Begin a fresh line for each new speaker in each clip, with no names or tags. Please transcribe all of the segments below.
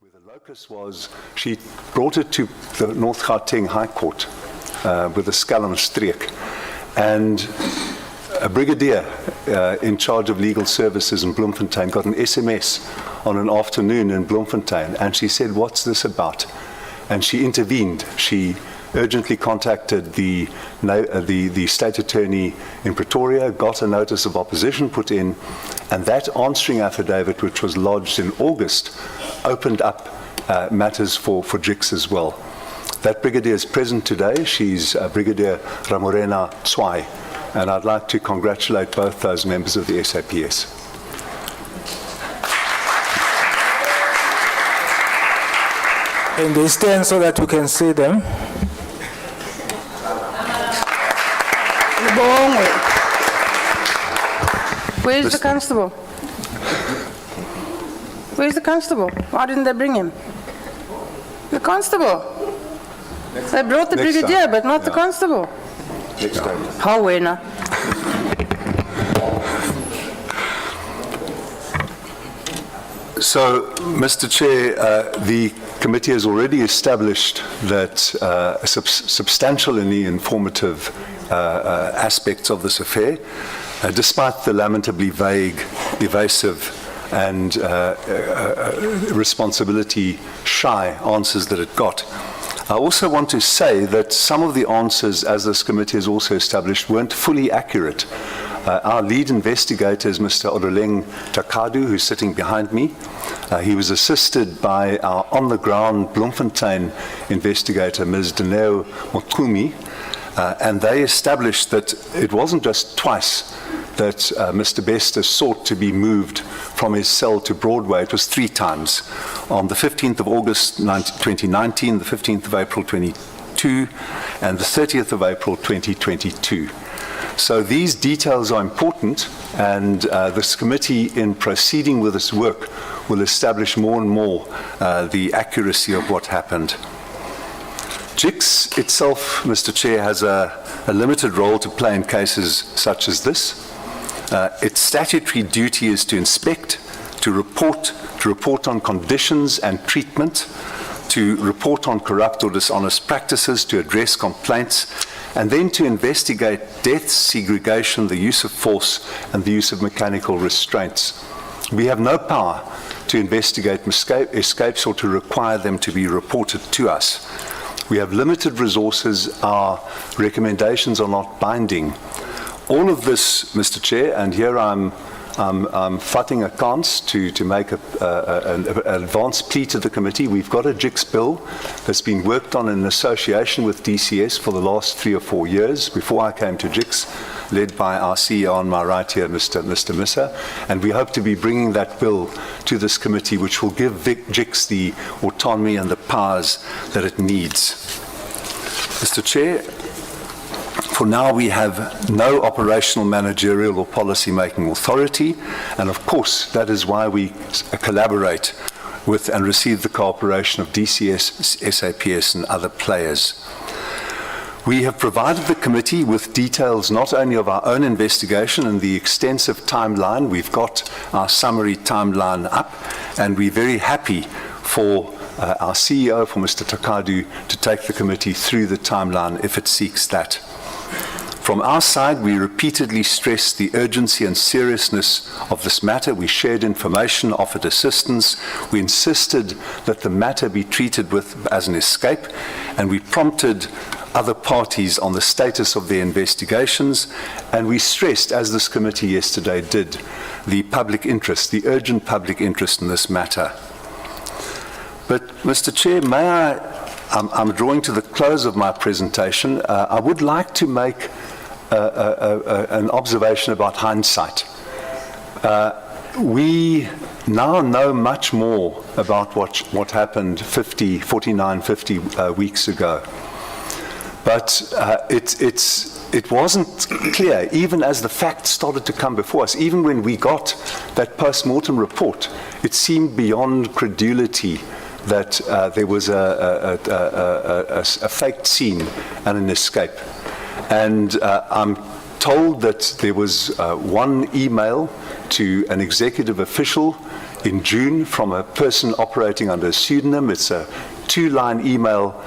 Where the locus was, she brought it to the North Gauteng High Court with a skelmstreek, and a brigadier in charge of legal services in Bloemfontein got an SMS on an afternoon in Bloemfontein, and she said, "What's this about?" And she intervened. She urgently contacted the state attorney in Pretoria, got a notice of opposition put in, and that answering affidavit, which was lodged in August, opened up matters for JIX as well. That brigadier is present today. She's Brigadier Ramorena Tswai, and I'd like to congratulate both those members of the SAPS.
And they stand so that we can see them.
Where's the constable? Where's the constable? Why didn't they bring him? The constable. They brought the brigadier, but not the constable.
Next time.
How winner?
So, Mr. Chair, the committee has already established that a substantial and informative aspects of this affair, despite the lamentably vague, evasive, and responsibility-shy answers that it got. I also want to say that some of the answers, as this committee has also established, weren't fully accurate. Our lead investigator is Mr. Odoleng Takadu, who's sitting behind me. He was assisted by our on-the-ground Bloemfontein investigator, Ms. Dineo Mokumi, and they established that it wasn't just twice that Mr. Bester sought to be moved from his cell to Broadway. It was 3 times. On the 15th of August 2019, the 15th of April 2022, and the 30th of April 2022. So these details are important, and this committee, in proceeding with this work, will establish more and more the accuracy of what happened. JIX itself, Mr. Chair, has a limited role to play in cases such as this. Its statutory duty is to inspect, to report on conditions and treatment, to report on corrupt or dishonest practices, to address complaints, and then to investigate deaths, segregation, the use of force, and the use of mechanical restraints. We have no power to investigate escapes or to require them to be reported to us. We have limited resources. Our recommendations are not binding. All of this, Mr. Chair, and here I'm fighting a chance to make an advance plea to the committee. We've got a JIX bill that's been worked on in association with DCS for the last 3 or 4 years, before I came to JIX, led by our CEO on my right here, Mr. Missa, and we hope to be bringing that bill to this committee, which will give JIX the autonomy and the powers that it needs. Mr. Chair, for now, we have no operational, managerial, or policy-making authority, and of course, that is why we collaborate with and receive the cooperation of DCS, SAPS, and other players. We have provided the committee with details not only of our own investigation and the extensive timeline. We've got our summary timeline up, and we're very happy for our CEO, for Mr. Takadu, to take the committee through the timeline if it seeks that. From our side, we repeatedly stressed the urgency and seriousness of this matter. We shared information, offered assistance. We insisted that the matter be treated as an escape, and we prompted other parties on the status of their investigations, and we stressed, as this committee yesterday did, the public interest, the urgent public interest in this matter. But, Mr. Chair, I'm drawing to the close of my presentation. I would like to make an observation about hindsight. We now know much more about what happened 49, 50 weeks ago. But it wasn't clear, even as the facts started to come before us, even when we got that post-mortem report, it seemed beyond credulity that there was a faked scene and an escape. And I'm told that there was one email to an executive official in June from a person operating under a pseudonym. It's a 2-line email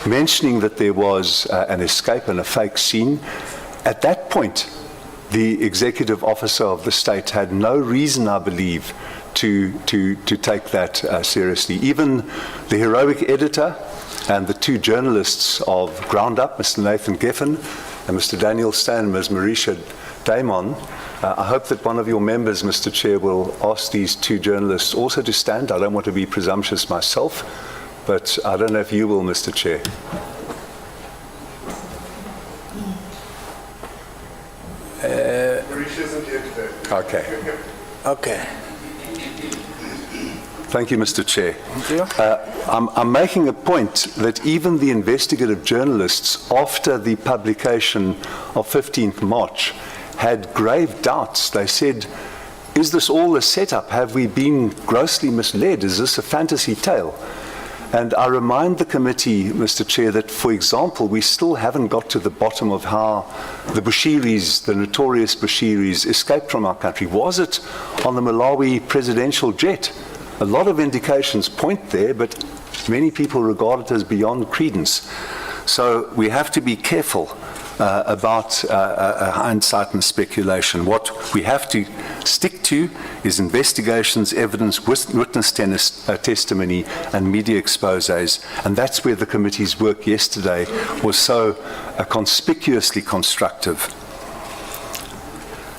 mentioning that there was an escape and a fake scene. At that point, the executive officer of the state had no reason, I believe, to take that seriously. Even the heroic editor and the 2 journalists of Ground Up, Mr. Nathan Geffen and Mr. Daniel Stan and Ms. Marisha Damon, I hope that one of your members, Mr. Chair, will ask these 2 journalists also to stand. I don't want to be presumptuous myself, but I don't know if you will, Mr. Chair.
Marisha isn't here today.
Okay.
Okay.
Thank you, Mr. Chair.
Thank you.
I'm making a point that even the investigative journalists, after the publication of 15th March, had grave doubts. They said, is this all a setup? Have we been grossly misled? Is this a fantasy tale? And I remind the committee, Mr. Chair, that, for example, we still haven't got to the bottom of how the Bushiris, the notorious Bushiris, escaped from our country. Was it on the Malawi presidential jet? A lot of indications point there, but many people regard it as beyond credence. So we have to be careful about hindsight and speculation. What we have to stick to is investigations, evidence, witness testimony, and media exposés, and that's where the committee's work yesterday was so conspicuously constructive.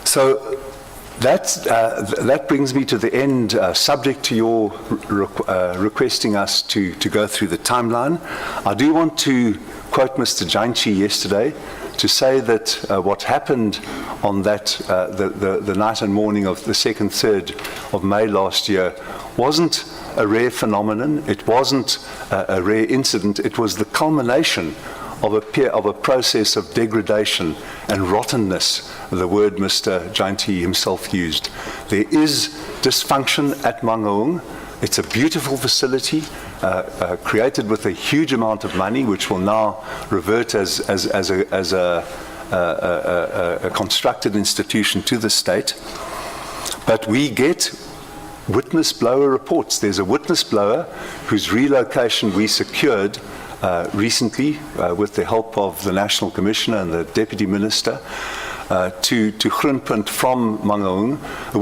So that brings me to the end, subject to your requesting us to go through the timeline. I do want to quote Mr. Jainchi yesterday to say that what happened on that, the night and morning of the 2nd, 3rd of May last year wasn't a rare phenomenon, it wasn't a rare incident, it was the culmination of a process of degradation and rottenness, the word Mr. Jainti himself used. There is dysfunction at Mangaung. It's a beautiful facility created with a huge amount of money, which will now revert as a constructed institution to the state. But we get witness blower reports. There's a witness blower whose relocation we secured recently with the help of the National Commissioner and the Deputy Minister to Groenpunt from Mangaung, a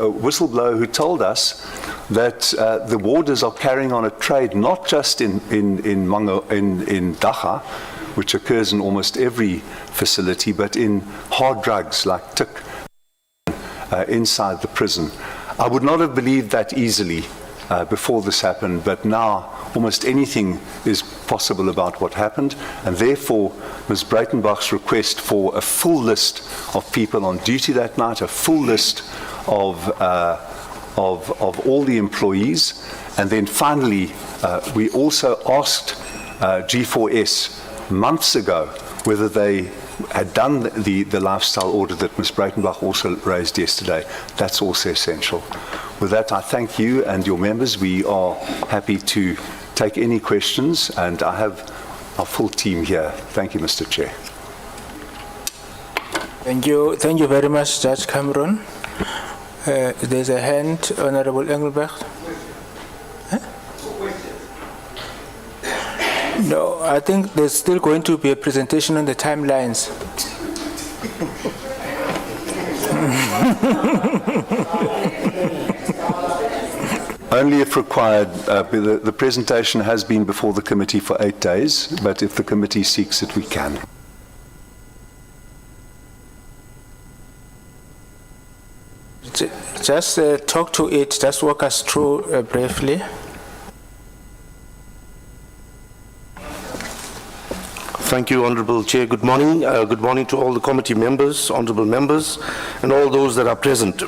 whistleblower who told us that the warders are carrying on a trade not just in Dagga, which occurs in almost every facility, but in hard drugs like tik inside the prison. I would not have believed that easily before this happened, but now almost anything is possible about what happened, and therefore Ms. Breitenbach's request for a full list of people on duty that night, a full list of all the employees, and then finally we also asked G4S months ago whether they had done the lifestyle audit that Ms. Breitenbach also raised yesterday. That's also essential. With that, I thank you and your members. We are happy to take any questions, and I have our full team here. Thank you, Mr. Chair.
Thank you very much, Judge Cameron. There's a hand, Honorable Engelbrecht. Huh? No, I think there's still going to be a presentation on the timelines.
Only if required. The presentation has been before the committee for 8 days, but if the committee seeks it, we can.
Just talk to it, just walk us through briefly.
Thank you, Honourable Chair. Good morning. Good morning to all the committee members, honourable members, and all those that are present.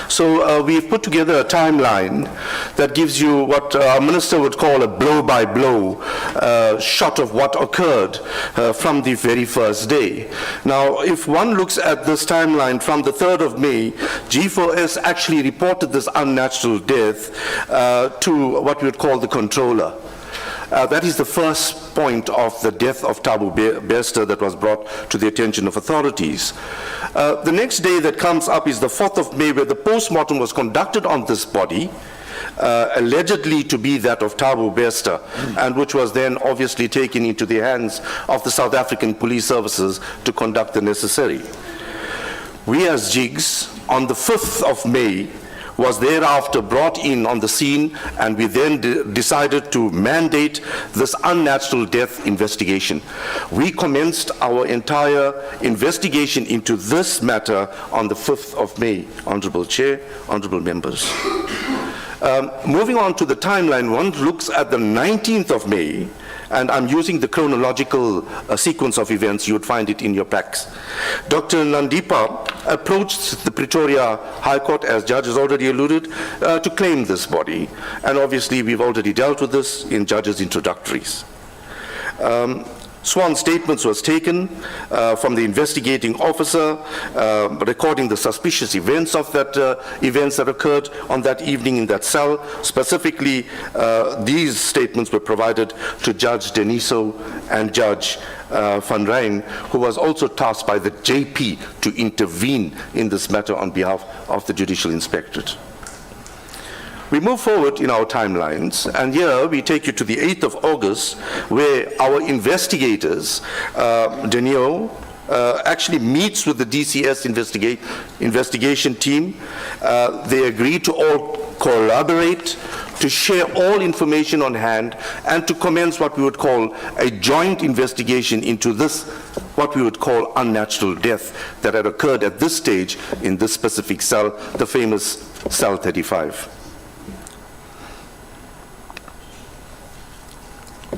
So we've put together a timeline that gives you what our minister would call a blow-by-blow shot of what occurred from the very first day. Now, if one looks at this timeline from the 3rd of May, G4S actually reported this unnatural death to what we would call the controller. That is the first point of the death of Thabo Bester that was brought to the attention of authorities. The next day that comes up is the 4th of May, where the post-mortem was conducted on this body, allegedly to be that of Thabo Bester, and which was then obviously taken into the hands of the South African Police Services to conduct the necessary. We as JIGS, on the 5th of May, was thereafter brought in on the scene, and we then decided to mandate this unnatural death investigation. We commenced our entire investigation into this matter on the 5th of May, Honorable Chair, Honorable Members. Moving on to the timeline, one looks at the 19th of May, and I'm using the chronological sequence of events. You would find it in your packs. Dr. Nandipa approached the Pretoria High Court, as Judge has already alluded, to claim this body. And obviously, we've already dealt with this in Judge's introductories. Sworn statements was taken from the investigating officer, recording the suspicious events of that events that occurred on that evening in that cell. Specifically, these statements were provided to Judge Deniso and Judge Van Rijn, who was also tasked by the JP to intervene in this matter on behalf of the Judicial Inspectorate. We move forward in our timelines, and here we take you to the 8th of August, where our investigators, Denio, actually meets with the DCS investigation team. They agree to all collaborate, to share all information on hand, and to commence what we would call a joint investigation into this, what we would call unnatural death that had occurred at this stage in this specific cell, the famous Cell 35.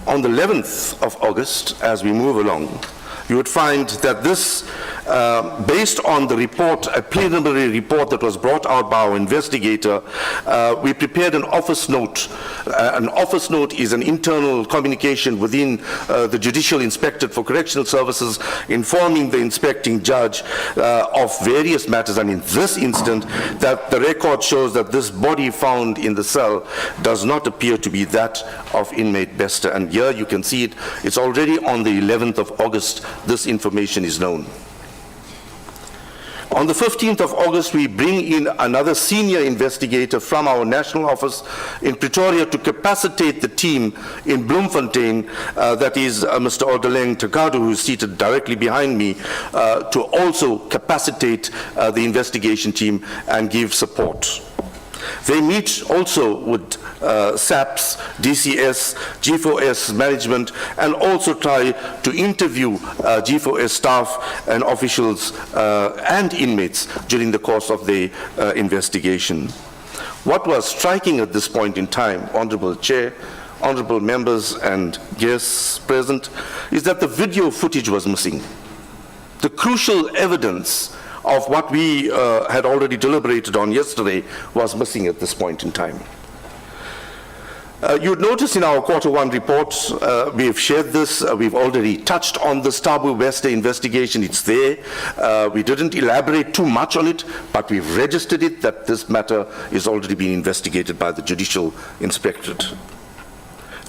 On the 11th of August, as we move along, you would find that this, based on the report, a preliminary report that was brought out by our investigator, we prepared an office note. An office note is an internal communication within the Judicial Inspectorate for Correctional Services, informing the inspecting judge of various matters, and in this instant, that the record shows that this body found in the cell does not appear to be that of inmate Bester. And here you can see it, it's already on the 11th of August, this information is known. On the 15th of August, we bring in another senior investigator from our national office in Pretoria to capacitate the team in Bloemfontein, that is Mr. Odeleng Takadu, who is seated directly behind me, to also capacitate the investigation team and give support. They meet also with SAPS, DCS, G4S management, and also try to interview G4S staff and officials and inmates during the course of the investigation. What was striking at this point in time, Honorable Chair, honorable members and guests present, is that the video footage was missing. The crucial evidence of what we had already deliberated on yesterday was missing at this point in time. You'd notice in our Q1 report, we've shared this, we've already touched on the Thabo Bester investigation, it's there. We didn't elaborate too much on it, but we've registered it that this matter is already being investigated by the Judicial Inspectorate.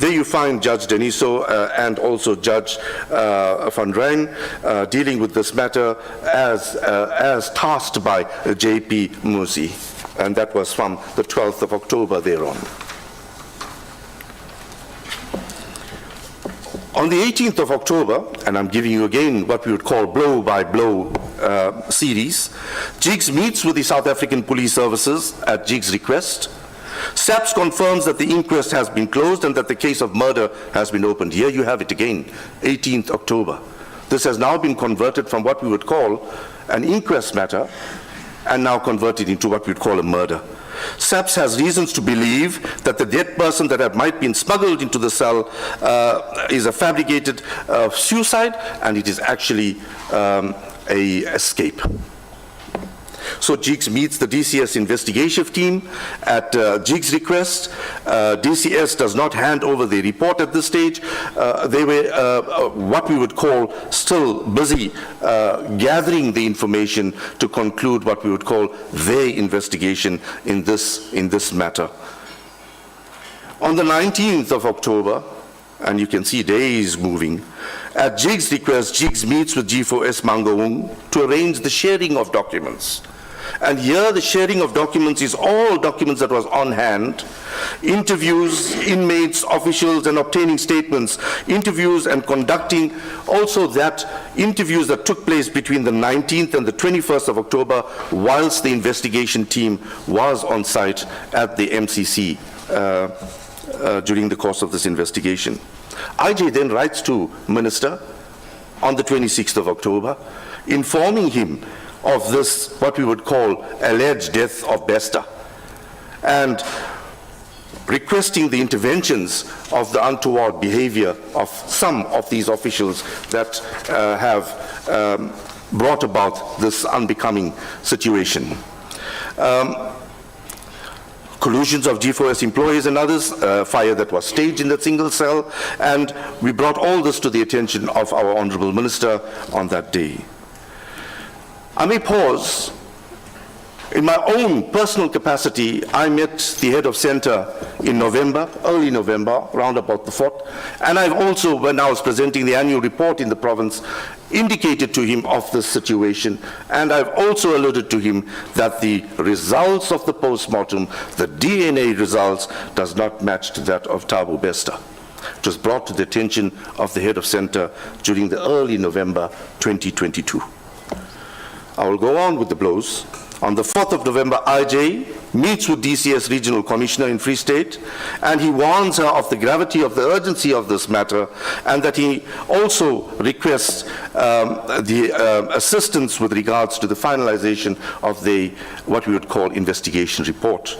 There you find Judge Deniso and also Judge Van Rijn dealing with this matter as tasked by JP Musi, and that was from the 12th of October thereon. On the 18th of October, and I'm giving you again what we would call blow-by-blow series, JIGS meets with the South African Police Services at JIGS' request. SAPS confirms that the inquest has been closed and that the case of murder has been opened. Here you have it again, 18th October. This has now been converted from what we would call an inquest matter and now converted into what we would call a murder. SAPS has reasons to believe that the dead person that might have been smuggled into the cell is a fabricated suicide, and it is actually an escape. So JIGS meets the DCS investigation team at JIGS' request. DCS does not hand over the report at this stage. They were what we would call still busy gathering the information to conclude what we would call their investigation in this matter. On the 19th of October, and you can see days moving. At Jig's request, Jigs meets with G4S Mangaung to arrange the sharing of documents. And here the sharing of documents is all documents that was on hand, interviews, inmates, officials, and obtaining statements, interviews and conducting also that interviews that took place between the 19th and the 21st of October whilst the investigation team was on site at the MCC during the course of this investigation. IJ then writes to Minister on the 26th of October, informing him of this, what we would call alleged death of Bester, and requesting the interventions of the untoward behavior of some of these officials that have brought about this unbecoming situation. Collusions of G4S employees and others, fire that was staged in that single cell, and we brought all this to the attention of our Honourable Minister on that day. I may pause. In my own personal capacity, I met the head of centre in November, early November, round about the 4th, and I've also, when I was presenting the annual report in the province, indicated to him of this situation, and I've also alluded to him that the results of the post-mortem, the DNA results, does not match to that of Thabo Bester. It was brought to the attention of the head of centre during the early November 2022. I will go on with the blows. On the 4th of November, IJ meets with DCS Regional Commissioner in Free State, and he warns her of the gravity of the urgency of this matter, and that he also requests the assistance with regards to the finalization of the, what we would call, investigation report.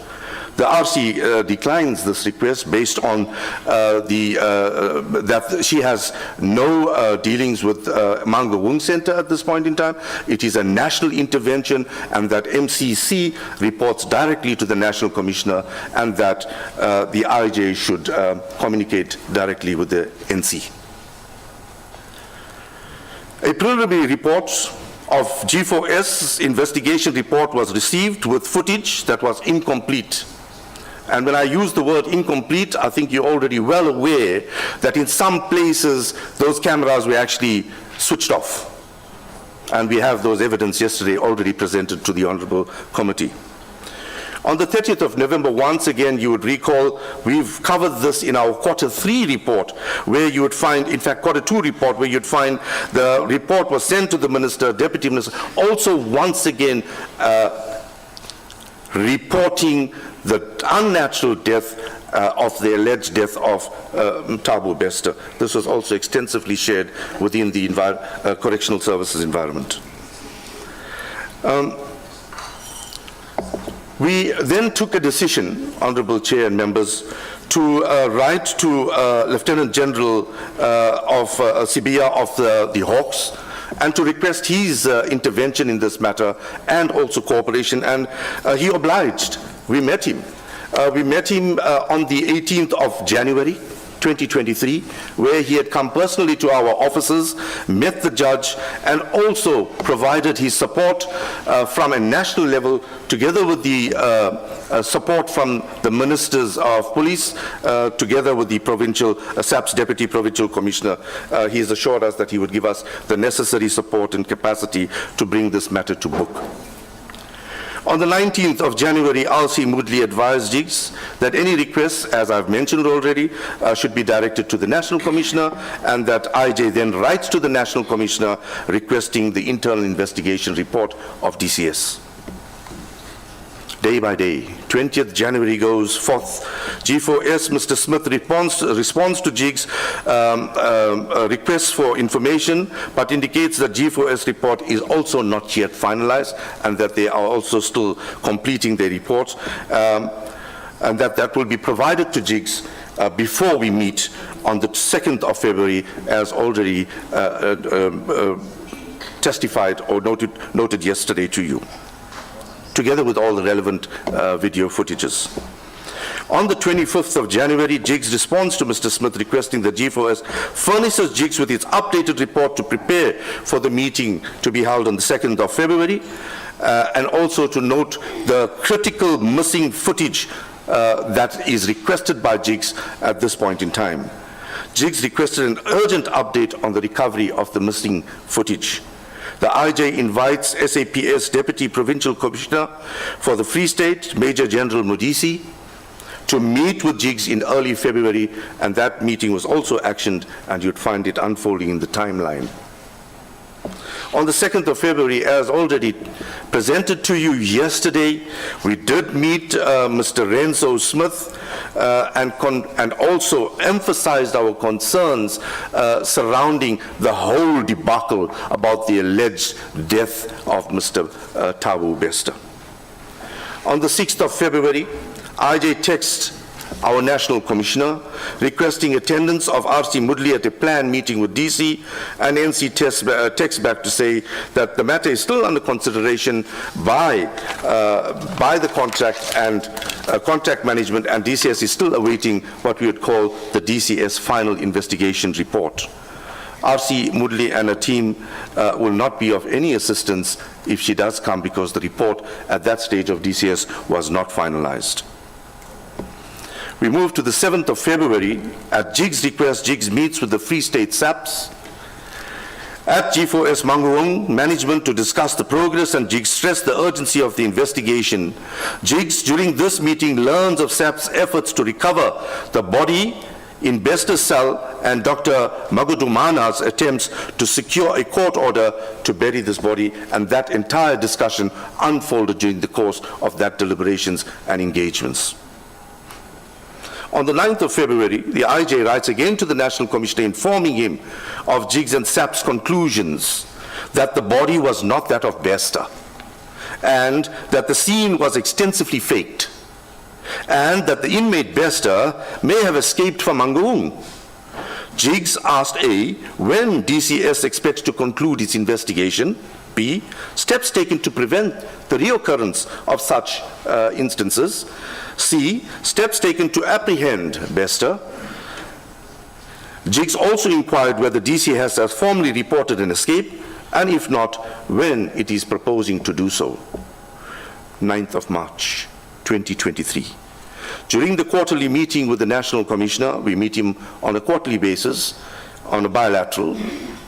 The RC declines this request based on that she has no dealings with Mangaung Centre at this point in time. It is a national intervention, and that MCC reports directly to the National Commissioner, and that the IJ should communicate directly with the NC. A preliminary report of G4S investigation report was received with footage that was incomplete. And when I use the word incomplete, I think you're already well aware that in some places those cameras were actually switched off. And we have those evidence yesterday already presented to the Honourable Committee. On the 30th of November, once again, you would recall, we've covered this in our Q3 report, where you would find, in fact, Q2 report, where you'd find the report was sent to the Minister, Deputy Minister, also once again reporting the unnatural death of the alleged death of Thabo Bester. This was also extensively shared within the correctional services environment. We then took a decision, Honourable Chair and members, to write to Lieutenant General of Sibia of the Hawks, and to request his intervention in this matter and also cooperation, and he obliged. We met him. We met him on the 18th of January 2023, where he had come personally to our offices, met the judge, and also provided his support from a national level, together with the support from the Ministers of Police, together with the provincial, SAP's Deputy Provincial Commissioner. He has assured us that he would give us the necessary support and capacity to bring this matter to book. On the 19th of January, RC moodily advised Jigs that any requests, as I've mentioned already, should be directed to the National Commissioner, and that IJ then writes to the National Commissioner requesting the internal investigation report of DCS. Day by day, 20th January goes forth. G4S, Mr. Smith responds to Jigs' requests for information, but indicates that G4S report is also not yet finalized, and that they are also still completing their reports, and that will be provided to Jigs before we meet on the 2nd of February, as already testified or noted yesterday to you, together with all the relevant video footages. On the 25th of January, Jigs responds to Mr. Smith requesting that G4S furnishes Jigs with its updated report to prepare for the meeting to be held on the 2nd of February, and also to note the critical missing footage that is requested by Jigs at this point in time. Jigs requested an urgent update on the recovery of the missing footage. The IJ invites SAPS Deputy Provincial Commissioner for the Free State, Major General Modisi, to meet with Jigs in early February, and that meeting was also actioned, and you'd find it unfolding in the timeline. On the 2nd of February, as already presented to you yesterday, we did meet Mr. Renzo Smith and also emphasized our concerns surrounding the whole debacle about the alleged death of Mr. Thabo Bester. On the 6th of February, IJ texts our National Commissioner requesting attendance of RC Mudli at a planned meeting with DC, and NC texts back to say that the matter is still under consideration by the contract management, and DCS is still awaiting what we would call the DCS final investigation report. RC Mudli and her team will not be of any assistance if she does come, because the report at that stage of DCS was not finalized. We move to the 7th of February. At Jigs' request, Jigs meets with the Free State SAPS at G4S Mangaung management to discuss the progress, and Jigs stressed the urgency of the investigation. Jigs, during this meeting, learns of SAPS efforts to recover the body in Bester's cell and Dr. Magudumana's attempts to secure a court order to bury this body, and that entire discussion unfolded during the course of that deliberations and engagements. On the 9th of February, the IJ writes again to the National Commissioner informing him of Jigs and SAP's conclusions that the body was not that of Bester, and that the scene was extensively faked, and that the inmate Bester may have escaped from Mangaung. Jigs asked A, when DCS expects to conclude its investigation, B, steps taken to prevent the reoccurrence of such instances, C, steps taken to apprehend Bester. Jigs also inquired whether DC has formally reported an escape, and if not, when it is proposing to do so. 9th of March, 2023. During the quarterly meeting with the National Commissioner, we meet him on a quarterly basis, on a bilateral,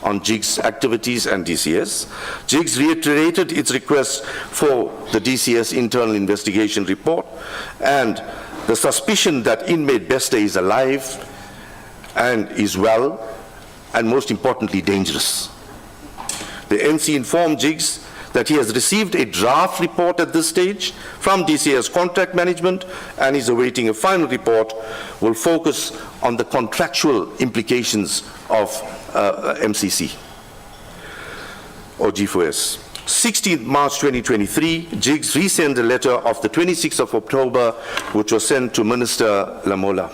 on Jigs' activities and DCS. Jigs reiterated its request for the DCS internal investigation report and the suspicion that inmate Bester is alive and is well, and most importantly, dangerous. The NC informed Jigs that he has received a draft report at this stage from DCS contract management and is awaiting a final report. Will focus on the contractual implications of MCC or G4S. 16th March 2023, Jigs resent a letter of the 26th of October, which was sent to Minister Lamola,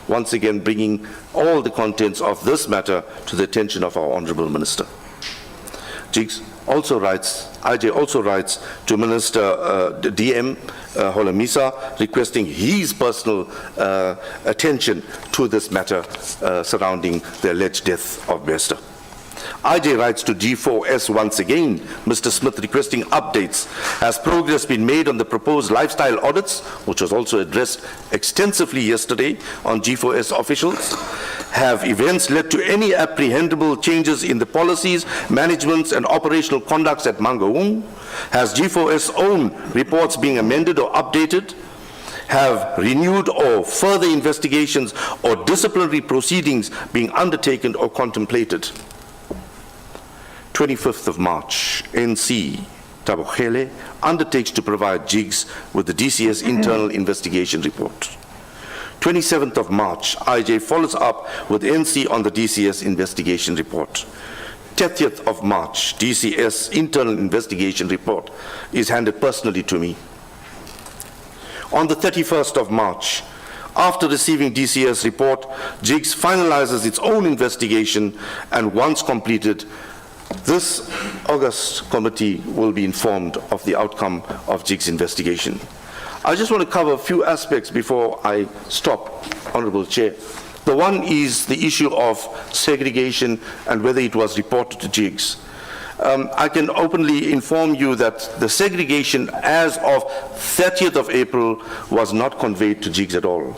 once again bringing all the contents of this matter to the attention of our Honourable Minister. Jigs also writes, IJ also writes to Minister DM Holomisa requesting his personal attention to this matter surrounding the alleged death of Bester. IJ writes to G4S once again, Mr. Smith requesting updates. Has progress been made on the proposed lifestyle audits, which was also addressed extensively yesterday on G4S officials? Have events led to any apprehendable changes in the policies, managements and operational conducts at Mangaung? Has G4S own reports being amended or updated? Have renewed or further investigations or disciplinary proceedings being undertaken or contemplated? 25th of March, NC Thabo undertakes to provide Jigs with the DCS internal investigation report. 27th of March, IJ follows up with NC on the DCS investigation report. 30th of March, DCS internal investigation report is handed personally to me. On the 31st of March, after receiving DCS report, Jigs finalizes its own investigation, and once completed, this August committee will be informed of the outcome of Jigs' investigation. I just want to cover a few aspects before I stop, Honourable Chair. The one is the issue of segregation and whether it was reported to Jigs. I can openly inform you that the segregation as of 30th of April was not conveyed to Jigs at all.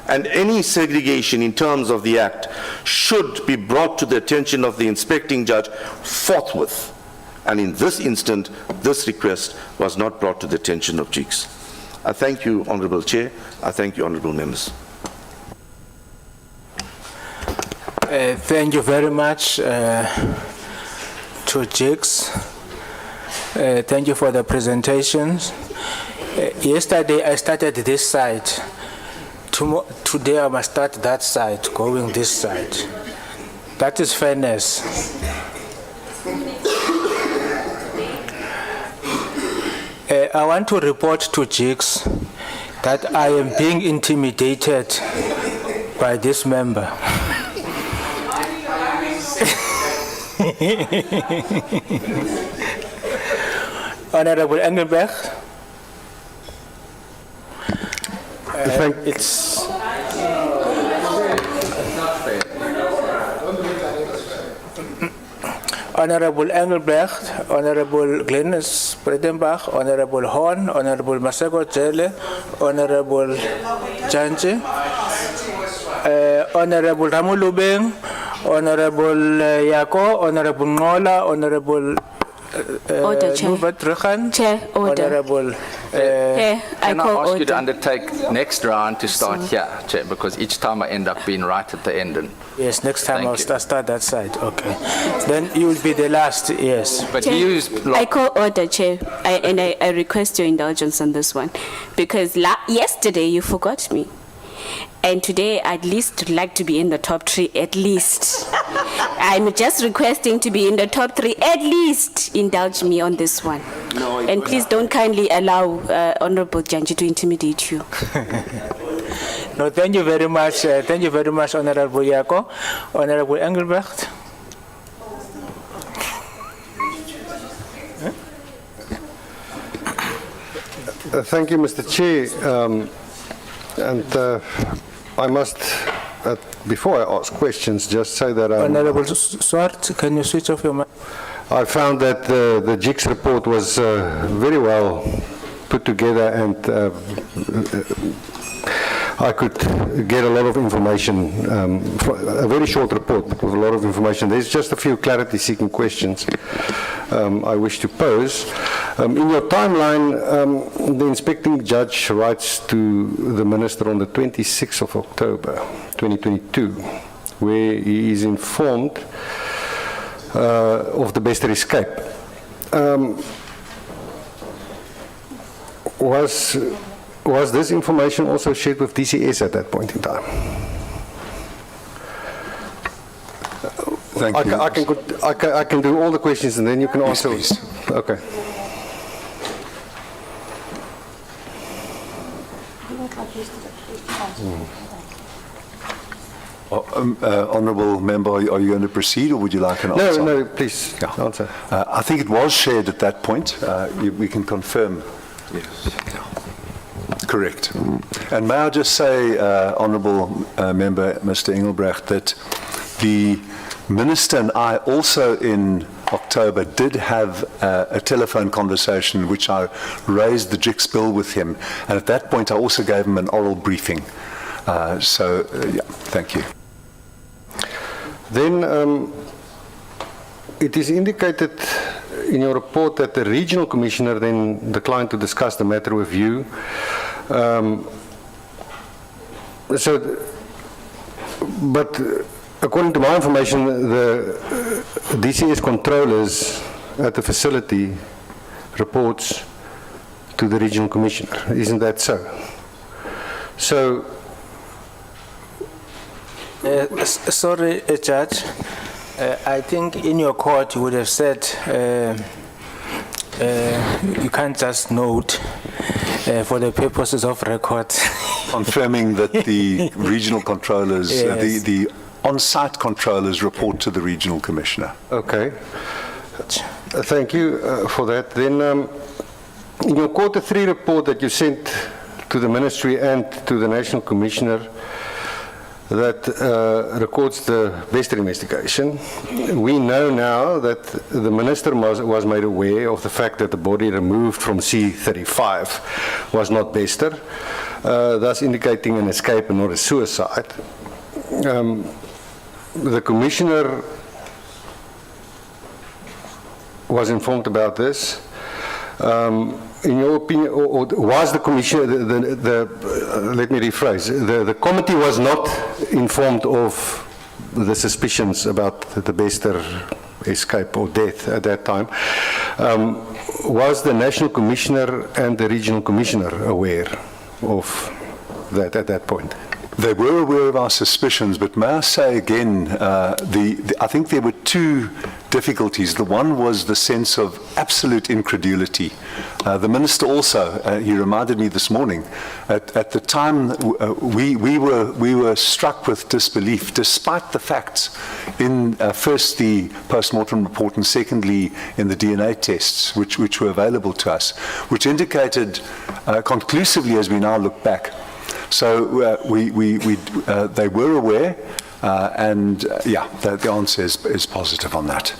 and any segregation in terms of the Act should be brought to the attention of the inspecting judge forthwith. And in this instant, this request was not brought to the attention of JICS. I thank you, Honourable Chair. I thank you, Honourable Members.
Thank you very much to JICS. Thank you for the presentations. Yesterday I started this side. Today I must start that side, going this side. That is fairness. I want to report to JICS that I am being intimidated by this member. Honorable Engelbrecht. It's Honorable Engelbrecht, Honorable Glennis Bredenbach, Honorable Horn, Honorable Masego Jele, Honorable Janji, Honorable Ramulubeng, Honorable Yako, Honorable Ngola, Honorable
Order, Chair. Chair, order.
Honorable.
Chair, I
Can I
call
ask
order.
you to undertake next round to start here, Chair, because each time I end up being right at the end. And
Yes, next time
Thank
I'll
you.
start that side. Okay. Then you will be the last, yes.
but
Chair,
you use
I call order, Chair, I request your indulgence on this one, because yesterday you forgot me, and today I'd least like to be in the top 3 at least. I'm just requesting to be in the top 3 at least. Indulge me on this one.
No,
and please don't kindly allow Honorable Janji to intimidate you.
No, thank you very much. Thank you very much, Honorable Yako. Honorable Engelbrecht.
Thank you, Mr. Chair. I must, before I ask questions, just say that
Honorable Swart, can you switch off your mic?
I found that the JICS report was very well put together, and I could get a lot of information, a very short report but with a lot of information. There's just a few clarity-seeking questions I wish to pose. In your timeline, the inspecting judge writes to the minister on the 26th of October 2022, where he is informed of the Bester escape. Was this information also shared with DCS at that point in time?
Thank you.
I can do all the questions and then you can answer.
please.
Okay.
Honourable Member, are you going to proceed, or would you like an answer?
No, please answer.
I think it was shared at that point. We can confirm. Yes. Correct. And may I just say, Honourable Member, Mr. Engelbrecht, that the Minister and I also in October did have a telephone conversation which I raised the JICS bill with him, and at that point I also gave him an oral briefing. Yeah, thank you.
Then it is indicated in your report that the regional commissioner then declined to discuss the matter with you. But according to my information, the DCS controllers at the facility reports to the regional commissioner. Isn't that so? So,
Sorry, Judge. I think in your court you would have said you can't just note for the purposes of record.
Confirming that the regional controllers,
Yes.
the on-site controllers report to the regional commissioner.
okay. Thank you for that. Then, in your quarter 3 report that you sent to the ministry and to the national commissioner, that records the Bester investigation. We know now that the Minister was made aware of the fact that the body removed from C35 was not Bester, thus indicating an escape and not a suicide. The Commissioner was informed about this. In your opinion, or was the Commissioner, let me rephrase, the committee was not informed of the suspicions about the Bester escape or death at that time. Was the National Commissioner and the Regional Commissioner aware of that at that point?
They were aware of our suspicions, but may I say again, I think there were two difficulties. The one was the sense of absolute incredulity. The Minister also, he reminded me this morning, at the time we were struck with disbelief, despite the facts in first the post-mortem report and secondly in the DNA tests which were available to us, which indicated conclusively as we now look back. So they were aware, and the answer is positive on that.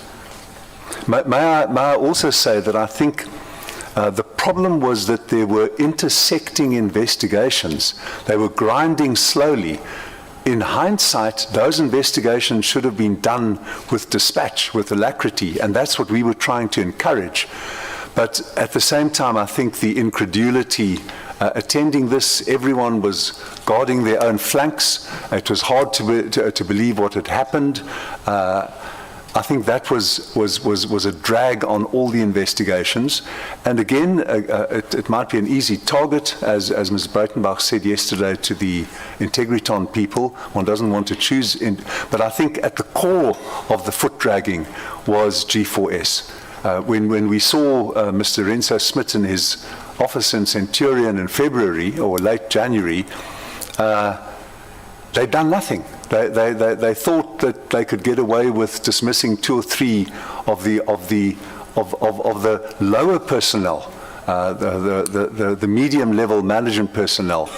May I also say that I think the problem was that there were intersecting investigations. They were grinding slowly. In hindsight, those investigations should have been done with dispatch, with alacrity, and that's what we were trying to encourage. But at the same time, I think the incredulity attending this, everyone was guarding their own flanks. It was hard to believe what had happened. I think that was a drag on all the investigations. And again, it might be an easy target, as Ms. Breitenbach said yesterday to the Integriton people. One doesn't want to choose, but I think at the core of the foot dragging was G4S. When we saw Mr. Renzo Smith in his office in Centurion in February or late January, they'd done nothing. They thought that they could get away with dismissing 2 or 3 of the lower personnel, the medium level management personnel.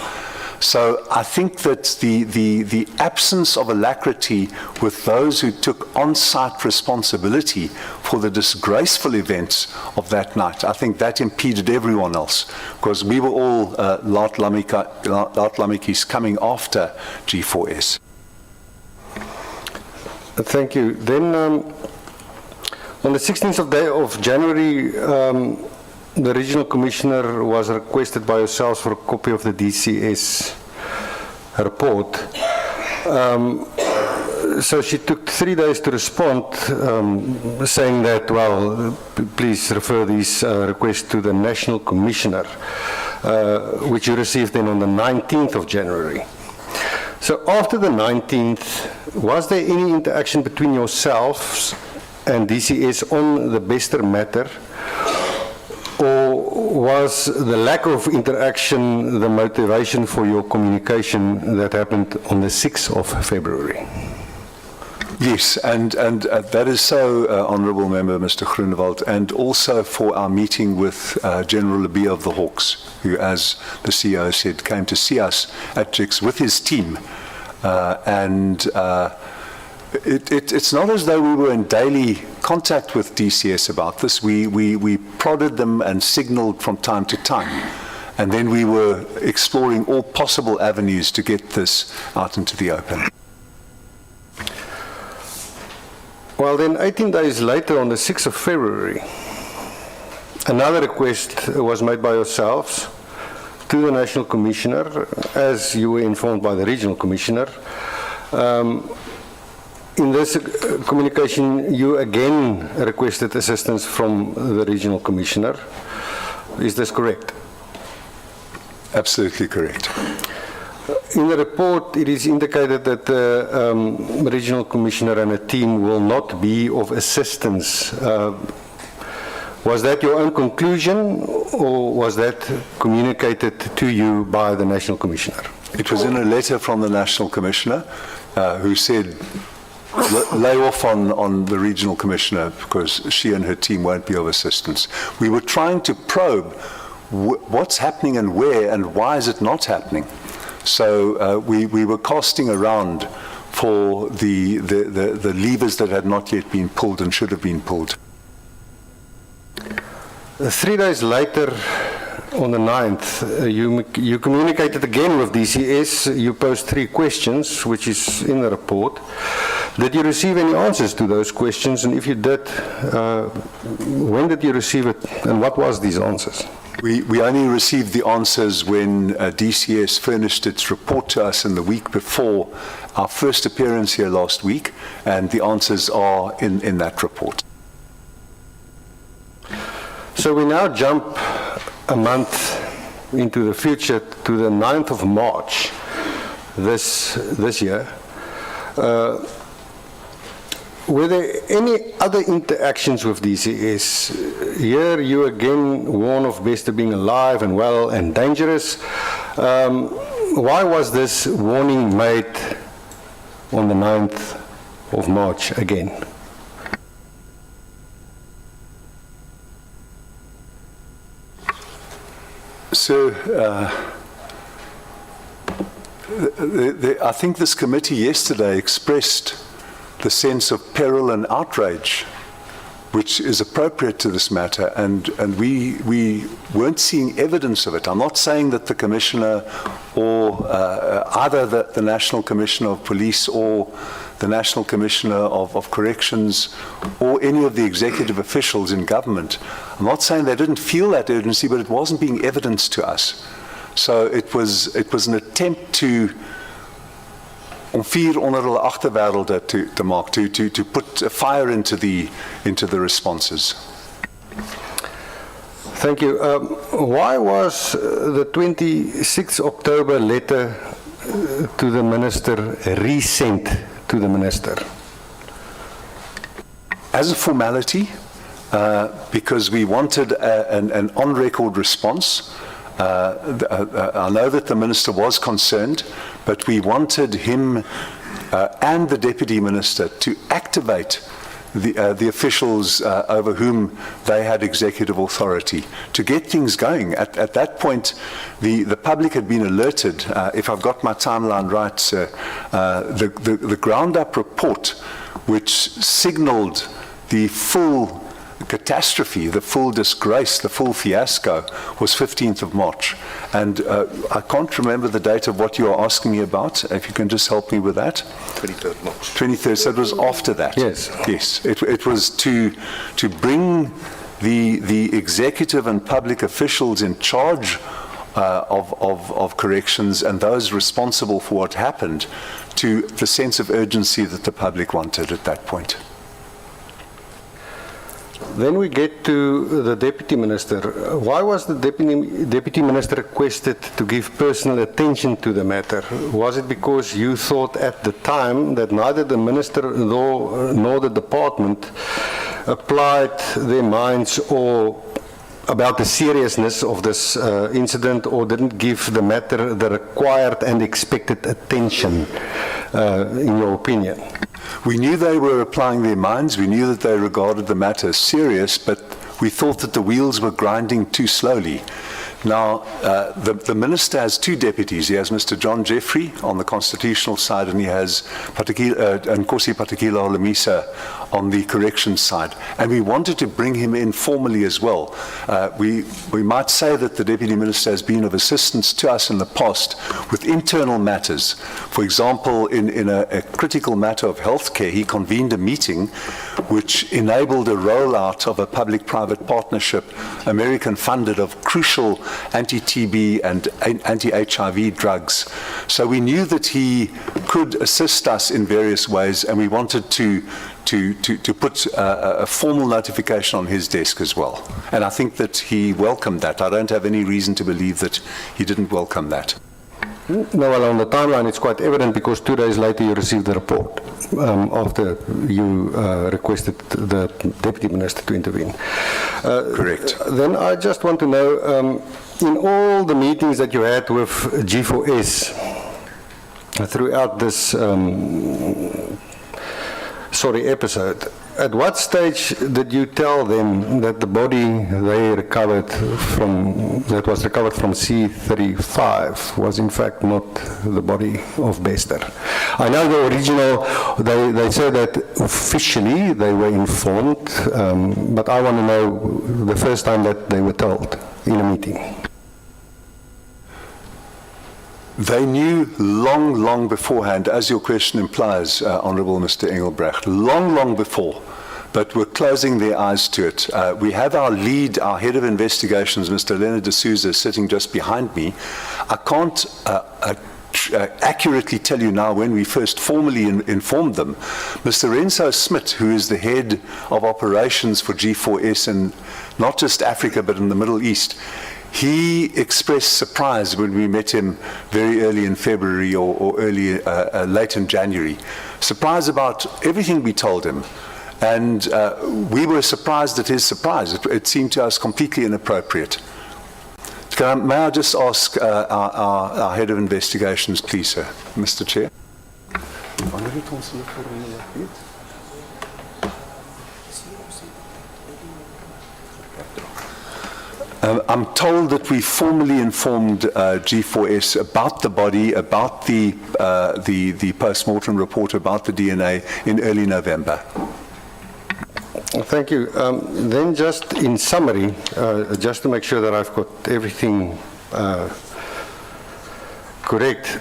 So I think that the absence of alacrity with those who took on-site responsibility for the disgraceful events of that night, I think that impeded everyone else, because we were all Laatlamikis coming after G4S.
Thank you. Then on the 16th of January, the Regional Commissioner was requested by yourselves for a copy of the DCS report. So she took 3 days to respond, saying that, well, please refer these requests to the National Commissioner, which you received then on the 19th of January. So after the 19th, was there any interaction between yourselves and DCS on the Bester matter? Or was the lack of interaction the motivation for your communication that happened on the 6th of February?
Yes, and that is so, Honourable Member Mr. Groenewald, and also for our meeting with General Labia of the Hawks, who, as the CEO said, came to see us at JIX with his team. It's not as though we were in daily contact with DCS about this. We prodded them and signalled from time to time. And then we were exploring all possible avenues to get this out into the open.
Well, then 18 days later, on the 6th of February, another request was made by yourselves to the National Commissioner, as you were informed by the Regional Commissioner. In this communication, you again requested assistance from the Regional Commissioner. Is this correct?
Absolutely correct.
In the report, it is indicated that the Regional Commissioner and a team will not be of assistance. Was that your own conclusion, or was that communicated to you by the National Commissioner?
It was in a letter from the National Commissioner, who said, lay off on the Regional Commissioner because she and her team won't be of assistance. We were trying to probe what's happening and where and why is it not happening. So we were casting around for the levers that had not yet been pulled and should have been pulled.
3 days later, on the 9th, you communicated again with DCS. You posed 3 questions, which is in the report. Did you receive any answers to those questions? And if you did, when did you receive it, and what was these answers?
We only received the answers when DCS furnished its report to us in the week before our first appearance here last week, and the answers are in that report.
So we now jump a month into the future to the 9th of March this year. Were there any other interactions with DCS? Here you again warn of Bester being alive and well and dangerous. Why was this warning made on the 9th of March again?
So, I think this committee yesterday expressed the sense of peril and outrage, which is appropriate to this matter, and we weren't seeing evidence of it. I'm not saying that the Commissioner or either the National Commissioner of Police or the National Commissioner of Corrections or any of the executive officials in government, I'm not saying they didn't feel that urgency, but it wasn't being evidenced to us. So it was an attempt om vuur onder hulle agterwêrelde te maak, to put a fire into the responses.
Thank you. Why was the 26th October letter to the Minister resent to the Minister?
As a formality, because we wanted an on-record response. I know that the Minister was concerned, but we wanted him and the Deputy Minister to activate the officials over whom they had executive authority to get things going. At that point, the public had been alerted. If I've got my timeline right, sir, the ground-up report, which signaled the full catastrophe, the full disgrace, the full fiasco, was 15th of March. And I can't remember the date of what you are asking me about. If you can just help me with that.
23rd March.
23rd, so it was after that.
Yes.
Yes, it was to bring the executive and public officials in charge of corrections and those responsible for what happened to the sense of urgency that the public wanted at that point.
Then we get to the Deputy Minister. Why was the Deputy Minister requested to give personal attention to the matter? Was it because you thought at the time that neither the Minister nor the Department applied their minds or about the seriousness of this incident, or didn't give the matter the required and expected attention, in your opinion?
We knew they were applying their minds. We knew that they regarded the matter as serious, but we thought that the wheels were grinding too slowly. Now, the Minister has 2 deputies. He has Mr. John Jeffrey on the constitutional side, and he has Nkosi Patikila Olamisa on the corrections side. And we wanted to bring him in formally as well. We might say that the Deputy Minister has been of assistance to us in the past with internal matters. For example, in a critical matter of healthcare, he convened a meeting which enabled a rollout of a public-private partnership, American-funded, of crucial anti-TB and anti-HIV drugs. So we knew that he could assist us in various ways, and we wanted to put a formal notification on his desk as well. And I think that he welcomed that. I don't have any reason to believe that he didn't welcome that.
No, well, on the timeline it's quite evident because 2 days later you received the report after you requested the Deputy Minister to intervene.
Correct.
Then I just want to know, in all the meetings that you had with G4S throughout this episode, At what stage did you tell them that the body they recovered from, that was recovered from C-35 was in fact not the body of Bester? I know the original, they said that officially they were informed, but I want to know the first time that they were told in a meeting.
They knew long beforehand, as your question implies, Honourable Mr. Engelbrecht, long before, but were closing their eyes to it. We have our lead, our head of investigations, Mr. Leonard de Souza, sitting just behind me. I can't accurately tell you now when we first formally informed them. Mr. Renzo Smit, who is the head of operations for G4S in not just Africa but in the Middle East, he expressed surprise when we met him very early in February or late in January. Surprise about everything we told him. And we were surprised at his surprise. It seemed to us completely inappropriate. May I just ask our head of investigations, please, sir, Mr. Chair? I'm told that we formally informed G4S about the body, about the post-mortem report, about the DNA in early November.
Thank you. Then just in summary, just to make sure that I've got everything correct,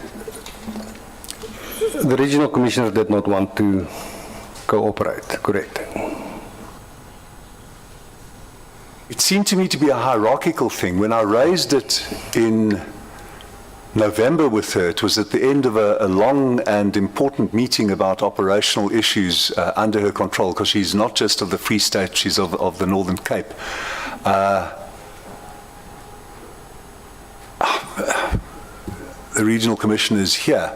the regional commissioner did not want to cooperate, correct?
It seemed to me to be a hierarchical thing. When I raised it in November with her, it was at the end of a long and important meeting about operational issues under her control, because she's not just of the Free State, she's of the Northern Cape. The regional commissioner is here.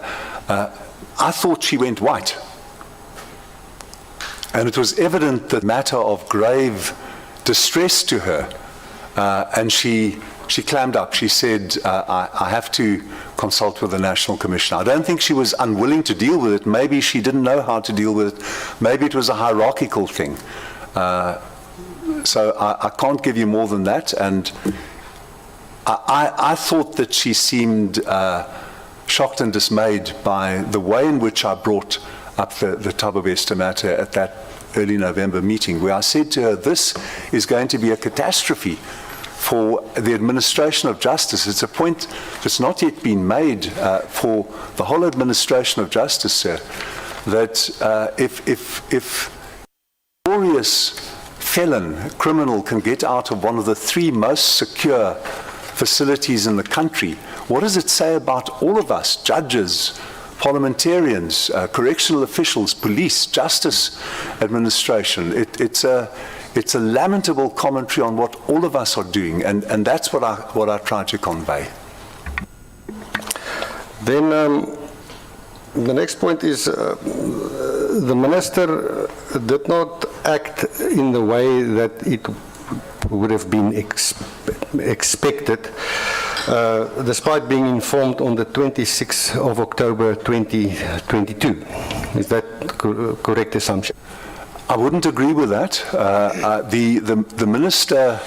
I thought she went white. And it was evident that matter of grave distress to her, and she clammed up. She said, I have to consult with the National Commissioner. I don't think she was unwilling to deal with it. Maybe she didn't know how to deal with it. Maybe it was a hierarchical thing. So I can't give you more than that. And I thought that she seemed shocked and dismayed by the way in which I brought up the Thabo Bester matter at that early November meeting, where I said to her, this is going to be a catastrophe for the administration of justice. It's a point that's not yet been made for the whole administration of justice, sir, that if a glorious felon, criminal, can get out of one of the three most secure facilities in the country, what does it say about all of us, judges, parliamentarians, correctional officials, police, justice administration? It's a lamentable commentary on what all of us are doing, and that's what I try to convey.
Then the next point is the minister did not act in the way that it would have been expected, despite being informed on the 26th of October 2022. Is that correct assumption?
I wouldn't agree with that. The minister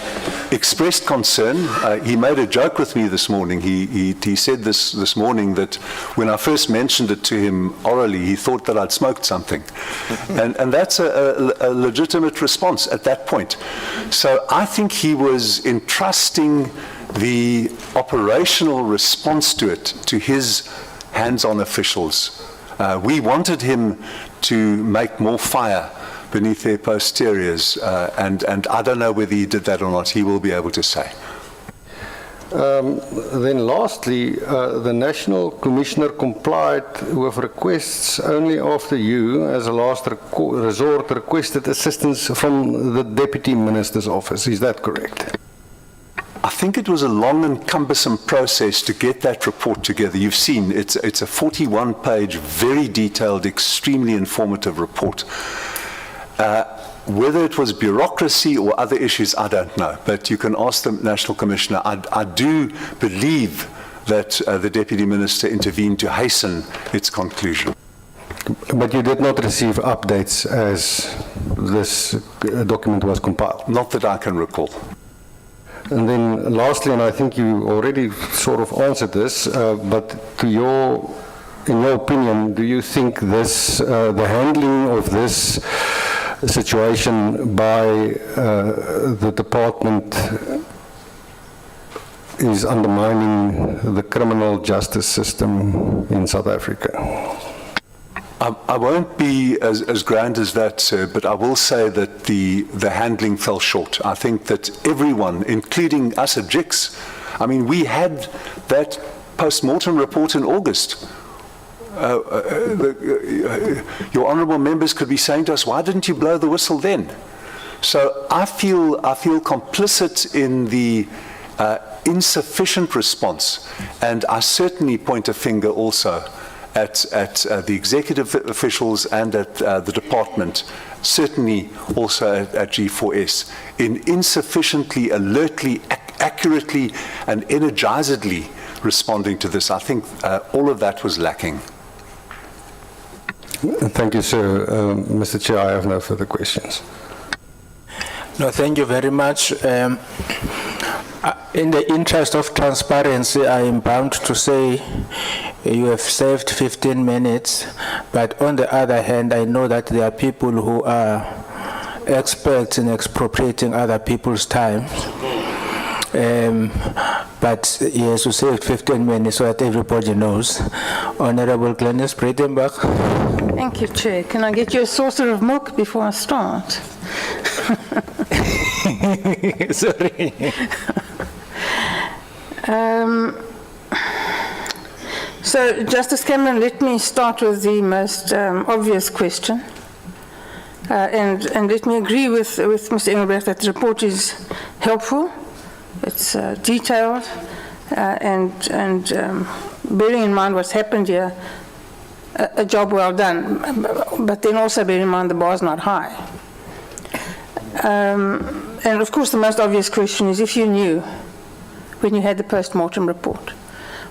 expressed concern. He made a joke with me this morning. He said this morning that when I first mentioned it to him orally, he thought that I'd smoked something. And that's a legitimate response at that point. So I think he was entrusting the operational response to it to his hands-on officials. We wanted him to make more fire beneath their posteriors, and I don't know whether he did that or not. He will be able to say.
Then lastly, the National Commissioner complied with requests only after you, as a last resort, requested assistance from the Deputy Minister's office. Is that correct?
I think it was a long and cumbersome process to get that report together. You've seen, it's a 41-page, very detailed, extremely informative report. Whether it was bureaucracy or other issues, I don't know. But you can ask the National Commissioner. I do believe that the Deputy Minister intervened to hasten its conclusion.
But you did not receive updates as this document was compiled?
Not that I can recall.
And then lastly, and I think you already sort of answered this, but in your opinion, do you think this, the handling of this situation by the department is undermining the criminal justice system in South Africa?
I won't be as grand as that, sir, but I will say that the handling fell short. I think that everyone, including us at JIX, I mean, we had that post-mortem report in August. Your honourable members could be saying to us, why didn't you blow the whistle then? So I feel complicit in the insufficient response, and I certainly point a finger also at the executive officials and at the department, certainly also at G4S, in insufficiently, alertly, accurately and energizedly responding to this. I think all of that was lacking.
Thank you, sir. Mr. Chair, I have no further questions.
No, thank you very much. In the interest of transparency, I am bound to say you have saved 15 minutes, but on the other hand, I know that there are people who are experts in expropriating other people's time. But yes, you saved 15 minutes so that everybody knows. Honorable Glenys Breitenbach.
Thank you, Chair. Can I get you a saucer of milk before I start?
Sorry.
So, Justice Cameron, let me start with the most obvious question. And let me agree with Mr. Engelbrecht that the report is helpful, it's detailed, and bearing in mind what's happened here, a job well done, but then also bear in mind the bar's not high. And of course the most obvious question is, if you knew when you had the post-mortem report,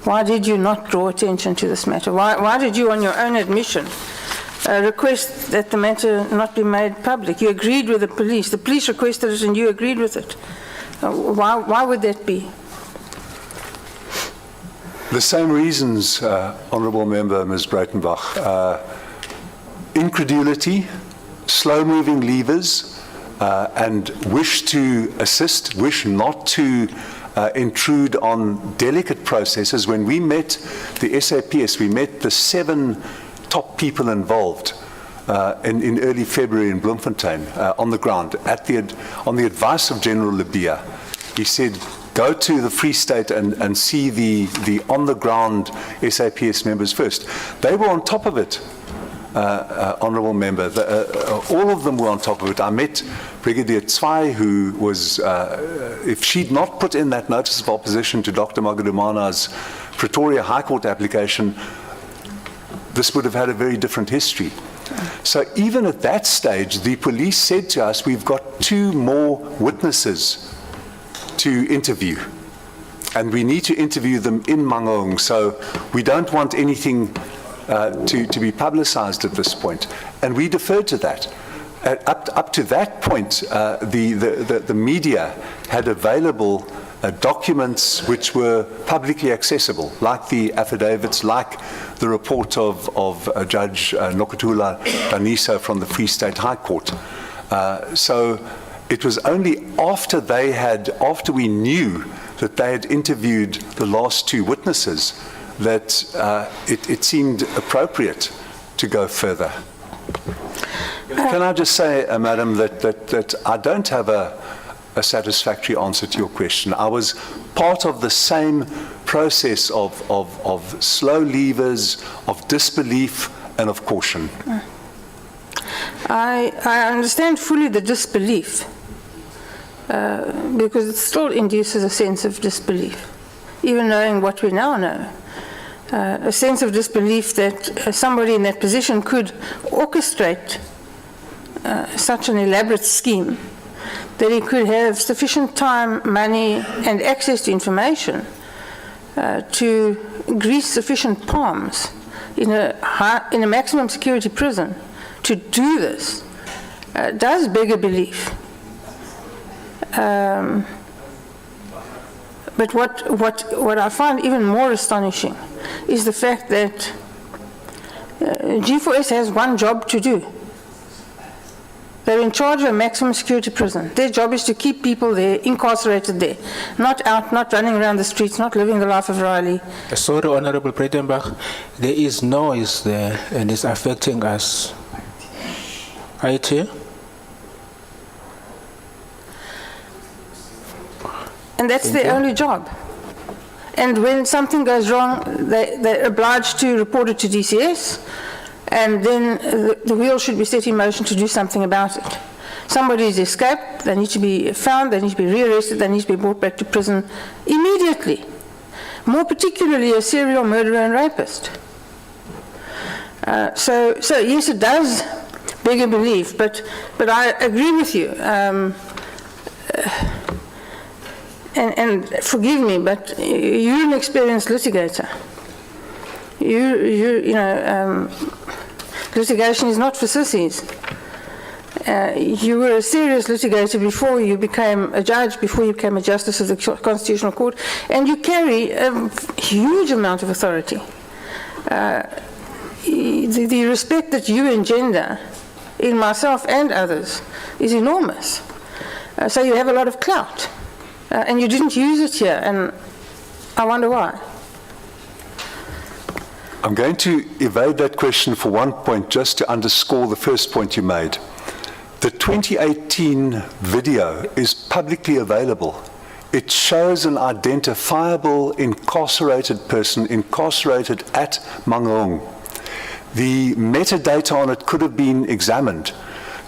why did you not draw attention to this matter? Why did you, on your own admission, request that the matter not be made public? You agreed with the police requested it and you agreed with it. Why would that be?
The same reasons, Honourable Member Ms. Breitenbach. Incredulity, slow-moving levers, and wish to assist, wish not to intrude on delicate processes. When we met the SAPS, we met the 7 top people involved in early February in Bloemfontein on the ground on the advice of General Labia. He said, go to the Free State and see the on-the-ground SAPS members first. They were on top of it, Honourable Member. All of them were on top of it. I met Brigadier Tswai, who was, if she'd not put in that notice of opposition to Dr. Magadumana's Pretoria High Court application, this would have had a very different history. So even at that stage, the police said to us, we've got 2 more witnesses to interview, and we need to interview them in Mangaung, so we don't want anything to be publicized at this point. And we deferred to that. Up to that point, the media had available documents which were publicly accessible, like the affidavits, like the report of Judge Nokutula Daniso from the Free State High Court. So it was only after we knew that they had interviewed the last 2 witnesses that it seemed appropriate to go further. Can I just say, Madam, that I don't have a satisfactory answer to your question. I was part of the same process of slow levers, of disbelief, and of caution.
I understand fully the disbelief, because it still induces a sense of disbelief, even knowing what we now know. A sense of disbelief that somebody in that position could orchestrate such an elaborate scheme, that he could have sufficient time, money, and access to information to grease sufficient palms in a maximum security prison to do this does beg a belief. But what I find even more astonishing is the fact that G4S has one job to do. They're in charge of a maximum security prison. Their job is to keep people there, incarcerated there, not out, not running around the streets, not living the life of Riley.
Sorry, Honorable Breitenbach, there is noise there and it's affecting us. IT?
And that's their only job. And when something goes wrong, they're obliged to report it to DCS, and then the wheel should be set in motion to do something about it. Somebody's escaped, they need to be found, they need to be rearrested, they need to be brought back to prison immediately. More particularly a serial murderer and rapist. So yes, it does beg a belief, but I agree with you. And forgive me, but you're an experienced litigator. You know, litigation is not for sissies. You were a serious litigator before you became a judge, before you became a justice of the Constitutional Court, and you carry a huge amount of authority. The respect that you engender in myself and others is enormous. So you have a lot of clout. And you didn't use it here, and I wonder why.
I'm going to evade that question for one point, just to underscore the first point you made. The 2018 video is publicly available. It shows an identifiable incarcerated person incarcerated at Mangaung. The metadata on it could have been examined.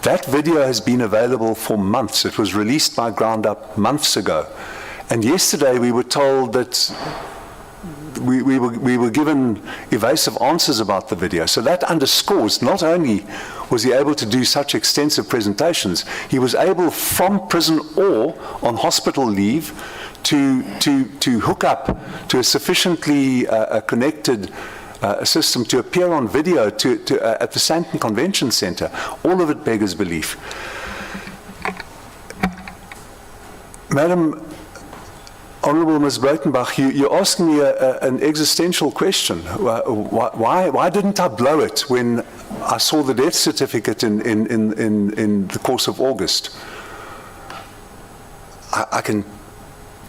That video has been available for months. It was released by Ground Up months ago. And yesterday we were told that we were given evasive answers about the video. So that underscores, not only was he able to do such extensive presentations, he was able from prison or on hospital leave to hook up to a sufficiently connected a system to appear on video at the Sandton Convention Centre. All of it beggars belief. Madam Honourable Ms. Breitenbach, you're asking me an existential question. Why didn't I blow it when I saw the death certificate in the course of August? I can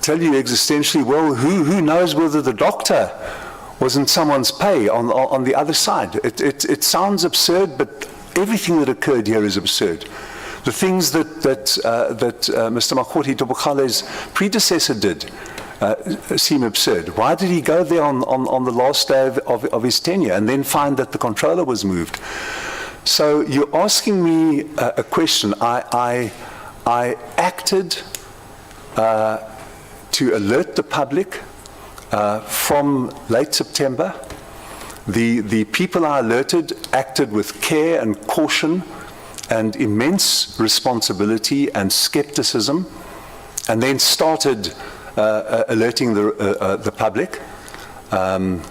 tell you existentially, well, who knows whether the doctor was in someone's pay on the other side. It sounds absurd, but everything that occurred here is absurd. The things that Mr. Makoti Tobokhale's predecessor did seem absurd. Why did he go there on the last day of his tenure and then find that the controller was moved? So you're asking me a question. I acted to alert the public from late September. The people I alerted acted with care and caution and immense responsibility and skepticism, and then started alerting the public. And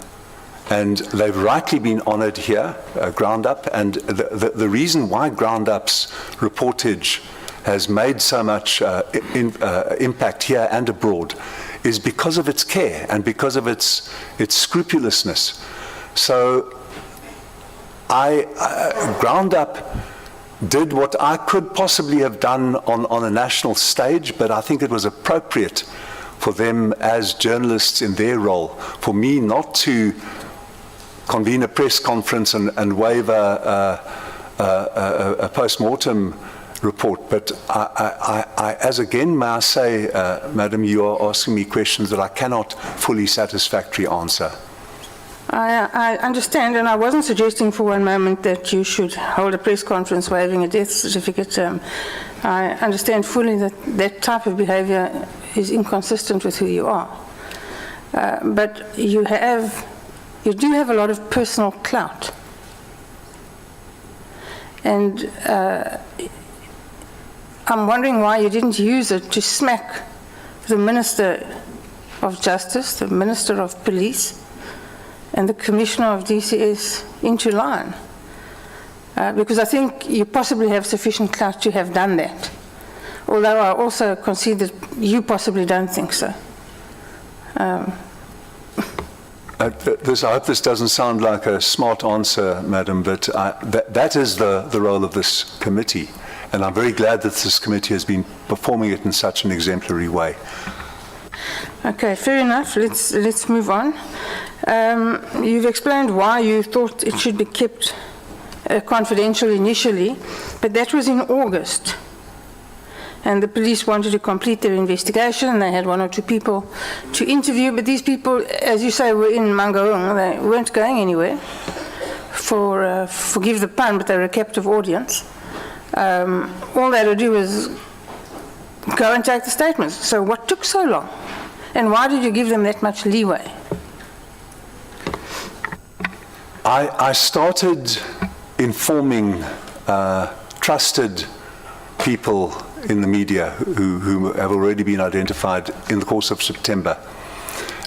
they've rightly been honoured here, Ground Up, and the reason why Ground Up's reportage has made so much impact here and abroad is because of its care and because of its scrupulousness. So Ground Up did what I could possibly have done on a national stage, but I think it was appropriate for them as journalists in their role, for me not to convene a press conference and waive a post-mortem report. But I, as again, may I say, Madam, you are asking me questions that I cannot fully satisfactorily answer.
I understand, and I wasn't suggesting for one moment that you should hold a press conference waiving a death certificate. I understand fully that that type of behavior is inconsistent with who you are. But you do have a lot of personal clout. And I'm wondering why you didn't use it to smack the Minister of Justice, the Minister of Police, and the Commissioner of DCS into line. Because I think you possibly have sufficient clout to have done that. Although I also concede that you possibly don't think so.
I hope this doesn't sound like a smart answer, Madam, but that is the role of this committee. And I'm very glad that this committee has been performing it in such an exemplary way.
Okay, fair enough. Let's move on. You've explained why you thought it should be kept confidential initially, but that was in August. And the police wanted to complete their investigation. They had 1 or 2 people to interview, but these people, as you say, were in Mangaung. They weren't going anywhere. Forgive the pun, but they were a captive audience. All they had to do was go and take the statements. So what took so long? And why did you give them that much leeway?
I started informing trusted people in the media who have already been identified in the course of September.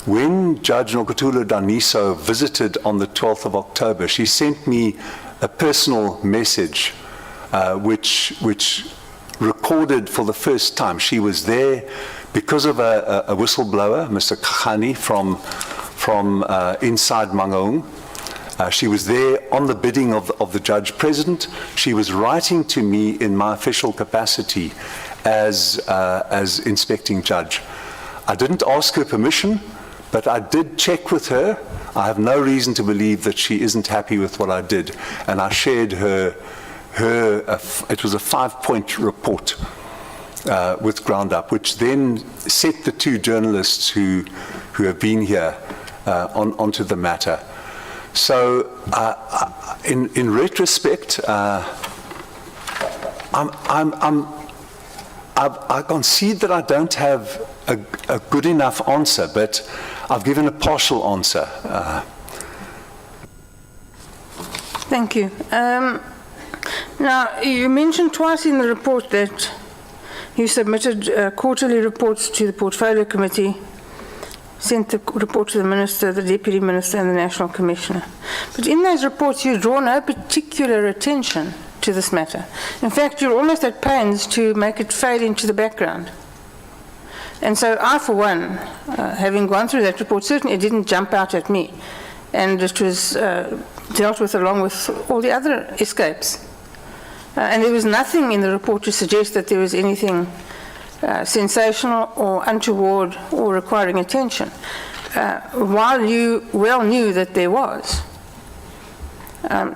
When Judge Nokuthula Daniso visited on the 12th of October, she sent me a personal message which recorded for the first time. She was there because of a whistleblower, Mr. Khani from inside Mangaung. She was there on the bidding of the judge president. She was writing to me in my official capacity as inspecting judge. I didn't ask her permission, but I did check with her. I have no reason to believe that she isn't happy with what I did, and I shared it was a 5-point report with Groundup, which then set the 2 journalists who have been here onto the matter. So, in retrospect, I concede that I don't have a good enough answer, but I've given a partial answer.
Thank you. Now, you mentioned twice in the report that you submitted quarterly reports to the Portfolio Committee, sent the report to the Minister, the Deputy Minister, and the National Commissioner. But in those reports, you draw no particular attention to this matter. In fact, you're almost at pains to make it fade into the background. And so I, for one, having gone through that report, certainly it didn't jump out at me. And it was dealt with along with all the other escapes. And there was nothing in the report to suggest that there was anything sensational or untoward or requiring attention, while you well knew that there was.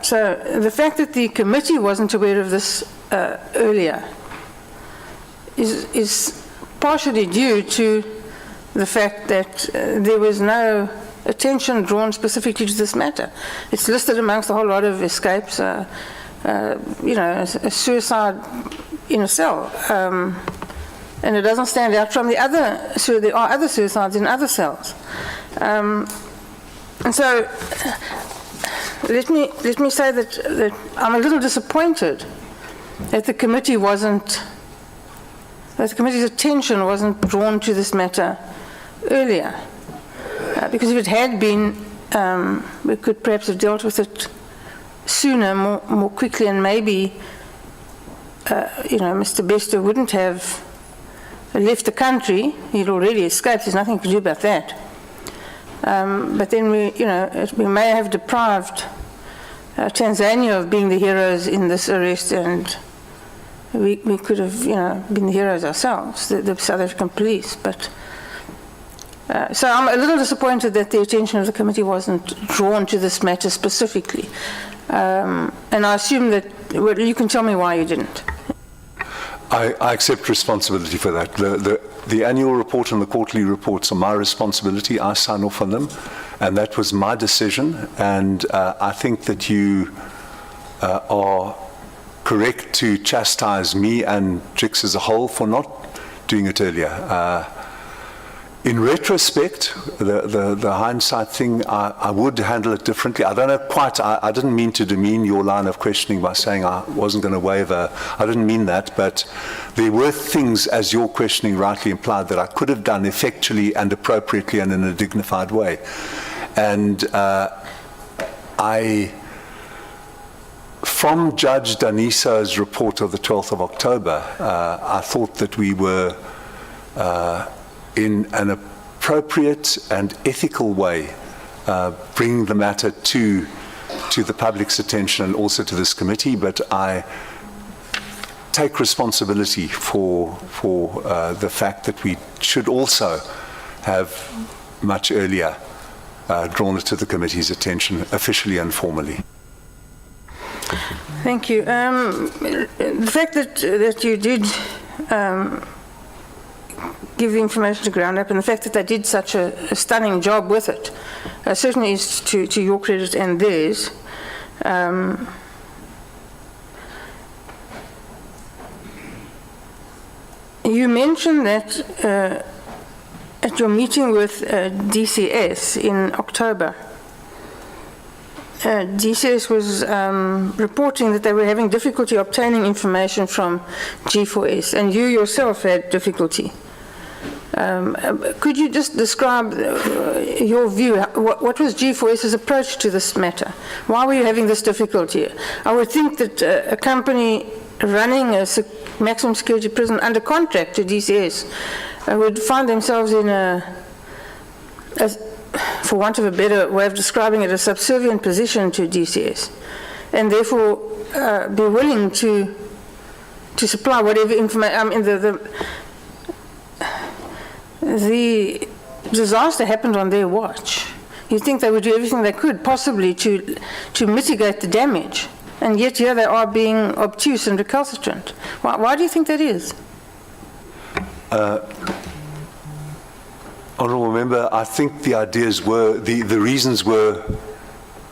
So the fact that the committee wasn't aware of this earlier is partially due to the fact that there was no attention drawn specifically to this matter. It's listed amongst a whole lot of escapes, a suicide in a cell. And it doesn't stand out from the other, so there are other suicides in other cells. And so, let me say that I'm a little disappointed that the committee's attention wasn't drawn to this matter earlier. Because if it had been, we could perhaps have dealt with it sooner, more quickly, and maybe, Mr. Bester wouldn't have left the country. He'd already escaped. There's nothing to do about that. But then we may have deprived Tanzania of being the heroes in this arrest, and we could have, been the heroes ourselves, the South African police. But so I'm a little disappointed that the attention of the committee wasn't drawn to this matter specifically. And I assume that, well, you can tell me why you didn't.
I accept responsibility for that. The annual report and the quarterly reports are my responsibility. I sign off on them, and that was my decision. And I think that you are correct to chastise me and Trix as a whole for not doing it earlier. In retrospect, the hindsight thing, I would handle it differently. I don't know quite, I didn't mean to demean your line of questioning by saying I wasn't going to waver. I didn't mean that, but there were things, as your questioning rightly implied, that I could have done effectually and appropriately and in a dignified way. And from Judge Daniso's report of the 12th of October, I thought that we were in an appropriate and ethical way bringing the matter to the public's attention and also to this committee, but I take responsibility for the fact that we should also have much earlier drawn it to the committee's attention, officially and formally.
Thank you. The fact that you did give the information to Ground Up, and the fact that they did such a stunning job with it, certainly is to your credit and theirs. You mentioned that at your meeting with DCS in October, DCS was reporting that they were having difficulty obtaining information from G4S, and you yourself had difficulty. Could you just describe your view? What was G4S's approach to this matter? Why were you having this difficulty? I would think that a company running a maximum security prison under contract to DCS would find themselves in for want of a better way of describing it, a subservient position to DCS, and therefore be willing to supply whatever information. I mean, the disaster happened on their watch. You'd think they would do everything they could possibly to mitigate the damage, and yet here they are being obtuse and recalcitrant. Why do you think that is?
Honourable Member, I think the ideas were, the reasons were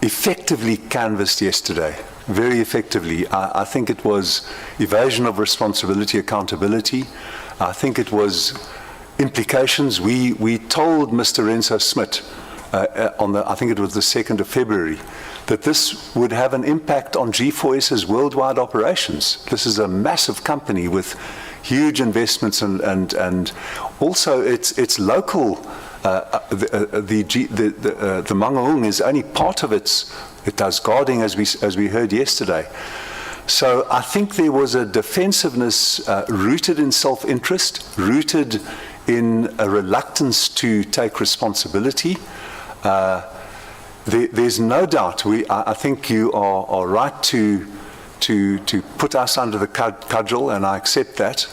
effectively canvassed yesterday, very effectively. I think it was evasion of responsibility, accountability. I think it was implications. We told Mr. Renzo Smit I think it was the 2nd of February, that this would have an impact on G4S's worldwide operations. This is a massive company with huge investments and also its local, the Mangaung is only part of it does guarding as we heard yesterday. So I think there was a defensiveness rooted in self-interest, rooted in a reluctance to take responsibility. There's no doubt, I think you are right to put us under the cudgel, and I accept that.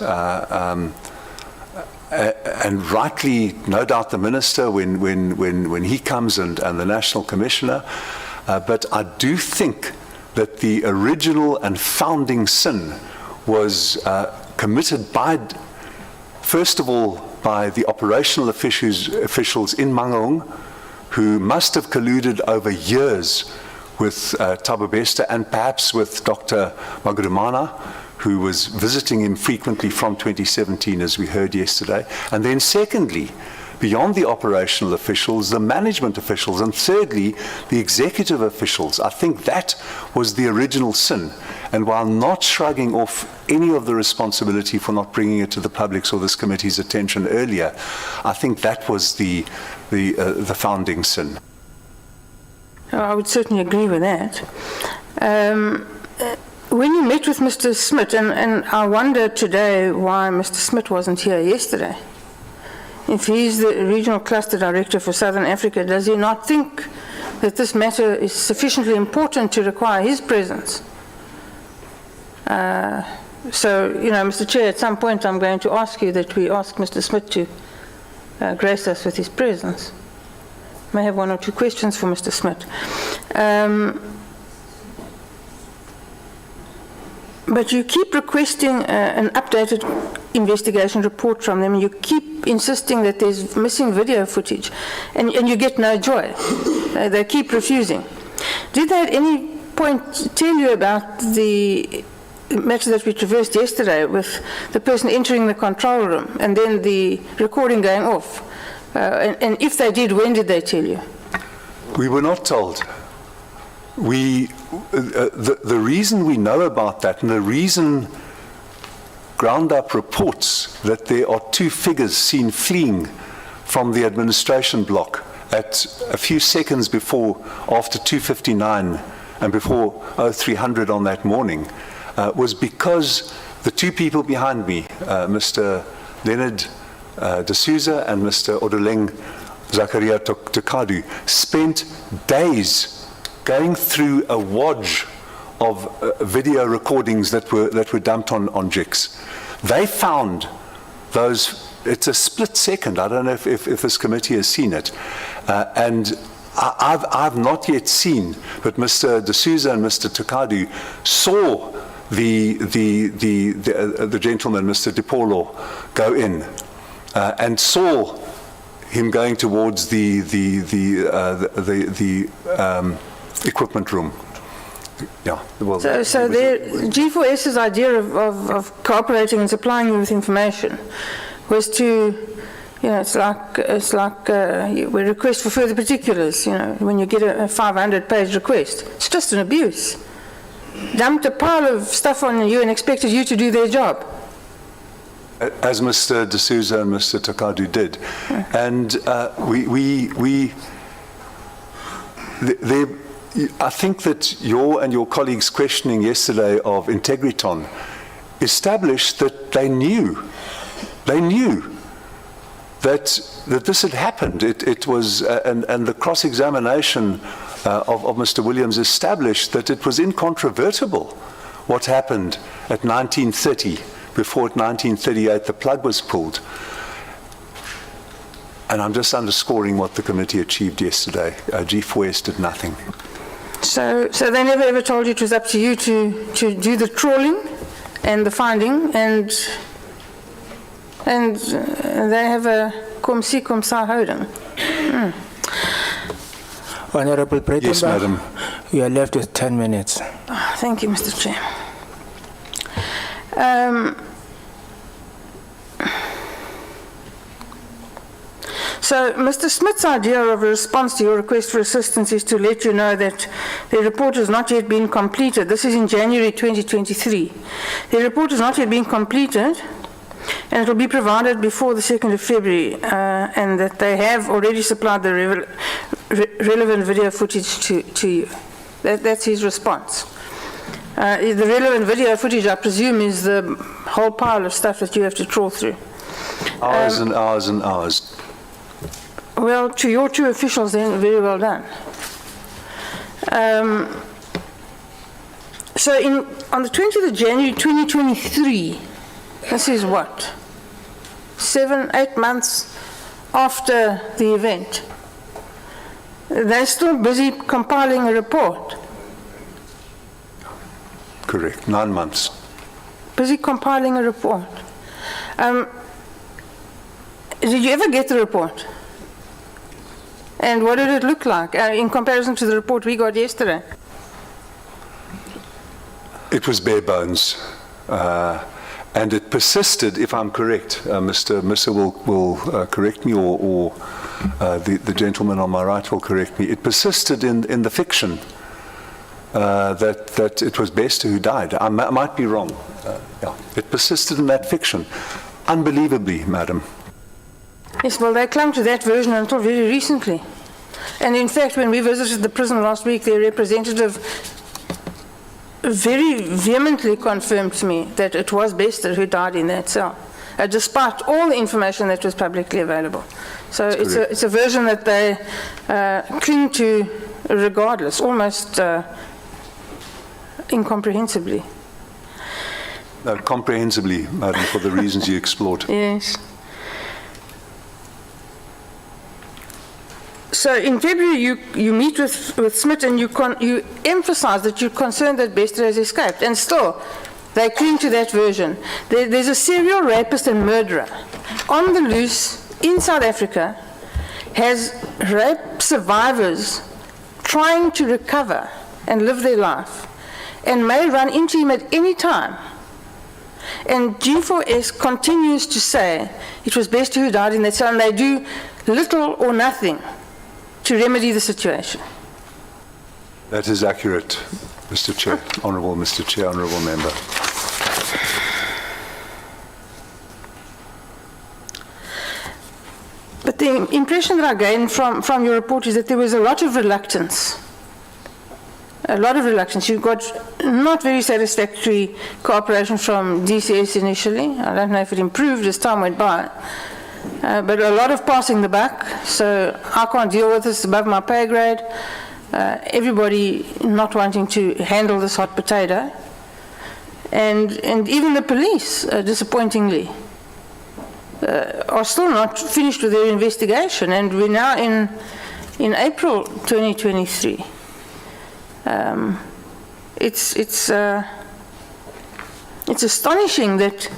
And rightly, no doubt, the Minister, when he comes and the National Commissioner, but I do think that the original and founding sin was committed by, first of all, by the operational officials in Mangaung, who must have colluded over years with Thabo Bester and perhaps with Dr. Magurumana, who was visiting him frequently from 2017, as we heard yesterday. And then secondly, beyond the operational officials, the management officials, and thirdly, the executive officials. I think that was the original sin. And while not shrugging off any of the responsibility for not bringing it to the public's or this committee's attention earlier, I think that was the founding sin.
I would certainly agree with that. When you met with Mr. Smit, and I wonder today why Mr. Smit wasn't here yesterday. If he's the Regional Cluster Director for Southern Africa, does he not think that this matter is sufficiently important to require his presence? So, Mr. Chair, at some point I'm going to ask you that we ask Mr. Smit to grace us with his presence. May have one or two questions for Mr. Smit. But you keep requesting an updated investigation report from them, and you keep insisting that there's missing video footage, and you get no joy. They keep refusing. Did they at any point tell you about the matter that we traversed yesterday with the person entering the control room and then the recording going off? And if they did, when did they tell you?
We were not told. The reason we know about that, and the reason Ground Up reports that there are two figures seen fleeing from the administration block at a few seconds after 2:59 and before 0300 on that morning was because the two people behind me, Mr. Leonard de Souza and Mr. Odoleng Zakaria Tukadu, spent days going through a wodge of video recordings that were dumped on JIX. They found those. It's a split second. I don't know if this committee has seen it, and I've not yet seen, but Mr. de Souza and Mr. Tukadu saw the gentleman, Mr. DiPaolo, go in and saw him going towards the equipment room. Yeah. Well,
so G4S's idea of cooperating and supplying you with information was to, it's like we request for further particulars. When you get a 500-page request, it's just an abuse. Dumped a pile of stuff on you and expected you to do their job.
As Mr. de Souza and Mr. Takadu did. And I think that your colleagues' questioning yesterday of Integriton established that they knew that this had happened. It was, and the cross-examination of Mr. Williams established that it was incontrovertible what happened at 1930, before at 1938 the plug was pulled. And I'm just underscoring what the committee achieved yesterday. G4S did nothing.
So they never ever told you it was up to you to do the trawling and the finding, and they have a kom si kom sa houding.
Honorable President,
Yes, Madam.
You are left with 10 minutes.
Thank you, Mr. Chair. So, Mr. Smith's idea of a response to your request for assistance is to let you know that the report has not yet been completed. This is in January 2023. The report has not yet been completed, and it will be provided before the 2nd of February, and that they have already supplied the relevant video footage to you. That's his response. The relevant video footage, I presume, is the whole pile of stuff that you have to trawl through.
Hours and hours and hours.
Well, to your two officials, then, very well done. So on the 20th of January 2023, this is what? 7-8 months after the event. They're still busy compiling a report.
Correct, 9 months.
Busy compiling a report. Did you ever get the report? And what did it look like in comparison to the report we got yesterday?
It was bare bones. And it persisted, if I'm correct. Mr. Missa will correct me, or the gentleman on my right will correct me. It persisted in the fiction that it was Bester who died. I might be wrong. Yeah. It persisted in that fiction. Unbelievably, Madam.
Yes, well, they clung to that version until very recently. And in fact, when we visited the prison last week, their representative very vehemently confirmed to me that it was Bester who died in that cell, despite all the information that was publicly available. So it's a version that they cling to regardless, almost incomprehensibly.
No, comprehensively, Madam, for the reasons you explored.
Yes. So in February, you meet with Smith and you emphasize that you're concerned that Bester has escaped. And still, they cling to that version. There's a serial rapist and murderer on the loose in South Africa, has rape survivors trying to recover and live their life, and may run into him at any time. And G4S continues to say it was Bester who died in that cell, and they do little or nothing to remedy the situation.
That is accurate, Mr. Chair, Honourable Mr. Chair, Honourable Member.
But the impression that I gained from your report is that there was a lot of reluctance. A lot of reluctance. You got not very satisfactory cooperation from DCS initially. I don't know if it improved as time went by. But a lot of passing the buck. So I can't deal with this, above my pay grade. Everybody not wanting to handle this hot potato. And even the police, disappointingly, are still not finished with their investigation. And we're now in April 2023. It's astonishing that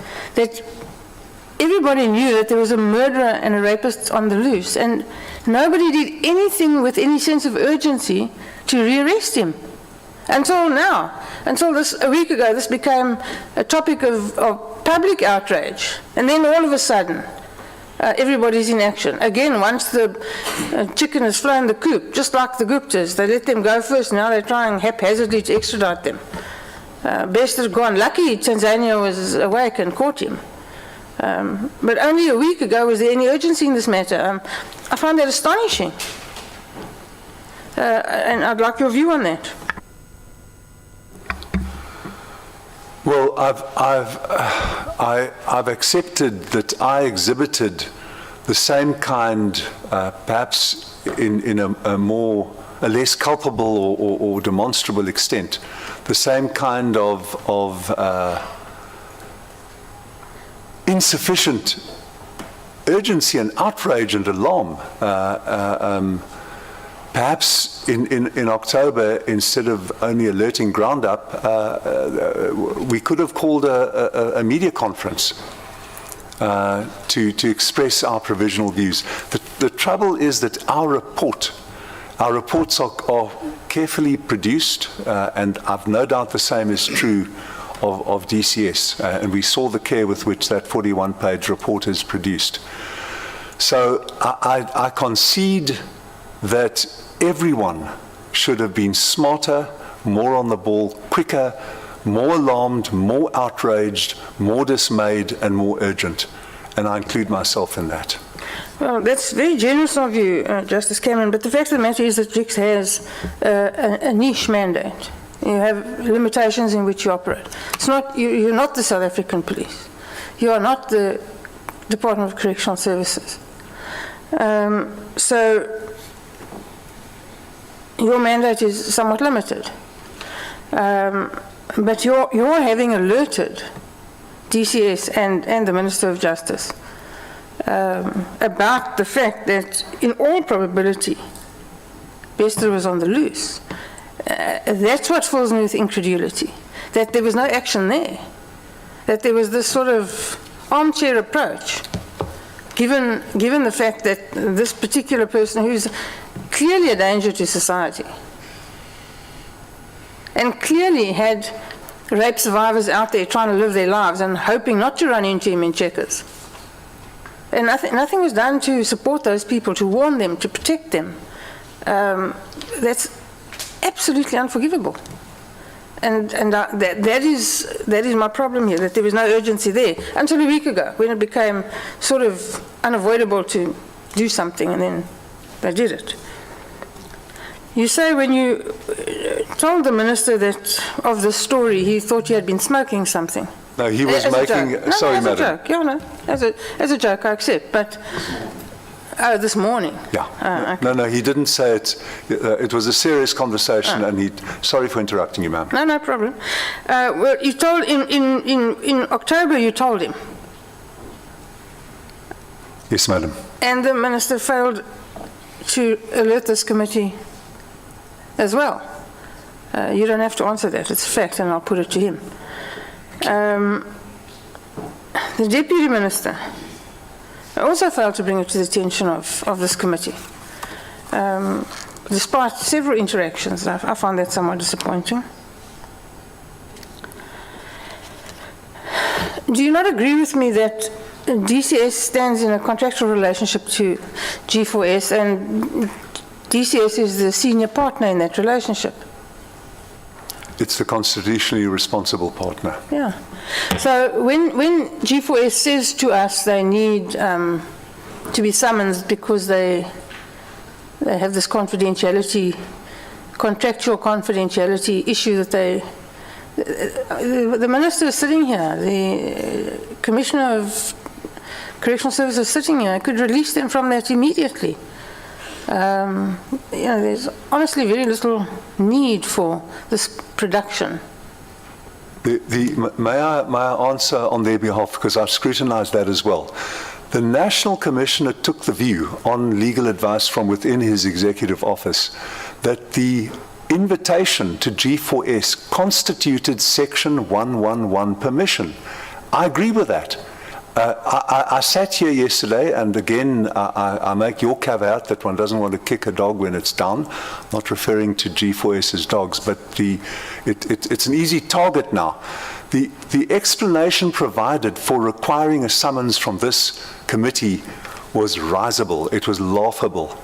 everybody knew that there was a murderer and a rapist on the loose, and nobody did anything with any sense of urgency to rearrest him until now. Until a week ago, this became a topic of public outrage, and then all of a sudden, everybody's in action. Again, once the chicken has flown the coop, just like the Guptas, they let them go first, now they're trying haphazardly to extradite them. Bester's gone. Lucky Tanzania was awake and caught him. But only a week ago was there any urgency in this matter. I find that astonishing. And I'd like your view on that.
Well, I've accepted that I exhibited the same kind, perhaps in a less culpable or demonstrable extent, the same kind of insufficient urgency and outrage and alarm. Perhaps in October, instead of only alerting Ground Up, we could have called a media conference to express our provisional views. The trouble is that our reports are carefully produced, and I've no doubt the same is true of DCS, and we saw the care with which that 41-page report is produced. So I concede that everyone should have been smarter, more on the ball, quicker, more alarmed, more outraged, more dismayed, and more urgent. And I include myself in that.
Well, that's very generous of you, Justice Cameron, but the fact of the matter is that JIX has a niche mandate. You have limitations in which you operate. It's not, you're not the South African police. You are not the Department of Correctional Services. So your mandate is somewhat limited. But you're having alerted DCS and the Minister of Justice about the fact that in all probability Bester was on the loose. That's what fills me with incredulity, that there was no action there, that there was this sort of armchair approach, given the fact that this particular person, who's clearly a danger to society, and clearly had rape survivors out there trying to live their lives and hoping not to run into him in Checkers. And nothing was done to support those people, to warn them, to protect them. That's absolutely unforgivable. And that is my problem here, that there was no urgency there until a week ago, when it became sort of unavoidable to do something, and then they did it. You say when you told the minister that of the story, he thought you had been smoking something.
No, he was making. Sorry,
as
madam.
A joke. Yeah, no, as a joke, I accept. But this morning.
Yeah.
Okay.
No, he didn't say it. It was a serious conversation, and he. Sorry for interrupting you, ma'am.
No problem. Well, you told in October. You told him.
Yes, madam.
And the minister failed to alert this committee as well. You don't have to answer that. It's a fact, and I'll put it to him. The Deputy Minister also failed to bring it to the attention of this committee. Despite several interactions, I found that somewhat disappointing. Do you not agree with me that DCS stands in a contractual relationship to G4S, and DCS is the senior partner in that relationship?
It's the constitutionally responsible partner.
Yeah. So when G4S says to us they need to be summoned because they have this confidentiality, contractual confidentiality issue that the Minister is sitting here, the Commissioner of Correctional Services is sitting here. I could release them from that immediately. There's honestly very little need for this production.
May I answer on their behalf, because I've scrutinized that as well. The National Commissioner took the view, on legal advice from within his executive office, that the invitation to G4S constituted Section 111 permission. I agree with that. I sat here yesterday, and again, I make your caveat that one doesn't want to kick a dog when it's down. I'm not referring to G4S's dogs, but it's an easy target now. The explanation provided for requiring a summons from this committee was risible. It was laughable.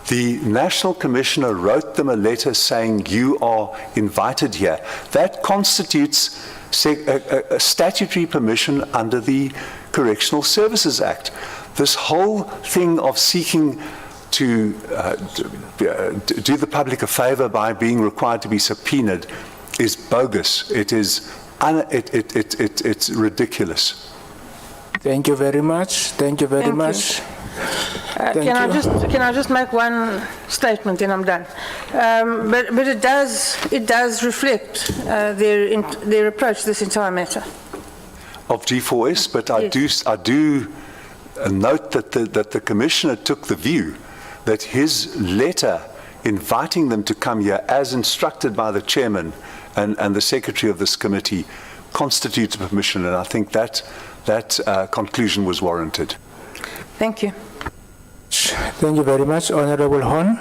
The National Commissioner wrote them a letter saying, you are invited here. That constitutes a statutory permission under the Correctional Services Act. This whole thing of seeking to do the public a favor by being required to be subpoenaed is bogus. It is it's ridiculous.
Thank you very much. Thank you very much.
Can I just make one statement and I'm done? But it does reflect their approach to this entire matter.
Of G4S, but yes. I do note that the Commissioner took the view that his letter inviting them to come here, as instructed by the Chairman and the Secretary of this committee, constitutes permission, and I think that conclusion was warranted.
Thank you.
Thank you very much. Honourable Hon.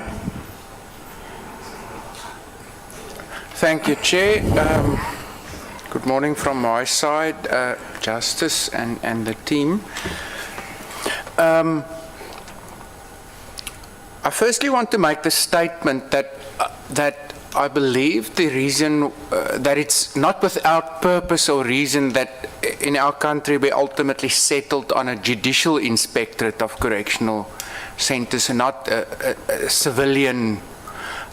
Thank you, Chair. Good morning from my side, Justice and the team. I firstly want to make the statement that I believe the reason that it's not without purpose or reason that in our country we ultimately settled on a judicial inspectorate of correctional centres and not a civilian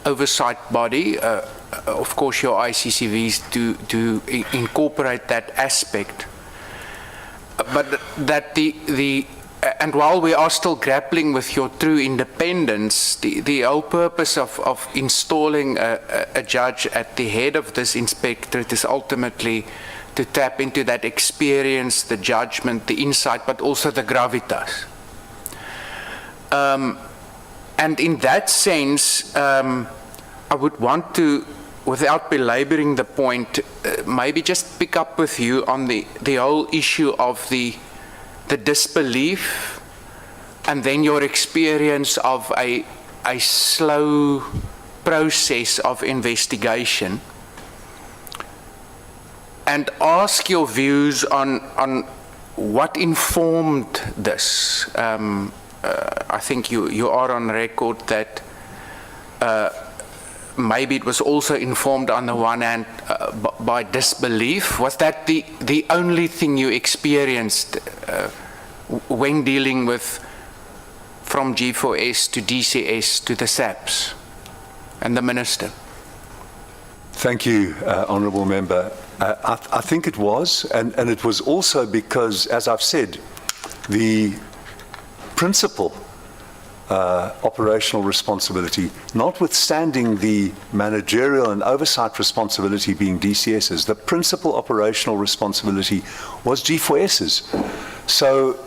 oversight body. Of course, your ICCVs do incorporate that aspect, but that and while we are still grappling with your true independence, the whole purpose of installing a judge at the head of this inspectorate is ultimately to tap into that experience, the judgment, the insight, but also the gravitas. And in that sense, I would want to, without belaboring the point, maybe just pick up with you on the whole issue of the disbelief and then your experience of a slow process of investigation, and ask your views on what informed this. I think you are on record that maybe it was also informed on the one hand by disbelief. Was that the only thing you experienced when dealing with from G4S to DCS to the SAPS and the Minister?
Thank you, Honourable Member. I think it was, and it was also because, as I've said, the principal operational responsibility, notwithstanding the managerial and oversight responsibility being DCS's, the principal operational responsibility was G4S's. So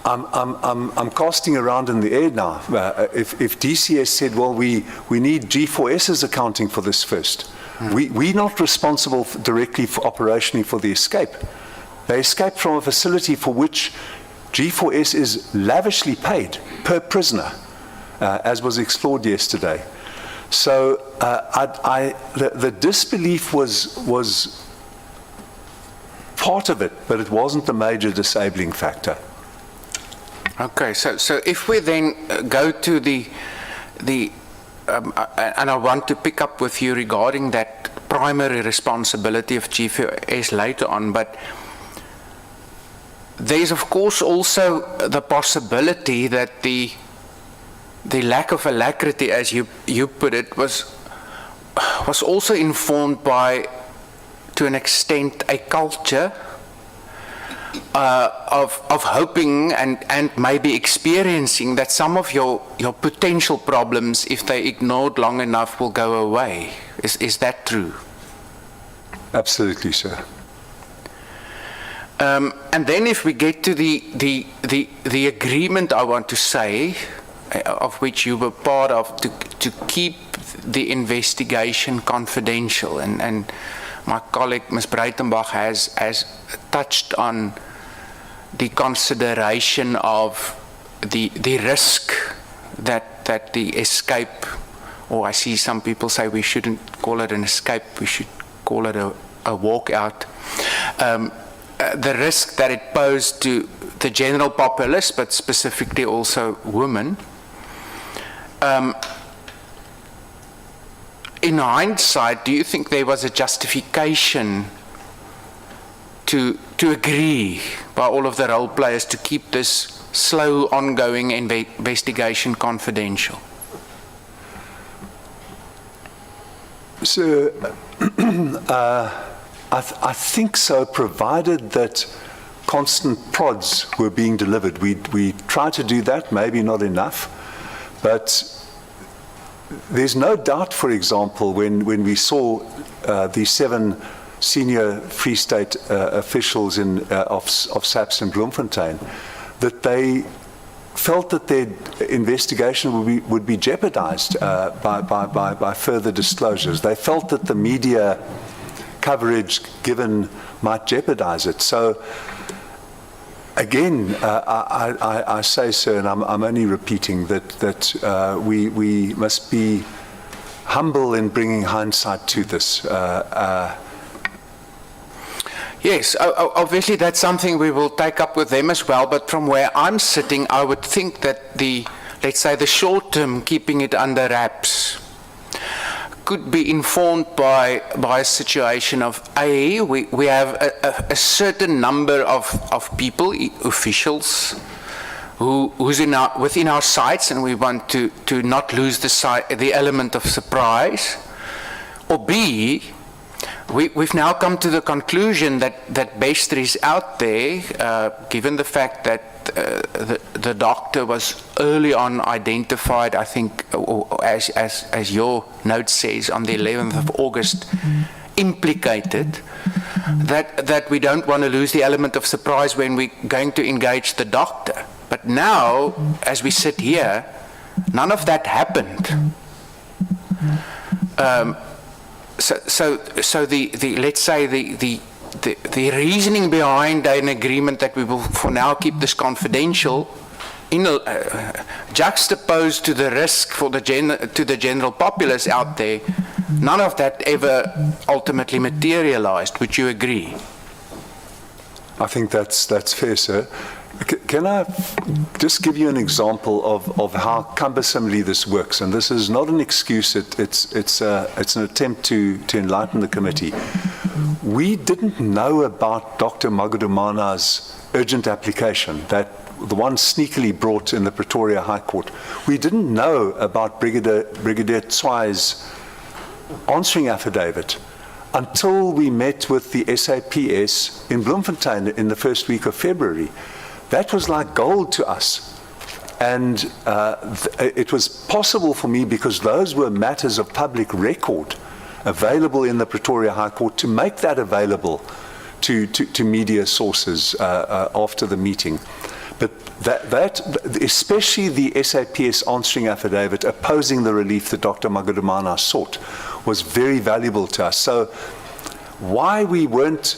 I'm casting around in the air now. If DCS said, well, we need G4S's accounting for this first, we're not responsible directly operationally for the escape. They escaped from a facility for which G4S is lavishly paid per prisoner, as was explored yesterday. So the disbelief was part of it, but it wasn't the major disabling factor.
Okay, so if we then go to the and I want to pick up with you regarding that primary responsibility of G4S later on, but there's of course also the possibility that the lack of alacrity, as you put it, was also informed by, to an extent, a culture of hoping and maybe experiencing that some of your potential problems, if they ignored long enough, will go away. Is that true?
Absolutely, sir.
And then if we get to the agreement, I want to say, of which you were part of, to keep the investigation confidential, and my colleague Ms. Breitenbach has touched on the consideration of the risk that the escape, or I see some people say we shouldn't call it an escape, we should call it a walkout. The risk that it posed to the general populace, but specifically also women. In hindsight, do you think there was a justification to agree by all of the role players to keep this slow, ongoing investigation confidential?
So, I think so, provided that constant prods were being delivered. We tried to do that, maybe not enough, but there's no doubt, for example, when we saw the 7 senior Free State officials of SAPS in Bloemfontein, that they felt that their investigation would be jeopardized by further disclosures. They felt that the media coverage given might jeopardize it. So again, I say, sir, and I'm only repeating that we must be humble in bringing hindsight to this.
Yes, obviously that's something we will take up with them as well, but from where I'm sitting, I would think that let's say the short term, keeping it under wraps, could be informed by a situation of, we have a certain number of people, officials, who's within our sights, and we want to not lose the element of surprise. Or B, we've now come to the conclusion that Bester is out there, given the fact that the doctor was early on identified, I think, as your note says, on the 11th of August, implicated, that we don't want to lose the element of surprise when we're going to engage the doctor. But now, as we sit here, none of that happened. So let's say the reasoning behind an agreement that we will for now keep this confidential, juxtaposed to the risk to the general populace out there, none of that ever ultimately materialized. Would you agree?
I think that's fair, sir. Can I just give you an example of how cumbersomely this works? And this is not an excuse, it's an attempt to enlighten the committee. We didn't know about Dr. Magudumana's urgent application, the one sneakily brought in the Pretoria High Court. We didn't know about Brigadier Tswai's answering affidavit until we met with the SAPS in Bloemfontein in the first week of February. That was like gold to us. And it was possible for me, because those were matters of public record available in the Pretoria High Court, to make that available to media sources after the meeting. But that, especially the SAPS answering affidavit opposing the relief that Dr. Magudumana sought, was very valuable to us. So why we weren't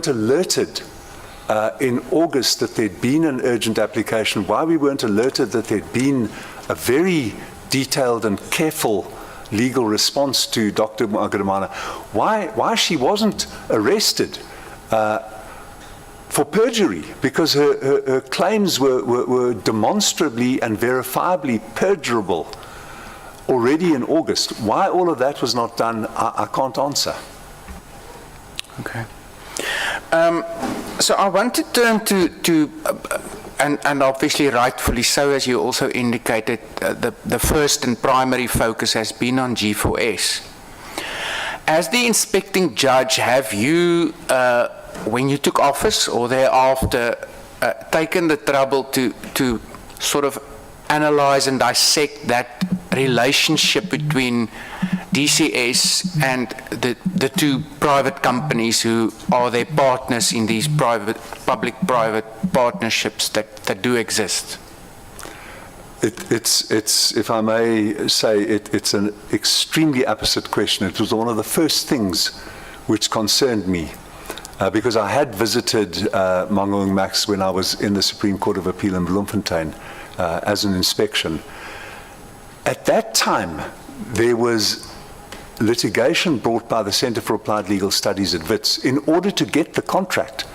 alerted in August that there'd been an urgent application, why we weren't alerted that there'd been a very detailed and careful legal response to Dr. Magudumana, why she wasn't arrested for perjury, because her claims were demonstrably and verifiably perjurable already in August. Why all of that was not done, I can't answer.
Okay. So I want to turn and obviously rightfully so, as you also indicated, the first and primary focus has been on G4S. As the inspecting judge, have you, when you took office or thereafter, taken the trouble to sort of analyze and dissect that relationship between DCS and the two private companies who are their partners in these public-private partnerships that do exist?
It's, if I may say, it's an extremely apposite question. It was one of the first things which concerned me, because I had visited Mangaung Max when I was in the Supreme Court of Appeal in Bloemfontein as an inspection. At that time, there was litigation brought by the Centre for Applied Legal Studies at WITS in order to get the contract.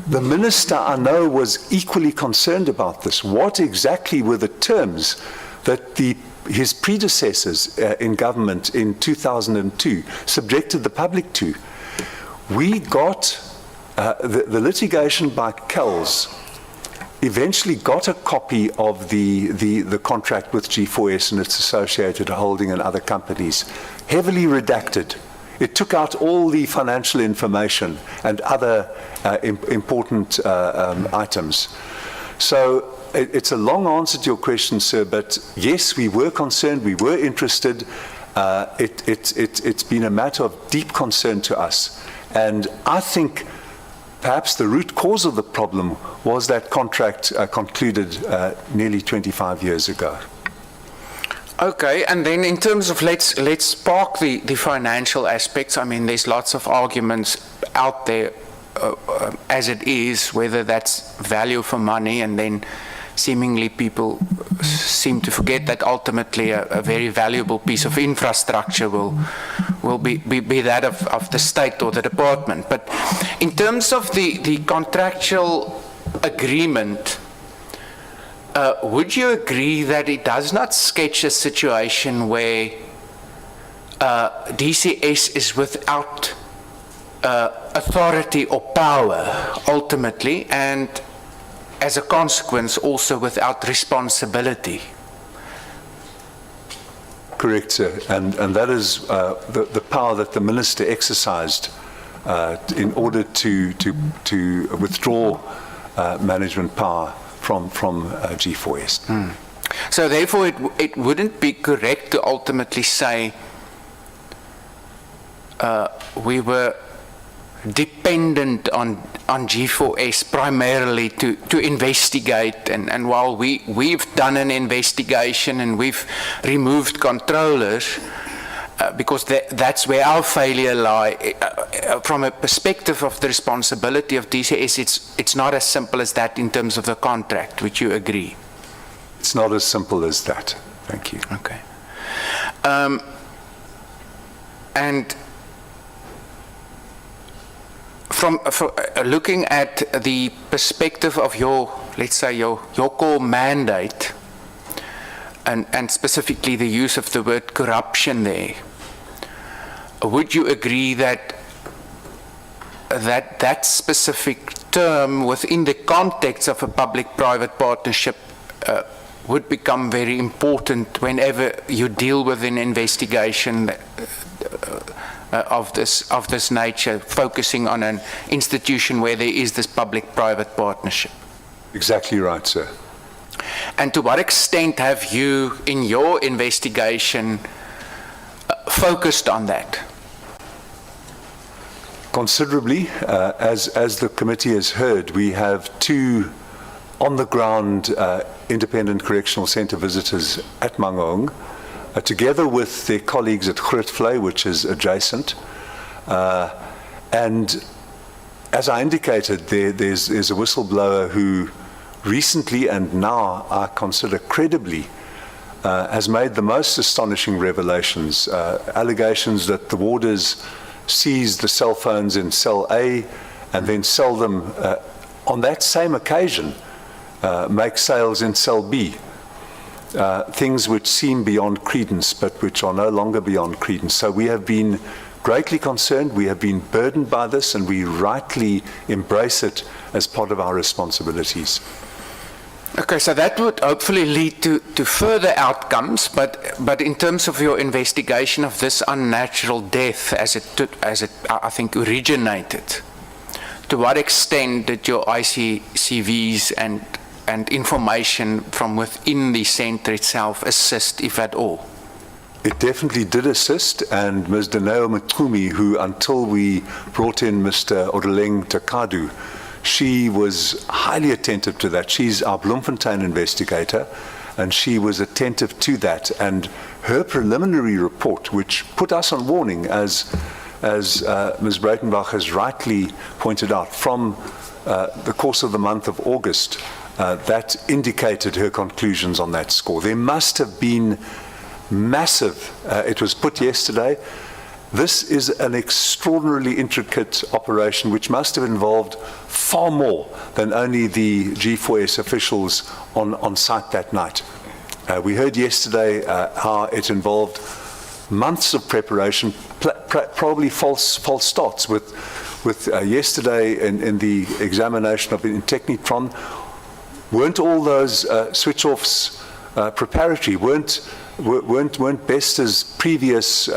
The minister, I know, was equally concerned about this. What exactly were the terms that his predecessors in government in 2002 subjected the public to? We got the litigation by Kells eventually got a copy of the contract with G4S and its associated holding and other companies, heavily redacted. It took out all the financial information and other important items. So it's a long answer to your question, sir, but yes, we were concerned, we were interested. It's been a matter of deep concern to us. And I think perhaps the root cause of the problem was that contract concluded nearly 25 years ago.
Okay, and then in terms of let's park the financial aspects. I mean, there's lots of arguments out there as it is, whether that's value for money, and then seemingly people seem to forget that ultimately a very valuable piece of infrastructure will be that of the state or the department. But in terms of the contractual agreement, would you agree that it does not sketch a situation where DCS is without authority or power ultimately, and as a consequence also without responsibility?
Correct, sir. And that is the power that the minister exercised in order to withdraw management power from G4S.
So therefore it wouldn't be correct to ultimately say we were dependent on G4S primarily to investigate, and while we've done an investigation and we've removed controllers, because that's where our failure lie. From a perspective of the responsibility of DCS, it's not as simple as that in terms of the contract. Would you agree?
It's not as simple as that. Thank you.
Okay. And from looking at the perspective of your, let's say, your core mandate, and specifically the use of the word corruption there, would you agree that that specific term within the context of a public-private partnership would become very important whenever you deal with an investigation of this nature, focusing on an institution where there is this public-private partnership?
Exactly right, sir.
And to what extent have you, in your investigation, focused on that?
Considerably. As the committee has heard, we have two on-the-ground independent correctional centre visitors at Mangaung, together with their colleagues at Grootfontein, which is adjacent. And as I indicated, there's a whistleblower who recently, and now I consider credibly, has made the most astonishing revelations. Allegations that the warders seized the cell phones in cell A and then sell them on that same occasion, make sales in cell B. Things which seem beyond credence, but which are no longer beyond credence. So we have been greatly concerned. We have been burdened by this, and we rightly embrace it as part of our responsibilities.
Okay, so that would hopefully lead to further outcomes, but in terms of your investigation of this unnatural death as it I think originated, to what extent did your ICCVs and information from within the centre itself assist, if at all?
It definitely did assist, and Ms. Danao Mtumi, who until we brought in Mr. Odoleng Takadu, she was highly attentive to that. She's our Bloemfontein investigator, and she was attentive to that. And her preliminary report, which put us on warning, as Ms. Breitenbach has rightly pointed out, from the course of the month of August, that indicated her conclusions on that score. There must have been massive, it was put yesterday, this is an extraordinarily intricate operation which must have involved far more than only the G4S officials on site that night. We heard yesterday how it involved months of preparation, probably false starts. With yesterday in the examination of in Technitron, weren't all those switch-offs preparatory? Weren't Bester's previous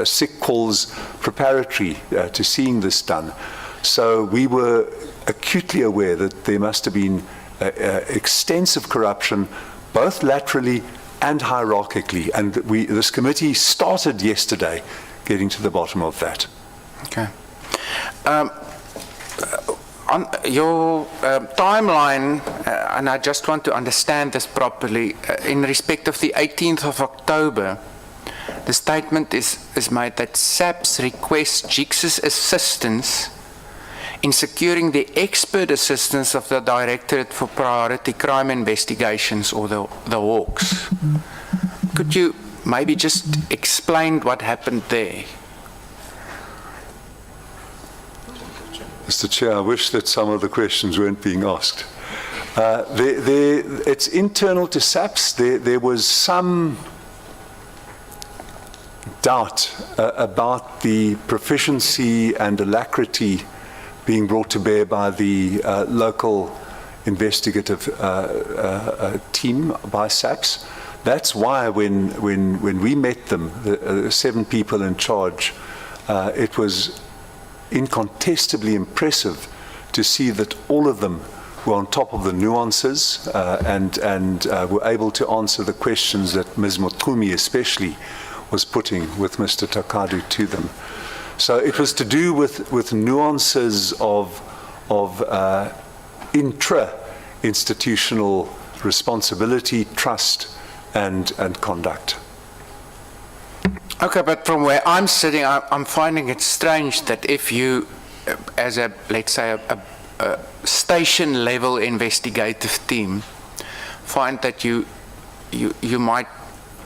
sick calls preparatory to seeing this done? So we were acutely aware that there must have been extensive corruption, both laterally and hierarchically, and this committee started yesterday getting to the bottom of that.
Okay. On your timeline, and I just want to understand this properly, in respect of the 18th of October, the statement is made that SAPS requests JICS's assistance in securing the expert assistance of the Directorate for Priority Crime Investigations, or the Hawks. Could you maybe just explain what happened there?
Mr. Chair, I wish that some of the questions weren't being asked. It's internal to SAPS. There was some doubt about the proficiency and alacrity being brought to bear by the local investigative team by SAPS. That's why when we met them, the 7 people in charge, it was incontestably impressive to see that all of them were on top of the nuances and were able to answer the questions that Ms. Motumi especially was putting with Mr. Takadu to them. So it was to do with nuances of intra-institutional responsibility, trust, and conduct.
Okay, but from where I'm sitting, I'm finding it strange that if you, as a, let's say, a station-level investigative team, find that you might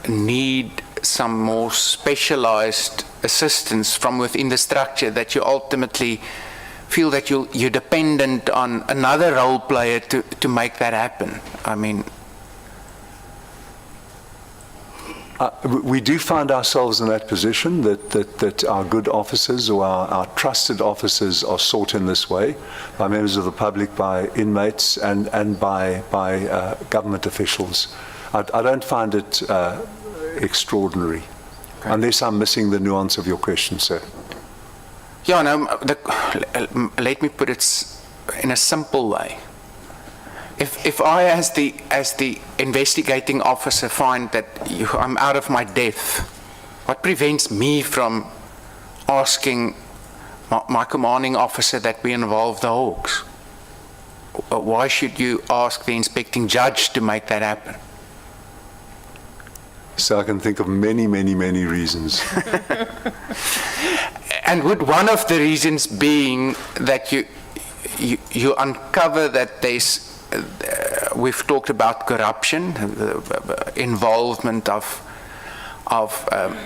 need some more specialized assistance from within the structure, that you ultimately feel that you're dependent on another role player to make that happen. I mean,
we do find ourselves in that position, that our good officers or our trusted officers are sought in this way by members of the public, by inmates, and by government officials. I don't find it extraordinary, okay, unless I'm missing the nuance of your question, sir.
Yeah, no, let me put it in a simple way. If I, as the investigating officer, find that I'm out of my depth, what prevents me from asking my commanding officer that we involve the Hawks? Why should you ask the inspecting judge to make that happen?
So I can think of many, many, many reasons.
And would one of the reasons being that you uncover that there's we've talked about corruption, involvement of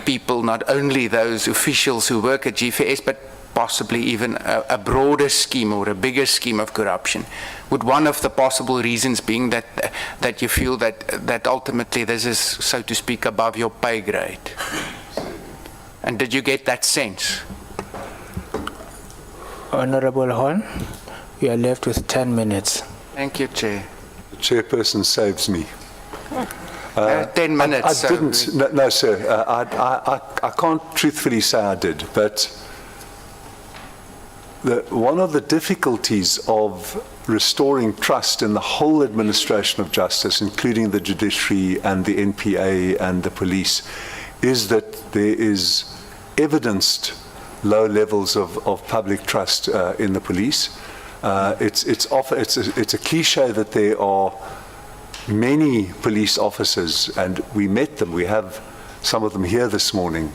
people, not only those officials who work at G4S, but possibly even a broader scheme or a bigger scheme of corruption. Would one of the possible reasons being that you feel that ultimately this is, so to speak, above your pay grade? And did you get that sense?
Honorable Horn, we are left with 10 minutes.
Thank you, Chair.
The chairperson saves me.
10 minutes.
I
so-
didn't, no, sir. I can't truthfully say I did, but one of the difficulties of restoring trust in the whole administration of justice, including the judiciary and the NPA and the police, is that there is evidenced low levels of public trust in the police. It's a cliche that there are many police officers, and we met them. We have some of them here this morning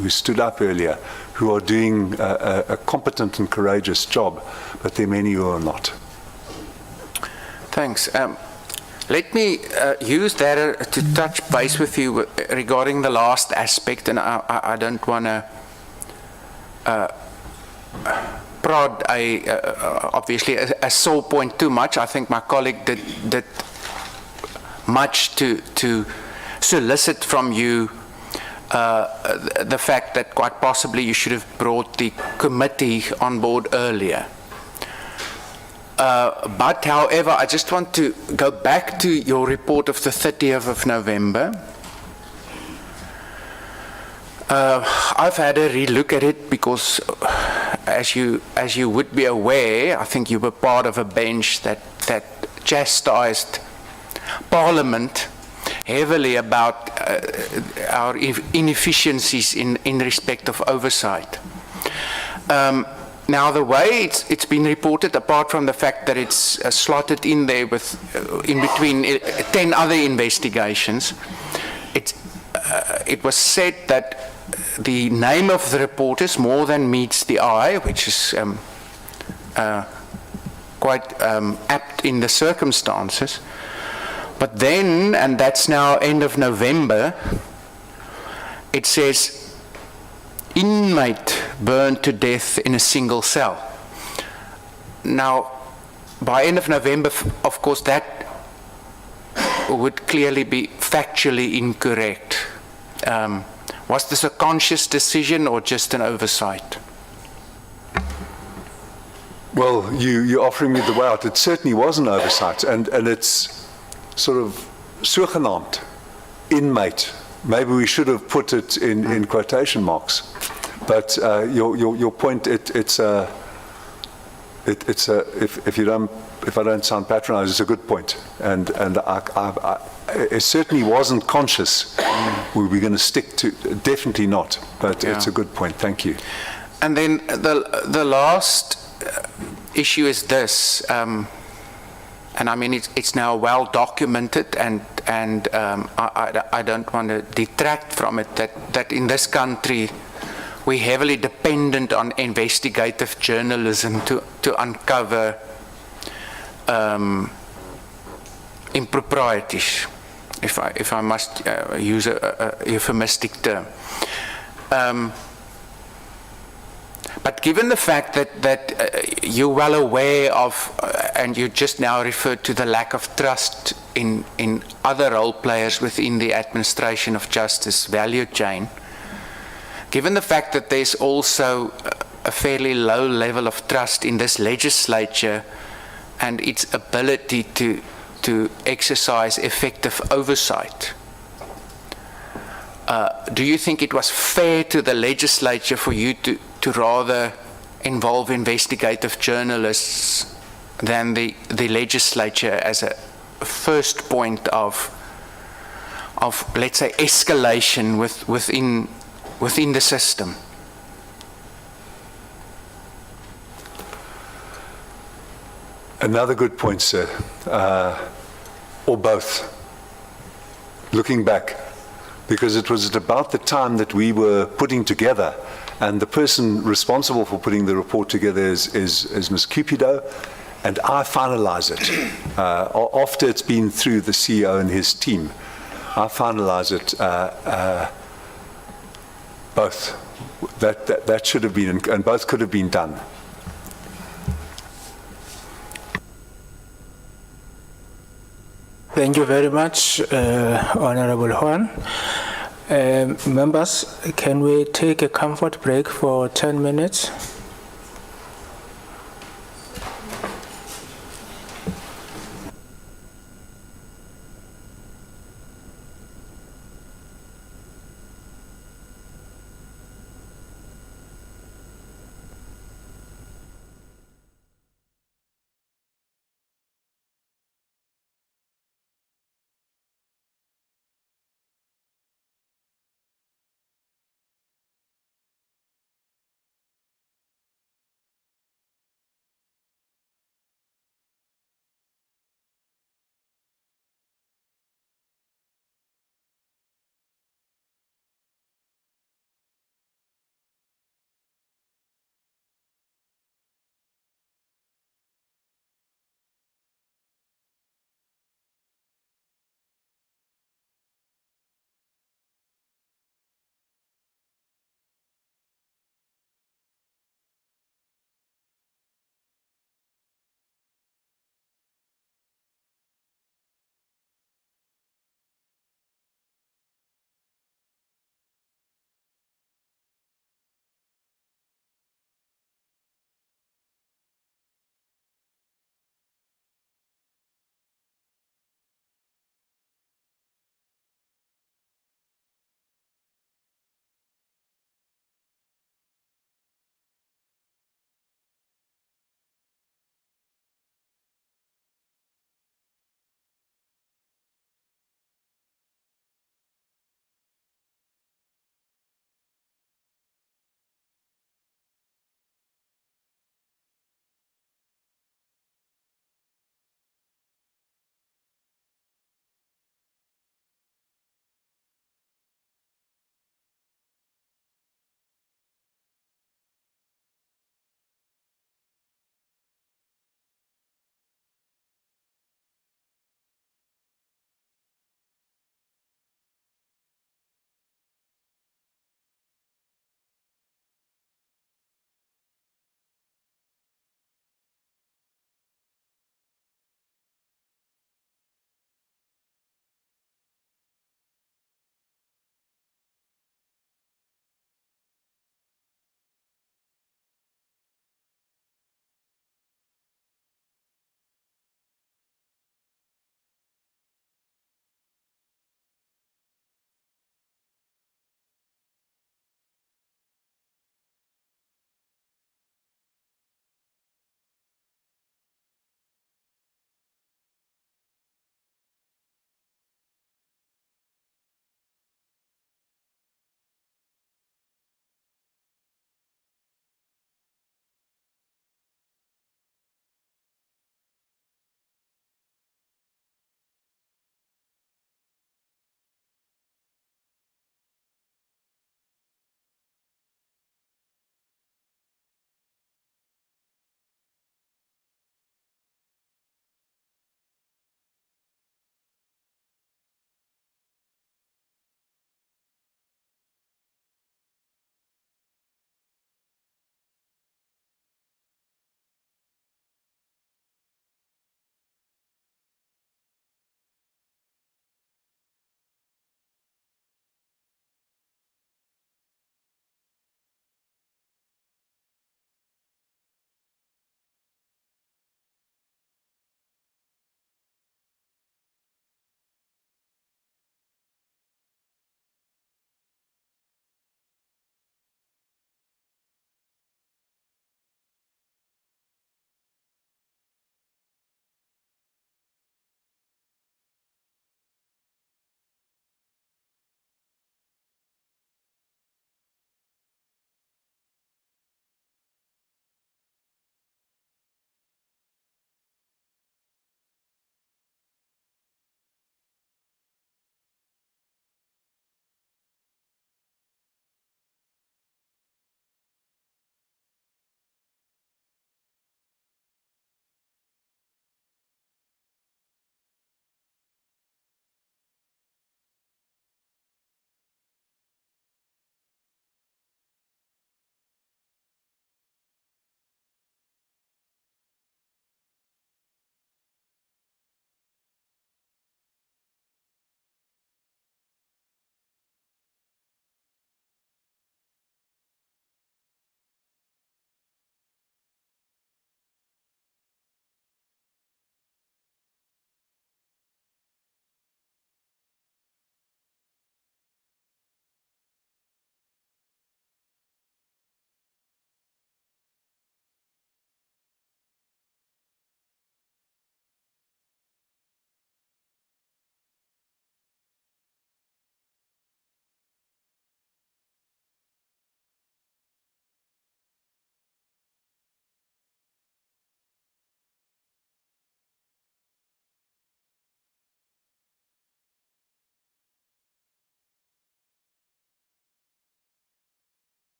who stood up earlier, who are doing a competent and courageous job, but there are many who are not.
Thanks. Let me use that to touch base with you regarding the last aspect, and I don't want to prod obviously a sore point too much. I think my colleague did much to solicit from you the fact that quite possibly you should have brought the committee on board earlier. But however, I just want to go back to your report of the 30th of November. I've had a relook at it because, as you would be aware, I think you were part of a bench that chastised Parliament heavily about our inefficiencies in respect of oversight. Now, the way it's been reported, apart from the fact that it's slotted in there with in between 10 other investigations, it was said that the name of the reporters more than meets the eye, which is quite apt in the circumstances. But then, and that's now end of November, it says, inmate burned to death in a single cell. Now, by end of November, of course, that would clearly be factually incorrect. Was this a conscious decision or just an oversight?
Well, you're offering me the way out. It certainly was an oversight, and it's sort of sogenaamd inmate. Maybe we should have put it in quotation marks. But your point, if I don't sound patronizing, it's a good point, and it certainly wasn't conscious. We were going to stick to, definitely not. But it's a good point. Thank you.
And then the last issue is this, and I mean it's now well documented, and I don't want to detract from it that in this country we're heavily dependent on investigative journalism to uncover improprieties, if I must use a euphemistic term. But given the fact that you're well aware of, and you just now referred to the lack of trust in other role players within the administration of justice value chain, given the fact that there's also a fairly low level of trust in this legislature and its ability to exercise effective oversight, do you think it was fair to the legislature for you to rather involve investigative journalists than the legislature as a first point of let's say escalation within the system?
Another good point, sir. Or both. Looking back, because it was at about the time that we were putting together, and the person responsible for putting the report together is Ms. Cupido, and I finalize it. After it's been through the CEO and his team, I finalize it both. That should have been, and both could have been done.
Thank you very much, Honorable Horn. Members, can we take a comfort break for 10 minutes?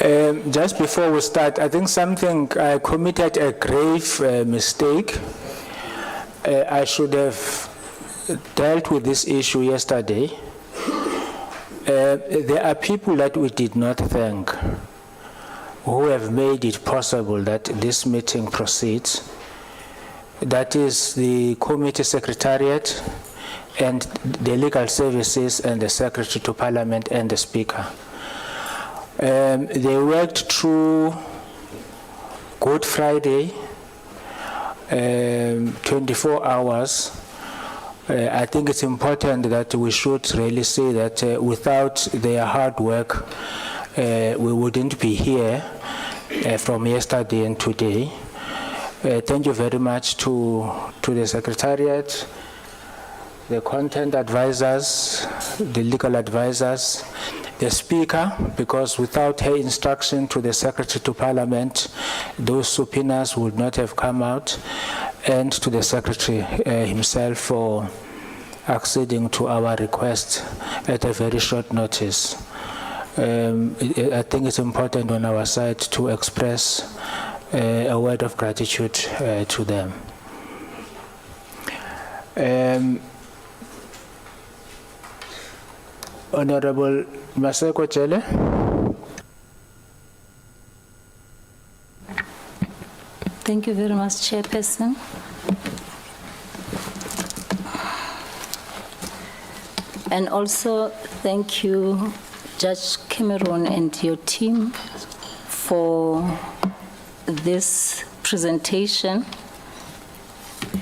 Just before we start, I think I committed a grave mistake. I should have dealt with this issue yesterday. There are people that we did not thank who have made it possible that this meeting proceeds. That is the committee secretariat and the legal services and the secretary to parliament and the speaker. They worked through Good Friday, 24 hours. I think it's important that we should really say that without their hard work, we wouldn't be here from yesterday and today. Thank you very much to the Secretariat, the content advisors, the legal advisors, the Speaker, because without her instruction to the Secretary to Parliament, those subpoenas would not have come out, and to the Secretary himself for acceding to our request at a very short notice. I think it's important on our side to express a word of gratitude to them. Honorable Maseko Chele.
Thank you very much, Chairperson. And also thank you, Judge Cameron and your team for this presentation.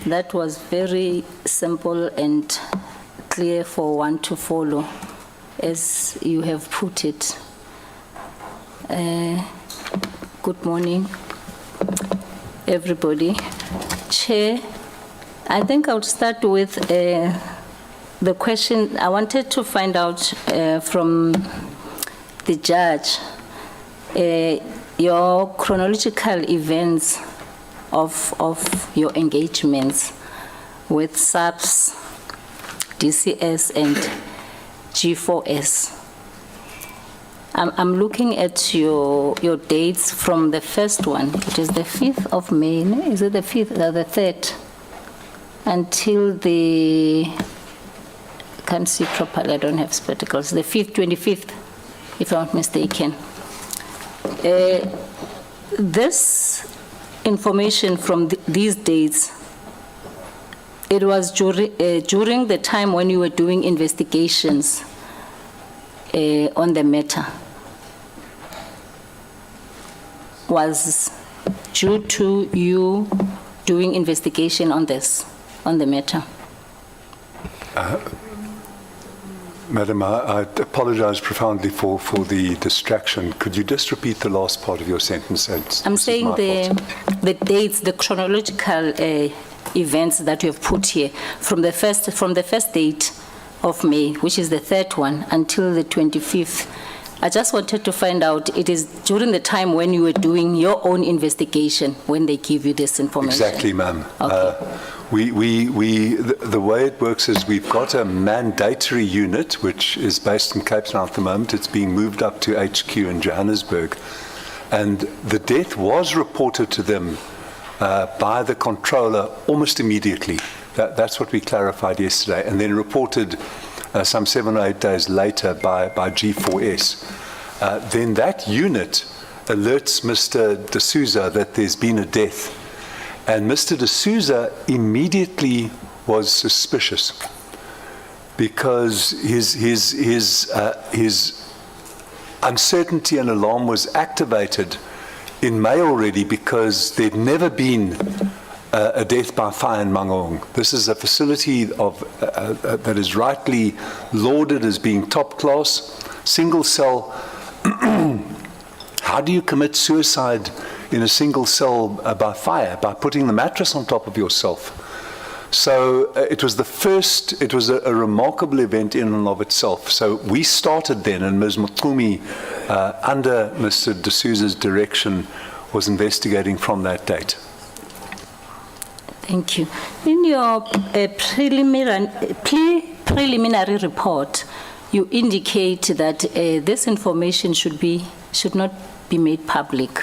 That was very simple and clear for one to follow, as you have put it. Good morning, everybody. Chair, I think I'll start with the question. I wanted to find out from the judge your chronological events of your engagements with SAPS, DCS, and G4S. I'm looking at your dates from the first one, which is the 5th of May. Is it the 5th or the 3rd? Until the, I can't see properly, I don't have spectacles, the 5th, 25th, if I'm not mistaken. This information from these dates, it was during the time when you were doing investigations on the matter. Was due to you doing investigation on this, on the matter?
Madam, I apologize profoundly for the distraction. Could you just repeat the last part of your sentence?
I'm saying the dates, the chronological events that you have put here from the first date of May, which is the 3rd one, until the 25th. I just wanted to find out, it is during the time when you were doing your own investigation when they give you this information?
Exactly, ma'am.
Okay.
The way it works is we've got a mandatory unit which is based in Cape Town at the moment. It's being moved up to HQ in Johannesburg. And the death was reported to them by the controller almost immediately. That's what we clarified yesterday. And then reported some 7 or 8 days later by G4S. Then that unit alerts Mr. D'Souza that there's been a death. And Mr. D'Souza immediately was suspicious because his uncertainty and alarm was activated in May already, because there'd never been a death by fire in Mangaung. This is a facility that is rightly lauded as being top class, single cell. How do you commit suicide in a single cell by fire? By putting the mattress on top of yourself. So it was a remarkable event in and of itself. So we started then, and Ms. Mutumi, under Mr. D'Souza's direction, was investigating from that date.
Thank you. In your preliminary report, you indicate that this information should be should not be made public.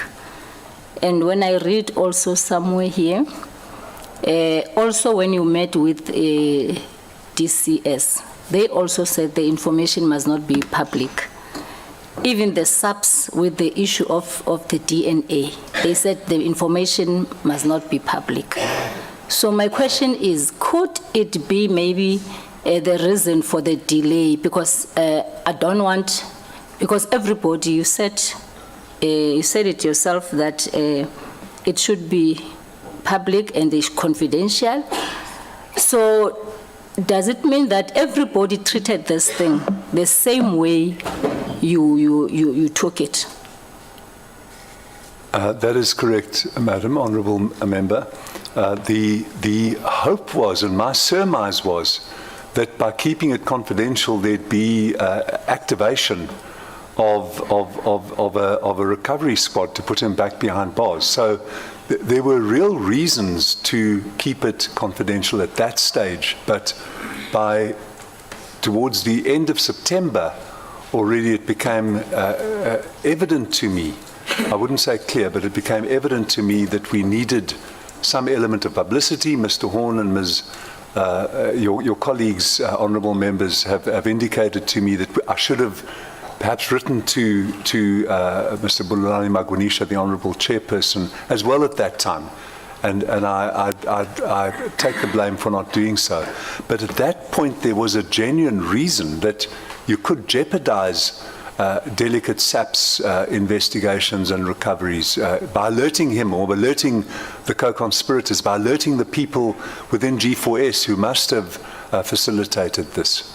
And when I read also somewhere here, also when you met with DCS, they also said the information must not be public. Even the SAPS with the issue of the DNA, they said the information must not be public. So my question is, could it be maybe the reason for the delay? Because I don't want, because everybody, you said it yourself that it should be public and it's confidential. So does it mean that everybody treated this thing the same way you took it?
That is correct, Madam Honourable Member. The hope was, and my surmise was, that by keeping it confidential, there'd be activation of a recovery squad to put him back behind bars. So there were real reasons to keep it confidential at that stage, but towards the end of September, already it became evident to me, I wouldn't say clear, but it became evident to me that we needed some element of publicity. Mr. Horn and Ms. Your colleagues, honourable members, have indicated to me that I should have perhaps written to Mr. Bulelani Magwanisha, the honourable chairperson, as well at that time. And I take the blame for not doing so. But at that point, there was a genuine reason that you could jeopardize delicate SAPS investigations and recoveries by alerting him or alerting the co-conspirators, by alerting the people within G4S who must have facilitated this.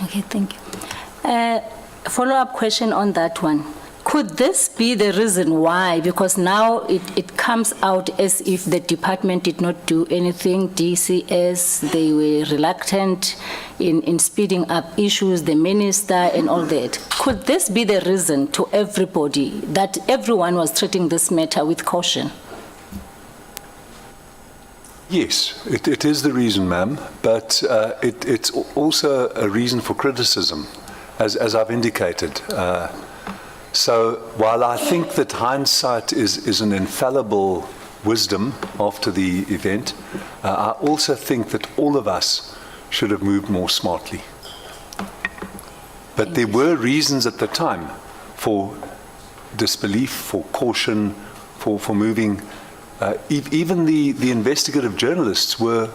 Okay, thank you. Follow-up question on that one. Could this be the reason why? Because now it comes out as if the department did not do anything. DCS, they were reluctant in speeding up issues, the minister and all that. Could this be the reason to everybody that everyone was treating this matter with caution?
Yes, it is the reason, ma'am, but it's also a reason for criticism, as I've indicated. So while I think that hindsight is an infallible wisdom after the event, I also think that all of us should have moved more smartly. But there were reasons at the time for disbelief, for caution, for moving. Even the investigative journalists were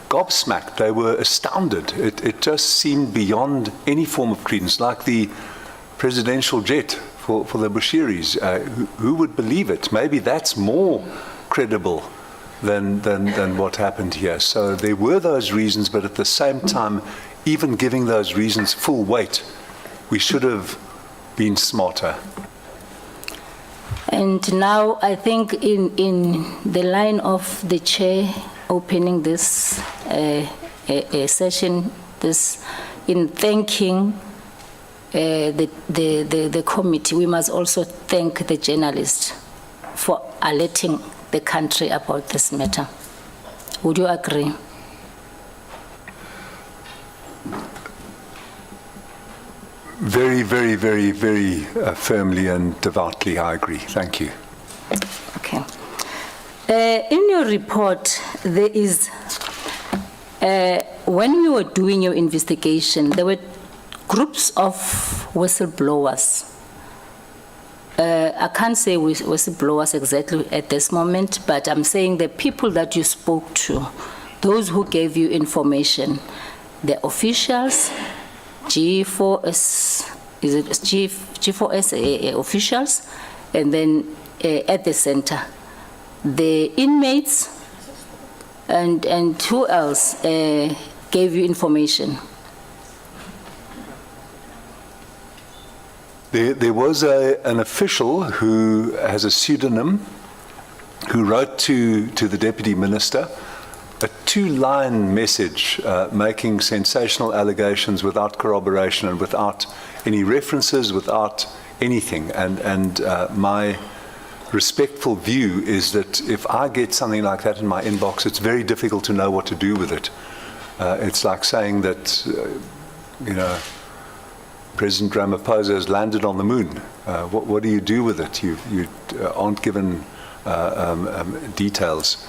gobsmacked. They were astounded. It just seemed beyond any form of credence, like the presidential jet for the Bushiris. Who would believe it? Maybe that's more credible than what happened here. So there were those reasons, but at the same time, even giving those reasons full weight, we should have been smarter.
And now I think in the line of the chair opening this session, in thanking the committee, we must also thank the journalists for alerting the country about this matter. Would you agree?
Very, very, very, very firmly and devoutly, I agree. Thank you.
Okay. In your report, there is, when you were doing your investigation, there were groups of whistleblowers. I can't say whistleblowers exactly at this moment, but I'm saying the people that you spoke to, those who gave you information, the officials, G4S, is it G4S officials, and then at the center, the inmates, and who else gave you information?
There was an official who has a pseudonym who wrote to the Deputy Minister a 2-line message making sensational allegations without corroboration and without any references, without anything. And my respectful view is that if I get something like that in my inbox, it's very difficult to know what to do with it. It's like saying that, President Ramaphosa has landed on the moon. What do you do with it? You aren't given details.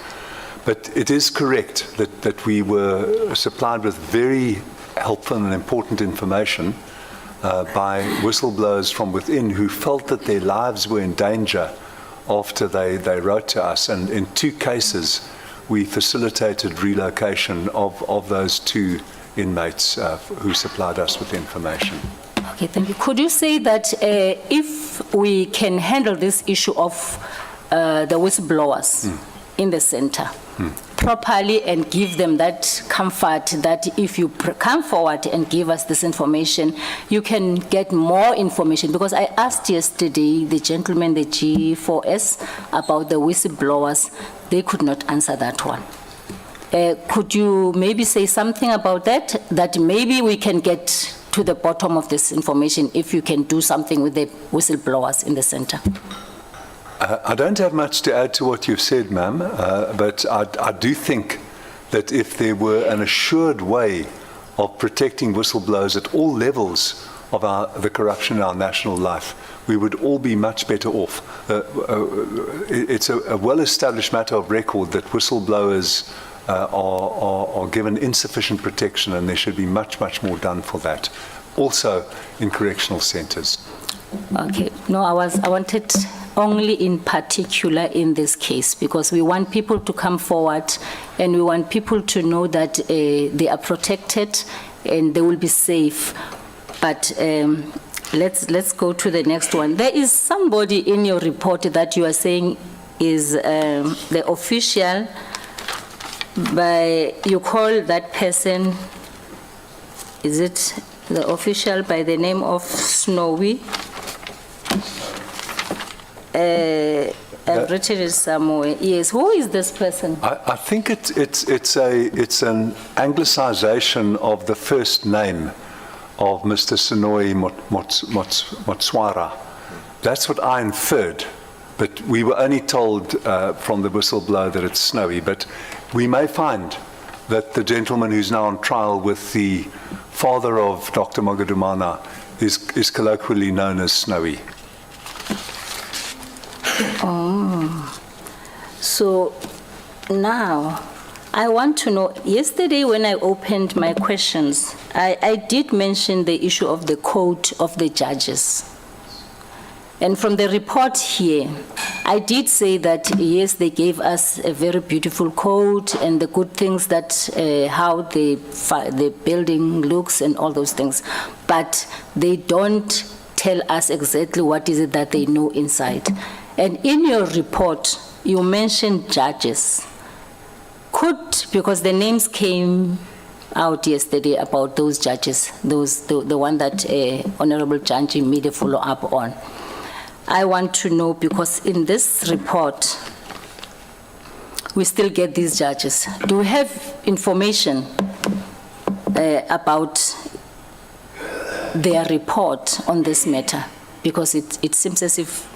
But it is correct that we were supplied with very helpful and important information by whistleblowers from within who felt that their lives were in danger after they wrote to us. And in 2 cases, we facilitated relocation of those 2 inmates who supplied us with information.
Okay, thank you. Could you say that if we can handle this issue of the whistleblowers in the center properly and give them that comfort that if you come forward and give us this information, you can get more information? Because I asked yesterday the gentleman, the G4S, about the whistleblowers. They could not answer that one. Could you maybe say something about that, that maybe we can get to the bottom of this information if you can do something with the whistleblowers in the center?
I don't have much to add to what you've said, ma'am, but I do think that if there were an assured way of protecting whistleblowers at all levels of the corruption in our national life, we would all be much better off. It's a well-established matter of record that whistleblowers are given insufficient protection, and there should be much, much more done for that, also in correctional centres.
Okay, no, I wanted only in particular in this case, because we want people to come forward and we want people to know that they are protected and they will be safe. But let's go to the next one. There is somebody in your report that you are saying is the official, you call that person, is it the official by the name of Snowy? I've written it somewhere. Yes, who is this person?
I think it's an anglicization of the first name of Mr. Sonoy Motswara. That's what I inferred, but we were only told from the whistleblower that it's Snowy. But we may find that the gentleman who's now on trial with the father of Dr. Mogadumana is colloquially known as Snowy.
Oh, so now I want to know, yesterday when I opened my questions, I did mention the issue of the code of the judges. And from the report here, I did say that, yes, they gave us a very beautiful code and the good things that, how the building looks and all those things. But they don't tell us exactly what is it that they know inside. And in your report, you mentioned judges. Because the names came out yesterday about those judges, the one that Honorable Janji made a follow-up on. I want to know, because in this report, we still get these judges. Do we have information about their report on this matter? Because it seems as if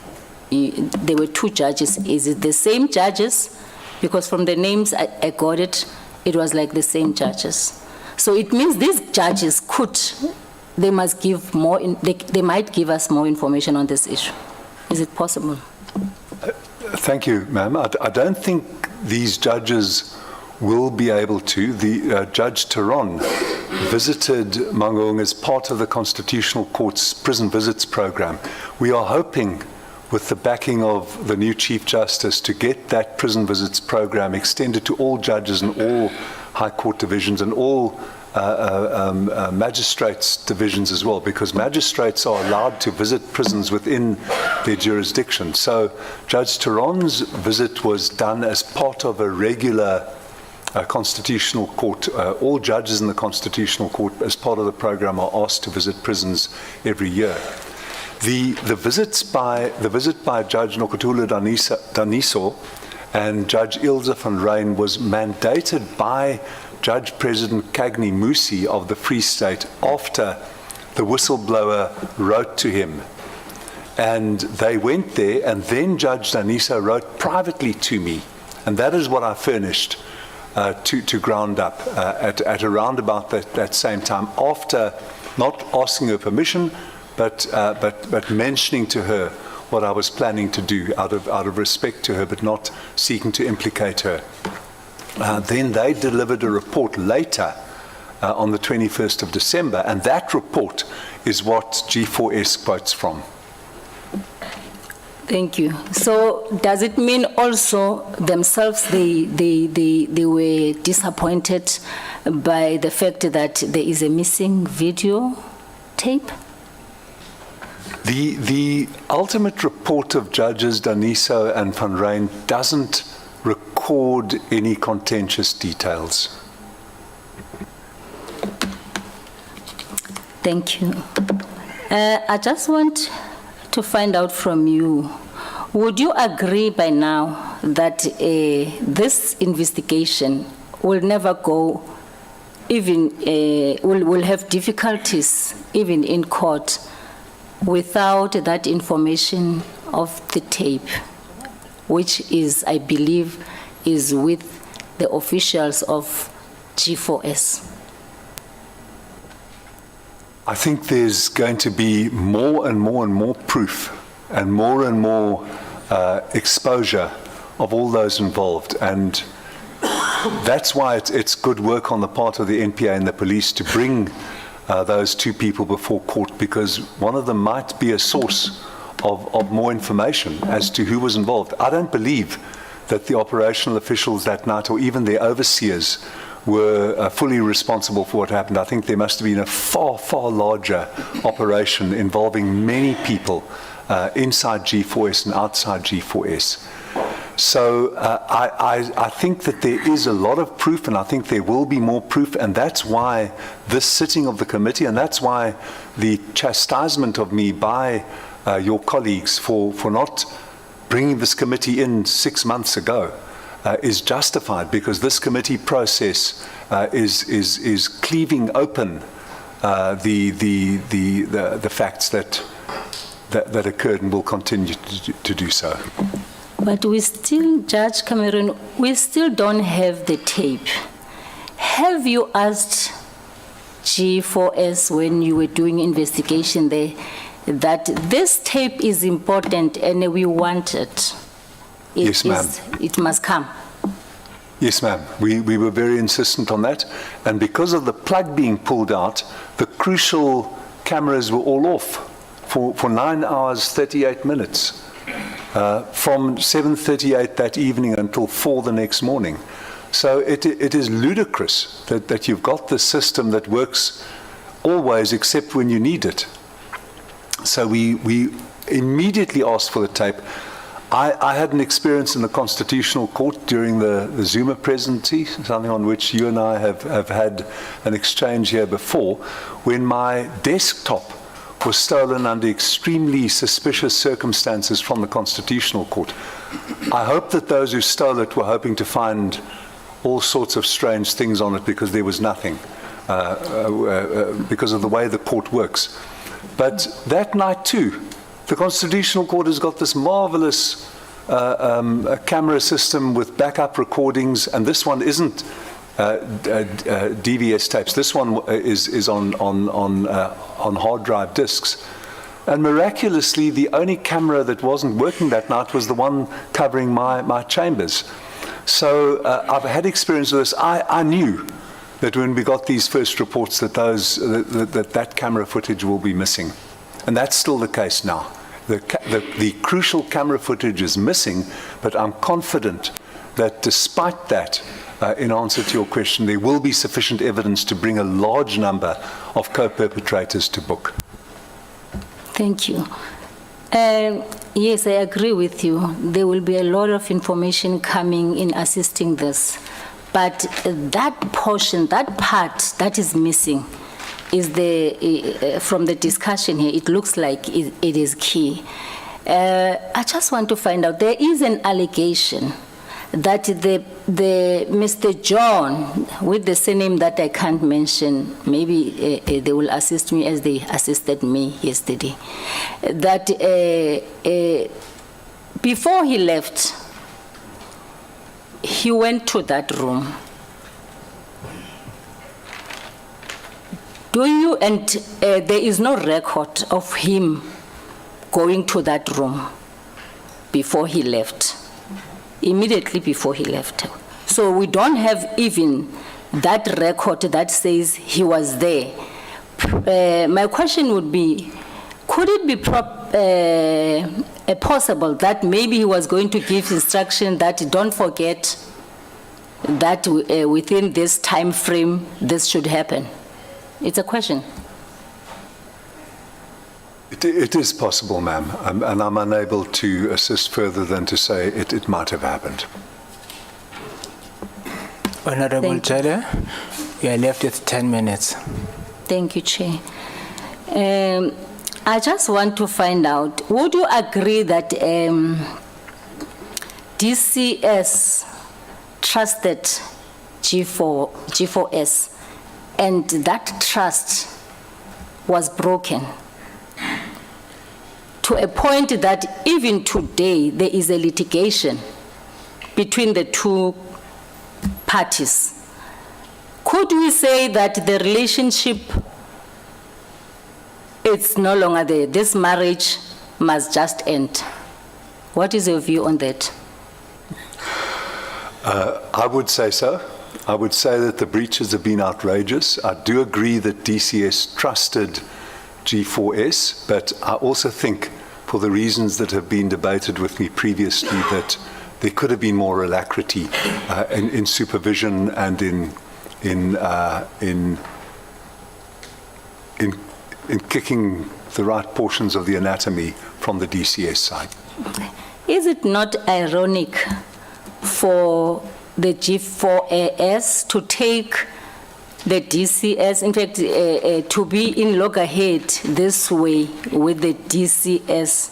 there were 2 judges. Is it the same judges? Because from the names I got it was like the same judges. So it means these judges they must give more, they might give us more information on this issue. Is it possible?
Thank you, ma'am. I don't think these judges will be able to. The Judge Taron visited Mangaung as part of the Constitutional Court's prison visits program. We are hoping, with the backing of the new Chief Justice, to get that prison visits program extended to all judges and all High Court divisions and all magistrates divisions as well, because magistrates are allowed to visit prisons within their jurisdiction. So Judge Taron's visit was done as part of a regular Constitutional Court. All judges in the Constitutional Court, as part of the program, are asked to visit prisons every year. The visit by Judge Nokutula Daniso and Judge Ilse van Rijn was mandated by Judge President Cagney Musi of the Free State after the whistleblower wrote to him. And they went there, and then Judge Daniso wrote privately to me. And that is what I furnished to ground up at around about that same time, after not asking her permission, but mentioning to her what I was planning to do out of respect to her, but not seeking to implicate her. Then they delivered a report later on the 21st of December, and that report is what G4S quotes from.
Thank you. So does it mean also themselves they were disappointed by the fact that there is a missing video tape?
The ultimate report of Judges Daniso and Van Rijn doesn't record any contentious details.
Thank you. I just want to find out from you, would you agree by now that this investigation will never go, even will have difficulties even in court without that information of the tape, which is, I believe, is with the officials of G4S?
I think there's going to be more and more and more proof and more exposure of all those involved. And that's why it's good work on the part of the NPA and the police to bring those two people before court, because one of them might be a source of more information as to who was involved. I don't believe that the operational officials that night, or even their overseers, were fully responsible for what happened. I think there must have been a far, far larger operation involving many people inside G4S and outside G4S. So I think that there is a lot of proof, and I think there will be more proof, and that's why this sitting of the committee, and that's why the chastisement of me by your colleagues for not bringing this committee in 6 months ago is justified, because this committee process is cleaving open the facts that occurred and will continue to do so.
But we still, Judge Cameron, we still don't have the tape. Have you asked G4S when you were doing investigation there that this tape is important and we want it?
Yes, ma'am.
It must come.
Yes, ma'am. We were very insistent on that. And because of the plug being pulled out, the crucial cameras were all off for 9 hours, 38 minutes, from 7:38 that evening until 4 the next morning. So it is ludicrous that you've got this system that works always except when you need it. So we immediately asked for the tape. I had an experience in the Constitutional Court during the Zuma presidency, something on which you and I have had an exchange here before, when my desktop was stolen under extremely suspicious circumstances from the Constitutional Court. I hope that those who stole it were hoping to find all sorts of strange things on it, because there was nothing, because of the way the court works. But that night too, the Constitutional Court has got this marvelous camera system with backup recordings, and this one isn't DVS tapes. This one is on hard drive discs. And miraculously, the only camera that wasn't working that night was the one covering my chambers. So I've had experience with this. I knew that when we got these first reports that that camera footage will be missing. And that's still the case now. The crucial camera footage is missing, but I'm confident that despite that, in answer to your question, there will be sufficient evidence to bring a large number of co-perpetrators to book.
Thank you. Yes, I agree with you. There will be a lot of information coming in assisting this. But that portion, that part that is missing, is from the discussion here, it looks like it is key. I just want to find out, there is an allegation that the Mr. John, with the surname that I can't mention, maybe they will assist me as they assisted me yesterday, that before he left, he went to that room. there is no record of him going to that room before he left, immediately before he left. So we don't have even that record that says he was there. My question would be, could it be possible that maybe he was going to give instruction that don't forget that within this time frame this should happen? It's a question.
It is possible, ma'am, and I'm unable to assist further than to say it might have happened.
Honorable Jada, you are left with 10 minutes.
Thank you, Chair. I just want to find out, would you agree that DCS trusted G4S and that trust was broken to a point that even today there is a litigation between the two parties? Could we say that the relationship it's no longer there? This marriage must just end. What is your view on that?
I would say so. I would say that the breaches have been outrageous. I do agree that DCS trusted G4S, but I also think, for the reasons that have been debated with me previously, that there could have been more alacrity in supervision and in kicking the right portions of the anatomy from the DCS side.
Is it not ironic for the G4S to take the DCS, in fact, to be in loggerhead this way with the DCS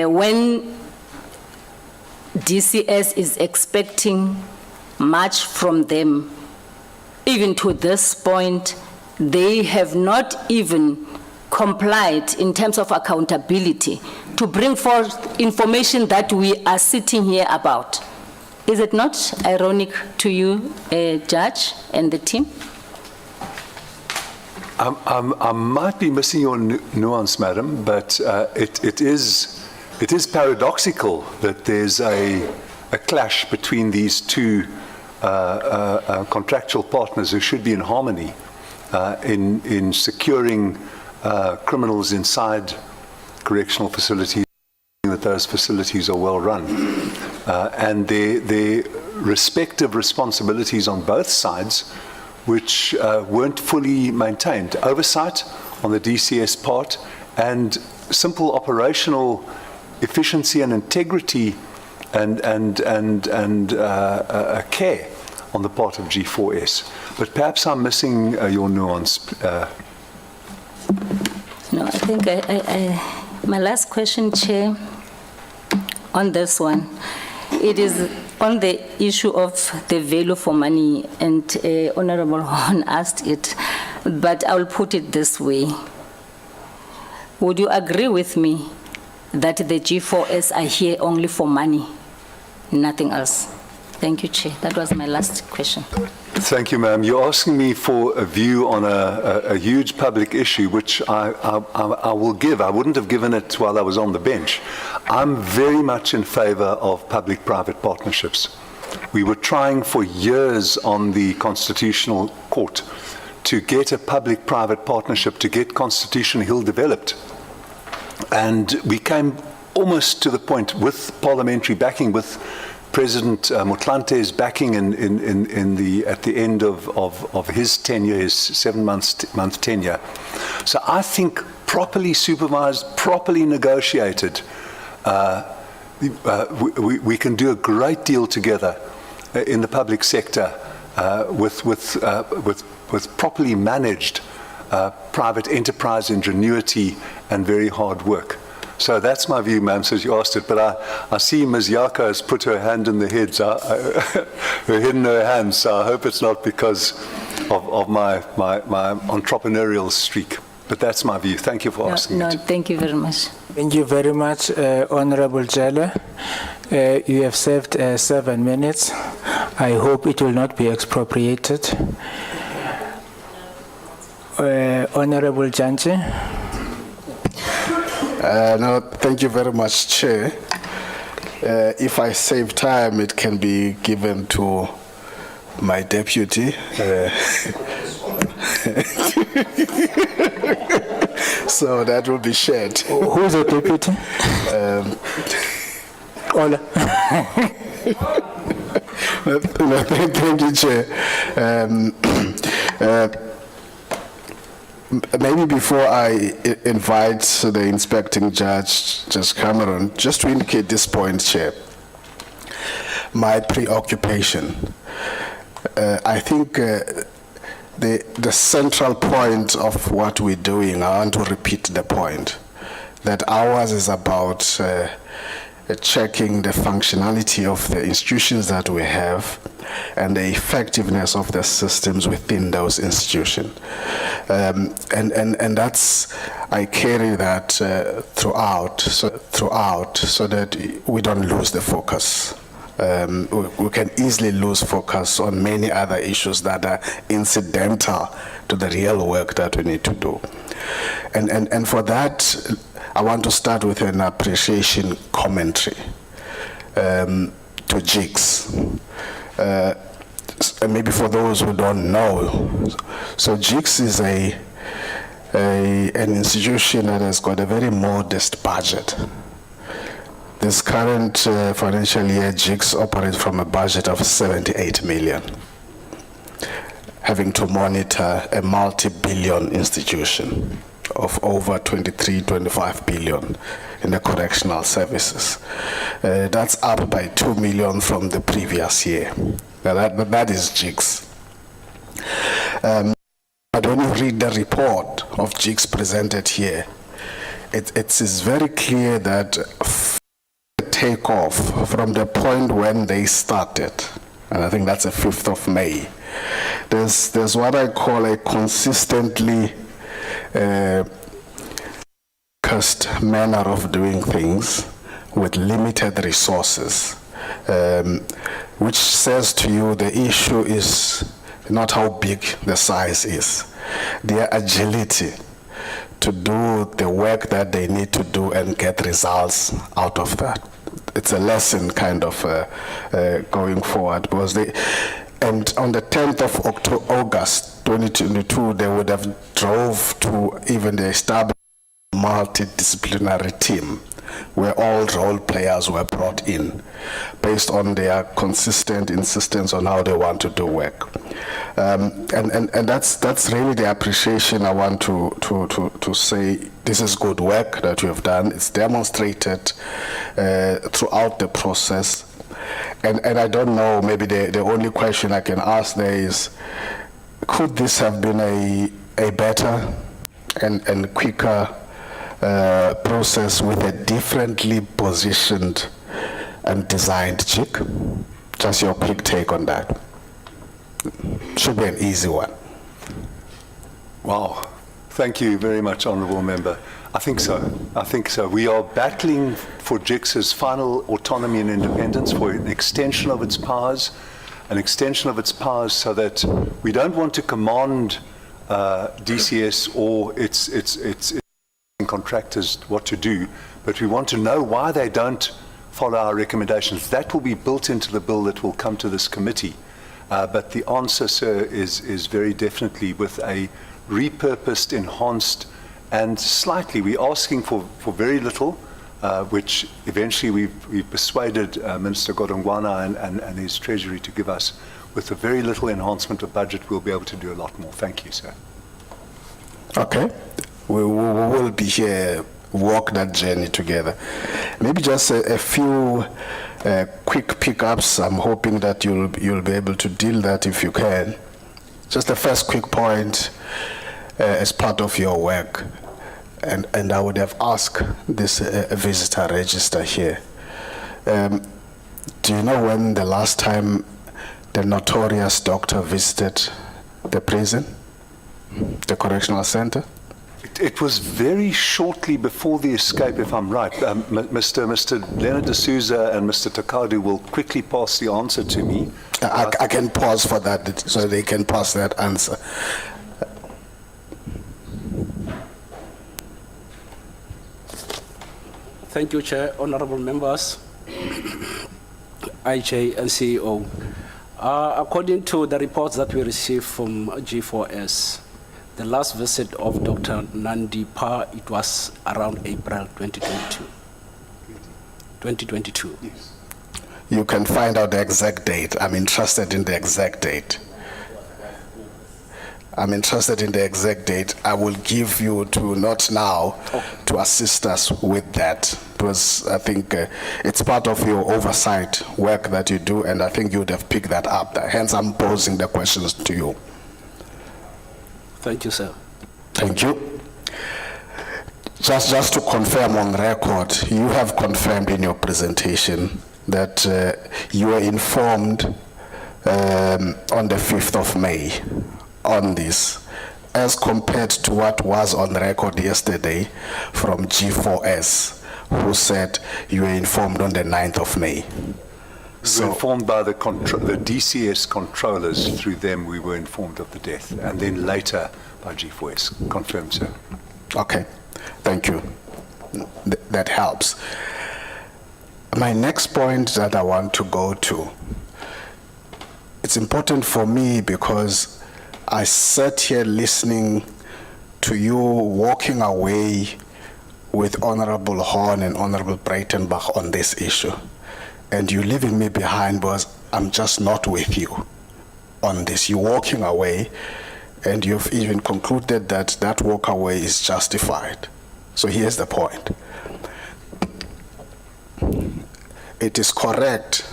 when DCS is expecting much from them? Even to this point, they have not even complied in terms of accountability to bring forth information that we are sitting here about. Is it not ironic to you, Judge, and the team?
I might be missing your nuance, madam, but it is paradoxical that there's a clash between these two contractual partners who should be in harmony in securing criminals inside correctional facilities, that those facilities are well run, and their respective responsibilities on both sides, which weren't fully maintained. Oversight on the DCS part and simple operational efficiency and integrity and care on the part of G4S. But perhaps I'm missing your nuance.
No, I think my last question, Chair, on this one, it is on the issue of the value for money, and Honorable Horn asked it, but I will put it this way. Would you agree with me that the G4S are here only for money, nothing else? Thank you, Chair. That was my last question.
Thank you, ma'am. You're asking me for a view on a huge public issue, which I will give. I wouldn't have given it while I was on the bench. I'm very much in favor of public-private partnerships. We were trying for years on the Constitutional Court to get a public-private partnership, to get Constitution Hill developed. And we came almost to the point with parliamentary backing, with President Motlante's backing at the end of his tenure, his 7-month tenure. So I think properly supervised, properly negotiated, we can do a great deal together in the public sector with properly managed private enterprise ingenuity and very hard work. So that's my view, ma'am, since you asked it. But I see Ms. Yako has put her hand in the head, her head in her hands, so I hope it's not because of my entrepreneurial streak. But that's my view. Thank you for asking
No,
it.
thank you very much.
Thank you very much, Honorable Jala. You have served 7 minutes. I hope it will not be expropriated. Honorable Janche.
No, thank you very much, Chair. If I save time, it can be given to my deputy. So that will be shared.
Who's the deputy? Ola.
No, thank you, Chair. Maybe before I invite the inspecting judge, Judge Cameron, just to indicate this point, Chair, my preoccupation. I think the central point of what we're doing, I want to repeat the point, that ours is about checking the functionality of the institutions that we have and the effectiveness of the systems within those institutions. And that's, I carry that throughout, so that we don't lose the focus. We can easily lose focus on many other issues that are incidental to the real work that we need to do. And for that, I want to start with an appreciation commentary to GIGS. And maybe for those who don't know, so GIGS is an institution that has got a very modest budget. This current financial year, GIGS operates from a budget of 78 million, having to monitor a multi-billion institution of over 23, 25 billion in the correctional services. That's up by 2 million from the previous year. Now that is GIGS. But when you read the report of GIGS presented here, it is very clear that take off from the point when they started, and I think that's the 5th of May, there's what I call a consistently focused manner of doing things with limited resources, which says to you the issue is not how big the size is, their agility to do the work that they need to do and get results out of that. It's a lesson kind of going forward, because and on the 10th of August 2022, they would have drove to even the established multidisciplinary team where all role players were brought in based on their consistent insistence on how they want to do work. And that's really the appreciation I want to say. This is good work that you have done. It's demonstrated throughout the process. And I don't know, maybe the only question I can ask there is, could this have been a better and quicker process with a differently positioned and designed chick? Just your quick take on that. Should be an easy one.
Wow. Thank you very much, Honourable Member. I think so. We are battling for GIGS's final autonomy and independence, for an extension of its powers, so that we don't want to command DCS or its contractors what to do, but we want to know why they don't follow our recommendations. That will be built into the bill that will come to this committee. But the answer, sir, is very definitely with a repurposed, enhanced, and slightly, we're asking for very little, which eventually we've persuaded Minister Godongwana and his Treasury to give us. With a very little enhancement of budget, we'll be able to do a lot more. Thank you, sir.
Okay. We will be here, walk that journey together. Maybe just a few quick pickups. I'm hoping that you'll be able to deal that if you can. Just the first quick point as part of your work, and I would have asked this visitor register here. Do you know when the last time the notorious doctor visited the prison, the correctional center?
It was very shortly before the escape, if I'm right. Mr. Leonard D'Souza and Mr. Takadu will quickly pass the answer to me.
I can pause for that, so they can pass that answer.
Thank you, Chair, honorable members, IJ and CEO. According to the reports that we received from G4S, the last visit of Dr. Nandipa, it was around April 2022. 2022.
Yes. You can find out the exact date. I'm interested in the exact date. I'm interested in the exact date. I will give you to, not now, to assist us with that, because I think it's part of your oversight work that you do, and I think you would have picked that up. Hence, I'm posing the questions to you.
Thank you, sir.
Thank you. Just to confirm on record, you have confirmed in your presentation that you were informed on the 5th of May on this, as compared to what was on record yesterday from G4S, who said you were informed on the 9th of May.
We were informed by the DCS controllers. Through them, we were informed of the death, and then later by G4S. Confirmed, sir.
Okay, thank you. That helps. My next point that I want to go to, it's important for me because I sat here listening to you walking away with Honorable Horn and Honorable Breitenbach on this issue. And you leaving me behind because I'm just not with you on this. You're walking away, and you've even concluded that that walk away is justified. So here's the point. It is correct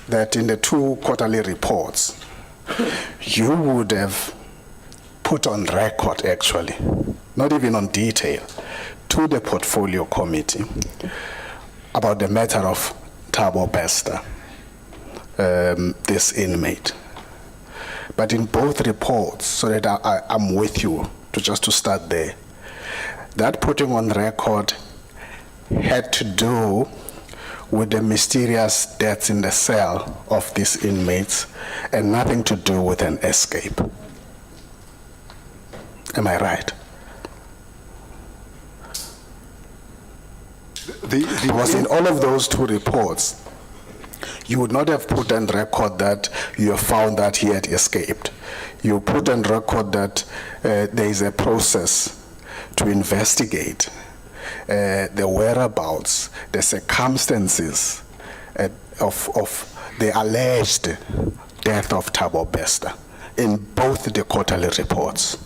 that in the 2 quarterly reports, you would have put on record, actually, not even on detail, to the portfolio committee about the matter of Thabo Bester, this inmate. But in both reports, so that I'm with you, to start there, that putting on record had to do with the mysterious deaths in the cell of these inmates and nothing to do with an escape. Am I right? Because in all of those 2 reports, you would not have put on record that you have found that he had escaped. You put on record that there is a process to investigate the whereabouts, the circumstances of the alleged death of Thabo Bester in both the quarterly reports.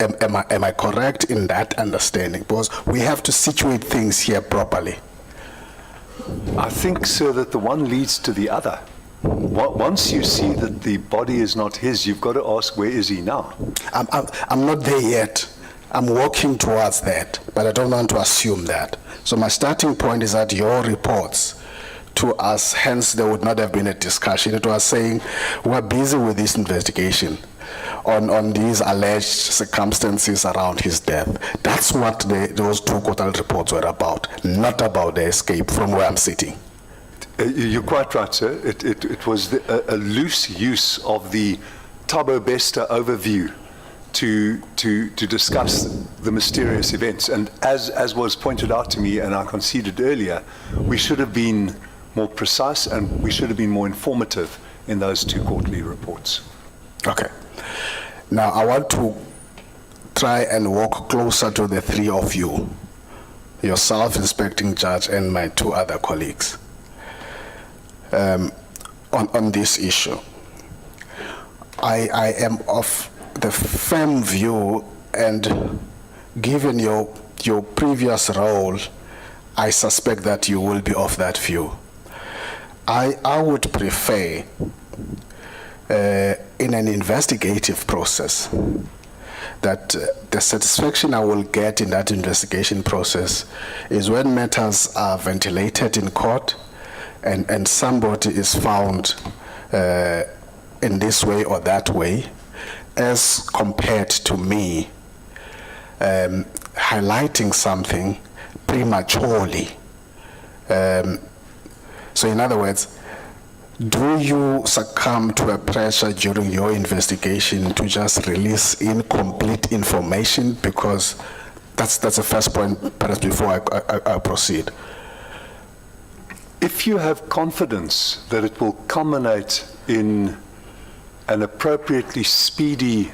Am I correct in that understanding? Because we have to situate things here properly.
I think, sir, that the one leads to the other. Once you see that the body is not his, you've got to ask, where is he now?
I'm not there yet. I'm working towards that, but I don't want to assume that. So my starting point is that your reports to us, hence there would not have been a discussion. It was saying, we're busy with this investigation on these alleged circumstances around his death. That's what those 2 quarterly reports were about, not about the escape from where I'm sitting.
You're quite right, sir. It was a loose use of the Thabo Bester overview to discuss the mysterious events. And as was pointed out to me, and I conceded earlier, we should have been more precise and we should have been more informative in those 2 quarterly reports.
Okay. Now I want to try and walk closer to the 3 of you, yourself, inspecting judge, and my 2 other colleagues, on this issue. I am of the firm view, and given your previous role, I suspect that you will be of that view. I would prefer in an investigative process that the satisfaction I will get in that investigation process is when matters are ventilated in court and somebody is found in this way or that way, as compared to me highlighting something prematurely. So in other words, do you succumb to a pressure during your investigation to just release incomplete information? Because that's the first point, perhaps before I proceed.
if you have confidence that it will culminate in an appropriately speedy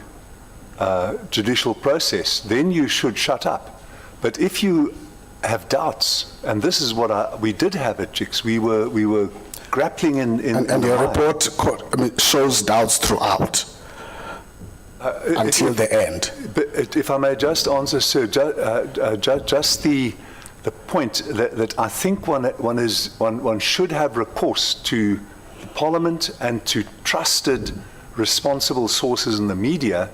judicial process, then you should shut up. But if you have doubts, and this is what we did have at JIX, we were grappling in
And your report shows doubts throughout until the end.
But if I may just answer, sir, just the point that I think one should have recourse to Parliament and to trusted, responsible sources in the media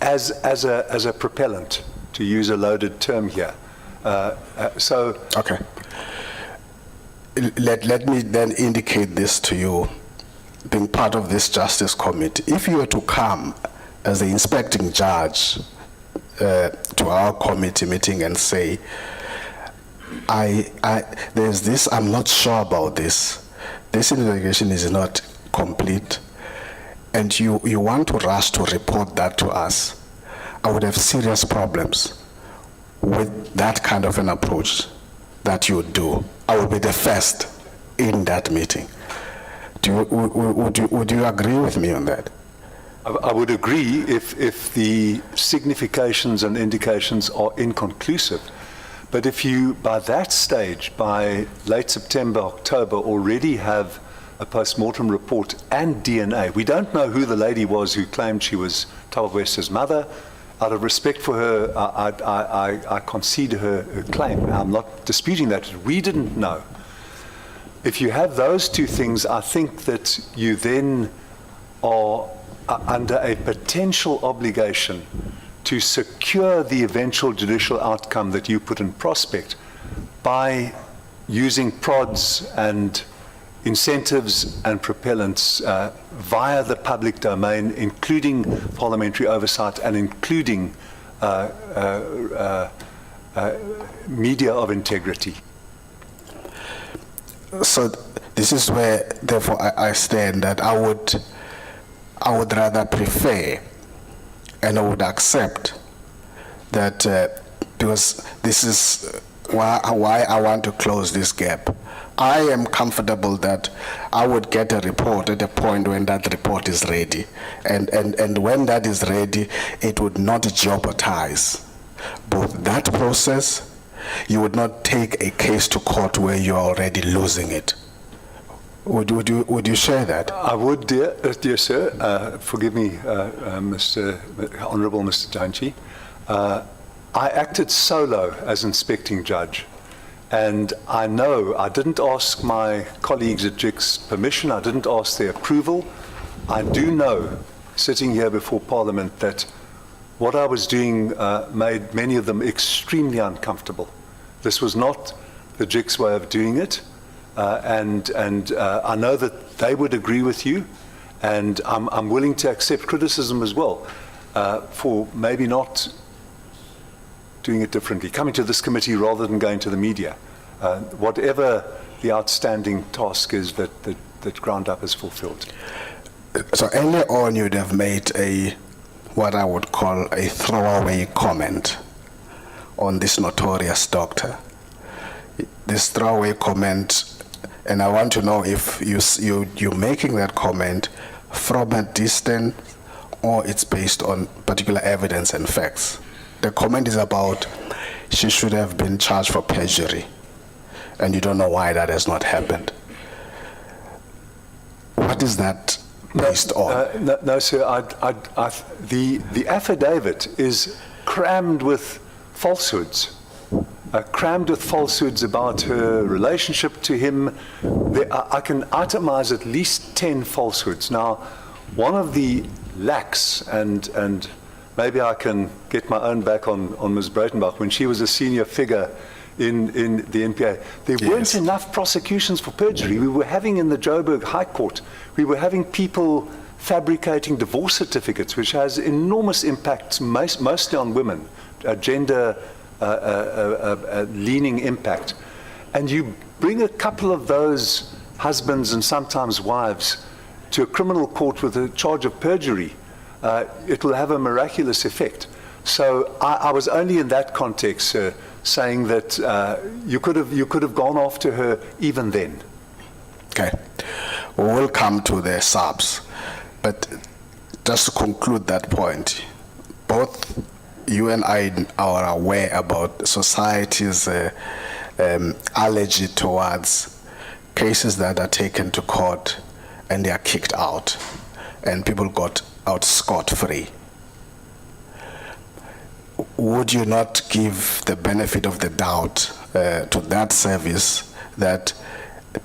as a propellant, to use a loaded term here. So.
Okay. Let me then indicate this to you, being part of this Justice Committee. If you were to come as the inspecting judge to our committee meeting and say, there's this, I'm not sure about this, this investigation is not complete, and you want to rush to report that to us, I would have serious problems with that kind of an approach that you do. I will be the first in that meeting. Would you agree with me on that?
I would agree if the significations and indications are inconclusive. But if you, by that stage, by late September, October, already have a post-mortem report and DNA, we don't know who the lady was who claimed she was Thabo Bester's mother. Out of respect for her, I concede her claim. I'm not disputing that. We didn't know. If you have those two things, I think that you then are under a potential obligation to secure the eventual judicial outcome that you put in prospect by using prods and incentives and propellants via the public domain, including parliamentary oversight and including media of integrity.
So this is where, therefore, I stand that I would rather prefer and I would accept that because this is why I want to close this gap. I am comfortable that I would get a report at a point when that report is ready. And when that is ready, it would not jeopardize both that process. You would not take a case to court where you're already losing it. Would you share that?
I would, dear sir. Forgive me, Honourable Mr. Janchi. I acted solo as inspecting judge. And I know I didn't ask my colleagues at JIX permission, I didn't ask their approval. I do know, sitting here before Parliament, that what I was doing made many of them extremely uncomfortable. This was not the JIX way of doing it, and I know that they would agree with you, and I'm willing to accept criticism as well for maybe not doing it differently, coming to this committee rather than going to the media. Whatever the outstanding task is that Ground Up is fulfilled.
So earlier on you'd have made what I would call a throwaway comment on this notorious doctor. This throwaway comment, and I want to know if you're making that comment from a distance or it's based on particular evidence and facts. The comment is about she should have been charged for perjury, and you don't know why that has not happened. What is that based on?
No, sir. The affidavit is crammed with falsehoods. Crammed with falsehoods about her relationship to him. I can itemize at least 10 falsehoods. Now, one of the lacks, and maybe I can get my own back on Ms. Breitenbach, when she was a senior figure in the NPA, there weren't enough prosecutions for perjury. We were having in the Joburg High Court, we were having people fabricating divorce certificates, which has enormous impacts, mostly on women, gender leaning impact. And you bring a couple of those husbands and sometimes wives to a criminal court with a charge of perjury, it will have a miraculous effect. So I was only in that context saying that you could have gone after her even then.
Okay. We will come to the subs, but just to conclude that point, both you and I are aware about society's allergy towards cases that are taken to court and they are kicked out, and people got out scot-free. Would you not give the benefit of the doubt to that service that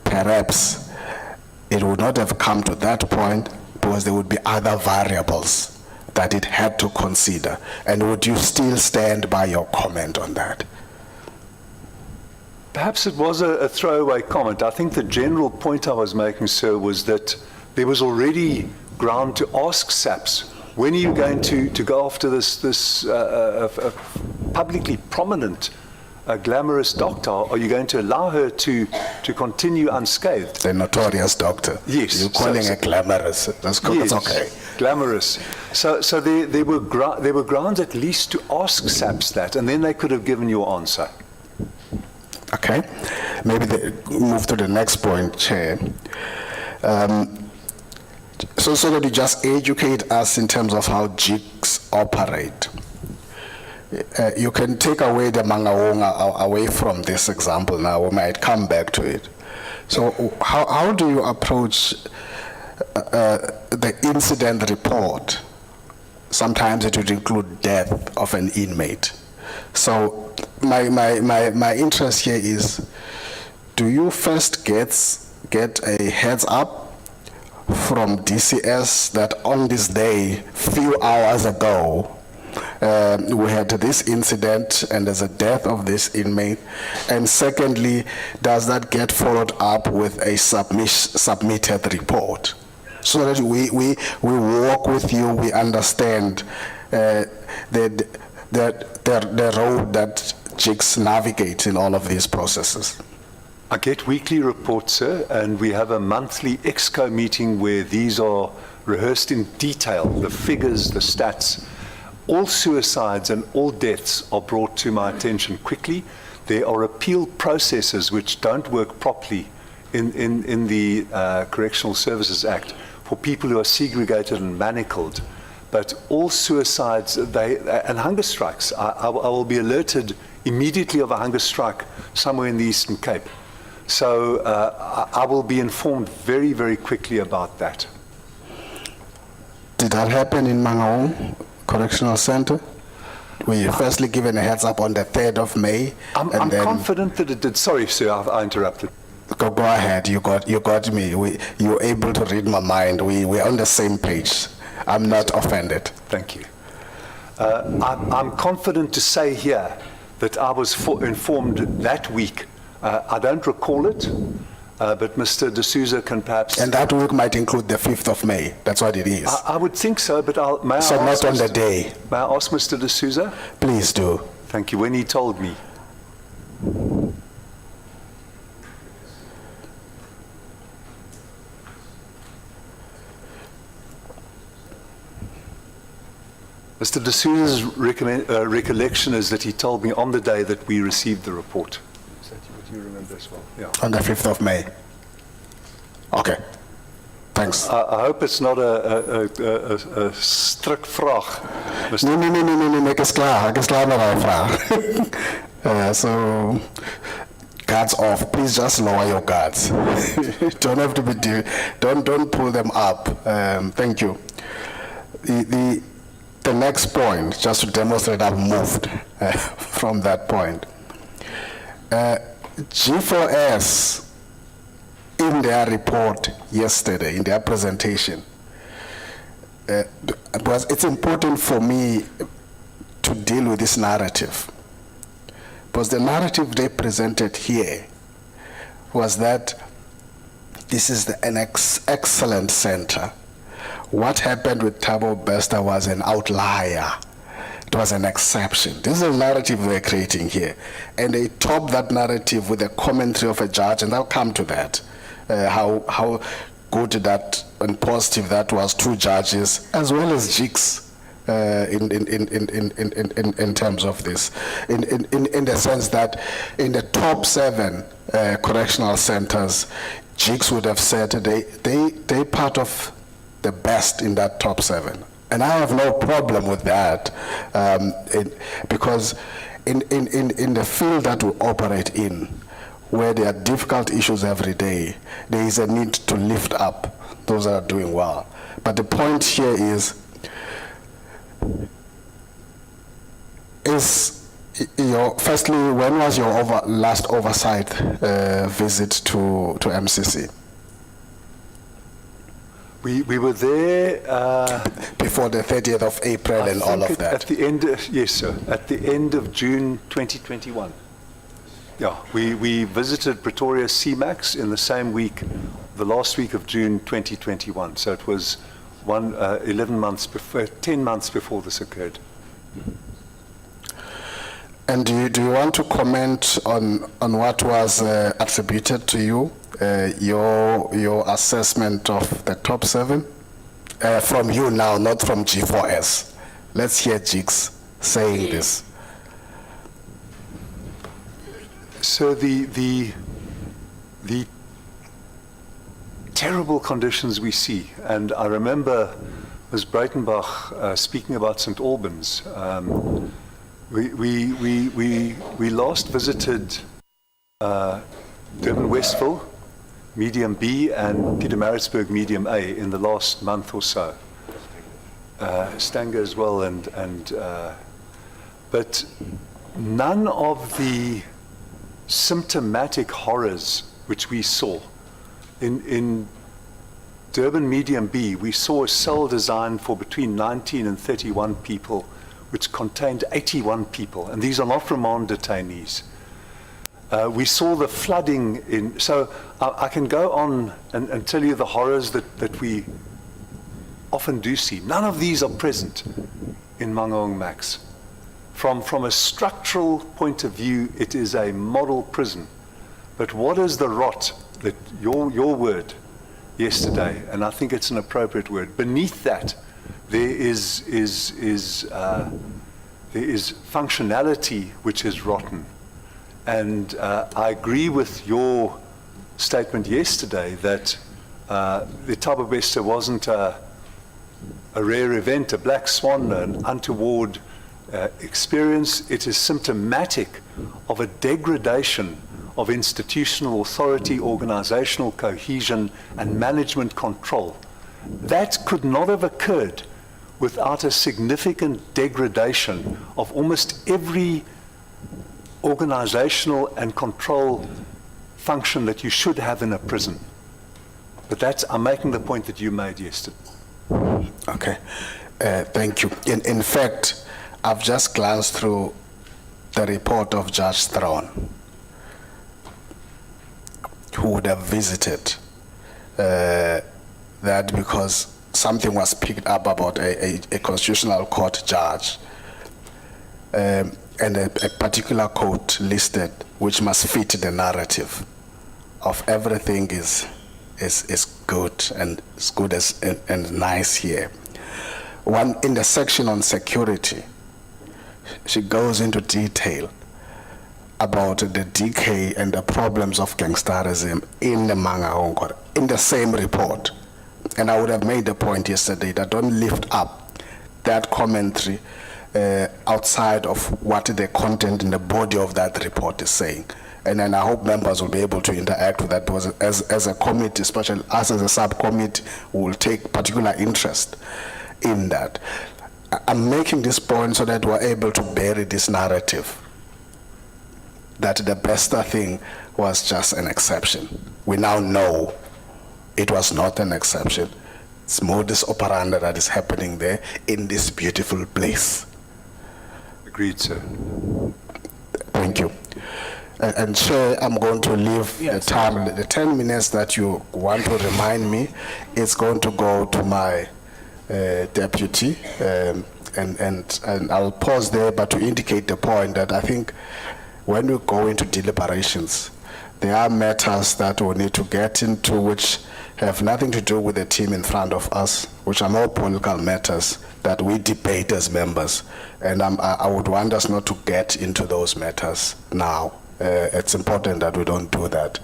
perhaps it would not have come to that point because there would be other variables that it had to consider? And would you still stand by your comment on that?
Perhaps it was a throwaway comment. I think the general point I was making, sir, was that there was already ground to ask SAPS, when are you going to go after this publicly prominent, glamorous doctor? Are you going to allow her to continue unscathed?
The notorious doctor.
Yes.
You're calling her glamorous. That's good.
Yes,
That's okay.
Glamorous. So there were grounds at least to ask SAPS that, and then they could have given you an answer.
Okay. Maybe move to the next point, Chair. So that you just educate us in terms of how jigs operate. You can take away the Mangaung away from this example now. We might come back to it. So how do you approach the incident report? Sometimes it would include death of an inmate. So my interest here is, do you first get a heads up from DCS that on this day, few hours ago, we had this incident and there's a death of this inmate? And secondly, does that get followed up with a submitted report? So that we walk with you, we understand the road that jigs navigate in all of these processes.
I get weekly reports, sir, and we have a monthly EXCO meeting where these are rehearsed in detail, the figures, the stats. All suicides and all deaths are brought to my attention quickly. There are appeal processes which don't work properly in the Correctional Services Act for people who are segregated and manacled. But all suicides and hunger strikes, I will be alerted immediately of a hunger strike somewhere in the Eastern Cape. So I will be informed very, very quickly about that.
Did that happen in Mangaung Correctional Centre? Were you firstly given a heads up on the 3rd of May?
I'm confident that it did. Sorry, sir, I interrupted.
Go ahead. You got me. You were able to read my mind. We're on the same page. I'm not offended.
Thank you. I'm confident to say here that I was informed that week. I don't recall it, but Mr. D'Souza can perhaps...
And that week might include the 5th of May. That's what it is.
I would think so, but may I
so
ask
not on the day.
May I ask Mr. D'Souza?
Please do.
Thank you. When he told me. Mr. D'Souza's recollection is that he told me on the day that we received the report. Is that what you remember as well? Yeah.
On the 5th of May. Okay. Thanks.
I hope it's not a strik vraag.
Nee, ek is klaar met die vraag. So, guards off. Please just lower your guards. Don't have to be, don't pull them up. Thank you. The next point, just to demonstrate I've moved from that point. G4S, in their report yesterday, in their presentation, it's important for me to deal with this narrative. Because the narrative they presented here was that this is an excellent center. What happened with Thabo Bester was an outlier. It was an exception. This is a narrative they're creating here. And they top that narrative with a commentary of a judge, and I'll come to that. How good that and positive that was, 2 judges, as well as jigs in terms of this. In the sense that in the top 7 correctional centers, Jigs would have said they part of the best in that top 7. And I have no problem with that, because in the field that we operate in, where there are difficult issues every day, there is a need to lift up those that are doing well. But the point here is firstly, when was your last oversight visit to MCC?
We were there
before the 30th of April and all of that.
At the end, yes, sir. At the end of June 2021. Yeah, we visited Pretoria CMAX in the same week, the last week of June 2021. So it was 10 months before this occurred.
And do you want to comment on what was attributed to you, your assessment of the top 7? From you now, not from G4S. Let's hear Jigs saying this.
So the terrible conditions we see, and I remember Ms. Breitenbach speaking about St. Albans. We last visited Durban Westville, medium B, and Pietermaritzburg, medium A, in the last month or so. Stanger as well, but none of the symptomatic horrors which we saw in Durban medium B, we saw a cell designed for between 19 and 31 people, which contained 81 people, and these are not remand detainees. We saw the flooding in, so I can go on and tell you the horrors that we often do see. None of these are present in Mangaung Max. From a structural point of view, it is a model prison. But what is the rot that your word yesterday, and I think it's an appropriate word, beneath that there is functionality which is rotten. And I agree with your statement yesterday that the Thabo Bester wasn't a rare event, a black swan, an untoward experience. It is symptomatic of a degradation of institutional authority, organizational cohesion, and management control. That could not have occurred without a significant degradation of almost every organizational and control function that you should have in a prison. But I'm making the point that you made yesterday.
Okay, thank you. In fact, I've just glanced through the report of Judge Strawn, who would have visited that because something was picked up about a constitutional court judge and a particular quote listed which must fit the narrative of everything is good and as good as and nice here. One in the section on security, she goes into detail about the decay and the problems of gangsterism in the Mangaung in the same report. And I would have made the point yesterday that don't lift up that commentary outside of what the content in the body of that report is saying. And then I hope members will be able to interact with that, because as a committee, especially us as a subcommittee, we will take particular interest in that. I'm making this point so that we're able to bury this narrative that the Bester thing was just an exception. We now know it was not an exception. It's modus operandi that is happening there in this beautiful place.
Agreed, sir.
Thank you. And Chair, I'm going to leave the time, the 10 minutes that you want to remind me, it's going to go to my deputy, and I'll pause there, but to indicate the point that I think when we go into deliberations, there are matters that we need to get into which have nothing to do with the team in front of us, which are more political matters that we debate as members. And I would want us not to get into those matters now. It's important that we don't do that.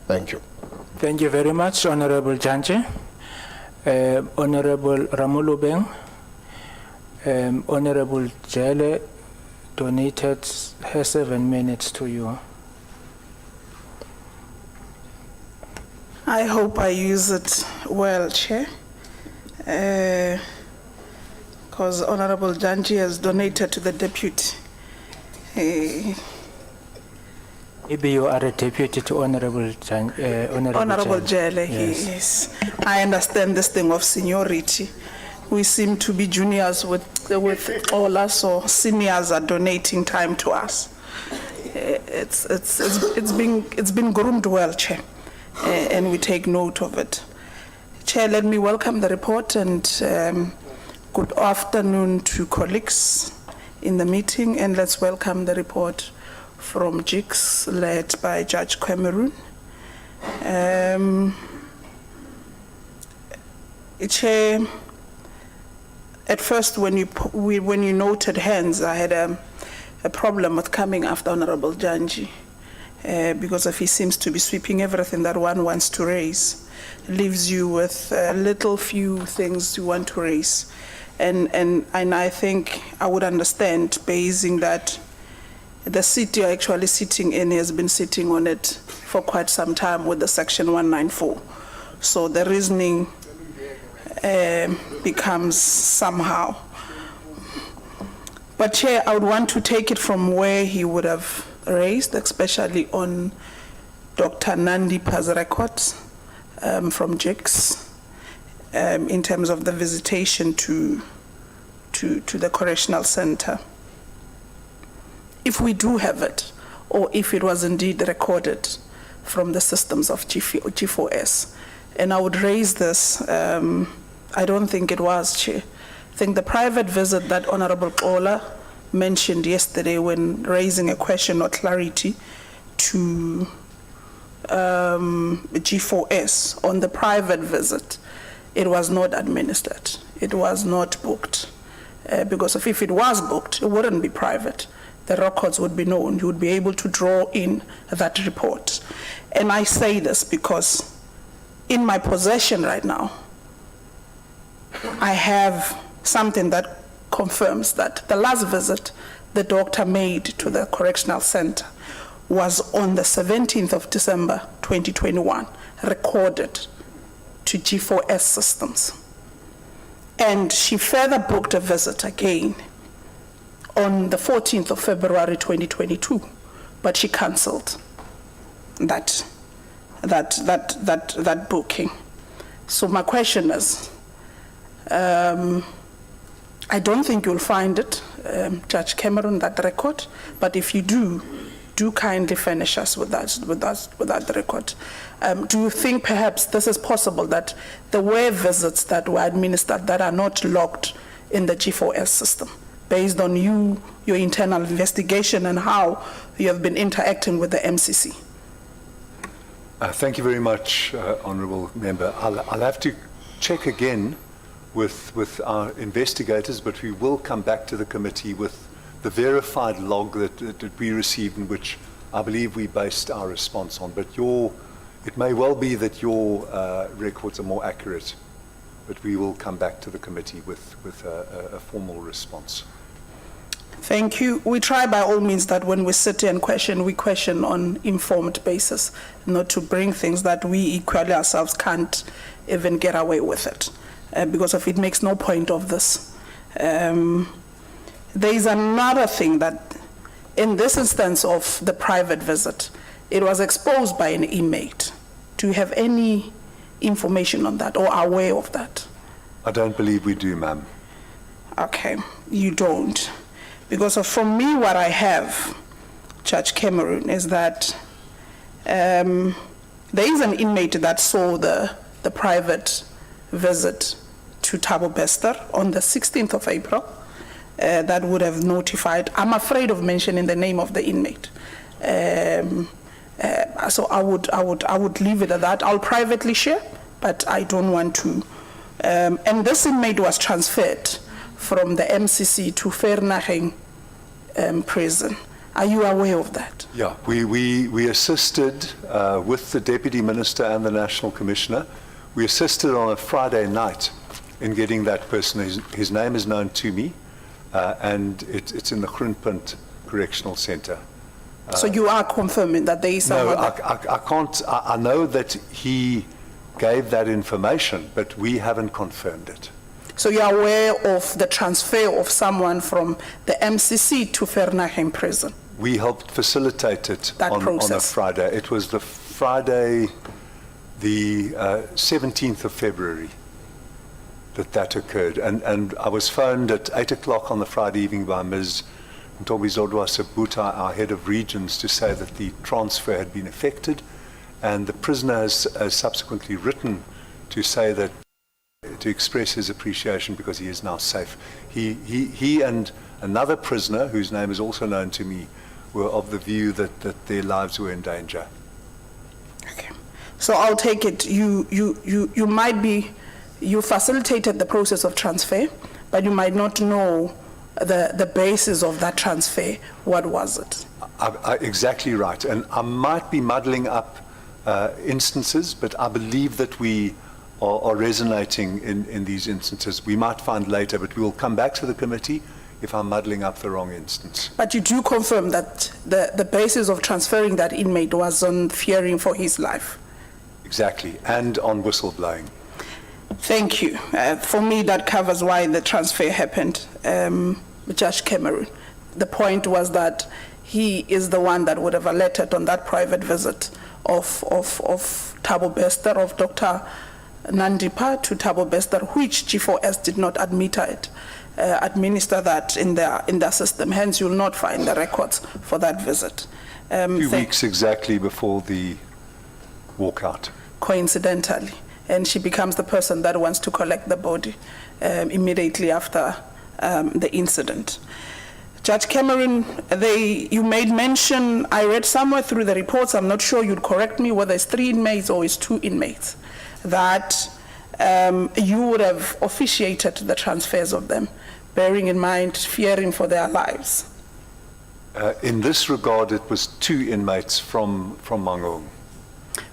Thank you.
Thank you very much, Honorable Janche. Honorable Ramulubeng, Honorable Jele donated her 7 minutes to you.
I hope I use it well, Chair. Because Honorable Janji has donated to the deputy.
Maybe you are a deputy to Honorable
Honorable Jele,
Yes.
yes. I understand this thing of seniority. We seem to be juniors with all us, or seniors are donating time to us. It's been groomed well, Chair, and we take note of it. Chair, let me welcome the report and good afternoon to colleagues in the meeting, and let's welcome the report from JICS led by Judge Cameron. Chair, at first when you noted hands, I had a problem with coming after Honorable Janji because he seems to be sweeping everything that one wants to raise, leaves you with little few things you want to raise. And I think I would understand basing that the seat you're actually sitting in has been sitting on it for quite some time with the section 194. So the reasoning becomes somehow. But Chair, I would want to take it from where he would have raised, especially on Dr. Nandipa's records from JICS in terms of the visitation to the Correctional Centre. If we do have it, or if it was indeed recorded from the systems of G4S. And I would raise this, I don't think it was, Chair. I think the private visit that Honorable Ola mentioned yesterday when raising a question or clarity to G4S on the private visit, it was not administered. It was not booked. Because if it was booked, it wouldn't be private. The records would be known. You would be able to draw in that report. And I say this because in my possession right now, I have something that confirms that the last visit the doctor made to the Correctional Centre was on the 17th of December 2021, recorded to G4S systems. And she further booked a visit again on the 14th of February 2022, but she cancelled that booking. So my question is, I don't think you'll find it, Judge Cameron, that record, but if you do kindly furnish us with that record. Do you think perhaps this is possible, that there were visits that were administered that are not logged in the G4S system, based on your internal investigation and how you have been interacting with the MCC?
Thank you very much, Honourable Member. I'll have to check again with our investigators, but we will come back to the committee with the verified log that we received, in which I believe we based our response on. But it may well be that your records are more accurate, but we will come back to the committee with a formal response.
Thank you. We try by all means that when we sit here and question, we question on informed basis, not to bring things that we equally ourselves can't even get away with it, because if it makes no point of this. There is another thing that, in this instance of the private visit, it was exposed by an inmate. Do you have any information on that or are aware of that?
I don't believe we do, ma'am.
Okay, you don't. Because from me, what I have, Judge Cameron, is that there is an inmate that saw the private visit to Thabo Bester on the 16th of April. That would have notified. I'm afraid of mentioning the name of the inmate. So I would leave it at that. I'll privately share, but I don't want to. And this inmate was transferred from the MCC to Vereeniging prison. Are you aware of that?
Yeah, we assisted with the Deputy Minister and the National Commissioner. We assisted on a Friday night in getting that person. His name is known to me, and it's in the Groenpunt Correctional Centre.
So you are confirming that there is someone
No, I can't. I know that he gave that information, but we haven't confirmed it.
So you are aware of the transfer of someone from the MCC to Vereeniging prison?
We helped facilitate it
That
on a
process.
Friday. It was the Friday, the 17th of February, that occurred. And I was phoned at 8 o'clock on the Friday evening by Ms. Ntobizodwa Sebuta, our head of regions, to say that the transfer had been effected, and the prisoner has subsequently written to say that, to express his appreciation because he is now safe. He and another prisoner, whose name is also known to me, were of the view that their lives were in danger.
Okay. So I'll take it, you might be, you facilitated the process of transfer, but you might not know the basis of that transfer. What was it?
Exactly right. And I might be muddling up instances, but I believe that we are resonating in these instances. We might find later, but we will come back to the committee if I'm muddling up the wrong instance.
But you do confirm that the basis of transferring that inmate was on fearing for his life?
Exactly, and on whistleblowing.
Thank you. For me, that covers why the transfer happened. Judge Cameron, the point was that he is the one that would have alerted on that private visit of Thabo Bester, of Dr. Nandipa to Thabo Bester, which G4S did not administer that in their system. Hence, you'll not find the records for that visit.
2 weeks exactly before the walkout.
Coincidentally. And she becomes the person that wants to collect the body immediately after the incident. Judge Cameron, you made mention, I read somewhere through the reports, I'm not sure, you'd correct me, whether it's 3 inmates or it's 2 inmates, that you would have officiated the transfers of them, bearing in mind fearing for their lives.
In this regard, it was 2 inmates from Mangaung.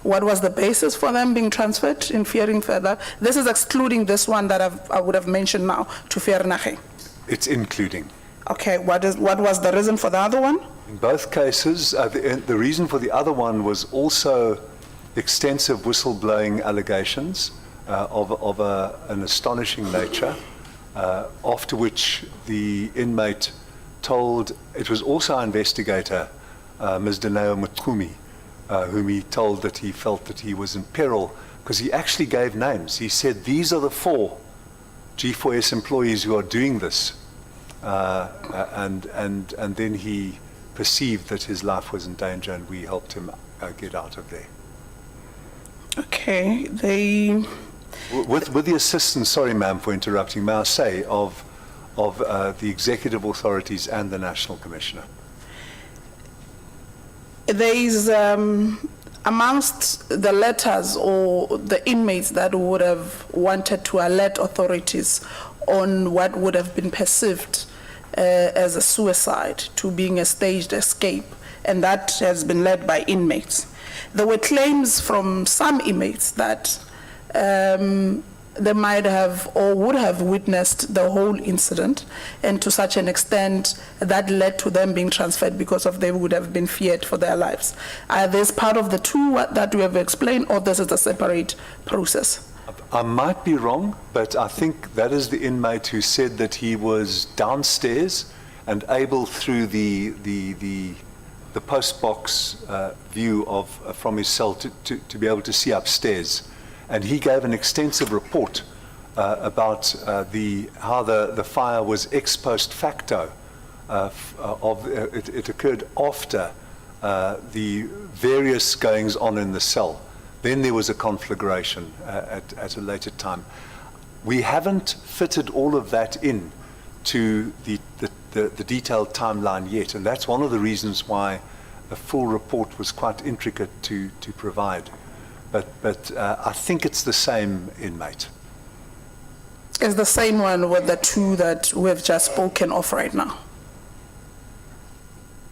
What was the basis for them being transferred in fearing further? This is excluding this one that I would have mentioned now, to Vereeniging.
It's including.
Okay, what was the reason for the other one?
In both cases, the reason for the other one was also extensive whistleblowing allegations of an astonishing nature, after which the inmate told, it was also our investigator, Ms. Daneo Mutumi, whom he told that he felt that he was in peril, because he actually gave names. He said, these are the 4 G4S employees who are doing this. And then he perceived that his life was in danger, and we helped him get out of there.
Okay,
With the assistance, sorry ma'am for interrupting, may I say, of the executive authorities and the National Commissioner.
There is, amongst the letters or the inmates that would have wanted to alert authorities on what would have been perceived as a suicide to being a staged escape, and that has been led by inmates. There were claims from some inmates that they might have or would have witnessed the whole incident, and to such an extent that led to them being transferred because of they would have been feared for their lives. Are this part of the 2 that we have explained, or this is a separate process?
I might be wrong, but I think that is the inmate who said that he was downstairs and able, through the post box view from his cell, to be able to see upstairs. And he gave an extensive report about how the fire was ex post facto. It occurred after the various goings on in the cell. Then there was a conflagration at a later time. We haven't fitted all of that in to the detailed timeline yet, and that's one of the reasons why a full report was quite intricate to provide. But I think it's the same inmate.
It's the same one with the 2 that we have just spoken of right now.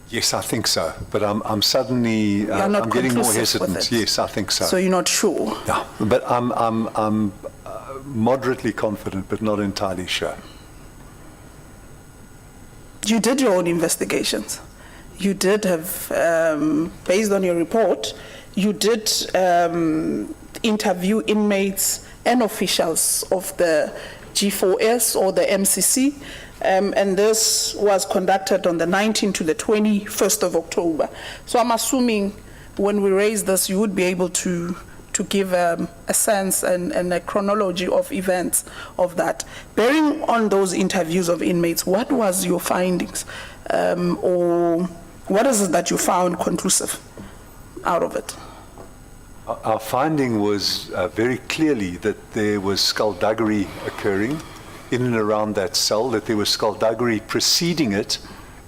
Yes, I think so, but I'm suddenly,
You're not
I'm getting more
conclusive with
hesitant.
it.
Yes, I think so.
So you're not sure?
Yeah, but I'm moderately confident, but not entirely sure.
You did your own investigations. You did have, based on your report, you did interview inmates and officials of the G4S or the MCC, and this was conducted on the 19th to the 21st of October. So I'm assuming when we raise this, you would be able to give a sense and a chronology of events of that. Bearing on those interviews of inmates, what was your findings? Or what is it that you found conclusive out of it?
Our finding was very clearly that there was skullduggery occurring in and around that cell, that there was skullduggery preceding it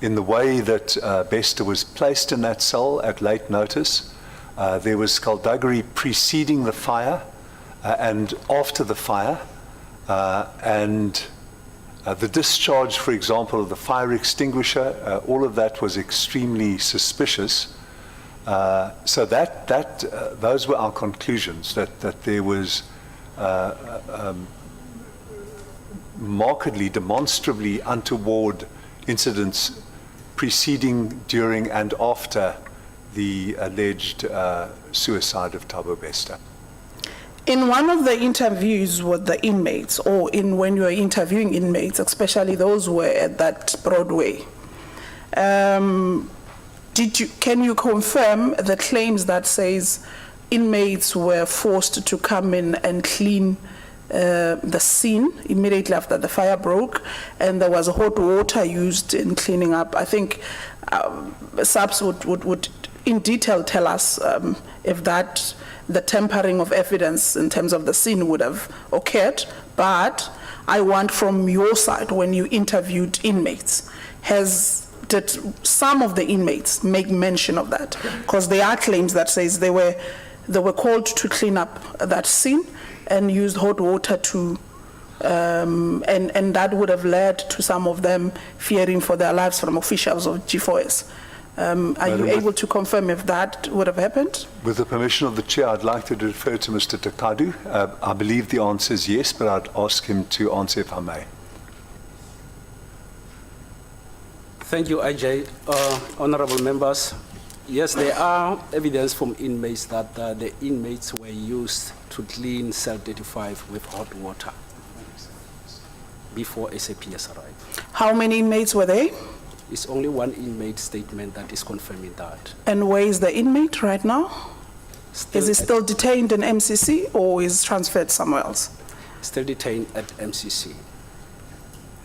in the way that Bester was placed in that cell at late notice. There was skullduggery preceding the fire and after the fire, and the discharge, for example, of the fire extinguisher, all of that was extremely suspicious. So those were our conclusions, that there was markedly, demonstrably untoward incidents preceding, during, and after the alleged suicide of Thabo Bester.
In one of the interviews with the inmates, or when you were interviewing inmates, especially those who were at that Broadway, can you confirm the claims that says inmates were forced to come in and clean the scene immediately after the fire broke, and there was hot water used in cleaning up? I think SAPS would in detail tell us if the tampering of evidence in terms of the scene would have occurred, but I want from your side, when you interviewed inmates, did some of the inmates make mention of that? Because there are claims that says they were called to clean up that scene and used hot water to, and that would have led to some of them fearing for their lives from officials of G4S. Are you able to confirm if that would have happened?
With the permission of the chair, I'd like to defer to Mr. Takadu. I believe the answer is yes, but I'd ask him to answer if I may.
Thank you, IJ. Honorable members, yes, there are evidence from inmates that the inmates were used to clean cell 35 with hot water before SAPS arrived.
How many inmates were there?
It's only one inmate statement that is confirming that.
And where is the inmate right now? Is he still detained in MCC or is transferred somewhere else?
Still detained at MCC.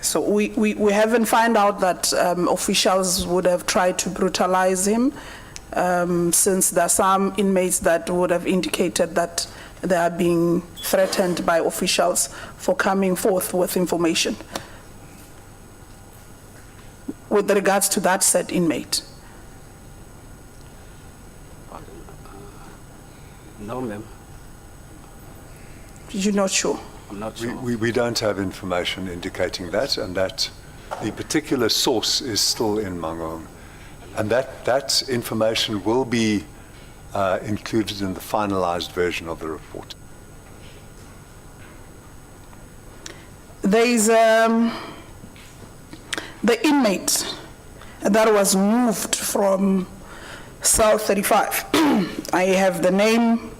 So we haven't found out that officials would have tried to brutalize him, since there are some inmates that would have indicated that they are being threatened by officials for coming forth with information with regards to that said inmate.
No, ma'am.
You're not sure?
I'm not sure.
We don't have information indicating that, and that the particular source is still in Mangaung. And that information will be included in the finalized version of the report.
There is the inmate that was moved from cell 35. I have the name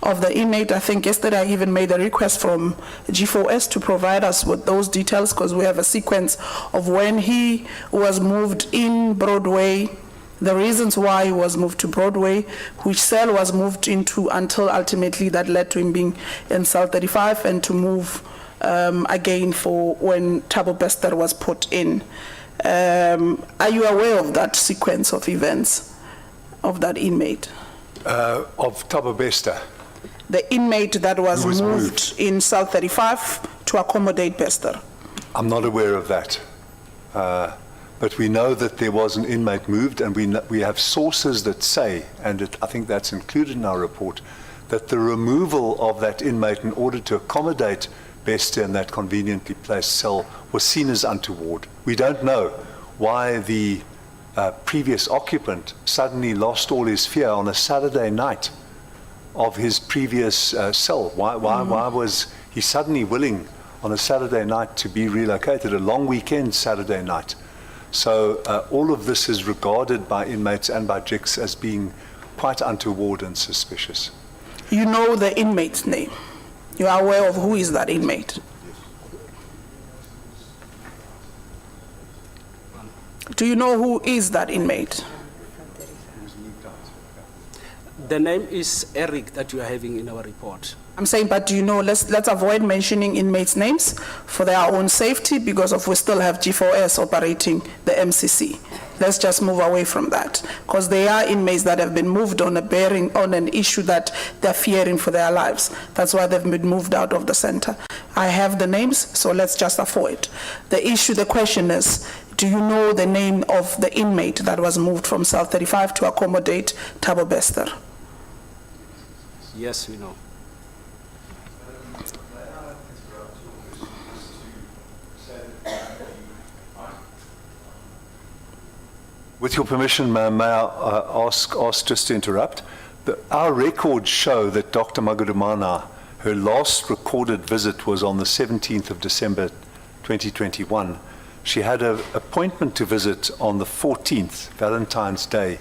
of the inmate. I think yesterday I even made a request from G4S to provide us with those details, because we have a sequence of when he was moved in Broadway, the reasons why he was moved to Broadway, which cell was moved into, until ultimately that led to him being in cell 35 and to move again for when Thabo Bester was put in. Are you aware of that sequence of events of that inmate?
Of Thabo Bester?
The inmate that was moved in cell 35 to accommodate Bester.
I'm not aware of that. But we know that there was an inmate moved, and we have sources that say, and I think that's included in our report, that the removal of that inmate in order to accommodate Bester in that conveniently placed cell was seen as untoward. We don't know why the previous occupant suddenly lost all his fear on a Saturday night of his previous cell. Why was he suddenly willing on a Saturday night to be relocated, a long weekend Saturday night? So all of this is regarded by inmates and by JICS as being quite untoward and suspicious.
You know the inmate's name. You are aware of who is that inmate. Do you know who is that inmate?
The name is Eric that you are having in our report.
I'm saying, but do you know, let's avoid mentioning inmates' names for their own safety, because we still have G4S operating the MCC. Let's just move away from that, because they are inmates that have been moved on a bearing on an issue that they're fearing for their lives. That's why they've been moved out of the center. I have the names, so let's just avoid. The question is, do you know the name of the inmate that was moved from cell 35 to accommodate Thabo Bester?
Yes, we know.
With your permission, ma'am, may I ask just to interrupt? Our records show that Dr. Magudumana, her last recorded visit was on the 17th of December 2021. She had an appointment to visit on the 14th, Valentine's Day,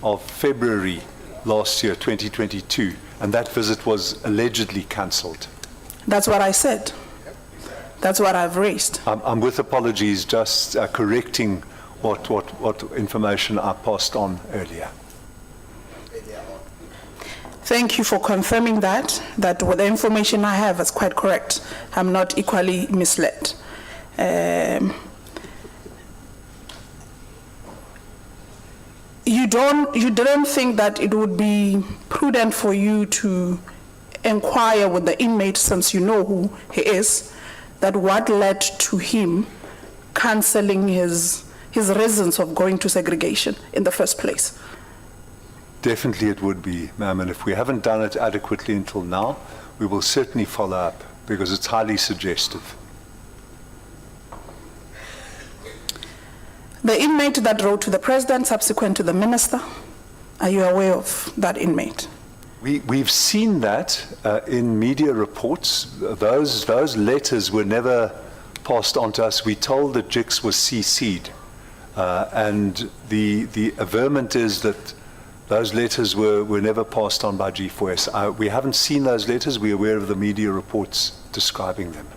of February last year, 2022, and that visit was allegedly cancelled.
That's what I said. That's what I've raised.
I'm with apologies, just correcting what information I passed on earlier.
Thank you for confirming that what the information I have is quite correct. I'm not equally misled. You didn't think that it would be prudent for you to inquire with the inmate, since you know who he is, that what led to him cancelling his reasons of going to segregation in the first place?
Definitely it would be, ma'am, and if we haven't done it adequately until now, we will certainly follow up, because it's highly suggestive.
The inmate that wrote to the president subsequent to the minister, are you aware of that inmate?
We've seen that in media reports. Those letters were never passed on to us. We told that JICS was CC'd, and the averment is that those letters were never passed on by G4S. We haven't seen those letters. We're aware of the media reports describing them.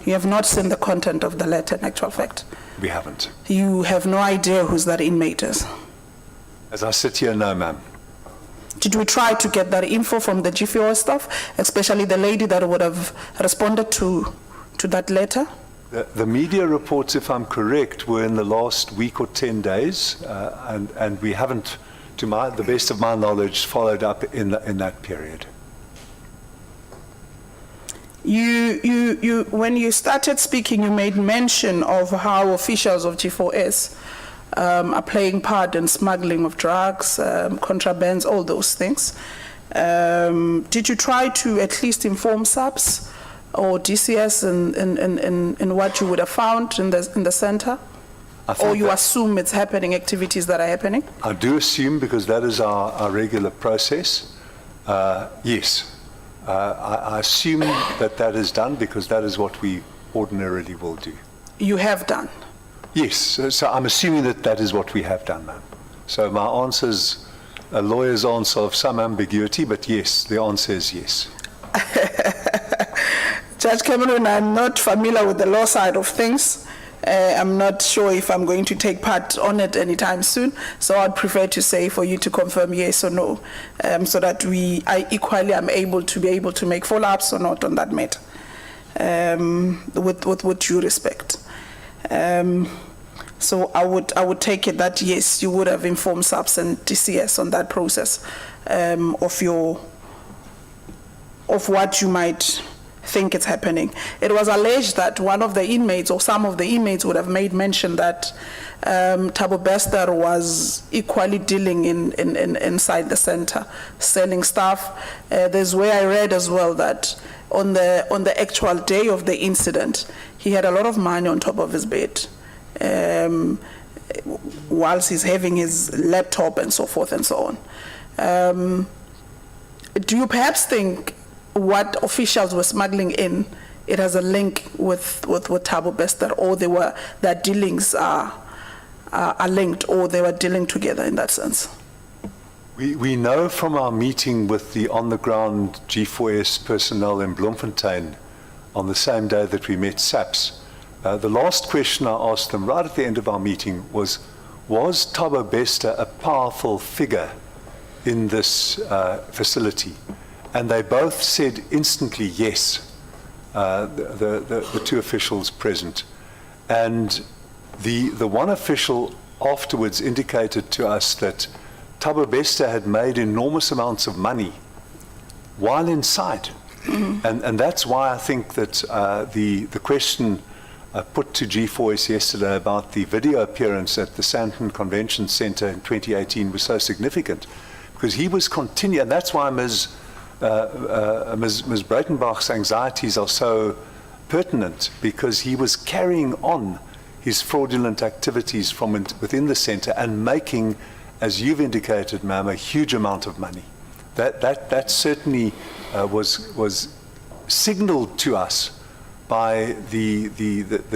You have not seen the content of the letter, in actual fact?
We haven't.
You have no idea who that inmate is?
As I sit here, no, ma'am.
Did we try to get that info from the G4S staff, especially the lady that would have responded to that letter?
The media reports, if I'm correct, were in the last week or 10 days, and we haven't, to the best of my knowledge, followed up in that period.
When you started speaking, you made mention of how officials of G4S are playing part in smuggling of drugs, contrabands, all those things. Did you try to at least inform SAPS or DCS in what you would have found in the center? Or you assume it's happening, activities that are happening?
I do assume, because that is our regular process. Yes. I assume that is done, because that is what we ordinarily will do.
You have done?
Yes. So I'm assuming that is what we have done, ma'am. So my answer is a lawyer's answer of some ambiguity, but yes, the answer is yes.
Judge Cameron, I'm not familiar with the law side of things. I'm not sure if I'm going to take part on it anytime soon, so I'd prefer to say for you to confirm yes or no, so that I equally am able to make follow-ups or not on that matter, with due respect. So I would take it that yes, you would have informed SAPS and DCS on that process, of what you might think it's happening. It was alleged that one of the inmates or some of the inmates would have made mention that Thabo Bester was equally dealing inside the center, selling stuff. There's where I read as well that on the actual day of the incident, he had a lot of money on top of his bed. whilst he's having his laptop and so forth and so on. Do you perhaps think what officials were smuggling in, it has a link with Thabo Bester, or their dealings are linked, or they were dealing together in that sense?
We know from our meeting with the on-the-ground G4S personnel in Bloemfontein on the same day that we met SAPS, the last question I asked them right at the end of our meeting was Thabo Bester a powerful figure in this facility? And they both said instantly yes, the two officials present. And the one official afterwards indicated to us that Thabo Bester had made enormous amounts of money while inside. And that's why I think that the question put to G4S yesterday about the video appearance at the Sandton Convention Centre in 2018 was so significant, because he was continuing, and that's why Ms. Breitenbach's anxieties are so pertinent, because he was carrying on his fraudulent activities from within the centre and making, as you've indicated, ma'am, a huge amount of money. That certainly was signalled to us by the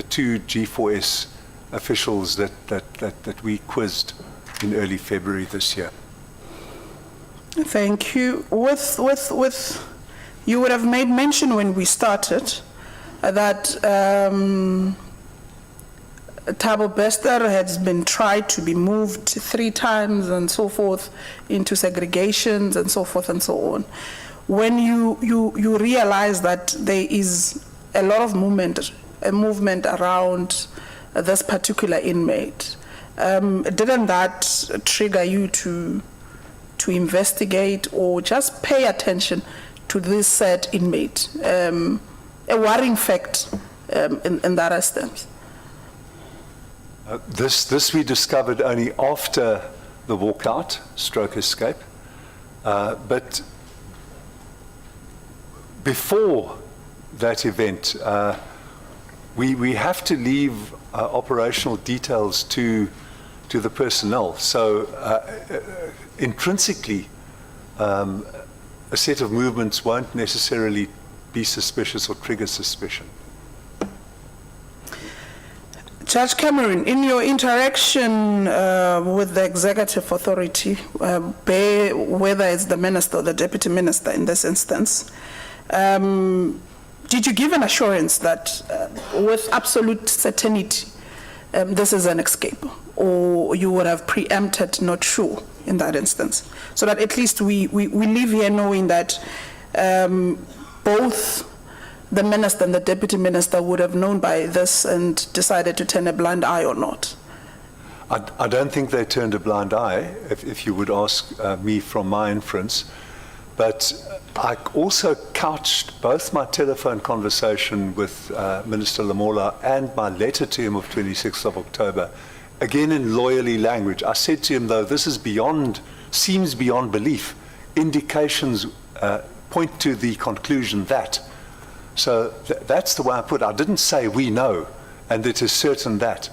two G4S officials that we quizzed in early February this year.
Thank you. You would have made mention when we started that Thabo Bester has been tried to be moved 3 times and so forth into segregations and so forth and so on. When you realize that there is a lot of movement around this particular inmate, didn't that trigger you to investigate or just pay attention to this said inmate? A worrying fact in that instance.
This we discovered only after the walkout, stroke escape. But before that event, we have to leave operational details to the personnel. So intrinsically, a set of movements won't necessarily be suspicious or trigger suspicion.
Judge Cameron, in your interaction with the executive authority, whether it's the minister or the deputy minister in this instance, did you give an assurance that with absolute certainty this is an escape, or you would have preempted not sure in that instance, so that at least we leave here knowing that both the minister and the deputy minister would have known by this and decided to turn a blind eye or not?
I don't think they turned a blind eye, if you would ask me from my inference. But I also couched both my telephone conversation with Minister Lamola and my letter to him of 26th of October, again in lawyerly language. I said to him, though, this is seems beyond belief. Indications point to the conclusion that. So that's the way I put it. I didn't say we know, and it is certain that,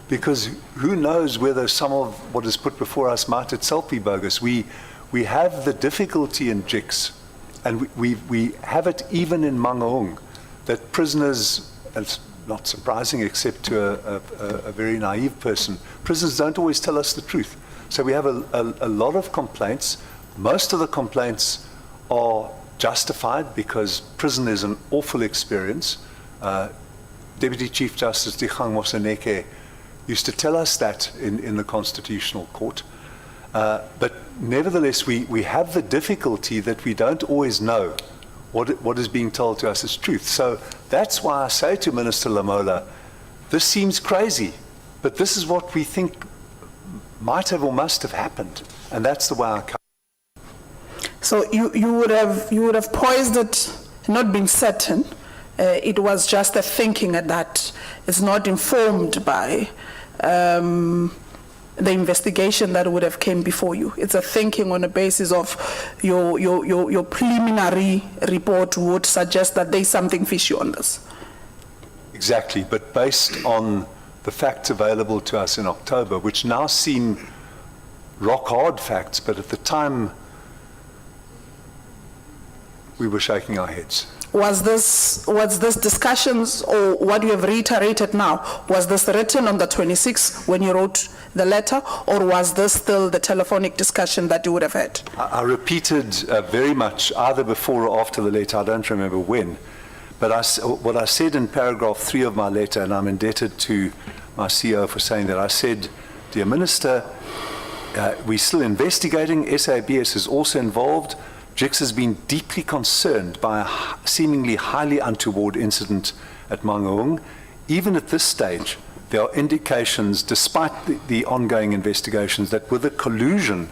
because who knows whether some of what is put before us might itself be bogus. We have the difficulty in JICs, and we have it even in Mangaung, that prisoners, and it's not surprising except to a very naive person, prisoners don't always tell us the truth. So we have a lot of complaints. Most of the complaints are justified because prison is an awful experience. Deputy Chief Justice Dikgang Moseneke used to tell us that in the Constitutional Court. But nevertheless, we have the difficulty that we don't always know what is being told to us as truth. So that's why I say to Minister Lamola, this seems crazy, but this is what we think might have or must have happened. And that's the way I come.
So you would have poised it, not being certain. It was just a thinking that is not informed by the investigation that would have came before you. It's a thinking on the basis of your preliminary report would suggest that there's something fishy on this.
Exactly, but based on the facts available to us in October, which now seem rock-hard facts, but at the time, we were shaking our heads.
Was this discussions, or what you have reiterated now, was this written on the 26th when you wrote the letter, or was this still the telephonic discussion that you would have had?
I repeated very much, either before or after the letter, I don't remember when, but what I said in paragraph 3 of my letter, and I'm indebted to my CEO for saying that, I said, Dear Minister, we're still investigating, SABS is also involved. JIX has been deeply concerned by a seemingly highly untoward incident at Mangaung. Even at this stage, there are indications, despite the ongoing investigations, that with the collusion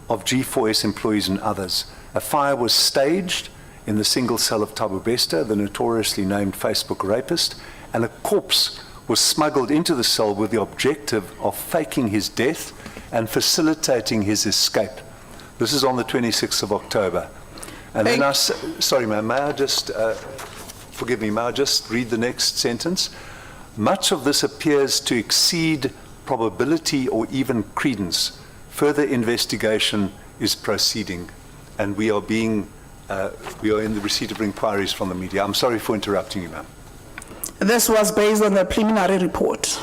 of G4S employees and others, a fire was staged in the single cell of Thabo Bester, the notoriously named Facebook rapist, and a corpse was smuggled into the cell with the objective of faking his death and facilitating his escape. This is on the 26th of October. And then sorry ma'am, may I just, forgive me, may I just read the next sentence? Much of this appears to exceed probability or even credence. Further investigation is proceeding, and we are in the receipt of inquiries from the media. I'm sorry for interrupting you, ma'am.
This was based on the preliminary report,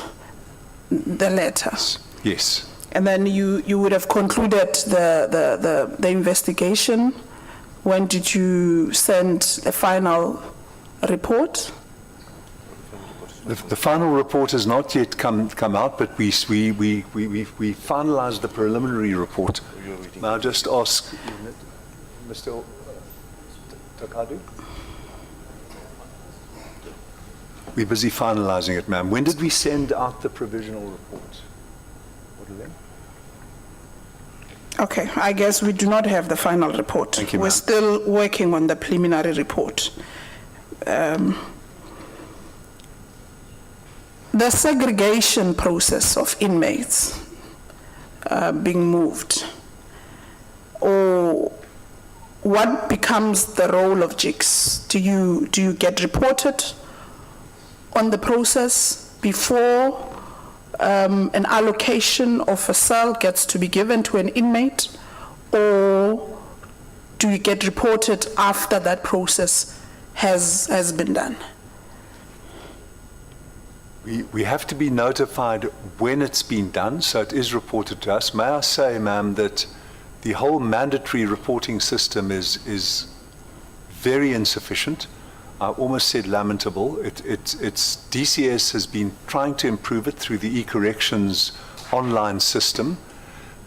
the letter.
Yes.
And then you would have concluded the investigation. When did you send the final report?
The final report has not yet come out, but we finalized the preliminary report. May I just ask Mr. Takadu? We're busy finalizing it, ma'am. When did we send out the provisional report? What are they?
Okay, I guess we do not have the final report.
Thank you,
We're
ma'am.
still working on the preliminary report. The segregation process of inmates being moved, or what becomes the role of JIX? Do you get reported on the process before an allocation of a cell gets to be given to an inmate, or do you get reported after that process has been done?
We have to be notified when it's been done, so it is reported to us. May I say, ma'am, that the whole mandatory reporting system is very insufficient. I almost said lamentable. It's DCS has been trying to improve it through the e-corrections online system.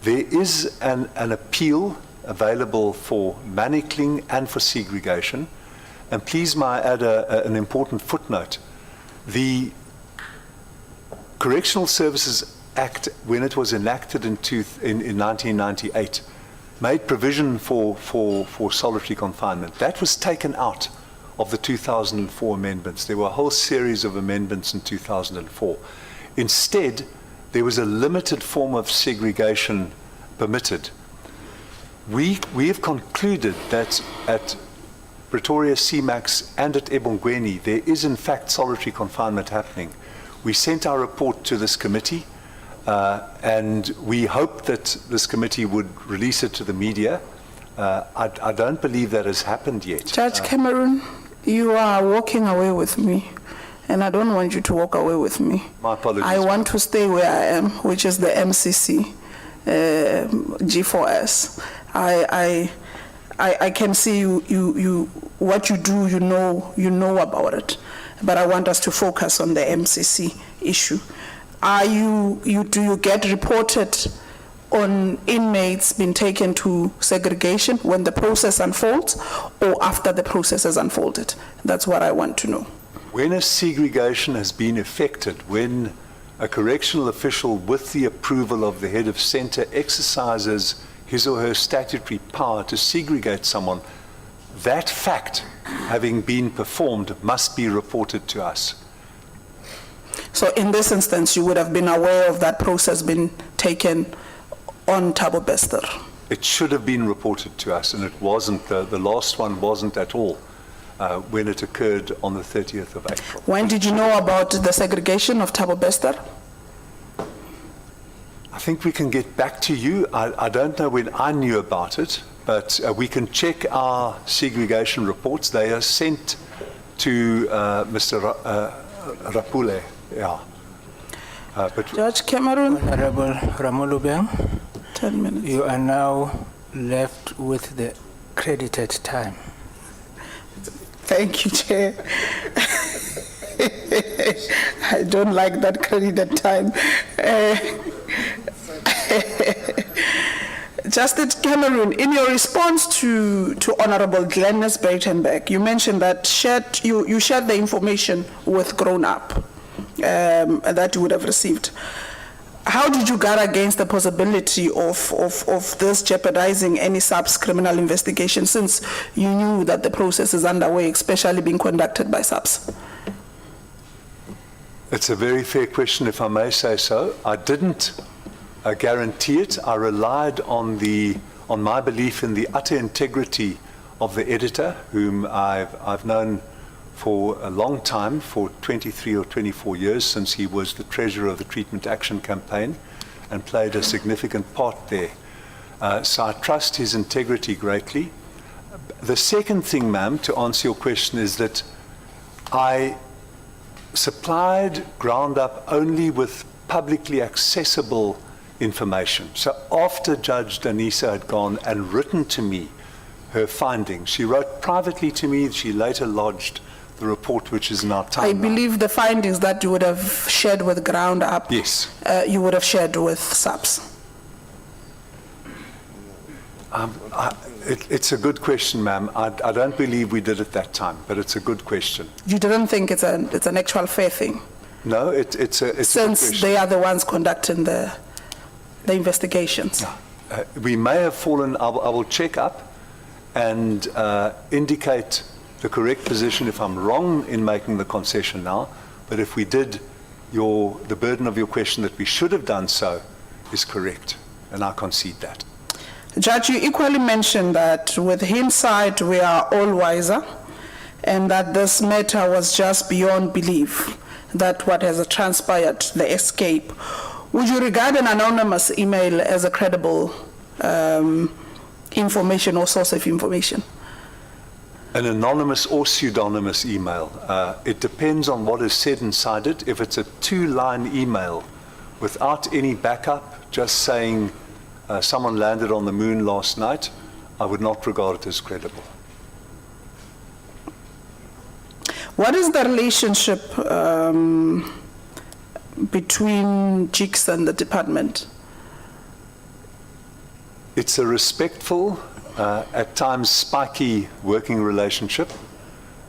There is an appeal available for manacling and for segregation. And please may I add an important footnote. The Correctional Services Act, when it was enacted in 1998, made provision for solitary confinement. That was taken out of the 2004 amendments. There were a whole series of amendments in 2004. Instead, there was a limited form of segregation permitted. We have concluded that at Pretoria CMAX and at Ebongweni, there is in fact solitary confinement happening. We sent our report to this committee, and we hope that this committee would release it to the media. I don't believe that has happened yet.
Judge Cameron, you are walking away with me, and I don't want you to walk away with me.
My apologies.
I want to stay where I am, which is the MCC, G4S. I can see you what you do, you know about it, but I want us to focus on the MCC issue. Do you get reported on inmates being taken to segregation when the process unfolds, or after the process has unfolded? That's what I want to know.
When a segregation has been effected, when a correctional official with the approval of the head of centre exercises his or her statutory power to segregate someone, that fact having been performed must be reported to us.
So in this instance, you would have been aware of that process being taken on Thabo Bester?
It should have been reported to us, and it wasn't. The last one wasn't at all when it occurred on the 30th of April.
When did you know about the segregation of Thabo Bester?
I think we can get back to you. I don't know when I knew about it, but we can check our segregation reports. They are sent to Mr. Rapule. Yeah. But
Judge Cameron,
Honorable Ramolubeng,
10 minutes.
you are now left with the credited time.
Thank you, Chair. I don't like that credited time. Justice Cameron, in your response to Honorable Glennis Breitenberg, you mentioned that you shared the information with Grown Up that you would have received. How did you guard against the possibility of this jeopardizing any SAPS criminal investigation, since you knew that the process is underway, especially being conducted by SAPS?
it's a very fair question, if I may say so. I didn't guarantee it. I relied on my belief in the utter integrity of the editor, whom I've known for a long time, for 23 or 24 years, since he was the treasurer of the Treatment Action Campaign and played a significant part there. So I trust his integrity greatly. The second thing, ma'am, to answer your question, is that I supplied Ground Up only with publicly accessible information. So after Judge Danisa had gone and written to me her findings, she wrote privately to me. She later lodged the report, which is now timeline.
I believe the findings that you would have shared with Ground Up,
yes,
you would have shared with SAPS.
It's a good question, ma'am. I don't believe we did at that time, but it's a good question.
You didn't think it's an actual fair thing?
No, it's a
since they are the ones conducting the investigations.
We may have fallen. I will check up and indicate the correct position if I'm wrong in making the concession now. But if we did, the burden of your question that we should have done so is correct, and I concede that.
Judge, you equally mentioned that with hindsight we are all wiser, and that this matter was just beyond belief, that what has transpired, the escape. Would you regard an anonymous email as a credible information or source of information?
An anonymous or pseudonymous email. It depends on what is said inside it. If it's a 2-line email without any backup, just saying someone landed on the moon last night, I would not regard it as credible.
What is the relationship between JICS and the department?
It's a respectful, at times spiky working relationship.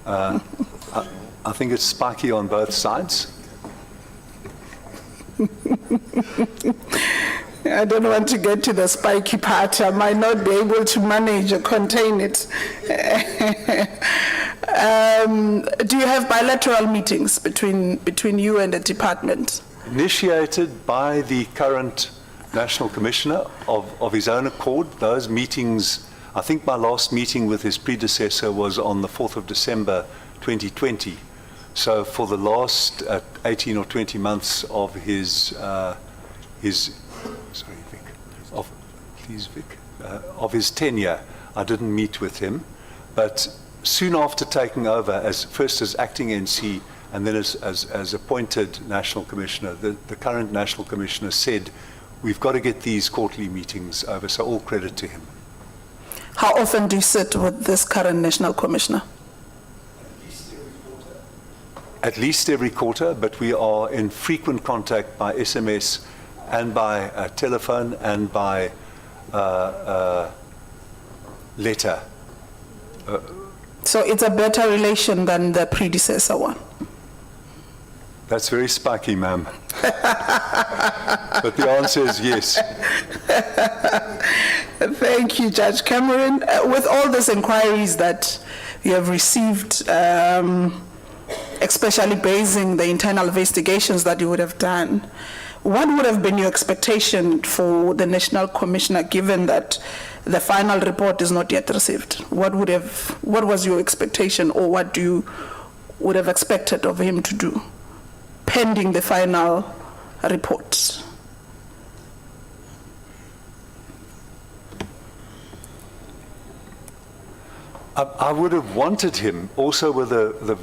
I think it's spiky on both sides.
I don't want to get to the spiky part. I might not be able to manage or contain it. Do you have bilateral meetings between you and the department?
Initiated by the current National Commissioner of his own accord. Those meetings, I think my last meeting with his predecessor was on the 4th of December 2020. So for the last 18 or 20 months of of his tenure, I didn't meet with him. But soon after taking over, first as acting NC and then as appointed National Commissioner, the current National Commissioner said, we've got to get these quarterly meetings over, so all credit to him.
How often do you sit with this current National Commissioner?
At least every quarter, but we are in frequent contact by SMS and by telephone and by letter.
So it's a better relation than the predecessor one?
That's very spiky, ma'am. But the answer is yes.
Thank you, Judge Cameron. With all these inquiries that you have received, especially basing the internal investigations that you would have done, what would have been your expectation for the National Commissioner, given that the final report is not yet received? What was your expectation, or what would have expected of him to do, pending the final report?
I would have wanted him, also with the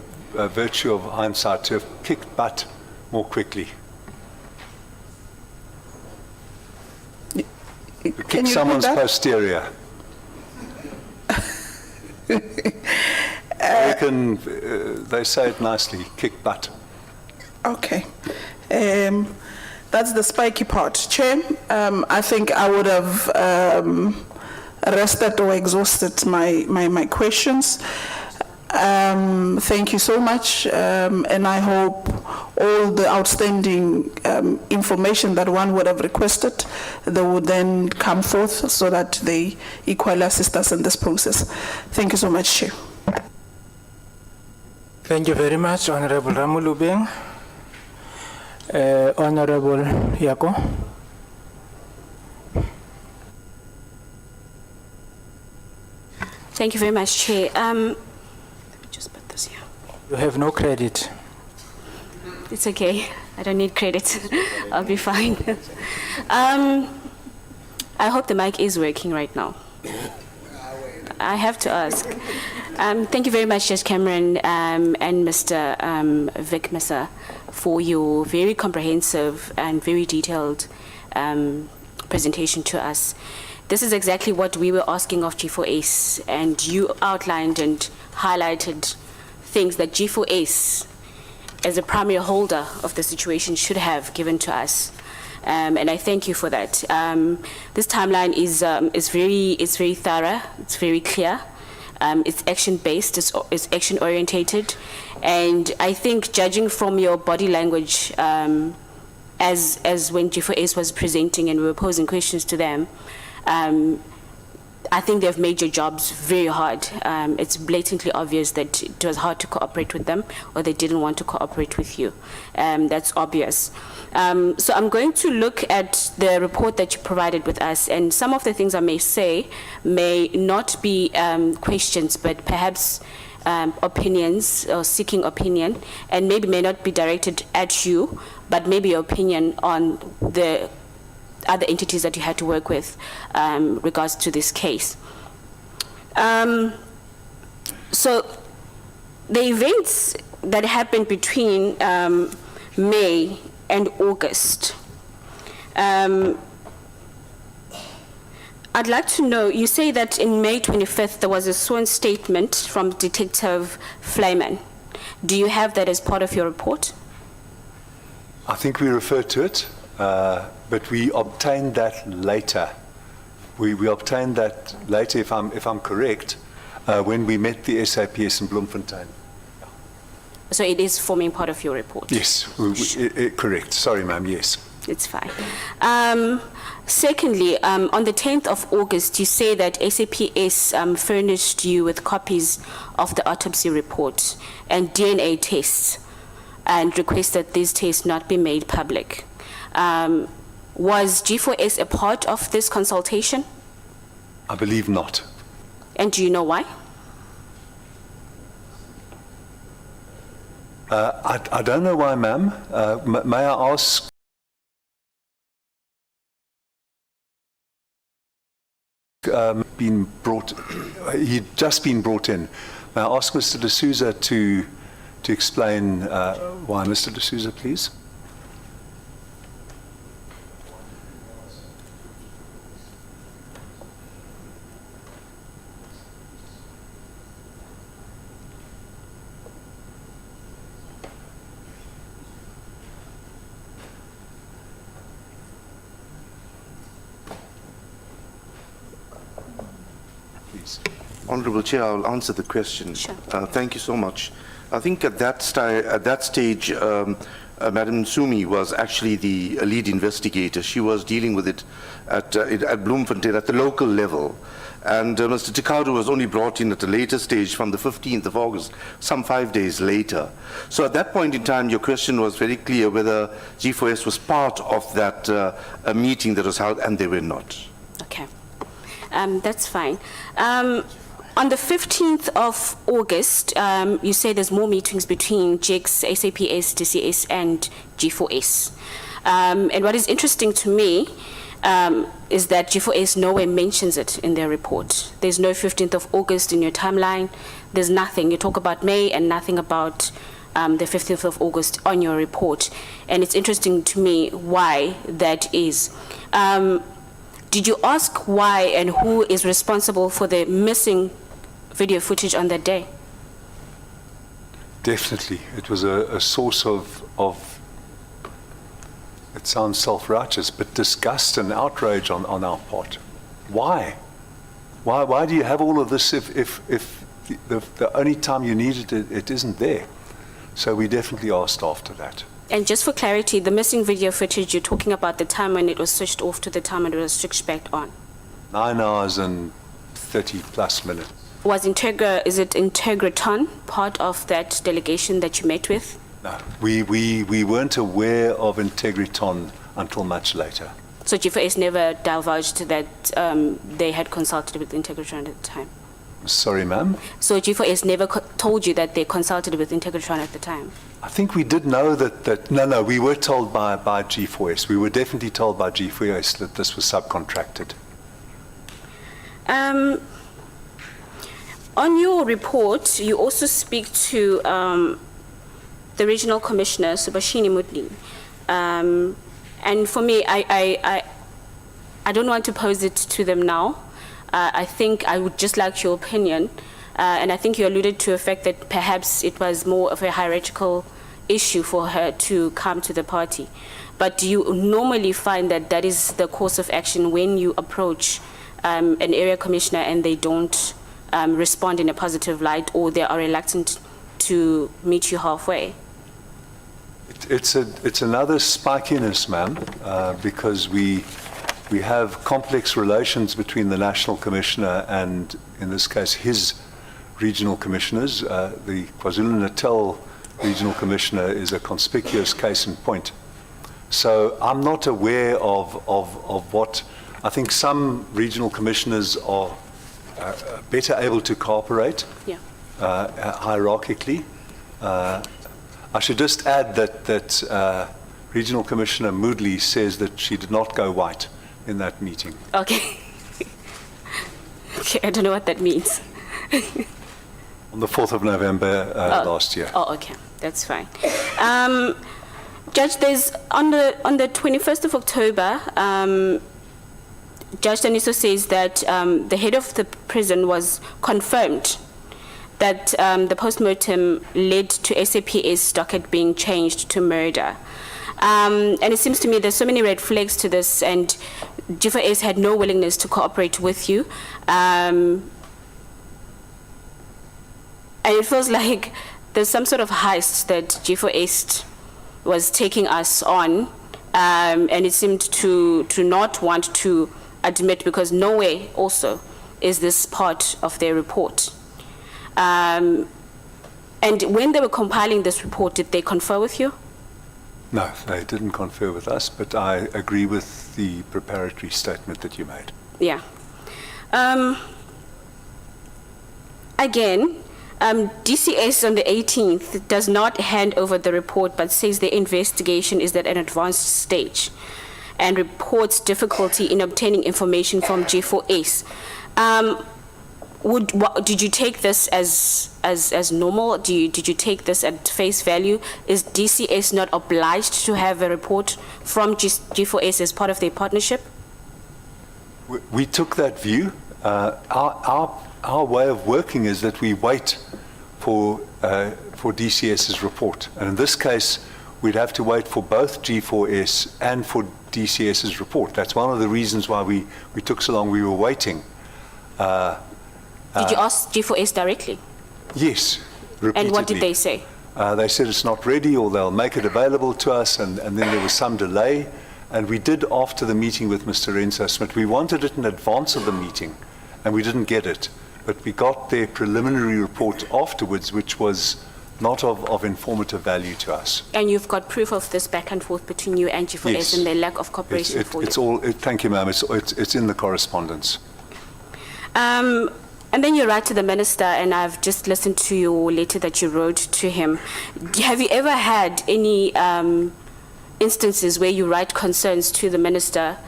virtue of hindsight, to have kicked butt more quickly. Kick someone's posterior. They say it nicely, kick butt.
Okay. That's the spiky part. Chair, I think I would have rested or exhausted my questions. Thank you so much, and I hope all the outstanding information that one would have requested, they would then come forth so that they equally assist us in this process. Thank you so much, Chair.
Thank you very much, Honorable Ramulubeng. Honorable Yako.
Thank you very much, Chair. Let me just put this here.
You have no credit.
It's okay. I don't need credit. I'll be fine. I hope the mic is working right now. I have to ask. Thank you very much, Judge Cameron and Mr. Vic Massa, for your very comprehensive and very detailed presentation to us. This is exactly what we were asking of G4S, and you outlined and highlighted things that G4S, as a primary holder of the situation, should have given to us. And I thank you for that. This timeline is very thorough, it's very clear, it's action-based, it's action-orientated, and I think, judging from your body language, as when G4S was presenting and we were posing questions to them, I think they've made your jobs very hard. It's blatantly obvious that it was hard to cooperate with them, or they didn't want to cooperate with you. That's obvious. So I'm going to look at the report that you provided with us, and some of the things I may say may not be questions, but perhaps opinions, or seeking opinion, and maybe may not be directed at you, but maybe your opinion on the other entities that you had to work with regards to this case. So the events that happened between May and August, I'd like to know, you say that in May 25th there was a sworn statement from Detective Flyman. Do you have that as part of your report?
I think we referred to it. But we obtained that later. We obtained that later, if I'm correct, when we met the SAPS in Bloemfontein.
So it is forming part of your report?
Yes, correct. Sorry, ma'am, yes.
It's fine. Secondly, on the 10th of August, you say that SAPS furnished you with copies of the autopsy report and DNA tests, and requested these tests not be made public. Was G4S a part of this consultation?
I believe not.
And do you know why?
I don't know why, ma'am. May I ask? He'd just been brought in. May I ask Mr. D'Souza to explain why? Mr. D'Souza, please.
Honourable Chair, I will answer the question.
Sure.
Thank you so much. I think at that stage, Madam Sumi was actually the lead investigator. She was dealing with it at Bloemfontein at the local level. And Mr. Tikadu was only brought in at a later stage from the 15th of August, some 5 days later. So at that point in time, your question was very clear whether G4S was part of that meeting that was held, and they were not.
Okay. That's fine. On the 15th of August, you say there's more meetings between JIX, SAPS, DCS, and G4S. And what is interesting to me is that G4S nowhere mentions it in their report. There's no 15th of August in your timeline. There's nothing. You talk about May and nothing about the 15th of August on your report. And it's interesting to me why that is. Did you ask why and who is responsible for the missing video footage on that day?
Definitely. It was a source of, it sounds self-righteous, but disgust and outrage on our part. Why? Why do you have all of this if the only time you needed it, it isn't there? So we definitely asked after that.
And just for clarity, the missing video footage, you're talking about the time when it was switched off to the time when it was switched back on.
9 hours and 30 plus minutes.
Was is it Integriton part of that delegation that you met with?
No, we weren't aware of Integriton until much later.
So G4S never divulged that they had consulted with Integriton at the time?
Sorry, ma'am?
So G4S never told you that they consulted with Integriton at the time?
I think we did know that no, we were told by G4S. We were definitely told by G4S that this was subcontracted.
On your report, you also speak to the regional commissioner, Subhashini Mudli. And for me, I don't want to pose it to them now. I think I would just like your opinion. And I think you alluded to the fact that perhaps it was more of a hierarchical issue for her to come to the party. But do you normally find that that is the course of action when you approach an area commissioner and they don't respond in a positive light, or they are reluctant to meet you halfway?
It's another spikiness, ma'am, because we have complex relations between the National Commissioner and, in this case, his regional commissioners. The KwaZulu-Natal Regional Commissioner is a conspicuous case in point. So I'm not aware of what, I think some regional commissioners are better able to cooperate hierarchically. I should just add that Regional Commissioner Moodley says that she did not go white in that meeting.
Okay. Okay, I don't know what that means.
On the 4th of November last year.
Oh, okay, that's fine. Judge, there's on the 21st of October, Judge Daniso says that the head of the prison was confirmed that the postmortem led to SAPS docket being changed to murder. And it seems to me there's so many red flags to this, and G4S had no willingness to cooperate with you. And it feels like there's some sort of heist that G4S was taking us on, and it seemed to not want to admit, because nowhere also is this part of their report. And when they were compiling this report, did they confer with you?
No, they didn't confer with us, but I agree with the preparatory statement that you made.
Yeah. Again, DCS on the 18th does not hand over the report, but says the investigation is at an advanced stage and reports difficulty in obtaining information from G4S. Did you take this as normal? Did you take this at face value? Is DCS not obliged to have a report from G4S as part of their partnership?
We took that view. Our way of working is that we wait for DCS's report. And in this case, we'd have to wait for both G4S and for DCS's report. That's one of the reasons why we took so long. We were waiting.
Did you ask G4S directly?
Yes, repeatedly.
And what did they say?
They said it's not ready, or they'll make it available to us, and then there was some delay. And we did, after the meeting with Mr. Renzo Smith, we wanted it in advance of the meeting, and we didn't get it. But we got their preliminary report afterwards, which was not of informative value to us.
And you've got proof of this back and forth between you and G4S,
yes,
and their lack of cooperation for you?
Thank you, ma'am. It's in the correspondence.
And then you write to the minister, and I've just listened to your letter that you wrote to him. Have you ever had any instances where you write concerns to the minister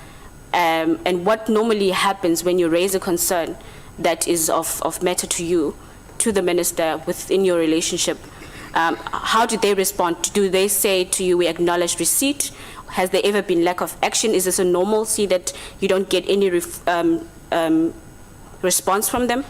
and what normally happens when you raise a concern that is of matter to you, to the minister within your relationship. How do they respond? Do they say to you, we acknowledge receipt? Has there ever been lack of action? Is this a normalcy that you don't get any response from them?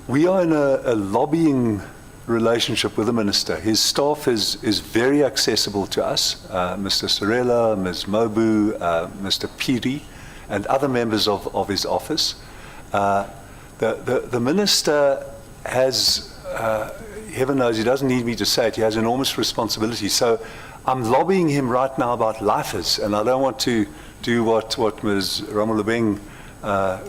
We are in a lobbying relationship with the minister. His staff is very accessible to us. Mr. Sorella, Ms. Mobu, Mr. Piri, and other members of his office. The minister has, heaven knows, he doesn't need me to say it, he has enormous responsibility. So I'm lobbying him right now about lifers, and I don't want to do what Ms. Ramolabeng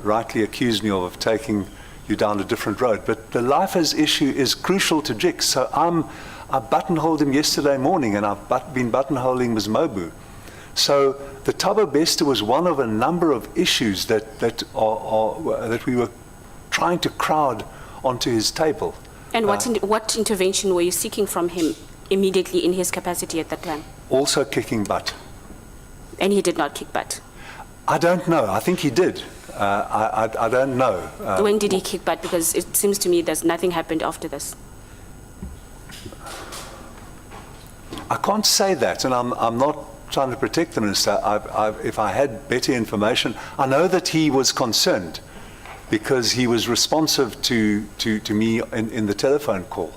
rightly accused me of taking you down a different road. But the lifers issue is crucial to JIC. So I buttonholed him yesterday morning, and I've been buttonholing Ms. Mobu. So the Thabo Bester was one of a number of issues that we were trying to crowd onto his table.
And what intervention were you seeking from him immediately in his capacity at that time?
Also kicking butt.
And he did not kick butt?
I don't know. I think he did. I don't know.
When did he kick butt? Because it seems to me that nothing happened after this.
I can't say that, and I'm not trying to protect the minister. If I had better information, I know that he was concerned because he was responsive to me in the telephone call.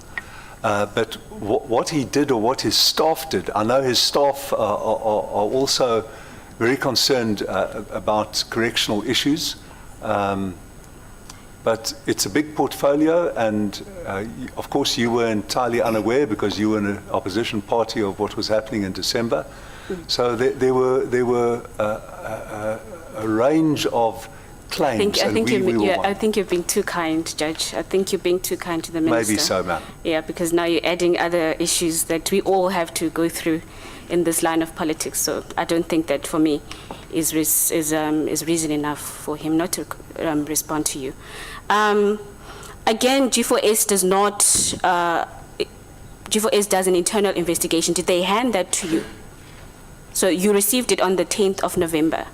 But what he did or what his staff did, I know his staff are also very concerned about correctional issues. But it's a big portfolio, and of course you were entirely unaware because you were in an opposition party of what was happening in December. So there were a range of claims.
I think you've been too kind, Judge. I think you're being too kind to the minister.
Maybe so, ma'am.
Yeah, because now you're adding other issues that we all have to go through in this line of politics. So I don't think that, for me, is reason enough for him not to respond to you. Again, G4S does not. G4S does an internal investigation. Did they hand that to you? So you received it on the 10th of November.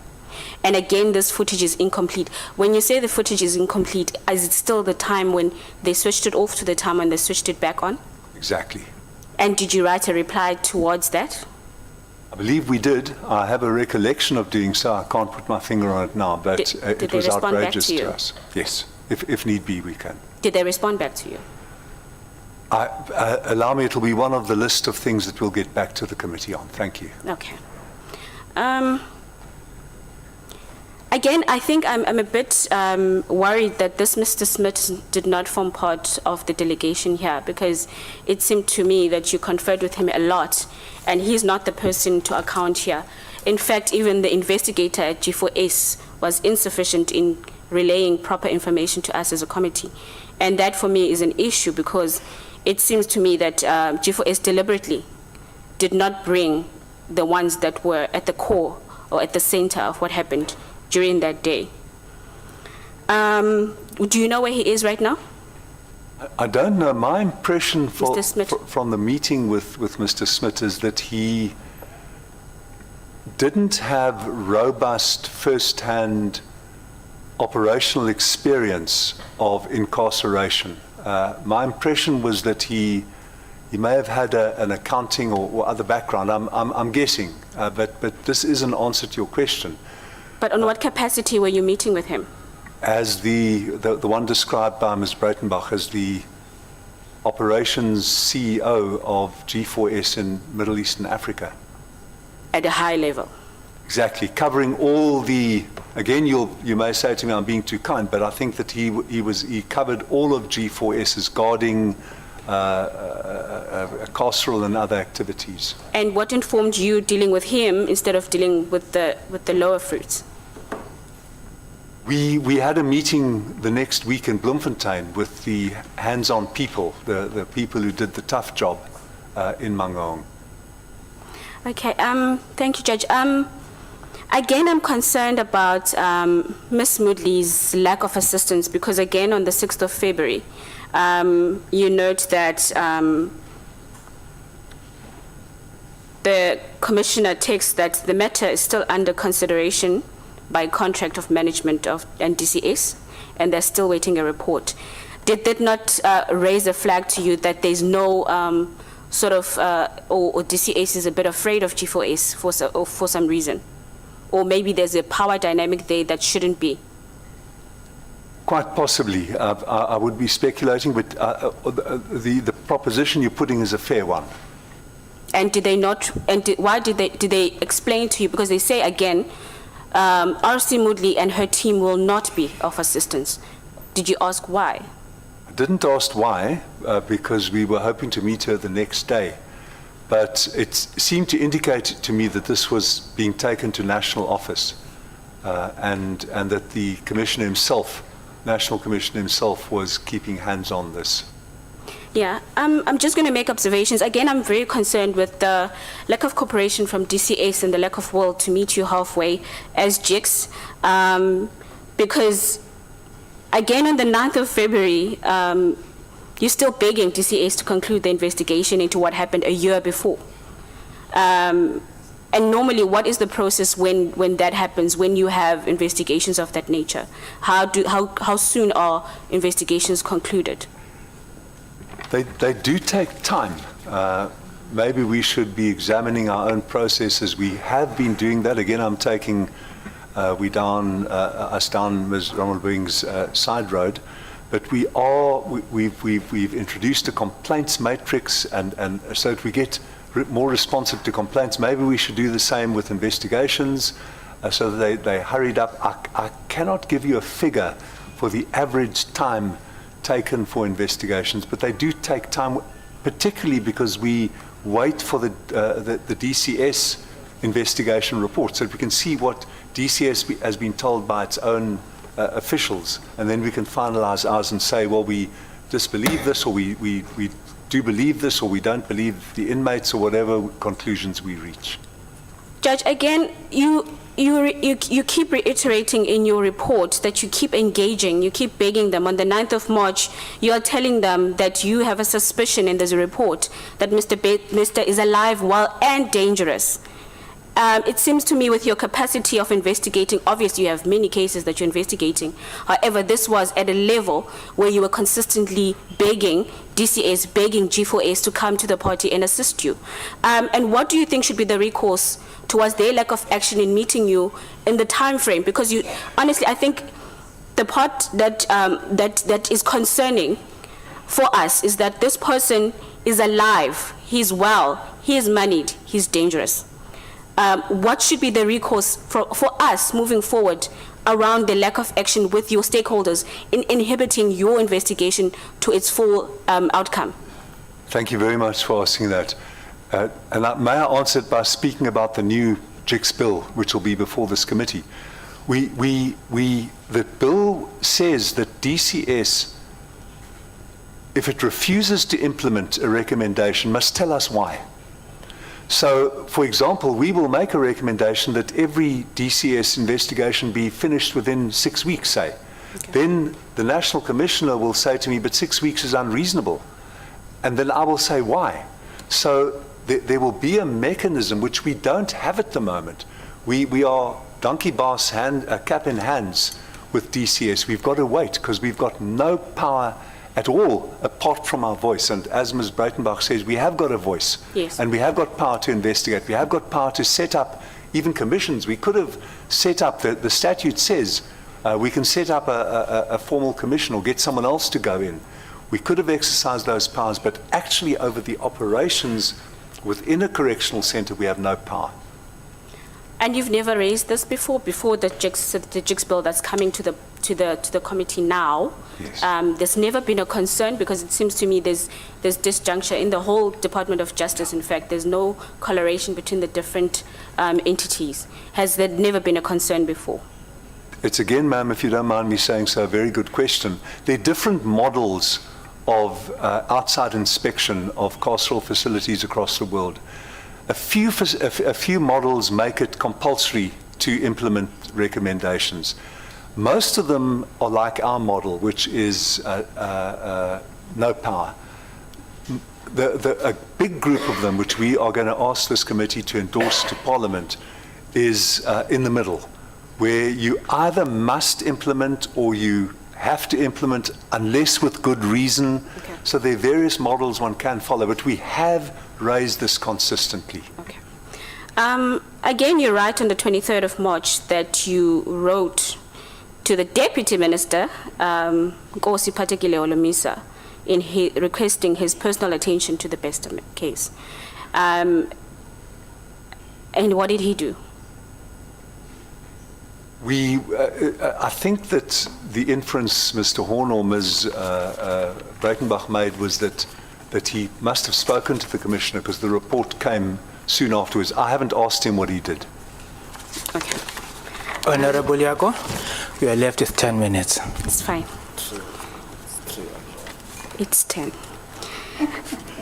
And again, this footage is incomplete. When you say the footage is incomplete, is it still the time when they switched it off to the time when they switched it back on?
Exactly.
And did you write a reply towards that?
I believe we did. I have a recollection of doing so. I can't put my finger on it now, but it was outrageous to us. Yes, if need be, we can.
Did they respond back to you?
Allow me, it'll be one of the list of things that we'll get back to the committee on. Thank you.
Okay. Again, I think I'm a bit worried that this Mr. Smith did not form part of the delegation here, because it seemed to me that you conferred with him a lot, and he's not the person to account here. In fact, even the investigator at G4S was insufficient in relaying proper information to us as a committee. And that, for me, is an issue, because it seems to me that G4S deliberately did not bring the ones that were at the core or at the center of what happened during that day. Do you know where he is right now?
I don't know. My impression from the meeting with Mr. Smith is that he didn't have robust first-hand operational experience of incarceration. My impression was that he may have had an accounting or other background. I'm guessing, but this is an answer to your question.
But on what capacity were you meeting with him?
As the one described by Ms. Breitenbach as the operations CEO of G4S in Middle East and Africa.
At a high level?
Exactly, covering all the, again, you may say to me I'm being too kind, but I think that he covered all of G4S's guarding, carceral and other activities.
And what informed you dealing with him instead of dealing with the lower fruits?
We had a meeting the next week in Bloemfontein with the hands-on people, the people who did the tough job in Mangaung.
Okay, thank you, Judge. Again, I'm concerned about Ms. Moodley's lack of assistance, because again, on the 6th of February, you note that the commissioner takes that the matter is still under consideration by contract of management of and DCS, and they're still waiting a report. Did that not raise a flag to you that there's no or DCS is a bit afraid of G4S for some reason? Or maybe there's a power dynamic there that shouldn't be?
Quite possibly. I would be speculating, but the proposition you're putting is a fair one.
And did they not, why did they explain to you? Because they say again, RC Moodley and her team will not be of assistance. Did you ask why?
I didn't ask why, because we were hoping to meet her the next day. But it seemed to indicate to me that this was being taken to national office, and that the commissioner himself, National Commissioner himself, was keeping hands on this.
Yeah, I'm just going to make observations. Again, I'm very concerned with the lack of cooperation from DCS and the lack of will to meet you halfway as JICS, because again on the 9th of February, you're still begging DCS to conclude the investigation into what happened a year before. And normally, what is the process when that happens, when you have investigations of that nature? How soon are investigations concluded?
They do take time. Maybe we should be examining our own processes. We have been doing that. Again, I'm taking us down Ms. Rommelbring's side road. But we've introduced a complaints matrix, and so that we get more responsive to complaints. Maybe we should do the same with investigations, so that they hurried up. I cannot give you a figure for the average time taken for investigations, but they do take time, particularly because we wait for the DCS investigation report, so that we can see what DCS has been told by its own officials, and then we can finalize ours and say, well, we disbelieve this, or we do believe this, or we don't believe the inmates, or whatever conclusions we reach.
Judge, again, you keep reiterating in your report that you keep engaging, you keep begging them. On the 9th of March, you are telling them that you have a suspicion, and there's a report that Mr. is alive, well, and dangerous. It seems to me, with your capacity of investigating, obviously you have many cases that you're investigating. However, this was at a level where you were consistently begging DCS, begging G4S to come to the party and assist you. And what do you think should be the recourse towards their lack of action in meeting you in the time frame? Because you, honestly, I think the part that is concerning for us is that this person is alive, he's well, he is moneyed, he's dangerous. What should be the recourse for us moving forward around the lack of action with your stakeholders in inhibiting your investigation to its full outcome?
Thank you very much for asking that. May I answer it by speaking about the new JICS bill, which will be before this committee. The bill says that DCS, if it refuses to implement a recommendation, must tell us why. So, for example, we will make a recommendation that every DCS investigation be finished within 6 weeks, say. Okay. Then the National Commissioner will say to me, but 6 weeks is unreasonable. And then I will say, why? So there will be a mechanism which we don't have at the moment. We are donkey boss cap in hands with DCS. We've got to wait because we've got no power at all, apart from our voice. And as Ms. Breitenbach says, we have got a voice.
Yes.
And we have got power to investigate. We have got power to set up even commissions. We could have set up, the statute says, we can set up a formal commission or get someone else to go in. We could have exercised those powers, but actually over the operations within a correctional centre, we have no power.
And you've never raised this before the JICS bill that's coming to the committee now.
Yes.
There's never been a concern, because it seems to me there's disjuncture in the whole Department of Justice. In fact, there's no correlation between the different entities. Has there never been a concern before?
It's again, ma'am, if you don't mind me saying so, a very good question. There are different models of outside inspection of carceral facilities across the world. A few models make it compulsory to implement recommendations. Most of them are like our model, which is no power. A big group of them, which we are going to ask this committee to endorse to Parliament, is in the middle, where you either must implement or you have to implement unless with good reason.
Okay.
So there are various models one can follow, but we have raised this consistently.
Okay. Again, you write on the 23rd of March that you wrote to the Deputy Minister, Nkosi Patekile Olomisa, in requesting his personal attention to the Bester case. And what did he do?
I think that the inference Mr. Horn or Ms. Breitenbach made was that he must have spoken to the Commissioner because the report came soon afterwards. I haven't asked him what he did.
Okay.
Honorable Yago, we are left with 10 minutes.
It's fine. It's 10.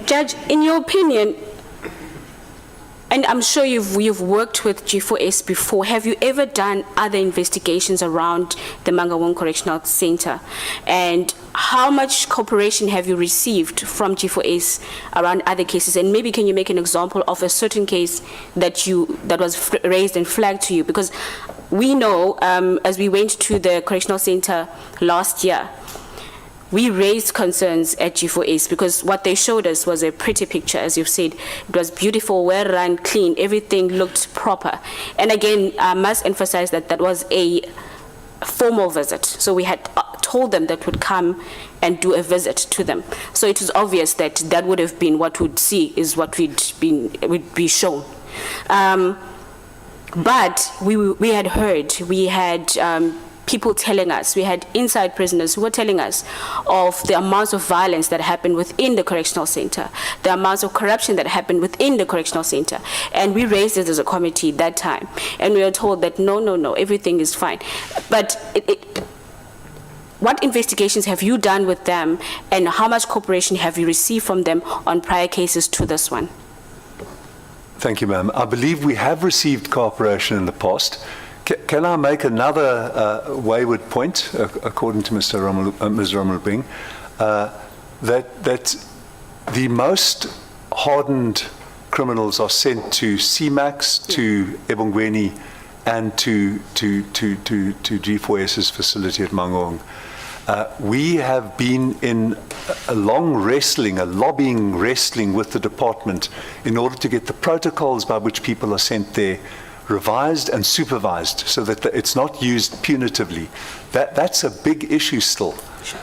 Judge, in your opinion, and I'm sure you've worked with G4S before, have you ever done other investigations around the Mangaung Correctional Centre? And how much cooperation have you received from G4S around other cases? And maybe can you make an example of a certain case that was raised and flagged to you? Because we know, as we went to the Correctional Centre last year, we raised concerns at G4S because what they showed us was a pretty picture, as you've said. It was beautiful, well run, clean, everything looked proper. And again, I must emphasize that that was a formal visit. So we had told them that we'd come and do a visit to them. So it was obvious that that would have been what we'd see is what would be shown. But we had heard, we had people telling us, we had inside prisoners who were telling us of the amounts of violence that happened within the correctional center, the amounts of corruption that happened within the correctional center. And we raised it as a committee that time. And we were told that no, everything is fine. But what investigations have you done with them, and how much cooperation have you received from them on prior cases to this one?
Thank you, ma'am. I believe we have received cooperation in the past. Can I make another wayward point, according to Ms. Ramalbing, that the most hardened criminals are sent to CMAX, to Ebongweni, and to G4S's facility at Mangaung. We have been in a long lobbying wrestling with the department in order to get the protocols by which people are sent there revised and supervised so that it's not used punitively. That's a big issue still.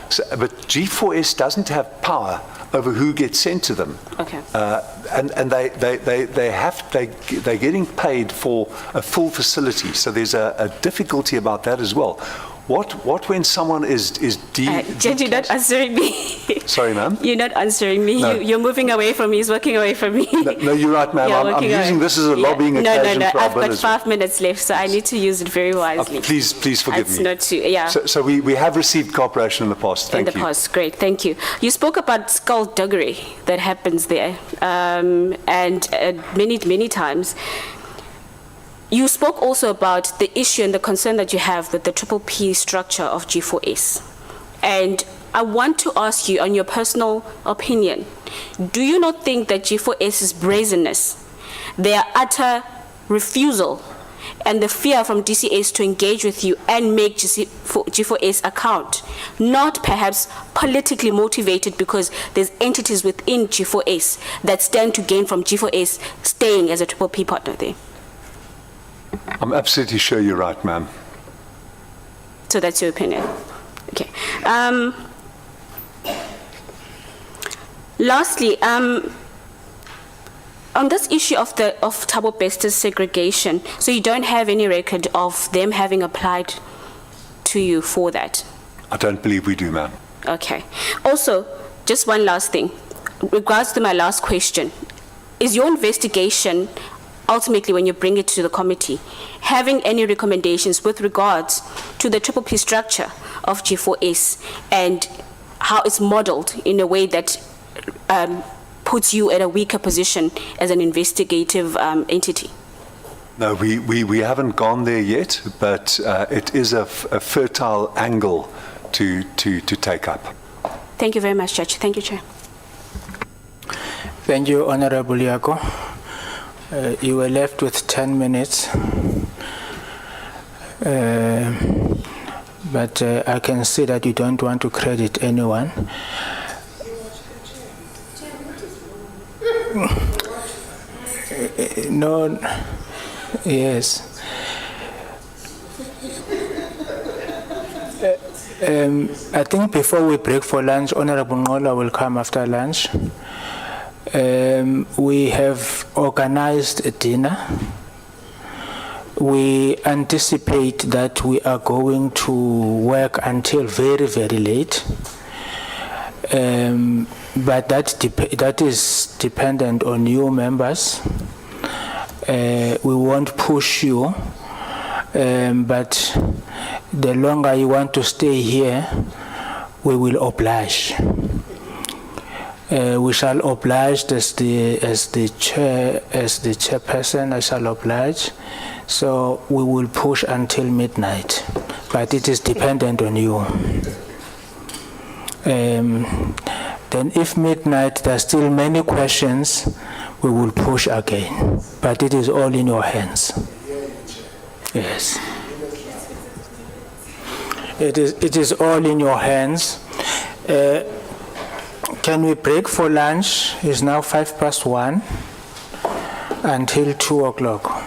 So, but G4S doesn't have power over who gets sent to them.
Okay.
And they're getting paid for a full facility. So there's a difficulty about that as well. What when someone is
Judge, you're not answering me.
Sorry, ma'am?
You're not answering me.
No.
You're moving away from me. He's walking away from me.
No, you're right, ma'am. I'm using this as a lobbying occasion for our
I've got 5 minutes left, so I need to use it very wisely.
Please forgive me.
It's not too, yeah.
So we have received cooperation in the past. Thank you.
In the past, great, thank you. You spoke about skullduggery that happens there, and many times. You spoke also about the issue and the concern that you have with the triple P structure of G4S. And I want to ask you, on your personal opinion, do you not think that G4S's brazenness, their utter refusal, and the fear from DCS to engage with you and make G4S account, not perhaps politically motivated because there's entities within G4S that stand to gain from G4S staying as a triple P partner there?
I'm absolutely sure you're right, ma'am.
So that's your opinion. Okay. Lastly, on this issue of Thabo Bester's segregation, so you don't have any record of them having applied to you for that?
I don't believe we do, ma'am.
Okay. Also, just one last thing. Regards to my last question, is your investigation ultimately, when you bring it to the committee, having any recommendations with regards to the triple P structure of G4S and how it's modeled in a way that puts you at a weaker position as an investigative entity?
No, we haven't gone there yet, but it is a fertile angle to take up.
Thank you very much, Judge. Thank you, Chair.
Thank you, Honorable Yago. You were left with 10 minutes. But I can see that you don't want to credit anyone. No, yes. I think before we break for lunch, Honorable Ngola will come after lunch. We have organized a dinner. We anticipate that we are going to work until very, very late. But that is dependent on you members. We won't push you, but the longer you want to stay here, we will oblige. We shall oblige as the chairperson. I shall oblige. So we will push until midnight, but it is dependent on you. Then if midnight there are still many questions, we will push again. But it is all in your hands. Yes. It is all in your hands. Can we break for lunch? It's now 1:05 until 2 o'clock.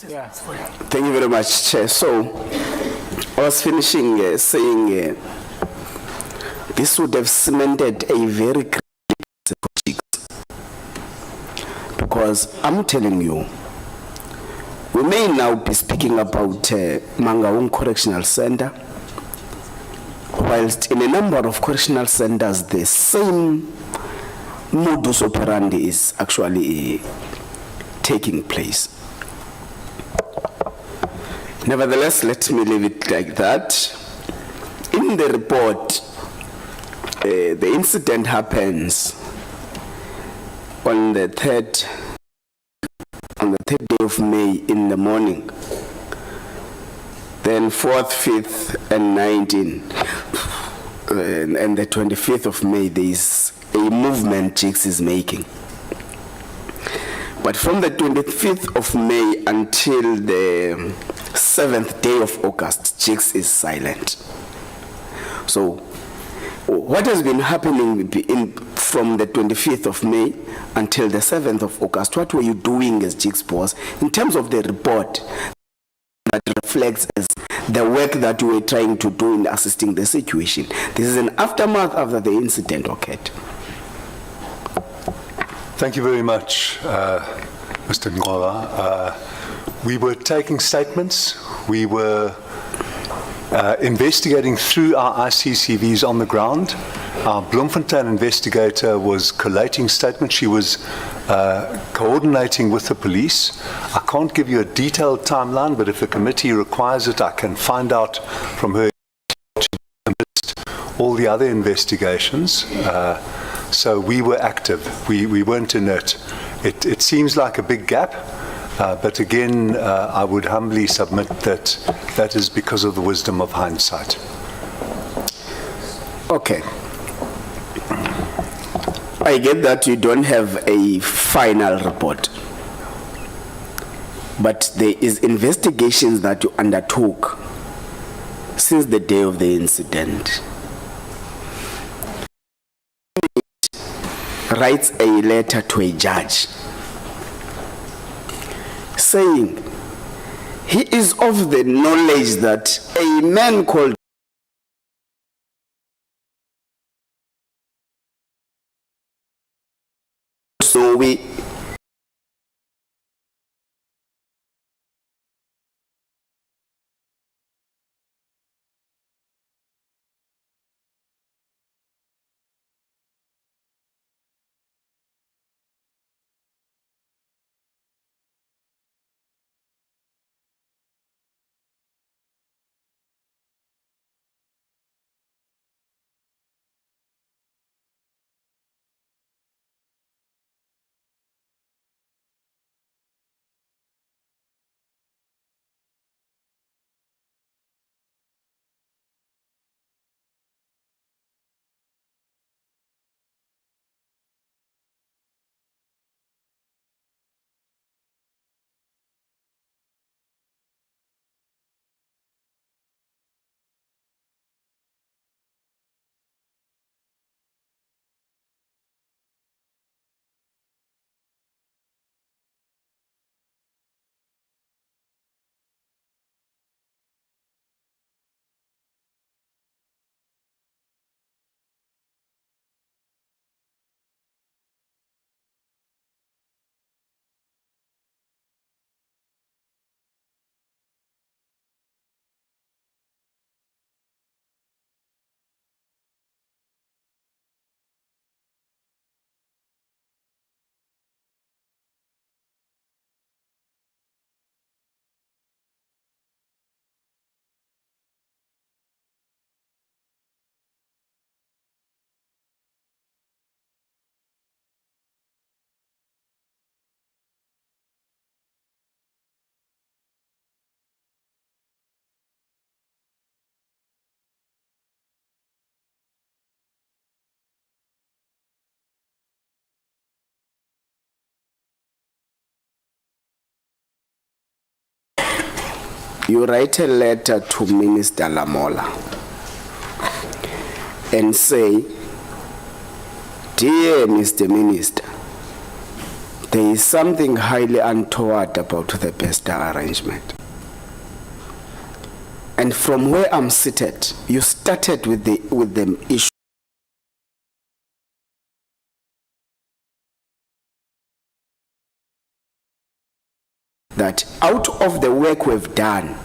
Yeah.
Thank you very much, Chair. So, I was finishing saying this would have cemented a very critical project, because I'm telling you, we may now be speaking about Mangaung Correctional Centre, whilst in a number of correctional centers, the same modus operandi is actually taking place. Nevertheless, let me leave it like that. In the report, the incident happens on the third day of May in the morning. Then 4th, 5th, and 19th, and the 25th of May, there is a movement Jigs is making. But from the 25th of May until the 7th day of August, Jigs is silent. So, what has been happening from the 25th of May until the 7th of August? What were you doing as Jigs boss in terms of the report that reflects as the work that you were trying to do in assisting the situation? This is an aftermath after the incident occurred.
Thank you very much, Mr. Ngola. We were taking statements. We were investigating through our ICCVs on the ground. Our Bloemfontein investigator was collating statements. She was coordinating with the police. I can't give you a detailed timeline, but if the committee requires it, I can find out from her all the other investigations. So we were active. We weren't inert. It seems like a big gap, but again, I would humbly submit that that is because of the wisdom of hindsight.
Okay. I get that you don't have a final report, but there is investigations that you undertook since the day of the incident. Writes a letter to a judge saying he is of the knowledge that a man called Zoe you write a letter to Minister Lamola and say, "Dear Mr. Minister, there is something highly untoward about the Bester arrangement. And from where I'm seated, you started with the issue that out of the work we've done,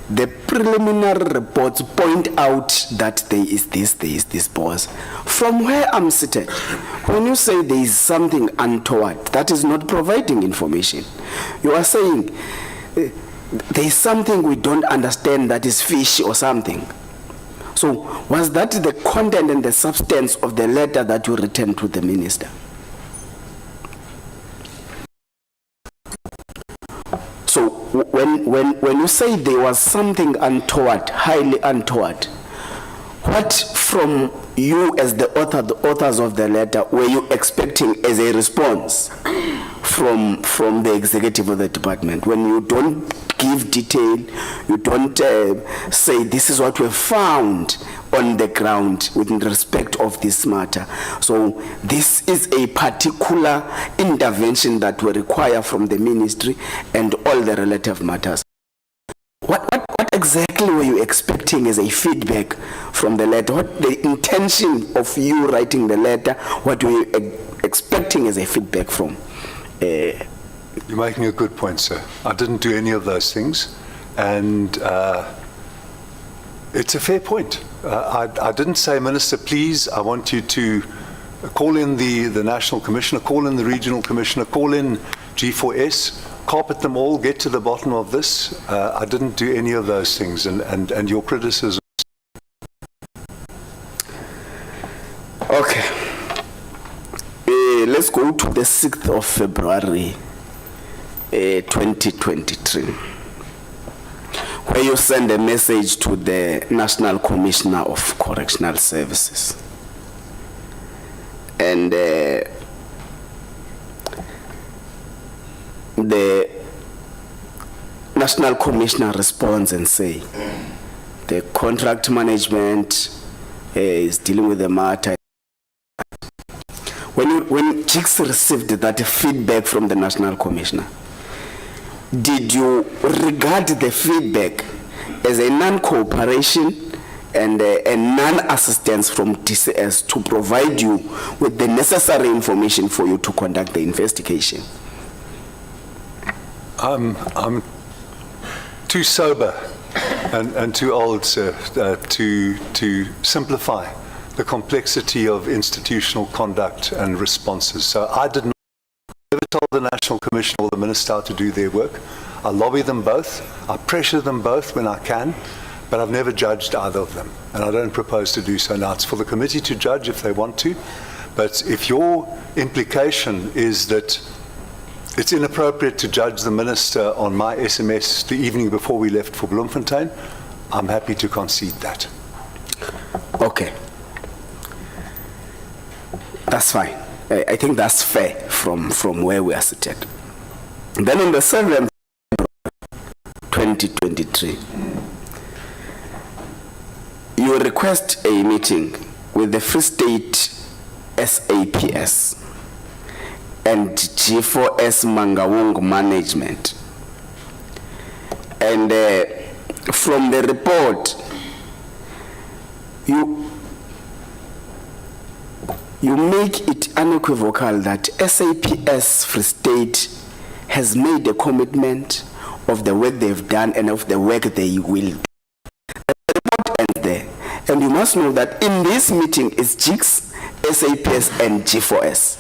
the preliminary reports point out that there is this, boss. From where I'm seated, when you say there is something untoward, that is not providing information. You are saying there is something we don't understand that is fishy or something. So was that the content and the substance of the letter that you returned to the minister? So when you say there was something untoward, highly untoward, what from you as the authors of the letter were you expecting as a response from the executive of the department? When you don't give detail, you don't say this is what we found on the ground with respect of this matter. So this is a particular intervention that we require from the ministry and all the relative matters. What exactly were you expecting as a feedback from the letter? What the intention of you writing the letter? What were you expecting as a feedback from?
You're making a good point, sir. I didn't do any of those things, and it's a fair point. I didn't say, Minister, please, I want you to call in the National Commissioner, call in the Regional Commissioner, call in G4S, carpet them all, get to the bottom of this. I didn't do any of those things, and your criticism.
Okay. Let's go to the 6th of February, 2023, where you send a message to the National Commissioner of Correctional Services. And the National Commissioner responds and say, the contract management is dealing with the matter. When JIX received that feedback from the National Commissioner, did you regard the feedback as a non-cooperation and a non-assistance from DCS to provide you with the necessary information for you to conduct the investigation?
I'm too sober and too old, sir, to simplify the complexity of institutional conduct and responses. So I did not ever tell the National Commission or the Minister how to do their work. I lobby them both. I pressure them both when I can, but I've never judged either of them, and I don't propose to do so now. It's for the committee to judge if they want to, but if your implication is that it's inappropriate to judge the Minister on my SMS the evening before we left for Bloemfontein, I'm happy to concede that.
Okay. That's fine. I think that's fair from where we are seated. Then on the 7th, 2023, you request a meeting with the Free State SAPS and G4S Mangaung Management. And from the report, you make it unequivocal that SAPS Free State has made a commitment of the work they've done and of the work they will do. The report ends there. And you must know that in this meeting is JIX, SAPS, and G4S.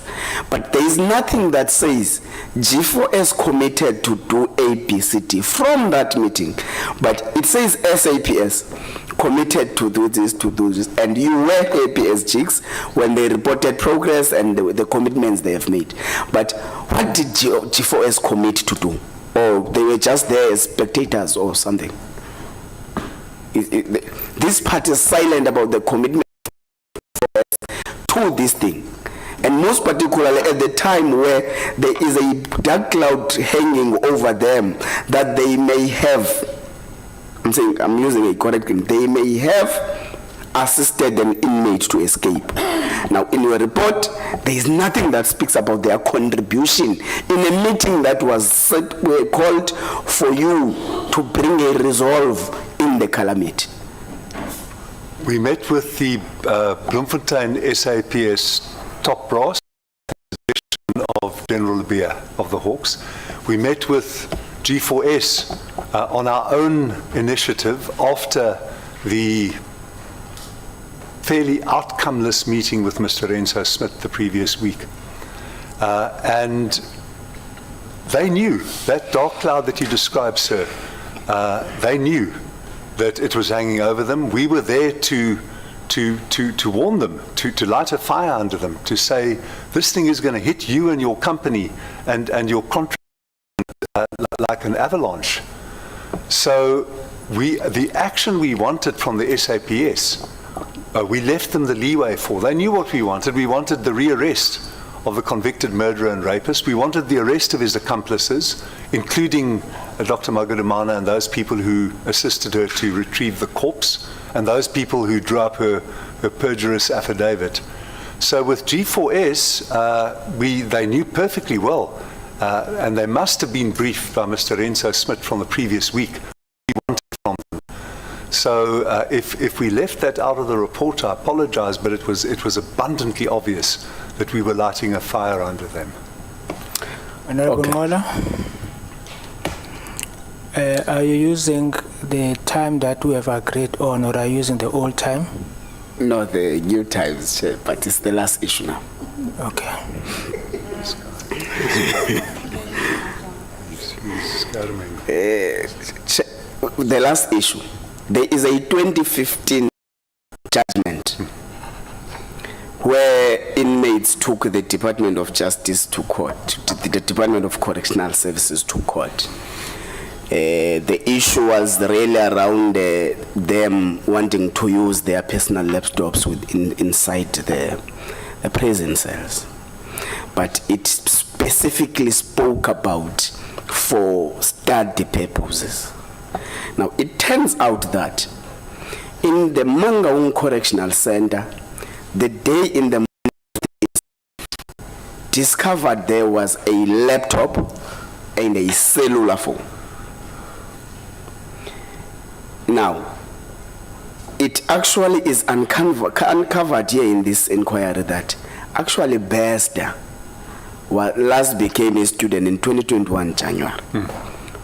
But there is nothing that says G4S committed to do ABCD from that meeting. But it says SAPS committed to do this, and you were happy as JIX when they reported progress and the commitments they have made. But what did G4S commit to do? Or they were just there as spectators or something? This part is silent about the commitment to this thing. And most particularly at the time where there is a dark cloud hanging over them that they may have, I'm using a correct thing, they may have assisted an inmate to escape. Now, in your report, there is nothing that speaks about their contribution in a meeting that was called for you to bring a resolve in the calamity.
We met with the Bloemfontein SAPS top brass of General Beer of the Hawks. We met with G4S on our own initiative after the fairly outcomeless meeting with Mr. Renzo Smith the previous week. And they knew that dark cloud that you described, sir, they knew that it was hanging over them. We were there to warn them, to light a fire under them, to say, this thing is going to hit you and your company and your contract like an avalanche. So the action we wanted from the SAPS, we left them the leeway for. They knew what we wanted. We wanted the rearrest of the convicted murderer and rapist. We wanted the arrest of his accomplices, including Dr. Magudumana and those people who assisted her to retrieve the corpse, and those people who drew up her perjurious affidavit. So with G4S, they knew perfectly well, and they must have been briefed by Mr. Renzo Smith from the previous week. We wanted from them. So if we left that out of the report, I apologize, but it was abundantly obvious that we were lighting a fire under them.
Honorable Mola, are you using the time that we have agreed on, or are you using the old time?
No, the new times, but it's the last issue now.
Okay.
The last issue. There is a 2015 judgment where inmates took the Department of Justice to court, the Department of Correctional Services to court. The issue was really around them wanting to use their personal laptops inside the prison cells. But it specifically spoke about for study purposes. Now, it turns out that in the Mangaung Correctional Centre, the day in the discovered there was a laptop and a cellular phone. Now, it actually is uncovered here in this inquiry that actually Bester last became a student in 2021 January.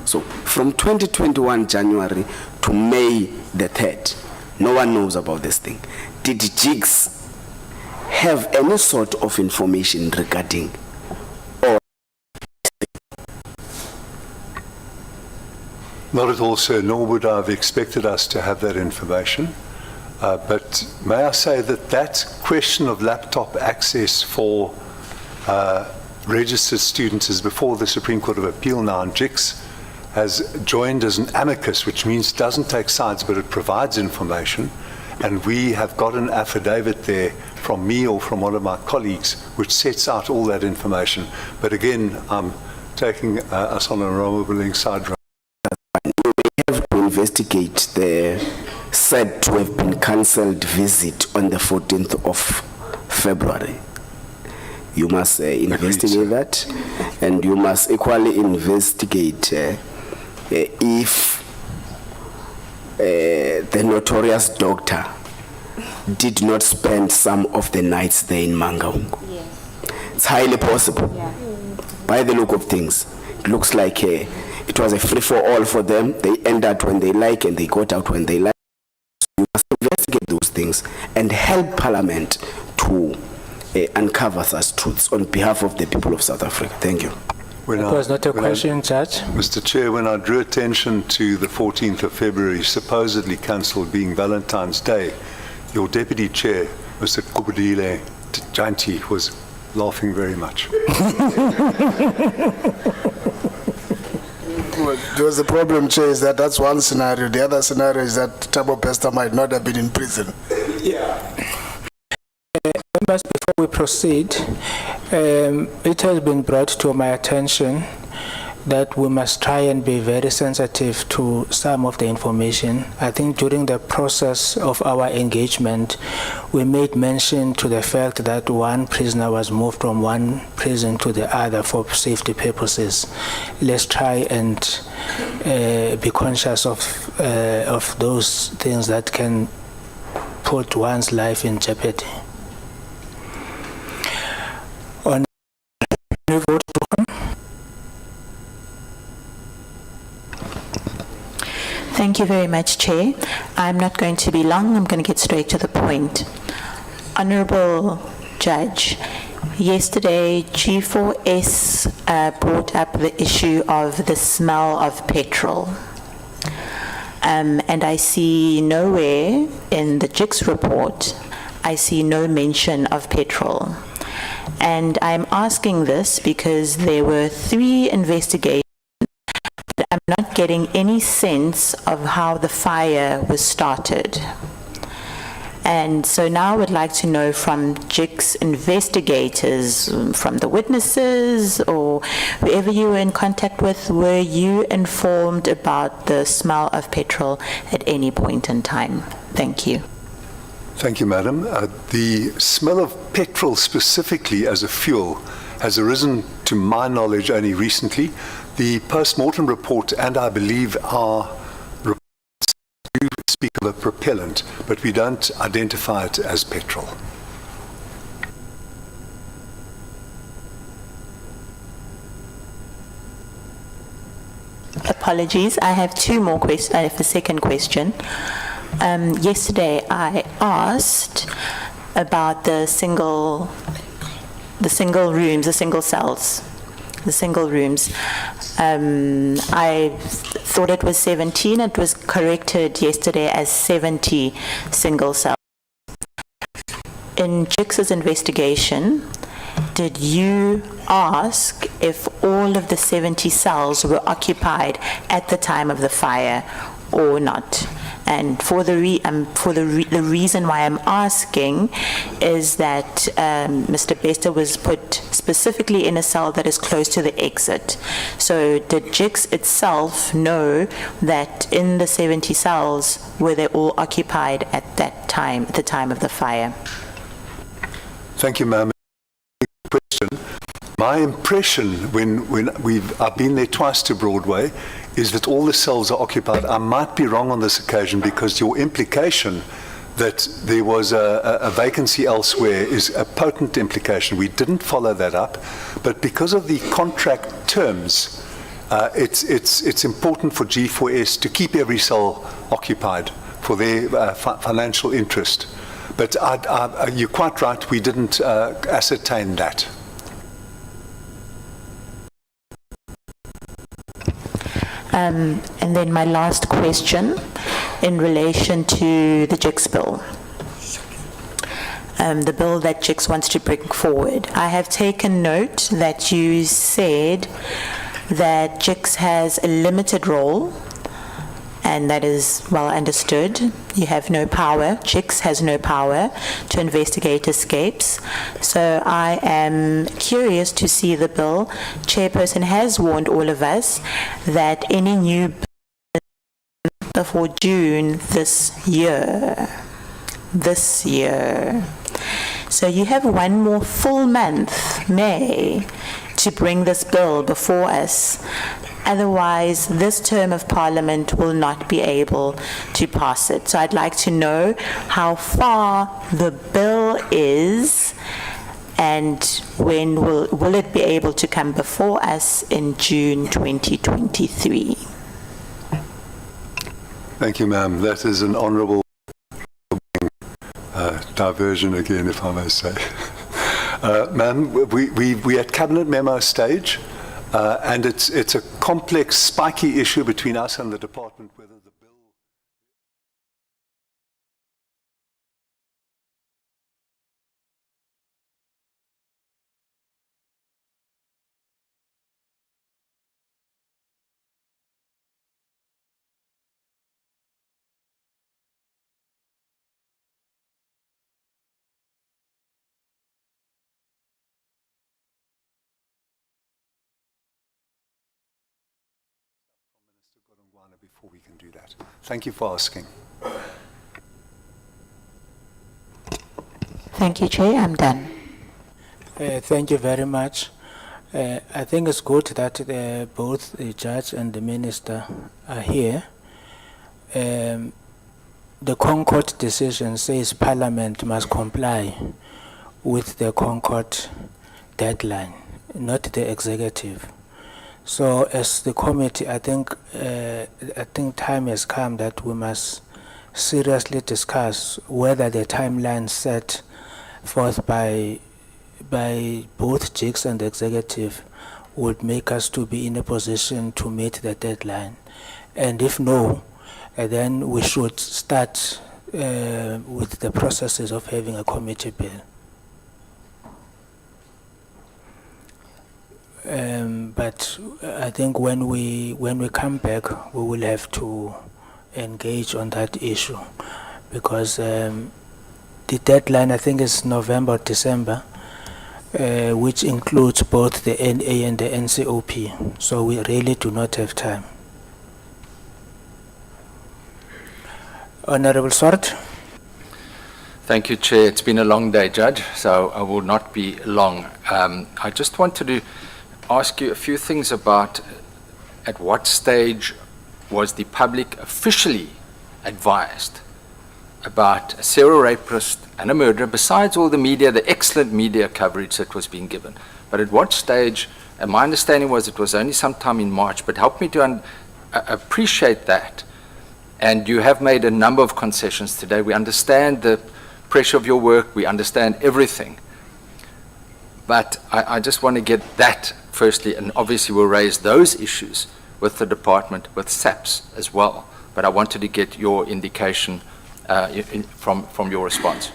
So from 2021 January to May the 3rd, no one knows about this thing. Did Jigs have any sort of information regarding or?
Not at all, sir, nor would I have expected us to have that information. But may I say that question of laptop access for registered students is before the Supreme Court of Appeal now, and Jigs has joined as an amicus, which means doesn't take sides, but it provides information. And we have got an affidavit there from me or from one of my colleagues, which sets out all that information. But again, I'm taking us on a rumbling side.
You may have to investigate the said to have been cancelled visit on the 14th of February. You must investigate that, and you must equally investigate if the notorious doctor did not spend some of the nights there in Mangaung. Yes. It's highly possible. Yeah. By the look of things, it looks like it was a free-for-all for them. They entered when they like and they got out when they like. So you must investigate those things and help Parliament to uncover such truths on behalf of the people of South Africa. Thank you.
It was not a question, Judge.
Mr. Chair, when I drew attention to the 14th of February, supposedly cancelled being Valentine's Day, your Deputy Chair, Mr. Kubudile Janti, was laughing very much.
Well, the problem, Chair, is that's one scenario. The other scenario is that Thabo Bester might not have been in prison.
Yeah. Members, before we proceed, it has been brought to my attention that we must try and be very sensitive to some of the information. I think during the process of our engagement, we made mention to the fact that one prisoner was moved from one prison to the other for safety purposes. Let's try and be conscious of those things that can put one's life in jeopardy. On vote.
Thank you very much, Chair. I'm not going to be long. I'm going to get straight to the point. Honourable Judge, yesterday G4S brought up the issue of the smell of petrol. And I see nowhere in the JICS report, I see no mention of petrol. And I'm asking this because there were 3 investigations. I'm not getting any sense of how the fire was started. And so now I would like to know from JICS investigators, from the witnesses or whoever you were in contact with, were you informed about the smell of petrol at any point in time? Thank you.
Thank you, Madam. The smell of petrol specifically as a fuel has arisen, to my knowledge, only recently. The post-mortem report, and I believe our reports, do speak of a propellant, but we don't identify it as petrol.
Apologies, I have 2 more questions. I have a second question. Yesterday I asked about the single rooms, the single cells, the single rooms. I thought it was 17. It was corrected yesterday as 70 single cells. In JICS's investigation, did you ask if all of the 70 cells were occupied at the time of the fire or not? And for the reason why I'm asking is that Mr. Bester was put specifically in a cell that is close to the exit. So did JICS itself know that in the 70 cells were they all occupied at that time, at the time of the fire?
Thank you, ma'am. Question. My impression when I've been there twice to Broadway is that all the cells are occupied. I might be wrong on this occasion because your implication that there was a vacancy elsewhere is a potent implication. We didn't follow that up, but because of the contract terms, it's important for G4S to keep every cell occupied for their financial interest. But you're quite right, we didn't ascertain that.
And then my last question in relation to the JICS bill. The bill that JICS wants to bring forward. I have taken note that you said that JICS has a limited role, and that is well understood. You have no power, JICS has no power to investigate escapes. So I am curious to see the bill. Chairperson has warned all of us that any new bill before June this year. So you have 1 more full month, May, to bring this bill before us. Otherwise, this term of Parliament will not be able to pass it. So I'd like to know how far the bill is and when will it be able to come before us in June 2023.
Thank you, ma'am. That is an honourable diversion again, if I may say. Ma'am, we're at cabinet memo stage. And it's a complex, spiky issue between us and the department, whether the before we can do that. Thank you for asking.
Thank you, Chair. I'm done.
Thank you very much. I think it's good that both the judge and the minister are here. The Concord decision says Parliament must comply with the Concord deadline, not the executive. So as the committee, I think time has come that we must seriously discuss whether the timeline set forth by both JICS and the executive would make us to be in a position to meet the deadline. And if no, then we should start with the processes of having a committee bill. But I think when we come back, we will have to engage on that issue, because the deadline, I think, is November or December, which includes both the NA and the NCOP. So we really do not have time. Honorable Swart.
Thank you, Chair. It's been a long day, Judge, so I will not be long. I just wanted to ask you a few things about at what stage was the public officially advised about a serial rapist and a murderer, besides all the media, the excellent media coverage that was being given. But at what stage, and my understanding was it was only sometime in March, but help me to appreciate that. And you have made a number of concessions today. We understand the pressure of your work, we understand everything. But I just want to get that firstly, and obviously we'll raise those issues with the department, with SAPS as well. But I wanted to get your indication from your response.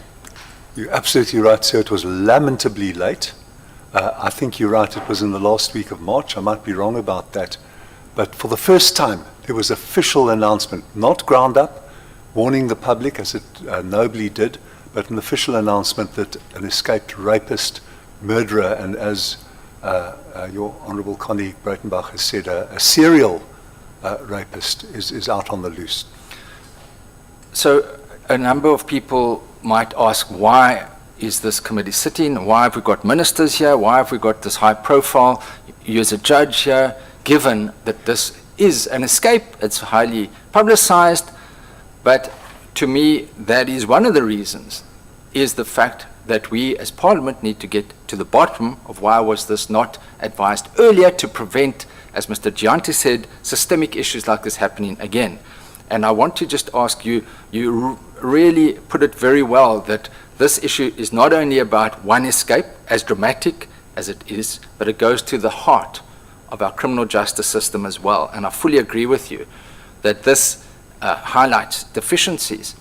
You're absolutely right, sir. It was lamentably late. I think you're right. It was in the last week of March. I might be wrong about that. But for the first time, there was official announcement, not ground up, warning the public, as it nobly did, but an official announcement that an escaped rapist, murderer, and as your honourable colleague Breitenbach has said, a serial rapist is out on the loose.
So a number of people might ask, why is this committee sitting? Why have we got ministers here? Why have we got this high profile? You as a judge here, given that this is an escape, it's highly publicized, but to me, that is one of the reasons, is the fact that we as Parliament need to get to the bottom of why was this not advised earlier to prevent, as Mr. Gianti said, systemic issues like this happening again. And I want to just ask you, you really put it very well that this issue is not only about one escape, as dramatic as it is, but it goes to the heart of our criminal justice system as well. And I fully agree with you that this highlights deficiencies.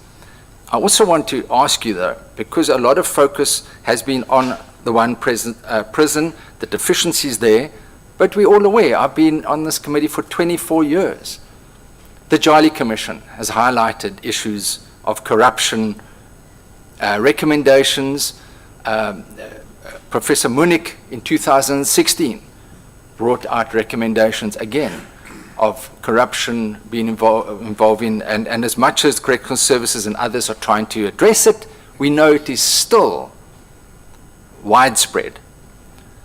I also want to ask you though, because a lot of focus has been on the one prison, the deficiencies there, but we're all aware, I've been on this committee for 24 years. The Jolly Commission has highlighted issues of corruption, recommendations. Professor Munich in 2016 brought out recommendations again of corruption being involving, and as much as correctional services and others are trying to address it, we know it is still widespread.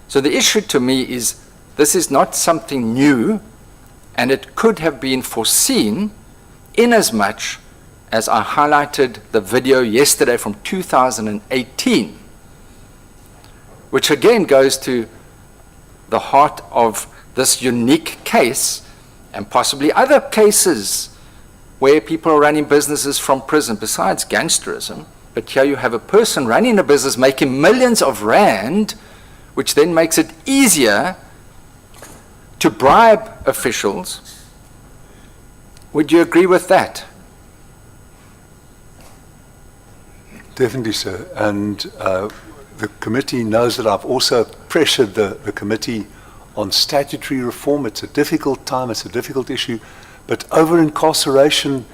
So the issue to me is this is not something new, and it could have been foreseen in as much as I highlighted the video yesterday from 2018, which again goes to the heart of this unique case and possibly other cases where people are running businesses from prison besides gangsterism. But here you have a person running a business making millions of rand, which then makes it easier to bribe officials. Would you agree with that?
Definitely, sir. And the committee knows that I've also pressured the committee on statutory reform. It's a difficult time, it's a difficult issue, but over-incarceration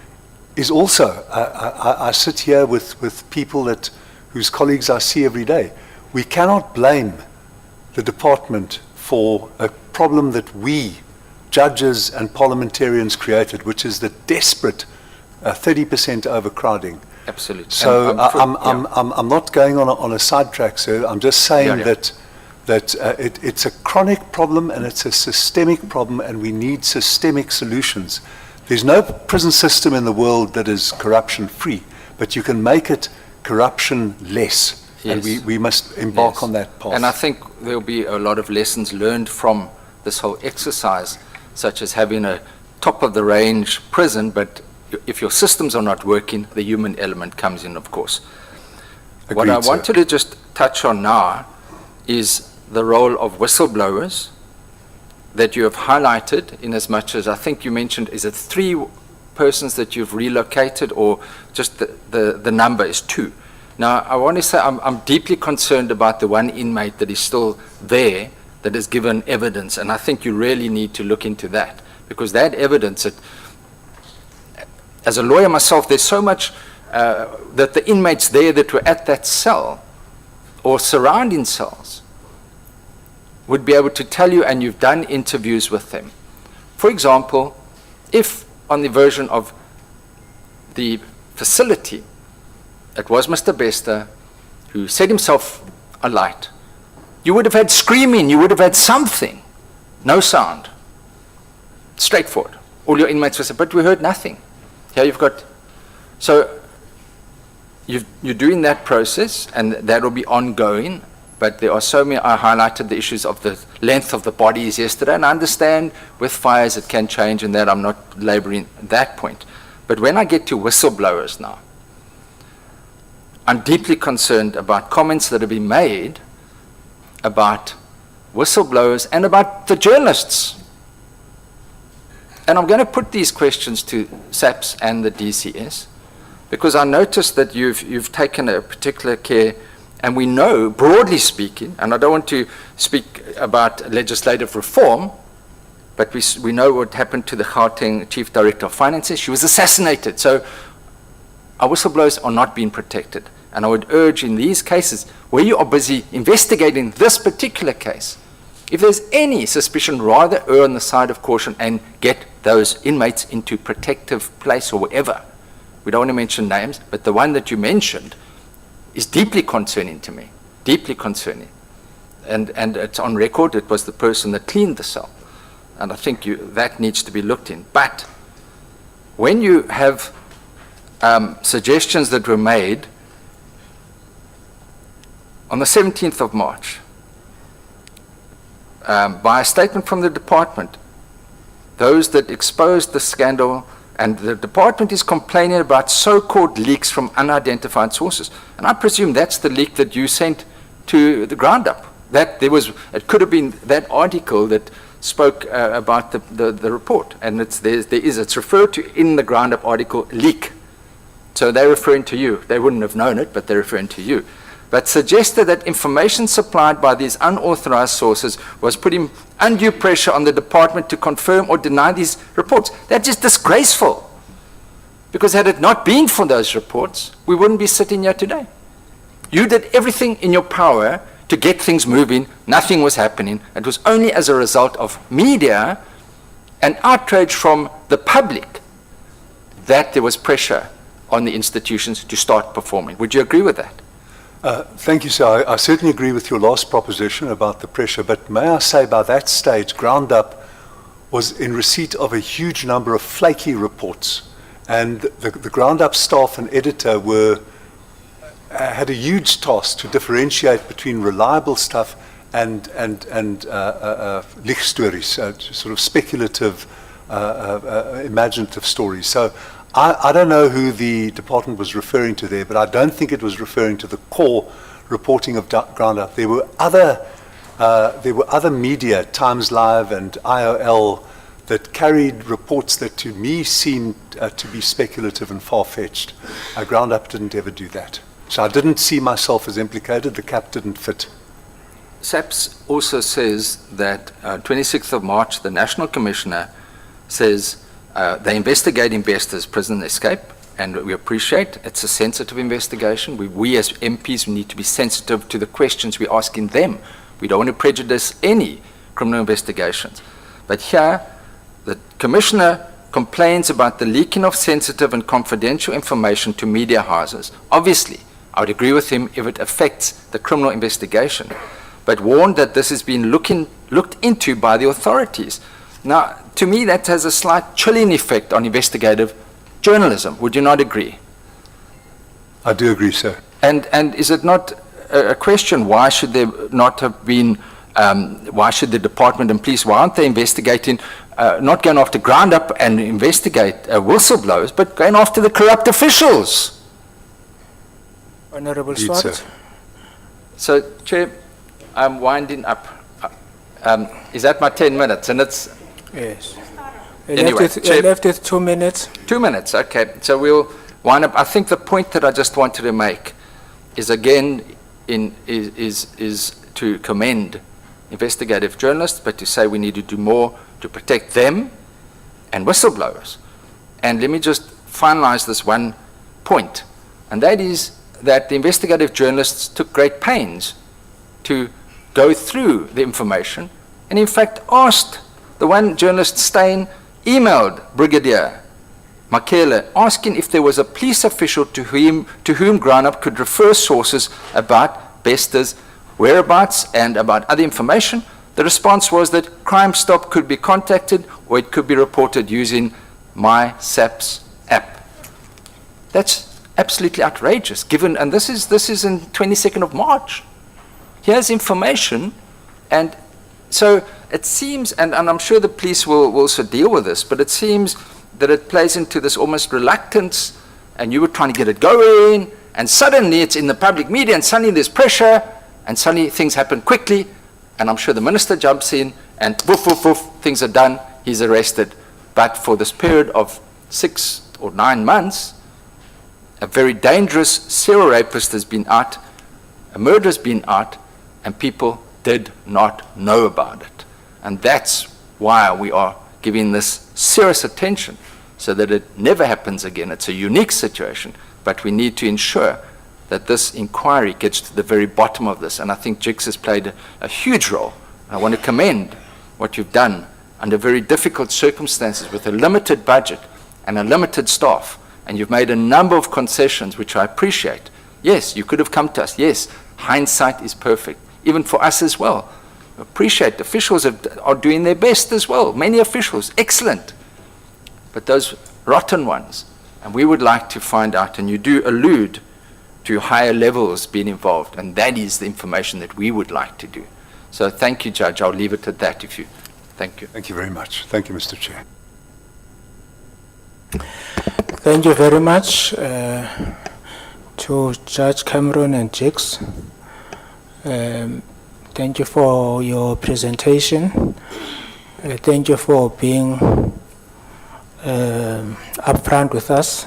is also, I sit here with people whose colleagues I see every day. We cannot blame the department for a problem that we judges and parliamentarians created, which is the desperate 30% overcrowding.
Absolutely.
So
And
I'm not going on a sidetrack, sir. I'm just saying
Yeah.
that it's a chronic problem and it's a systemic problem, and we need systemic solutions. There's no prison system in the world that is corruption-free, but you can make it corruption-less, and
Yes.
we must embark
Yes.
on that path.
And I think there'll be a lot of lessons learned from this whole exercise, such as having a top-of-the-range prison, but if your systems are not working, the human element comes in, of course. What
Agreed,
I
sir.
wanted to just touch on now is the role of whistleblowers that you have highlighted, in as much as I think you mentioned, is it 3 persons that you've relocated, or just the number is 2? Now, I want to say I'm deeply concerned about the one inmate that is still there, that has given evidence, and I think you really need to look into that, because that evidence, as a lawyer myself, there's so much that the inmates there that were at that cell or surrounding cells would be able to tell you, and you've done interviews with them. For example, if on the version of the facility, it was Mr. Bester who set himself alight, you would have had screaming, you would have had something. No sound. Straightforward. All your inmates were saying, but we heard nothing. Here you've got, so you're doing that process, and that will be ongoing, but there are so many. I highlighted the issues of the length of the bodies yesterday, and I understand with fires it can change, and that I'm not laboring that point. But when I get to whistleblowers now, I'm deeply concerned about comments that have been made about whistleblowers and about the journalists. And I'm going to put these questions to SAPS and the DCS, because I noticed that you've taken a particular care, and we know, broadly speaking, and I don't want to speak about legislative reform, but we know what happened to the Gauteng Chief Director of Finances. She was assassinated. So our whistleblowers are not being protected. And I would urge in these cases, where you are busy investigating this particular case, if there's any suspicion, rather err on the side of caution and get those inmates into protective place or wherever. We don't want to mention names, but the one that you mentioned is deeply concerning to me, deeply concerning. And it's on record, it was the person that cleaned the cell. And I think that needs to be looked in. But when you have suggestions that were made on the 17th of March, by a statement from the department, those that exposed the scandal, and the department is complaining about so-called leaks from unidentified sources. And I presume that's the leak that you sent to the ground up. That it could have been that article that spoke about the report. And it's referred to in the ground up article, leak. So they're referring to you. They wouldn't have known it, but they're referring to you. But suggested that information supplied by these unauthorized sources was putting undue pressure on the department to confirm or deny these reports. That's just disgraceful. Because had it not been for those reports, we wouldn't be sitting here today. You did everything in your power to get things moving. Nothing was happening. It was only as a result of media and outrage from the public that there was pressure on the institutions to start performing. Would you agree with that?
Thank you, sir. I certainly agree with your last proposition about the pressure, but may I say by that stage, Ground Up was in receipt of a huge number of flaky reports, and the Ground Up staff and editor had a huge task to differentiate between reliable stuff and lichtstories, sort of speculative, imaginative stories. So I don't know who the department was referring to there, but I don't think it was referring to the core reporting of Ground Up. There were other media, Times Live and IOL, that carried reports that to me seemed to be speculative and far-fetched. Ground Up didn't ever do that. So I didn't see myself as implicated. The cap didn't fit.
SAPS also says that 26th of March, the National Commissioner says they're investigating Bester's prison escape, and we appreciate it's a sensitive investigation. We as MPs need to be sensitive to the questions we're asking them. We don't want to prejudice any criminal investigations. But here, the Commissioner complains about the leaking of sensitive and confidential information to media houses. Obviously, I would agree with him if it affects the criminal investigation, but warned that this has been looked into by the authorities. Now, to me, that has a slight chilling effect on investigative journalism. Would you not agree?
I do agree, sir.
And is it not a question, why should there not have been, why should the department and police, why aren't they investigating, not going after ground up and investigate whistleblowers, but going after the corrupt officials?
Honorable
Indeed,
Swart.
sir.
So, Chair, I'm winding up. Is that my 10 minutes? And it's
Yes.
Anyway, Chair-
left with 2 minutes.
2 minutes, okay. So we'll wind up. I think the point that I just wanted to make is again is to commend investigative journalists, but to say we need to do more to protect them and whistleblowers. And let me just finalize this one point, and that is that the investigative journalists took great pains to go through the information, and in fact asked, the one journalist, Steyn, emailed Brigadier Makele asking if there was a police official to whom Ground-Up could refer sources about Bester's whereabouts and about other information. The response was that Crime Stop could be contacted or it could be reported using My SAPS app. That's absolutely outrageous, given, and this is in 22nd of March. Here's information, and so it seems, and I'm sure the police will also deal with this, but it seems that it plays into this almost reluctance, and you were trying to get it going, and suddenly it's in the public media, and suddenly there's pressure, and suddenly things happen quickly, and I'm sure the minister jumps in, and woof, woof, woof, things are done, he's arrested. But for this period of 6 or 9 months, a very dangerous serial rapist has been out, a murder has been out, and people did not know about it. And that's why we are giving this serious attention, so that it never happens again. It's a unique situation, but we need to ensure that this inquiry gets to the very bottom of this. And I think JIX has played a huge role. I want to commend what you've done under very difficult circumstances with a limited budget and a limited staff. And you've made a number of concessions, which I appreciate. Yes, you could have come to us. Yes, hindsight is perfect, even for us as well. Appreciate officials are doing their best as well. Many officials, excellent. But those rotten ones, and we would like to find out, and you do allude to higher levels being involved, and that is the information that we would like to do. So thank you, Judge. I'll leave it at that if you, thank you.
Thank you very much. Thank you, Mr. Chair.
Thank you very much to Judge Cameron and JIX. Thank you for your presentation. Thank you for being upfront with us.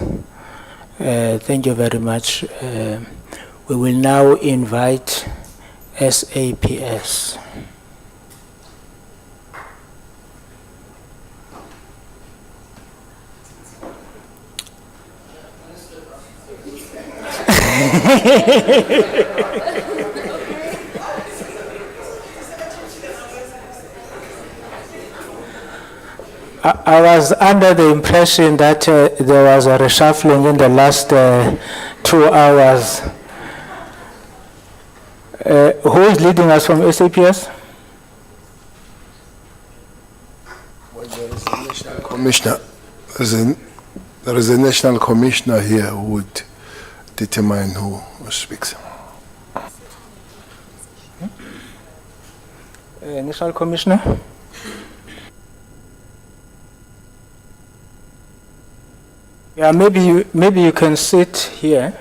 Thank you very much. We will now invite SAPS. I was under the impression that there was a reshuffling in the last 2 hours. Who is leading us from SAPS?
Well, there is a national commissioner. There is a national commissioner here who would determine who speaks.
National commissioner? Yeah, maybe you can sit here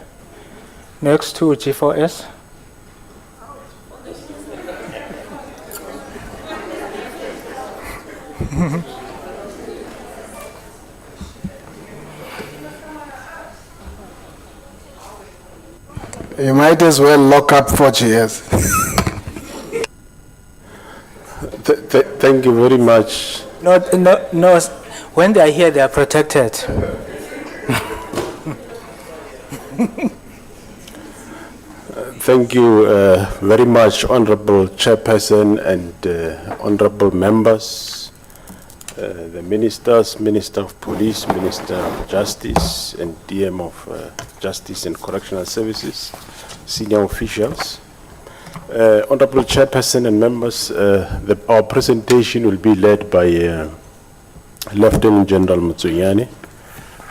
next to G4S.
You might as well lock up 4 chairs.
Thank you very much.
No. When they are here, they are protected.
Thank you very much, Honorable Chairperson and honorable members. the ministers, Minister of Police, Minister of Justice, and DM of Justice and Correctional Services, senior officials. Honorable Chairperson and members, our presentation will be led by Lieutenant General Mutsunyane,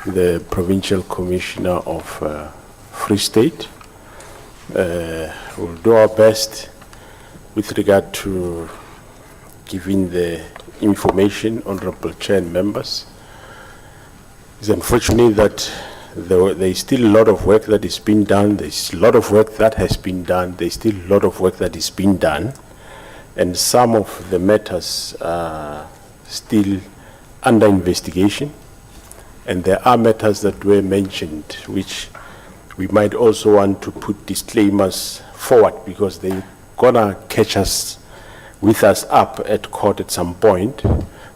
the Provincial Commissioner of Free State. We'll do our best with regard to giving the information, Honorable Chair and members. It's unfortunate that there is still a lot of work that is being done. There's a lot of work that has been done. There's still a lot of work that is being done. And some of the matters are still under investigation. And there are matters that were mentioned, which we might also want to put disclaimers forward because they're gonna catch us with us up at court at some point.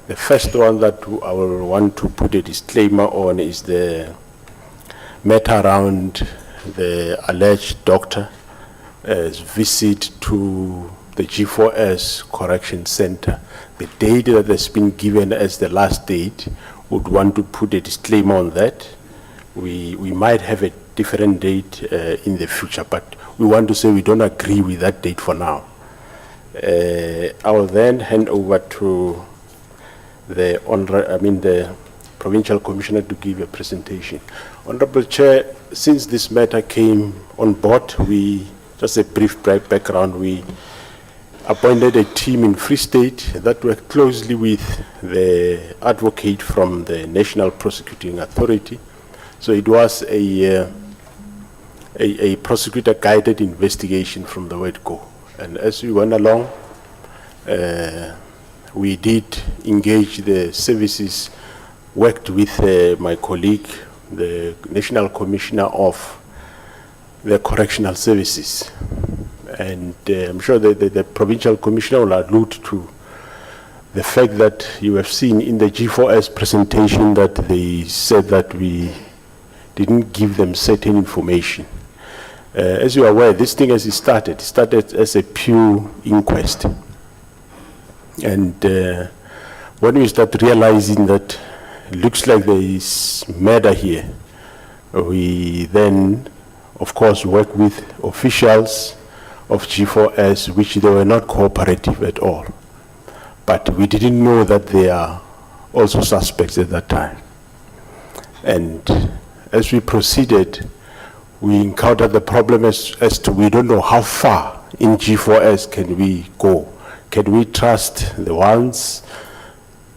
The first one that I will want to put a disclaimer on is the matter around the alleged doctor's visit to the G4S Correctional Centre. The date that has been given as the last date, would want to put a disclaimer on that. We might have a different date in the future, but we want to say we don't agree with that date for now. I will then hand over to the Provincial Commissioner to give a presentation. Honorable Chair, since this matter came on board, just a brief background, we appointed a team in Free State that worked closely with the advocate from the National Prosecuting Authority. So it was a prosecutor-guided investigation from the word go. And as we went along, we did engage the services, worked with my colleague, the National Commissioner of the Correctional Services. And I'm sure that the Provincial Commissioner will allude to the fact that you have seen in the G4S presentation that they said that we didn't give them certain information. As you are aware, this thing as it started as a pure inquest. And when we start realizing that it looks like there is murder here, we then, of course, work with officials of G4S, which they were not cooperative at all. But we didn't know that they are also suspects at that time. And as we proceeded, we encountered the problem as to we don't know how far in G4S can we go. Can we trust the ones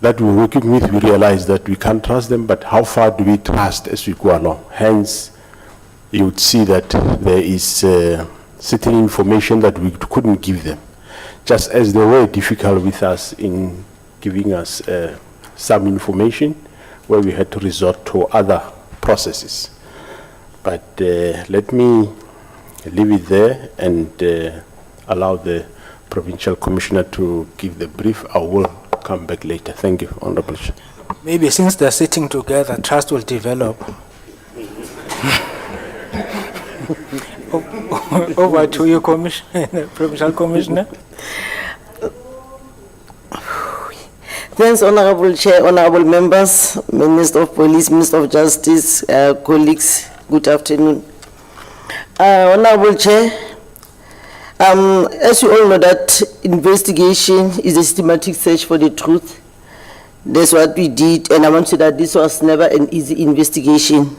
that we're working with? We realize that we can't trust them, but how far do we trust as we go along? Hence, you would see that there is certain information that we couldn't give them, just as they were difficult with us in giving us some information where we had to resort to other processes. But let me leave it there and allow the Provincial Commissioner to give the brief. I will come back later. Thank you, Honorable Chair.
Maybe since they're sitting together, trust will develop. Over to you, Commissioner, Provincial Commissioner.
Thanks, Honorable Chair, Honorable Members, Minister of Police, Minister of Justice, colleagues, good afternoon. Honorable Chair, as you all know that investigation is a systematic search for the truth. That's what we did, and I want to say that this was never an easy investigation.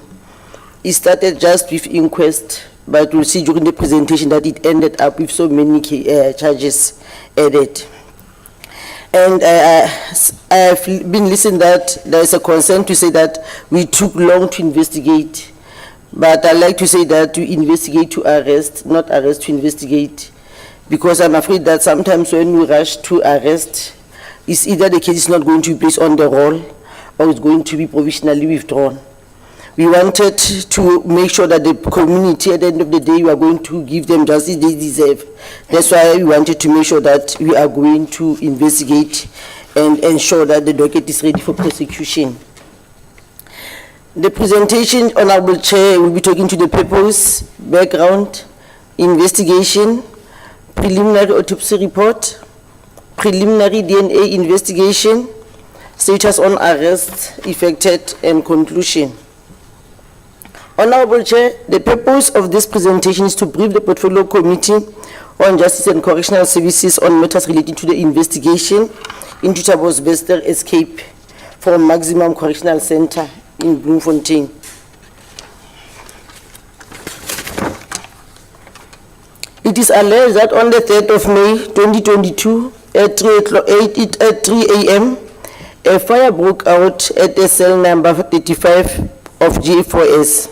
It started just with inquest, but we'll see during the presentation that it ended up with so many charges added. And I've been listening that there's a concern to say that we took long to investigate. But I like to say that we investigate to arrest, not arrest to investigate. Because I'm afraid that sometimes when we rush to arrest, it's either the case is not going to be placed on the roll or it's going to be provisionally withdrawn. We wanted to make sure that the community, at the end of the day, we are going to give them justice they deserve. That's why we wanted to make sure that we are going to investigate and ensure that the docket is ready for prosecution. The presentation, Honorable Chair, will be talking to the purpose, background, investigation, preliminary autopsy report, preliminary DNA investigation, status on arrest, effected, and conclusion. Honorable Chair, the purpose of this presentation is to brief the Portfolio Committee on Justice and Correctional Services on matters relating to the investigation into Thabo Bester escape from Mangaung Correctional Centre in Bloemfontein. It is alleged that on the 3rd of May 2022 at 3 a.m., a fire broke out at the cell number 35 of G4S.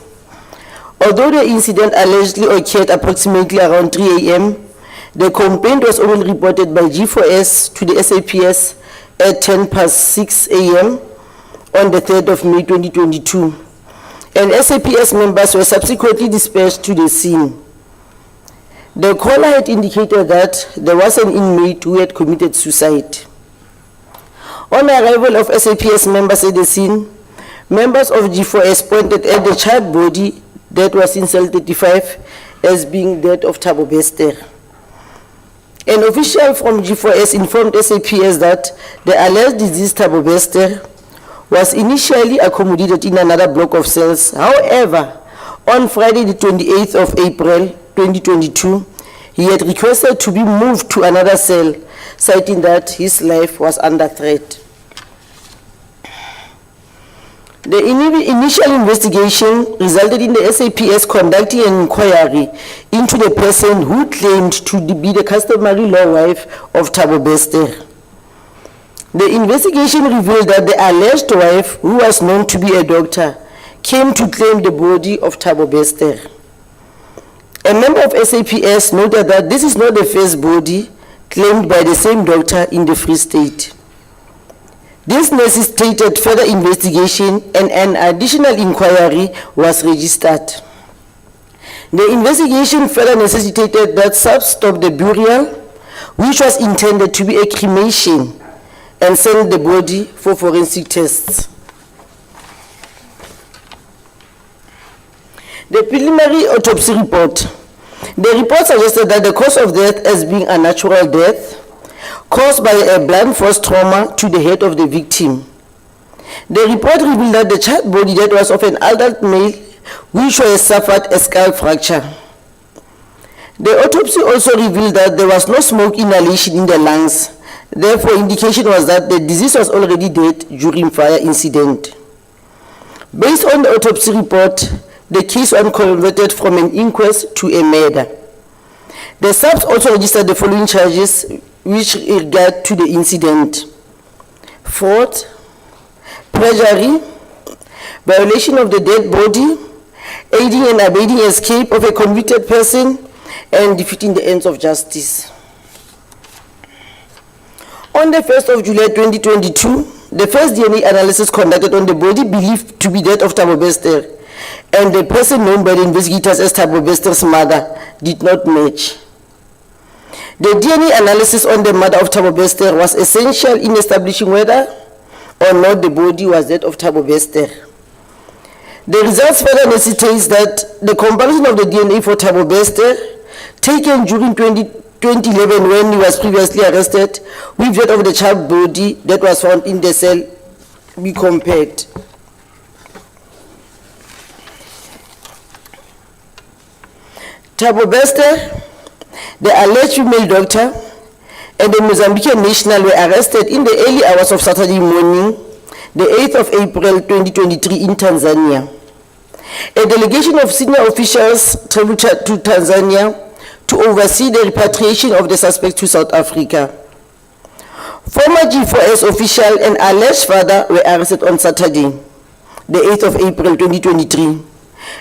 Although the incident allegedly occurred approximately around 3 a.m., the complaint was only reported by G4S to the SAPS at 6 a.m. on the 3rd of May 2022, and SAPS members were subsequently dispatched to the scene. The caller had indicated that there was an inmate who had committed suicide. On arrival of SAPS members at the scene, members of G4S pointed at the child body that was in cell 35 as being that of Thabo Bester. An official from G4S informed SAPS that the alleged deceased Thabo Bester was initially accommodated in another block of cells. However, on Friday the 28th of April 2022, he had requested to be moved to another cell, citing that his life was under threat. The initial investigation resulted in the SAPS conducting an inquiry into the person who claimed to be the customary law wife of Thabo Bester. The investigation revealed that the alleged wife, who was known to be a doctor, came to claim the body of Thabo Bester. A member of SAPS noted that this is not the first body claimed by the same doctor in the Free State. This necessitated further investigation, and an additional inquiry was registered. The investigation further necessitated that SAPS stop the burial, which was intended to be a cremation, and send the body for forensic tests. The preliminary autopsy report. The report suggested that the cause of death as being a natural death caused by a blunt force trauma to the head of the victim. The report revealed that the child body that was of an adult male which has suffered a skull fracture. The autopsy also revealed that there was no smoke inhalation in the lungs. Therefore, indication was that the deceased was already dead during fire incident. Based on the autopsy report, the case was converted from an inquest to a murder. The SAPS also registered the following charges which regard to the incident: fraud, perjury, violation of the dead body, aiding and abetting escape of a convicted person, and defeating the ends of justice. On the 1st of July 2022, the first DNA analysis conducted on the body believed to be that of Thabo Bester, and the person known by the investigators as Thabo Bester's mother did not match. The DNA analysis on the mother of Thabo Bester was essential in establishing whether or not the body was that of Thabo Bester. The results further necessitates that the comparison of the DNA for Thabo Bester, taken during 2011 when he was previously arrested, with that of the child body that was found in the cell, be compared. Thabo Bester, the alleged female doctor, and the Mozambican national were arrested in the early hours of Saturday morning, the 8th of April 2023 in Tanzania. A delegation of senior officials traveled to Tanzania to oversee the repatriation of the suspect to South Africa. Former G4S official and alleged father were arrested on Saturday, the 8th of April 2023,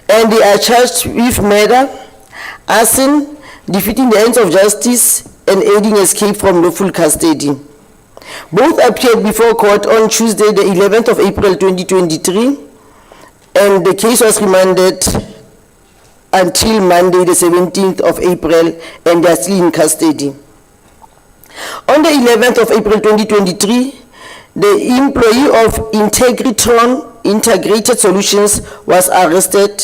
and they are charged with murder, arson, defeating the ends of justice, and aiding escape from lawful custody. Both appeared before court on Tuesday, the 11th of April 2023, and the case was remanded until Monday, the 17th of April, and they are still in custody. On the 11th of April 2023, the employee of Integritron Integrated Solutions was arrested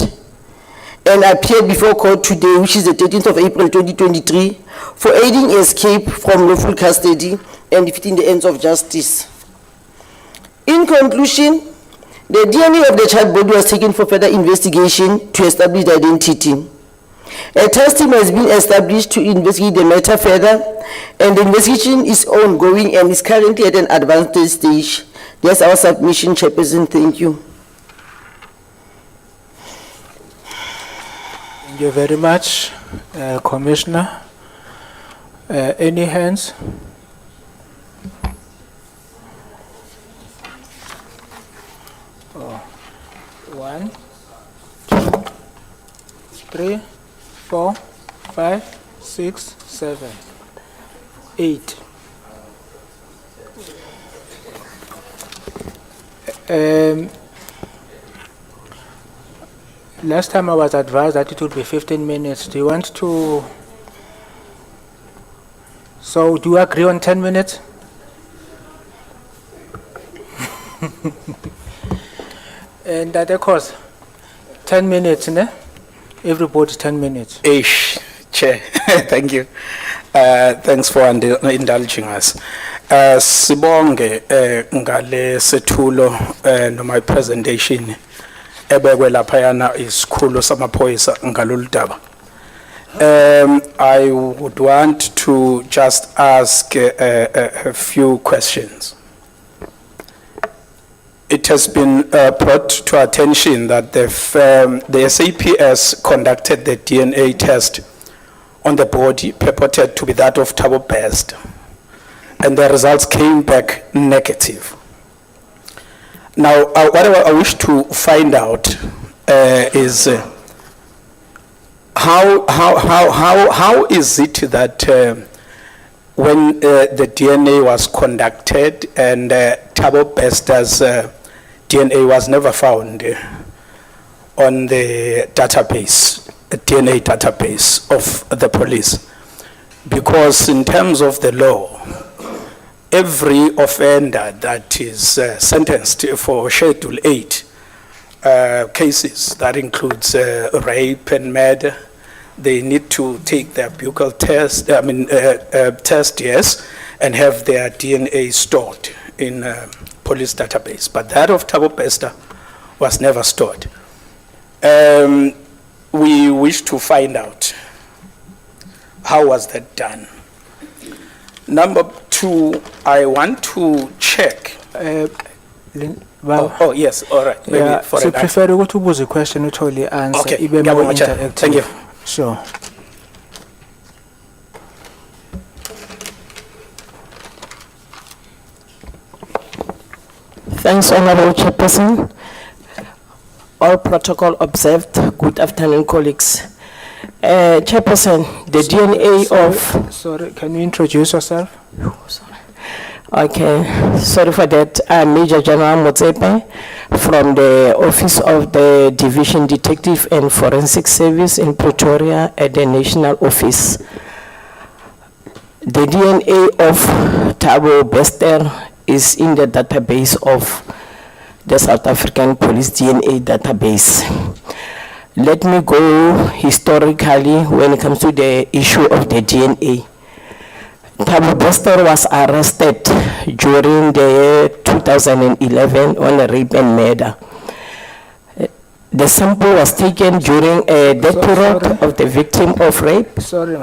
and appeared before court today, which is the 13th of April 2023, for aiding escape from lawful custody and defeating the ends of justice. In conclusion, the DNA of the child body was taken for further investigation to establish the identity. A task team has been established to investigate the matter further, and the investigation is ongoing and is currently at an advanced stage. That's our submission, Chairperson. Thank you.
Thank you very much, Commissioner. Any hands? Oh. 1, 2, 3, 4, 5, 6, 7, 8. Last time I was advised that it would be 15 minutes. Do you want to? So do you agree on 10 minutes? And that of course, 10 minutes, ne? Everybody 10 minutes.
Ish, Chair, thank you. Thanks for indulging us. Sibonge ngale sethulo no my presentation ebekwe laphayana isikhulu samaphoyisa ngalolu daba. I would want to just ask a few questions. It has been brought to attention that the SAPS conducted the DNA test on the body purported to be that of Thabo Bester, and the results came back negative. Now, what I wish to find out is how is it that when the DNA was conducted and Thabo Bester's DNA was never found on the database, DNA database of the police? Because in terms of the law, every offender that is sentenced for Schedule 8 cases, that includes rape and murder, they need to take their buccal test, test, yes, and have their DNA stored in police database. But that of Thabo Bester was never stored. We wish to find out how was that done. Number 2, I want to check. Oh, yes, all right. Maybe
Yeah,
for
so
an
prefer to go to pose a question totally answer.
Okay,
Ibe
Ngiyabonga,
more
Chair.
interactive.
Thank you.
Sure.
Thanks, Honorable Chairperson. All protocol observed. Good afternoon, colleagues. Chairperson, the DNA of...
Sorry, can you introduce yourself?
Okay, sorry for that. I'm Major General Motsepe from the Office of the Division Detective and Forensic Service in Pretoria at the National Office. The DNA of Thabo Bester is in the database of the South African Police DNA database. Let me go historically when it comes to the issue of the DNA. Thabo Bester was arrested during the year 2011 on a rape and murder. The sample was taken during a death period of the victim of rape.
Sorry,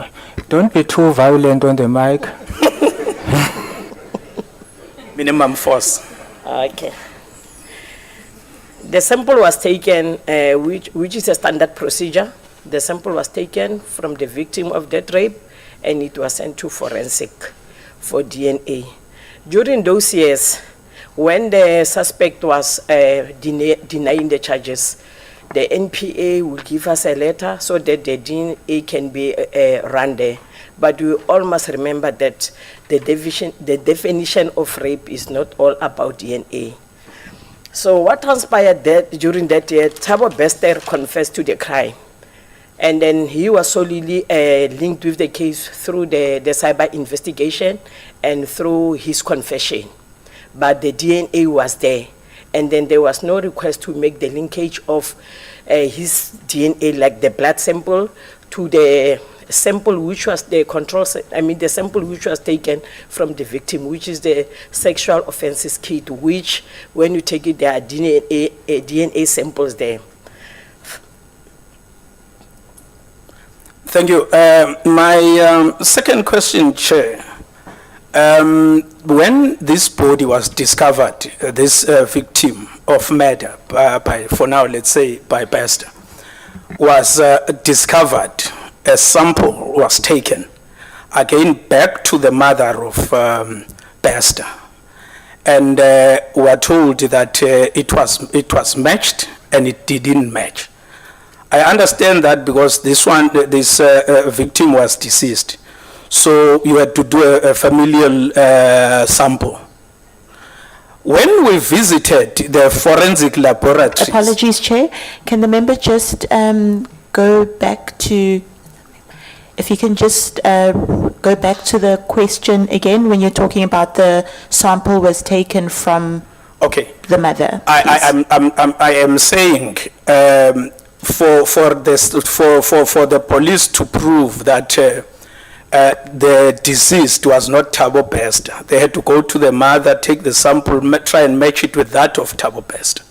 don't be too violent on the mic.
Minimum force.
Okay. The sample was taken, which is a standard procedure. The sample was taken from the victim of that rape, and it was sent to forensic for DNA. During those years, when the suspect was denying the charges, the NPA will give us a letter so that the DNA can be run there. But we all must remember that the definition of rape is not all about DNA. So what transpired during that year, Thabo Bester confessed to the crime. And then he was solely linked with the case through the cyber investigation and through his confession. But the DNA was there. And then there was no request to make the linkage of his DNA, like the blood sample, to the
sample which was the the sample which was taken from the victim, which is the sexual offences kit, which when you take it, there are DNA samples there.
Thank you. My second question, Chair. When this body was discovered, this victim of murder, for now let's say by Bester, was discovered, a sample was taken, again back to the mother of Bester, and were told that it was matched and it didn't match. I understand that because this victim was deceased, so you had to do a familial sample. When we visited the forensic laboratories...
Apologies, Chair. Can the member just go back to... If you can just go back to the question again when you're talking about the sample was taken from the mother.
I am saying for the police to prove that the deceased was not Thabo Bester, they had to go to the mother, take the sample, try and match it with that of Thabo Bester.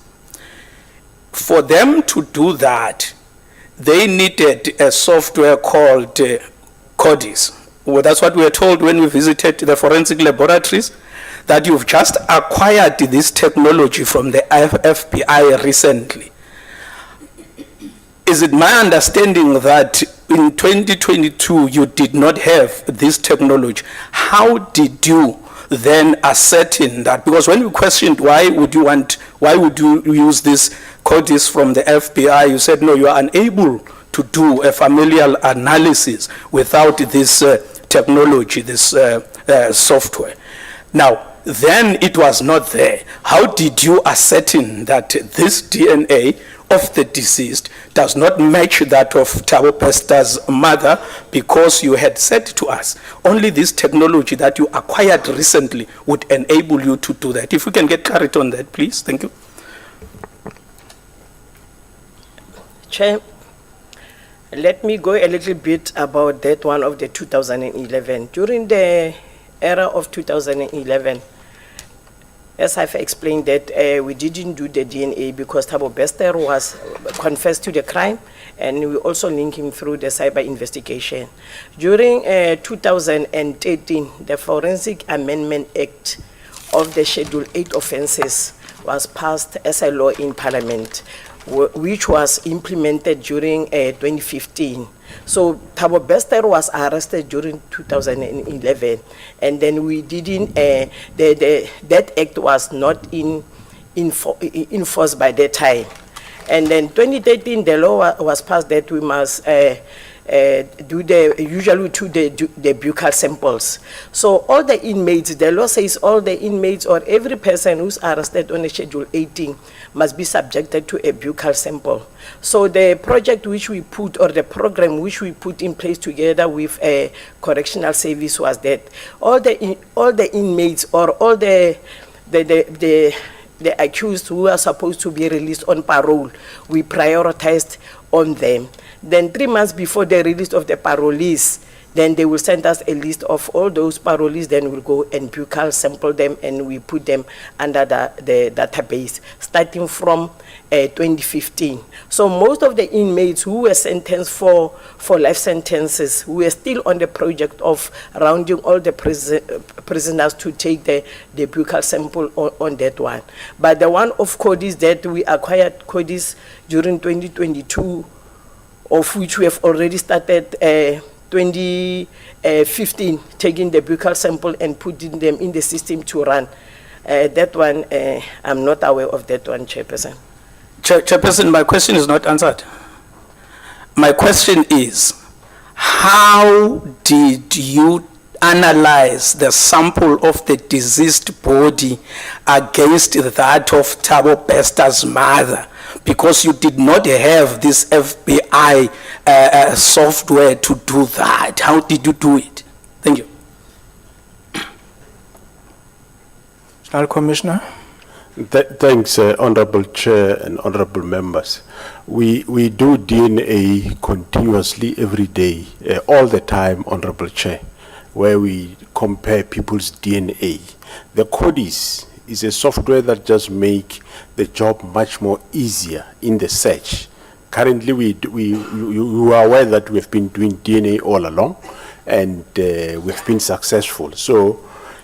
For them to do that, they needed a software called CODIS. Well, that's what we were told when we visited the forensic laboratories, that you've just acquired this technology from the FBI recently. Is it my understanding that in 2022 you did not have this technology? How did you then ascertain that? Because when you questioned why would you use this CODIS from the FBI, you said no, you are unable to do a familial analysis without this technology, this software. Now, then it was not there. How did you ascertain that this DNA of the deceased does not match that of Thabo Bester's mother, because you had said to us only this technology that you acquired recently would enable you to do that? If we can get clarity on that, please. Thank you.
Chair, let me go a little bit about that one of the 2011. During the era of 2011, as I've explained that we didn't do the DNA because Thabo Bester was confessed to the crime, and we also link him through the cyber investigation. During 2013, the Forensic Amendment Act of the Schedule 8 offences was passed as a law in Parliament, which was implemented during 2015. So Thabo Bester was arrested during 2011, and then we didn't, that act was not enforced by that time. And then 2013, the law was passed that we must usually do the buccal samples. So all the inmates, the law says all the inmates or every person who's arrested on a Schedule 18 must be subjected to a buccal sample. So the project which we put, or the program which we put in place together with a correctional service, was that all the inmates or all the accused who are supposed to be released on parole, we prioritized on them. Then 3 months before the release of the parolees, then they will send us a list of all those parolees, then we'll go and buccal sample them, and we put them under the database, starting from 2015. So most of the inmates who were sentenced for life sentences, we are still on the project of rounding all the prisoners to take the buccal sample on that one. But the one of CODIS that we acquired CODIS during 2022, of which we have already started 2015, taking the buccal sample and putting them in the system to run. That one, I'm not aware of that one, Chairperson.
Chairperson, my question is not answered. My question is, how did you analyze the sample of the deceased body against that of Thabo Bester's mother? Because you did not have this FBI software to do that. How did you do it? Thank you.
Commissioner?
Thanks, Honorable Chair and Honorable Members. We do DNA continuously every day, all the time, Honorable Chair, where we compare people's DNA. The CODIS is a software that just make the job much more easier in the search. Currently, you are aware that we've been doing DNA all along, and we've been successful. So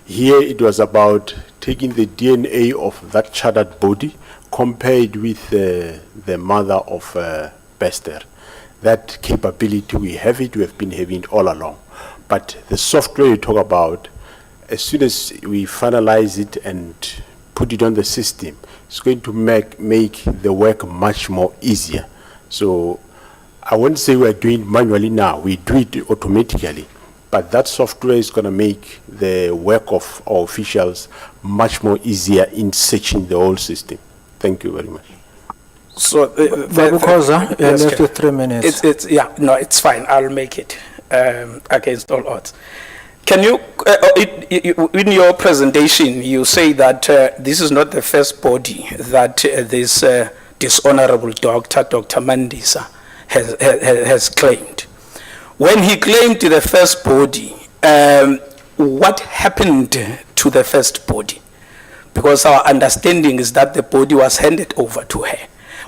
here it was about taking the DNA of that chartered body, compared with the mother of Bester. That capability, we have been having it all along. But the software you talk about, as soon as we finalize it and put it on the system, it's going to make the work much more easier. So I won't say we're doing it manually now, we do it automatically. But that software is going to make the work of our officials much more easier in searching the whole system. Thank you very much.
So,
Babukoza, you left with 3 minutes.
It's fine. I'll make it against all odds. Can you, in your presentation, you say that this is not the first body that this dishonorable doctor, Dr. Mandisa, has claimed. When he claimed the first body, what happened to the first body? Because our understanding is that the body was handed over to her.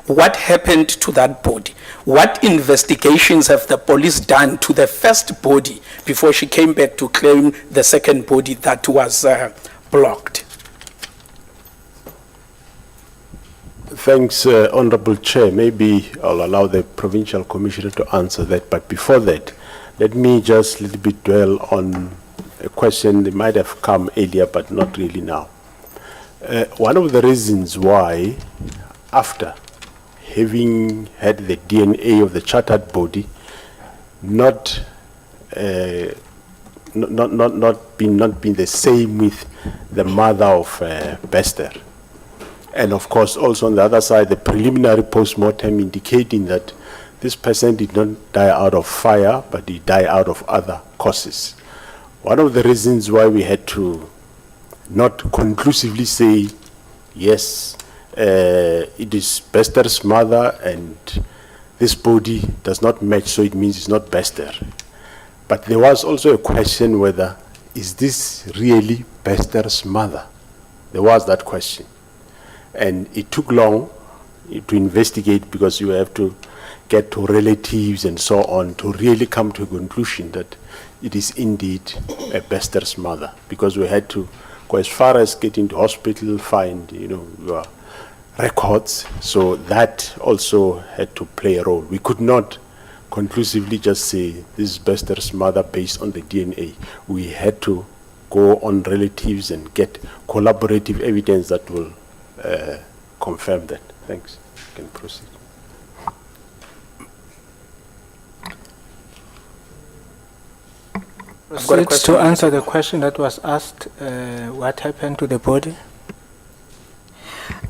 What happened to that body? What investigations have the police done to the first body before she came back to claim the second body that was blocked?
Thanks, Honorable Chair. Maybe I'll allow the Provincial Commissioner to answer that. But before that, let me just a little bit dwell on a question that might have come earlier, but not really now. One of the reasons why, after having had the DNA of the chartered body not been the same with the mother of Bester, and of course also on the other side the preliminary post-mortem indicating that this person did not die out of fire, but he died out of other causes. One of the reasons why we had to not conclusively say yes, it is Bester's mother and this body does not match, so it means it's not Bester. But there was also a question whether, is this really Bester's mother? There was that question. And it took long to investigate because you have to get to relatives and so on to really come to a conclusion that it is indeed a Bester's mother, because we had to go as far as getting to hospital, find, your records. So that also had to play a role. We could not conclusively just say this is Bester's mother based on the DNA. We had to go on relatives and get collaborative evidence that will confirm that. Thanks. You can proceed.
To answer the question that was asked, what happened to the body?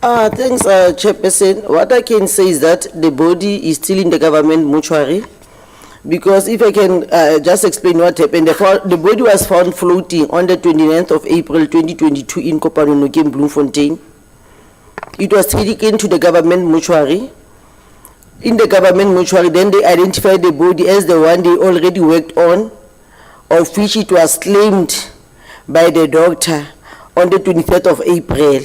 Thanks, Chairperson. What I can say is that the body is still in the government mortuary, because if I can just explain what happened, the body was found floating on the 29th of April 2022 in Kopanonoke, Bloemfontein. It was taken to the government mortuary. In the government mortuary, then they identified the body as the one they already worked on, of which it was claimed by the doctor on the 23rd of April.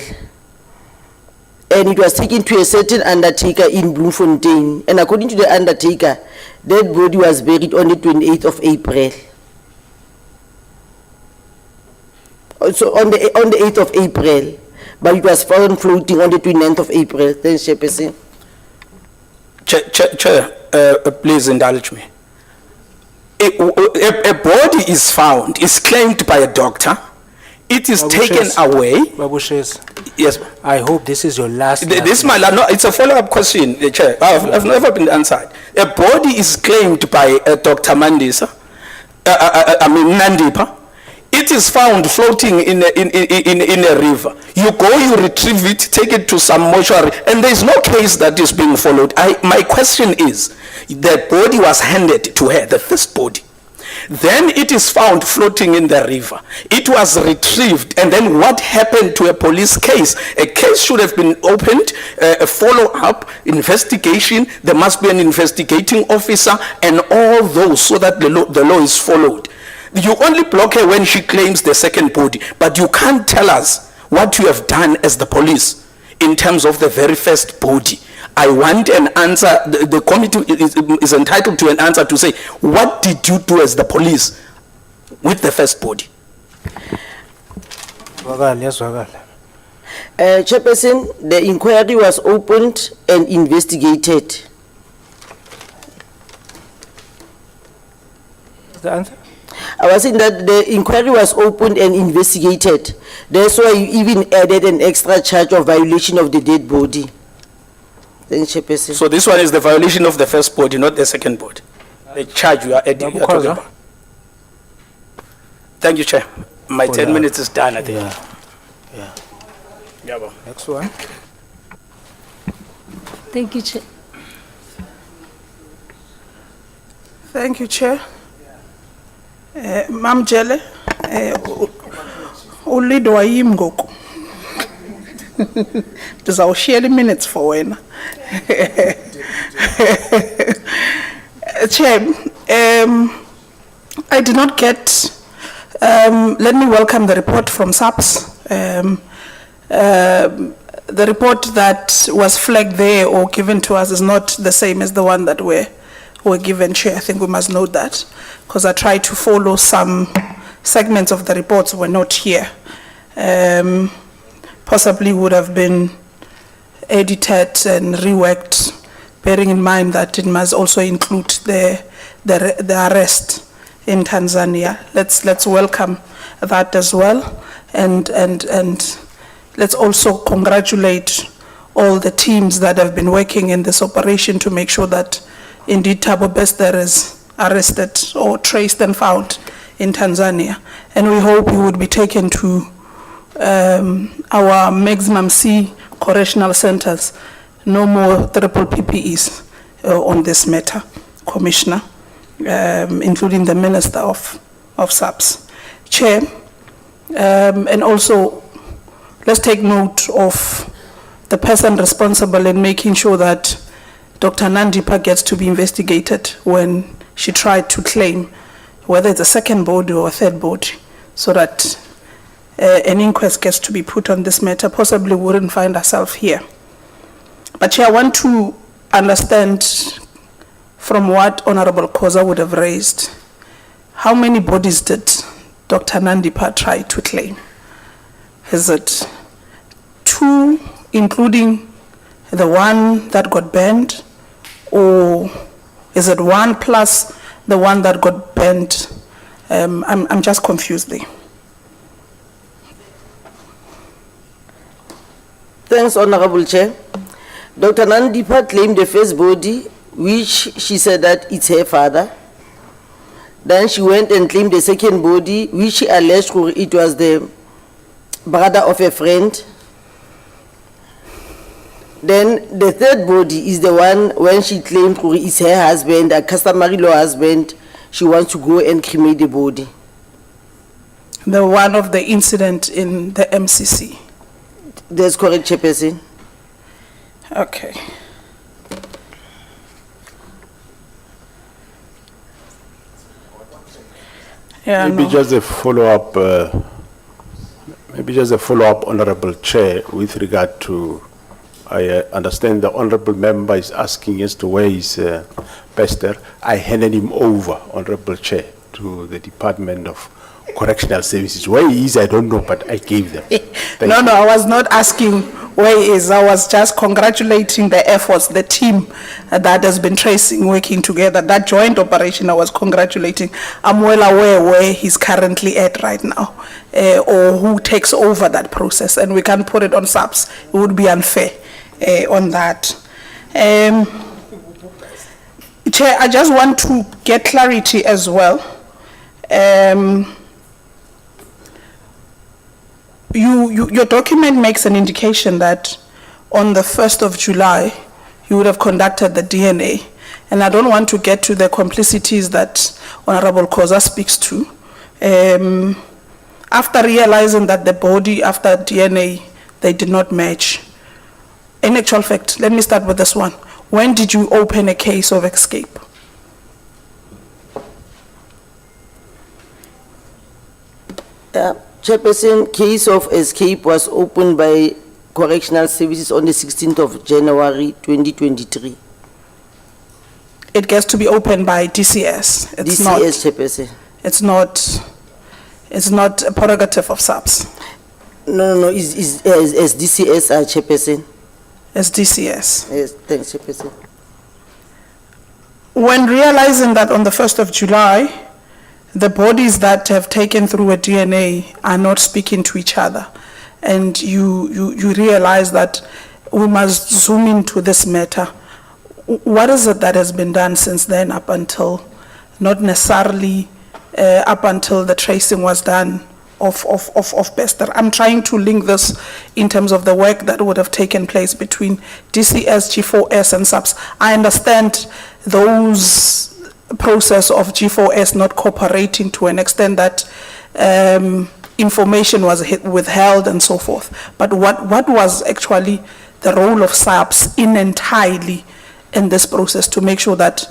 And it was taken to a certain undertaker in Bloemfontein. And according to the undertaker, that body was buried on the 28th of April. So on the 8th of April, but it was found floating on the 29th of April. Thanks, Chairperson.
Chair, please indulge me. A body is found, is claimed by a doctor. It is taken away.
Yes. I hope this is your last.
This is my last. No, it's a follow-up question, Chair. I've never been answered. A body is claimed by Dr. Mandisa, Nandipa. It is found floating in a river. You go, you retrieve it, take it to some mortuary, and there is no case that is being followed. My question is, the body was handed to her, the first body. Then it is found floating in the river. It was retrieved, and then what happened to a police case? A case should have been opened, a follow-up investigation. There must be an investigating officer and all those so that the law is followed. You only block her when she claims the second body, but you can't tell us what you have done as the police in terms of the very first body. I want an answer. The committee is entitled to an answer to say, what did you do as the police with the first body?
Chairperson, the inquiry was opened and investigated.
The answer?
I was saying that the inquiry was opened and investigated. That's why you even added an extra charge of violation of the dead body. Thank you, Chairperson.
So this one is the violation of the first body, not the second body. The charge you are adding. You are talking about. Thank you, Chair. My 10 minutes is done, I think.
Yeah. Next one.
Thank you, Chair.
Thank you, Chair. Mam Jele, ulido wa hii mgoku. Tuzawushiyela minutes for wena. Chair, I did not get, let me welcome the report from SAPS. The report that was flagged there or given to us is not the same as the one that were given, Chair. I think we must note that, because I tried to follow some segments of the reports were not here. Possibly would have been edited and reworked, bearing in mind that it must also include the arrest in Tanzania. Let's welcome that as well, and let's also congratulate all the teams that have been working in this operation to make sure that indeed Thabo Bester is arrested or traced and found in Tanzania. And we hope he would be taken to our maximum C correctional centers. No more triple PPEs on this matter, Commissioner, including the Minister of SAPS. Chair, and also let's take note of the person responsible in making sure that Dr. Nandipa gets to be investigated when she tried to claim whether it's a second body or a third body, so that an inquest gets to be put on this matter. Possibly wouldn't find herself here. But Chair, I want to understand from what Honorable Koza would have raised, how many bodies did Dr. Nandipa try to claim? Is it 2, including the one that got burned, or is it 1 plus the one that got burned? I'm just confused there.
Thanks, Honorable Chair. Dr. Nandipa claimed the first body, which she said that it's her father. Then she went and claimed the second body, which she alleged it was the brother of a friend. Then the third body is the one when she claimed it's her husband, a customary law husband. She wants to go and cremate the body.
The one of the incident in the MCC.
That's correct, Chairperson.
Okay. Yeah,
maybe just a follow-up, Honorable Chair, with regard to, I understand the Honorable Member is asking as to where is Bester. I handed him over, Honorable Chair, to the Department of Correctional Services. Where he is, I don't know, but I gave them.
No, I was not asking where he is. I was just congratulating the efforts, the team that has been tracing, working together. That joint operation I was congratulating. I'm well aware where he's currently at right now, or who takes over that process, and we can't put it on SAPS. It would be unfair on that. Chair, I just want to get clarity as well. Your document makes an indication that on the 1st of July, you would have conducted the DNA, and I don't want to get to the complicities that Honorable Koza speaks to. After realizing that the body, after DNA, they did not match. In actual fact, let me start with this one. When did you open a case of escape?
Chairperson, case of escape was opened by Correctional Services on the 16th of January 2023.
It gets to be opened by DCS.
DCS, Chairperson.
It's not a prerogative of SAPS.
No, it's DCS, Chairperson.
It's DCS.
Yes, thanks, Chairperson.
When realizing that on the 1st of July, the bodies that have taken through a DNA are not speaking to each other, and you realize that we must zoom into this matter, what is it that has been done since then up until, not necessarily up until the tracing was done of Bester? I'm trying to link this in terms of the work that would have taken place between DCS, G4S and SAPS. I understand those process of G4S not cooperating to an extent that information was withheld and so forth. But what was actually the role of SAPS entirely in this process to make sure that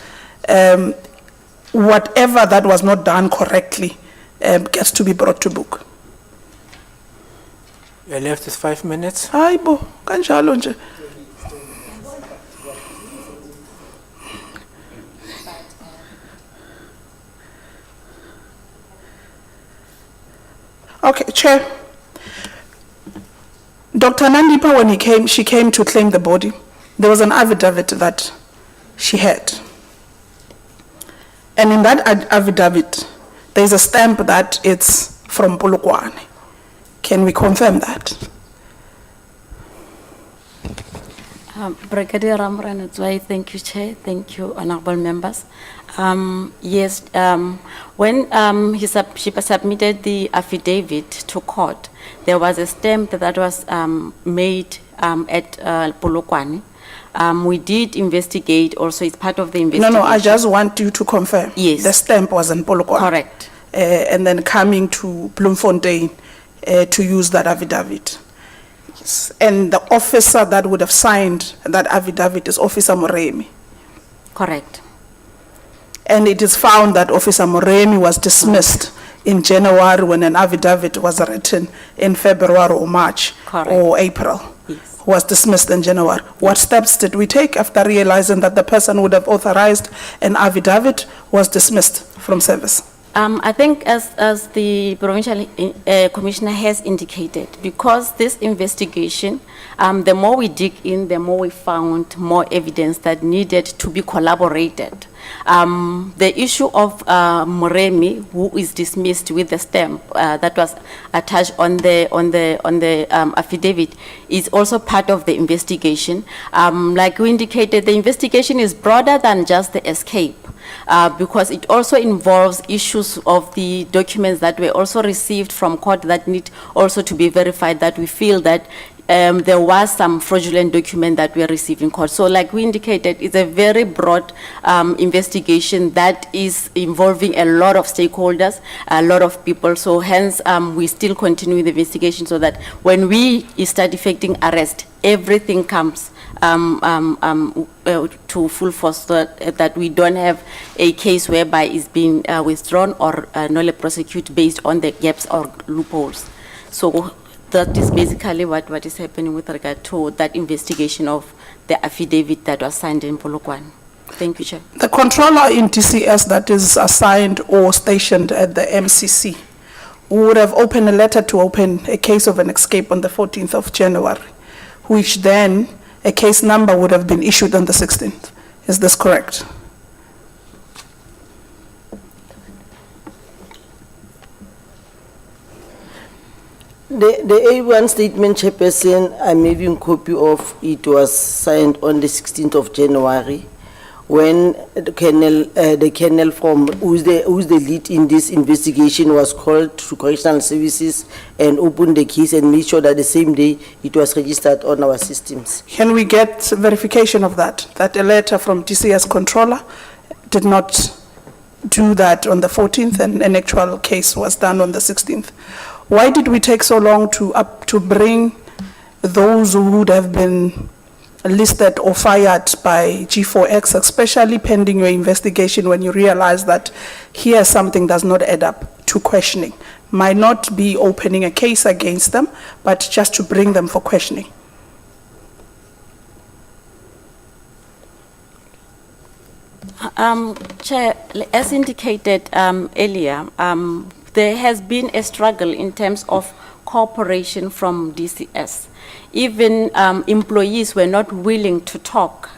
whatever that was not done correctly gets to be brought to book?
You're left with 5 minutes.
Hayi bo, kanjalo nje. Okay, Chair. Dr. Nandipa, when she came to claim the body, there was an affidavit that she had. And in that affidavit, there's a stamp that it's from Polokwane. Can we confirm that?
Brigadier Ramranetswai, thank you, Chair. Thank you, honorable members. Yes, when she submitted the affidavit to court, there was a stamp that was made at Polokwane. We did investigate also, it's part of the investigation.
No, I just want you to confirm.
Yes.
The stamp was in Polokwane.
Correct.
And then coming to Bloemfontein to use that affidavit. Yes. And the officer that would have signed that affidavit is Officer Moremi.
Correct.
And it is found that Officer Moremi was dismissed in January when an affidavit was written in February or March.
Correct.
Or April.
Yes.
Was dismissed in January. What steps did we take after realizing that the person would have authorized an affidavit was dismissed from service?
I think as the provincial commissioner has indicated, because this investigation, the more we dig in, the more we found more evidence that needed to be collaborated. The issue of Moremi, who is dismissed with the stamp that was attached on the affidavit, is also part of the investigation. Like we indicated, the investigation is broader than just the escape. Because it also involves issues of the documents that were also received from court that need also to be verified, that we feel that there was some fraudulent document that we received in court. So like we indicated, it's a very broad investigation that is involving a lot of stakeholders, a lot of people. So hence, we still continue the investigation so that when we start effecting arrest, everything comes to full force, so that we don't have a case whereby it's been withdrawn or not prosecuted based on the gaps or loopholes. So that is basically what is happening with regard to that investigation of the affidavit that was signed in Polokwane. Thank you, Chair.
The controller in TCS that is assigned or stationed at the MCC would have opened a letter to open a case of an escape on the 14th of January, which then a case number would have been issued on the 16th. Is this correct?
The A1 statement, Chairperson, I'm having a copy of it, was signed on the 16th of January when the colonel from who's the lead in this investigation was called to correctional services and opened the case and made sure that the same day it was registered on our systems.
Can we get verification of that? That a letter from DCS controller did not do that on the 14th and an actual case was done on the 16th. Why did we take so long to bring those who would have been listed or fired by G4X, especially pending your investigation, when you realize that here something does not add up to questioning? Might not be opening a case against them, but just to bring them for questioning.
Chair, as indicated earlier, there has been a struggle in terms of cooperation from DCS. Even employees were not willing to talk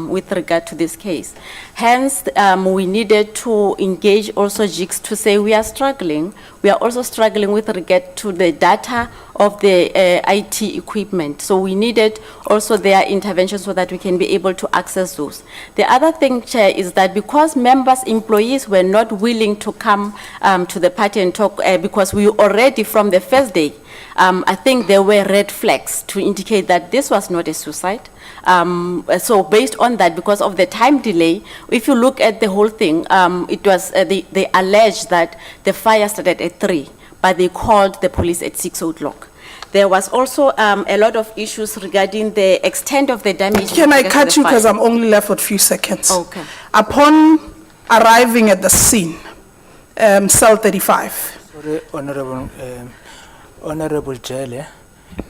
with regard to this case. Hence, we needed to engage also JICS to say we are struggling. We are also struggling with regard to the data of the IT equipment. So we needed also their intervention so that we can be able to access those. The other thing, Chair, is that because members, employees were not willing to come to the party and talk, because we already from the first day, I think there were red flags to indicate that this was not a suicide. So based on that, because of the time delay, if you look at the whole thing, it was they alleged that the fire started at 3, but they called the police at 6 o'clock. There was also a lot of issues regarding the extent of the damage.
Can I cut you because I'm only left with a few seconds?
Okay.
Upon arriving at the scene, cell 35.
Sorry, Honorable Jele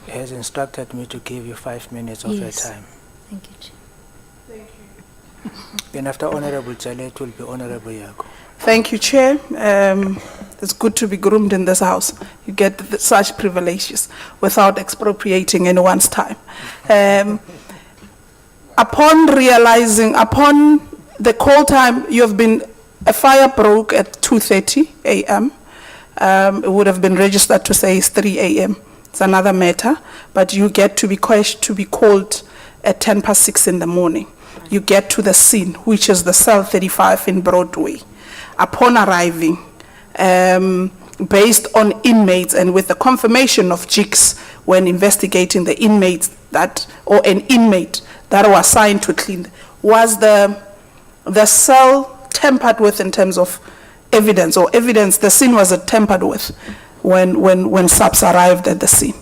has instructed me to give you 5 minutes of your time.
Thank you, Chair.
Thank you.
Then after Honorable Jele, it will be Honorable Yako.
Thank you, Chair. It's good to be groomed in this house. You get such privileges without expropriating anyone's time. Upon realizing, upon the call time, a fire broke at 2:30 a.m. It would have been registered to say it's 3 a.m. It's another matter, but you get to be called at 6:10 in the morning. You get to the scene, which is the cell 35 in Broadway. Upon arriving, based on inmates and with the confirmation of JICS when investigating the inmates or an inmate that was assigned to clean, was the cell tampered with in terms of evidence, or evidence the scene was tampered with when SAPS arrived at the scene,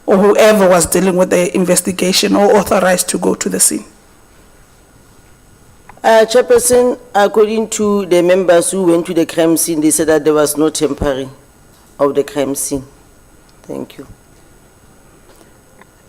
or whoever was dealing with the investigation or authorized to go to the scene?
Chairperson, according to the members who went to the crime scene, they said that there was no tampering of the crime scene. Thank you.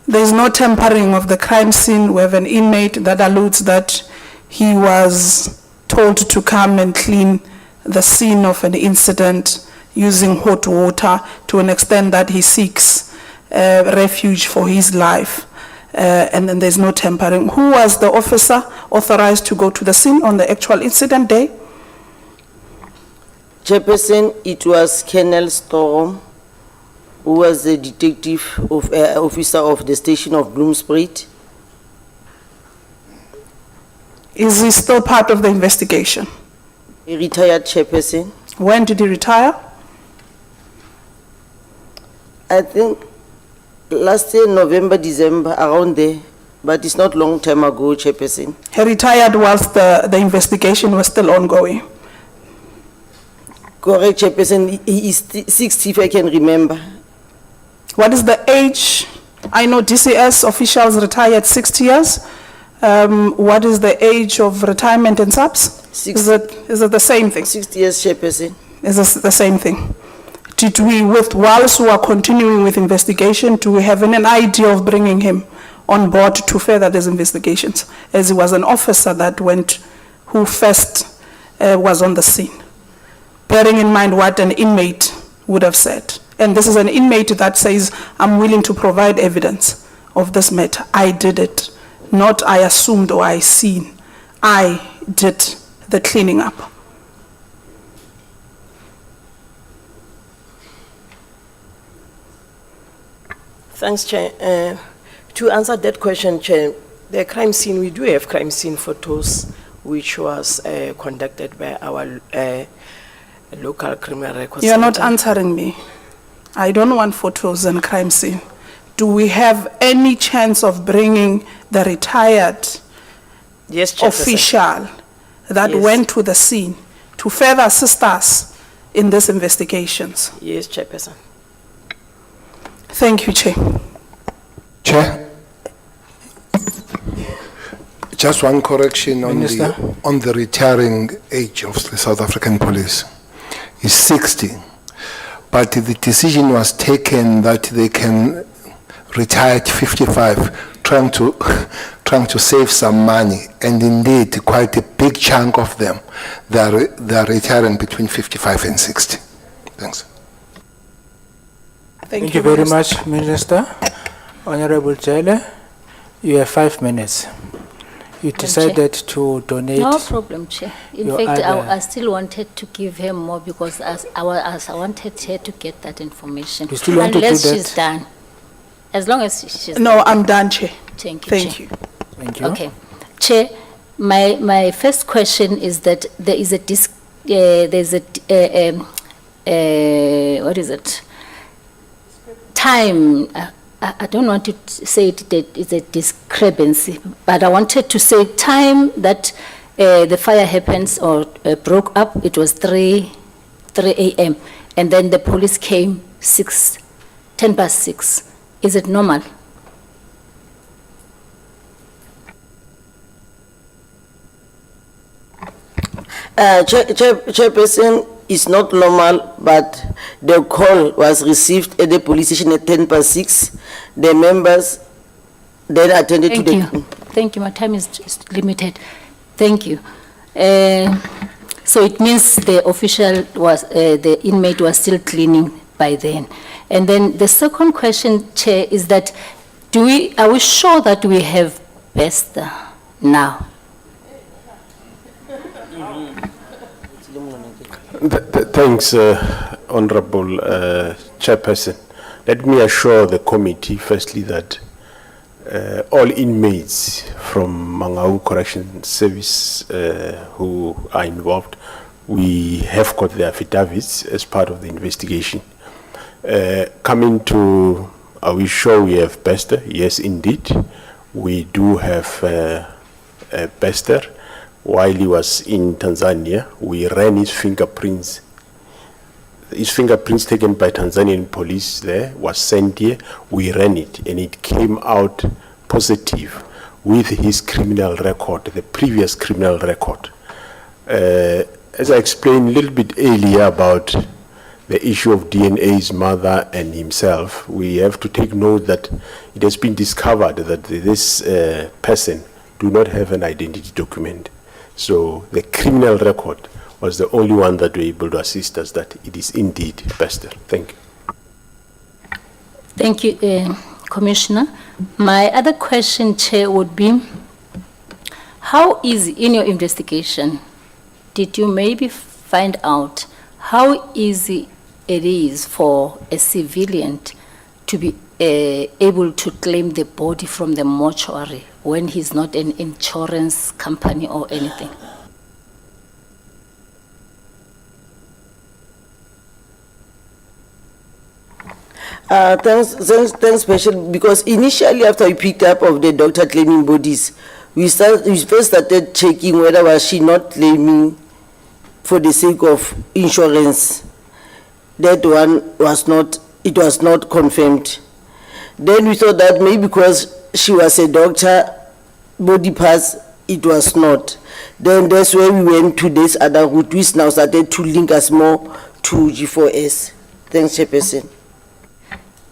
There is no tampering of the crime scene. We have an inmate that alludes that he was told to come and clean the scene of an incident using hot water to an extent that he seeks refuge for his life. And then there's no tampering. Who was the officer authorized to go to the scene on the actual incident day?
Chairperson, it was Colonel Storm, who was the detective officer of the station of Bloomsbury.
Is he still part of the investigation?
He retired, Chairperson.
When did he retire?
I think last year, November, December, around there, but it's not long time ago, Chairperson.
He retired whilst the investigation was still ongoing.
Correct, Chairperson. He is 60, if I can remember.
What is the age? I know DCS officials retire at 60 years. What is the age of retirement in SAPS? Is it the same thing?
60 years, Chairperson.
Is this the same thing? Did we, whilst we are continuing with investigation, do we have an idea of bringing him on board to further these investigations, as he was an officer who first was on the scene, bearing in mind what an inmate would have said? And this is an inmate that says, I'm willing to provide evidence of this matter. I did it, not I assumed or I seen. I did the cleaning up.
Thanks, Chair. To answer that question, Chair, the crime scene, we do have crime scene photos which was conducted by our local criminal records.
You are not
center.
answering me. I don't want photos and crime scene. Do we have any chance of bringing the retired
Yes, Chairperson.
official that
Yes.
went to the scene to further assist us in these investigations?
Yes, Chairperson.
Thank you, Chair.
Chair, just one correction
Minister.
on the retiring age of the South African police. It's 60, but the decision was taken that they can retire at 55, trying to save some money, and indeed quite a big chunk of them, they are retiring between 55 and 60. Thanks.
Thank you very much, Minister. Honorable Jailer, you have 5 minutes. You decided to donate.
No problem, Chair. In
your
fact,
other-
I still wanted to give her more because I wanted her to get that information.
You still want to do
Unless
that?
she's done. As long as she's
No,
done.
I'm done, Chair.
Thank you,
Thank
Chair.
you.
Thank you.
Okay. Chair, my first question is that there is a what is it? Time, I don't want to say that it's a discrepancy, but I wanted to say time that the fire happens or broke up, it was 3 a.m. And then the police came 10 past 6. Is it normal?
Chairperson, is not normal, but the call was received at the police station at 10 past 6. The members then attended
Thank
to
you.
the...
Thank you. My time is just limited. Thank you. So it means the official was, the inmate was still cleaning by then. And then the second question, Chair, is that are we sure that we have Bester now?
Thanks, Honorable Chairperson. Let me assure the committee, firstly, that all inmates from Mangaung Correctional Service who are involved, we have got their affidavits as part of the investigation. Coming to, are we sure we have Bester? Yes, indeed. We do have Bester. While he was in Tanzania, we ran his fingerprints. His fingerprints taken by Tanzanian police there was sent here. We ran it and it came out positive with his criminal record, the previous criminal record. As I explained a little bit earlier about the issue of DNA's mother and himself, we have to take note that it has been discovered that this person do not have an identity document. So the criminal record was the only one that were able to assist us that it is indeed Bester. Thank you.
Thank you, Commissioner. My other question, Chair, would be, how easy, in your investigation, did you maybe find out how easy it is for a civilian to be able to claim the body from the mortuary when he's not an insurance company or anything?
Thanks, Special, because initially after we picked up of the doctor claiming bodies, we first started checking whether was she not claiming for the sake of insurance. That one was not, it was not confirmed. Then we thought that maybe because she was a doctor, body parts, it was not. Then that's where we went to this other route, which now started to link us more to G4S. Thanks, Chairperson.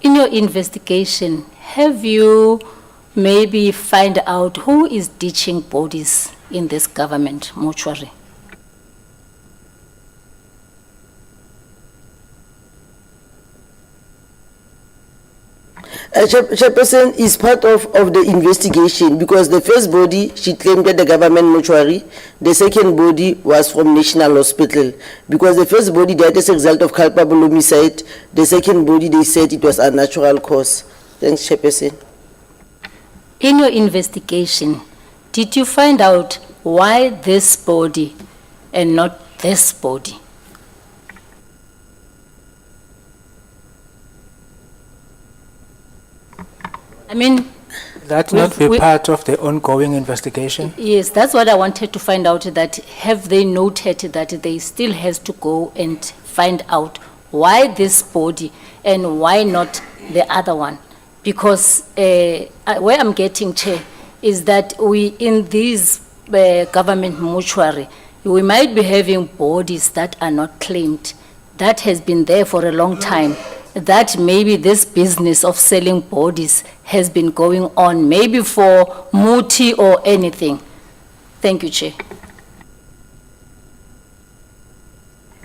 In your investigation, have you maybe find out who is ditching bodies in this government mortuary?
Chairperson is part of the investigation because the first body she claimed at the government mortuary, the second body was from National Hospital because the first body died as a result of culpable homicide, the second body they said it was a natural cause. Thanks, Chairperson.
In your investigation, did you find out why this body and not this body? I mean,
That not be part of the ongoing investigation?
yes, that's what I wanted to find out, that have they noted that they still has to go and find out why this body and why not the other one? Because where I'm getting to is that we, in these government mortuary, we might be having bodies that are not claimed, that has been there for a long time, that maybe this business of selling bodies has been going on, maybe for muti or anything. Thank you, Chair.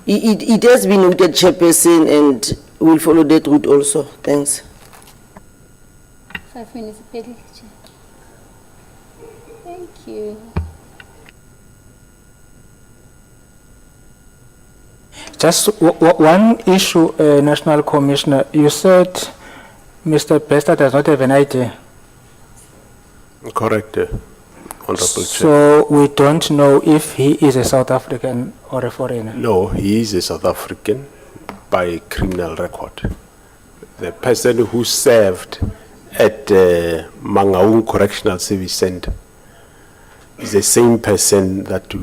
It has been noted, Chairperson, and we'll follow that route also. Thanks.
5 minutes, Chair. Thank you.
Just one issue, National Commissioner. You said Mr. Bester does not have an ID.
Correct, Honorable Chair.
So we don't know if he is a South African or a foreigner.
No, he is a South African by criminal record. The person who served at Mangaung Correctional Centre is the same person that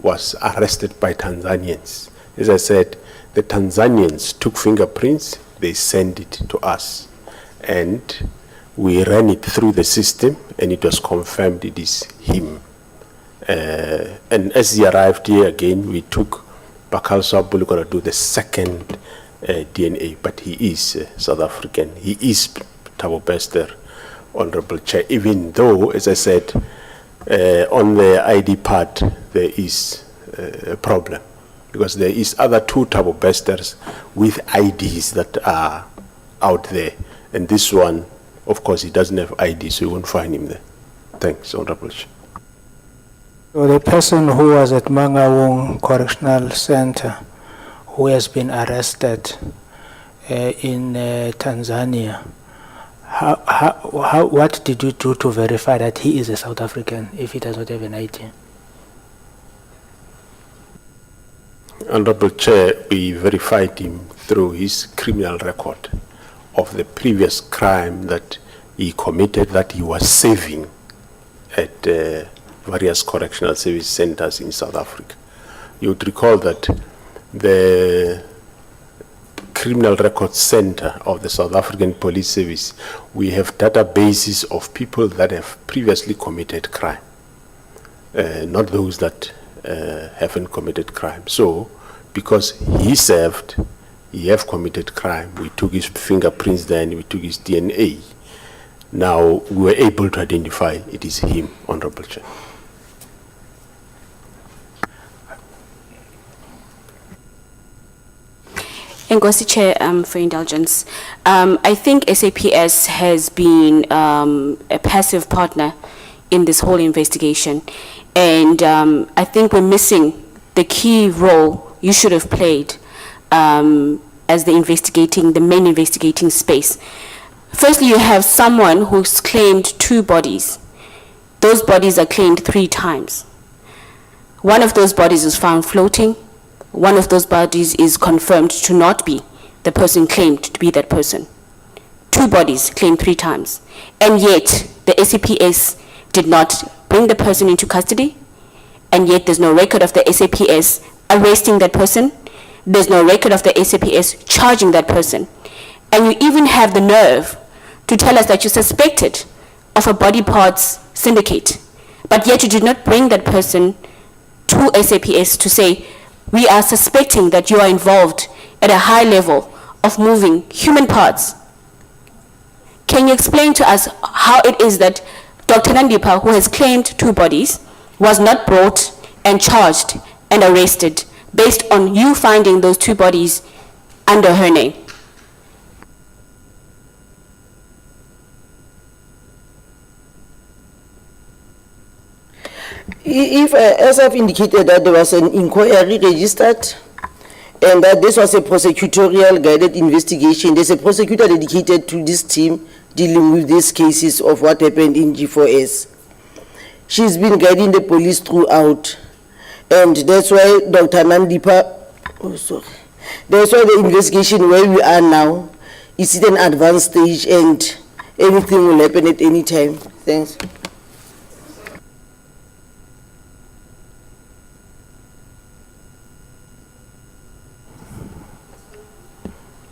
was arrested by Tanzanians. As I said, the Tanzanians took fingerprints, they sent it to us, and we ran it through the system, and it was confirmed it is him. And as he arrived here again, we took Bakal Swabulu going to do the second DNA, but he is South African. He is Thabo Bester, Honorable Chair, even though, as I said, on the ID part, there is a problem, because there is other 2 Thabo Besters with IDs that are out there. And this one, of course, he doesn't have ID, so you won't find him there. Thanks, Honorable Chair.
So the person who was at Mangaung Correctional Centre, who has been arrested in Tanzania, what did you do to verify that he is a South African if he does not have an ID?
Honorable Chair, we verified him through his criminal record of the previous crime that he committed, that he was serving at various correctional service centers in South Africa. You would recall that the Criminal Records Center of the South African Police Service, we have databases of people that have previously committed crime, not those that haven't committed crime. So, because he served, he have committed crime, we took his fingerprints then, we took his DNA. Now, we were able to identify it is him, Honorable Chair.
Ngosi Chair, for indulgence. I think SAPS has been a passive partner in this whole investigation. And I think we're missing the key role you should have played as the main investigating space. Firstly, you have someone who's claimed 2 bodies. Those bodies are claimed 3 times. One of those bodies is found floating. One of those bodies is confirmed to not be the person claimed to be that person. 2 bodies claimed 3 times. And yet, the SAPS did not bring the person into custody, and yet there's no record of the SAPS arresting that person. There's no record of the SAPS charging that person. And you even have the nerve to tell us that you suspected of a body parts syndicate, but yet you did not bring that person to SAPS to say, we are suspecting that you are involved at a high level of moving human parts. Can you explain to us how it is that Dr. Nandipa, who has claimed 2 bodies, was not brought and charged and arrested based on you finding those 2 bodies under her name?
If, as I've indicated, that there was an inquiry registered and that this was a prosecutorial guided investigation, there's a prosecutor dedicated to this team dealing with these cases of what happened in G4S. She's been guiding the police throughout. And that's why Dr. Nandipa, that's why the investigation where we are now is at an advanced stage and anything will happen at any time. Thanks.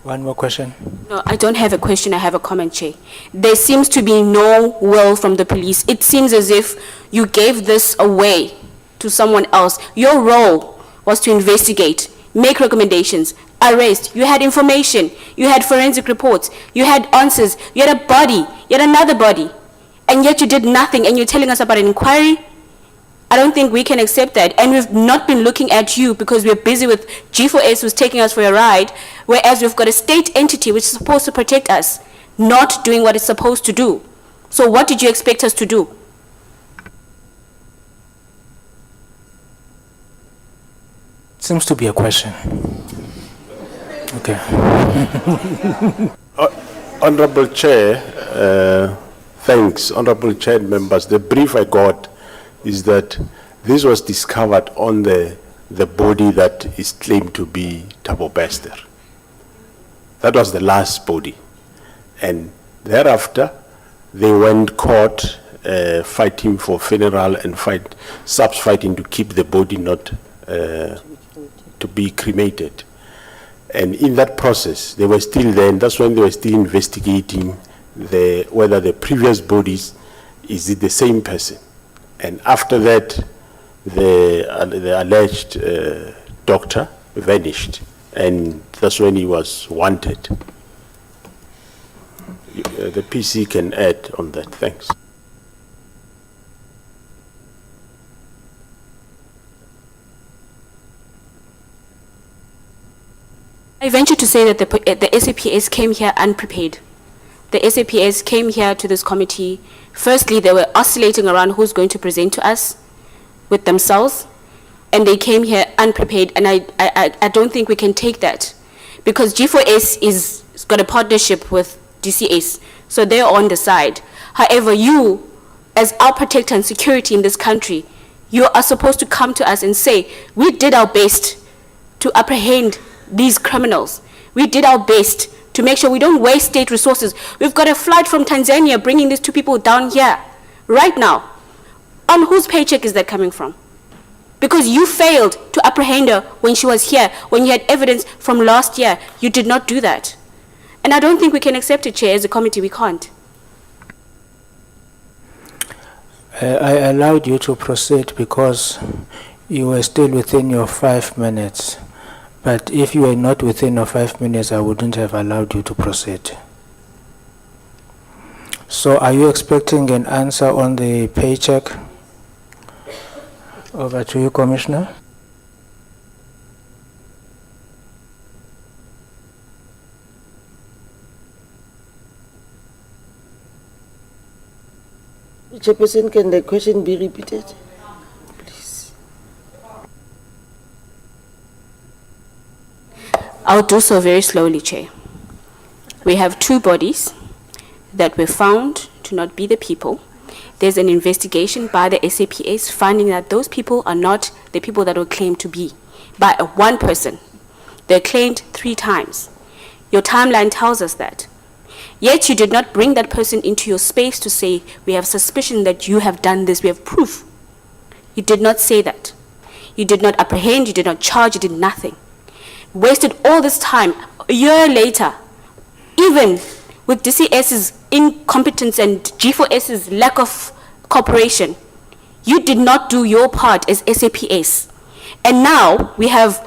One more question.
No, I don't have a question, I have a comment, Chair. There seems to be no will from the police. It seems as if you gave this away to someone else. Your role was to investigate, make recommendations, arrest. You had information, you had forensic reports, you had answers, you had a body, you had another body, and yet you did nothing, and you're telling us about an inquiry? I don't think we can accept that, and we've not been looking at you because we're busy with G4S who's taking us for a ride, whereas we've got a state entity which is supposed to protect us, not doing what it's supposed to do. So what did you expect us to do?
Seems to be a question. Okay.
Honorable Chair, thanks. Honorable Chair and members, the brief I got is that this was discovered on the body that is claimed to be Thabo Bester. That was the last body. And thereafter, they went court fighting for funeral and subs fighting to keep the body not to be cremated. And in that process, they were still there, and that's when they were still investigating whether the previous bodies, is it the same person? And after that, the alleged doctor vanished, and that's when he was wanted. The PC can add on that. Thanks.
I venture to say that the SAPS came here unprepared. The SAPS came here to this committee. Firstly, they were oscillating around who's going to present to us with themselves, and they came here unprepared, and I don't think we can take that, because G4S is got a partnership with DCS, so they're on the side. However, you, as our protector and security in this country, you are supposed to come to us and say, we did our best to apprehend these criminals. We did our best to make sure we don't waste state resources. We've got a flight from Tanzania bringing these two people down here right now. On whose paycheck is that coming from? Because you failed to apprehend her when she was here, when you had evidence from last year. You did not do that. And I don't think we can accept it, Chair. As a committee, we can't.
I allowed you to proceed because you were still within your 5 minutes. But if you were not within your 5 minutes, I wouldn't have allowed you to proceed. So are you expecting an answer on the paycheck? Over to you, Commissioner.
Chairperson, can the question be repeated? Please.
I'll do so very slowly, Chair. We have two bodies that were found to not be the people. There's an investigation by the SAPS finding that those people are not the people that were claimed to be by one person. They're claimed 3 times. Your timeline tells us that. Yet you did not bring that person into your space to say, we have suspicion that you have done this, we have proof. You did not say that. You did not apprehend, you did not charge, you did nothing. Wasted all this time. A year later, even with DCS's incompetence and G4S's lack of cooperation, you did not do your part as SAPS. And now we have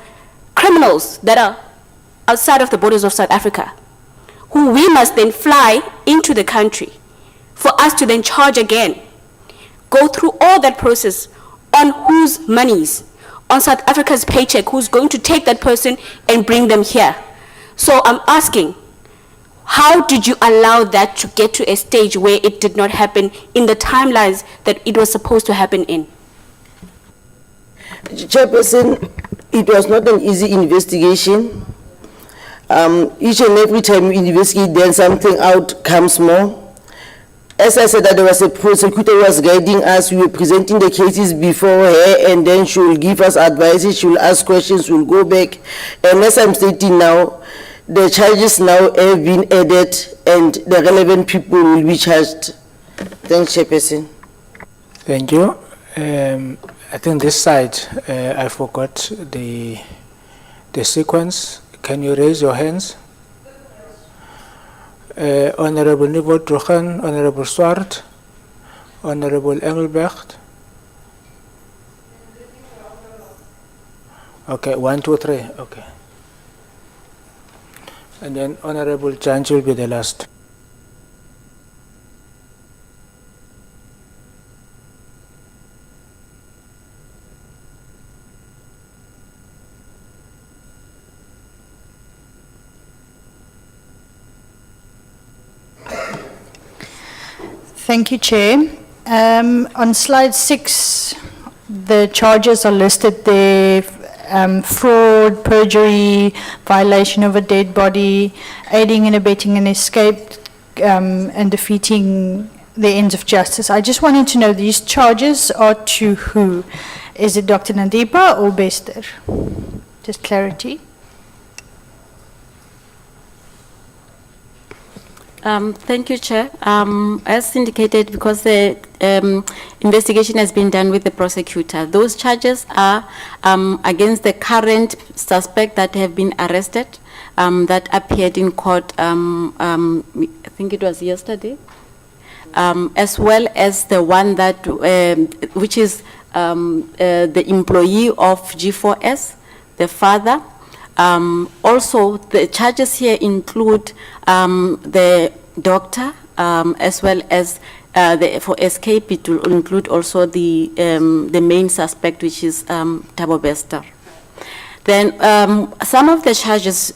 criminals that are outside of the borders of South Africa, who we must then fly into the country for us to then charge again. Go through all that process on whose monies? On South Africa's paycheck, who's going to take that person and bring them here? So I'm asking, how did you allow that to get to a stage where it did not happen in the timelines that it was supposed to happen in?
Chairperson, it was not an easy investigation. Each and every time we investigate, then something out comes more. As I said, that there was a prosecutor who was guiding us. We were presenting the cases before her, and then she will give us advice, she will ask questions, we'll go back. And as I'm stating now, the charges now have been added, and the relevant people will be charged. Thanks, Chairperson.
Thank you. I think this side, I forgot the sequence. Can you raise your hands? Honorable Niveau Trochen, Honorable Swart, Honorable Engelbrecht. Okay, 1, 2, 3, okay. And then Honorable Chanch will be the last.
Thank you, Chair. On slide 6, the charges are listed there, fraud, perjury, violation of a dead body, aiding and abetting an escape, and defeating the ends of justice. I just wanted to know, these charges are to who? Is it Dr. Nandipa or Bester? Just clarity.
Thank you, Chair. As indicated, because the investigation has been done with the prosecutor, those charges are against the current suspect that have been arrested, that appeared in court, I think it was yesterday, as well as the one that, which is the employee of G4S, the father. Also, the charges here include the doctor, as well as for escape. It will include also the main suspect, which is Thabo Bester. Then some of the charges,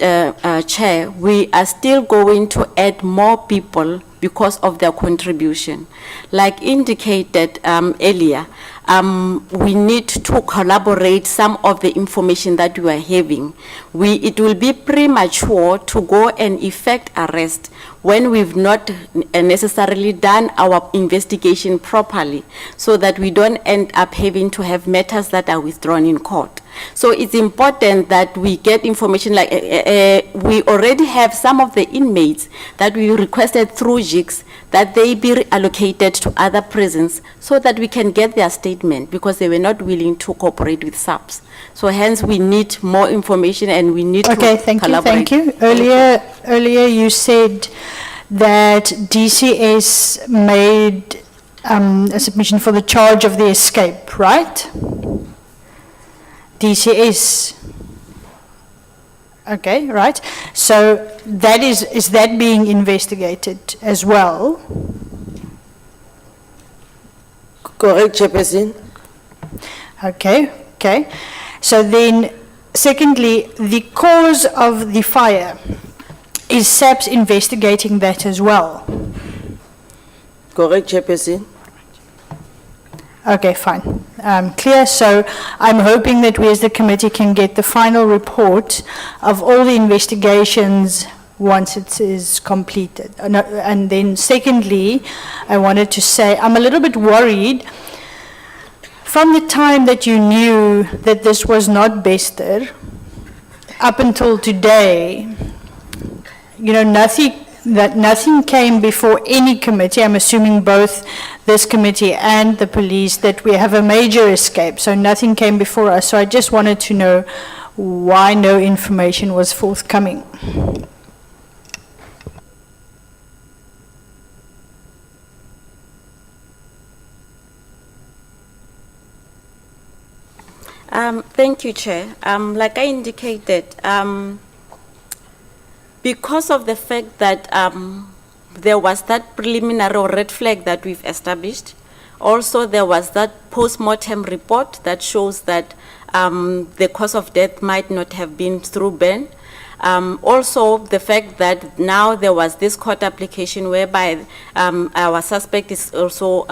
Chair, we are still going to add more people because of their contribution. Like indicated earlier, we need to collaborate some of the information that we are having. It will be premature to go and effect arrest when we've not necessarily done our investigation properly, so that we don't end up having to have matters that are withdrawn in court. So it's important that we get information, like we already have some of the inmates that we requested through JICS that they be allocated to other prisons so that we can get their statement, because they were not willing to cooperate with SAPS. So hence we need more information, and we need to collaborate.
Thank you. Earlier you said that DCS made a submission for the charge of the escape, right? DCS. Okay, right. So that is that being investigated as well?
Correct, Chairperson.
Okay. So then, secondly, the cause of the fire, is SAPS investigating that as well?
Correct, Chairperson.
Okay, fine. Clear. So I'm hoping that we as the committee can get the final report of all the investigations once it is completed. And then secondly, I wanted to say, I'm a little bit worried. From the time that you knew that this was not Bester, up until today, you know, nothing came before any committee. I'm assuming both this committee and the police, that we have a major escape. So nothing came before us. So I just wanted to know why no information was forthcoming.
Thank you, Chair. Like I indicated, because of the fact that there was that preliminary or red flag that we've established, also there was that post-mortem report that shows that the cause of death might not have been through burn. Also, the fact that now there was this court application whereby our suspect is also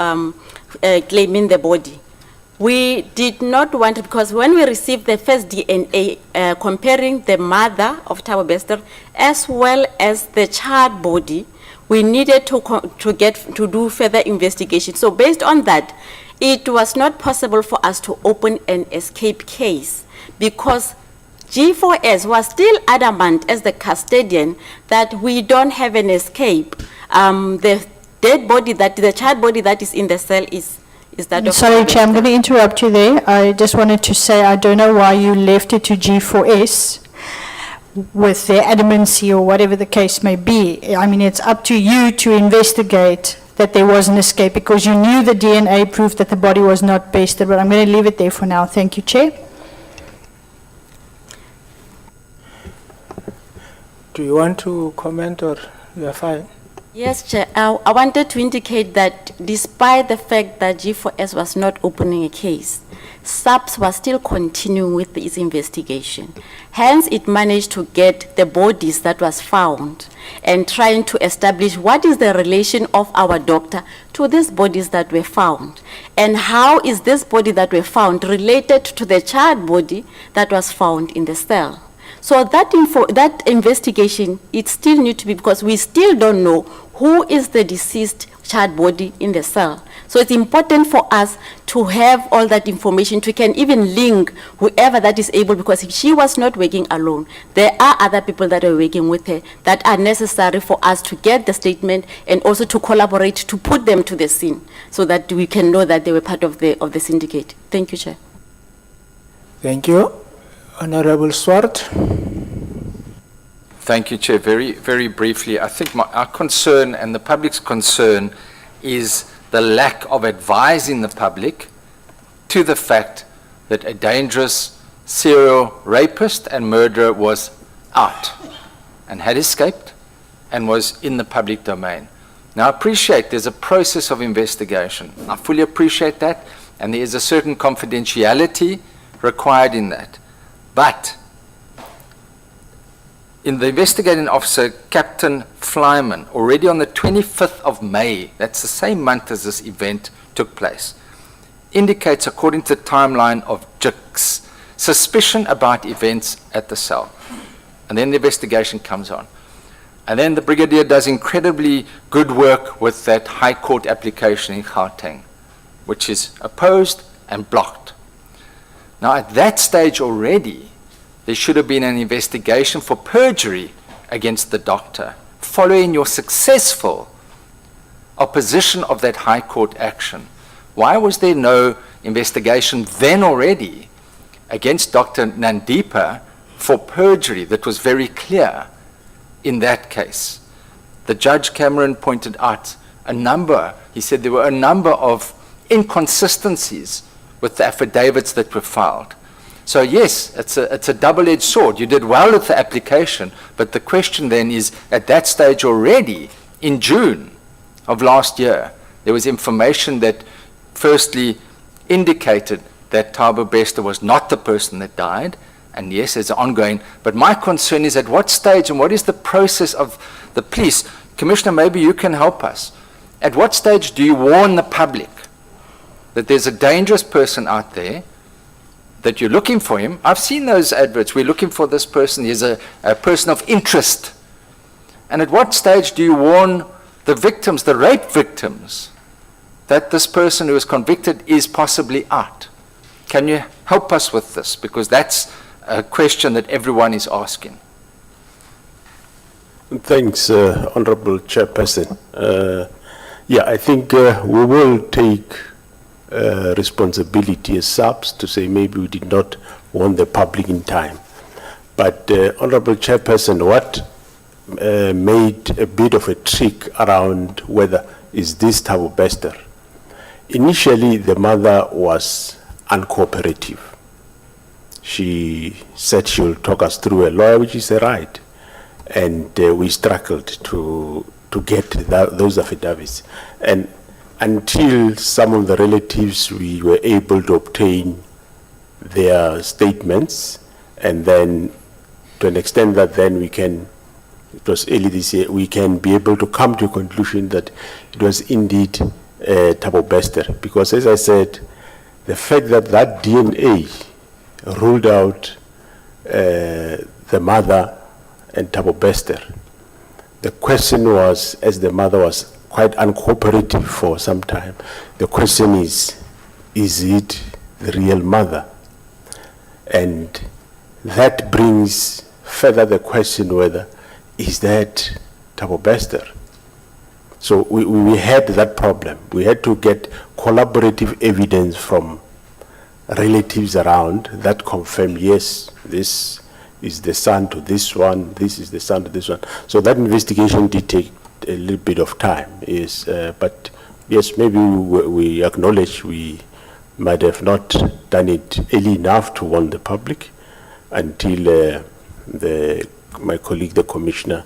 claiming the body. We did not want to, because when we received the first DNA comparing the mother of Thabo Bester as well as the child body, we needed to do further investigation. So based on that, it was not possible for us to open an escape case because G4S was still adamant as the custodian that we don't have an escape. The dead body, the child body that is in the cell is that of...
Sorry, Chair, I'm going to interrupt you there. I just wanted to say I don't know why you left it to G4S with their adamancy or whatever the case may be. I mean, it's up to you to investigate that there was an escape because you knew the DNA proved that the body was not Bester, but I'm going to leave it there for now. Thank you, Chair.
Do you want to comment or you are fine?
Yes, Chair. I wanted to indicate that despite the fact that G4S was not opening a case, SAPS was still continuing with its investigation. Hence, it managed to get the bodies that was found and trying to establish what is the relation of our doctor to these bodies that were found. And how is this body that were found related to the child body that was found in the cell? So that investigation, it still needs to be, because we still don't know who is the deceased child body in the cell. So it's important for us to have all that information. We can even link whoever that is able, because if she was not working alone, there are other people that are working with her that are necessary for us to get the statement and also to collaborate to put them to the scene so that we can know that they were part of the syndicate. Thank you, Chair.
Thank you. Honorable Swart.
Thank you, Chair. Very, very briefly, I think our concern and the public's concern is the lack of advising the public to the fact that a dangerous serial rapist and murderer was out and had escaped and was in the public domain. Now, I appreciate there's a process of investigation. I fully appreciate that, and there is a certain confidentiality required in that. But in the investigating officer, Captain Flyman, already on the 25th of May, that's the same month as this event took place, indicates, according to the timeline of JICS, suspicion about events at the cell. And then the investigation comes on. And then the Brigadier does incredibly good work with that High Court application in Gauteng, which is opposed and blocked. Now, at that stage already, there should have been an investigation for perjury against the doctor, following your successful opposition of that High Court action. Why was there no investigation then already against Dr. Nandipa for perjury that was very clear in that case? The Judge Cameron pointed out he said there were a number of inconsistencies with the affidavits that were filed. So yes, it's a double-edged sword. You did well with the application, but the question then is, at that stage already, in June of last year, there was information that firstly indicated that Thabo Bester was not the person that died, and yes, it's ongoing. But my concern is at what stage and what is the process of the police? Commissioner, maybe you can help us. At what stage do you warn the public that there's a dangerous person out there, that you're looking for him? I've seen those adverts. We're looking for this person. He's a person of interest. And at what stage do you warn the victims, the rape victims, that this person who is convicted is possibly out? Can you help us with this? Because that's a question that everyone is asking.
Thanks, Honorable Chairperson. I think we will take responsibility as SAPS to say maybe we did not warn the public in time. But Honorable Chairperson, what made a bit of a trick around whether is this Thabo Bester? Initially, the mother was uncooperative. She said she will talk us through a lawyer, which is a right. And we struggled to get those affidavits. And until some of the relatives, we were able to obtain their statements, and then to an extent that then we can, it was early this year, we can be able to come to a conclusion that it was indeed Thabo Bester. Because as I said, the fact that that DNA ruled out the mother and Thabo Bester The question was, as the mother was quite uncooperative for some time, the question is it the real mother? And that brings further the question whether, is that Thabo Bester? So we had that problem. We had to get collaborative evidence from relatives around that confirm, yes, this is the son to this one, this is the son to this one. So that investigation did take a little bit of time, yes, but yes, maybe we acknowledge we might have not done it early enough to warn the public until my colleague, the commissioner,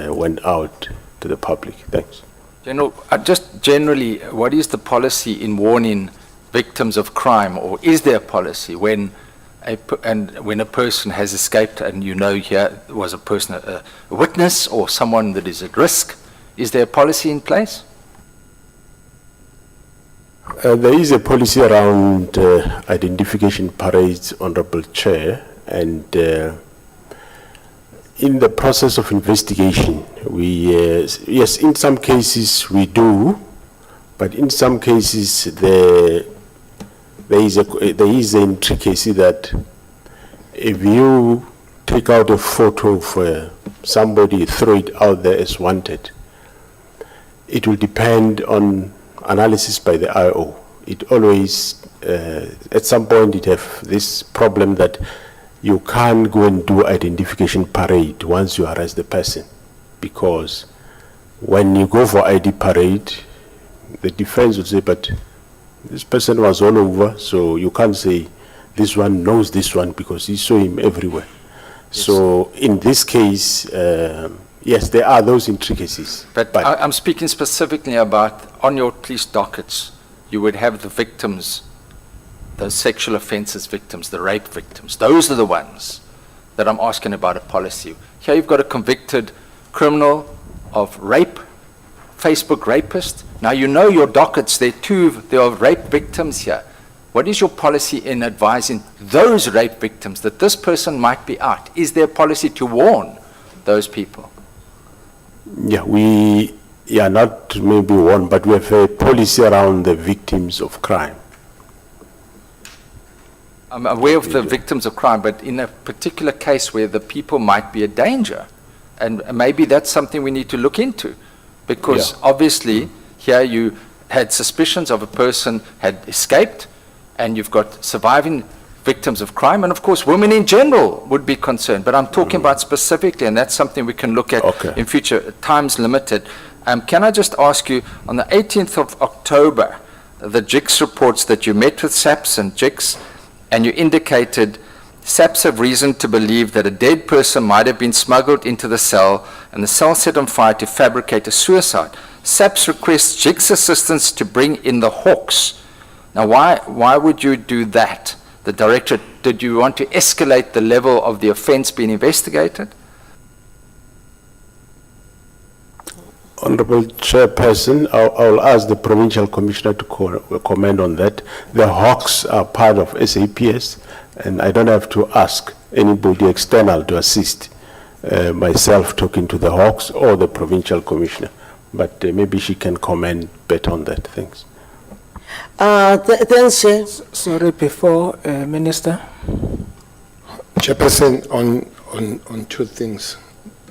went out to the public. Thanks.
General, just generally, what is the policy in warning victims of crime, or is there a policy when a person has escaped and you know here was a person, a witness or someone that is at risk? Is there a policy in place?
There is a policy around identification parades, Honorable Chair, and in the process of investigation, we, yes, in some cases we do, but in some cases there is an intricacy that if you take out a photo of somebody, throw it out there as wanted, it will depend on analysis by the IO. It always, at some point, it have this problem that you can't go and do identification parade once you arrest the person, because when you go for ID parade, the defense would say, but this person was all over, so you can't say this one knows this one because he saw him everywhere. Yes. So in this case, yes, there are those intricacies.
But I'm speaking specifically about on your police dockets, you would have the victims, the sexual offences victims, the rape victims. Those are the ones that I'm asking about a policy. Here you've got a convicted criminal of rape, Facebook rapist. Now you know your dockets, there are rape victims here. What is your policy in advising those rape victims that this person might be out? Is there a policy to warn those people?
Yeah, we are not maybe one, but we have a policy around the victims of crime.
I'm aware of the victims of crime, but in a particular case where the people might be a danger, and maybe that's something we need to look into, because obviously here you had suspicions of a person had escaped, and you've got surviving victims of crime, and of course women in general would be concerned, but I'm talking about specifically, and that's something we can look at in future. Time's limited. Can I just ask you, on the 18th of October, the JICS reports that you met with SAPS and JICS, and you indicated SAPS have reason to believe that a dead person might have been smuggled into the cell, and the cell set on fire to fabricate a suicide. SAPS requests JICS assistance to bring in the Hawks. Now, why would you do that? The directorate, did you want to escalate the level of the offence being investigated?
Honorable Chairperson, I'll ask the Provincial Commissioner to comment on that. The Hawks are part of SAPS, and I don't have to ask anybody external to assist myself talking to the Hawks or the Provincial Commissioner, but maybe she can comment better on that. Thanks.
Thanks, Chair.
Sorry, before Minister.
Chairperson, on two things.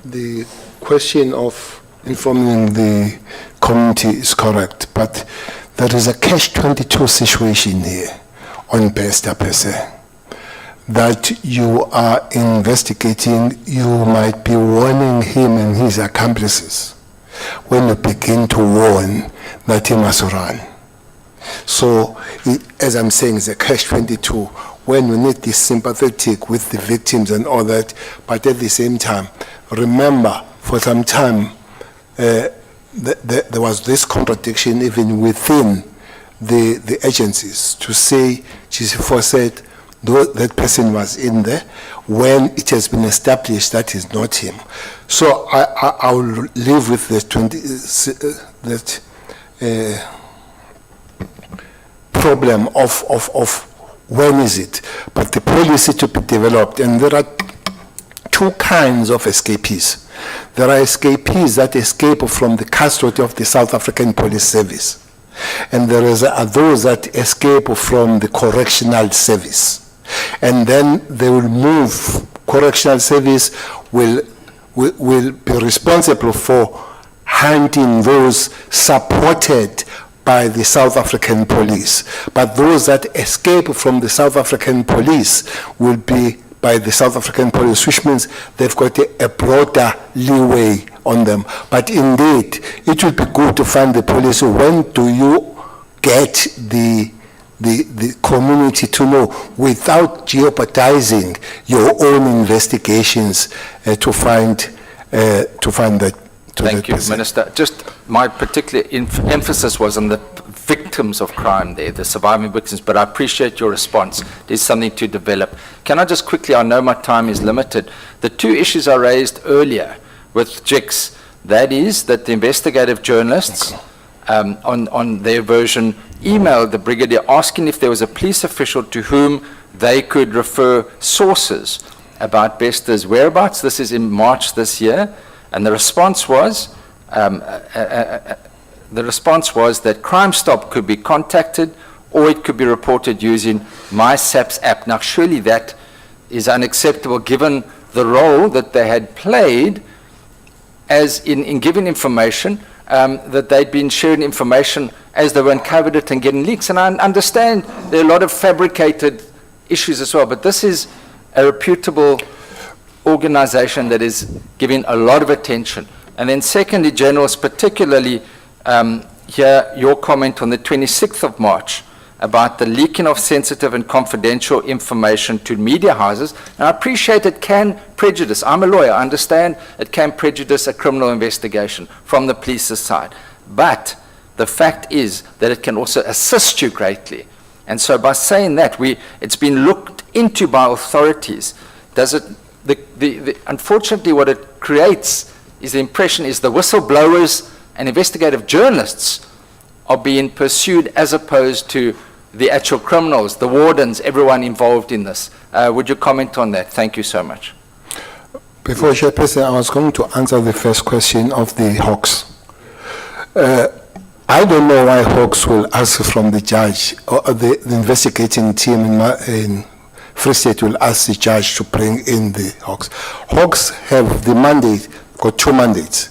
The question of informing the community is correct, but there is a catch-22 situation here on Bester per se. That you are investigating, you might be warning him and his accomplices when you begin to warn that he must run. So, as I'm saying, it's a catch-22 when you need to be sympathetic with the victims and all that, but at the same time, remember, for some time, there was this contradiction even within the agencies to say, GC4 said, that person was in there when it has been established that is not him. So I will live with the problem of when is it, but the policy to be developed, and there are two kinds of escapees. There are escapees that escape from the custody of the South African Police Service. And there are those that escape from the correctional service. And then they will move, correctional service will be responsible for hunting those supported by the South African police. But those that escape from the South African police will be by the South African police, which means they've got a broader leeway on them. But indeed, it will be good to find the police. When do you get the community to know without jeopardizing your own investigations to find that?
Thank you, Minister. Just my particular emphasis was on the victims of crime there, the surviving victims, but I appreciate your response. There's something to develop. Can I just quickly, I know my time is limited, the two issues I raised earlier with JICS, that is that the investigative journalists on their version emailed the brigadier asking if there was a police official to whom they could refer sources about Bester's whereabouts. This is in March this year. And the response was that Crime Stop could be contacted or it could be reported using My SAPS app. Now, surely that is unacceptable given the role that they had played as in giving information, that they'd been sharing information as they were uncovered it and getting leaks. And I understand there are a lot of fabricated issues as well, but this is a reputable organization that is giving a lot of attention. And then secondly, Generals, particularly here, your comment on the 26th of March about the leaking of sensitive and confidential information to media houses. And I appreciate it can prejudice. I'm a lawyer. I understand it can prejudice a criminal investigation from the police's side. But the fact is that it can also assist you greatly. And so by saying that, it's been looked into by authorities. Does it unfortunately, what it creates is the impression is the whistleblowers and investigative journalists are being pursued as opposed to the actual criminals, the wardens, everyone involved in this. Would you comment on that? Thank you so much.
Before Chairperson, I was going to answer the first question of the Hawks. I don't know why Hawks will ask from the judge or the investigating team in Free State will ask the judge to bring in the Hawks. Hawks have the mandate, got two mandates.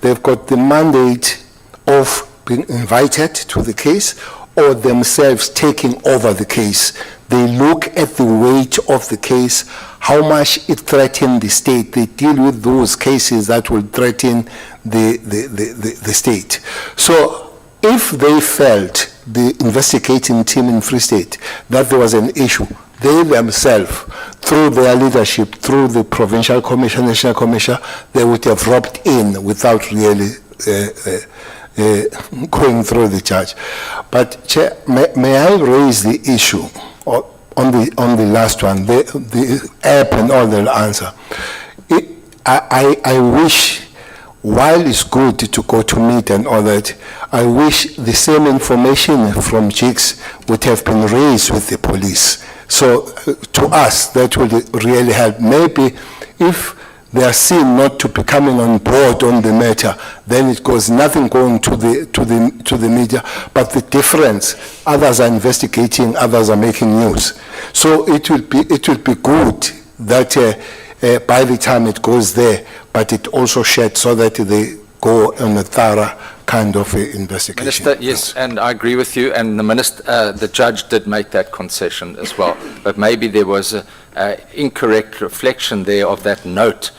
They've got the mandate of being invited to the case or themselves taking over the case. They look at the weight of the case, how much it threatens the state. They deal with those cases that will threaten the state. So if they felt, the investigating team in Free State, that there was an issue, they themselves, through their leadership, through the provincial commission, national commission, they would have roped in without really going through the judge. But Chair, may I raise the issue on the last one, the app and all the answer. I wish, while it's good to go to meet and all that, I wish the same information from JICS would have been raised with the police. So to us, that would really help. Maybe if they are seen not to be coming on board on the matter, then it goes nothing going to the media. But the difference, others are investigating, others are making news. So it will be good that by the time it goes there, but it also shared so that they go on a thorough kind of investigation.
Minister, yes, and I agree with you, and the judge did make that concession as well. But maybe there was an incorrect reflection there of that note,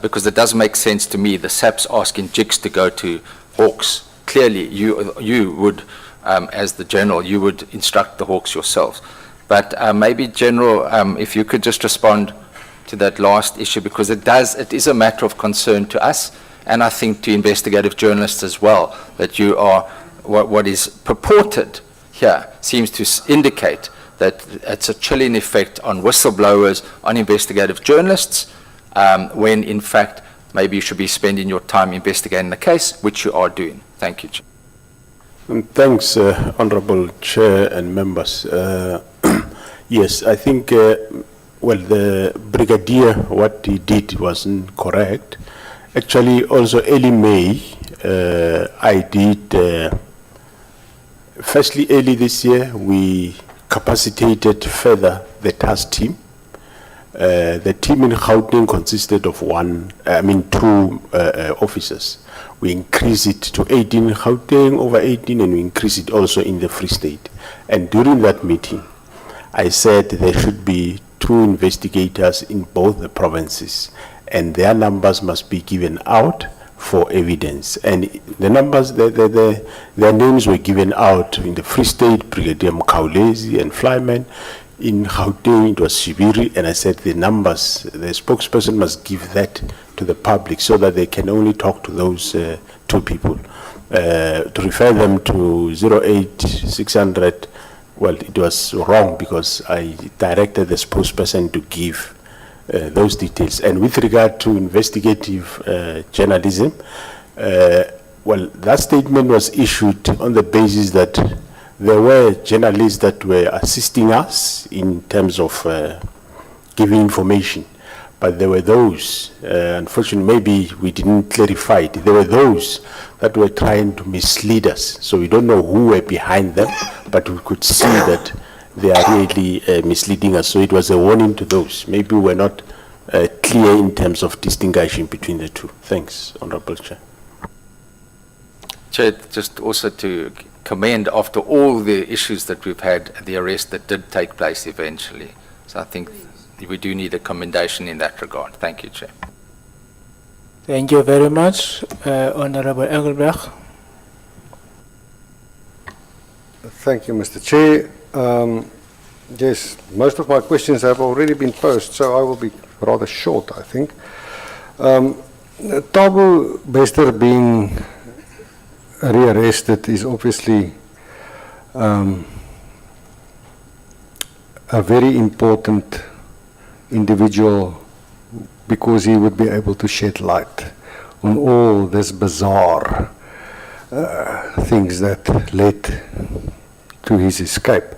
because it does make sense to me, the SAP's asking JICS to go to Hawks. Clearly, you would, as the General, you would instruct the Hawks yourselves. But maybe, General, if you could just respond to that last issue, because it is a matter of concern to us, and I think to investigative journalists as well, that you are, what is purported here seems to indicate that it's a chilling effect on whistleblowers, on investigative journalists, when in fact maybe you should be spending your time investigating the case, which you are doing. Thank you, Chair.
Thanks, Honorable Chair and members. Yes, I think, well, the Brigadier, what he did wasn't correct. Actually, also early May, I did, firstly early this year, we capacitated further the task team. The team in Gauteng consisted of two officers. We increased it to 18 in Gauteng, over 18, and we increased it also in the Free State. And during that meeting, I said there should be 2 investigators in both the provinces, and their numbers must be given out for evidence. And the numbers, their names were given out in the Free State, Brigadier Mkhawulezi and Flyman. In Gauteng, it was Shibiri, and I said the numbers, the spokesperson must give that to the public so that they can only talk to those 2 people. To refer them to 08600, well, it was wrong because I directed the spokesperson to give those details. And with regard to investigative journalism, well, that statement was issued on the basis that there were journalists that were assisting us in terms of giving information. But there were those, unfortunately, maybe we didn't clarify it. There were those that were trying to mislead us. So we don't know who were behind them, but we could see that they are really misleading us. So it was a warning to those. Maybe we're not clear in terms of distinguishing between the two. Thanks, Honorable Chair.
Chair, just also to commend after all the issues that we've had, the arrest that did take place eventually. So I think we do need a commendation in that regard. Thank you, Chair.
Thank you very much, Honorable Engelbrecht.
Thank you, Mr. Chair. Yes, most of my questions have already been posed, so I will be rather short, I think. Thabo Bester being rearrested is obviously a very important individual because he would be able to shed light on all this bizarre things that led to his escape.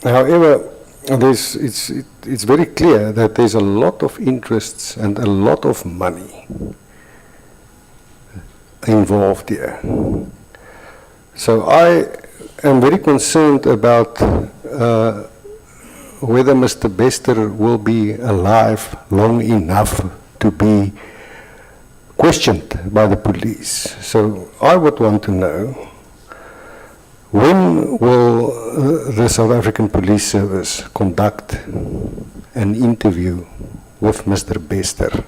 However, it's very clear that there's a lot of interests and a lot of money involved here. So I am very concerned about whether Mr. Bester will be alive long enough to be questioned by the police. So I would want to know, when will the South African Police Service conduct an interview with Mr. Bester,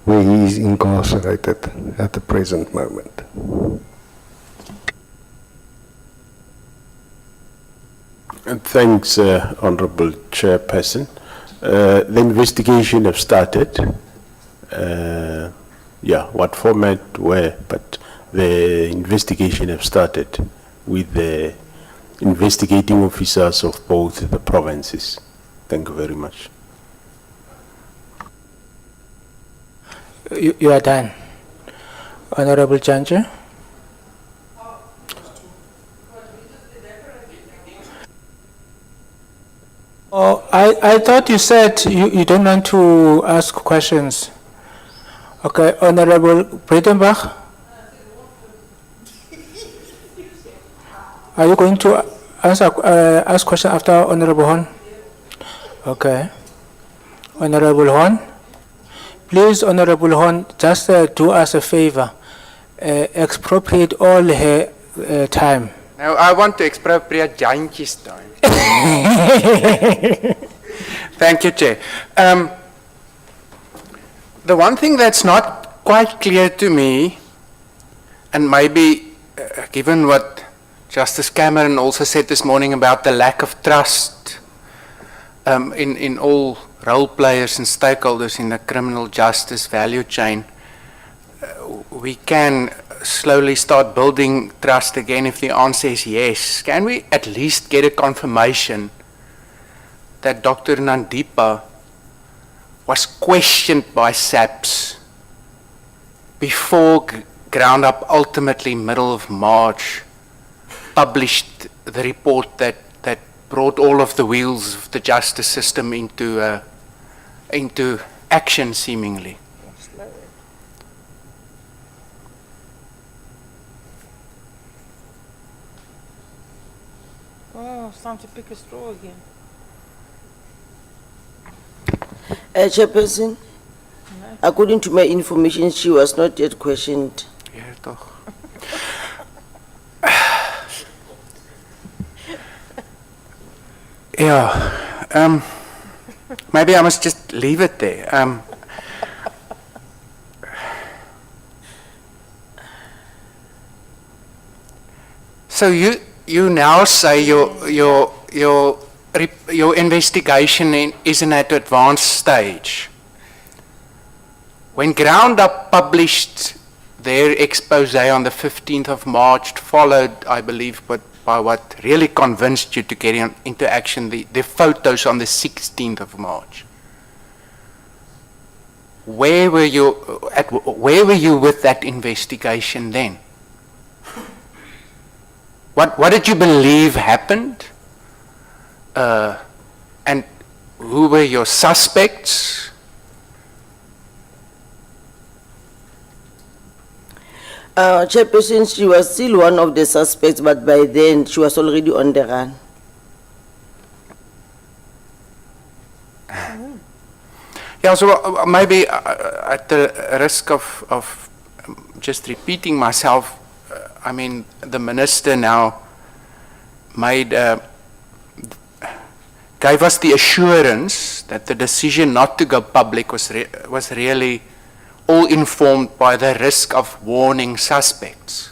where he is incarcerated at the present moment?
And thanks, Honourable Chairperson. The investigation have started. What format, where, but the investigation have started with the investigating officers of both the provinces. Thank you very much.
You are done. Honorable Chancha. Oh, I thought you said you don't want to ask questions. Okay, Honorable Breitenbach. Are you going to ask question after Honorable Horn? Okay. Honorable Horn. Please, Honorable Horn, just do us a favor. Expropriate all her time.
Now, I want to expropriate Jantjie's time. Thank you, Chair. The one thing that's not quite clear to me, and maybe given what Justice Cameron also said this morning about the lack of trust in all role players and stakeholders in the criminal justice value chain, we can slowly start building trust again if the answer is yes. Can we at least get a confirmation that Dr. Nandipa was questioned by SAPS before Ground-Up ultimately middle of March published the report that brought all of the wheels of the justice system into action, seemingly.
Oh, it's time to pick a straw again. Chairperson, according to my information, she was not yet questioned.
Ja, toch. Yeah, maybe I must just leave it there. So you now say your investigation is in an advanced stage. When Ground Up published their expose on the 15th of March, followed, I believe, by what really convinced you to get into action, the photos on the 16th of March. Where were you with that investigation then? What did you believe happened? And who were your suspects?
Chairperson, she was still one of the suspects, but by then she was already on the run.
Yeah, so maybe at the risk of just repeating myself, I mean, the minister now gave us the assurance that the decision not to go public was really all informed by the risk of warning suspects.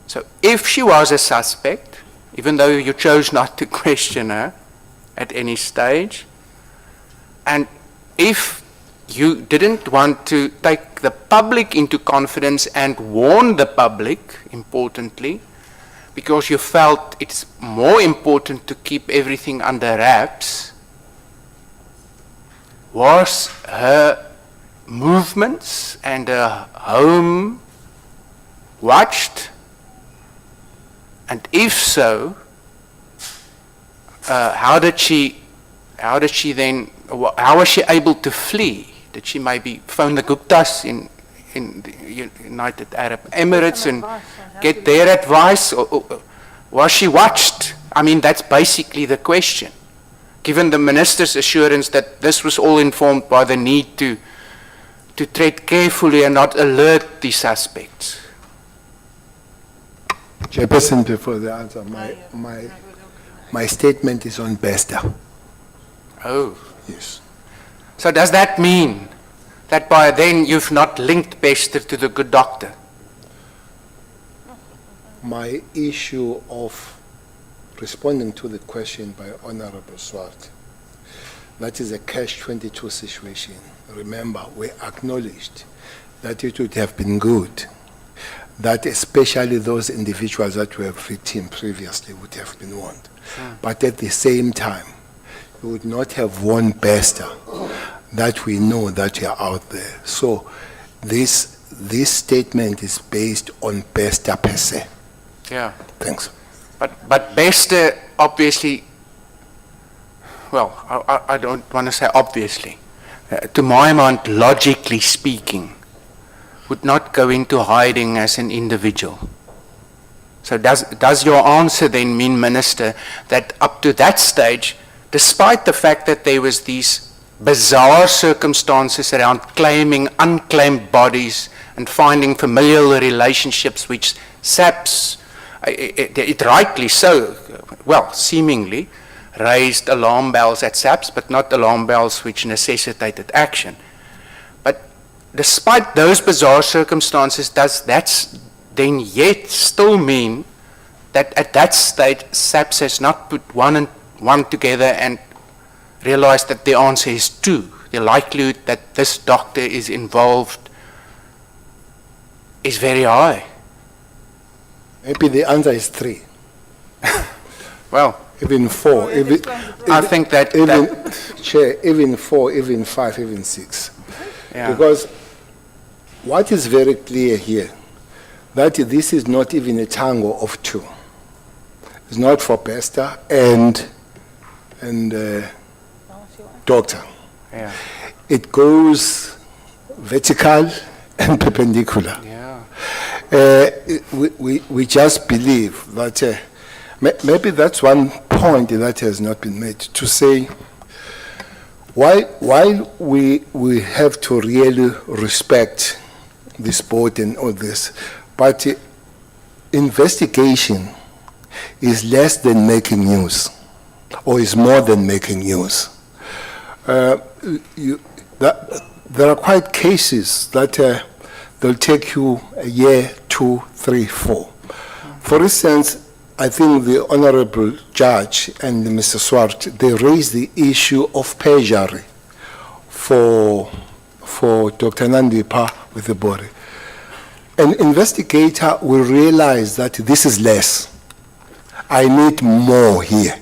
So if she was a suspect, even though you chose not to question her at any stage, and if you didn't want to take the public into confidence and warn the public, importantly, because you felt it's more important to keep everything under wraps, was her movements and her home watched? And if so, how was she able to flee? Did she maybe phone the Guptas in the United Arab Emirates and get their advice? Or was she watched? I mean, that's basically the question. Given the minister's assurance that this was all informed by the need to tread carefully and not alert the suspects.
Chairperson, before the answer, my statement is on Bester.
Oh.
Yes.
So does that mean that by then you've not linked Bester to the good doctor?
My issue of responding to the question by Honorable Swart, that is a catch-22 situation. Remember, we acknowledged that it would have been good that especially those individuals that were written previously would have been warned. But at the same time, we would not have warned Bester that we know that you are out there. So this statement is based on Bester per se.
Yeah.
Thanks.
But Bester obviously, well, I don't want to say obviously, to my mind, logically speaking, would not go into hiding as an individual. So does your answer then mean, Minister, that up to that stage, despite the fact that there was these bizarre circumstances around claiming unclaimed bodies and finding familial relationships which SAPS, it rightly so, well, seemingly, raised alarm bells at SAPS, but not alarm bells which necessitated action. But despite those bizarre circumstances, does that then yet still mean that at that stage SAPS has not put one and one together and realized that the answer is 2? The likelihood that this doctor is involved is very high.
Maybe the answer is 3.
Well,
even 4.
I think that
Chair, even 4, even 5, even 6.
Yeah.
Because what is very clear here, that this is not even a tango of 2. It's not for Bester and doctor.
Yeah.
It goes vertical and perpendicular.
Yeah.
We just believe that maybe that's one point that has not been made, to say while we have to really respect this board and all this, but investigation is less than making news, or is more than making news. There are quite cases that they'll take you a year, 2, 3, 4. For instance, I think the Honorable Judge and Mr. Swart, they raised the issue of perjury for Dr. Nandipa with the body. An investigator will realize that this is less. I need more here.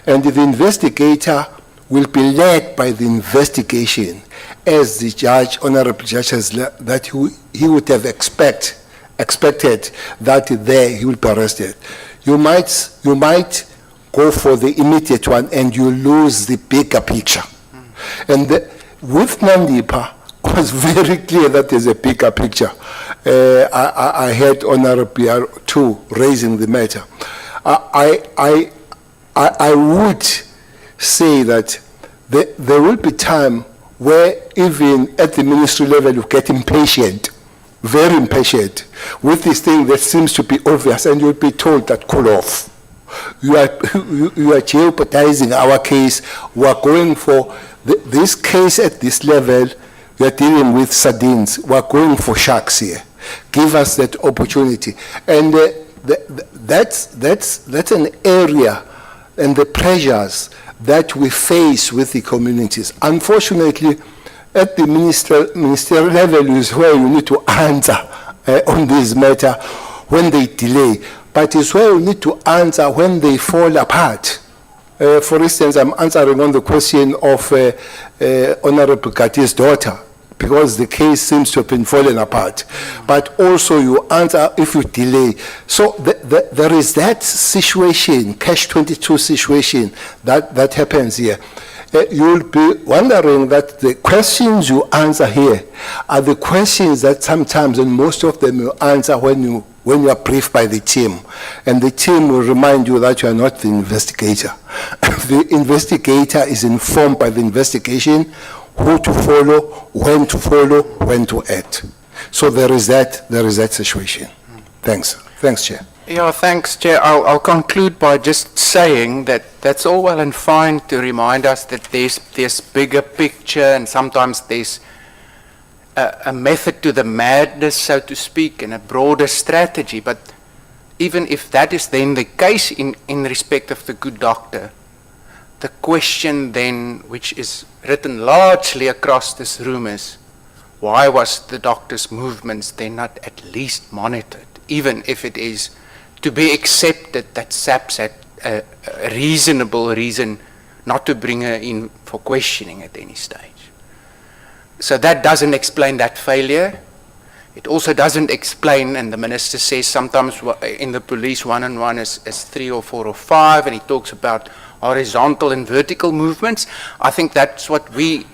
And the investigator will be led by the investigation, as the judge, Honorable Judge, that he would have expected that there he will be arrested. You might go for the immediate one and you lose the bigger picture. And with Nandipa, it was very clear that there's a bigger picture. I heard Honorable too raising the matter. I would say that there will be time where even at the ministry level you get impatient, very impatient, with this thing that seems to be obvious, and you'll be told that cool off. You are jeopardizing our case. We are going for this case at this level. We are dealing with sardines. We are going for sharks here. Give us that opportunity, and that's an area and the pressures that we face with the communities. Unfortunately, at the ministerial level is where you need to answer on this matter when they delay, but it's where you need to answer when they fall apart. For instance, I'm answering on the question of Honorable Gati's daughter, because the case seems to have been falling apart. But also you answer if you delay. So there is that situation, catch-22 situation that happens here. You'll be wondering that the questions you answer here are the questions that sometimes, and most of them, you answer when you are briefed by the team. And the team will remind you that you are not the investigator. The investigator is informed by the investigation, who to follow, when to act. So there is that situation. Thanks, Chair.
Yeah, thanks, Chair. I'll conclude by just saying that that's all well and fine to remind us that there's bigger picture, and sometimes there's a method to the madness, so to speak, and a broader strategy. But even if that is then the case in respect of the good doctor, the question then, which is written largely across this room, is why was the doctor's movements then not at least monitored, even if it is to be accepted that SAPS had a reasonable reason not to bring her in for questioning at any stage. So that doesn't explain that failure. It also doesn't explain, and the minister says sometimes in the police 1-on-1 is 3 or 4 or 5, and he talks about horizontal and vertical movements. I think that's what we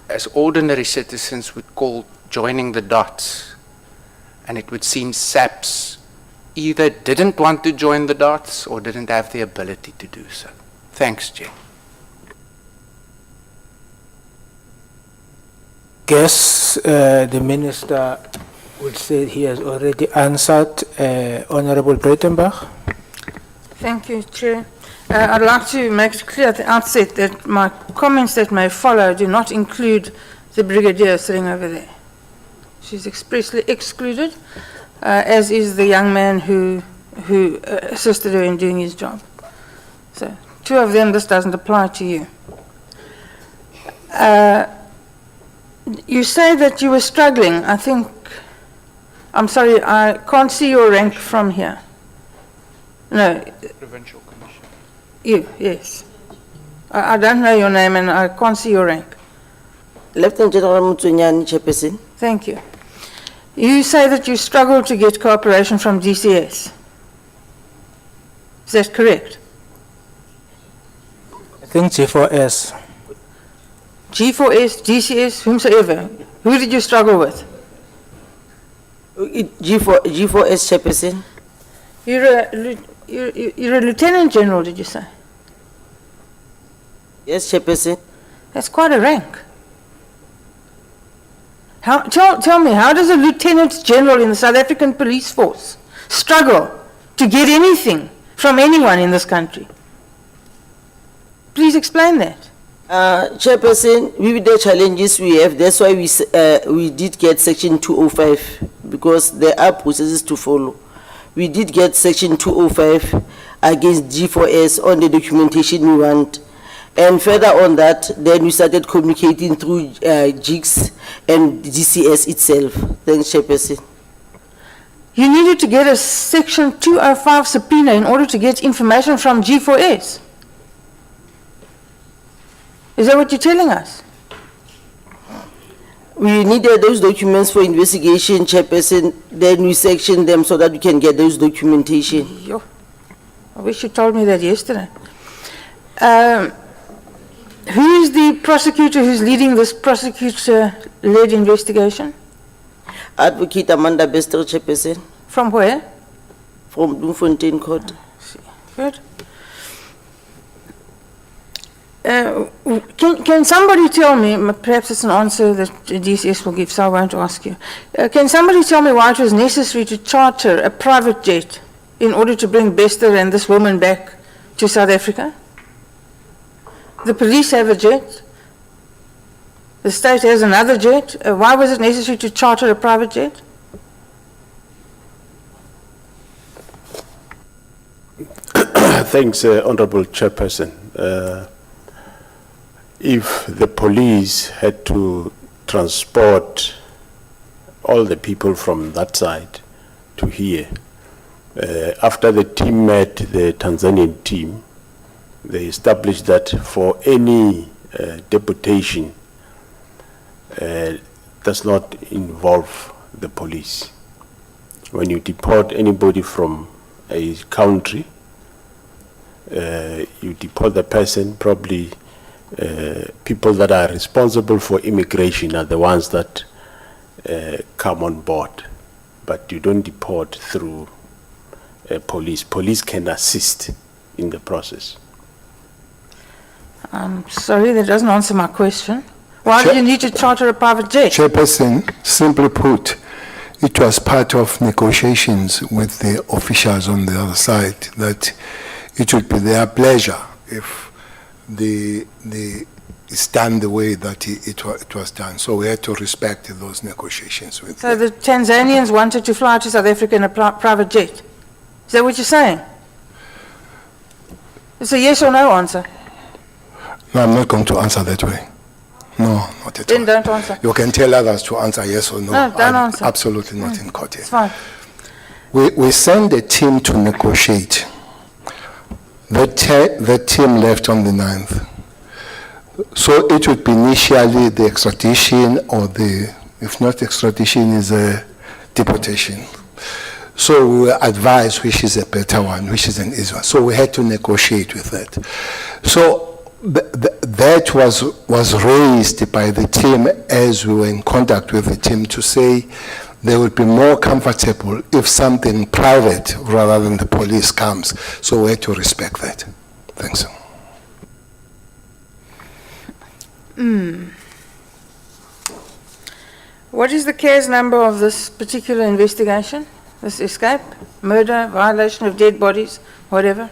as ordinary citizens would call joining the dots. And it would seem SAPS either didn't want to join the dots or didn't have the ability to do so. Thanks, Chair.
Guess the minister would say he has already answered. Honorable Breitenbach.
Thank you, Chair. I'd like to make it clear at the outset that my comments that may follow do not include the Brigadier sitting over there. She's expressly excluded, as is the young man who assisted her in doing his job. So, 2 of them, this doesn't apply to you. You say that you were struggling. I'm sorry, I can't see your rank from here. No.
Provincial Commissioner.
You, yes. I don't know your name and I can't see your rank.
Lieutenant General Mutsunyani, Chairperson.
Thank you. You say that you struggled to get cooperation from DCS. Is that correct?
I think G4S.
G4S, GCS, whomsoever. Who did you struggle with?
G4S chairperson.
You're a lieutenant general, did you say?
Yes, chairperson.
That's quite a rank. Tell me, how does a lieutenant general in the South African police force struggle to get anything from anyone in this country? Please explain that.
Chairperson, with the challenges we have, that's why we did get Section 205, because there are processes to follow. We did get Section 205 against G4S on the documentation we want. And further on that, then we started communicating through GIGS and GCS itself. Thanks, Chairperson.
You needed to get a Section 205 subpoena in order to get information from G4S. Is that what you're telling us?
We needed those documents for investigation, Chairperson, then we sectioned them so that we can get those documentation.
Yo, I wish you told me that yesterday. Who is the prosecutor who's leading this prosecutor-led investigation?
Advocate Amanda Bester, Chairperson.
From where?
From Bloemfontein Court.
Good. Can somebody tell me, perhaps it's an answer that DCS will give, so I won't ask you. Can somebody tell me why it was necessary to charter a private jet in order to bring Bester and this woman back to South Africa? The police have a jet. The state has another jet. Why was it necessary to charter a private jet?
Thanks, Honorable Chairperson. If the police had to transport all the people from that side to here, after the team met the Tanzanian team, they established that for any deportation does not involve the police. When you deport anybody from a country, you deport the person, probably people that are responsible for immigration are the ones that come on board, but you don't deport through police. Police can assist in the process.
I'm sorry, that doesn't answer my question. Why do you need to charter a private jet?
Chairperson, simply put, it was part of negotiations with the officials on the other side that it would be their pleasure if it's done the way that it was done. So we had to respect those negotiations with
So the Tanzanians wanted to fly to South Africa in a private jet. Is that what you're saying? It's a yes or no answer.
No, I'm not going to answer that way. No, not at all.
Then don't answer.
You can tell others to answer yes or no.
No, don't
I'm
answer.
Absolutely not in court here.
It's fine.
We sent a team to negotiate. The team left on the 9th. So it would be initially the extradition or if not extradition, is a deportation. So we were advised which is a better one, which is an easier one. So we had to negotiate with that. So that was raised by the team as we were in contact with the team to say they would be more comfortable if something private rather than the police comes. So we had to respect that. Thanks.
What is the case number of this particular investigation? This escape, murder, violation of dead bodies, whatever?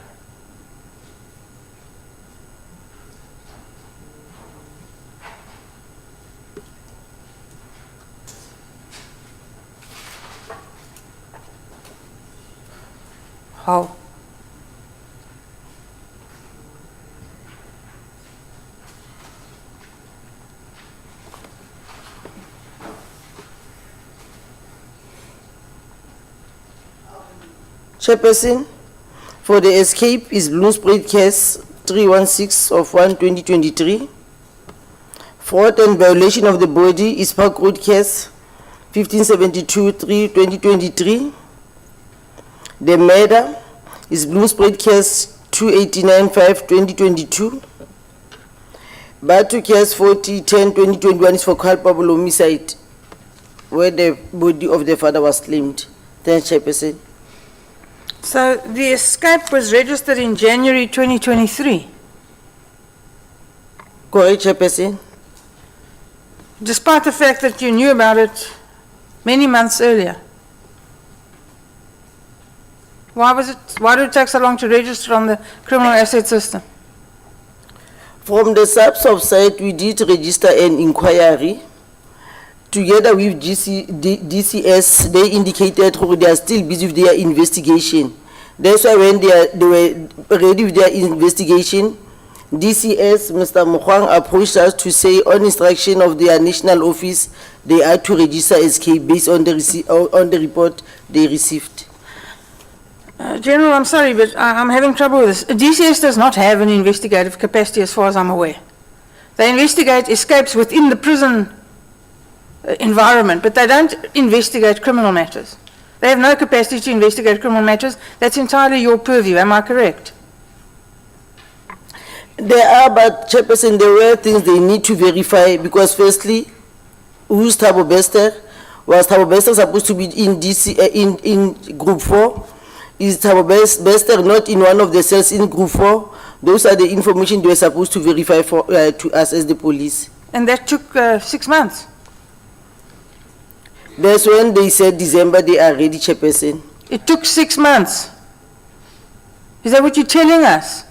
How?
Chairperson, for the escape is Bloomsbury case 316 of 1/2023. Fraud and violation of the body is Park Road case 1572 3/2023. The murder is Bloomsbury case 289 5/2022. Batu case 40-10-2021 is for culpable homicide, where the body of the father was claimed. Thanks, Chairperson.
So the escape was registered in January 2023,
Correct, Chairperson.
despite the fact that you knew about it many months earlier. Why did it take so long to register on the criminal asset system?
From the sub side, we did register an inquiry. Together with DCS, they indicated they are still busy with their investigation. That's why when they were ready with their investigation, DCS, Mr. Mokwang, approached us to say, on instruction of their national office, they are to register SK based on the report they received.
General, I'm sorry, but I'm having trouble with this. DCS does not have an investigative capacity as far as I'm aware. They investigate escapes within the prison environment, but they don't investigate criminal matters. They have no capacity to investigate criminal matters. That's entirely your purview, am I correct?
There are, but Chairperson, there were things they need to verify, because firstly, who's Thabo Bester? Was Thabo Bester supposed to be in in Group 4? Is Thabo Bester not in one of the cells in Group 4? Those are the information they were supposed to verify for to us as the police.
And that took 6 months.
That's when they said December they are ready, Chairperson.
It took 6 months. Is that what you're telling us?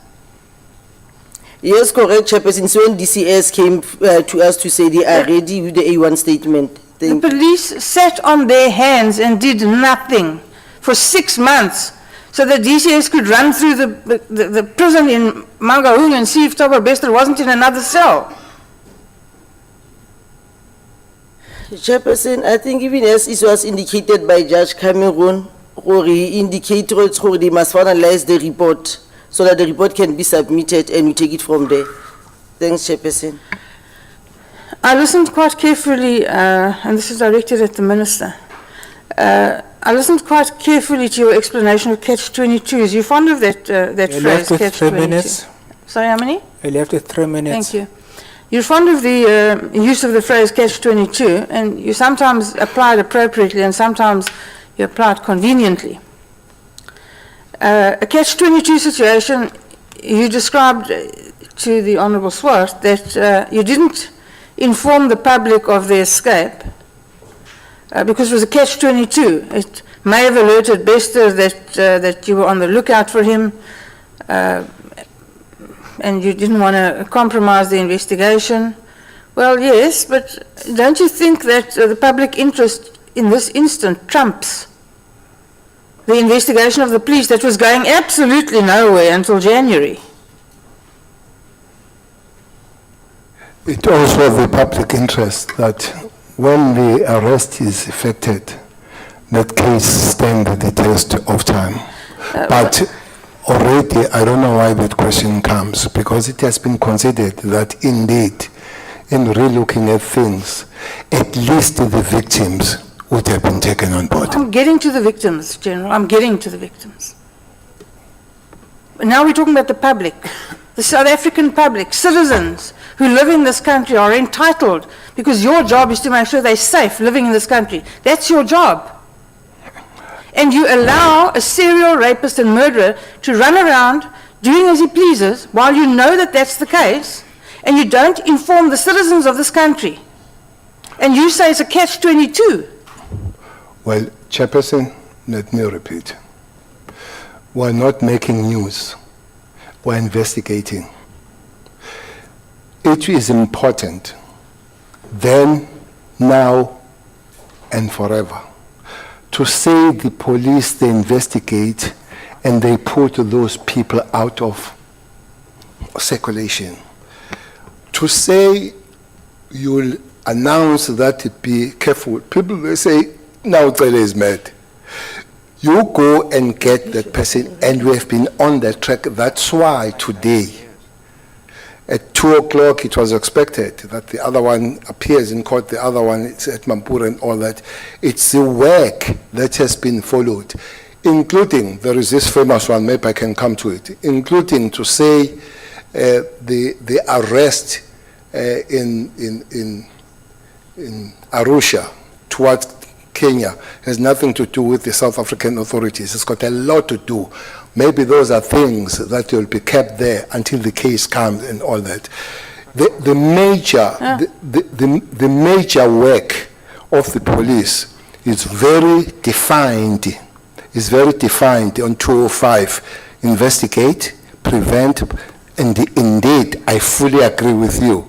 Yes, correct, Chairperson. So when DCS came to us to say they are ready with the A1 statement.
The police sat on their hands and did nothing for 6 months so that DCS could run through the prison in Mangaung and see if Thabo Bester wasn't in another cell.
Chairperson, I think even as it was indicated by Judge Cameron, he indicated that they must finalize the report so that the report can be submitted and we take it from there. Thanks, Chairperson.
I listened quite carefully, and this is directed at the Minister. I listened quite carefully to your explanation of catch-22s. You're fond of that phrase, catch-22?
3 minutes.
Sorry, how many?
You left with 3 minutes.
Thank you. You're fond of the use of the phrase catch-22, and you sometimes apply it appropriately and sometimes you apply it conveniently. A catch-22 situation, you described to the Honourable Swart that you didn't inform the public of the escape because it was a catch-22. It may have alerted Bester that you were on the lookout for him, and you didn't want to compromise the investigation. Well, yes, but don't you think that the public interest in this instant trumps the investigation of the police that was going absolutely nowhere until January?
It also the public interest that when the arrest is effected, that case stands the test of time. But already, I don't know why that question comes, because it has been considered that indeed, in relooking at things, at least the victims would have been taken on board.
I'm getting to the victims, General. I'm getting to the victims. Now we're talking about the public, the South African public, citizens who live in this country are entitled, because your job is to make sure they're safe living in this country. That's your job. And you allow a serial rapist and murderer to run around doing as he pleases while you know that that's the case, and you don't inform the citizens of this country. And you say it's a catch-22.
Well, Chairperson, let me repeat. We're not making news. We're investigating. It is important then, now, and forever to say the police, they investigate and they put those people out of circulation. To say you'll announce that, be careful. People will say, now Cele is mad. You go and get that person, and we have been on that track. That's why today, at 2 o'clock, it was expected that the other one appears in court, the other one is at Mampura and all that. It's the work that has been followed, including, there is this famous one, maybe I can come to it, including to say the arrest in Arusha towards Kenya has nothing to do with the South African authorities. It's got a lot to do. Maybe those are things that will be kept there until the case comes and all that. The major work of the police is very defined. Is very defined on 205. Investigate, prevent, and indeed, I fully agree with you.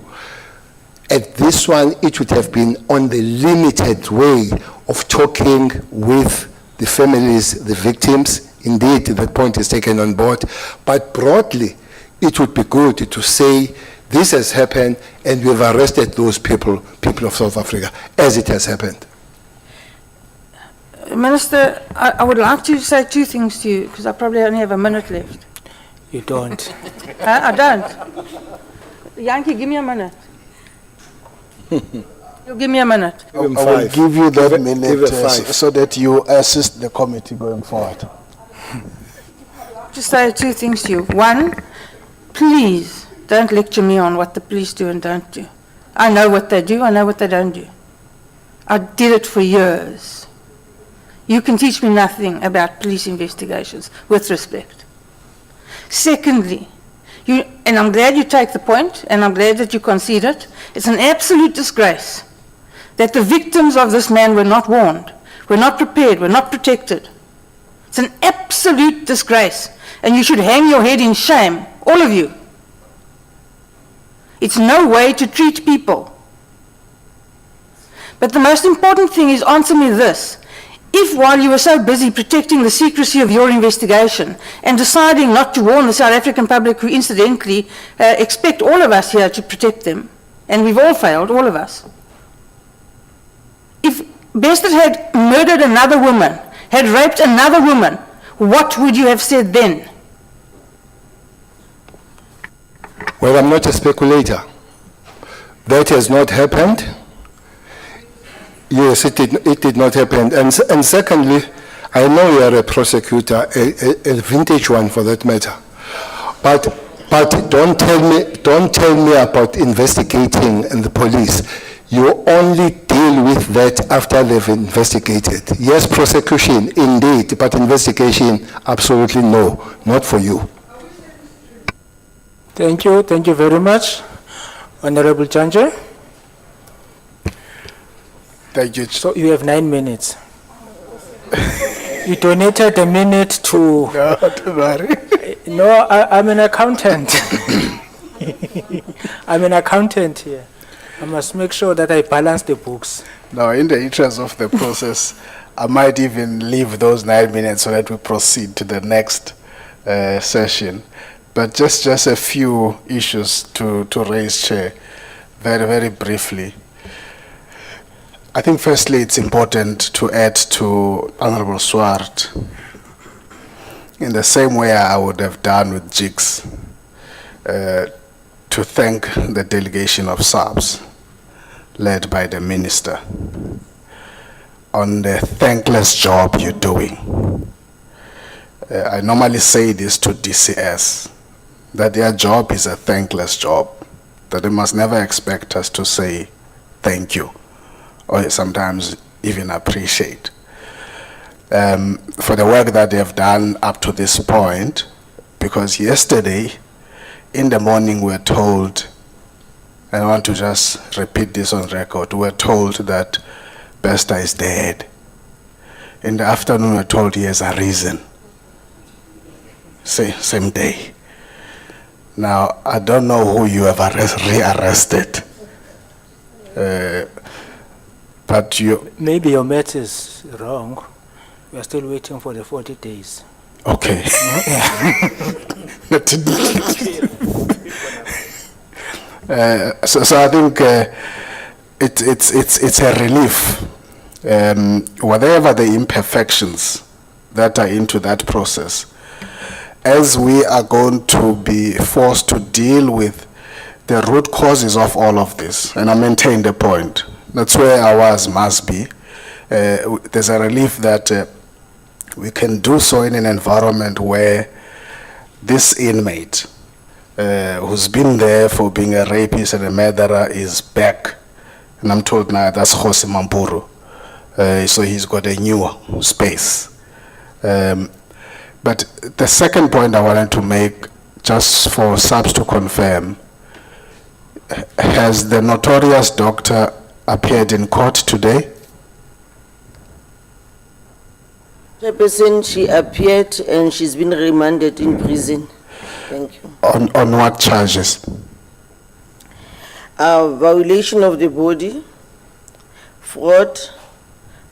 At this one, it would have been on the limited way of talking with the families, the victims. Indeed, that point is taken on board. But broadly, it would be good to say, this has happened, and we've arrested those people of South Africa, as it has happened.
Minister, I would like to say two things to you, because I probably only have a minute left.
You don't.
I don't. Yankee, give me a minute. You give me a minute.
I will give you that minute so that you assist the committee going forward.
Just say two things to you. One, please don't lecture me on what the police do and don't do. I know what they do, I know what they don't do. I did it for years. You can teach me nothing about police investigations, with respect. Secondly, and I'm glad you take the point, and I'm glad that you concede it, it's an absolute disgrace that the victims of this man were not warned, were not prepared, were not protected. It's an absolute disgrace, and you should hang your head in shame, all of you. It's no way to treat people. But the most important thing is, answer me this. If while you were so busy protecting the secrecy of your investigation and deciding not to warn the South African public, who incidentally expect all of us here to protect them, and we've all failed, all of us. If Bester had murdered another woman, had raped another woman, what would you have said then?
Well, I'm not a speculator. That has not happened. Yes, it did not happen. And secondly, I know you are a prosecutor, a vintage one for that matter. But don't tell me about investigating and the police. You only deal with that after they've investigated. Yes, prosecution, indeed, but investigation, absolutely no, not for you.
Thank you very much. Honorable Chanje.
Thank you.
So you have 9 minutes. You donated a minute to...
No, don't worry.
No, I'm an accountant. I'm an accountant here. I must make sure that I balance the books.
Now, in the interest of the process, I might even leave those 9 minutes so that we proceed to the next session. But just a few issues to raise, Chair, very, very briefly. I think firstly it's important to add to Honorable Swart in the same way I would have done with Jigs, to thank the delegation of SARS led by the Minister on the thankless job you're doing. I normally say this to DCS, that their job is a thankless job, that they must never expect us to say thank you, or sometimes even appreciate. For the work that they have done up to this point, because yesterday in the morning we were told, and I want to just repeat this on record, we were told that Bester is dead. In the afternoon we were told he has arisen. Same day. Now, I don't know who you have rearrested. But you...
Maybe your math is wrong. We are still waiting for the 40 days.
Okay. So I think it's a relief. Whatever the imperfections that are into that process, as we are going to be forced to deal with the root causes of all of this, and I maintain the point, that's where ours must be. There's a relief that we can do so in an environment where this inmate who's been there for being a rapist and a murderer is back. And I'm told now that's Jose Mampuru. So he's got a new space. But the second point I wanted to make, just for SAPS to confirm, has the notorious doctor appeared in court today?
Chairperson, she appeared and she's been remanded in prison. Thank you.
On what charges?
Violation of the body, fraud,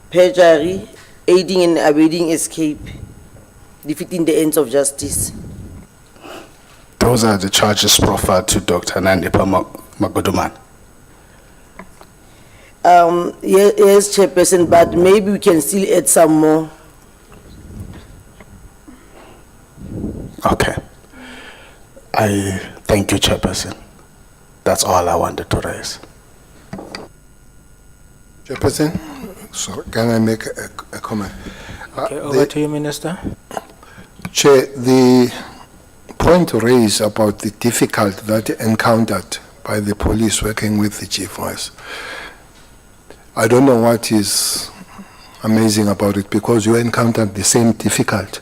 perjury, aiding and abetting escape, defeating the ends of justice.
Those are the charges proffered to Dr. Nandipa Magoduman.
Yes, Chairperson, but maybe we can still add some more.
Okay. I thank you, Chairperson. That's all I wanted to raise.
Chairperson, so can I make a comment?
Okay, over to you, Minister.
Chair, the point raised about the difficulty that encountered by the police working with the chief was, I don't know what is amazing about it, because you encountered the same difficulty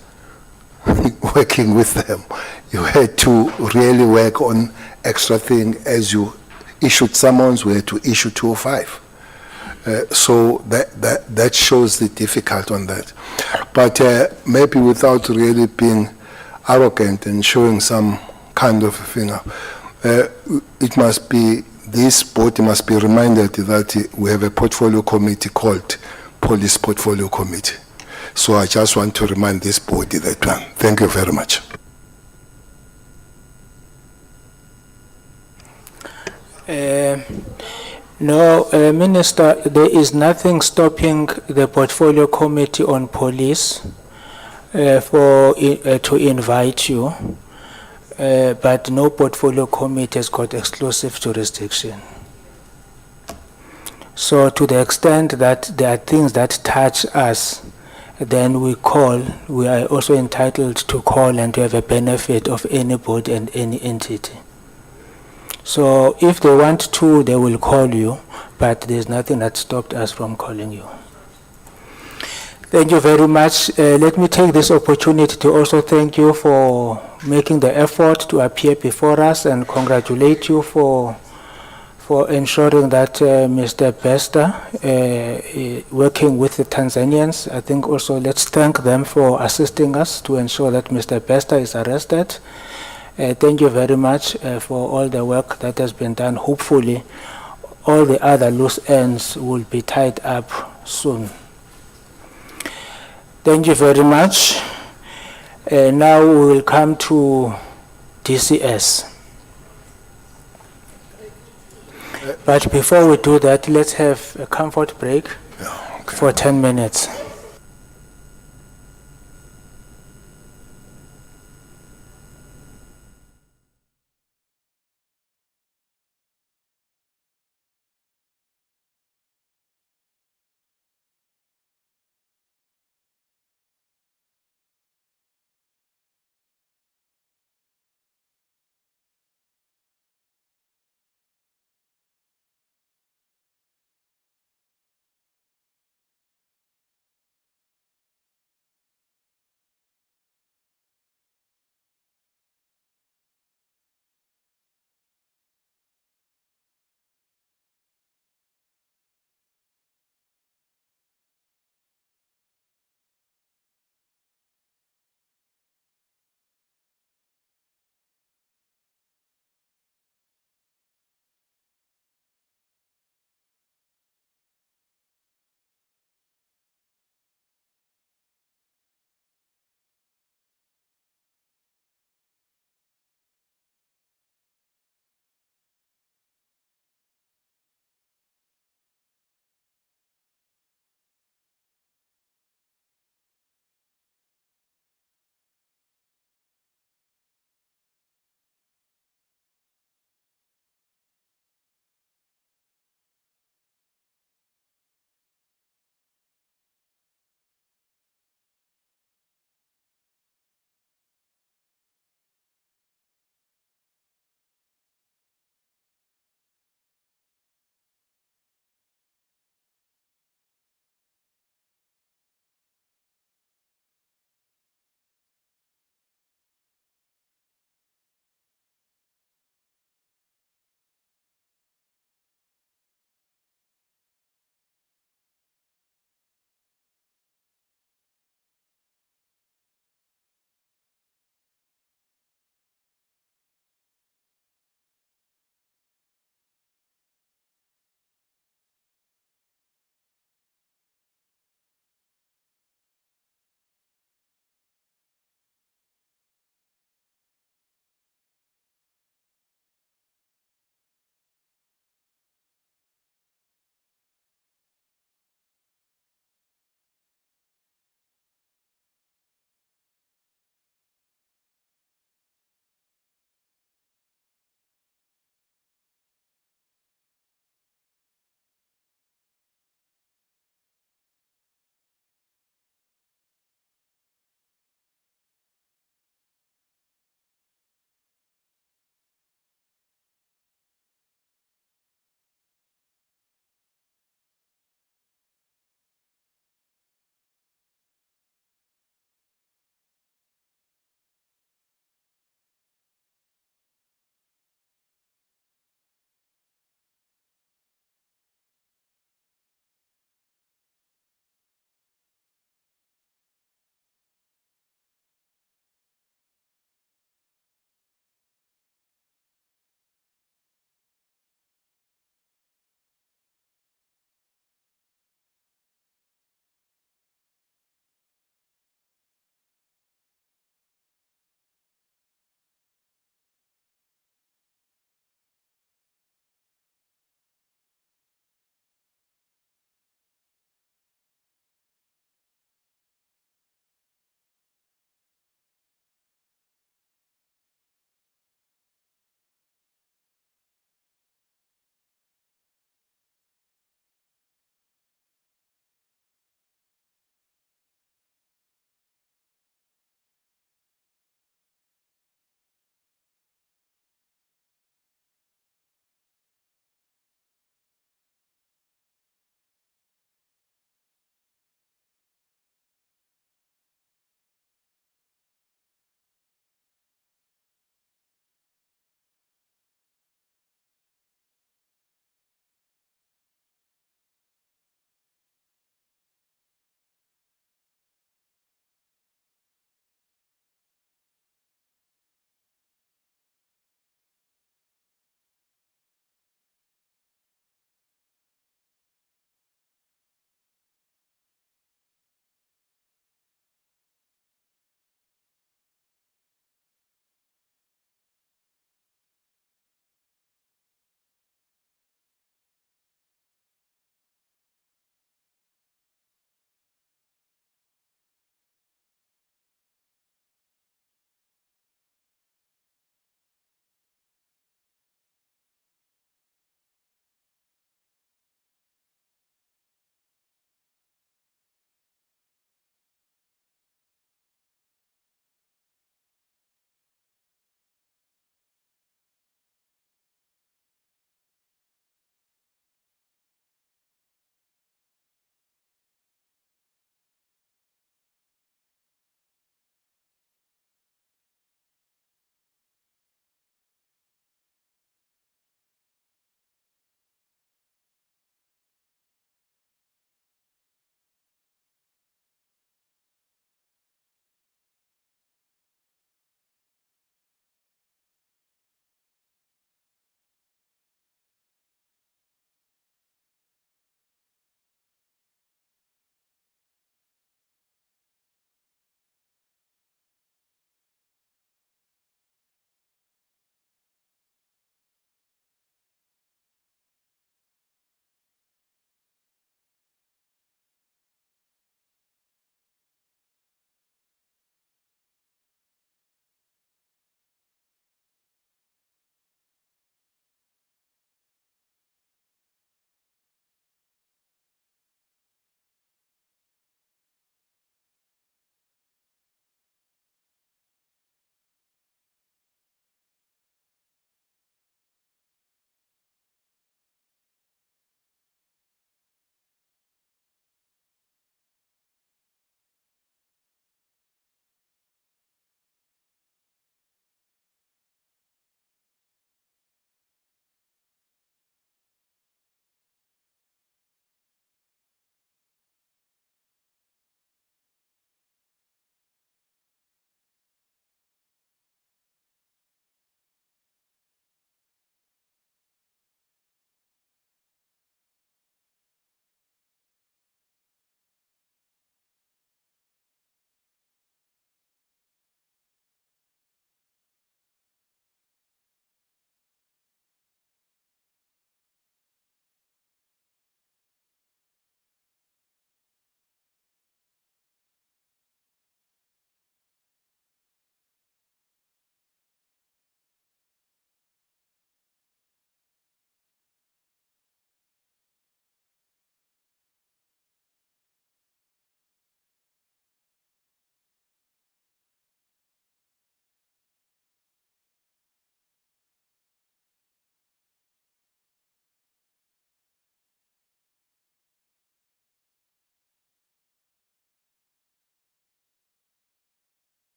working with them. You had to really work on extra thing as you issued summons, we had to issue 205. So that shows the difficulty on that. But maybe without really being arrogant and showing some kind of a finger, it must be, this body must be reminded that we have a portfolio committee called Police Portfolio Committee. So I just want to remind this body that one. Thank you very much.
No, Minister, there is nothing stopping the portfolio committee on police to invite you, but no portfolio committee has got exclusive jurisdiction. So to the extent that there are things that touch us, then we are also entitled to call and to have a benefit of anybody and any entity. So if they want to, they will call you, but there's nothing that stopped us from calling you. Thank you very much. Let me take this opportunity to also thank you for making the effort to appear before us and congratulate you for ensuring that Mr. Bester, working with the Tanzanians, I think also let's thank them for assisting us to ensure that Mr. Bester is arrested. Thank you very much for all the work that has been done. Hopefully, all the other loose ends will be tied up soon. Thank you very much. Now we will come to DCS. But before we do that, let's have a comfort break for 10 minutes.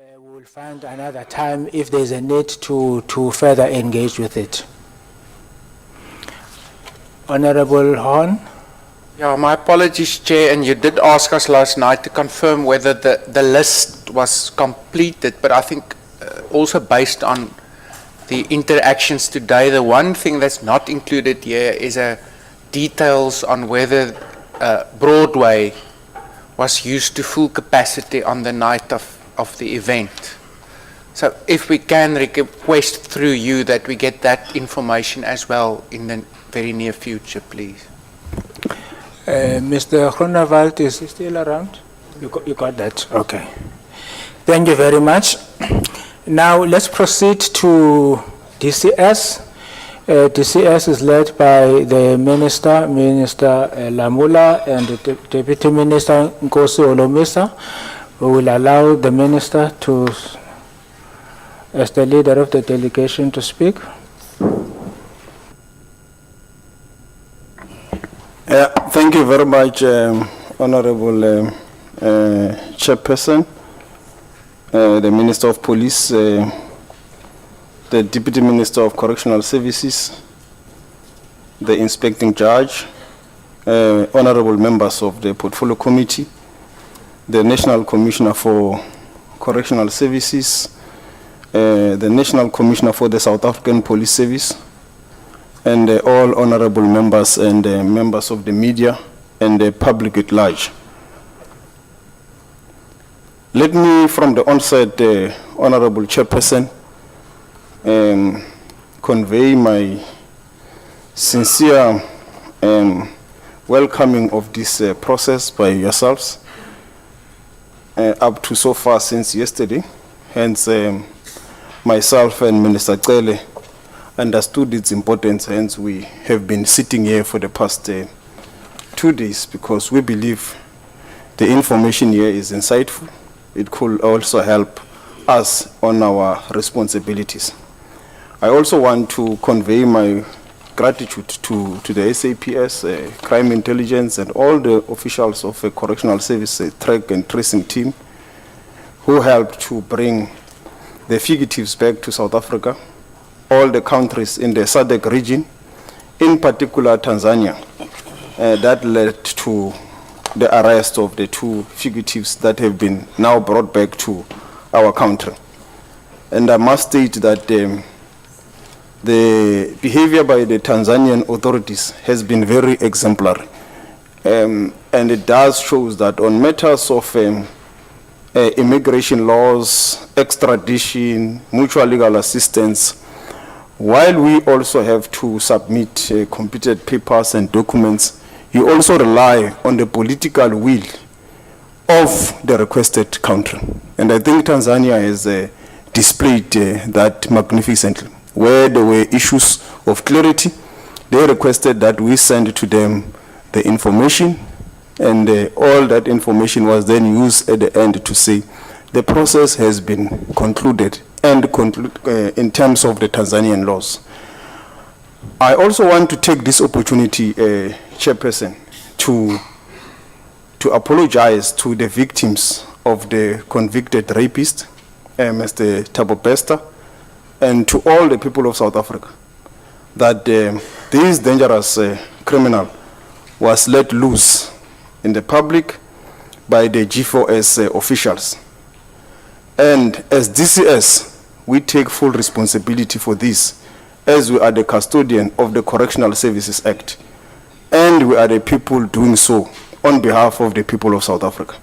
We will find another time if there's a need to further engage with it. Honorable Horn.
Yeah, my apologies, Chair, and you did ask us last night to confirm whether the list was completed, but I think also based on the interactions today, the one thing that's not included here is details on whether Broadway was used to full capacity on the night of the event. So if we can request through you that we get that information as well in the very near future, please.
Mr. Groenewald, is he still around? You got that? Okay. Thank you very much. Now let's proceed to DCS. DCS is led by the Minister Lamula, and the Deputy Minister Nkosi Olomisa. We will allow the Minister to, as the leader of the delegation, to speak.
Thank you very much, Honorable Chairperson, the Minister of Police, the Deputy Minister of Correctional Services, the Inspecting Judge, Honorable members of the Portfolio Committee, the National Commissioner for Correctional Services, the National Commissioner for the South African Police Service, and all honorable members and members of the media and the public at large. Let me, from the onset, Honorable Chairperson, convey my sincere welcoming of this process by yourselves up to so far since yesterday. Hence, myself and Minister Cele understood its importance, hence we have been sitting here for the past 2 days, because we believe the information here is insightful. It could also help us on our responsibilities. I also want to convey my gratitude to the SAPS, Crime Intelligence, and all the officials of the Correctional Service track and tracing team who helped to bring the fugitives back to South Africa, all the countries in the SADC region, in particular Tanzania, that led to the arrest of the 2 fugitives that have been now brought back to our country. And I must state that the behavior by the Tanzanian authorities has been very exemplary. And it does show that on matters of immigration laws, extradition, mutual legal assistance, while we also have to submit completed papers and documents, you also rely on the political will of the requested country. And I think Tanzania has displayed that magnificently. Where there were issues of clarity, they requested that we send to them the information, and all that information was then used at the end to say the process has been concluded and in terms of the Tanzanian laws. I also want to take this opportunity, Chairperson, to apologize to the victims of the convicted rapist, Mr. Thabo Bester, and to all the people of South Africa, that this dangerous criminal was let loose in the public by the G4S officials. And as DCS, we take full responsibility for this, as we are the custodian of the Correctional Services Act, and we are the people doing so on behalf of the people of South Africa.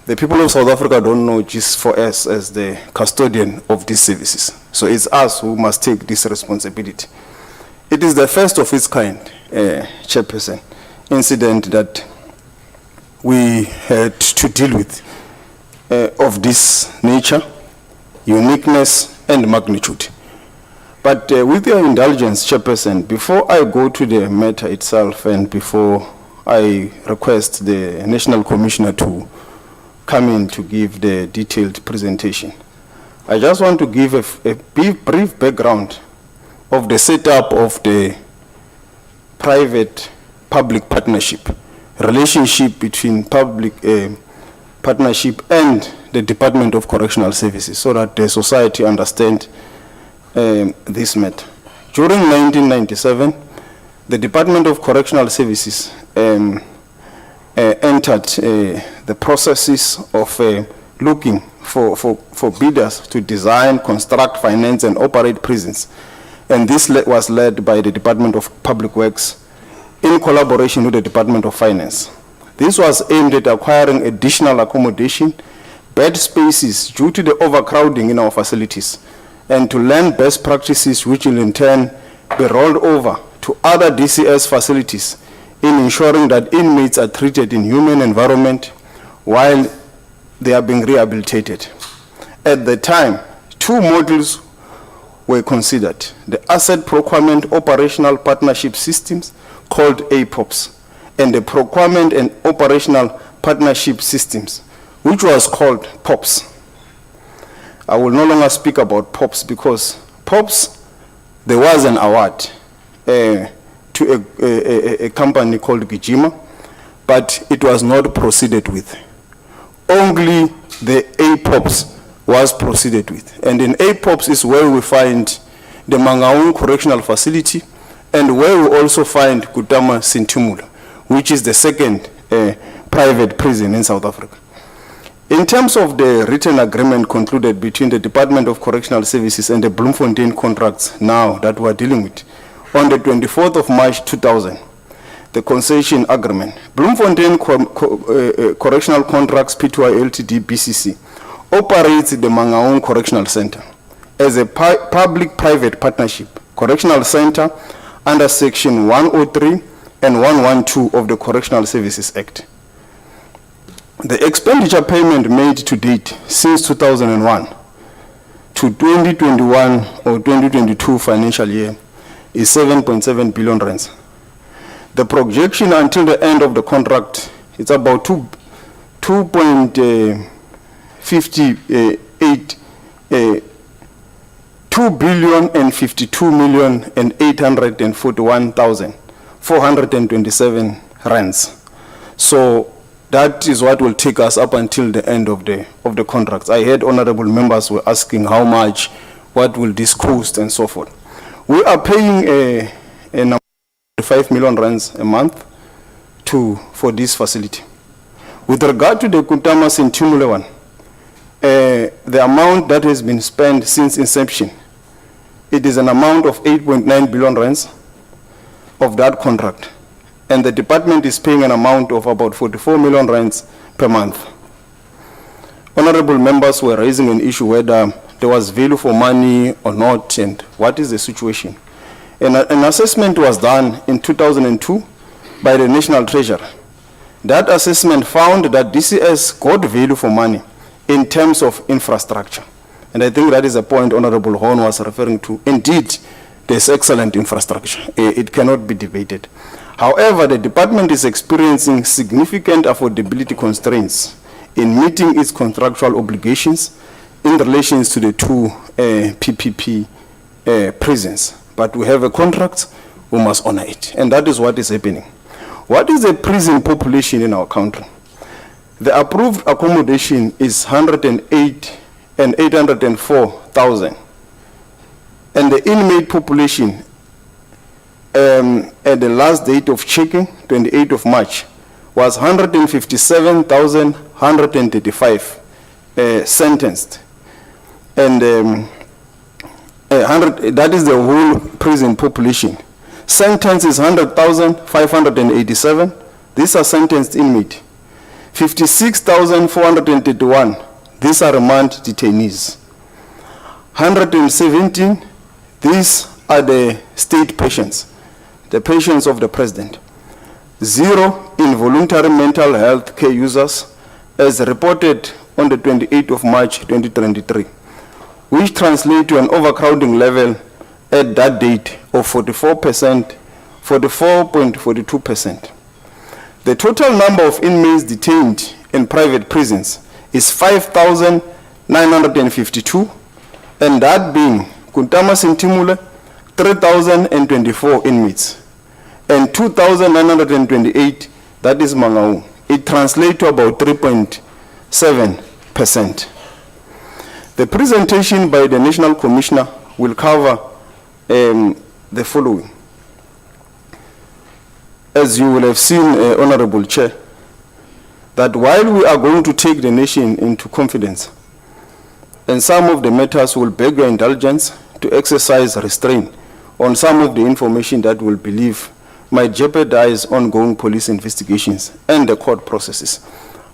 The people of South Africa don't know G4S as the custodian of these services, so it's us who must take this responsibility. It is the first of its kind, Chairperson, incident that we had to deal with of this nature, uniqueness, and magnitude. But with your indulgence, Chairperson, before I go to the matter itself and before I request the National Commissioner to come in to give the detailed presentation, I just want to give a brief background of the setup of the private-public partnership, relationship between public partnership and the Department of Correctional Services so that the society understand this matter. During 1997, the Department of Correctional Services entered the processes of looking for bidders to design, construct, finance, and operate prisons. And this was led by the Department of Public Works in collaboration with the Department of Finance. This was aimed at acquiring additional accommodation, bed spaces due to the overcrowding in our facilities, and to learn best practices which will in turn be rolled over to other DCS facilities in ensuring that inmates are treated in human environment while they are being rehabilitated. At the time, two models were considered: the Asset Procurement Operational Partnership Systems, called APOPs, and the Procurement and Operational Partnership Systems, which was called POPs. I will no longer speak about POPs because POPs, there was an award to a company called Gijima, but it was not proceeded with. Only the APOPs was proceeded with. And in APOPs is where we find the Mangaung Correctional Facility and where we also find Kutama Sintimula, which is the second private prison in South Africa. In terms of the written agreement concluded between the Department of Correctional Services and the Bloemfontein contracts now that we're dealing with, on the 24th of March 2000, the concession agreement, Bloemfontein Correctional Contracts Pty Ltd BCC operates the Mangaung Correctional Centre as a public-private partnership correctional center under Section 103 and 112 of the Correctional Services Act. The expenditure payment made to date since 2001 to 2021 or 2022 financial year is 7.7 billion rands. The projection until the end of the contract is about 2,052,841,427 rands. So that is what will take us up until the end of the contracts. I heard honorable members were asking how much, what will this cost, and so forth. We are paying a number of 5 million rands a month for this facility. With regard to the Kutama Sintimula one, the amount that has been spent since inception, it is an amount of 8.9 billion rands of that contract. And the department is paying an amount of about 44 million rands per month. Honorable members were raising an issue whether there was value for money or not, and what is the situation. And an assessment was done in 2002 by the National Treasury. That assessment found that DCS got value for money in terms of infrastructure. And I think that is a point Honorable Horn was referring to. Indeed, there's excellent infrastructure. It cannot be debated. However, the department is experiencing significant affordability constraints in meeting its contractual obligations in relation to the two PPP prisons. But we have a contract, we must honor it. And that is what is happening. What is the prison population in our country? The approved accommodation is 108,804,000. And the inmate population at the last date of checking, 28th of March, was 157,135 sentenced. And that is the whole prison population. Sentence is 100,587. These are sentenced inmate. 56,431. These are remand detainees. 117. These are the state patients, the patients of the president. 0 involuntary mental health care users, as reported on the 28th of March 2023, which translate to an overcrowding level at that date of 44.42%. The total number of inmates detained in private prisons is 5,952, and that being Kutama Sintimula, 3,024 inmates, and 2,928, that is Mangaung. It translates to about 3.7 The presentation by the National Commissioner will cover the following. As you will have seen, Honorable Chair, that while we are going to take the nation into confidence, and some of the matters will beg your indulgence to exercise restraint on some of the information that we'll believe might jeopardize ongoing police investigations and the court processes.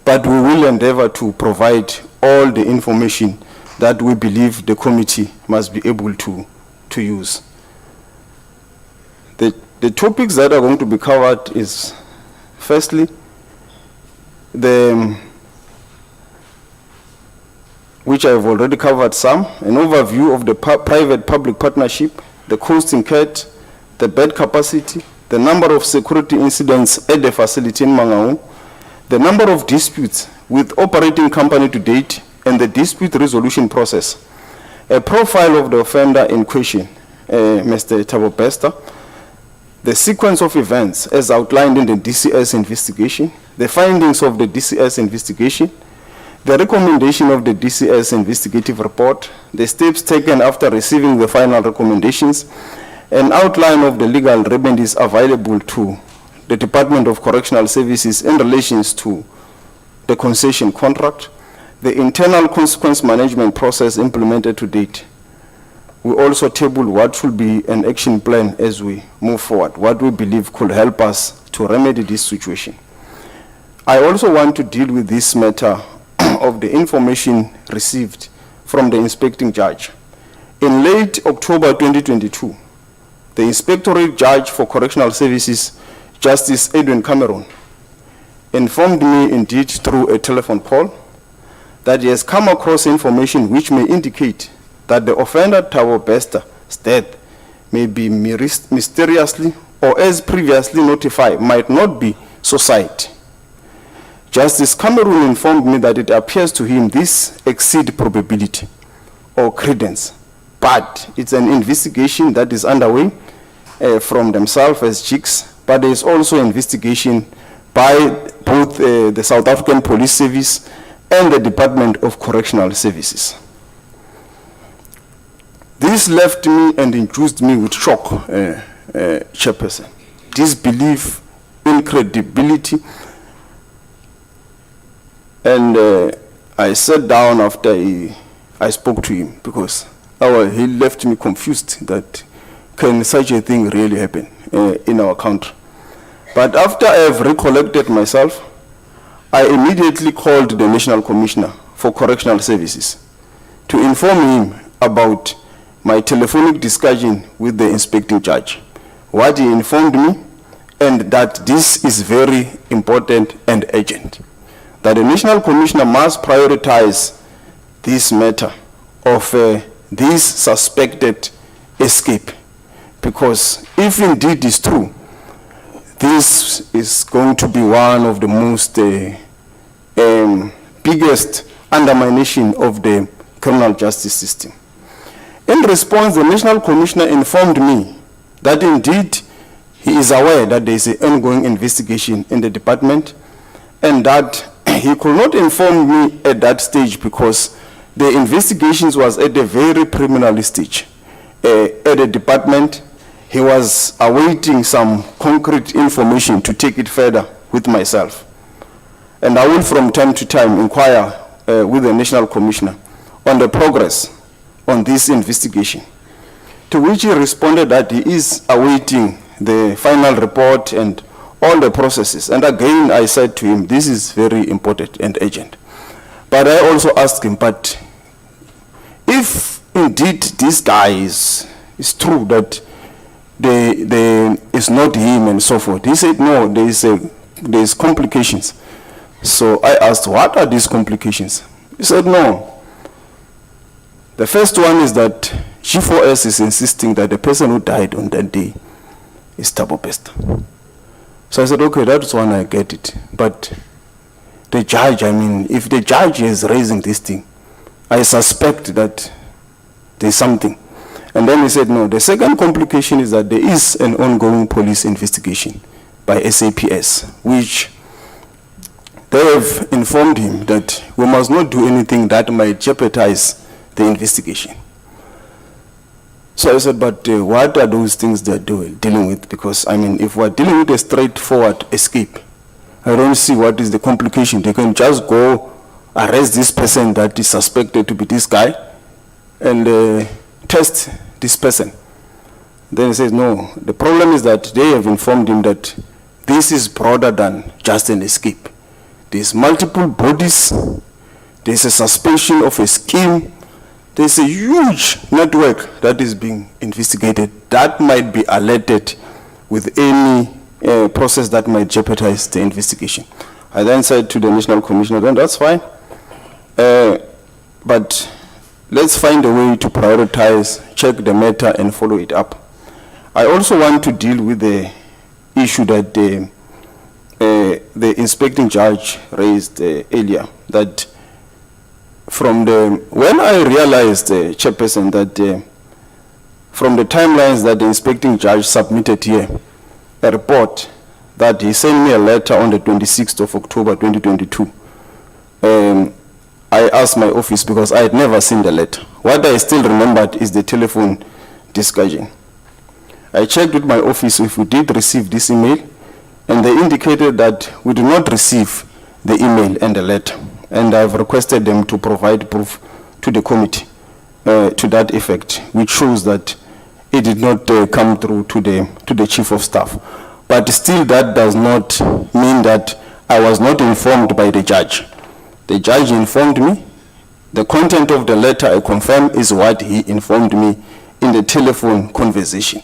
But we will endeavor to provide all the information that we believe the committee must be able to use. The topics that are going to be covered is, firstly, which I've already covered some, an overview of the private-public partnership, the cost incurred, the bed capacity, the number of security incidents at the facility in Mangaung, the number of disputes with operating company to date, and the dispute resolution process. A profile of the offender in question, Mr. Thabo Bester, the sequence of events as outlined in the DCS investigation, the findings of the DCS investigation, the recommendation of the DCS investigative report, the steps taken after receiving the final recommendations, an outline of the legal remedies available to the Department of Correctional Services in relation to the concession contract, the internal consequence management process implemented to date. We also table what should be an action plan as we move forward, what we believe could help us to remedy this situation. I also want to deal with this matter of the information received from the inspecting judge. In late October 2022, the Inspectorate Judge for Correctional Services, Justice Edwin Cameron, informed me indeed through a telephone call that he has come across information which may indicate that the offender Thabo Bester's death may be mysteriously or as previously notified might not be suicide. Justice Cameron informed me that it appears to him this exceeds probability or credence, but it's an investigation that is underway from themselves as JICs, but there is also investigation by both the South African Police Service and the Department of Correctional Services. This left me and induced me with shock, Chairperson. Disbelief, incredibility, and I sat down after I spoke to him because he left me confused that can such a thing really happen in our country. But after I have recollected myself, I immediately called the National Commissioner for Correctional Services to inform him about my telephonic discussion with the inspecting judge, what he informed me, and that this is very important and urgent, that the National Commissioner must prioritize this matter of this suspected escape, because if indeed is true, this is going to be one of the most biggest undermination of the criminal justice system. In response, the National Commissioner informed me that indeed he is aware that there is an ongoing investigation in the department and that he could not inform me at that stage because the investigations was at a very preliminary stage. At the department, he was awaiting some concrete information to take it further with myself. And I will from time to time inquire with the National Commissioner on the progress on this investigation, to which he responded that he is awaiting the final report and all the processes. And again, I said to him, this is very important and urgent. But I also asked him, but if indeed this guy is true that it's not him and so forth, he said, no, there is complications. So I asked, what are these complications? He said, no. The first one is that G4S is insisting that the person who died on that day is Thabo Bester. So I said, okay, that's one, I get it. But the judge, if the judge is raising this thing, I suspect that there's something. And then he said, no, the second complication is that there is an ongoing police investigation by SAPS, which they have informed him that we must not do anything that might jeopardize the investigation. So I said, but what are those things they're dealing with? Because, I mean, if we're dealing with a straightforward escape, I don't see what is the complication. They can just go arrest this person that is suspected to be this guy and test this person. Then he says, no, the problem is that they have informed him that this is broader than just an escape. There's multiple bodies, there's a suspicion of a scheme, there's a huge network that is being investigated that might be alerted with any process that might jeopardize the investigation. I then said to the National Commissioner, then that's fine, but let's find a way to prioritize, check the matter and follow it up. I also want to deal with the issue that the inspecting judge raised earlier, that when I realized, Chairperson, that from the timelines that the inspecting judge submitted here, a report that he sent me a letter on the 26th of October 2022, I asked my office because I had never seen the letter. What I still remembered is the telephone discussion. I checked with my office if we did receive this email, and they indicated that we did not receive the email and the letter. And I've requested them to provide proof to the committee to that effect, which shows that it did not come through to the Chief of Staff. But still, that does not mean that I was not informed by the judge. The judge informed me. The content of the letter, I confirm, is what he informed me in the telephone conversation.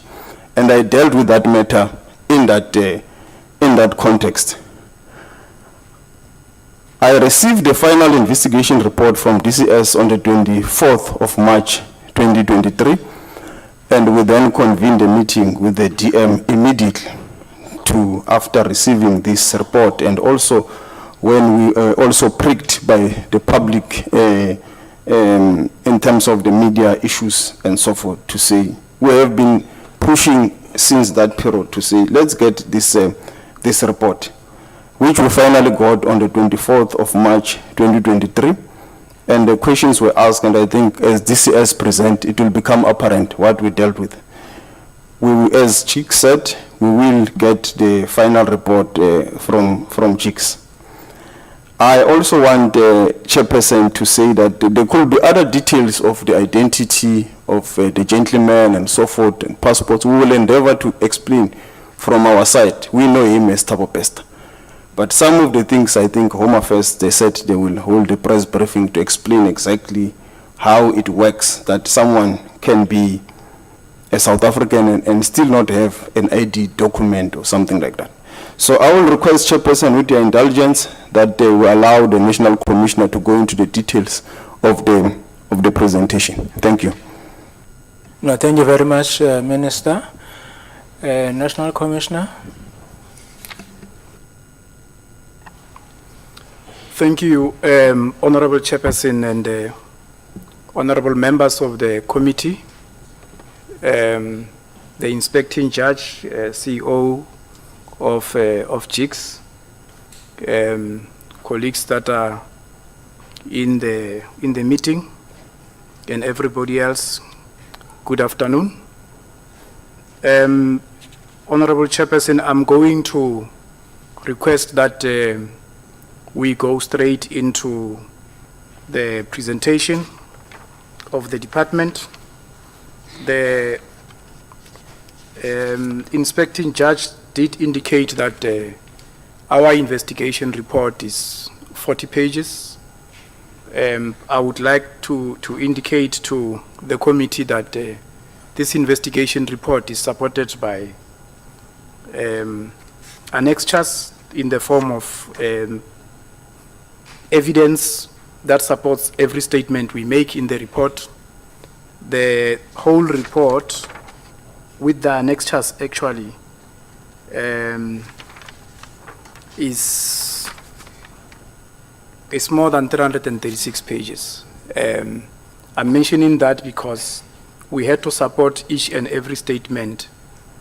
And I dealt with that matter in that context. I received the final investigation report from DCS on the 24th of March 2023, and we then convened a meeting with the DM immediately after receiving this report, and also when we also pricked by the public in terms of the media issues and so forth, to say we have been pushing since that period to say let's get this report, which we finally got on the 24th of March 2023, and the questions were asked, and I think as DCS present, it will become apparent what we dealt with. As Chick said, we will get the final report from Chicks. I also want the chairperson to say that there could be other details of the identity of the gentleman and so forth, and passports. We will endeavor to explain from our side. We know him as Thabo Bester. But some of the things, I think Home Affairs, they said they will hold a press briefing to explain exactly how it works, that someone can be a South African and still not have an ID document or something like that. So I will request, Chairperson, with your indulgence, that they will allow the National Commissioner to go into the details of the presentation. Thank you.
No, thank you very much, Minister. National Commissioner.
Thank you, Honorable Chairperson and honorable members of the committee, the inspecting judge, CEO of JICS, colleagues that are in the meeting, and everybody else. Good afternoon. Honorable Chairperson, I'm going to request that we go straight into the presentation of the department. The inspecting judge did indicate that our investigation report is 40 pages. I would like to indicate to the committee that this investigation report is supported by annexures in the form of evidence that supports every statement we make in the report. The whole report with the annexures actually is more than 336 pages. I'm mentioning that because we had to support each and every statement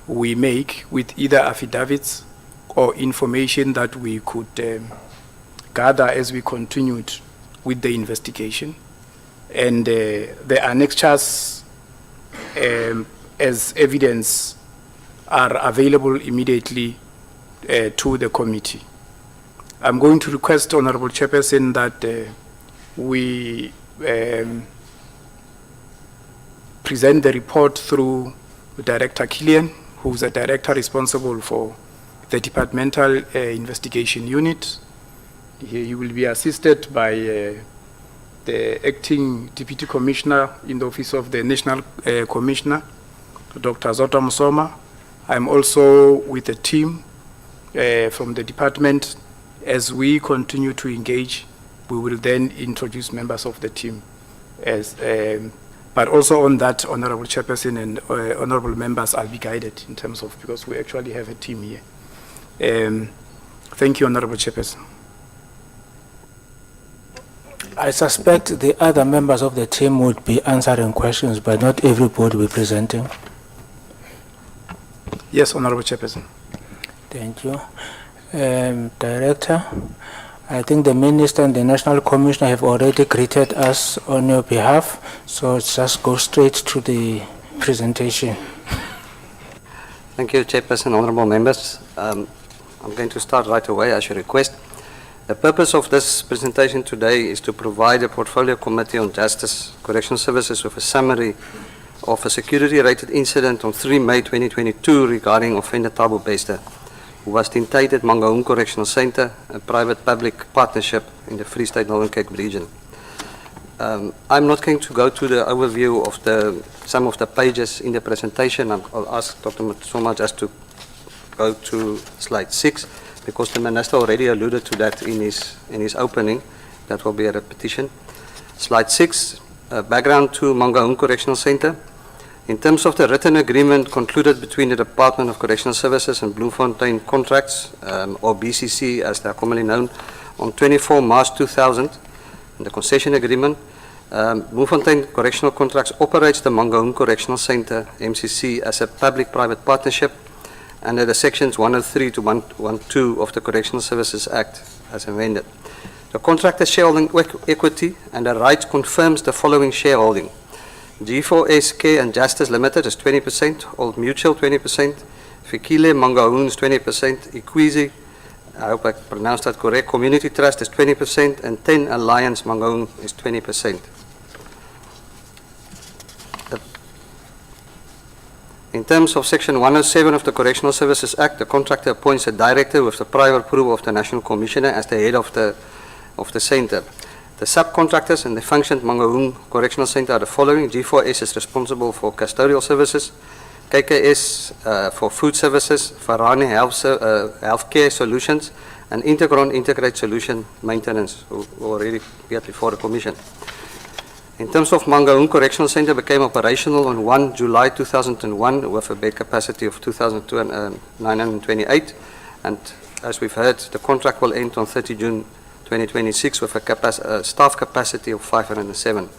we make with either affidavits or information that we could gather as we continued with the investigation. And the annexures as evidence are available immediately to the committee. I'm going to request, Honorable Chairperson, that we present the report through Director Killian, who's the director responsible for the departmental investigation unit. He will be assisted by the acting deputy commissioner in the office of the national commissioner, Dr. Zota Musoma. I'm also with a team from the department. As we continue to engage, we will then introduce members of the team. But also on that, Honorable Chairperson and Honorable members, I'll be guided in terms of, because we actually have a team here. Thank you, Honorable Chairperson.
I suspect the other members of the team would be answering questions, but not everybody will be presenting.
Yes, Honorable Chairperson.
Thank you. Director, I think the Minister and the National Commissioner have already greeted us on your behalf, so just go straight to the presentation.
Thank you, Chairperson, honorable members. I'm going to start right away, as you request. The purpose of this presentation today is to provide the Portfolio Committee on Justice Correctional Services with a summary of a security-related incident on 3 May 2022 regarding offender Thabo Bester, who was detained at Mangaung Correctional Centre, a private-public partnership in the Free State Northern Cape region. I'm not going to go to the overview of some of the pages in the presentation. I'll ask Dr. Musoma just to go to slide 6, because the Minister already alluded to that in his opening. That will be a repetition. Slide 6, background to Mangaung Correctional Centre. In terms of the written agreement concluded between the Department of Correctional Services and Bloemfontein Contracts, or BCC as they are commonly known, on 24 March 2000, in the concession agreement, Bloemfontein Correctional Contracts operates the Mangaung Correctional Centre, MCC, as a public-private partnership under the sections 103 to 112 of the Correctional Services Act as amended. The contractor's shareholding equity and the rights confirms the following shareholding. G4S Care and Justice Limited is 20%, Old Mutual 20%, Fikile Mangaung is 20%, Equizi, I hope I pronounced that correct, Community Trust is 20%, and 10 Alliance Mangaung is 20%. In terms of Section 107 of the Correctional Services Act, the contractor appoints a director with the prior approval of the National Commissioner as the head of the centre. The subcontractors and the functioned Mangaung Correctional Centre are the following. G4S is responsible for custodial services, KKS for food services, Farani Healthcare Solutions, and Integron Integrate Solution Maintenance, who already appeared before the Commission. In terms of Mangaung Correctional Centre became operational on 1 July 2001 with a bed capacity of 2,928, and as we've heard, the contract will end on 30 June 2026 with a staff capacity of 507.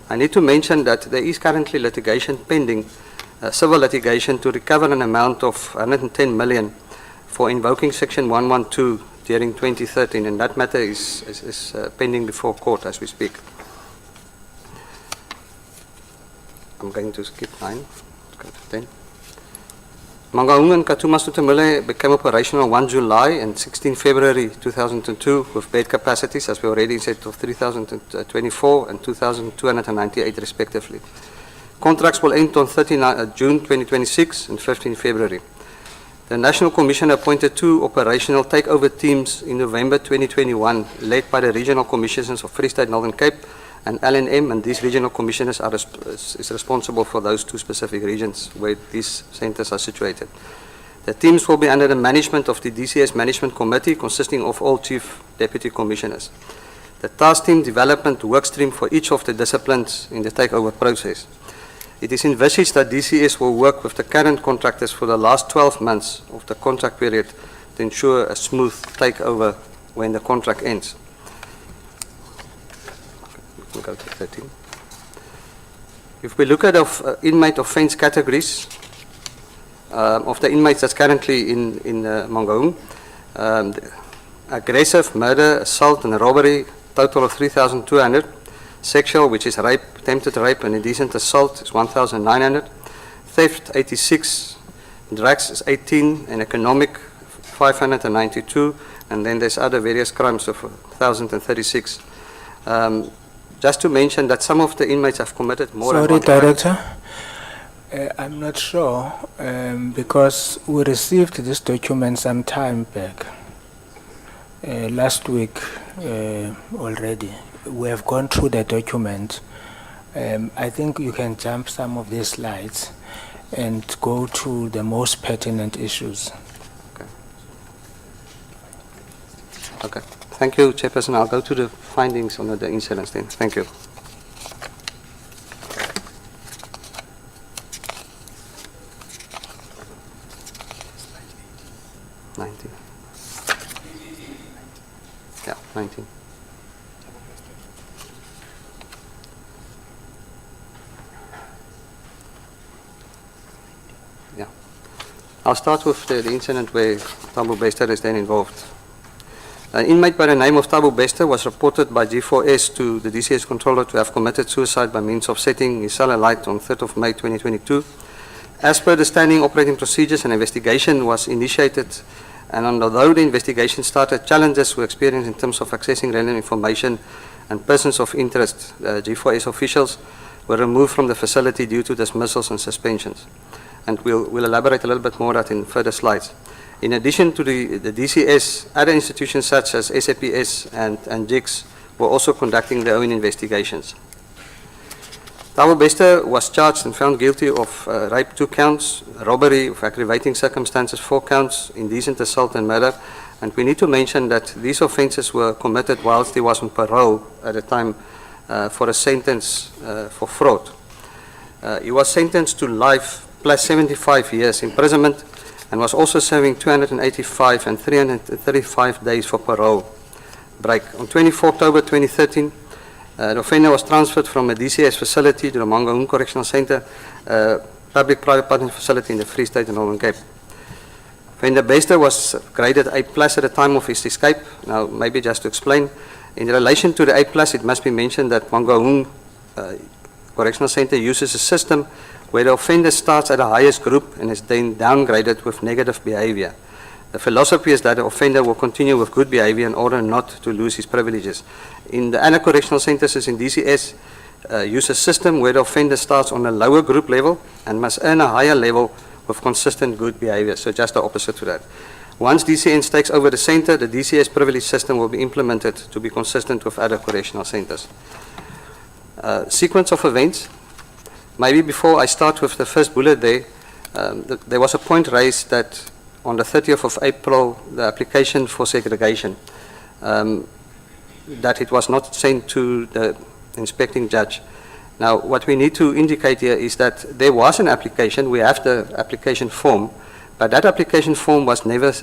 I need to mention that there is currently litigation pending, civil litigation, to recover an amount of 110 million for invoking Section 112 during 2013, and that matter is pending before court as we speak. I'm going to skip 9, let's go to 10. Mangaung and Katuma Sutamile became operational 1 July and 16 February 2002 with bed capacities, as we already said, of 3,024 and 2,298 respectively. Contracts will end on 30 June 2026 and 15 February. The National Commission appointed 2 operational takeover teams in November 2021, led by the Regional Commissioners of Free State Northern Cape and LNM, and these regional commissioners is responsible for those 2 specific regions where these centres are situated. The teams will be under the management of the DCS Management Committee, consisting of all Chief Deputy Commissioners. The task team development workstream for each of the disciplines in the takeover process. It is envisaged that DCS will work with the current contractors for the last 12 months of the contract period to ensure a smooth takeover when the contract ends. We'll go to 13. If we look at the inmate offence categories of the inmates that's currently in Mangaung, aggressive, murder, assault and robbery, total of 3,200. Sexual, which is rape, attempted rape and indecent assault is 1,900. Theft, 86. Drugs is 18, and economic, 592. And then there's other various crimes of 1,036. Just to mention that some of the inmates have committed more than
Sorry,
one crime.
Director. I'm not sure because we received this document some time back, last week already. We have gone through the document. I think you can jump some of these slides and go to the most pertinent issues.
Okay. Thank you, Chairperson. I'll go to the findings on the incidents then. Thank you. Yeah, 19. Yeah. I'll start with the incident where Thabo Bester is then involved. An inmate by the name of Thabo Bester was reported by G4S to the DCS controller to have committed suicide by means of setting his cell alight on 3rd of May 2022. As per the standing operating procedures, an investigation was initiated, and although the investigation started, challenges were experienced in terms of accessing relevant information, and persons of interest, G4S officials, were removed from the facility due to dismissals and suspensions. And we'll elaborate a little bit more on that in further slides. In addition to the DCS, other institutions such as SAPS and JICS were also conducting their own investigations. Thabo Bester was charged and found guilty of rape 2 counts, robbery of aggravating circumstances 4 counts, indecent assault and murder. And we need to mention that these offences were committed whilst he was on parole at the time for a sentence for fraud. He was sentenced to life plus 75 years imprisonment, and was also serving 285 and 335 days for parole break. On 24 October 2013, the offender was transferred from a DCS facility to the Mangaung Correctional Centre, public-private partnership facility in the Free State and Northern Cape. Offender Bester was graded A+ at the time of his escape. Now, maybe just to explain, in relation to the A+, it must be mentioned that Mangaung Correctional Centre uses a system where the offender starts at the highest group and is then downgraded with negative behavior. The philosophy is that the offender will continue with good behavior in order not to lose his privileges. In the other correctional centers in DCS, use a system where the offender starts on a lower group level and must earn a higher level with consistent good behavior. So just the opposite to that. Once DCN takes over the center, the DCS privilege system will be implemented to be consistent with other correctional centers. Sequence of events. Maybe before I start with the first bullet there, there was a point raised that on the 30th of April, the application for segregation, that it was not sent to the inspecting judge. Now, what we need to indicate here is that there was an application, we have the application form, but that application form was never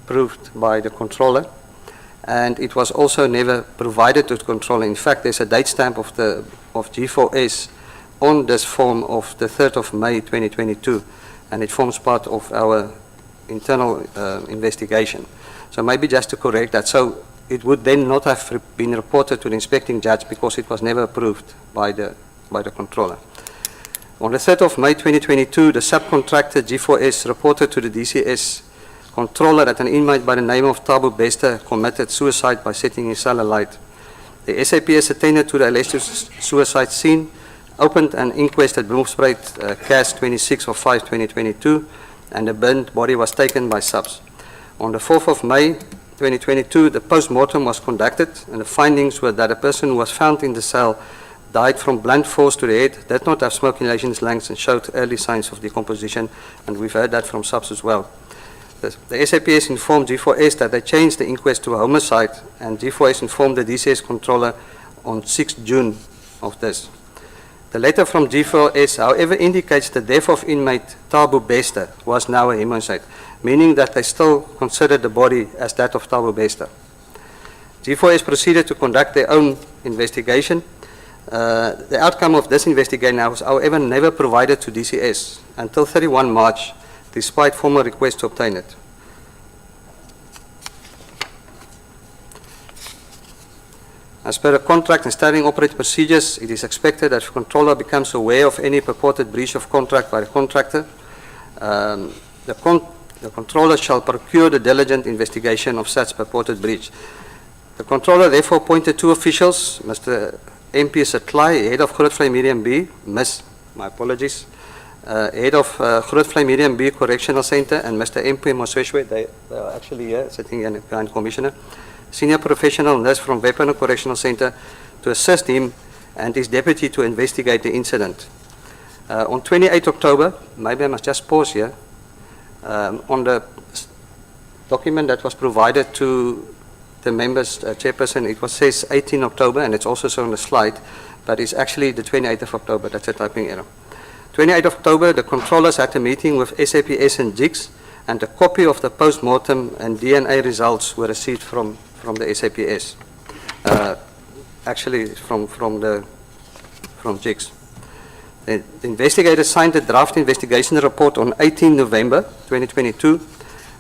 approved by the controller, and it was also never provided to the controller. In fact, there's a date stamp of G4S on this form of the 3rd of May 2022, and it forms part of our internal investigation. So maybe just to correct that, so it would then not have been reported to the inspecting judge because it was never approved by the controller. On the 3rd of May 2022, the subcontractor G4S reported to the DCS controller that an inmate by the name of Thabo Bester committed suicide by setting his cell alight. The SAPS attended to the alleged suicide scene, opened an inquest at Bloemspruit, CAS 26 of 5 2022, and the burnt body was taken by subs. On the 4th of May 2022, the post-mortem was conducted, and the findings were that a person who was found in the cell died from blunt force to the head, did not have smoke inhalation in his lungs, and showed early signs of decomposition, and we've heard that from subs as well. The SAPS informed G4S that they changed the inquest to a homicide, and G4S informed the DCS controller on 6 June of this. The letter from G4S, however, indicates the death of inmate Thabo Bester was now a homicide, meaning that they still considered the body as that of Thabo Bester. G4S proceeded to conduct their own investigation. The outcome of this investigation was, however, never provided to DCS until 31 March, despite formal requests to obtain it. As per the contract and standing operating procedures, it is expected that if the controller becomes aware of any purported breach of contract by the contractor, the controller shall procure the diligent investigation of such purported breach. The controller therefore appointed 2 officials, Mr. MP Satlai, head of Grootvlei Medium B, my apologies, head of Grootvlei Medium B Correctional Centre, and Mr. MP Mosweshwe, they are actually here, sitting here behind Commissioner, senior professional nurse from Mangaung Correctional Centre, to assist him and his deputy to investigate the incident. On 28 October, maybe I must just pause here, on the document that was provided to the members, chairperson, it says 18 October, and it's also shown on the slide, but it's actually the 28th of October, that's a typing error. 28th October, the controllers had a meeting with SAPS and JICS, and a copy of the post-mortem and DNA results were received from the SAPS, actually from JICS. The investigators signed the draft investigation report on 18 November 2022,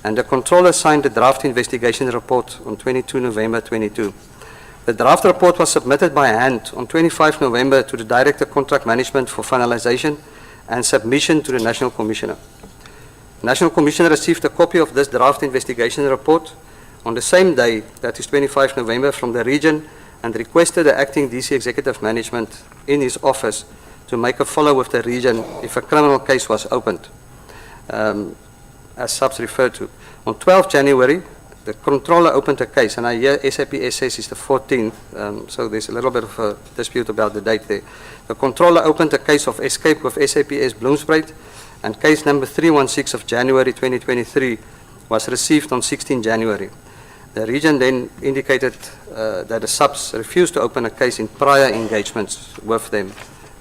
and the controller signed the draft investigation report on 22 November 22. The draft report was submitted by hand on 25 November to the Director Contract Management for finalization and submission to the National Commissioner. The National Commissioner received a copy of this draft investigation report on the same day, that is 25 November, from the region, and requested the acting DC Executive Management in his office to make a follow with the region if a criminal case was opened, as SAPS referred to. On 12 January, the controller opened a case, and I hear SAPS says it's the 14th, so there's a little bit of a dispute about the date there. The controller opened a case of escape with SAPS Bloomsbury, and case number 316 of January 2023 was received on 16 January. The region then indicated that the SAPS refused to open a case in prior engagements with them,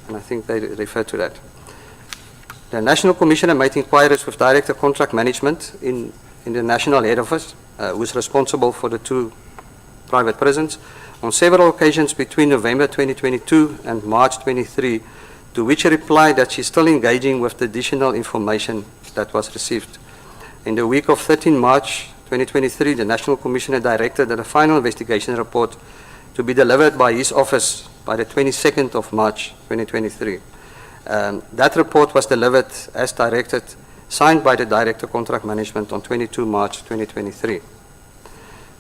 and I think they referred to that. The National Commissioner made inquiries with Director Contract Management in the National Head Office, who is responsible for the 2 private prisons, on several occasions between November 2022 and March 23, to which he replied that she's still engaging with the additional information that was received. In the week of 13 March 2023, the National Commissioner directed that a final investigation report to be delivered by his office by the 22nd of March 2023. That report was delivered as directed, signed by the Director Contract Management on 22 March 2023.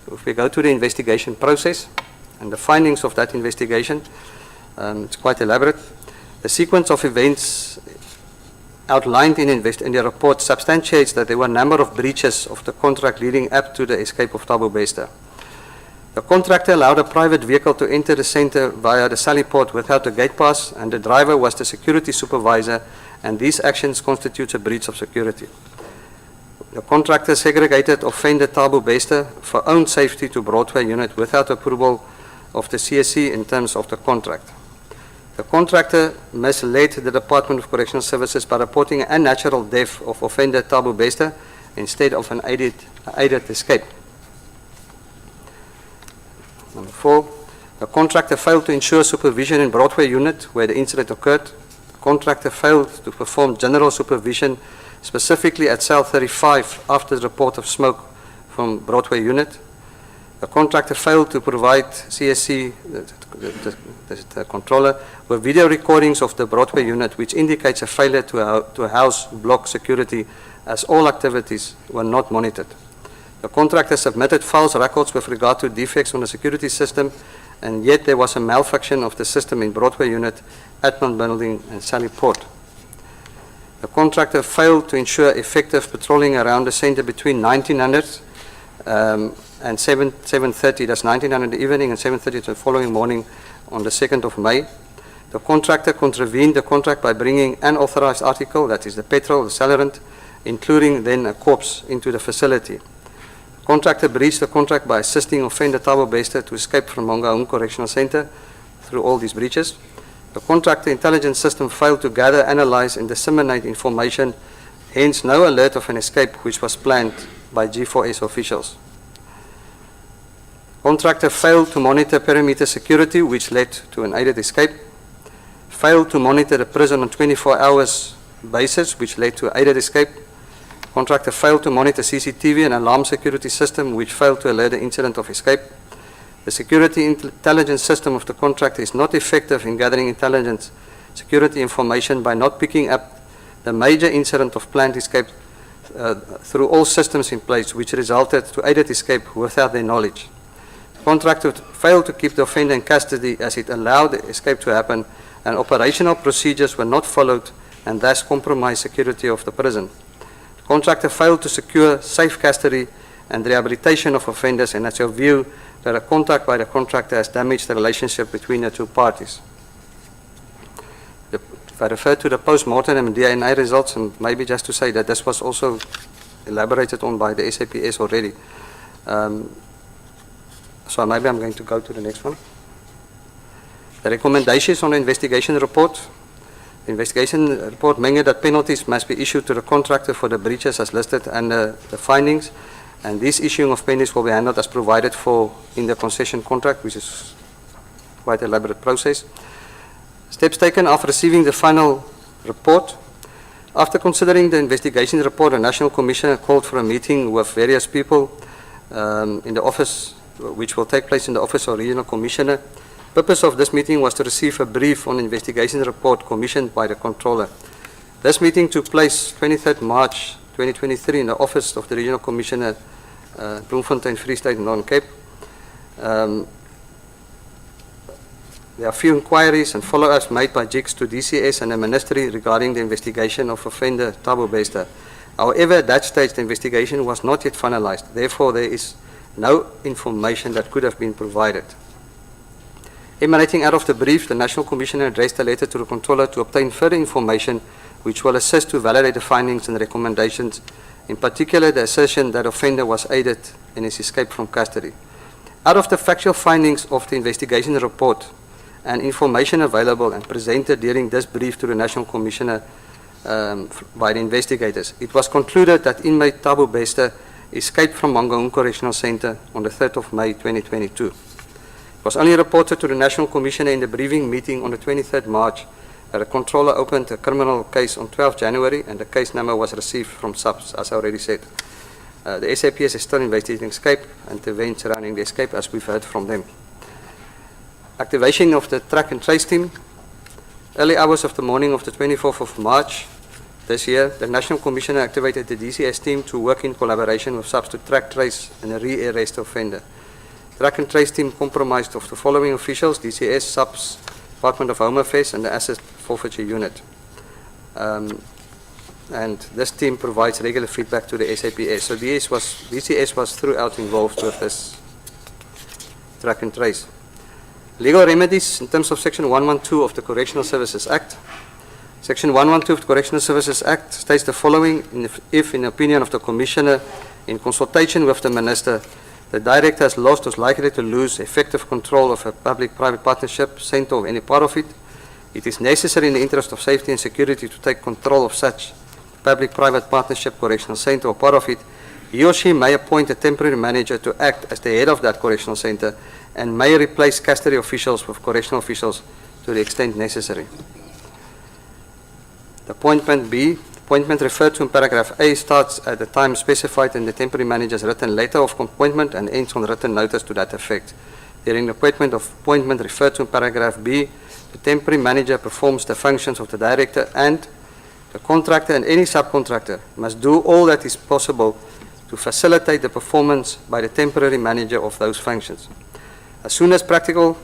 So if we go to the investigation process and the findings of that investigation, it's quite elaborate. The sequence of events outlined in the report substantiates that there were a number of breaches of the contract leading up to the escape of Thabo Bester. The contractor allowed a private vehicle to enter the centre via the Sally Port without a gate pass, and the driver was the security supervisor, and these actions constitute a breach of security. The contractor segregated offender Thabo Bester for own safety to Broadway unit without approval of the CSC in terms of the contract. The contractor misled the Department of Correctional Services by reporting an unnatural death of offender Thabo Bester instead of an aided escape. Number 4, the contractor failed to ensure supervision in Broadway unit where the incident occurred. The contractor failed to perform general supervision, specifically at cell 35 after the report of smoke from Broadway unit. The contractor failed to provide CSC, the controller, with video recordings of the Broadway unit, which indicates a failure to house block security, as all activities were not monitored. The contractor submitted false records with regard to defects on the security system, and yet there was a malfunction of the system in Broadway unit, Admin Building, and Sally Port. The contractor failed to ensure effective patrolling around the centre between 1900 and 7:30, that's 1900 in the evening, and 7:30 the following morning on the 2nd of May. The contractor contravened the contract by bringing unauthorized article, that is the petrol, the accelerant, including then a corpse, into the facility. The contractor breached the contract by assisting offender Thabo Bester to escape from Mangaung Correctional Centre through all these breaches. The contractor intelligence system failed to gather, analyze, and disseminate information, hence no alert of an escape which was planned by G4S officials. Contractor failed to monitor perimeter security, which led to an aided escape. Failed to monitor the prison on 24 hours basis, which led to aided escape. Contractor failed to monitor CCTV and alarm security system, which failed to alert the incident of escape. The security intelligence system of the contractor is not effective in gathering intelligence security information by not picking up the major incident of planned escape through all systems in place, which resulted to aided escape without their knowledge. The contractor failed to keep the offender in custody as it allowed the escape to happen, and operational procedures were not followed and thus compromised security of the prison. The contractor failed to secure safe custody and rehabilitation of offenders, and that's your view that a contact by the contractor has damaged the relationship between the two parties. If I refer to the post-mortem and DNA results, and maybe just to say that this was also elaborated on by the SAPS already. So maybe I'm going to go to the next one. The recommendations on the investigation report. The investigation report mentioned that penalties must be issued to the contractor for the breaches as listed under the findings, and this issuing of penalties will be handled as provided for in the concession contract, which is quite an elaborate process. Steps taken after receiving the final report. After considering the investigation report, the National Commissioner called for a meeting with various people in the office, which will take place in the office of Regional Commissioner. The purpose of this meeting was to receive a brief on the investigation report commissioned by the Controller. This meeting took place 23rd March 2023 in the office of the Regional Commissioner, Bloemfontein, Free State, Northern Cape. There are a few inquiries and follow-ups made by JICS to DCS and the Ministry regarding the investigation of offender Thabo Bester. However, at that stage, the investigation was not yet finalized. Therefore, there is no information that could have been provided. Emanating out of the brief, the National Commissioner addressed a letter to the Controller to obtain further information which will assist to validate the findings and recommendations, in particular the assertion that offender was aided in his escape from custody. Out of the factual findings of the investigation report and information available and presented during this brief to the National Commissioner by the investigators, it was concluded that inmate Thabo Bester escaped from Mangaung Correctional Centre on the 3rd of May 2022. It was only reported to the National Commissioner in the briefing meeting on the 23rd March that the Controller opened a criminal case on 12 January and the case number was received from SAPS, as I already said. The SAPS is still investigating escape and the events surrounding the escape, as we've heard from them. Activation of the track and trace team. Early hours of the morning of the 24th of March this year, the National Commissioner activated the DCS team to work in collaboration with SAPS to track, trace and re-arrest the offender. Track and trace team comprised of the following officials: DCS, SAPS, Department of Home Affairs and the Asset Forfeiture Unit. And this team provides regular feedback to the SAPS. So DCS was throughout involved with this track and trace. Legal remedies in terms of Section 112 of the Correctional Services Act. Section 112 of the Correctional Services Act states the following: if, in the opinion of the Commissioner, in consultation with the Minister, the Director has lost or is likely to lose effective control of a public-private partnership, centre or any part of it, it is necessary in the interest of safety and security to take control of such public-private partnership, correctional centre or part of it. He or she may appoint a temporary manager to act as the head of that correctional centre and may replace custody officials with correctional officials to the extent necessary. The appointment B, appointment referred to in paragraph A starts at the time specified in the temporary manager's written letter of appointment and ends on written notice to that effect. During the appointment referred to in paragraph B, the temporary manager performs the functions of the director, and the contractor and any subcontractor must do all that is possible to facilitate the performance by the temporary manager of those functions. As soon as practical,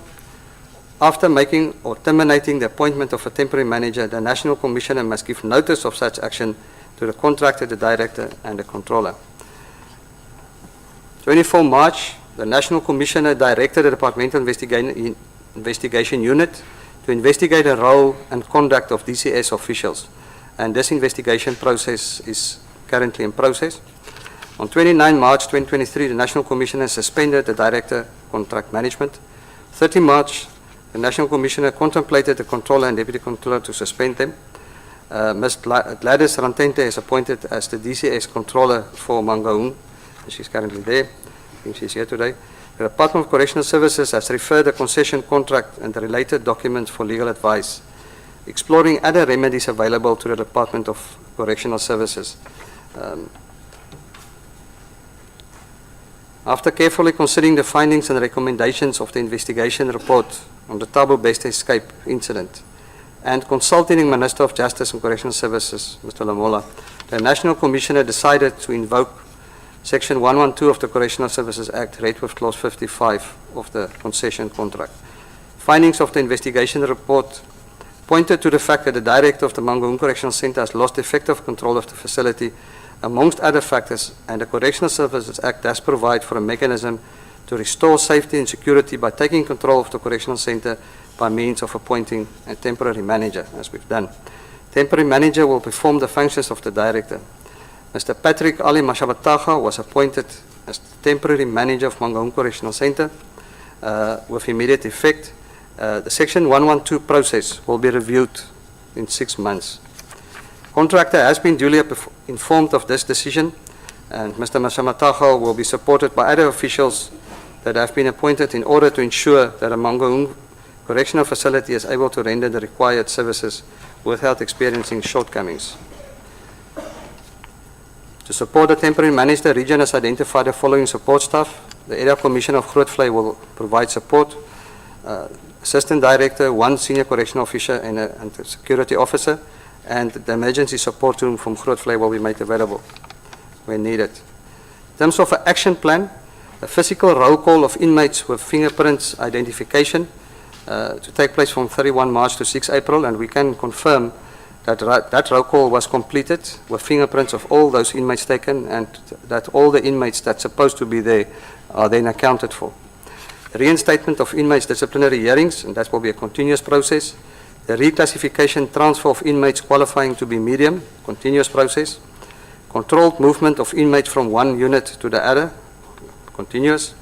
after making or terminating the appointment of a temporary manager, the National Commissioner must give notice of such action to the contractor, the director, and the controller. 24 March, the National Commissioner directed the Departmental Investigation Unit to investigate the role and conduct of DCS officials, and this investigation process is currently in process. On 29 March 2023, the National Commissioner suspended the Director Contract Management. 30 March, the National Commissioner contemplated the Controller and Deputy Controller to suspend them. Ms. Gladys Rantente is appointed as the DCS Controller for Mangaung. She's currently there. I think she's here today. The Department of Correctional Services has referred the concession contract and the related documents for legal advice, exploring other remedies available to the Department of Correctional Services. After carefully considering the findings and recommendations of the investigation report on the Thabo Bester escape incident and consulting the Minister of Justice and Correctional Services, Mr. Lamola, the National Commissioner decided to invoke Section 112 of the Correctional Services Act, read with Clause 55 of the concession contract. Findings of the investigation report pointed to the fact that the director of the Mangaung Correctional Centre has lost effective control of the facility, amongst other factors, and the Correctional Services Act does provide for a mechanism to restore safety and security by taking control of the Correctional Centre by means of appointing a temporary manager, as we've done. Temporary manager will perform the functions of the director. Mr. Patrick Ali Mashabataga was appointed as temporary manager of Mangaung Correctional Centre with immediate effect. The Section 112 process will be reviewed in 6 months. Contractor has been duly informed of this decision, and Mr. Mashabataga will be supported by other officials that have been appointed in order to ensure that a Mangaung Correctional Facility is able to render the required services without experiencing shortcomings. To support the temporary manager, the region has identified the following support staff. The Area Commissioner of Grootvlei will provide support. Assistant Director, 1 Senior Correctional Officer and a Security Officer, and the emergency support room from Grootvlei will be made available when needed. In terms of an action plan, a physical roll call of inmates with fingerprints identification to take place from 31 March to 6 April, and we can confirm that roll call was completed with fingerprints of all those inmates taken, and that all the inmates that's supposed to be there are then accounted for. The reinstatement of inmates disciplinary hearings, and that will be a continuous process. The reclassification transfer of inmates qualifying to be medium, continuous process. Controlled movement of inmates from one unit to the other, continuous.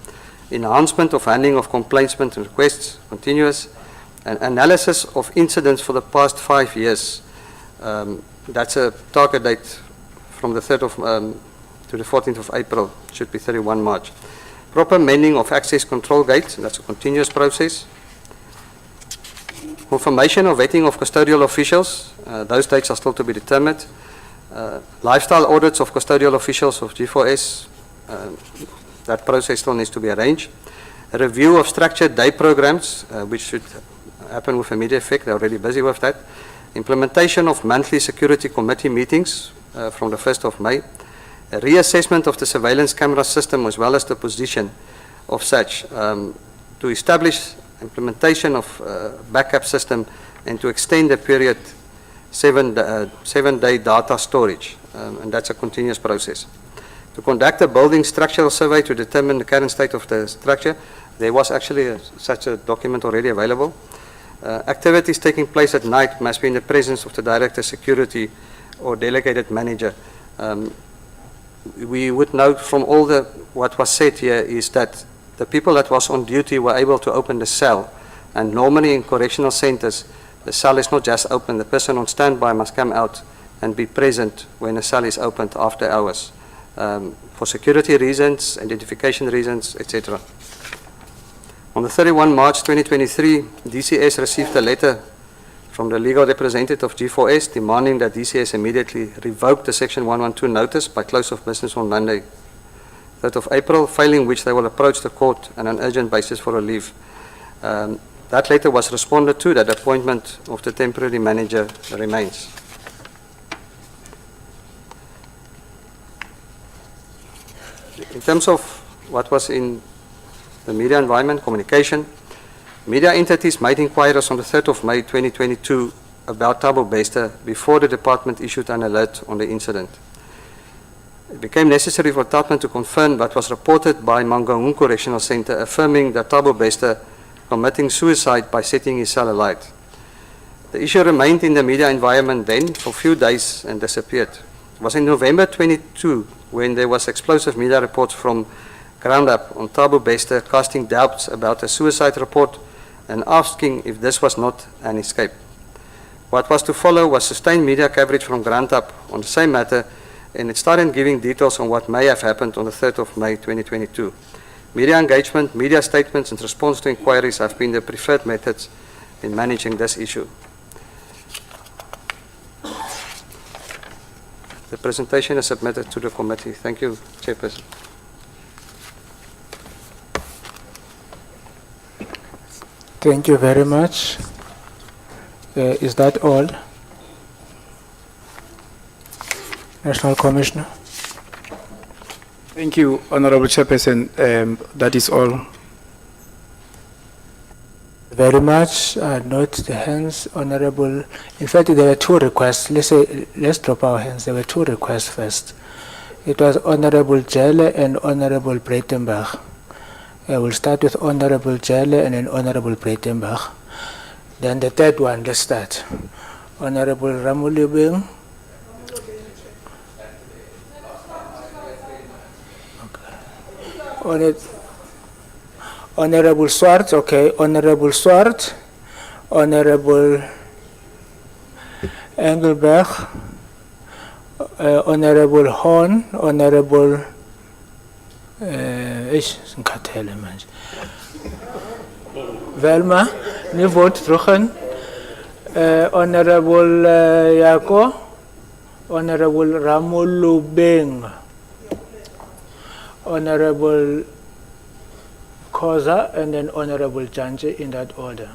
Enhancement of handling of complaints and requests, continuous. And analysis of incidents for the past 5 years. That's a target date from the 3rd of to the 14th of April, should be 31 March. Proper mending of access control gates, that's a continuous process. Confirmation of vetting of custodial officials, those dates are still to be determined. Lifestyle audits of custodial officials of G4S, that process still needs to be arranged. A review of structured day programs, which should happen with immediate effect, they're already busy with that. Implementation of monthly security committee meetings from the 1st of May. A reassessment of the surveillance camera system as well as the position of such to establish implementation of backup system and to extend the period 7-day data storage, and that's a continuous process. To conduct a building structural survey to determine the current state of the structure. There was actually such a document already available. Activities taking place at night must be in the presence of the director security or delegated manager. We would note from all what was said here is that the people that was on duty were able to open the cell, and normally in correctional centers the cell is not just open, the person on standby must come out and be present when the cell is opened after hours for security reasons, identification reasons, etc. On the 31 March 2023, DCS received a letter from the legal representative of G4S demanding that DCS immediately revoke the Section 112 notice by close of business on Monday, 3rd of April, failing which they will approach the court on an urgent basis for relief. That letter was responded to, that the appointment of the temporary manager remains. In terms of what was in the media environment, communication, media entities made inquiries on the 3rd of May 2022 about Thabo Bester before the department issued an alert on the incident. It became necessary for the department to confirm what was reported by Mangaung Correctional Centre, affirming that Thabo Bester committing suicide by setting his cell alight. The issue remained in the media environment then for a few days and disappeared. It was in November 22 when there was explosive media reports from ground up on Thabo Bester casting doubts about a suicide report and asking if this was not an escape. What was to follow was sustained media coverage from ground up on the same matter, and it started giving details on what may have happened on the 3rd of May 2022. Media engagement, media statements and response to inquiries have been the preferred methods in managing this issue. The presentation is submitted to the committee. Thank you, Chairperson.
Thank you very much. Is that all? National Commissioner.
Thank you, Honorable Chairperson. That is all.
Very much. Note the hands, Honorable. In fact, there were two requests. Let's drop our hands. There were two requests first. It was Honorable Jelle and Honorable Breitenbach. We'll start with Honorable Jelle and then Honorable Breitenbach. Then the third one, let's start. Honorable Ramulubing. Honorable Swart, okay. Honorable Swart, Honorable Engelberg, Honorable Horn, Honorable Velma, nu vote teruggaan. Honorable Yako, Honorable Ramulubeng, Honorable Koza, and then Honorable Janje in that order.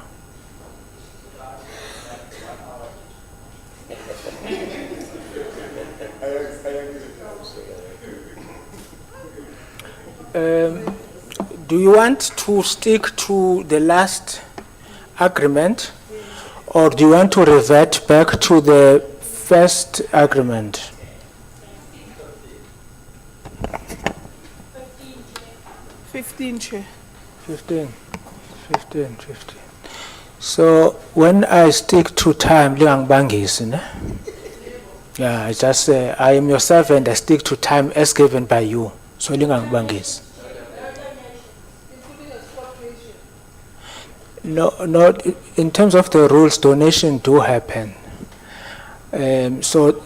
Do you want to stick to the last agreement, or do you want to revert back to the first agreement?
15, Chair.
15. So when I stick to time, Liang Bangis, yeah, I just say I am your servant. I stick to time as given by you. So Liang Bangis. No, not in terms of the rules. Donation do happen. So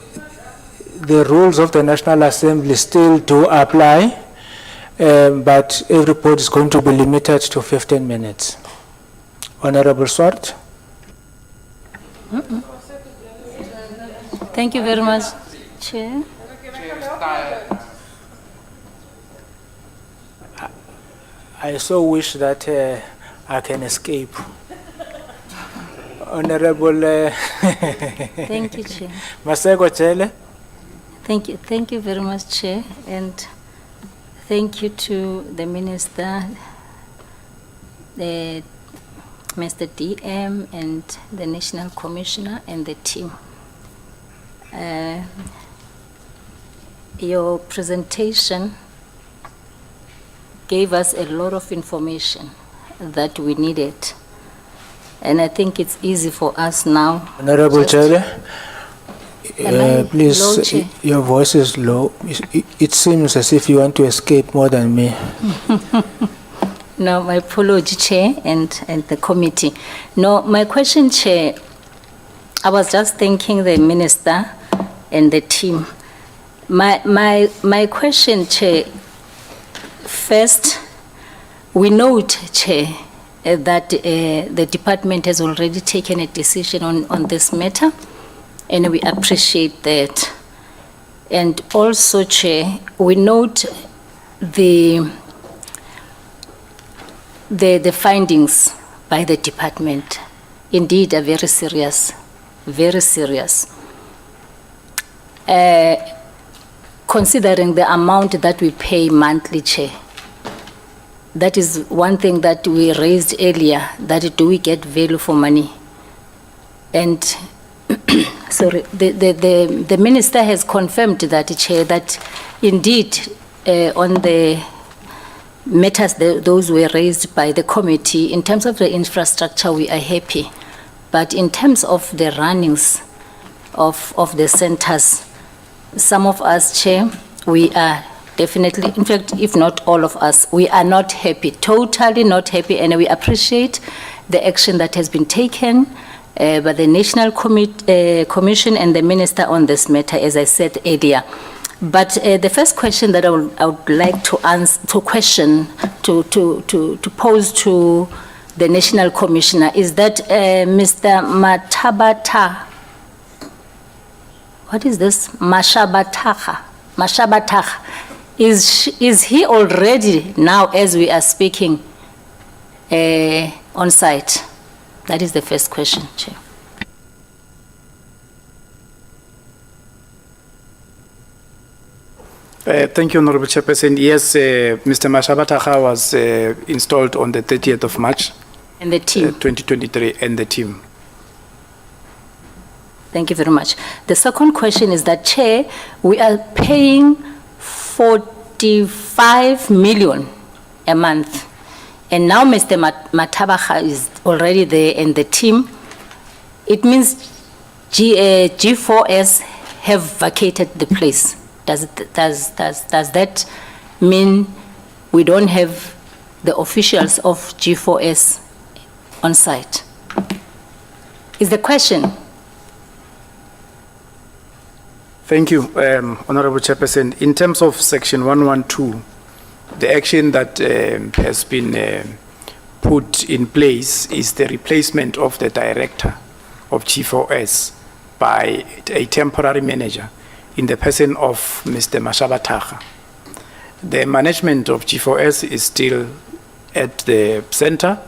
the rules of the National Assembly still do apply. But every report is going to be limited to 15 minutes. Honorable Swart.
Thank you very much, Chair.
I so wish that I can escape. Honorable.
Thank you, Chair.
Masego Chele.
Thank you very much, Chair, and thank you to the Minister, the Mr. DM, and the National Commissioner and the team. Your presentation gave us a lot of information that we needed, and I think it's easy for us now.
Honorable Chele. Please,
low, Chair?
your voice is low. It seems as if you want to escape more than me.
No, my apology, Chair, and the committee. No, my question, Chair, I was just thanking the Minister and the team. My question, Chair, first, we note, Chair, that the department has already taken a decision on this matter, and we appreciate that. And also, Chair, we note the findings by the department indeed are very serious, very serious. Considering the amount that we pay monthly, Chair, that is one thing that we raised earlier, that do we get value for money? And sorry, the Minister has confirmed that, Chair, that indeed on the matters, those were raised by the committee. In terms of the infrastructure, we are happy. But in terms of the runnings of the centers, some of us, Chair, we are definitely, in fact, if not all of us, we are not happy, totally not happy, and we appreciate the action that has been taken by the National Commission and the Minister on this matter, as I said earlier. But the first question that I would like to answer, to pose to the National Commissioner is that Mr. Matabata, what is this? Mashabataha, is he already now, as we are speaking, on site? That is the first question, Chair.
Thank you, Honorable Chairperson. Yes, Mr. Mashabataka was installed on the 30th of March.
And the team.
2023, and the team.
Thank you very much. The second question is that, Chair, we are paying 45 million a month. And now Mr. Matabaha is already there and the team. It means G4S have vacated the place. Does that mean we don't have the officials of G4S on site? Is the question.
Thank you, Honorable Chairperson. In terms of Section 112, the action that has been put in place is the replacement of the director of G4S by a temporary manager in the person of Mr. Mashabataka. The management of G4S is still at the center,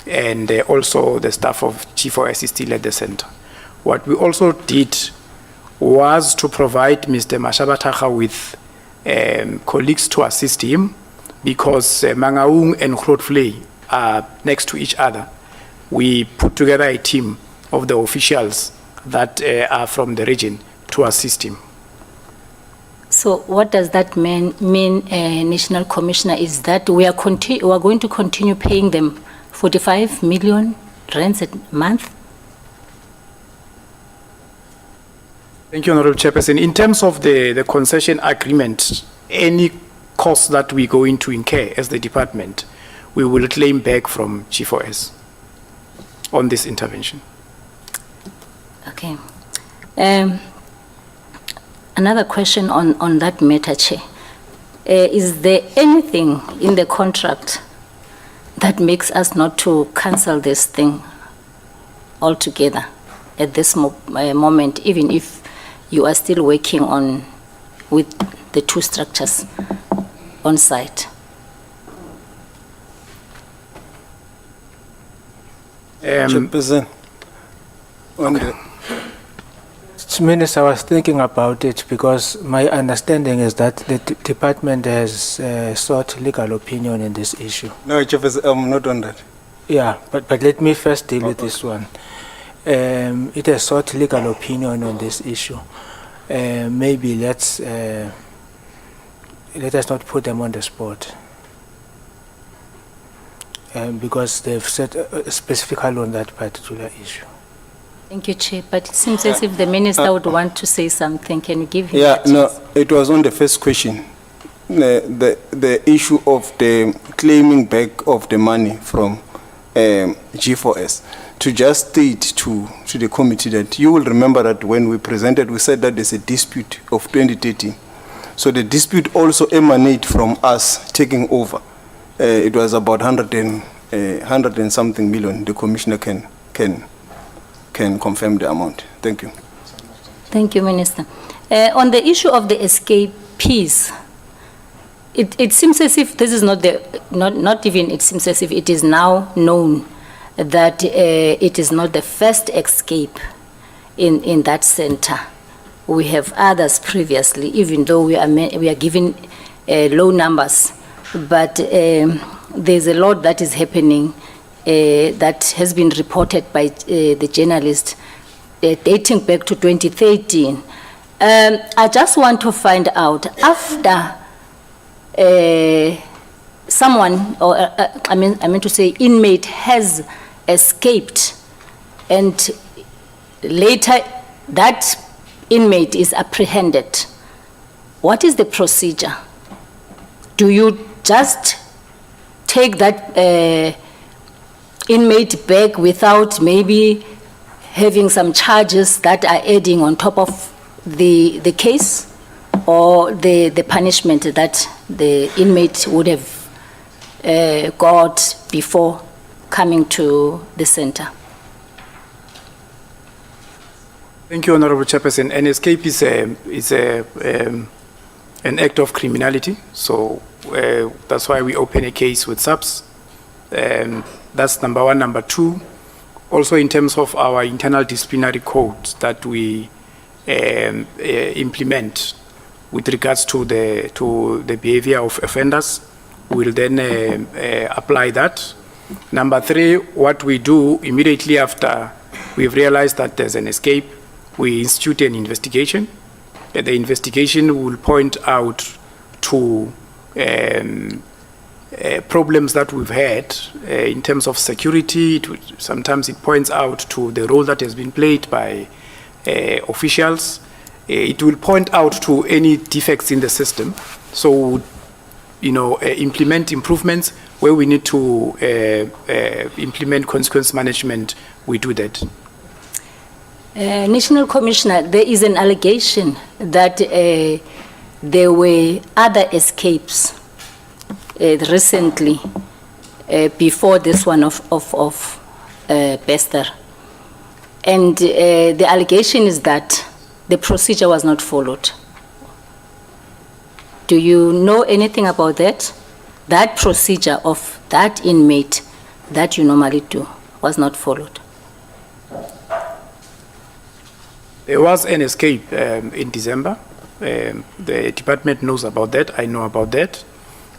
and also the staff of G4S is still at the center. What we also did was to provide Mr. Mashabataka with colleagues to assist him, because Mangaung and Grootfontein are next to each other. We put together a team of the officials that are from the region to assist him.
So what does that mean, National Commissioner, is that we are going to continue paying them 45 million rands a month?
Thank you, Honorable Chairperson. In terms of the concession agreement, any costs that we're going to incur as the department, we will claim back from G4S on this intervention.
Okay. Another question on that matter, Chair. Is there anything in the contract that makes us not to cancel this thing altogether at this moment, even if you are still working on with the two structures on site?
Chairperson, Minister, I was thinking about it because my understanding is that the department has sought legal opinion in this issue.
No, Chairperson, I'm not on that.
Yeah, but let me first deal with this one. It has sought legal opinion on this issue. Maybe let us not put them on the spot. Because they've said specifically on that particular issue.
Thank you, Chair. But it seems as if the Minister would want to say something. Can we give him
Yeah, no, it was on the first question. The issue of the claiming back of the money from G4S. To just state to the committee that you will remember that when we presented, we said that there's a dispute of 2013. So the dispute also emanates from us taking over. It was about 100 and something million. The Commissioner can confirm the amount. Thank you.
Thank you, Minister. On the issue of the escapees, it seems as if this is not even, it seems as if it is now known that it is not the first escape in that center. We have others previously, even though we are given low numbers, but there's a lot that is happening that has been reported by the journalist dating back to 2013. I just want to find out, after someone, or I mean to say inmate has escaped and later that inmate is apprehended, what is the procedure? Do you just take that inmate back without maybe having some charges that are adding on top of the case, or the punishment that the inmate would have got before coming to the center?
Thank you, Honorable Chairperson. An escape is an act of criminality, so that's why we open a case with SAPS. That's number one. Number two, also in terms of our internal disciplinary codes that we implement with regards to the behavior of offenders, we'll then apply that. Number 3, what we do immediately after we've realized that there's an escape, we institute an investigation. The investigation will point out to problems that we've had in terms of security. Sometimes it points out to the role that has been played by officials. It will point out to any defects in the system. So, implement improvements where we need to implement consequence management. We do that.
National Commissioner, there is an allegation that there were other escapes recently before this one of Bester. And the allegation is that the procedure was not followed. Do you know anything about that? That procedure of that inmate that you normally do was not followed.
There was an escape in December. The department knows about that. I know about that.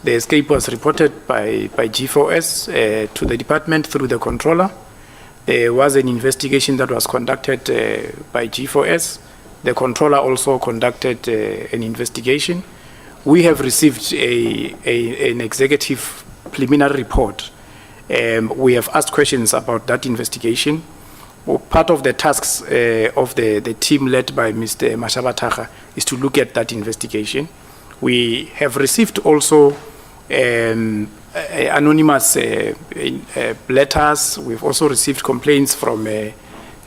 The escape was reported by G4S to the department through the controller. There was an investigation that was conducted by G4S. The controller also conducted an investigation. We have received an executive preliminary report. We have asked questions about that investigation. Part of the tasks of the team led by Mr. Mashabataka is to look at that investigation. We have received also anonymous letters. We've also received complaints from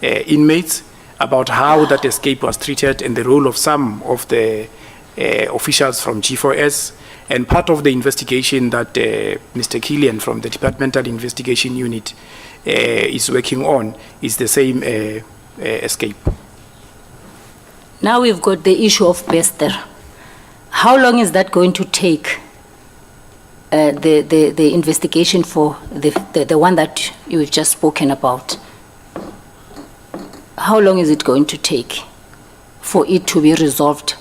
inmates about how that escape was treated and the role of some of the officials from G4S. And part of the investigation that Mr. Killian from the Departmental Investigation Unit is working on is the same escape.
Now we've got the issue of Bester. How long is that going to take, the investigation for the one that you've just spoken about? How long is it going to take for it to be resolved?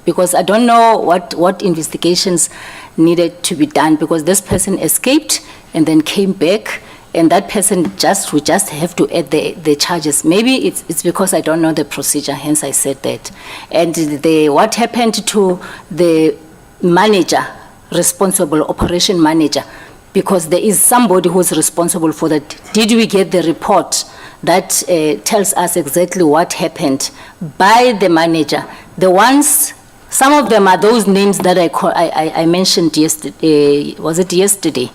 Because I don't know what investigations needed to be done, because this person escaped and then came back, and that person we just have to add the charges. Maybe it's because I don't know the procedure, hence I said that. And what happened to the manager, responsible operation manager, because there is somebody who's responsible for that. Did we get the report that tells us exactly what happened by the manager? Some of them are those names that I mentioned yesterday. Was it yesterday?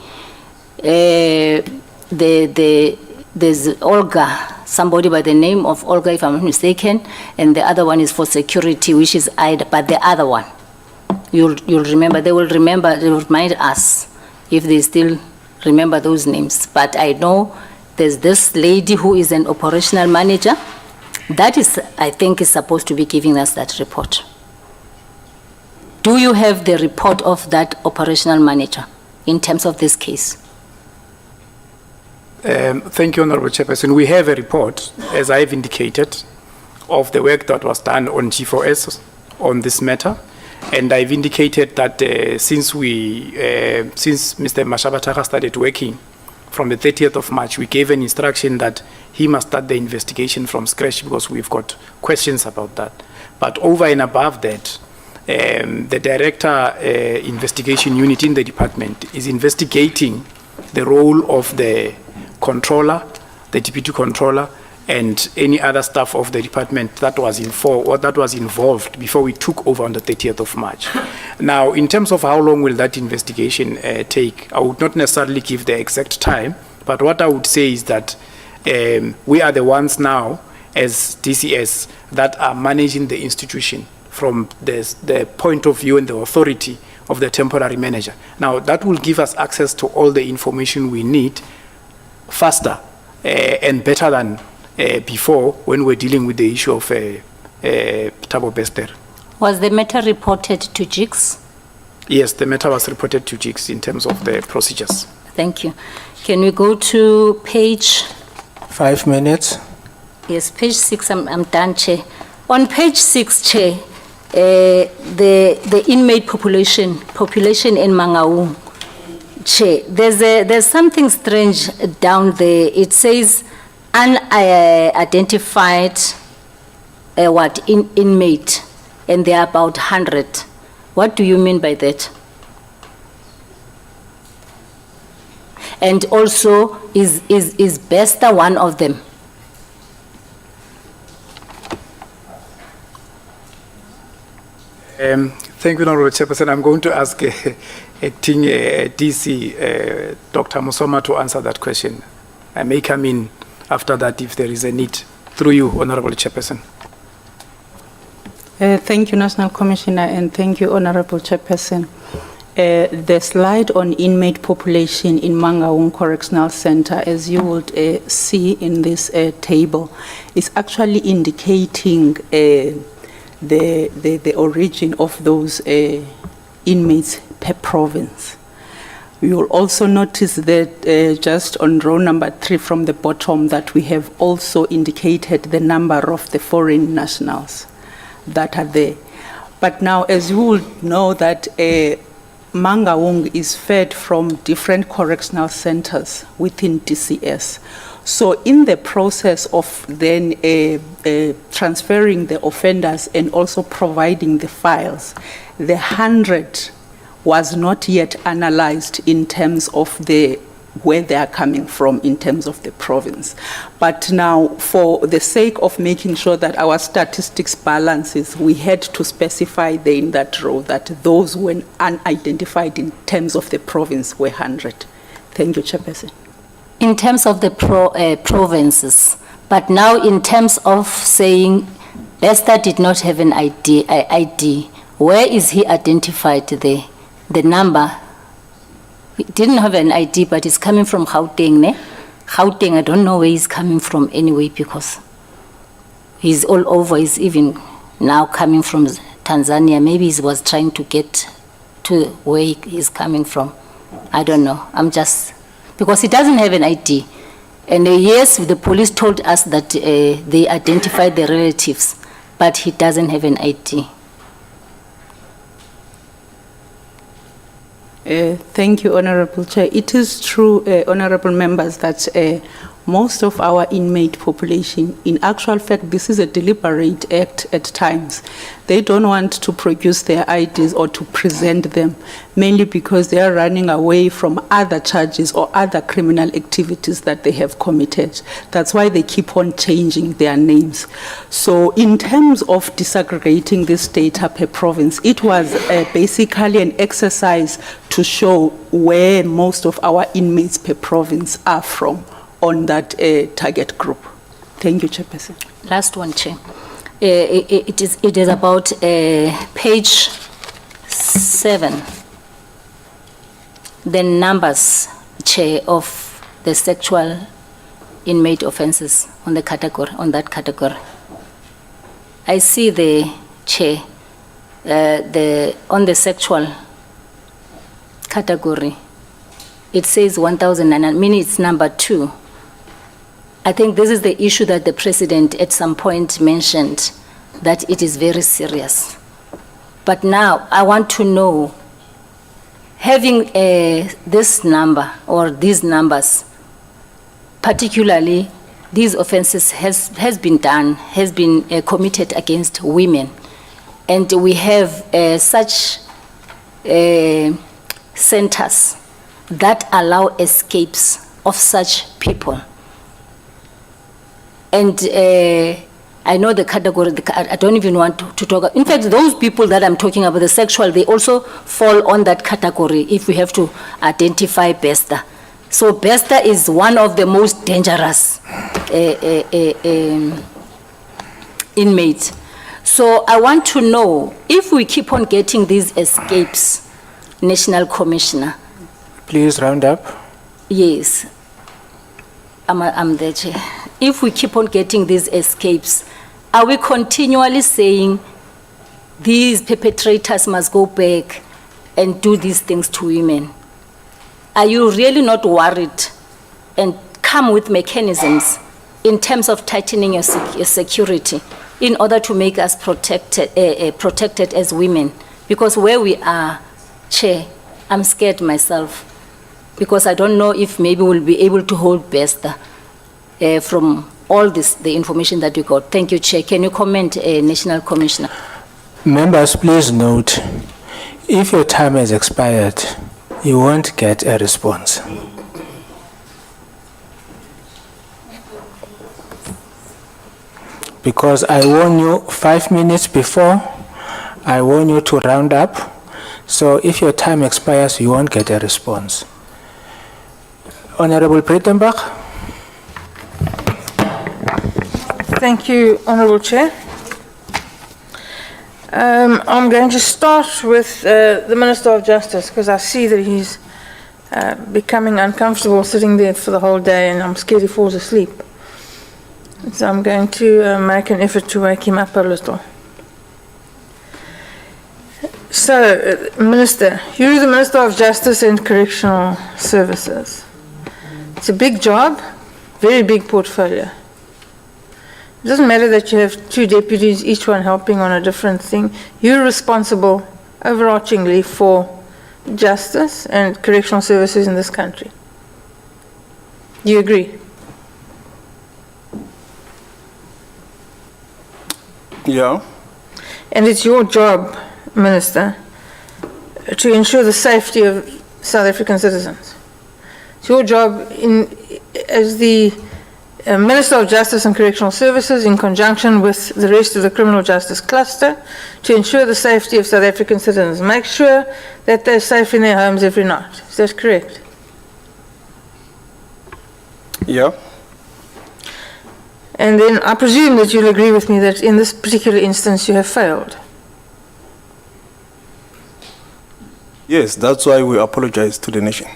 There's Olga, somebody by the name of Olga, if I'm not mistaken, and the other one is for security, which is Ida. But the other one, you'll remember. They will remind us if they still remember those names. But I know there's this lady who is an operational manager. That is, I think, is supposed to be giving us that report. Do you have the report of that operational manager in terms of this case?
Thank you, Honorable Chairperson. We have a report, as I've indicated, of the work that was done on G4S on this matter. And I've indicated that since Mr. Mashabataka started working from the 30th of March, we gave an instruction that he must start the investigation from scratch because we've got questions about that. But over and above that, the Director Investigation Unit in the department is investigating the role of the controller, the deputy controller, and any other staff of the department that was involved before we took over on the 30th of March. Now, in terms of how long will that investigation take, I would not necessarily give the exact time, but what I would say is that we are the ones now, as DCS, that are managing the institution from the point of view and the authority of the temporary manager. Now, that will give us access to all the information we need faster and better than before when we're dealing with the issue of Thabo Bester.
Was the matter reported to JIX?
Yes, the matter was reported to JIX in terms of the procedures.
Thank you. Can we go to page
5 minutes.
Yes, page 6, I'm done, Chair. On page 6, Chair, the inmate population in Mangaung, Chair, there's something strange down there. It says unidentified inmate, and there are about 100. What do you mean by that? And also, is Bester one of them?
Thank you, Honorable Chairperson. I'm going to ask Acting DC, Dr. Musoma, to answer that question. I may come in after that if there is a need. Through you, Honorable Chairperson.
Thank you, National Commissioner, and thank you, Honorable Chairperson. The slide on inmate population in Mangaung Correctional Centre, as you would see in this table, is actually indicating the origin of those inmates per province. You will also notice that just on row number 3 from the bottom that we have also indicated the number of the foreign nationals that are there. But now, as you will know that Mangaung is fed from different correctional centers within DCS. So in the process of then transferring the offenders and also providing the files, the 100 was not yet analyzed in terms of where they are coming from in terms of the province. But now, for the sake of making sure that our statistics balances, we had to specify there in that row that those when unidentified in terms of the province were 100. Thank you, Chairperson.
In terms of the provinces, but now in terms of saying Bester did not have an ID, where is he identified there? The number? He didn't have an ID, but he's coming from Gauteng, ne? Gauteng, I don't know where he's coming from anyway, because he's all over. He's even now coming from Tanzania. Maybe he was trying to get to where he's coming from. I don't know. Because he doesn't have an ID. And yes, the police told us that they identified the relatives, but he doesn't have an ID.
Thank you, Honorable Chair. It is true, Honorable Members, that most of our inmate population, in actual fact, this is a deliberate act at times. They don't want to produce their IDs or to present them, mainly because they are running away from other charges or other criminal activities that they have committed. That's why they keep on changing their names. So in terms of disaggregating this data per province, it was basically an exercise to show where most of our inmates per province are from on that target group. Thank you, Chairperson.
Last one, Chair. It is about page 7. The numbers, Chair, of the sexual inmate offences on the category, on that category. I see the Chair, on the sexual category, it says 1,009, I mean it's number 2. I think this is the issue that the President at some point mentioned, that it is very serious. But now I want to know, having this number or these numbers, particularly these offences has been committed against women. And we have such centers that allow escapes of such people. And I know the category, I don't even want to talk. In fact, those people that I'm talking about, the sexual, they also fall on that category if we have to identify Bester. So Bester is one of the most dangerous inmates. So I want to know, if we keep on getting these escapes, National Commissioner.
Please round up.
Yes. I'm there, Chair. If we keep on getting these escapes, are we continually saying these perpetrators must go back and do these things to women? Are you really not worried and come with mechanisms in terms of tightening your security in order to make us protected as women. Because where we are, Chair, I'm scared myself because I don't know if maybe we'll be able to hold Bester from all this, the information that we got. Thank you, Chair. Can you comment, National Commissioner?
Members, please note, if your time has expired, you won't get a response. Because I warn you 5 minutes before, I warn you to round up. So if your time expires, you won't get a response. Honorable Breitenbach.
Thank you, Honourable Chair. I'm going to start with the Minister of Justice because I see that he's becoming uncomfortable sitting there for the whole day and I'm scared he falls asleep. So I'm going to make an effort to wake him up a little. So, Minister, you're the Minister of Justice and Correctional Services. It's a big job, very big portfolio. It doesn't matter that you have 2 deputies, each one helping on a different thing. You're responsible overarchingly for justice and correctional services in this country. Do you agree?
Yeah.
And it's your job, Minister, to ensure the safety of South African citizens. It's your job as the Minister of Justice and Correctional Services, in conjunction with the rest of the criminal justice cluster, to ensure the safety of South African citizens. Make sure that they're safe in their homes every night. Is that correct?
Yeah.
And then I presume that you'll agree with me that in this particular instance you have failed.
Yes, that's why we apologize to the nation.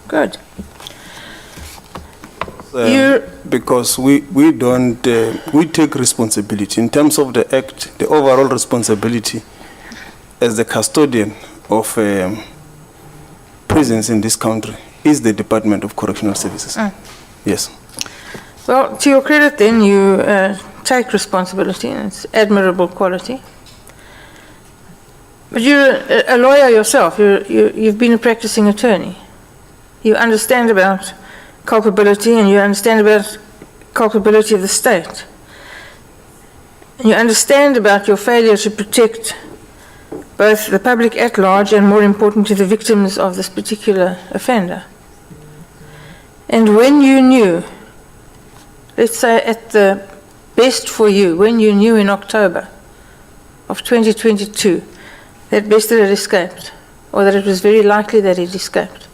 Good.
Because we don't, we take responsibility. In terms of the act, the overall responsibility as the custodian of prisons in this country is the Department of Correctional Services. Yes.
Well, to your credit then, you take responsibility, and it's admirable quality. But you're a lawyer yourself. You've been a practicing attorney. You understand about culpability, and you understand about culpability of the state. And you understand about your failure to protect both the public at large and, more importantly, the victims of this particular offender. And when you knew, let's say at the best for you, when you knew in October of 2022 that Bester had escaped, or that it was very likely that he'd escaped,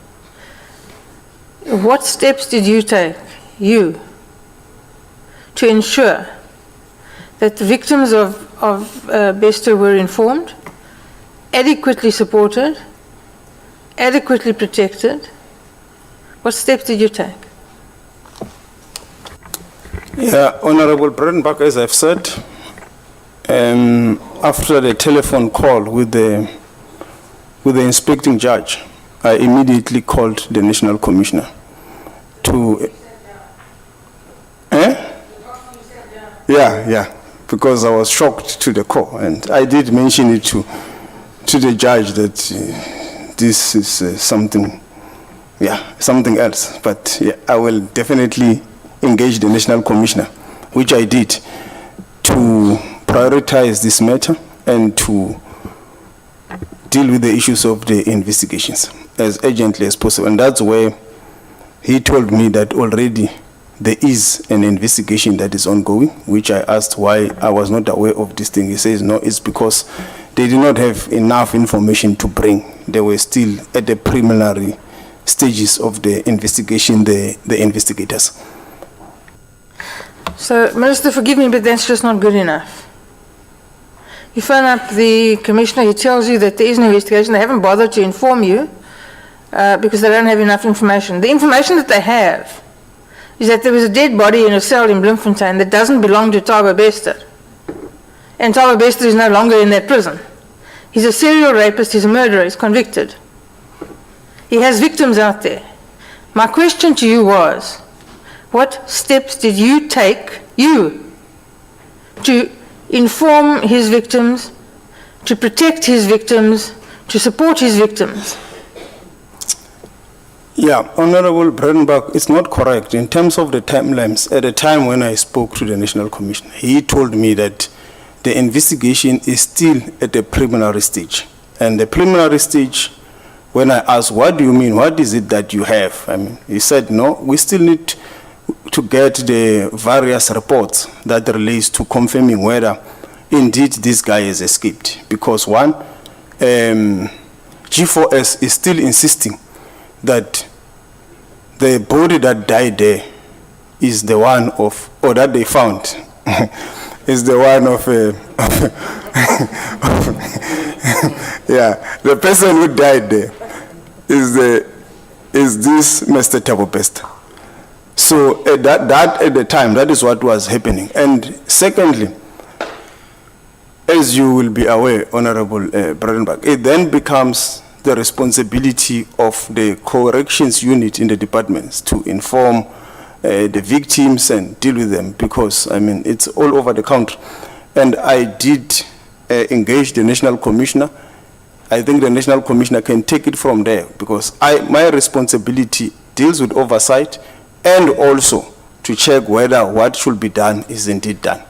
what steps did you take, to ensure that the victims of Bester were informed, adequately supported, adequately protected? What steps did you take?
Yeah, Honorable Breitenbach, as I've said, after the telephone call with the inspecting judge, I immediately called the National Commissioner to... Yeah, because I was shocked to the core, and I did mention it to the judge that this is something else. But yeah, I will definitely engage the National Commissioner, which I did, to prioritize this matter and to deal with the issues of the investigations as urgently as possible. And that's where he told me that already there is an investigation that is ongoing, which I asked why I was not aware of this thing. He says, no, it's because they did not have enough information to bring. They were still at the preliminary stages of the investigation, the investigators.
So, Minister, forgive me, but that's just not good enough. You phone up the Commissioner, he tells you that there is an investigation. They haven't bothered to inform you because they don't have enough information. The information that they have is that there was a dead body in a cell in Bloemfontein that doesn't belong to Thabo Bester. And Thabo Bester is no longer in that prison. He's a serial rapist, he's a murderer, he's convicted. He has victims out there. My question to you was, What steps did you take, to inform his victims, to protect his victims, to support his victims?
Yeah, Honorable Bredenbach, it's not correct. In terms of the timelines, at the time when I spoke to the National Commissioner, he told me that the investigation is still at the preliminary stage. And the preliminary stage, when I asked, what do you mean? What is it that you have? I mean, he said, no, we still need to get the various reports that relates to confirming whether indeed this guy has escaped. Because one, G4S is still insisting that the body that died there is the one of, or that they found, is the one of, yeah, the person who died there is this Mr. Thabo Bester. So at at the time, that is what was happening. And secondly, as you will be aware, Honorable Bredenbach, it then becomes the responsibility of the corrections unit in the departments to inform the victims and deal with them, because, I mean, it's all over the country. And I did engage the National Commissioner. I think the National Commissioner can take it from there, because my responsibility deals with oversight and also to check whether what should be done is indeed done.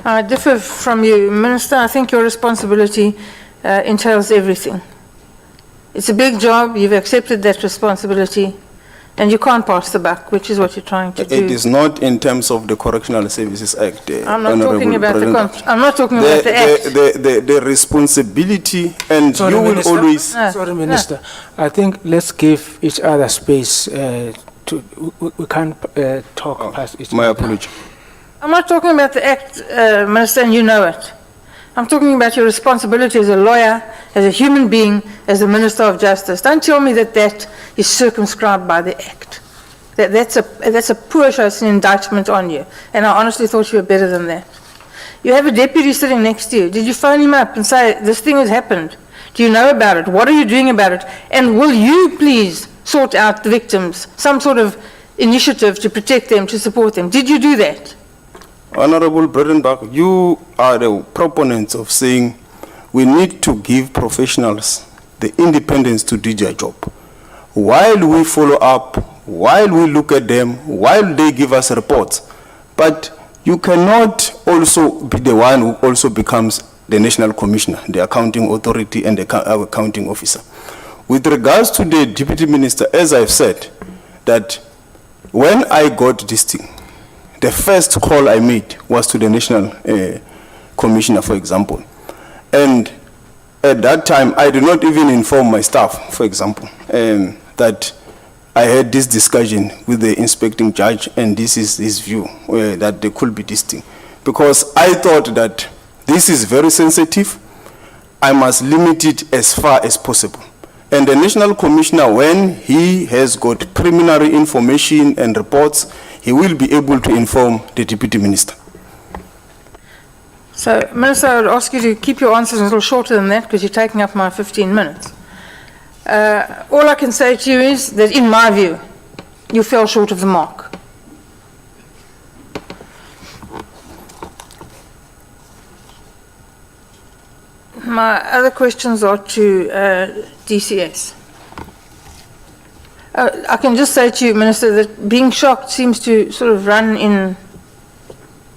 I differ from you, Minister. I think your responsibility entails everything. It's a big job. You've accepted that responsibility, and you can't pass the buck, which is what you're trying to do.
It is not in terms of the Correctional Services Act.
I'm not talking about I'm not talking about the act.
The responsibility, and
Sorry,
you will
Minister.
always.
Sorry, Minister. I think let's give each other space. We can't talk past each other.
My apology.
I'm not talking about the act, Minister, and you know it. I'm talking about your responsibility as a lawyer, as a human being, as the Minister of Justice. Don't tell me that that is circumscribed by the act. That's a poor show, it's an indictment on you. And I honestly thought you were better than that. You have a deputy sitting next to you. Did you phone him up and say, this thing has happened? Do you know about it? What are you doing about it? And will you please sort out the victims, some sort of initiative to protect them, to support them? Did you do that?
Honorable Bredenbach, you are the proponents of saying we need to give professionals the independence to do their job. While we follow up, while we look at them, while they give us reports, but you cannot also be the one who also becomes the National Commissioner, the accounting authority and the accounting officer. With regards to the Deputy Minister, as I've said, that when I got this thing, the first call I made was to the National Commissioner, for example. And at that time, I did not even inform my staff, for example, that I had this discussion with the inspecting judge, and this is his view, that there could be this thing. Because I thought that this is very sensitive, I must limit it as far as possible. And the National Commissioner, when he has got preliminary information and reports, he will be able to inform the Deputy Minister.
So, Minister, I would ask you to keep your answers a little shorter than that, because you're taking up my 15 minutes. All I can say to you is that, in my view, you fell short of the mark. My other questions are to DCS. I can just say to you, Minister, that being shocked seems to sort of run in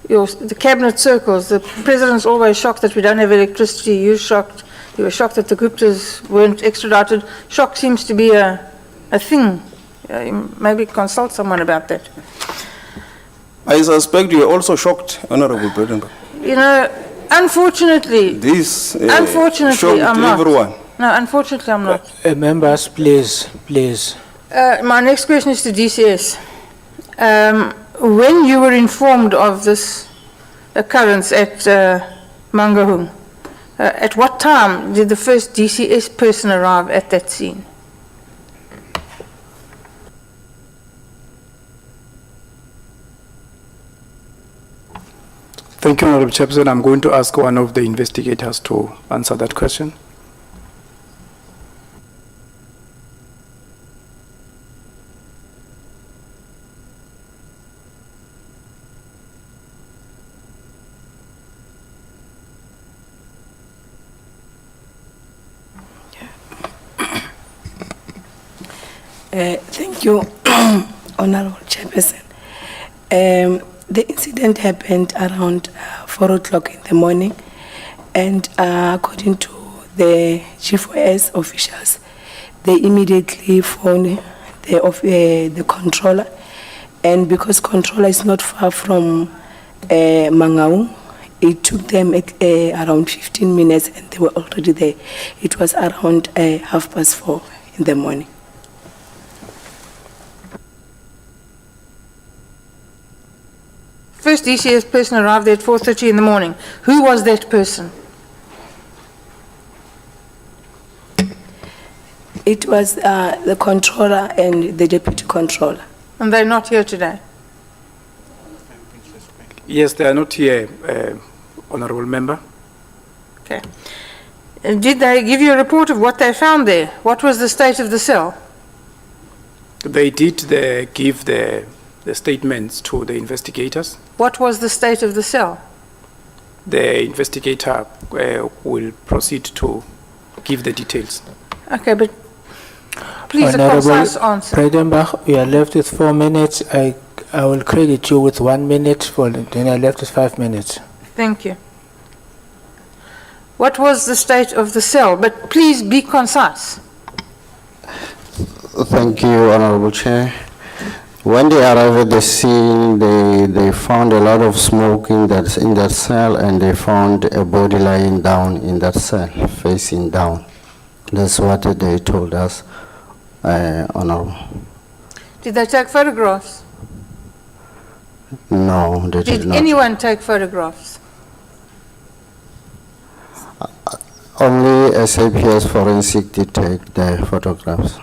the cabinet circles. The President's always shocked that we don't have electricity. You're shocked. You were shocked that the Guptas weren't extradited. Shock seems to be a thing. Maybe consult someone about that.
I suspect you are also shocked, Honorable Bredenbach.
You know, unfortunately,
Unfortunately,
I'm not.
Everyone.
No, unfortunately, I'm not.
Members, please.
My next question is to DCS. When you were informed of this occurrence at Mangaung, at what time did the first DCS person arrive at that scene?
Thank you, Honorable Chairperson. I'm going to ask one of the investigators to answer that question.
Thank you, Honorable Chairperson. The incident happened around 4 o'clock in the morning, and according to the G4S officials, they immediately phoned the controller, and because controller is not far from Mangaung, it took them around 15 minutes and they were already there. It was around 4:30 in the morning.
First DCS person arrived there at 4:30 in the morning. Who was that person?
It was the controller and the deputy controller.
And they're not here today?
Yes, they are not here, Honourable Member.
Okay. Did they give you a report of what they found there? What was the state of the cell?
They did give the statements to the investigators.
What was the state of the cell?
The investigator will proceed to give the details.
Okay, but please a
Honourable
concise answer.
Bredenbach, we are left with 4 minutes. I will credit you with 1 minute, then I left with 5 minutes.
Thank you. What was the state of the cell? But please be concise.
Thank you, Honorable Chair. When they arrived at the scene, they found a lot of smoke in that cell, and they found a body lying down in that cell, facing down. That's what they told us, Honorable.
Did they take photographs?
No, they did not.
Did anyone take photographs?
Only SAPS Forensic did take the photographs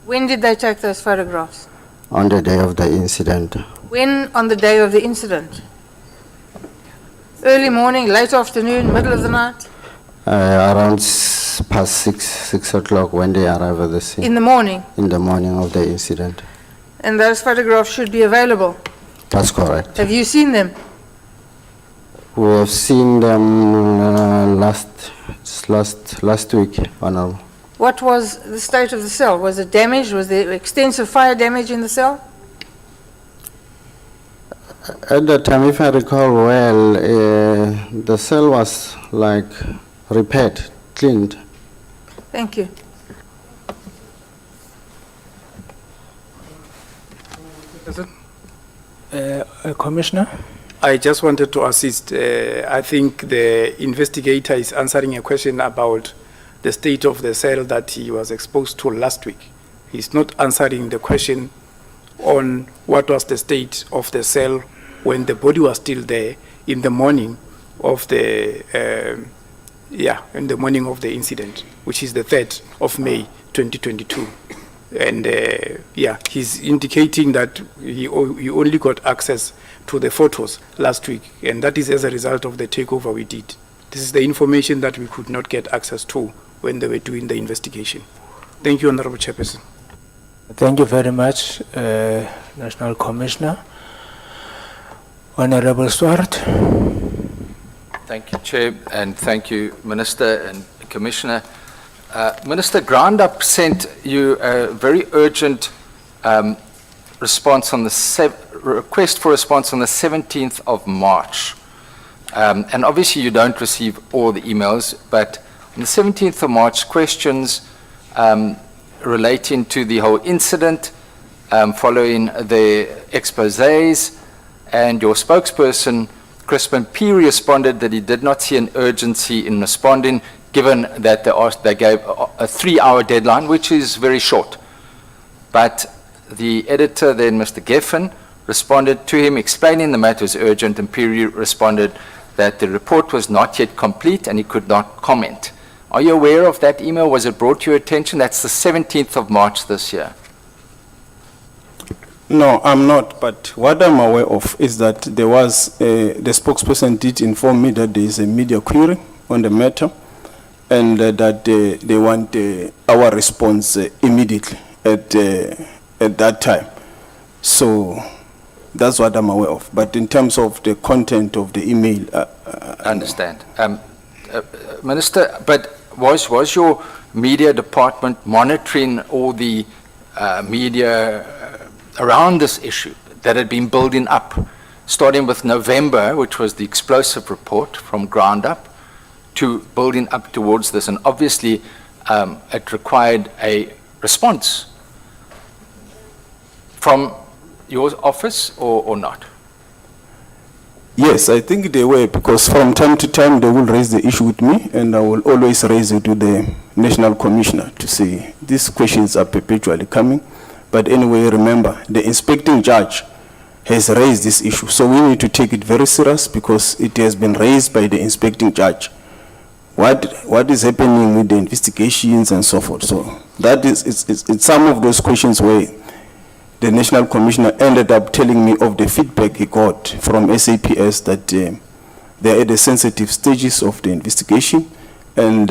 When did they take those photographs?
on the day of the incident.
When on the day of the incident? Early morning, late afternoon, middle of the night?
Around past 6 o'clock when they arrived at the scene.
In the morning?
In the morning of the incident.
And those photographs should be available.
That's correct.
Have you seen them?
We have seen them last week, Honorable.
What was the state of the cell? Was it damaged? Was there extensive fire damage in the cell?
At the time, if I recall well, the cell was like repaired, cleaned.
Thank you.
Commissioner?
I just wanted to assist. I think the investigator is answering a question about the state of the cell that he was exposed to last week. He's not answering the question on what was the state of the cell when the body was still there in the morning of the in the morning of the incident, which is the 3rd of May 2022. And he's indicating that he only got access to the photos last week, and that is as a result of the takeover we did. This is the information that we could not get access to when they were doing the investigation. Thank you, Honorable Chairperson.
Thank you very much, National Commissioner. Honorable Swart.
Thank you, Chair, and thank you, Minister and Commissioner. Minister, Groundup sent you a very urgent response on the request for response on the 17th of March. And obviously you don't receive all the emails, but on the 17th of March, questions relating to the whole incident following the exposés, and your spokesperson, Crispin P. responded that he did not see an urgency in responding, given that they gave a 3-hour deadline, which is very short. But the editor then, Mr. Geffen, responded to him explaining the matter was urgent, and P. responded that the report was not yet complete and he could not comment. Are you aware of that email? Was it brought to your attention? That's the 17th of March this year.
No, I'm not, but what I'm aware of is that there was, the spokesperson did inform me that there is a media query on the matter, and that they want our response immediately at that time. So that's what I'm aware of. But in terms of the content of the email,
I understand. Minister, but was your media department monitoring all the media around this issue that had been building up, starting with November, which was the explosive report from ground up, to building up towards this. And obviously, it required a response from your office or not?
Yes, I think they were, because from time to time they will raise the issue with me, and I will always raise it with the National Commissioner to say these questions are perpetually coming. But anyway, remember, the inspecting judge has raised this issue, so we need to take it very serious because it has been raised by the inspecting judge. What is happening with the investigations and so forth? So that is it's some of those questions where the National Commissioner ended up telling me of the feedback he got from SAPS that they're at the sensitive stages of the investigation, and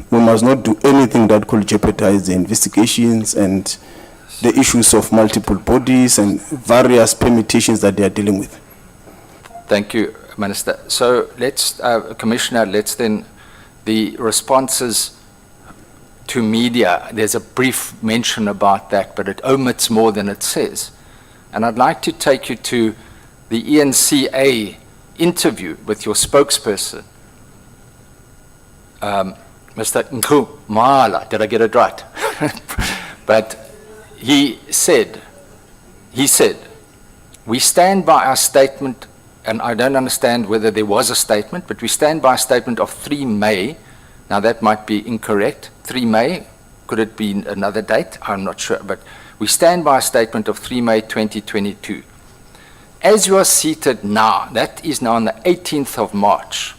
we must not do anything that could jeopardize the investigations and the issues of multiple bodies and various permutations that they are dealing with.
Thank you, Minister. So let's, Commissioner, let's then, the responses to media, there's a brief mention about that, but it omits more than it says. And I'd like to take you to the ENCA interview with your spokesperson, Mr. Nkumala, did I get it right? But he said, we stand by our statement, and I don't understand whether there was a statement, but we stand by a statement of 3 May. Now that might be incorrect. 3 May, could it be another date? I'm not sure, but we stand by a statement of 3 May 2022. As you are seated now, that is now on the 18th of March,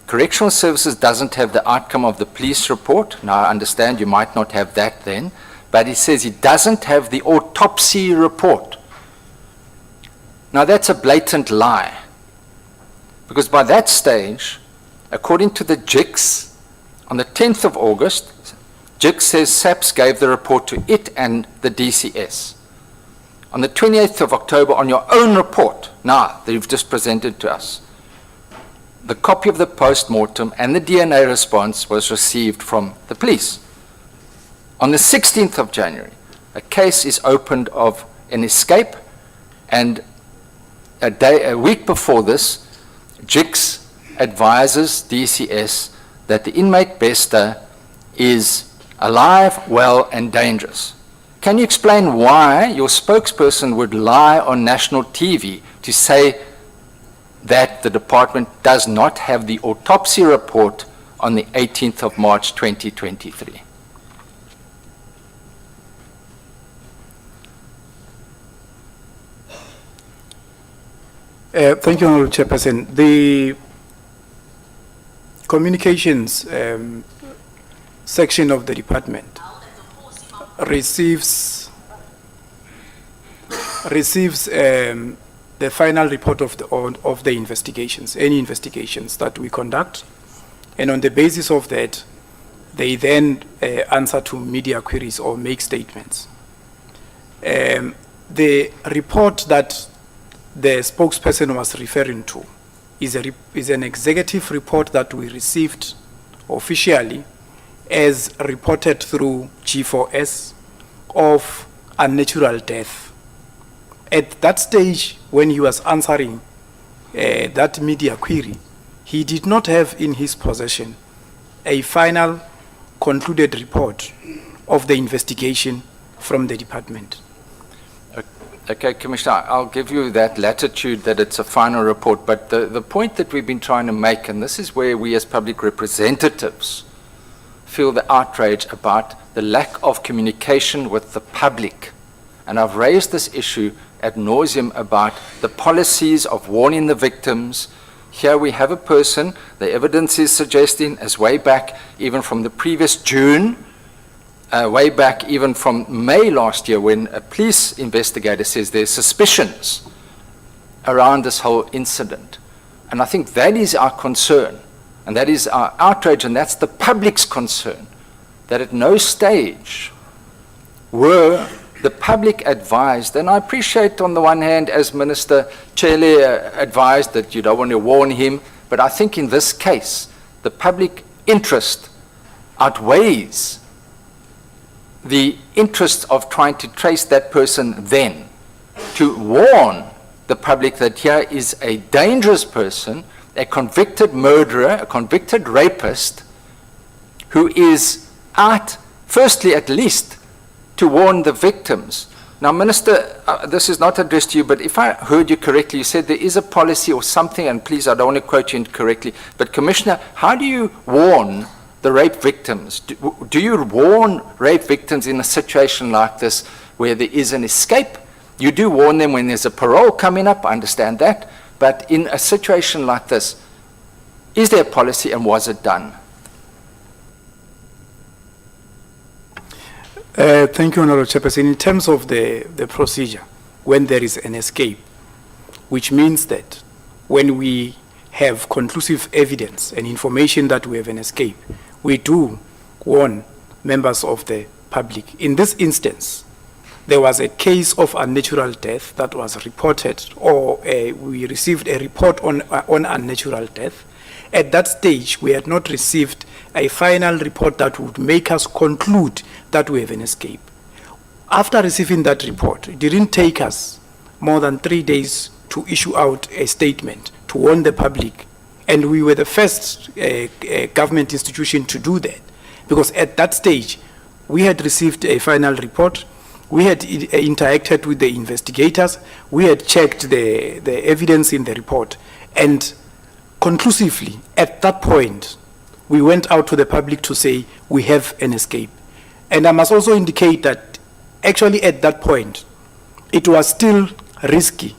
Correctional Services doesn't have the outcome of the police report. Now I understand you might not have that then, but he says he doesn't have the autopsy report. Now that's a blatant lie, because by that stage, according to the JICS, on the 10th of August, JICS says SAPS gave the report to it and the DCS. On the 28th of October, on your own report, now that you've just presented to us, the copy of the post-mortem and the DNA response was received from the police. On the 16th of January, a case is opened of an escape, and a week before this, JICS advises DCS that the inmate Bester is alive, well, and dangerous. Can you explain why your spokesperson would lie on national TV to say that the department does not have the autopsy report on the 18th of March 2023?
Thank you, Honourable Chairperson. The communications section of the department receives the final report of the investigations, any investigations that we conduct, and on the basis of that, they then answer to media queries or make statements. The report that the spokesperson was referring to is an executive report that we received officially as reported through G4S of unnatural death. At that stage, when he was answering that media query, he did not have in his possession a final concluded report of the investigation from the department.
Okay, Commissioner, I'll give you that latitude that it's a final report, but the point that we've been trying to make, and this is where we as public representatives feel the outrage about the lack of communication with the public. And I've raised this issue ad nauseum about the policies of warning the victims. Here we have a person, the evidence is suggesting, as way back even from the previous June, way back even from May last year, when a police investigator says there's suspicions around this whole incident. And I think that is our concern, and that is our outrage, and that's the public's concern, that at no stage were the public advised. And I appreciate on the one hand, as Minister Chele advised, that you don't want to warn him, but I think in this case, the public interest outweighs the interest of trying to trace that person then, to warn the public that here is a dangerous person, a convicted murderer, a convicted rapist, who is out, firstly at least, to warn the victims. Now, Minister, this is not addressed to you, but if I heard you correctly, you said there is a policy or something, and please, I don't want to quote you incorrectly, but Commissioner, how do you warn the rape victims? Do you warn rape victims in a situation like this where there is an escape? You do warn them when there's a parole coming up, I understand that, but in a situation like this, is there a policy and was it done?
Thank you, Honourable Chairperson. In terms of the procedure, when there is an escape, which means that when we have conclusive evidence and information that we have an escape, we do warn members of the public. In this instance, there was a case of unnatural death that was reported, or we received a report on unnatural death. At that stage, we had not received a final report that would make us conclude that we have an escape. After receiving that report, it didn't take us more than 3 days to issue out a statement to warn the public. And we were the first government institution to do that, because at that stage, we had received a final report, we had interacted with the investigators, we had checked the evidence in the report, and conclusively, at that point, we went out to the public to say we have an escape. And I must also indicate that actually at that point, it was still risky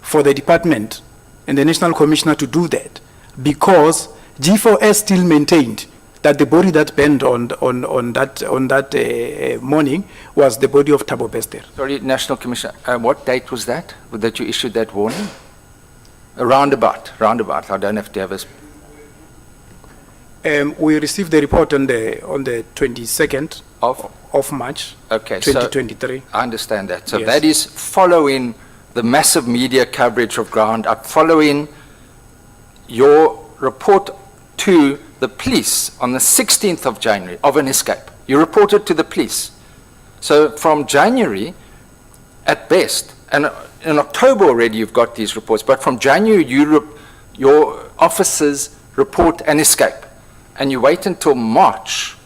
for the department and the National Commissioner to do that, because G4S still maintained that the body that burned on that morning was the body of Thabo Bester.
Sorry, National Commissioner, what date was that you issued that warning? Roundabout. I don't have to have a...
We received the report on the 22nd of March,
okay,
2023.
So I understand that. So
Yes.
that is following the massive media coverage of Ground Up, following your report to the police on the 16th of January of an escape. You reported to the police. So from January, at best, and in October already you've got these reports, but from January your officers report an escape, and you wait until March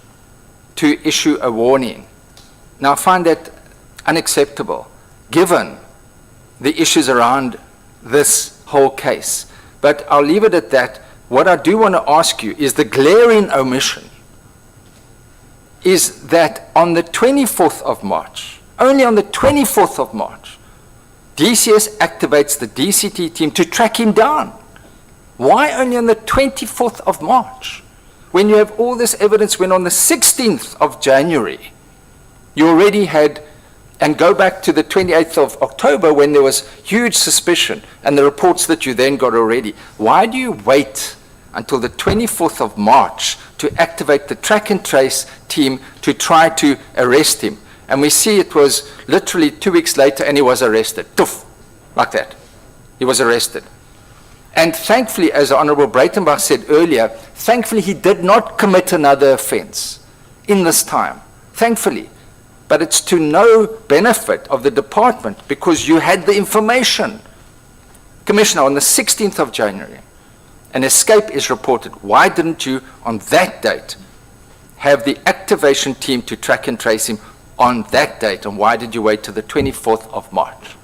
to issue a warning. Now I find that unacceptable, given the issues around this whole case. But I'll leave it at that. What I do want to ask you is the glaring omission is that on the 24th of March, only on the 24th of March, DCS activates the DCT team to track him down. Why only on the 24th of March? When you have all this evidence, when on the 16th of January, you already had, and go back to the 28th of October when there was huge suspicion and the reports that you then got already. Why do you wait until the 24th of March to activate the track and trace team to try to arrest him? And we see it was literally 2 weeks later and he was arrested. Toof, like that. He was arrested. And thankfully, as Honorable Breitenbach said earlier, thankfully he did not commit another offense in this time. Thankfully. But it's to no benefit of the department because you had the information. Commissioner, on the 16th of January, an escape is reported. Why didn't you, on that date, have the activation team to track and trace him on that date? And why did you wait till the 24th of March?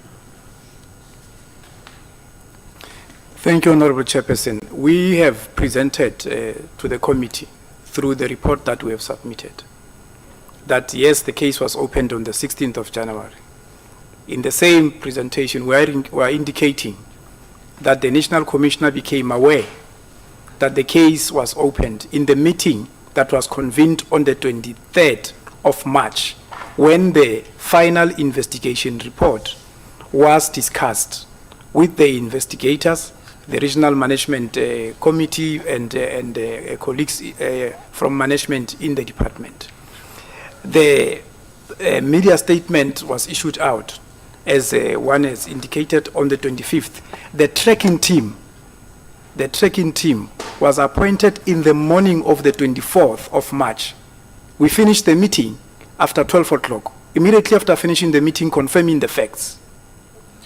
Thank you, Honorable Chairperson. We have presented to the committee through the report that we have submitted that yes, the case was opened on the 16th of January. In the same presentation, we are indicating that the National Commissioner became aware that the case was opened in the meeting that was convened on the 23rd of March, when the final investigation report was discussed with the investigators, the regional management committee, and colleagues from management in the department. The media statement was issued out, as one has indicated, on the 25th. The tracking team was appointed in the morning of the 24th of March. We finished the meeting after 12 o'clock, immediately after finishing the meeting, confirming the facts.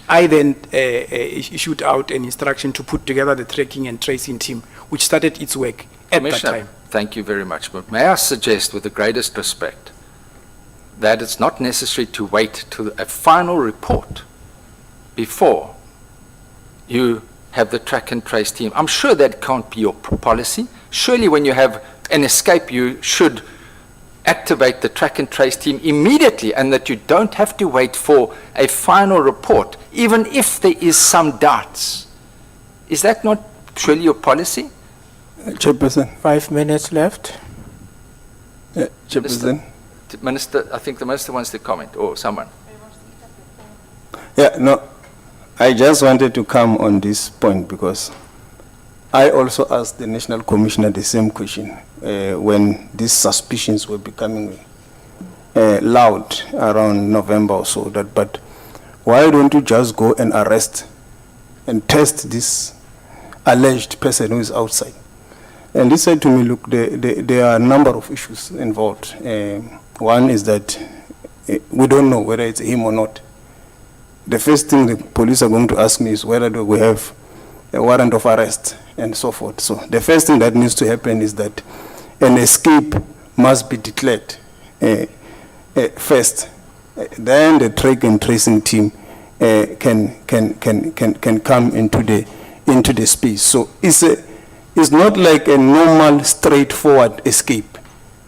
I then issued out an instruction to put together the tracking and tracing team, which started its work at that
Commissioner,
time.
thank you very much. But may I suggest, with the greatest respect, that it's not necessary to wait till a final report before you have the track and trace team. I'm sure that can't be your policy. Surely when you have an escape, you should activate the track and trace team immediately, and that you don't have to wait for a final report, even if there is some doubts. Is that not surely your policy?
Chairperson.
5 minutes left.
Chairperson.
Minister, I think the Minister wants to comment, or someone.
Yeah, no, I just wanted to come on this point because I also asked the National Commissioner the same question when these suspicions were becoming loud around November or so. But why don't you just go and arrest and test this alleged person who is outside? And he said to me, look, there are a number of issues involved. One is that we don't know whether it's him or not. The first thing the police are going to ask me is whether do we have a warrant of arrest and so forth. So the first thing that needs to happen is that an escape must be declared first. Then the track and tracing team can come into the space. So it's not like a normal, straightforward escape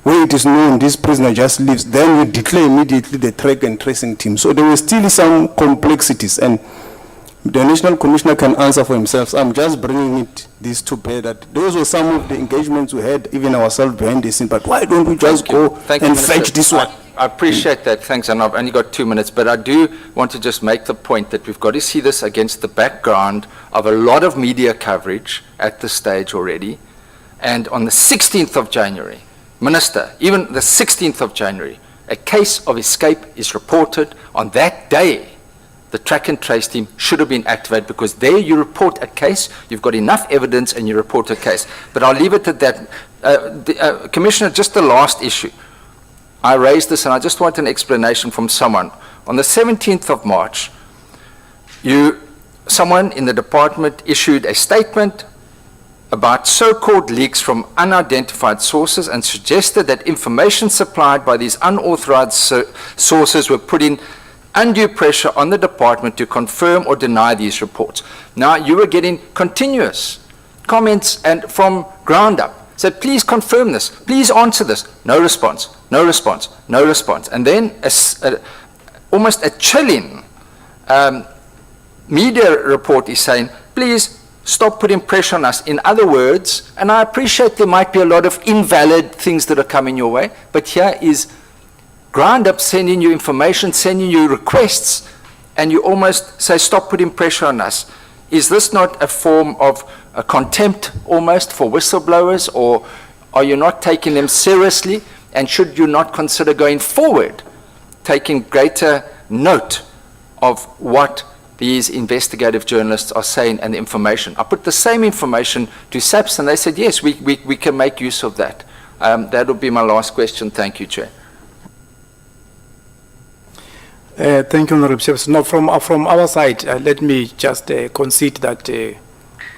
where it is known this prisoner just leaves. Then you declare immediately the track and tracing team. So there were still some complexities, and the National Commissioner can answer for himself. So I'm just bringing this to bear that those were some of the engagements we had, even ourselves behind the scene. But why don't we just go and fetch this one?
I appreciate that, thanks, and I've only got 2 minutes, but I do want to just make the point that we've got to see this against the background of a lot of media coverage at this stage already. And on the 16th of January, Minister, even the 16th of January, a case of escape is reported. On that day, the track and trace team should have been activated, because there you report a case, you've got enough evidence and you report a case. But I'll leave it at that. Commissioner, just the last issue. I raised this and I just want an explanation from someone. On the 17th of March, someone in the department issued a statement about so-called leaks from unidentified sources and suggested that information supplied by these unauthorized sources were putting undue pressure on the department to confirm or deny these reports. Now, you were getting continuous comments and from ground up. Said, please confirm this, please answer this. No response, no response, no response. And then almost a chilling media report is saying, please stop putting pressure on us. In other words, and I appreciate there might be a lot of invalid things that are coming your way, but here is ground up sending you information, sending you requests, and you almost say, stop putting pressure on us. Is this not a form of a contempt almost for whistleblowers, or are you not taking them seriously? And should you not consider going forward, taking greater note of what these investigative journalists are saying and the information? I put the same information to SAPS and they said, yes, we can make use of that. That would be my last question. Thank you, Chair.
Thank you, Honorable Chairperson. No, from our side, let me just concede that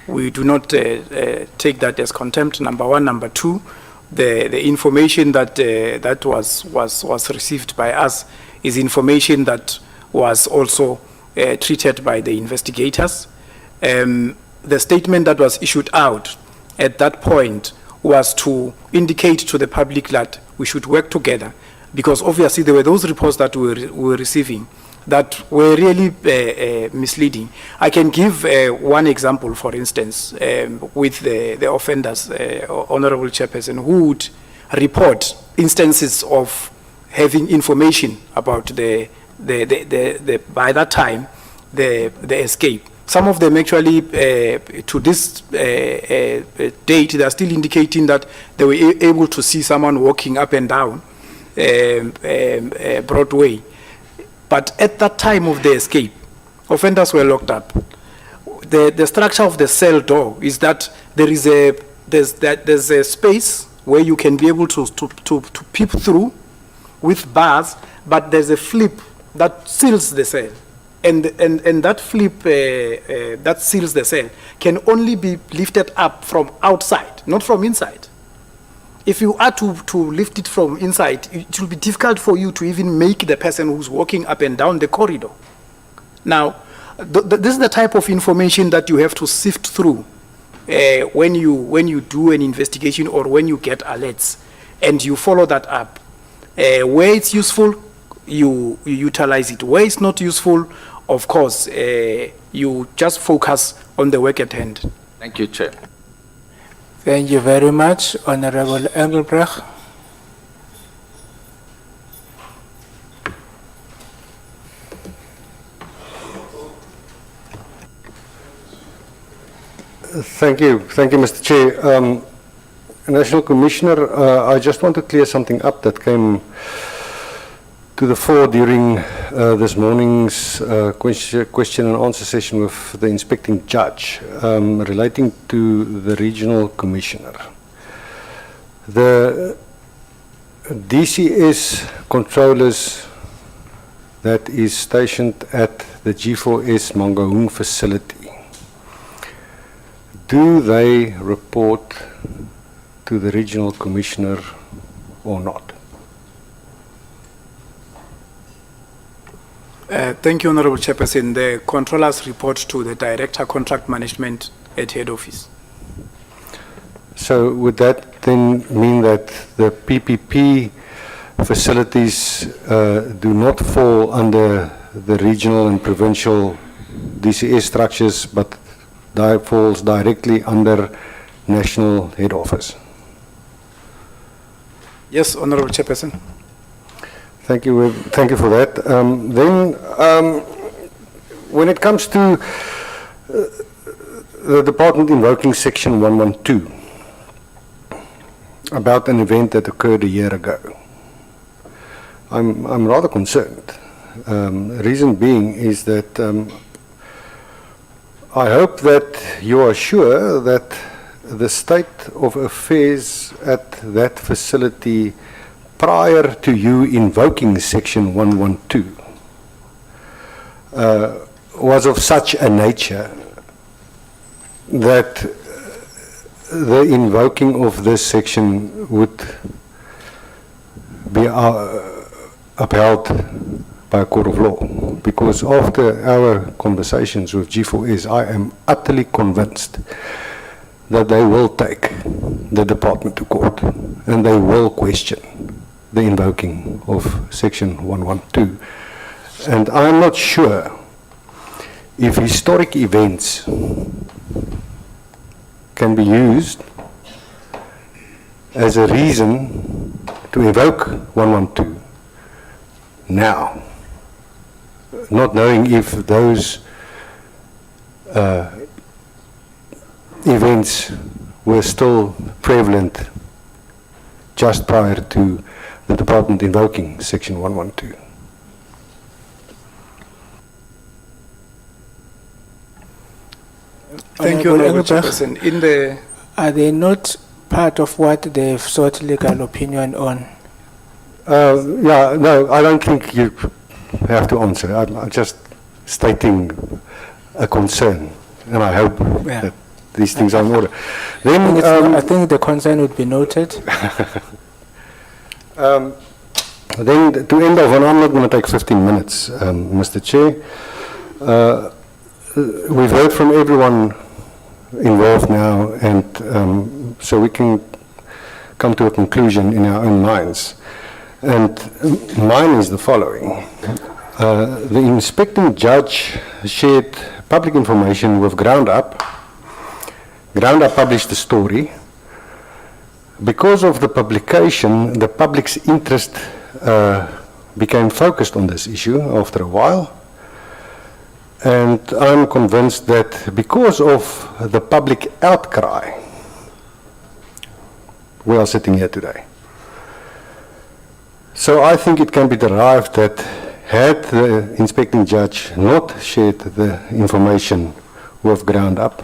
we do not take that as contempt, number one. Number two, the information that that was received by us is information that was also treated by the investigators. The statement that was issued out at that point was to indicate to the public that we should work together, because obviously there were those reports that we were receiving that were really misleading. I can give one example, for instance, with the offenders, Honorable Chairperson, who would report instances of having information about by that time, the escape. Some of them actually, to this date, they are still indicating that they were able to see someone walking up and down Broadway. But at that time of the escape, offenders were locked up. The structure of the cell door is that there's a space where you can be able to peep through, with bars, but there's a flip that seals the cell. And that flip that seals the cell can only be lifted up from outside, not from inside. If you are to lift it from inside, it will be difficult for you to even make the person who's walking up and down the corridor. Now, this is the type of information that you have to sift through when you do an investigation or when you get alerts, and you follow that up. Where it's useful, you utilize it. Where it's not useful, of course, you just focus on the work at hand.
Thank you, Chair.
Thank you very much, Honorable Engelbrecht.
Thank you, Mr. Chair. National Commissioner, I just want to clear something up that came to the fore during this morning's question and answer session with the inspecting judge relating to the regional commissioner. The DCS controllers that is stationed at the G4S Mangaung facility, do they report to the regional commissioner or not?
Thank you, Honorable Chairperson. The controllers report to the Director Contract Management at head office.
So would that then mean that the PPP facilities do not fall under the regional and provincial DCS structures, but falls directly under national head office?
Yes, Honorable Chairperson.
Thank you for that. Then, when it comes to the department invoking Section 112 about an event that occurred a year ago, I'm rather concerned. Reason being is that I hope that you are sure that the state of affairs at that facility prior to you invoking Section 112 was of such a nature that the invoking of this section would be upheld by a court of law. Because after our conversations with G4S, I am utterly convinced that they will take the department to court and they will question the invoking of Section 112. And I'm not sure if historic events can be used as a reason to invoke 112 now, not knowing if those events were still prevalent just prior to the department invoking Section 112.
Thank you, Honorable Chairperson.
Are they not part of what they've sought legal opinion on?
Yeah, no, I don't think you have to answer. I'm just stating a concern, and I hope that these things are in order. Then,
I think the concern would be noted.
Then to end off, and I'm not going to take 15 minutes, Mr. Chair. We've heard from everyone involved now, and so we can come to a conclusion in our own minds. And mine is the following. The inspecting judge shared public information with Ground Up. Ground Up published the story. Because of the publication, the public's interest became focused on this issue after a while. And I'm convinced that because of the public outcry, we are sitting here today. So I think it can be derived that had the inspecting judge not shared the information with Ground Up,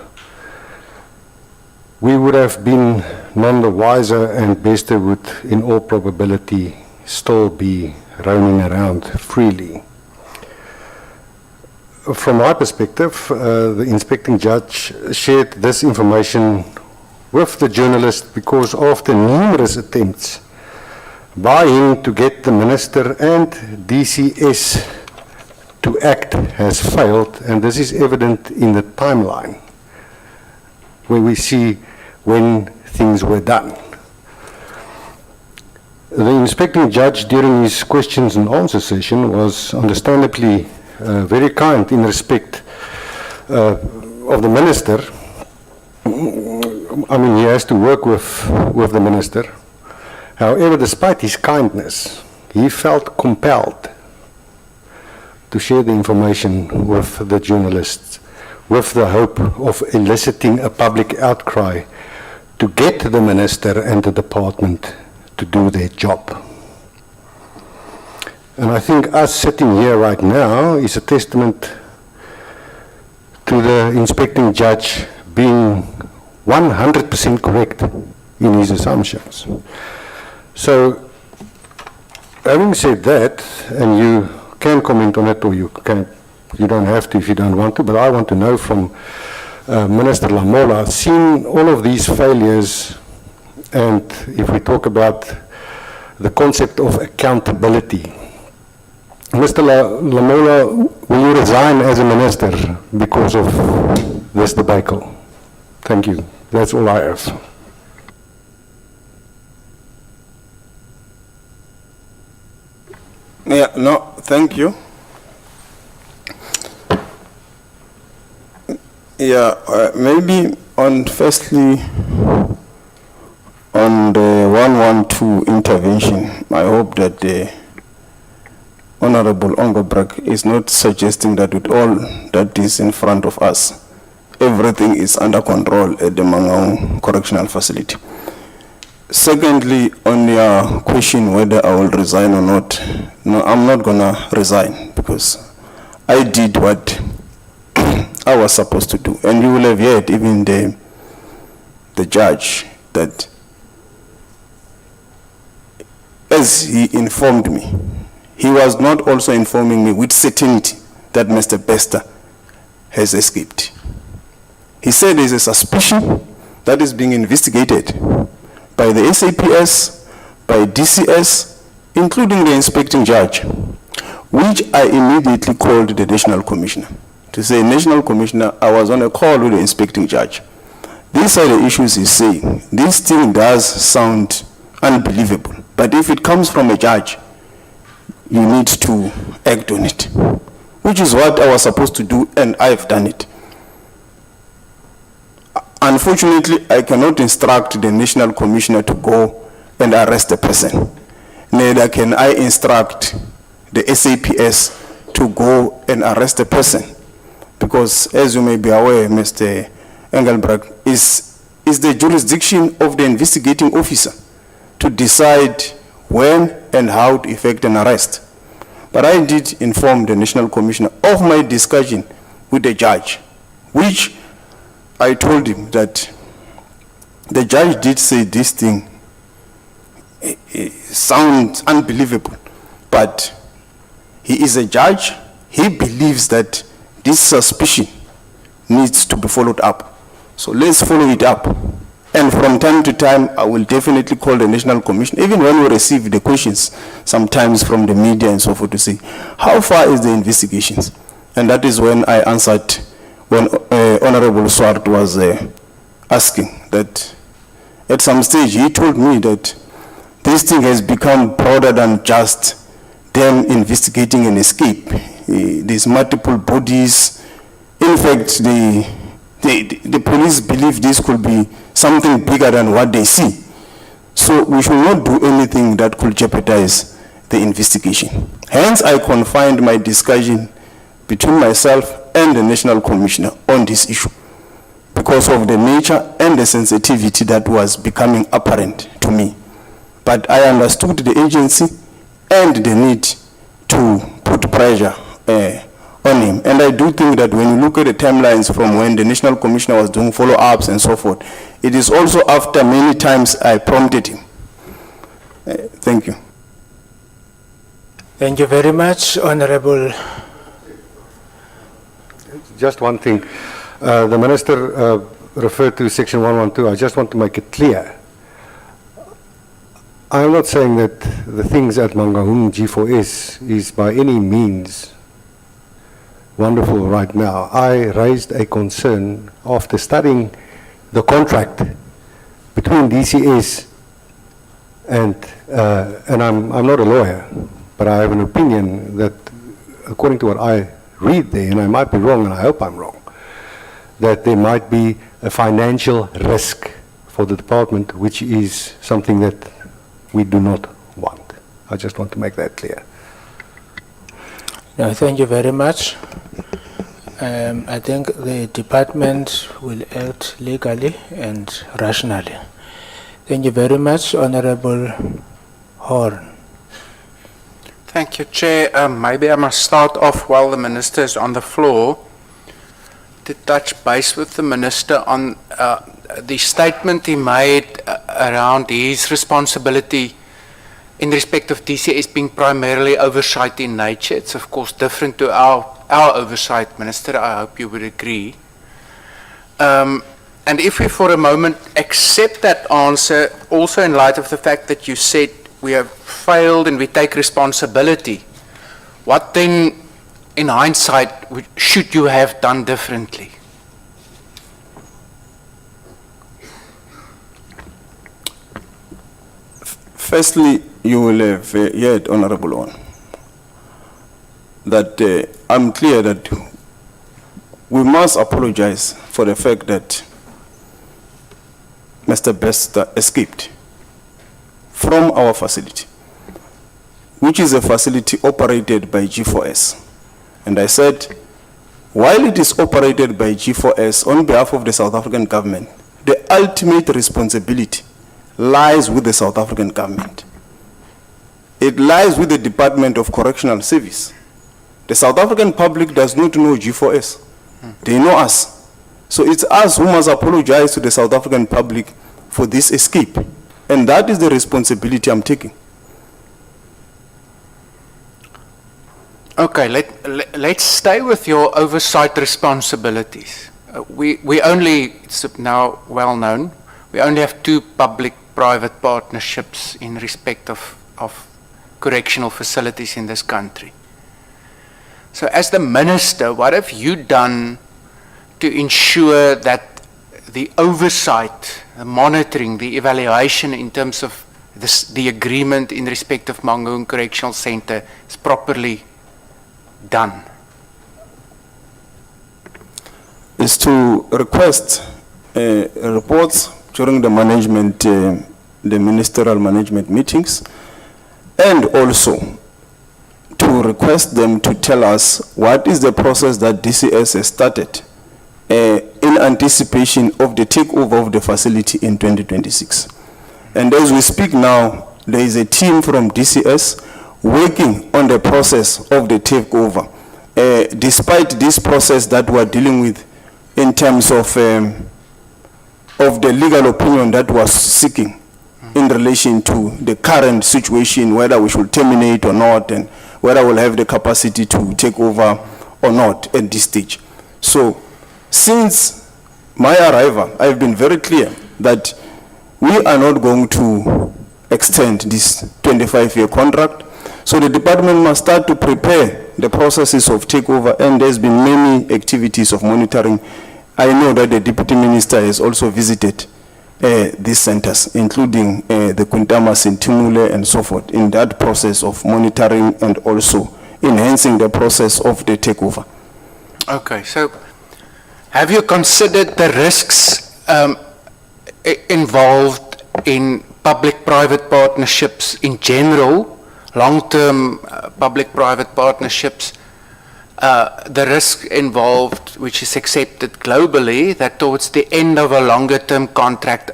we would have been none the wiser, and Bester would in all probability still be roaming around freely. From my perspective, the inspecting judge shared this information with the journalist because after numerous attempts by him to get the minister and DCS to act has failed, and this is evident in the timeline where we see when things were done. The inspecting judge during his questions and answer session was understandably very kind in respect of the minister. I mean, he has to work with the minister. However, despite his kindness, he felt compelled to share the information with the journalists with the hope of eliciting a public outcry to get the minister and the department to do their job. And I think us sitting here right now is a testament to the inspecting judge being 100% correct in his assumptions. So, having said that, and you can comment on it or you don't have to if you don't want to, but I want to know from Minister Lamola, seeing all of these failures, and if we talk about the concept of accountability, Mr. Lamola, will you resign as a minister because of this debacle? Thank you. That's all I have.
Yeah, no, thank you. Yeah, maybe firstly, on the 112 intervention, I hope that the Honorable Ongobrak is not suggesting that with all that is in front of us, everything is under control at the Mangaung Correctional Facility. Secondly, on your question whether I will resign or not, no, I'm not gonna resign because I did what I was supposed to do. And you will have heard even the judge that as he informed me, he was not also informing me with certainty that Mr. Bester has escaped. He said there's a suspicion that is being investigated by the SAPS, by DCS, including the inspecting judge, which I immediately called the National Commissioner to say, National Commissioner, I was on a call with the inspecting judge. These are the issues he's saying. This thing does sound unbelievable, but if it comes from a judge, you need to act on it, which is what I was supposed to do, and I've done it. Unfortunately, I cannot instruct the National Commissioner to go and arrest a person. Neither can I instruct the SAPS to go and arrest a person. Because, as you may be aware, Mr. Engelbrecht, is the jurisdiction of the investigating officer to decide when and how to effect an arrest. But I did inform the National Commissioner of my discussion with the judge, which I told him that the judge did say this thing sounds unbelievable, but he is a judge. He believes that this suspicion needs to be followed up. So let's follow it up. And from time to time, I will definitely call the National Commission, even when we receive the questions, sometimes from the media and so forth, to say, how far is the investigations? And that is when I answered, when Honorable Swart was asking that at some stage, he told me that this thing has become broader than just them investigating an escape. There's multiple bodies. In fact, the police believe this could be something bigger than what they see. So we should not do anything that could jeopardize the investigation. Hence, I confined my discussion between myself and the National Commissioner on this issue because of the nature and the sensitivity that was becoming apparent to me. But I understood the agency and the need to put pressure on him. And I do think that when you look at the timelines from when the National Commissioner was doing follow-ups and so forth, it is also after many times I prompted him. Thank you.
Thank you very much, Honorable.
Just one thing. The Minister referred to Section 112. I just want to make it clear. I am not saying that the things at Mangaung G4S is by any means wonderful right now. I raised a concern after studying the contract between DCS and I'm not a lawyer, but I have an opinion that according to what I read there, and I might be wrong and I hope I'm wrong, that there might be a financial risk for the department, which is something that we do not want. I just want to make that clear.
No, thank you very much. I think the department will act legally and rationally. Thank you very much, Honorable Horn.
Thank you, Chair. Maybe I must start off while the Minister is on the floor to touch base with the Minister on the statement he made around his responsibility in respect of DCS being primarily oversight in nature. It's of course different to our oversight, Minister. I hope you would agree. And if we for a moment accept that answer, also in light of the fact that you said we have failed and we take responsibility, what then, in hindsight, should you have done differently?
Firstly, you will have heard, Honorable One, that I'm clear that we must apologize for the fact that Mr. Bester escaped from our facility, which is a facility operated by G4S. And I said, while it is operated by G4S on behalf of the South African government, the ultimate responsibility lies with the South African government. It lies with the Department of Correctional Service. The South African public does not know G4S. They know us. So it's us who must apologize to the South African public for this escape. And that is the responsibility I'm taking.
Okay, let's stay with your oversight responsibilities. We only, it's now well known, we only have 2 public-private partnerships in respect of correctional facilities in this country. So as the Minister, what have you done to ensure that the oversight, the monitoring, the evaluation in terms of the agreement in respect of Mangaung Correctional Centre is properly done?
Is to request reports during the management, the ministerial management meetings, and also to request them to tell us what is the process that DCS has started in anticipation of the takeover of the facility in 2026. And as we speak now, there is a team from DCS working on the process of the takeover. Despite this process that we're dealing with in terms of the legal opinion that was seeking in relation to the current situation, whether we should terminate or not, and whether we'll have the capacity to take over or not at this stage. So, since my arrival, I've been very clear that we are not going to extend this 25-year contract. So the department must start to prepare the processes of takeover, and there's been many activities of monitoring. I know that the Deputy Minister has also visited these centers, including the Kuntamas in Timule and so forth, in that process of monitoring and also enhancing the process of the takeover.
Okay, so have you considered the risks involved in public-private partnerships in general, long-term public-private partnerships, the risk involved, which is accepted globally, that towards the end of a longer-term contract,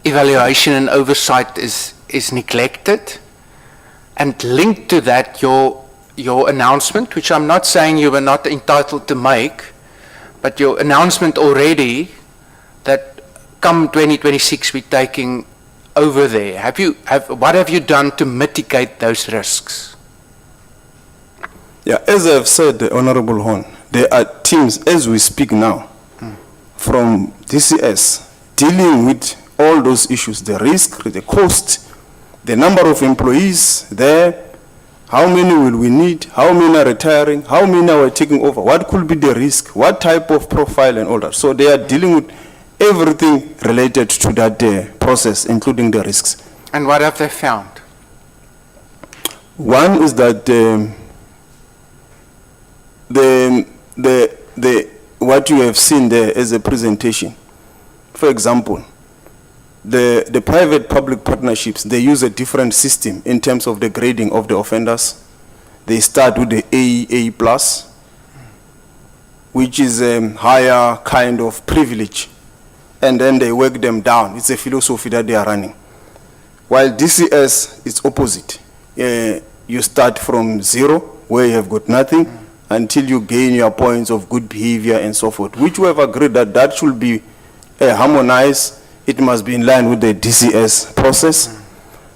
evaluation and oversight is neglected? And linked to that, your announcement, which I'm not saying you were not entitled to make, but your announcement already that come 2026 we're taking over there. What have you done to mitigate those risks?
Yeah, as I've said, Honorable Horn, there are teams as we speak now from DCS dealing with all those issues, the risk, the cost, the number of employees there, how many will we need, how many are retiring, how many are taking over, what could be the risk, what type of profile and all that. So they are dealing with everything related to that process, including the risks.
And what have they found?
One is that what you have seen there as a presentation, for example, the private-public partnerships, they use a different system in terms of the grading of the offenders. They start with the A+, which is a higher kind of privilege, and then they work them down. It's a philosophy that they are running. While DCS is opposite. You start from 0, where you have got nothing, until you gain your points of good behavior and so forth, which we have agreed that that should be harmonized. It must be in line with the DCS process.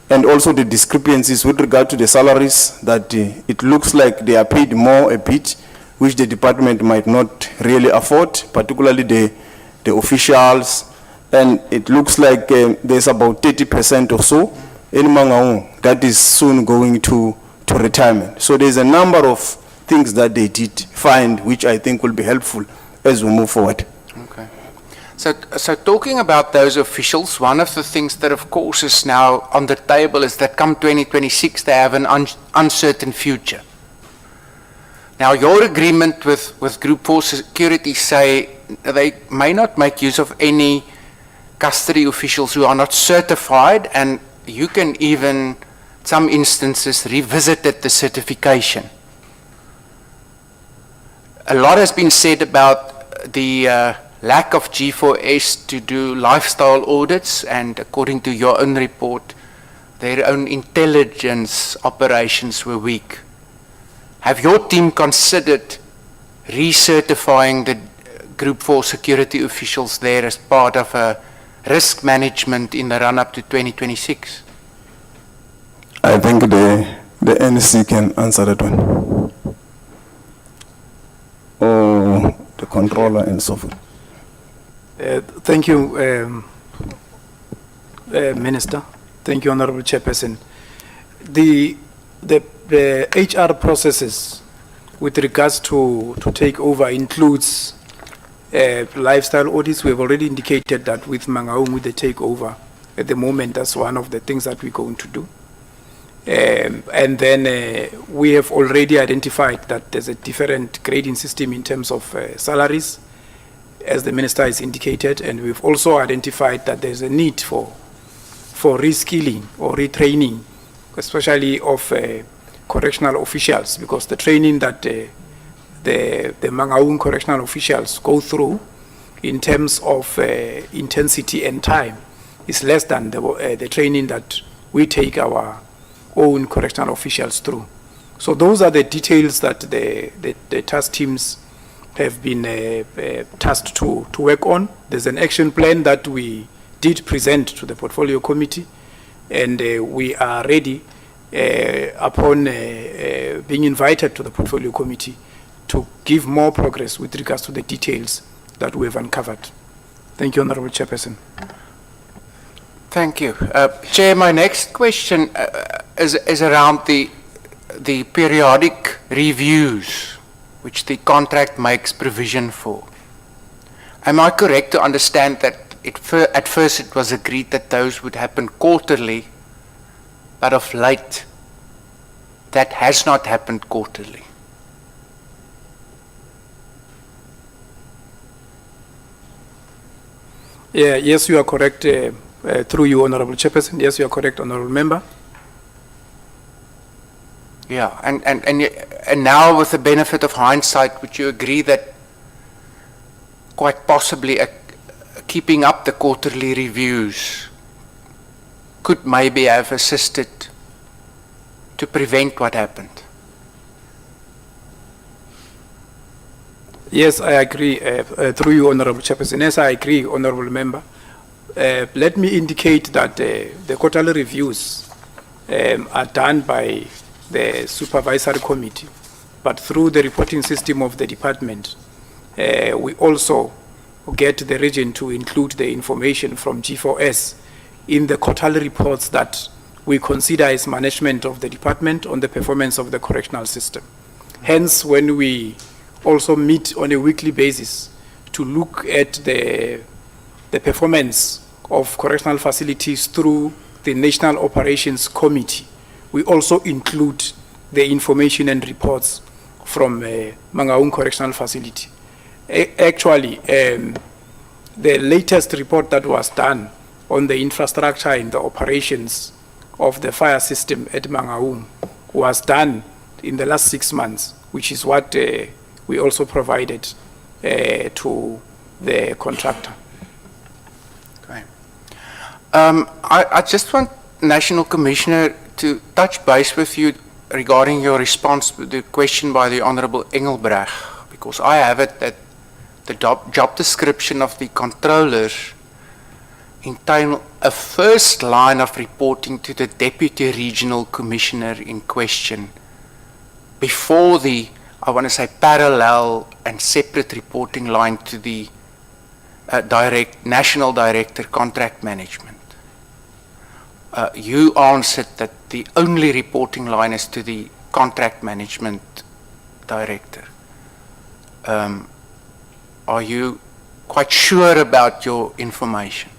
And also the discrepancies with regard to the salaries, that it looks like they are paid more a bit, which the department might not really afford, particularly the officials. And it looks like there's about 30% or so in Mangaung that is soon going to retirement. So there's a number of things that they did find, which I think will be helpful as we move forward.
Okay. So talking about those officials, one of the things that of course is now on the table is that come 2026 they have an uncertain future. Now your agreement with Group 4 Security say they may not make use of any custody officials who are not certified, and you can even, some instances, revisit the certification. A lot has been said about the lack of G4S to do lifestyle audits, and according to your own report, their own intelligence operations were weak. Have your team considered recertifying the Group 4 security officials there as part of a risk management in the run-up to 2026?
I think the NC can answer that one. Or the controller and so forth.
Thank you, Minister. Thank you, Honorable Chairperson. The HR processes with regards to take over includes lifestyle audits. We have already indicated that with Mangaung, with the takeover, at the moment, that's one of the things that we're going to do. And then we have already identified that there's a different grading system in terms of salaries, as the Minister has indicated, and we've also identified that there's a need for reskilling or retraining, especially of correctional officials, because the training that the Mangaung correctional officials go through in terms of intensity and time is less than the training that we take our own correctional officials through. So those are the details that the task teams have been tasked to work on. There's an action plan that we did present to the portfolio committee, and we are ready upon being invited to the portfolio committee to give more progress with regards to the details that we have uncovered. Thank you, Honorable Chairperson.
Thank you. Chair, my next question is around the periodic reviews which the contract makes provision for. Am I correct to understand that at first it was agreed that those would happen quarterly, but of late that has not happened quarterly?
Yeah, yes, you are correct. Through you, Honorable Chairperson. Yes, you are correct, Honorable Member.
Yeah, and now with the benefit of hindsight, would you agree that quite possibly keeping up the quarterly reviews could maybe have assisted to prevent what happened?
Yes, I agree. Through you, Honorable Chairperson. Yes, I agree, Honorable Member. Let me indicate that the quarterly reviews are done by the supervisory committee, but through the reporting system of the department, we also get the region to include the information from G4S in the quarterly reports that we consider as management of the department on the performance of the correctional system. Hence, when we also meet on a weekly basis to look at the performance of correctional facilities through the National Operations Committee, we also include the information and reports from Mangaung Correctional Facility. Actually, the latest report that was done on the infrastructure and the operations of the fire system at Mangaung was done in the last 6 months, which is what we also provided to the contractor.
Okay. I just want National Commissioner to touch base with you regarding your response to the question by the Honourable Engelbrecht, because I have it that the job description of the controllers entail a first line of reporting to the Deputy Regional Commissioner in question before the, I want to say, parallel and separate reporting line to the National Director Contract Management. You answered that the only reporting line is to the Contract Management Director. Are you quite sure about your information?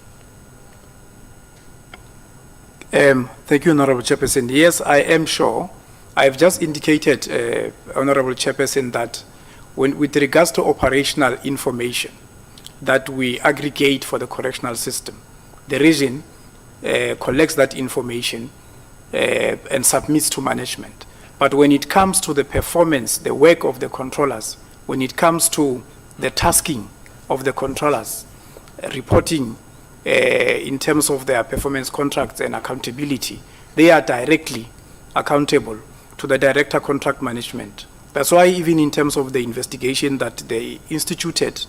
Thank you, Honorable Chairperson. Yes, I am sure. I've just indicated, Honorable Chairperson, that with regards to operational information that we aggregate for the correctional system, the region collects that information and submits to management. But when it comes to the performance, the work of the controllers, when it comes to the tasking of the controllers, reporting in terms of their performance contracts and accountability, they are directly accountable to the Director Contract Management. That's why even in terms of the investigation that they instituted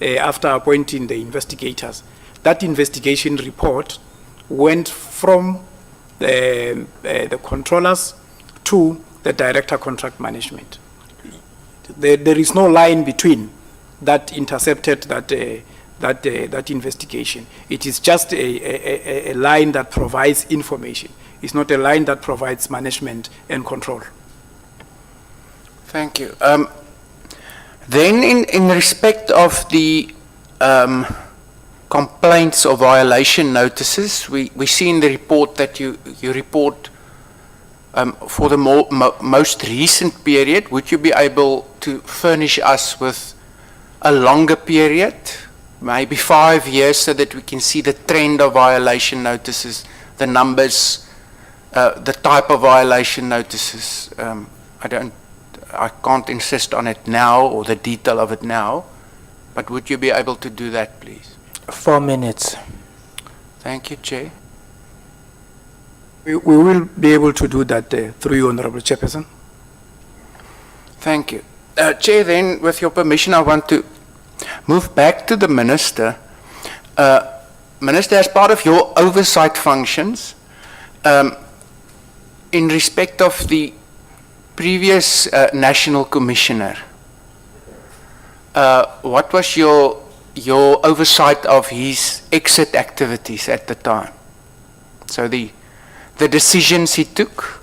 after appointing the investigators, that investigation report went from the controllers to the Director Contract Management. There is no line between that intercepted that investigation. It is just a line that provides information. It's not a line that provides management and control.
Thank you. Then in respect of the complaints or violation notices, we see in the report that you report for the most recent period. Would you be able to furnish us with a longer period, maybe 5 years, so that we can see the trend of violation notices, the numbers, the type of violation notices? I can't insist on it now or the detail of it now, but would you be able to do that, please?
4 minutes.
Thank you, Chair.
We will be able to do that through you, Honourable Chairperson.
Thank you. Chair, then, with your permission, I want to move back to the Minister. Minister, as part of your oversight functions, in respect of the previous National Commissioner, what was your oversight of his exit activities at the time? So the decisions he took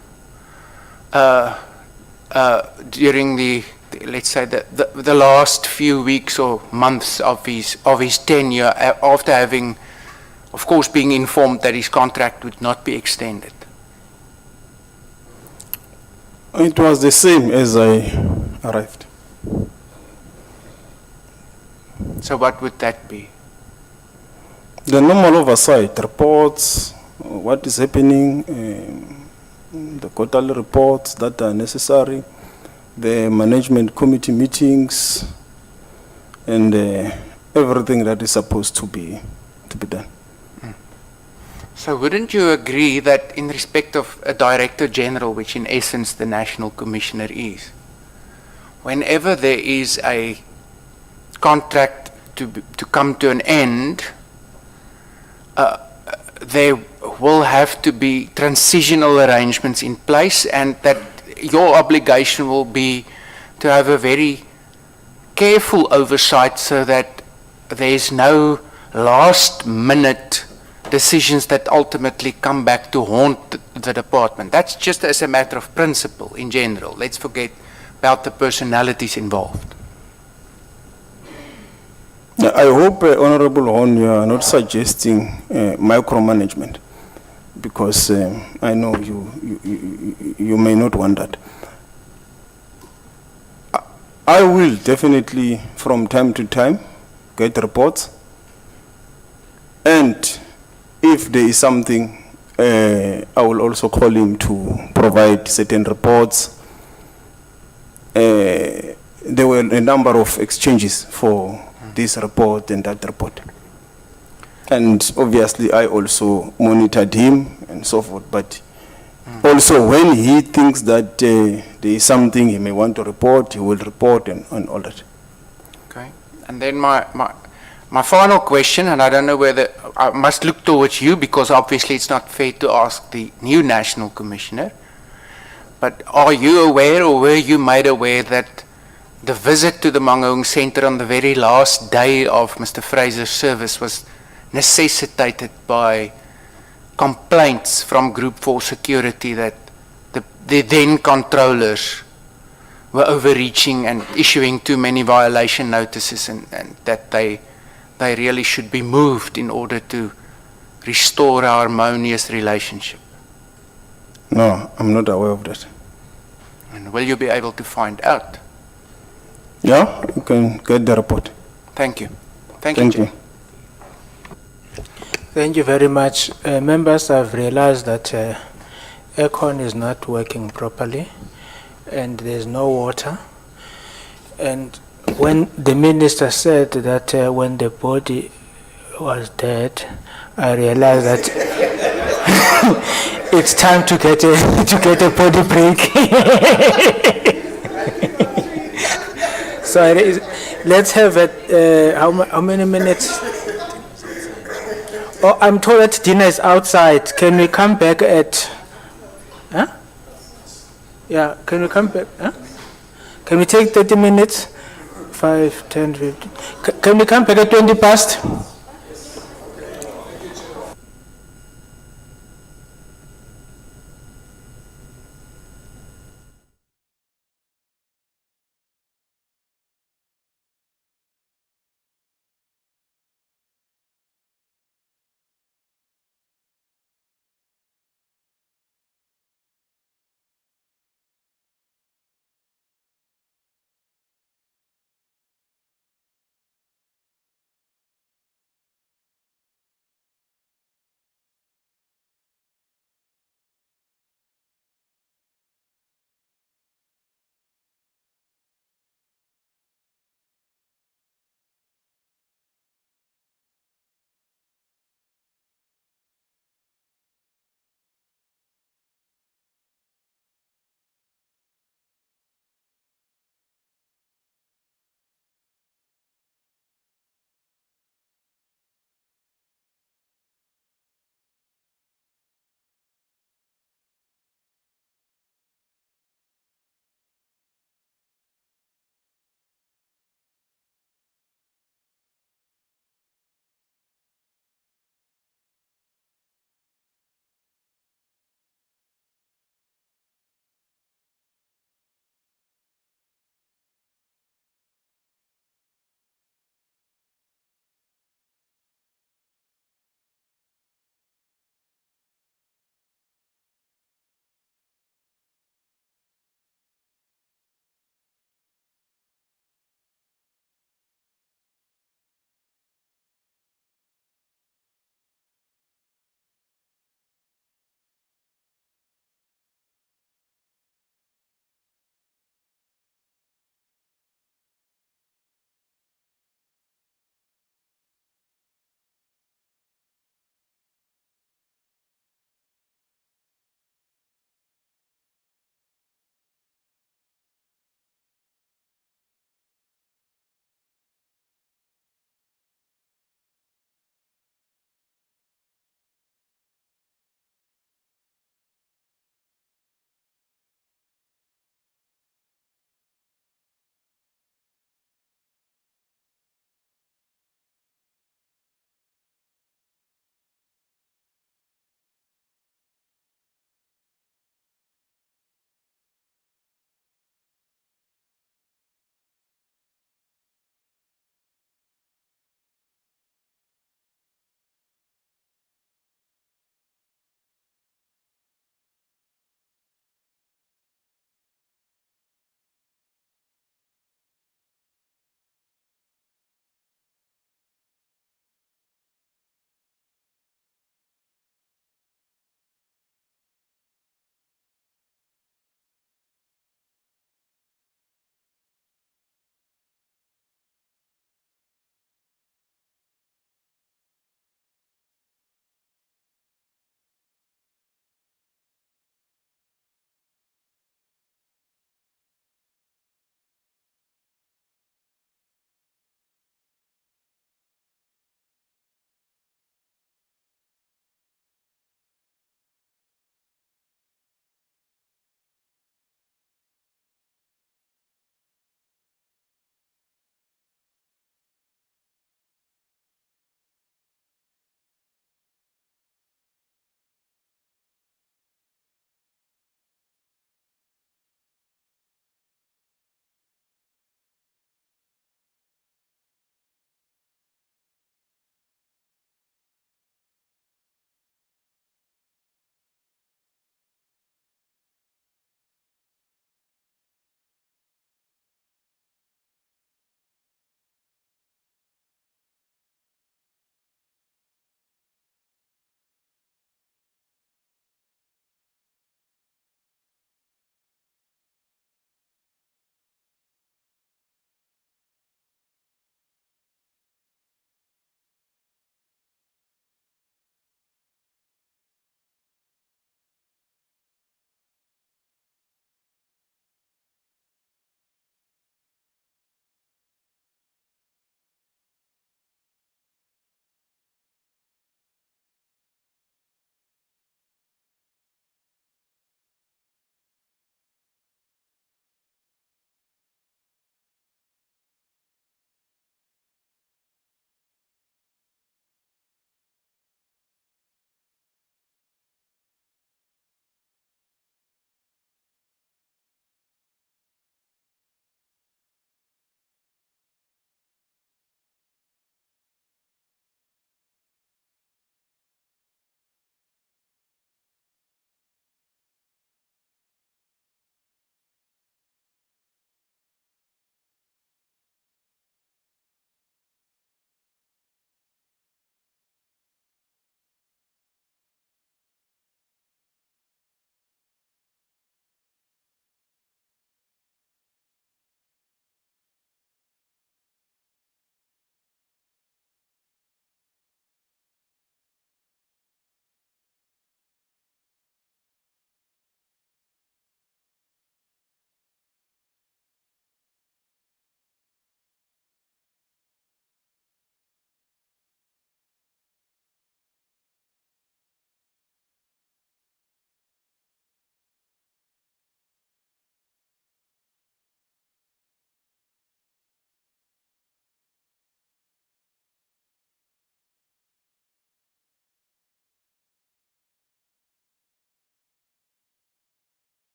during let's say the last few weeks or months of his tenure, after having, of course, being informed that his contract would not be extended.
It was the same as I arrived.
So what would that be?
The normal oversight, reports, what is happening, the quarterly reports that are necessary, the management committee meetings, and everything that is supposed to be done.
So wouldn't you agree that in respect of a Director General, which in essence the National Commissioner is, whenever there is a contract to come to an end, there will have to be transitional arrangements in place, and that your obligation will be to have a very careful oversight so that there's no last-minute decisions that ultimately come back to haunt the department. That's just as a matter of principle in general. Let's forget about the personalities involved.
I hope, Honorable Hon, you are not suggesting micromanagement, because I know you may not want that. I will definitely, from time to time, get reports, and if there is something, I will also call him to provide certain reports. There were a number of exchanges for this report and that report. And obviously, I also monitored him and so forth, but also when he thinks that there is something he may want to report, he will report and all that.
Okay. And then my final question, and I don't know whether I must look towards you, because obviously it's not fair to ask the new National Commissioner, but are you aware, or were you made aware, that the visit to the Mangaung Centre on the very last day of Mr. Fraser's service was necessitated by complaints from Group 4 Security that the then controllers were overreaching and issuing too many violation notices, and that they really should be moved in order to restore a harmonious relationship?
No, I'm not aware of that.
And will you be able to find out?
Yeah, you can get the report.
Thank you.
Thank
Chair.
you.
Thank you very much. Members, I've realized that aircon is not working properly and there's no water. And when the minister said that when the body was dead, I realized that it's time to get a body break. So let's have it. How many minutes? Oh, I'm told that dinner is outside. Can we come back at? Huh? Yeah. Can we come back? Huh? Can we take 30 minutes? 5, 10, 15. Can we come back at 20 past?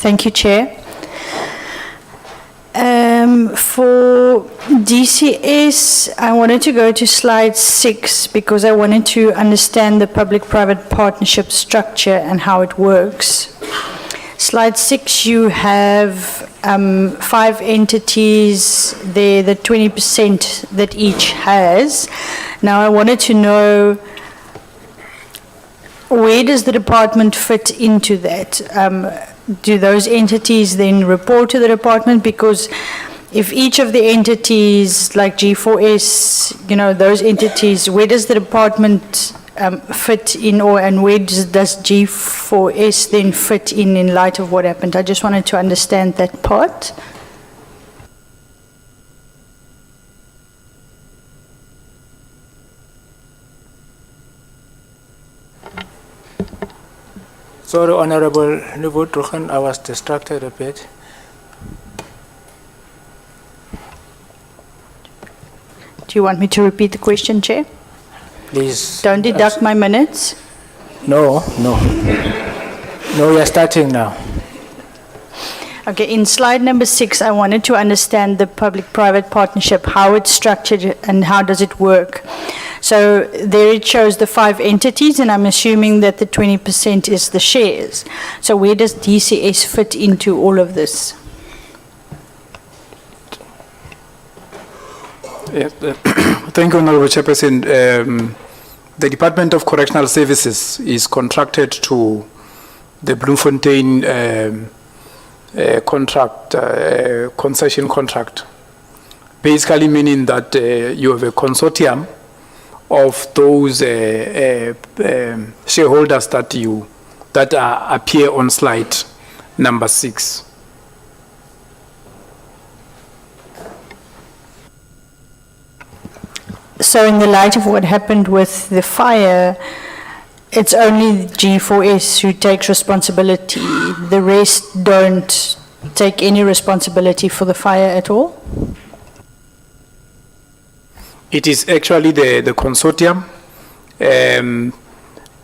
Thank you, Chair. For DCS, I wanted to go to slide 6 because I wanted to understand the public-private partnership structure and how it works. Slide 6, you have 5 entities there, the 20% that each has. Now, I wanted to know, where does the department fit into that? Do those entities then report to the department? Because if each of the entities, like G4S, you know, those entities, where does the department fit in, and where does G4S then fit in light of what happened? I just wanted to understand that part.
Sorry, Honorable Nuvutruchen, I was distracted a bit.
Do you want me to repeat the question, Chair?
Please.
Don't deduct my minutes.
No, you're starting now.
Okay, in slide number 6, I wanted to understand the public-private partnership, how it's structured and how does it work. So there it shows the 5 entities, and I'm assuming that the 20% is the shares. So where does DCS fit into all of this?
Yes, thank you, Honorable Chairperson. The Department of Correctional Services is contracted to the Bloemfontein concession contract, basically meaning that you have a consortium of those shareholders that appear on slide number 6.
So in the light of what happened with the fire, it's only G4S who takes responsibility. The rest don't take any responsibility for the fire at all?
It is actually the consortium.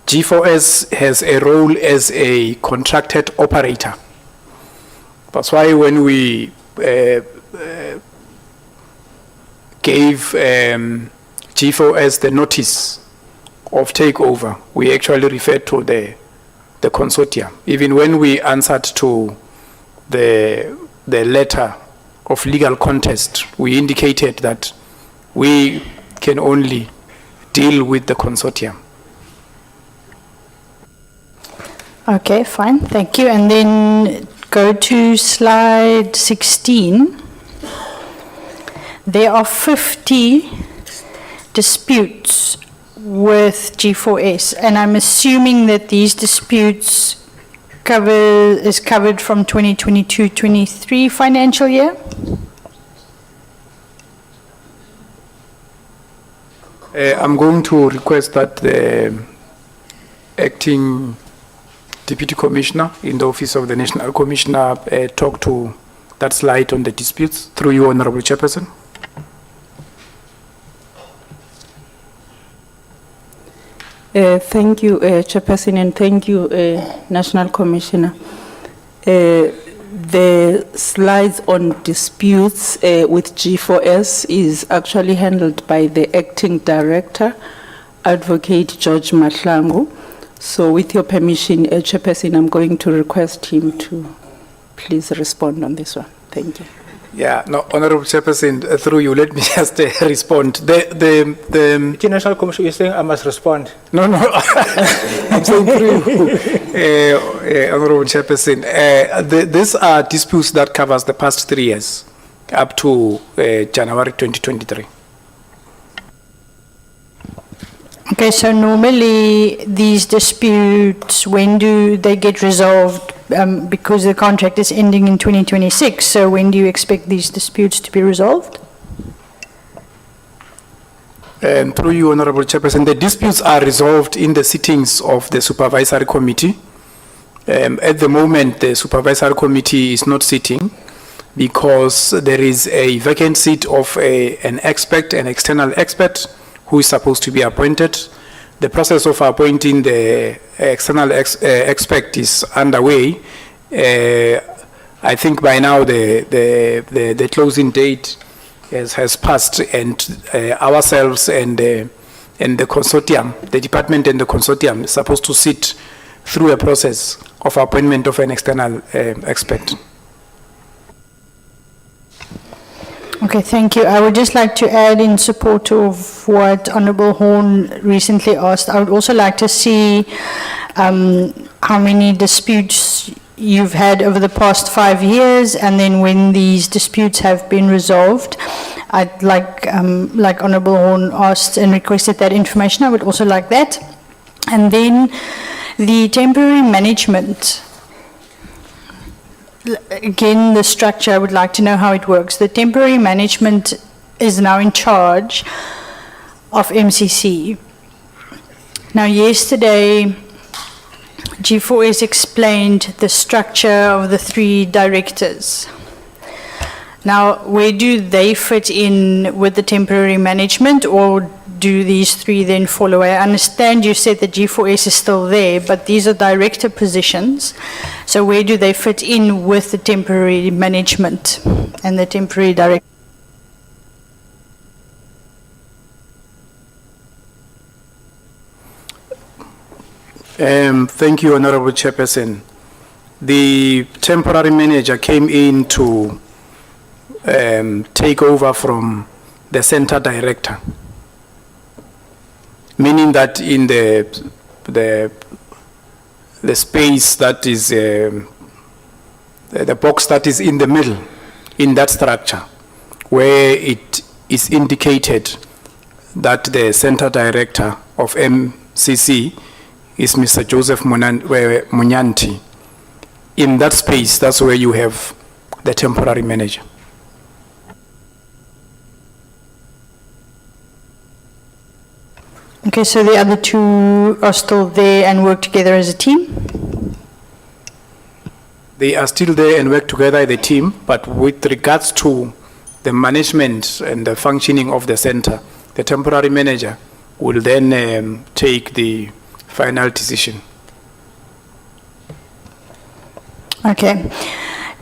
G4S has a role as a contracted operator. That's why when we gave G4S the notice of takeover, we actually referred to the consortium. Even when we answered to the letter of legal contest, we indicated that we can only deal with the consortium.
Okay, fine, thank you. And then go to slide 16. There are 50 disputes with G4S, and I'm assuming that these disputes is covered from 2022-23 financial year?
I'm going to request that the acting Deputy Commissioner in the Office of the National Commissioner talk to that slide on the disputes through you, Honorable Chairperson.
Thank you, Chairperson, and thank you, National Commissioner. The slides on disputes with G4S is actually handled by the Acting Director, Advocate George Mahlangu. So with your permission, Chairperson, I'm going to request him to please respond on this one. Thank you.
Yeah, no, Honorable Chairperson, through you, let me just respond. The
National Commission, you're saying I must respond?
No, I'm saying through you, Honorable Chairperson. These are disputes that covers the past 3 years, up to January 2023.
Okay, so normally these disputes, when do they get resolved? Because the contract is ending in 2026, so when do you expect these disputes to be resolved?
And through you, Honorable Chairperson, the disputes are resolved in the sittings of the Supervisory Committee. At the moment, the Supervisory Committee is not sitting because there is a vacant seat of an external expert who is supposed to be appointed. The process of appointing the external expert is underway, I think by now the closing date has passed, and ourselves and the consortium, the department and the consortium, is supposed to sit through a process of appointment of an external expert.
Okay, thank you. I would just like to add in support of what Honourable Horn recently asked. I would also like to see how many disputes you've had over the past 5 years, and then when these disputes have been resolved. I'd like Honourable Horn asked and requested that information, I would also like that. And then the temporary management. Again, the structure, I would like to know how it works. The temporary management is now in charge of MCC. Now, yesterday, G4S explained the structure of the 3 directors. Now, where do they fit in with the temporary management, or do these 3 then follow? I understand you said that G4S is still there, but these are director positions. So where do they fit in with the temporary management and the temporary director?
Thank you, Honorable Chairperson. The temporary manager came in to take over from the center director, meaning that in the space that is the box that is in the middle in that structure, where it is indicated that the center director of MCC is Mr. Joseph Munyanti. In that space, that's where you have the temporary manager.
Okay, so the other 2 are still there and work together as a team?
They are still there and work together as a team, but with regards to the management and the functioning of the center, the temporary manager will then take the final decision.
Okay.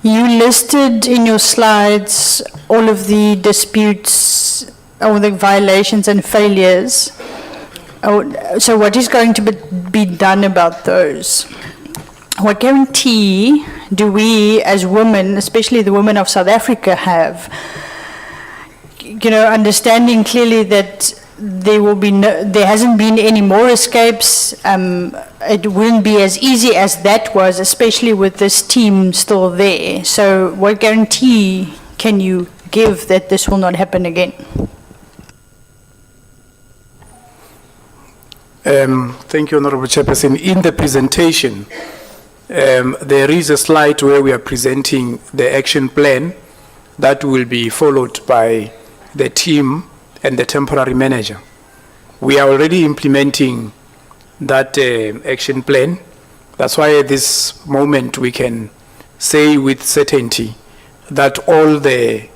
You listed in your slides all of the disputes, all the violations and failures. So what is going to be done about those? What guarantee do we as women, especially the women of South Africa, have? You know, understanding clearly that there will be there hasn't been any more escapes. It wouldn't be as easy as that was, especially with this team still there. So what guarantee can you give that this will not happen again?
Thank you, Honorable Chairperson. In the presentation, there is a slide where we are presenting the action plan that will be followed by the team and the temporary manager. We are already implementing that action plan. That's why at this moment we can say with certainty that all the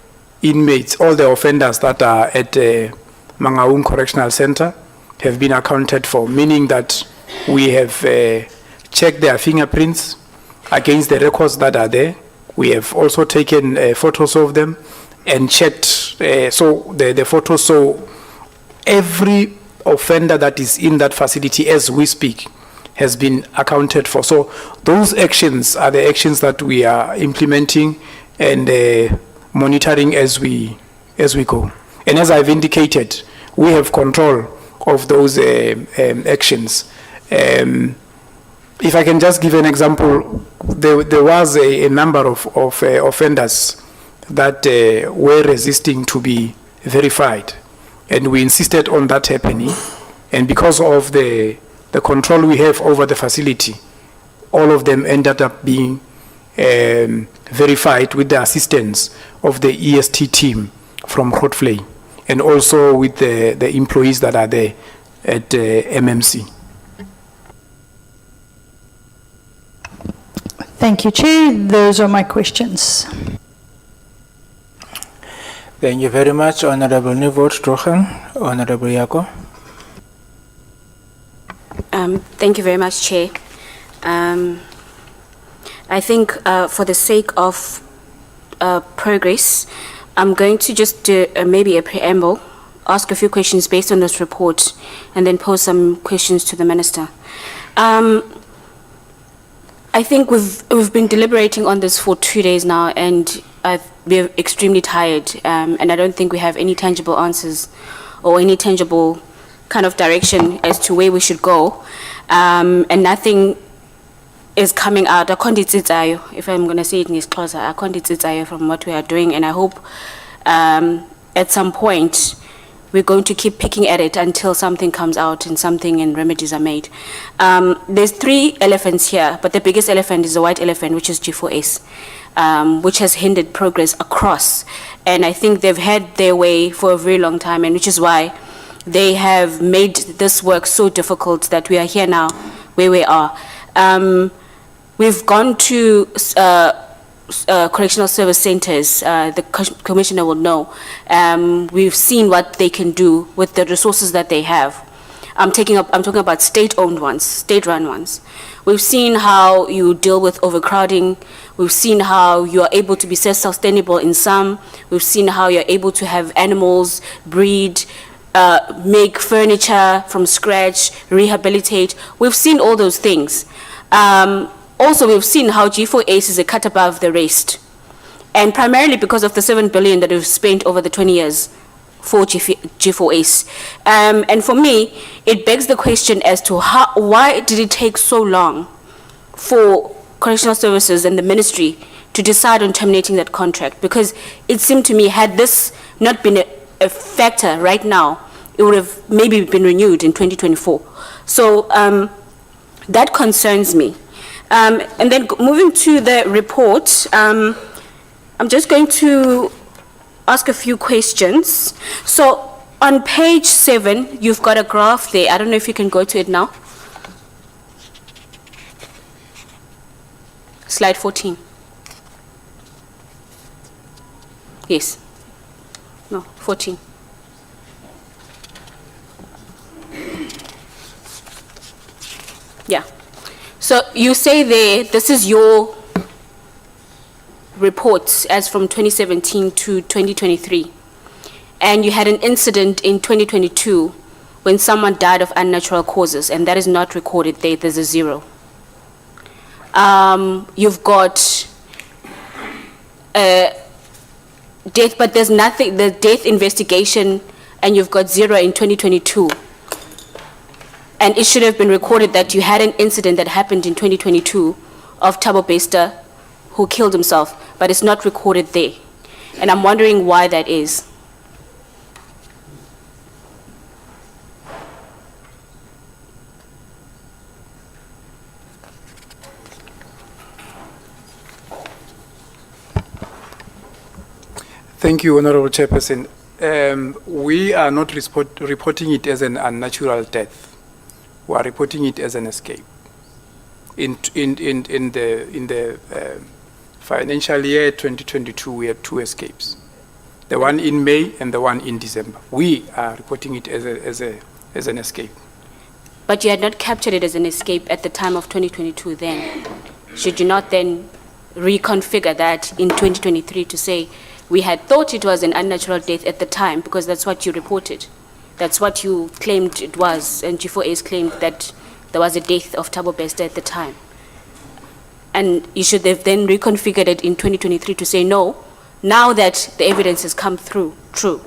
inmates, all the offenders that are at Mangaung Correctional Centre have been accounted for, meaning that we have checked their fingerprints against the records that are there. We have also taken photos of them and checked, so the photos show every offender that is in that facility as we speak has been accounted for. So those actions are the actions that we are implementing and monitoring as we go. And as I've indicated, we have control of those actions. If I can just give an example, there was a number of offenders that were resisting to be verified, and we insisted on that happening. And because of the control we have over the facility, all of them ended up being verified with the assistance of the EST team from Grootvlei, and also with the employees that are there at MMC.
Thank you, Chair. Those are my questions.
Thank you very much, Honorable Nivot Strochen. Honorable Yako.
Thank you very much, Chair. I think for the sake of progress, I'm going to just do maybe a preamble, ask a few questions based on this report, and then pose some questions to the Minister. I think we've been deliberating on this for 2 days now, and we're extremely tired, and I don't think we have any tangible answers or any tangible kind of direction as to where we should go, and nothing is coming out. If I'm going to say it in Xhosa, from what we are doing, and I hope at some point we're going to keep picking at it until something comes out and remedies are made. There's 3 elephants here, but the biggest elephant is the white elephant, which is G4S, which has hindered progress across. And I think they've had their way for a very long time, and which is why they have made this work so difficult that we are here now where we are. We've gone to correctional service centers, the commissioner will know. We've seen what they can do with the resources that they have. I'm talking about state-owned ones, state-run ones. We've seen how you deal with overcrowding. We've seen how you are able to be self-sustainable in some. We've seen how you're able to have animals breed, make furniture from scratch, rehabilitate. We've seen all those things. Also, we've seen how G4S is a cut above the rest, and primarily because of the 7 billion that we've spent over the 20 years for G4S. And for me, it begs the question as to why did it take so long for correctional services and the ministry to decide on terminating that contract? Because it seemed to me, had this not been a factor right now, it would have maybe been renewed in 2024. So that concerns me. And then moving to the report, I'm just going to ask a few questions. So on page 7, you've got a graph there. I don't know if you can go to it now. Slide 14. Yes. No, 14. Yeah. So you say there, this is your reports as from 2017 to 2023. And you had an incident in 2022 when someone died of unnatural causes, and that is not recorded there, there's a 0. You've got death, but there's nothing, the death investigation, and you've got 0 in 2022. And it should have been recorded that you had an incident that happened in 2022 of Thabo Bester who killed himself, but it's not recorded there. And I'm wondering why that is.
Thank you, Honorable Chairperson. We are not reporting it as an unnatural death. We are reporting it as an escape. In the financial year 2022, we had 2 escapes. The one in May and the one in December. We are reporting it as an escape.
But you had not captured it as an escape at the time of 2022 then. Should you not then reconfigure that in 2023 to say, we had thought it was an unnatural death at the time because that's what you reported. That's what you claimed it was, and G4S claimed that there was a death of Thabo Bester at the time. And you should have then reconfigured it in 2023 to say, no, now that the evidence has come through, true,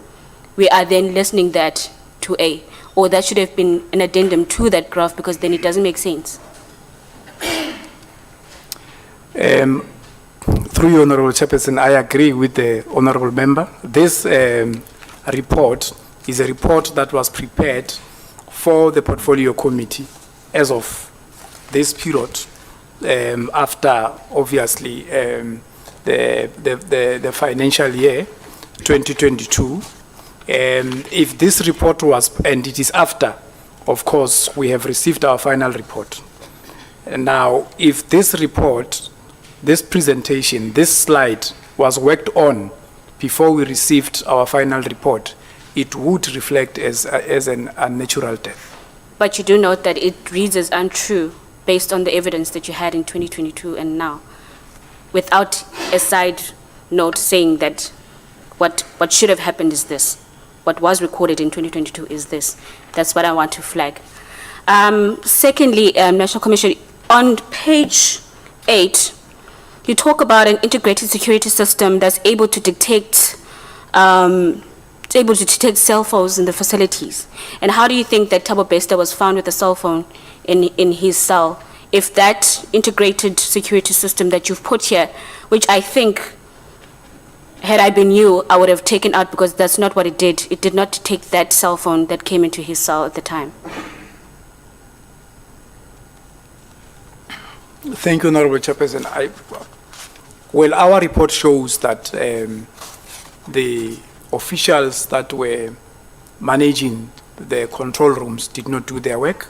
we are then listening that to A. Or that should have been an addendum to that graph, because then it doesn't make sense.
Through you, Honorable Chairperson, I agree with the Honorable Member. This report is a report that was prepared for the Portfolio Committee as of this period, after, obviously, the financial year 2022. If this report was, and it is after, of course, we have received our final report. And now, if this report, this presentation, this slide was worked on before we received our final report, it would reflect as an unnatural death.
But you do note that it reads as untrue based on the evidence that you had in 2022 and now. without a side note saying that what should have happened is this. What was recorded in 2022 is this. That's what I want to flag. Secondly, National Commission, on page 8, you talk about an integrated security system that's able to detect cell phones in the facilities. And how do you think that Thabo Bester was found with a cell phone in his cell? If that integrated security system that you've put here, which I think, had I been you, I would have taken out, because that's not what it did. It did not detect that cell phone that came into his cell at the time.
Thank you, Honorable Chairperson. Well, our report shows that the officials that were managing the control rooms did not do their work,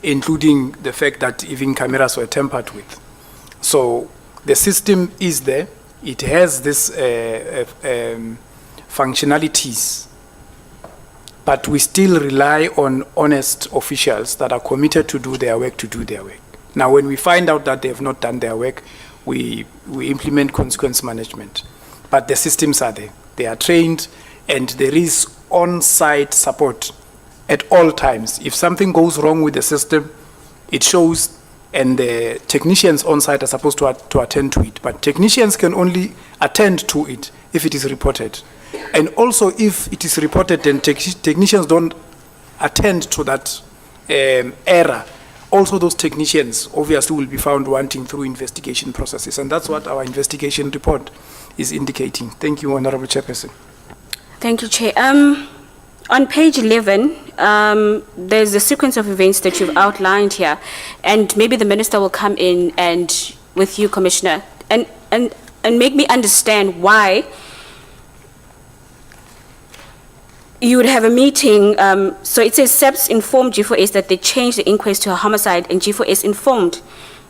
including the fact that even cameras were tampered with. So the system is there. It has this functionalities, but we still rely on honest officials that are committed to do their work, Now, when we find out that they have not done their work, we implement consequence management. But the systems are there. They are trained, and there is on-site support at all times. If something goes wrong with the system, it shows, and the technicians on-site are supposed to attend to it. But technicians can only attend to it if it is reported. And also, if it is reported and technicians don't attend to that error, also those technicians obviously will be found wanting through investigation processes. And that's what our investigation report is indicating. Thank you, Honorable Chairperson.
Thank you, Chair. On page 11, there's a sequence of events that you've outlined here, and maybe the Minister will come in and, with you, Commissioner, and make me understand why you would have a meeting. So it says SEPS informed G4S that they changed the inquest to a homicide, and G4S informed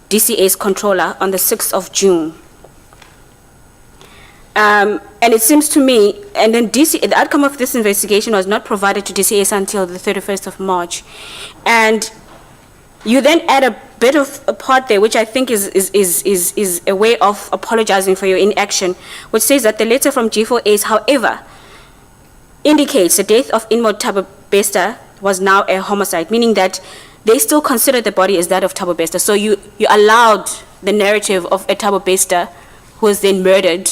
DCA's controller on the 6th of June. And it seems to me, and then the outcome of this investigation was not provided to DCAS until the 31st of March. And you then add a bit of a part there, which I think is a way of apologizing for your inaction, which says that the letter from G4S, however, indicates the death of Inmate Thabo Bester was now a homicide, meaning that they still consider the body as that of Thabo Bester. So you allowed the narrative of a Thabo Bester who was then murdered,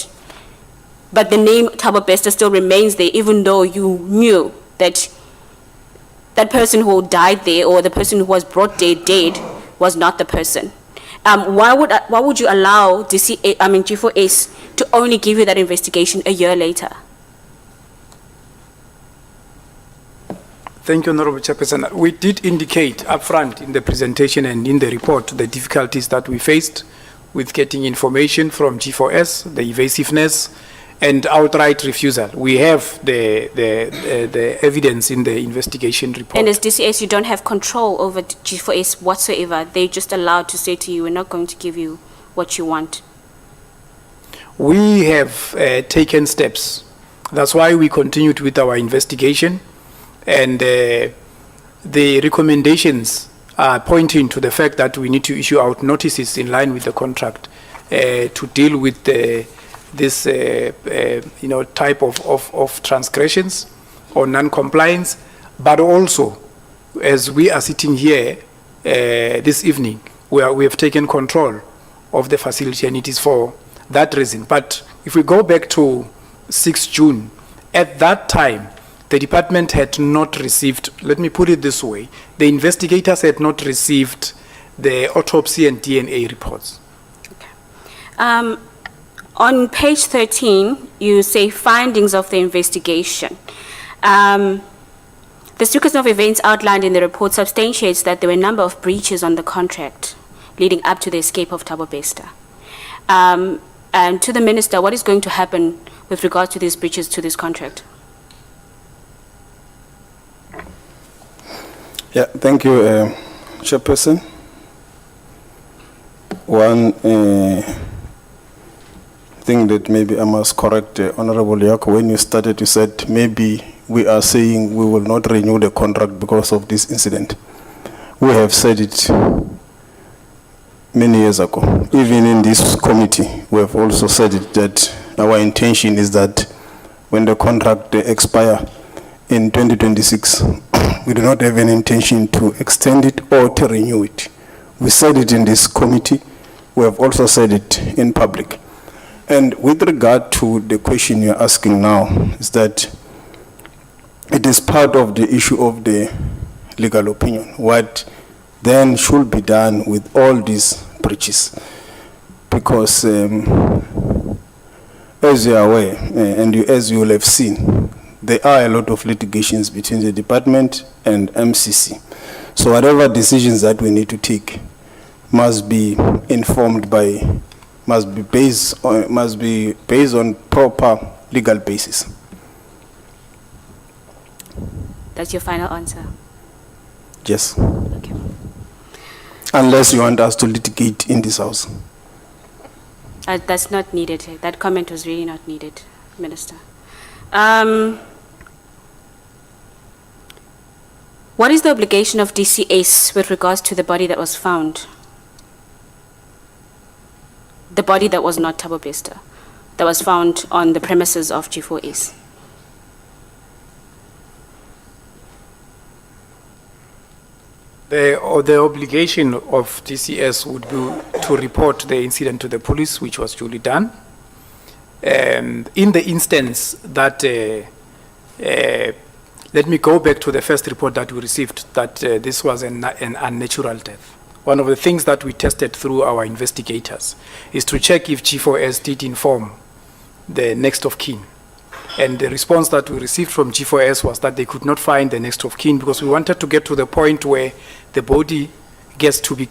but the name Thabo Bester still remains there, even though you knew that that person who died there, or the person who was brought there dead, was not the person. Why would you allow G4S to only give you that investigation a year later?
Thank you, Honorable Chairperson. We did indicate upfront in the presentation and in the report the difficulties that we faced with getting information from G4S, the evasiveness, and outright refusal. We have the evidence in the investigation report.
And as DCS, you don't have control over G4S whatsoever. They're just allowed to say to you, we're not going to give you what you want.
We have taken steps. That's why we continued with our investigation. And the recommendations are pointing to the fact that we need to issue out notices in line with the contract to deal with this type of transgressions or non-compliance. But also, as we are sitting here this evening, we have taken control of the facility, and it is for that reason. But if we go back to 6 June, at that time, the department had not received, let me put it this way, the investigators had not received the autopsy and DNA reports.
Okay. On page 13, you say findings of the investigation. The sequence of events outlined in the report substantiates that there were a number of breaches on the contract leading up to the escape of Thabo Bester. And to the Minister, what is going to happen with regards to these breaches to this contract?
Yeah, thank you, Chairperson. One thing that maybe I must correct, Honorable Yako, when you started, you said maybe we are saying we will not renew the contract because of this incident. We have said it many years ago. Even in this committee, we have also said it that our intention is that when the contract expire in 2026, we do not have an intention to extend it or to renew it. We said it in this committee. We have also said it in public. And with regard to the question you're asking now, is that it is part of the issue of the legal opinion. What then should be done with all these breaches? Because as you are aware, as you will have seen, there are a lot of litigations between the department and MCC. So whatever decisions that we need to take must be informed by, must be based on proper legal basis.
That's your final answer?
Yes. Okay. Unless you want us to litigate in this house.
That's not needed. That comment was really not needed, Minister. What is the obligation of DCS with regards to the body that was found? The body that was not Thabo Bester, that was found on the premises of G4S.
The obligation of DCS would be to report the incident to the police, which was duly done. In the instance that, let me go back to the first report that we received, that this was an unnatural death. One of the things that we tested through our investigators is to check if G4S did inform the next of kin. And the response that we received from G4S was that they could not find the next of kin because we wanted to get to the point where the body gets to be,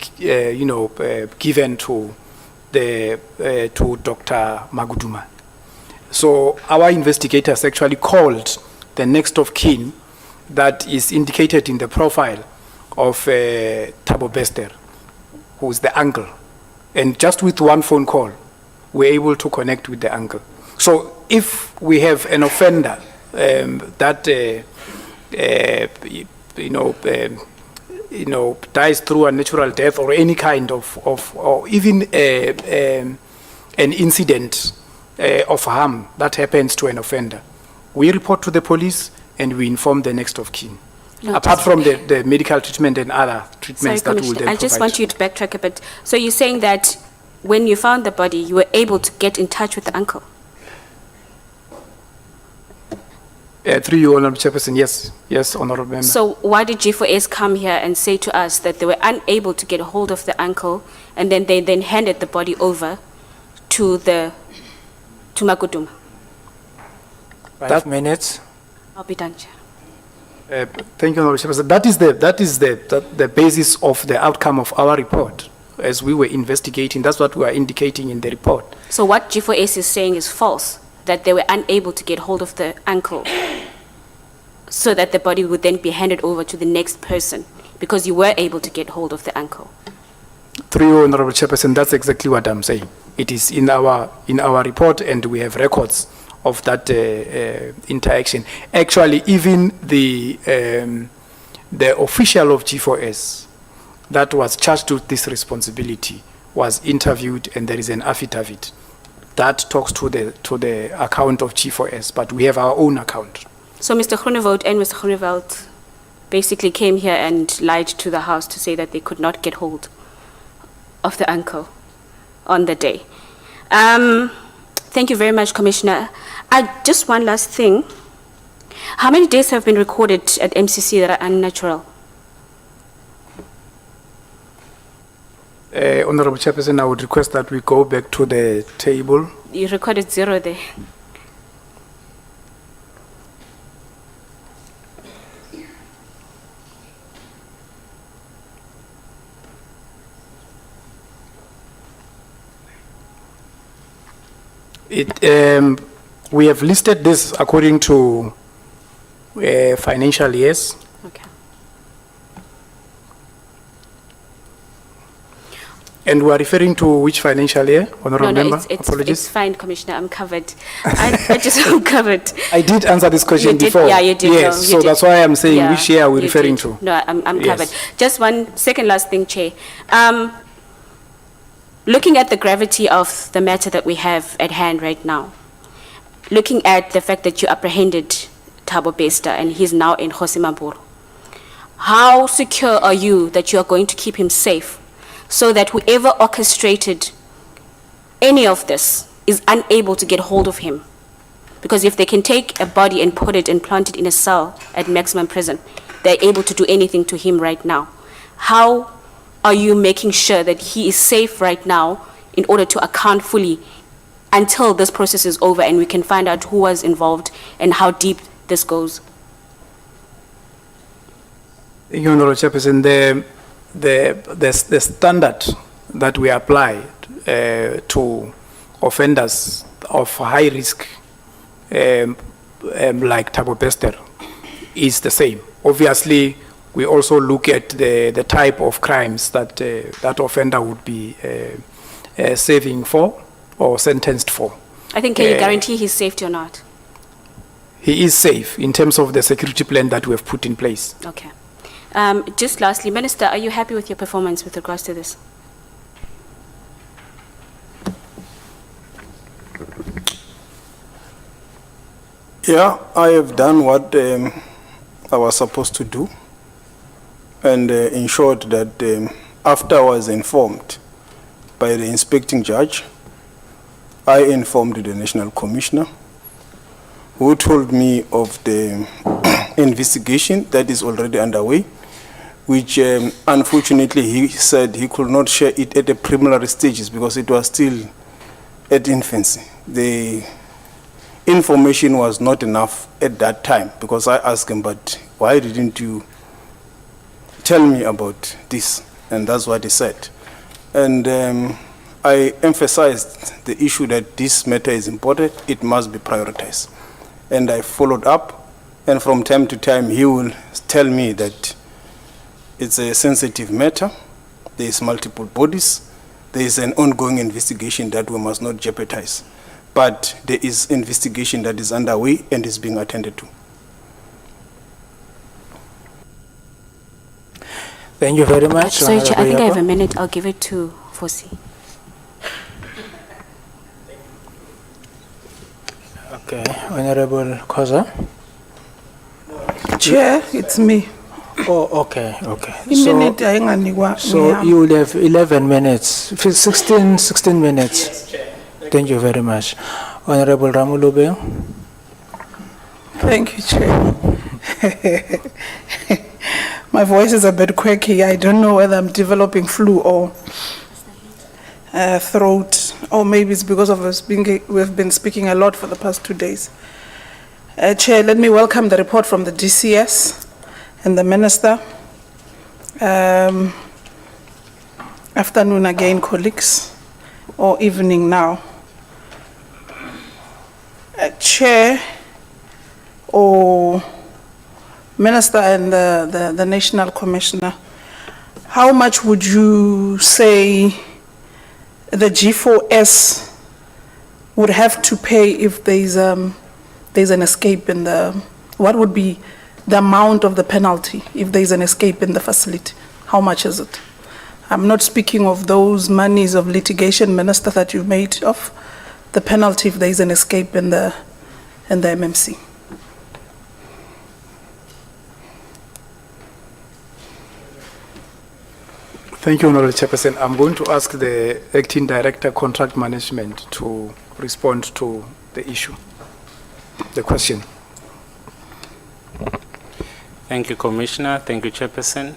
given to Dr. Maguduma. So our investigators actually called the next of kin that is indicated in the profile of Thabo Bester, who is the uncle. And just with one phone call, we're able to connect with the uncle. So if we have an offender that dies through a natural death or any kind of or even an incident of harm that happens to an offender, we report to the police and we inform the next of kin.
No,
apart from the medical treatment and other treatments that will then
I just
provide.
want you to backtrack a bit. So you're saying that when you found the body, you were able to get in touch with the uncle?
Through you, Honourable Chairperson, yes. Yes, Honourable Member.
So why did G4S come here and say to us that they were unable to get hold of the uncle, and then they then handed the body over to Maguduma?
5 minutes.
I'll be done, Chair.
Thank you, Honourable Chairperson. That is the basis of the outcome of our report. As we were investigating, that's what we are indicating in the report.
So what G4S is saying is false, that they were unable to get hold of the uncle so that the body would then be handed over to the next person because you were able to get hold of the uncle.
Through you, Honourable Chairperson, that's exactly what I'm saying. It is in our report, and we have records of that interaction. Actually, even the official of G4S that was charged with this responsibility was interviewed, and there is an affidavit that talks to the account of G4S, but we have our own account.
So Mr. Groenewald and Mr. Groenewald basically came here and lied to the House to say that they could not get hold of the uncle on the day. Thank you very much, Commissioner. Just one last thing. How many deaths have been recorded at MCC that are unnatural?
Honourable Chairperson, I would request that we go back to the table.
You recorded 0 there.
We have listed this according to financial years.
Okay.
And we are referring to which financial year, Honourable Member? Apologies.
It's fine, Commissioner. I'm covered. I'm covered.
I did answer this question
You did,
before.
yeah, you did.
Yes,
No, you
so
did.
that's why I'm saying
Yeah,
which year are we
you
referring
did.
to?
No, I'm
Yes.
covered. Just one second last thing, Chair. looking at the gravity of the matter that we have at hand right now, looking at the fact that you apprehended Thabo Bester and he's now in Hosimaburo, how secure are you that you are going to keep him safe so that whoever orchestrated any of this is unable to get hold of him? Because if they can take a body and put it and plant it in a cell at maximum prison, they're able to do anything to him right now. How are you making sure that he is safe right now in order to account fully until this process is over and we can find out who was involved and how deep this goes?
You know, Chairperson, the standard that we apply to offenders of high risk like Thabo Bester is the same. Obviously, we also look at the type of crimes that that offender would be serving for or sentenced for.
I think, can you guarantee his safety or not?
He is safe in terms of the security plan that we have put in place.
Okay. Just lastly, Minister, are you happy with your performance with regards to this?
Yeah, I have done what I was supposed to do, and ensured that after I was informed by the inspecting judge, I informed the National Commissioner, who told me of the investigation that is already underway, which unfortunately he said he could not share it at the preliminary stages because it was still at infancy. The information was not enough at that time, because I asked him, but why didn't you tell me about this? And that's what he said. And I emphasized the issue that this matter is important, it must be prioritized. And I followed up, and from time to time he will tell me that it's a sensitive matter, there is multiple bodies, there is an ongoing investigation that we must not jeopardize. But there is investigation that is underway and is being attended to.
Thank you very much.
Sorry, Chair, I think I have a minute. I'll give it to Fosi.
Okay, Honorable Khoza.
Chair, it's me.
Oh, okay, okay.
Minute ayinganikwa
So
ngiyami.
you will have 11 minutes, 16 minutes.
Yes, Chair.
Thank you very much. Honorable Ramulube.
Thank you, Chair. My voice is a bit quirky. I don't know whether I'm developing flu or throat, or maybe it's because of we've been speaking a lot for the past 2 days. Chair, let me welcome the report from the DCS and the Minister. Afternoon again, colleagues, or evening now. Chair or Minister and the National Commissioner, how much would you say the G4S would have to pay if there's an escape in the, what would be the amount of the penalty if there's an escape in the facility? How much is it? I'm not speaking of those monies of litigation, Minister, that you made of the penalty if there's an escape in the MMC.
Thank you, Honorable Chairperson. I'm going to ask the Acting Director, Contract Management, to respond to the issue, the question.
Thank you, Commissioner. Thank you, Chairperson.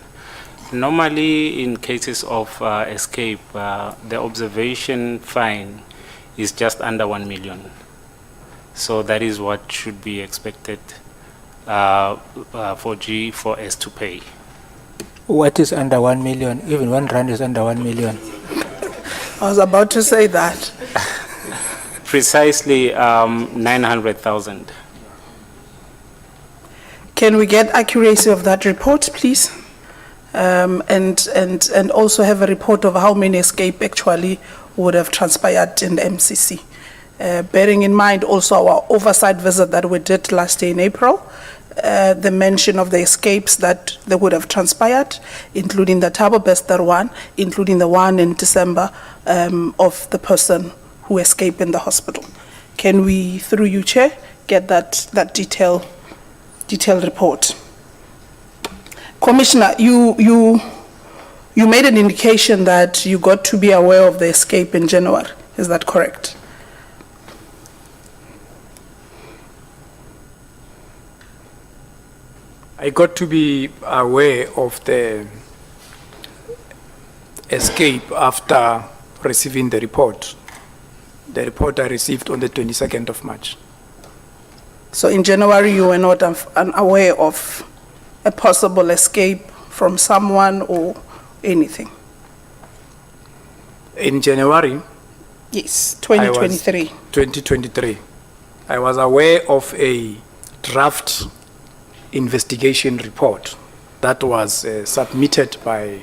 Normally, in cases of escape, the observation fine is just under 1 million. So that is what should be expected for G4S to pay.
What is under 1 million? Even 1 rand is under 1 million.
I was about to say that.
Precisely 900,000.
Can we get accuracy of that report, please? And also have a report of how many escape actually would have transpired in the MCC. Bearing in mind also our oversight visit that we did last year in April, the mention of the escapes that they would have transpired, including the Thabo Bester one, including the one in December of the person who escaped in the hospital. Can we, through you, Chair, get that detailed report? Commissioner, you made an indication that you got to be aware of the escape in January. Is that correct?
I got to be aware of the escape after receiving the report. The report I received on the 22nd of March.
So in January, you were not unaware of a possible escape from someone or anything?
In January?
Yes, 2023.
2023. I was aware of a draft investigation report that was submitted by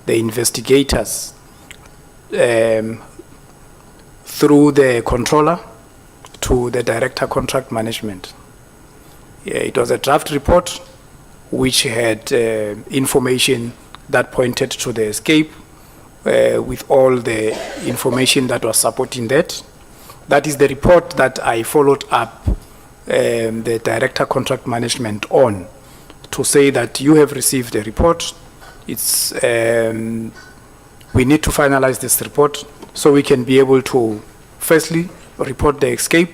the investigators through the controller to the director contract management. It was a draft report which had information that pointed to the escape with all the information that was supporting that. That is the report that I followed up the director contract management on to say that you have received a report. It's we need to finalize this report so we can be able to firstly report the escape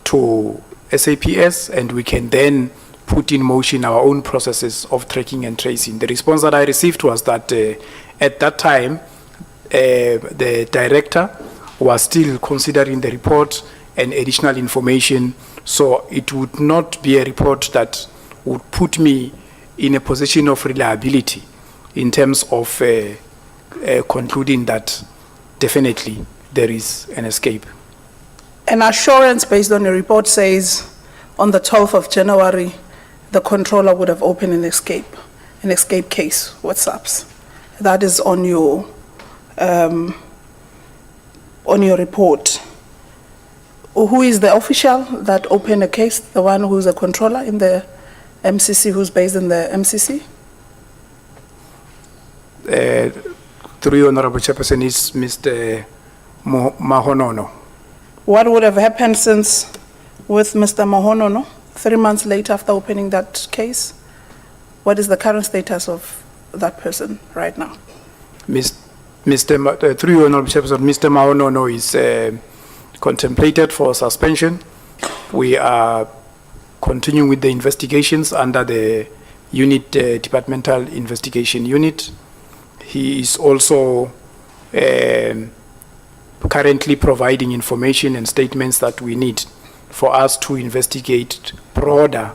to SAPS, and we can then put in motion our own processes of tracking and tracing. The response that I received was that at that time the director was still considering the report and additional information, so it would not be a report that would put me in a position of reliability in terms of concluding that definitely there is an escape.
An assurance based on the report says on the 12th of January, the controller would have opened an escape case with SAPS. That is on your report. Who is the official that opened a case? The one who's a controller in the MCC, who's based in the MCC?
Through you, Honorable Chairperson, is Mr. Mahonono.
What would have happened since with Mr. Mahonono 3 months later after opening that case? What is the current status of that person right now?
Through you, Honorable Chairperson, Mr. Mahonono is contemplated for suspension. We are continuing with the investigations under the unit, departmental investigation unit. He is also currently providing information and statements that we need for us to investigate broader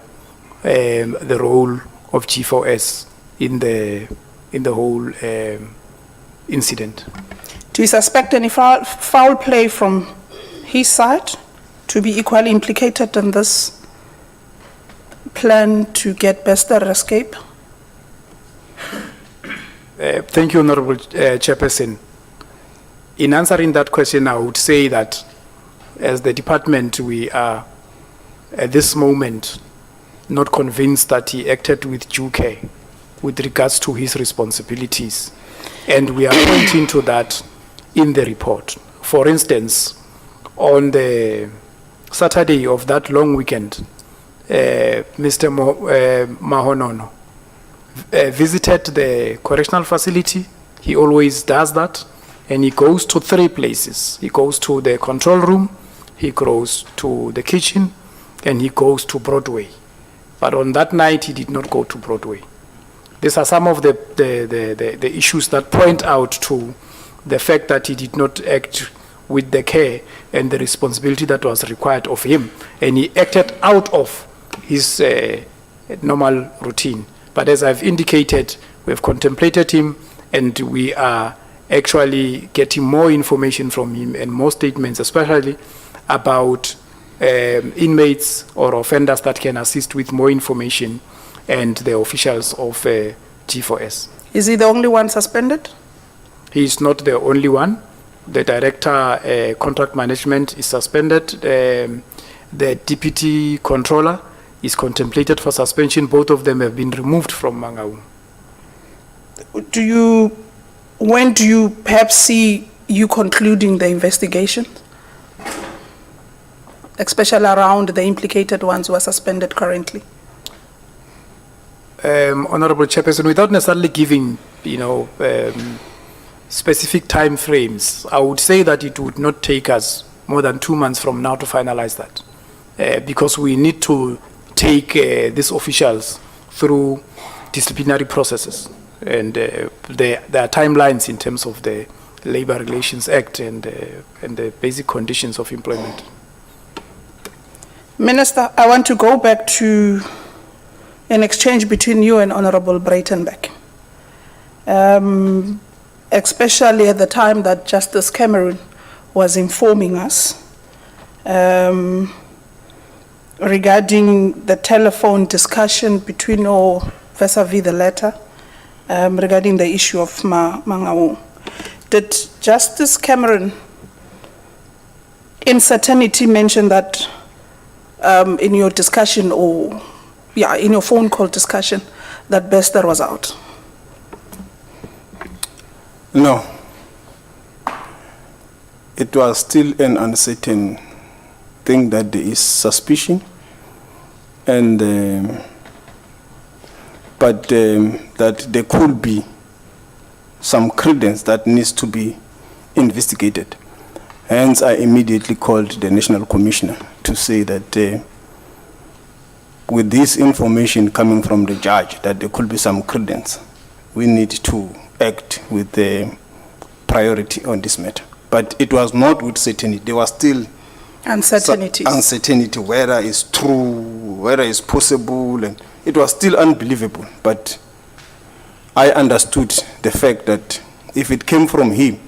the role of G4S in the whole incident.
Do you suspect any foul play from his side to be equally implicated in this plan to get Bester escape?
Thank you, Honorable Chairperson. In answering that question, I would say that as the department, we are at this moment not convinced that he acted with due care with regards to his responsibilities. And we are pointing to that in the report. For instance, on the Saturday of that long weekend, Mr. Mahonono visited the correctional facility. He always does that. And he goes to 3 places. He goes to the control room, he goes to the kitchen, and he goes to Broadway. But on that night, he did not go to Broadway. These are some of the issues that point out to the fact that he did not act with the care and the responsibility that was required of him. And he acted out of his normal routine. But as I've indicated, we've contemplated him, and we are actually getting more information from him and more statements, especially about inmates or offenders that can assist with more information, and the officials of G4S.
Is he the only one suspended?
He is not the only one. The director contract management is suspended. The deputy controller is contemplated for suspension. Both of them have been removed from Mangaung.
When do you perhaps see you concluding the investigation? Especially around the implicated ones who are suspended currently.
Honorable Chairperson, without necessarily giving, specific time frames, I would say that it would not take us more than 2 months from now to finalize that, because we need to take these officials through disciplinary processes, and there are timelines in terms of the Labour Relations Act and the basic conditions of employment.
Minister, I want to go back to an exchange between you and Honorable Breitenbach, especially at the time that Justice Cameron was informing us regarding the telephone discussion between or vis-a-vis the letter regarding the issue of Mangaung. Did Justice Cameron in certainty mention that in your discussion in your phone call discussion that Bester was out?
No. It was still an uncertain thing that there is suspicion, and but that there could be some credence that needs to be investigated. Hence, I immediately called the National Commissioner to say that with this information coming from the judge that there could be some credence, we need to act with priority on this matter. But it was not with certainty. There was still uncertainty whether it's true, whether it's possible, and it was still unbelievable. But I understood the fact that if it came from him,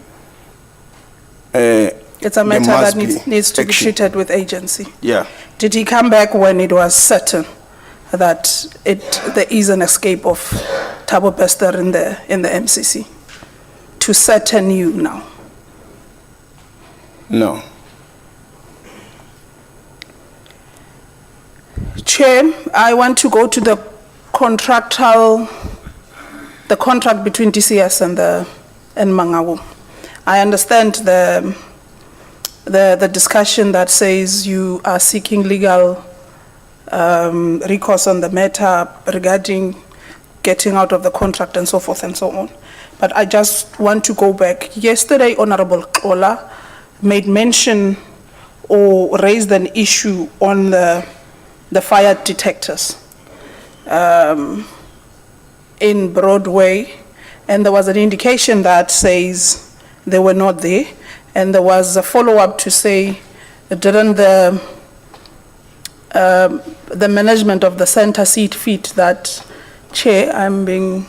it's a matter that needs to be treated with agency.
Yeah.
Did he come back when it was certain that there is an escape of Thabo Bester in the MCC? To certain you now?
No.
Chair, I want to go to the contract between DCS and Mangaung. I understand the discussion that says you are seeking legal recourse on the matter regarding getting out of the contract and so forth and so on. But I just want to go back. Yesterday, Honorable Kola made mention or raised an issue on the fire detectors in Broadway, and there was an indication that says they were not there, and there was a follow-up to say, didn't the management of the center see it fit that, Chair, I'm being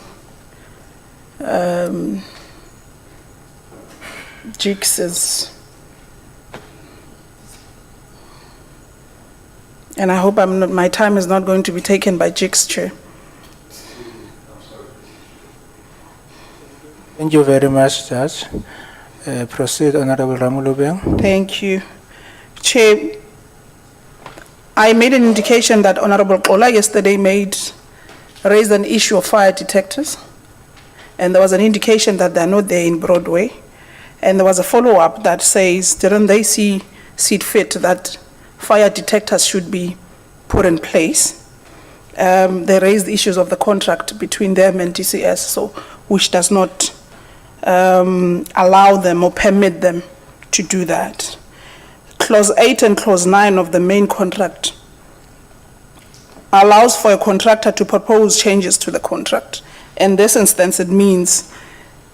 Jigs is, and I hope my time is not going to be taken by Jigs, Chair.
Thank you very much, Judge. Proceed, Honorable Ramulubeng.
Thank you. Chair, I made an indication that Honorable Kola yesterday raised an issue of fire detectors, and there was an indication that they're not there in Broadway, and there was a follow-up that says, didn't they see it fit that fire detectors should be put in place? They raised issues of the contract between them and DCS, so which does not allow them or permit them to do that. Clause 8 and Clause 9 of the main contract allows for a contractor to propose changes to the contract. In this instance, it means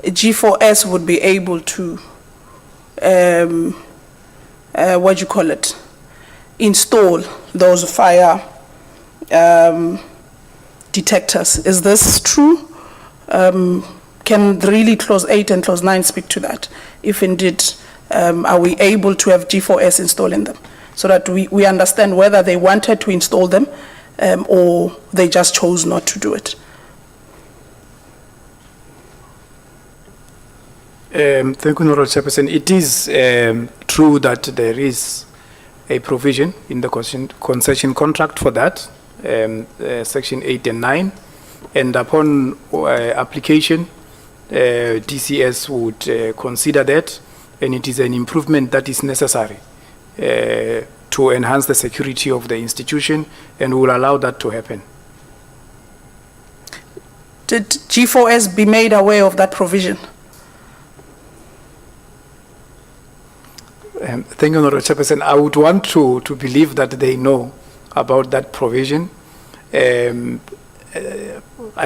G4S would be able to, install those fire detectors. Is this true? Can really Clause 8 and Clause 9 speak to that? If indeed, are we able to have G4S installing them? So that we understand whether they wanted to install them or they just chose not to do it.
Thank you, Honorable Chairperson. It is true that there is a provision in the concession contract for that, Section 8 and 9. And upon application, DCS would consider that, and it is an improvement that is necessary to enhance the security of the institution, and will allow that to happen.
Did G4S be made aware of that provision?
Thank you, Honorable Chairperson. I would want to believe that they know about that provision. I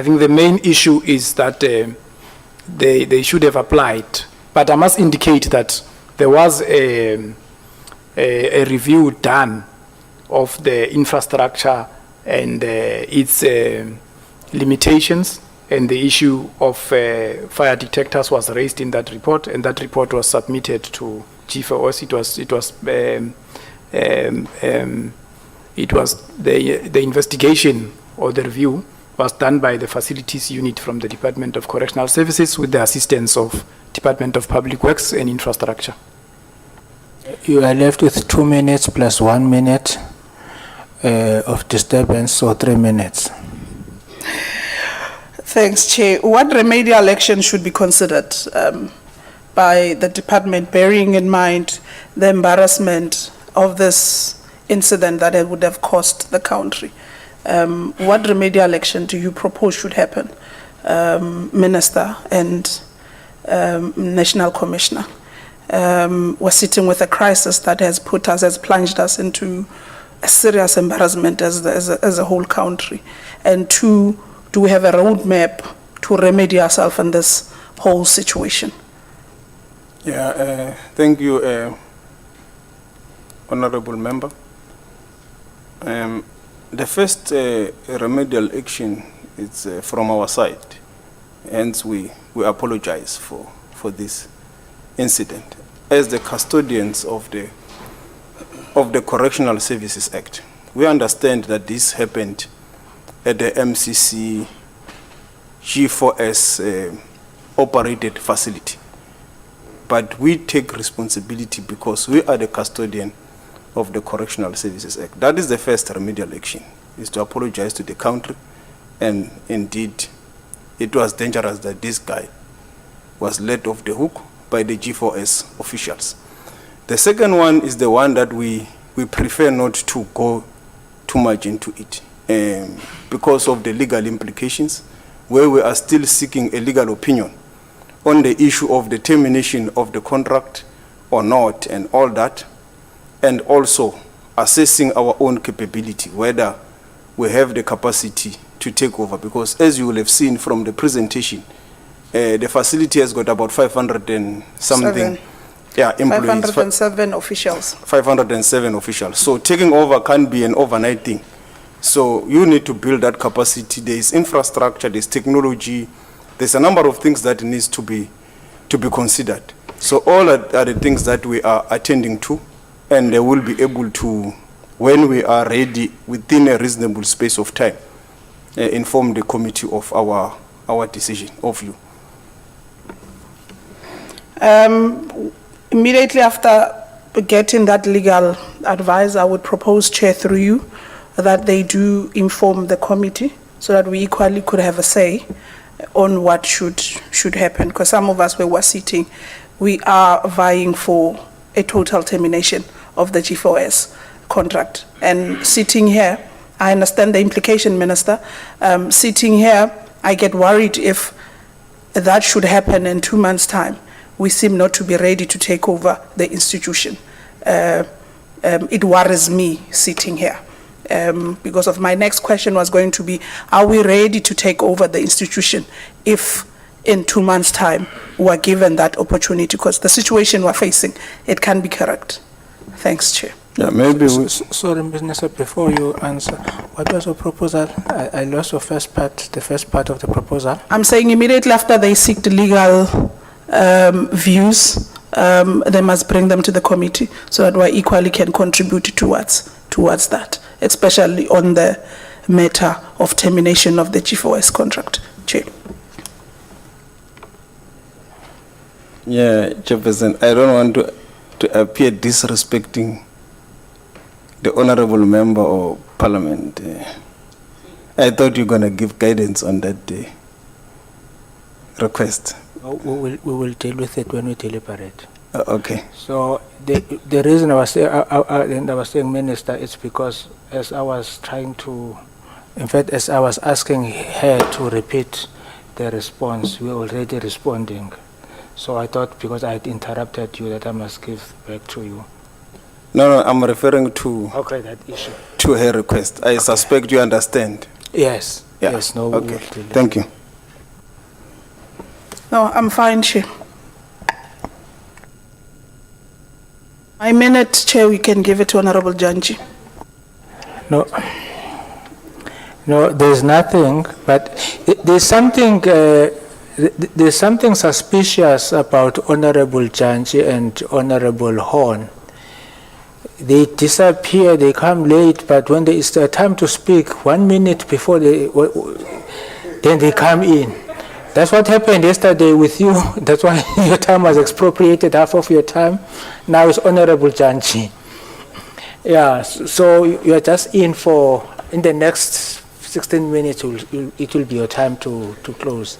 think the main issue is that they should have applied. But I must indicate that there was a review done of the infrastructure and its limitations, and the issue of fire detectors was raised in that report, and that report was submitted to G4S. It was the investigation or the review was done by the facilities unit from the Department of Correctional Services with the assistance of Department of Public Works and Infrastructure.
You are left with 2 minutes plus 1 minute of disturbance, so 3 minutes.
Thanks, Chair. What remedial action should be considered by the department, bearing in mind the embarrassment of this incident that it would have cost the country? What remedial action do you propose should happen, Minister and National Commissioner? We're sitting with a crisis that has plunged us into a serious embarrassment as a whole country. And two, do we have a roadmap to remedy ourselves in this whole situation?
Yeah, thank you, Honorable Member. The first remedial action is from our side, hence we apologize for this incident. As the custodians of the Correctional Services Act, we understand that this happened at the MCC G4S operated facility. But we take responsibility because we are the custodian of the Correctional Services Act. That is the first remedial action, is to apologize to the country. And indeed, it was dangerous that this guy was let off the hook by the G4S officials. The second one is the one that we prefer not to go too much into it because of the legal implications, where we are still seeking a legal opinion on the issue of the termination of the contract or not and all that, and also assessing our own capability, whether we have the capacity to take over. Because as you will have seen from the presentation, the facility has got about 500 and something employees.
507 officials.
507 officials. So taking over can't be an overnight thing. So you need to build that capacity. There is infrastructure, there is technology, there's a number of things that needs to be considered. So all are the things that we are attending to, and they will be able to, when we are ready, within a reasonable space of time, inform the committee of our decision of you.
Immediately after getting that legal advice, I would propose, Chair, through you, that they do inform the committee so that we equally could have a say on what should happen. Because some of us where we're sitting, we are vying for a total termination of the G4S contract. And sitting here, I understand the implication, Minister. Sitting here, I get worried if that should happen in 2 months' time. We seem not to be ready to take over the institution. It worries me sitting here. Because of my next question was going to be, are we ready to take over the institution if in 2 months' time we're given that opportunity? Because the situation we're facing, it can be correct. Thanks, Chair.
Yeah, maybe we...
Sorry, Minister, before you answer, what was your proposal? I lost the first part of the proposal.
I'm saying immediately after they seek the legal views, they must bring them to the committee so that we equally can contribute towards that, especially on the matter of termination of the G4S contract. Chair.
Yeah, Chairperson, I don't want to appear disrespecting the honorable member of parliament. I thought you were going to give guidance on that day. Request.
We will deal with it when we deliberate.
Okay.
So the reason I was saying, Minister, is because as I was trying to, in fact, as I was asking her to repeat the response, we were already responding. So I thought because I had interrupted you that I must give back to you.
No, I'm referring to
Okay, that issue.
to her request. I suspect you understand.
Yes.
Yeah.
Yes. No.
Okay. Thank you.
No, I'm fine, Chair. My minute, Chair, we can give it to Honorable Janji.
No. No, there's nothing, but there's something. There's something suspicious about Honorable Janji and Honorable Horn. They disappear, they come late, but when there is the time to speak, 1 minute before then they come in. That's what happened yesterday with you. That's why your time was expropriated, half of your time. Now it's Honorable Janji. Yeah, so you're just in the next 16 minutes, it will be your time to close.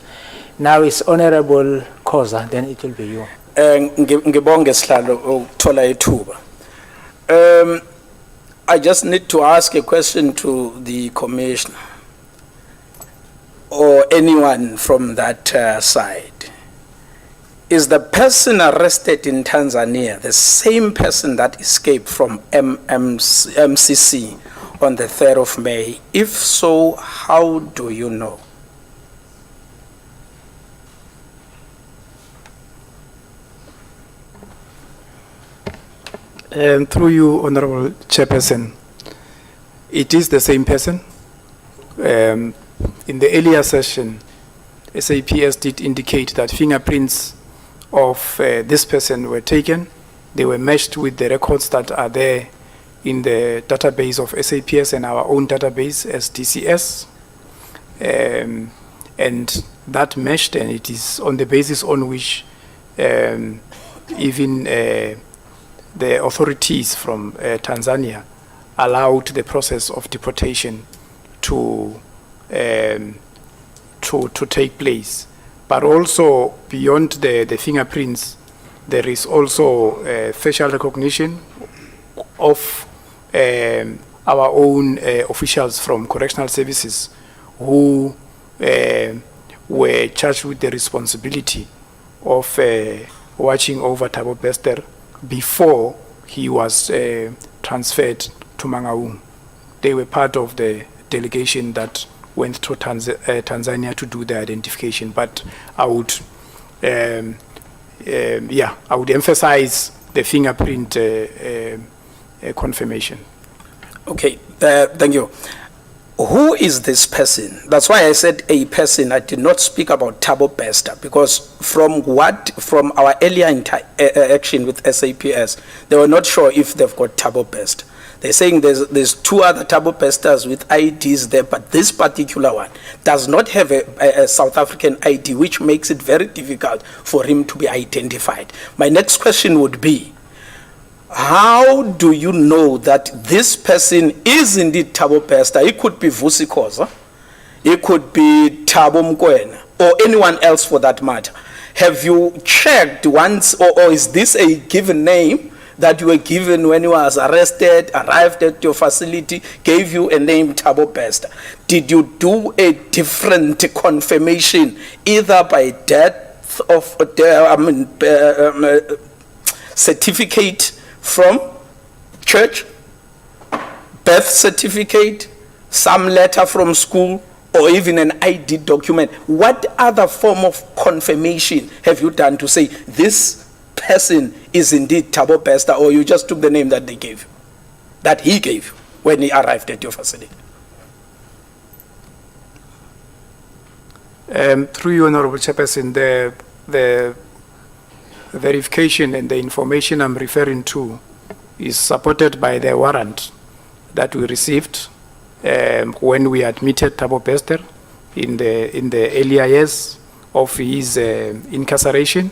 Now it's Honorable Khoza, then it will be you.
Ngibonge sihlalo ukuthola ithuba. I just need to ask a question to the commissioner or anyone from that side. Is the person arrested in Tanzania the same person that escaped from MCC on the 3rd of May? If so, how do you know?
Through you, Honorable Chairperson, it is the same person. In the earlier session, SAPS did indicate that fingerprints of this person were taken. They were matched with the records that are there in the database of SAPS and our own database as DCS. And that matched, and it is on the basis on which even the authorities from Tanzania allowed the process of deportation to take place. But also beyond the fingerprints, there is also facial recognition of our own officials from correctional services who were charged with the responsibility of watching over Thabo Bester before he was transferred to Mangaung. They were part of the delegation that went to Tanzania to do the identification. But I would, I would emphasize the fingerprint confirmation.
Okay, thank you. Who is this person? That's why I said a person. I did not speak about Thabo Bester, because from our earlier action with SAPS, they were not sure if they've got Thabo Bester. They're saying there's two other Thabo Besters with IDs there, but this particular one does not have a South African ID, which makes it very difficult for him to be identified. My next question would be, how do you know that this person is indeed Thabo Bester? It could be Vusi Khoza, it could be Thabo Mkwena, or anyone else for that matter. Have you checked once, or is this a given name that you were given when you was arrested, arrived at your facility, gave you a name Thabo Bester? Did you do a different confirmation, either by death of certificate from church, birth certificate, some letter from school, or even an ID document? What other form of confirmation have you done to say this person is indeed Thabo Bester, or you just took the name that they gave you, that he gave you when he arrived at your facility?
Through you, Honorable Chairperson, the verification and the information I'm referring to is supported by the warrant that we received when we admitted Thabo Bester in the earlier years of his incarceration.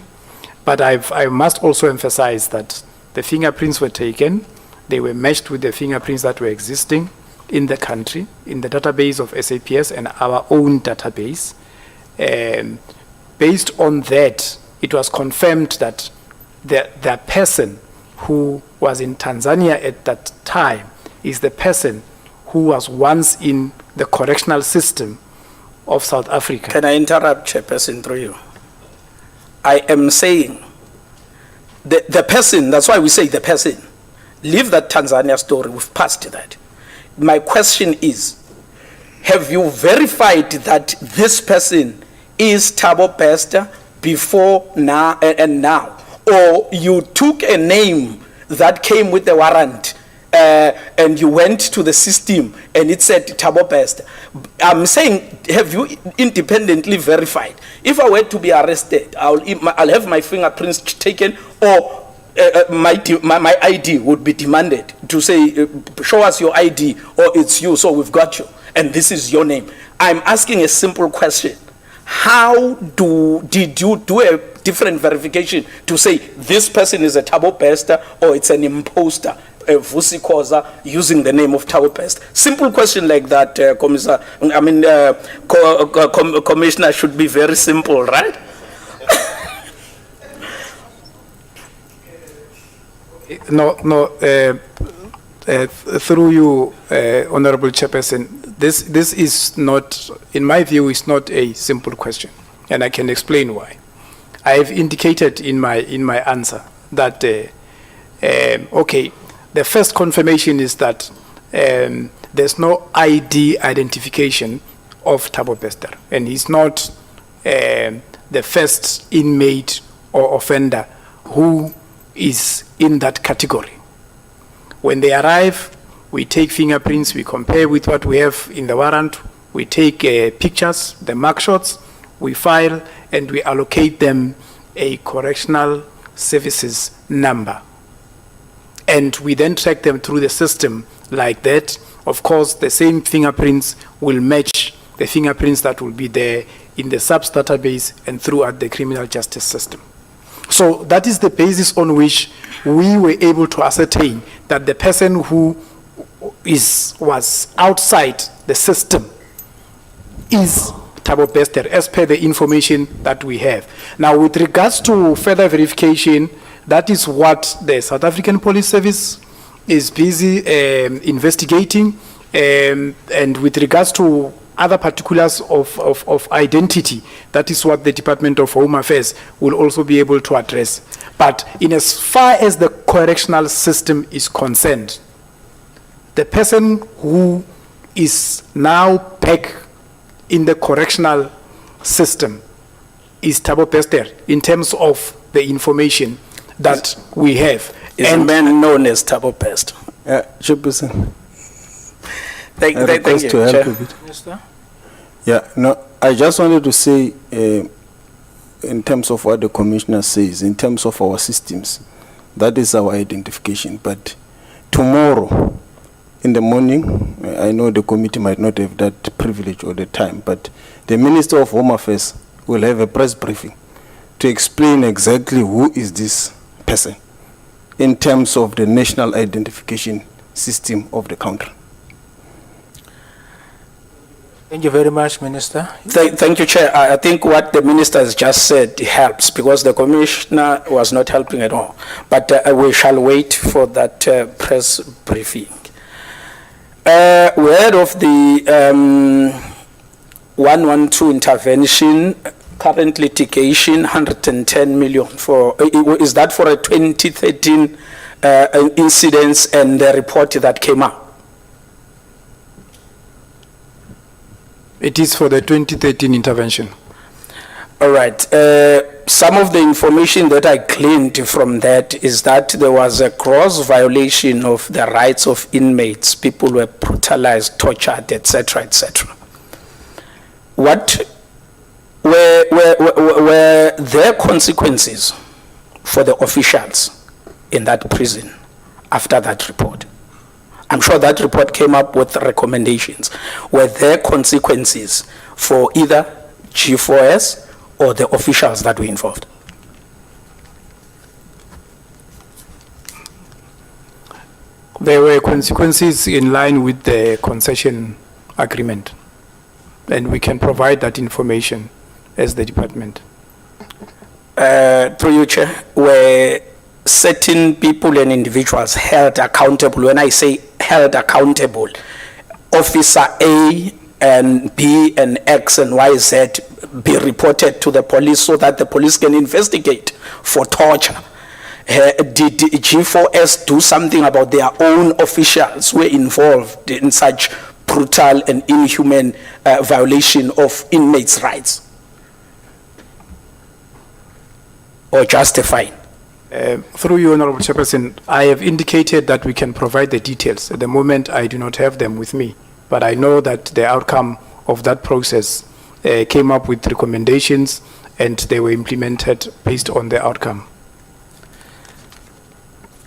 But I must also emphasize that the fingerprints were taken. They were matched with the fingerprints that were existing in the country, in the database of SAPS and our own database. Based on that, it was confirmed that the person who was in Tanzania at that time is the person who was once in the correctional system of South Africa.
Can I interrupt, Chairperson, through you? I am saying the person, that's why we say the person. Leave that Tanzania story, we've passed that. My question is, have you verified that this person is Thabo Bester before now and now? Or you took a name that came with the warrant and you went to the system and it said Thabo Bester? I'm saying, have you independently verified? If I were to be arrested, I'll have my fingerprints taken, or my ID would be demanded to say, show us your ID, or it's you, so we've got you, and this is your name. I'm asking a simple question. How did you do a different verification to say this person is a Thabo Bester or it's an imposter, a Vusikoza, using the name of Thabo Bester? Simple question like that, Commissioner, should be very simple, right?
Through you, Honorable Chairperson, this is not, in my view, is not a simple question, and I can explain why. I have indicated in my answer that okay, the first confirmation is that there's no ID identification of Thabo Bester, and he's not the first inmate or offender who is in that category. When they arrive, we take fingerprints, we compare with what we have in the warrant, we take pictures, the mark shots, we file, and we allocate them a correctional services number. And we then track them through the system like that. Of course, the same fingerprints will match the fingerprints that will be there in the SAPS database and throughout the criminal justice system. So that is the basis on which we were able to ascertain that the person who was outside the system is Thabo Bester, as per the information that we have. Now, with regards to further verification, that is what the South African Police Service is busy investigating, and with regards to other particulars of identity, that is what the Department of Home Affairs will also be able to address. But in as far as the correctional system is concerned, the person who is now back in the correctional system is Thabo Bester in terms of the information that we have.
Is a man known as Thabo Bester.
Chairperson.
Thank you,
Chair. Yeah, no, I just wanted to say, in terms of what the Commissioner says, in terms of our systems, that is our identification. But tomorrow, in the morning, I know the committee might not have that privilege or the time, but the Minister of Home Affairs will have a press briefing to explain exactly who is this person in terms of the national identification system of the country.
Thank you very much, Minister.
Thank you, Chair. I think what the Minister has just said helps, because the Commissioner was not helping at all. But we shall wait for that press briefing. We heard of the 112 intervention, current litigation, 110 million. Is that for a 2013 incidents and the report that came out?
It is for the 2013 intervention.
All right. Some of the information that I gleaned from that is that there was a gross violation of the rights of inmates. People were brutalized, tortured, etc., etc. What were there consequences for the officials in that prison after that report? I'm sure that report came up with recommendations. Were there consequences for either G4S or the officials that were involved?
There were consequences in line with the concession agreement, and we can provide that information as the department.
Through you, Chair, were certain people and individuals held accountable? When I say held accountable, Officer A and B and X and Y, Z be reported to the police so that the police can investigate for torture. Did G4S do something about their own officials who were involved in such brutal and inhuman violation of inmates' rights? Or justified?
Through you, Honorable Chairperson, I have indicated that we can provide the details. At the moment, I do not have them with me, but I know that the outcome of that process came up with recommendations and they were implemented based on the outcome.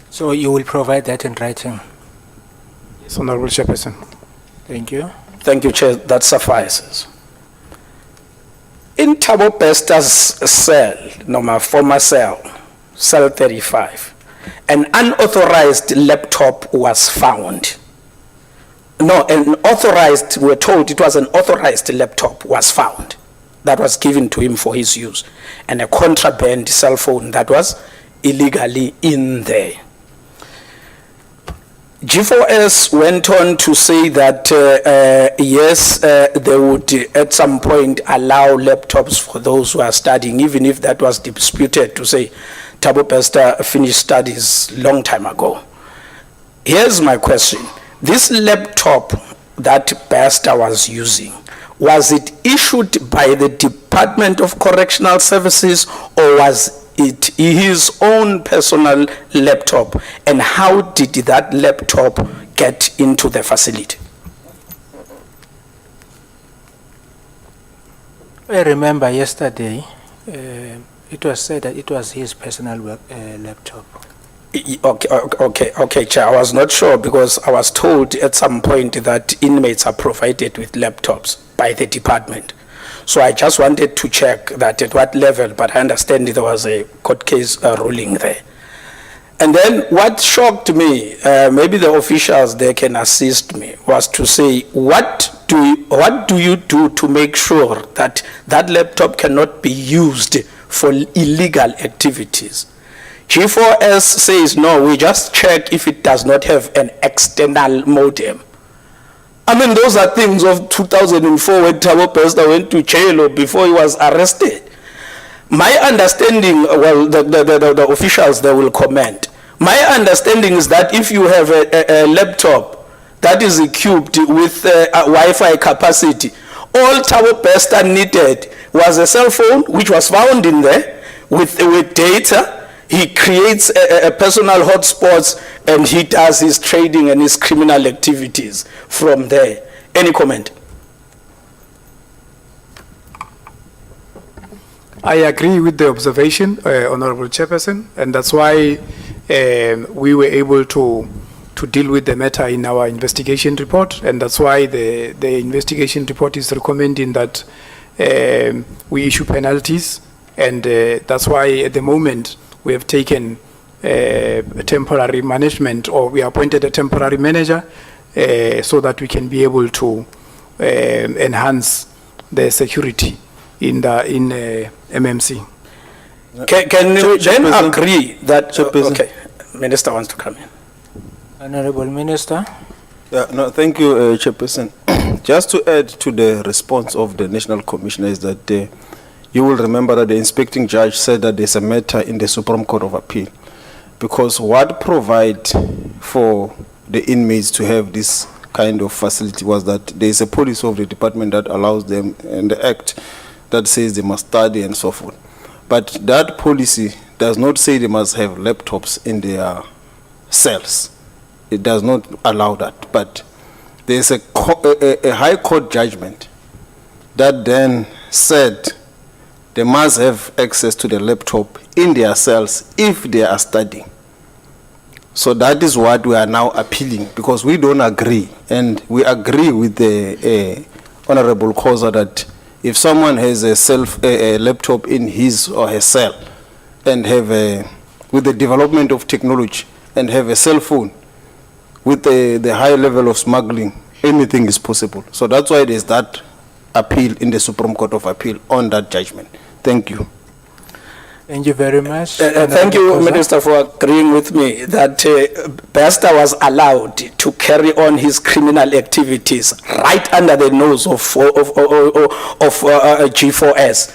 So you will provide that in writing?
Yes, Honorable Chairperson.
Thank you.
Thank you, Chair. That suffices. In Thabo Bester's cell, no, my former cell, cell 35, an unauthorized laptop was found. No, we're told it was an authorized laptop was found that was given to him for his use, and a contraband cell phone that was illegally in there. G4S went on to say that, yes, they would at some point allow laptops for those who are studying, even if that was disputed, to say Thabo Bester finished studies long time ago. Here's my question. This laptop that Bester was using, was it issued by the Department of Correctional Services or was it his own personal laptop, and how did that laptop get into the facility?
I remember yesterday, it was said that it was his personal laptop.
Okay, Chair, I was not sure because I was told at some point that inmates are provided with laptops by the department. So I just wanted to check that at what level, but I understand there was a court case ruling there. And then what shocked me, maybe the officials there can assist me, was to say, what do you do to make sure that that laptop cannot be used for illegal activities? G4S says, no, we just check if it does not have an external modem. I mean, those are things of 2004 when Thabo Bester went to jail or before he was arrested. My understanding, well, the officials there will comment. My understanding is that if you have a laptop that is equipped with a Wi-Fi capacity, all Thabo Bester needed was a cell phone, which was found in there with data. He creates a personal hotspots and he does his trading and his criminal activities from there. Any comment?
I agree with the observation, Honorable Chairperson, and that's why we were able to deal with the matter in our investigation report, and that's why the investigation report is recommending that we issue penalties, and that's why at the moment we have taken a temporary management, or we appointed a temporary manager so that we can be able to enhance the security in MMC.
Can you then agree that... okay, Minister wants to come in.
Honorable Minister.
Yeah, no, thank you, Chairperson. Just to add to the response of the National Commissioner is that you will remember that the inspecting judge said that there's a matter in the Supreme Court of Appeal, because what provide for the inmates to have this kind of facility was that there's a policy of the department that allows them, and the act that says they must study and so forth. But that policy does not say they must have laptops in their cells. It does not allow that. But there's a high court judgment that then said they must have access to the laptop in their cells if they are studying. So that is what we are now appealing, because we don't agree, and we agree with the Honorable Khoza that if someone has a laptop in his or her cell and have with the development of technology and have a cell phone, with the high level of smuggling, anything is possible. So that's why there's that appeal in the Supreme Court of Appeal on that judgment. Thank you.
Thank you very much.
Thank you, Minister, for agreeing with me that Bester was allowed to carry on his criminal activities right under the nose of G4S.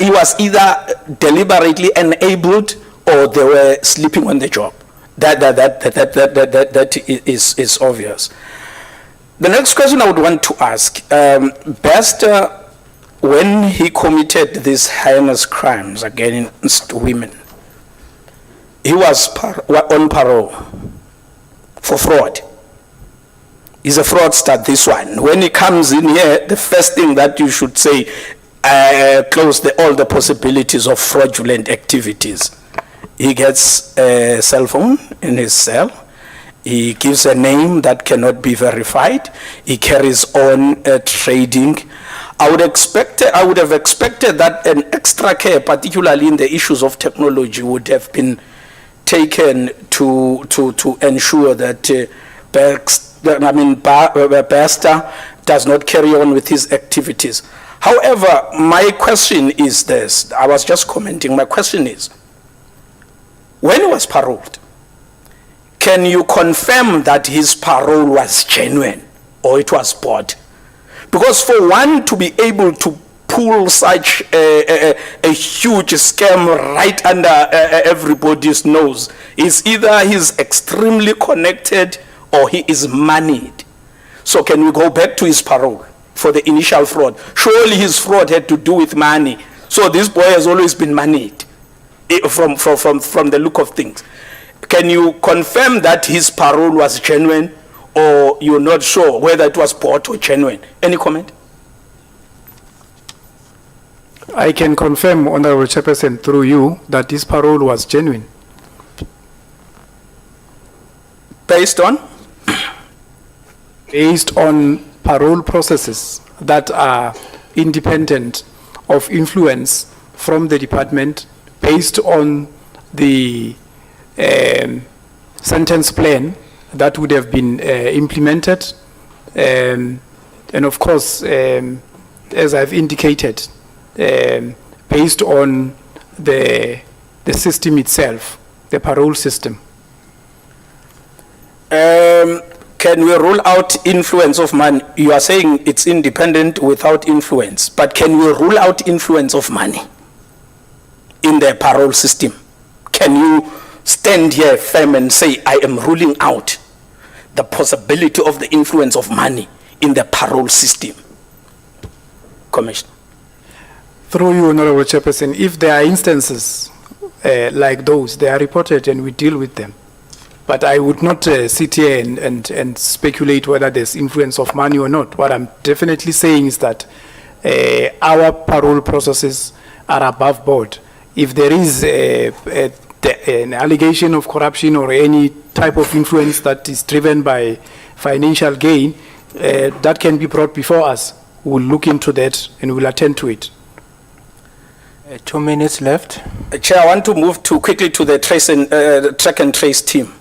He was either deliberately enabled or they were sleeping on the job. That is obvious. The next question I would want to ask, Bester, when he committed these heinous crimes against women, he was on parole for fraud. He's a fraudster, this one. When he comes in here, the first thing that you should say, close all the possibilities of fraudulent activities. He gets a cell phone in his cell. He gives a name that cannot be verified. He carries on trading. I would have expected that an extra care, particularly in the issues of technology, would have been taken to ensure that Bester does not carry on with his activities. However, my question is this. I was just commenting. My question is, when he was paroled, can you confirm that his parole was genuine or it was bought? Because for one to be able to pull such a huge scam right under everybody's nose is either he's extremely connected or he is moneyed. So can we go back to his parole for the initial fraud? Surely his fraud had to do with money. So this boy has always been moneyed from the look of things. Can you confirm that his parole was genuine, or you're not sure whether it was bought or genuine? Any comment?
I can confirm, Honorable Chairperson, through you, that his parole was genuine.
Based on?
Based on parole processes that are independent of influence from the department, based on the sentence plan that would have been implemented, and of course, as I've indicated, based on the system itself, the parole system.
Can we rule out influence of money? You are saying it's independent without influence, but can we rule out influence of money in the parole system? Can you stand here firm and say, I am ruling out the possibility of the influence of money in the parole system? Commissioner.
Through you, Honorable Chairperson, if there are instances like those, they are reported and we deal with them. But I would not sit here and speculate whether there's influence of money or not. What I'm definitely saying is that our parole processes are above board. If there is an allegation of corruption or any type of influence that is driven by financial gain, that can be brought before us. We'll look into that and we'll attend to it.
2 minutes left.
Chair, I want to move quickly to the track and trace team.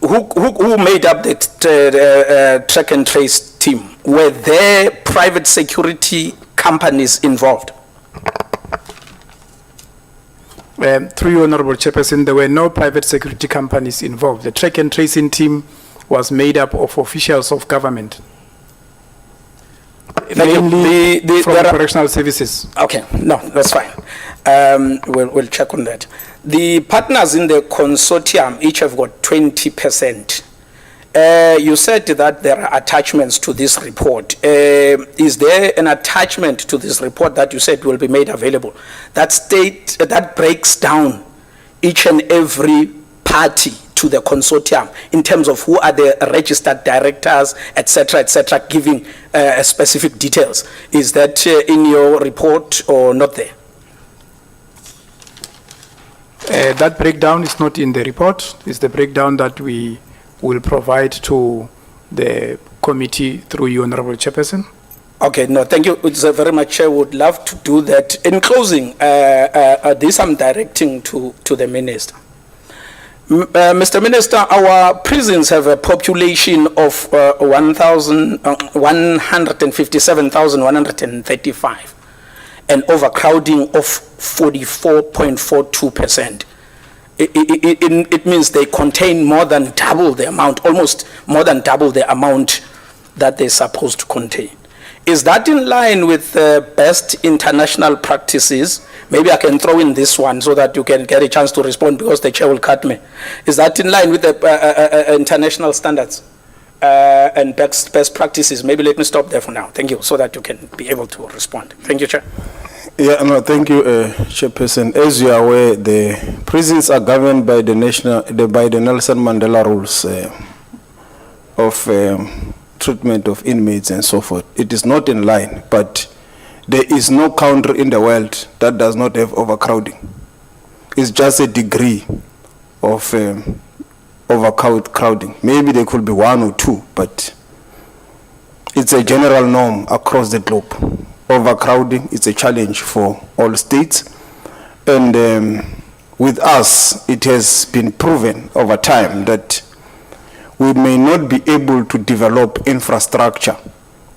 Who made up the track and trace team? Were there private security companies involved?
Through you, Honorable Chairperson, there were no private security companies involved. The track and tracing team was made up of officials of government, mainly from correctional services.
Okay, no, that's fine. We'll check on that. The partners in the consortium each have got 20%. You said that there are attachments to this report. Is there an attachment to this report that you said will be made available that breaks down each and every party to the consortium in terms of who are the registered directors, etc., giving specific details? Is that in your report or not there?
That breakdown is not in the report. It's the breakdown that we will provide to the committee through you, Honorable Chairperson.
Okay, no, thank you very much. I would love to do that. In closing, this I'm directing to the Minister. Mr. Minister, our prisons have a population of 157,135 and overcrowding of 44.42%. It means they contain more than double the amount, almost more than double the amount that they're supposed to contain. Is that in line with best international practices? Maybe I can throw in this one so that you can get a chance to respond because the chair will cut me. Is that in line with the international standards and best practices? Maybe let me stop there for now. Thank you, so that you can be able to respond. Thank you, Chair.
Yeah, no, thank you, Chairperson. As you are aware, the prisons are governed by the Nelson Mandela rules of treatment of inmates and so forth. It is not in line, but there is no country in the world that does not have overcrowding. It's just a degree of overcrowding. Maybe there could be one or two, but it's a general norm across the globe. Overcrowding is a challenge for all states, and with us, it has been proven over time that we may not be able to develop infrastructure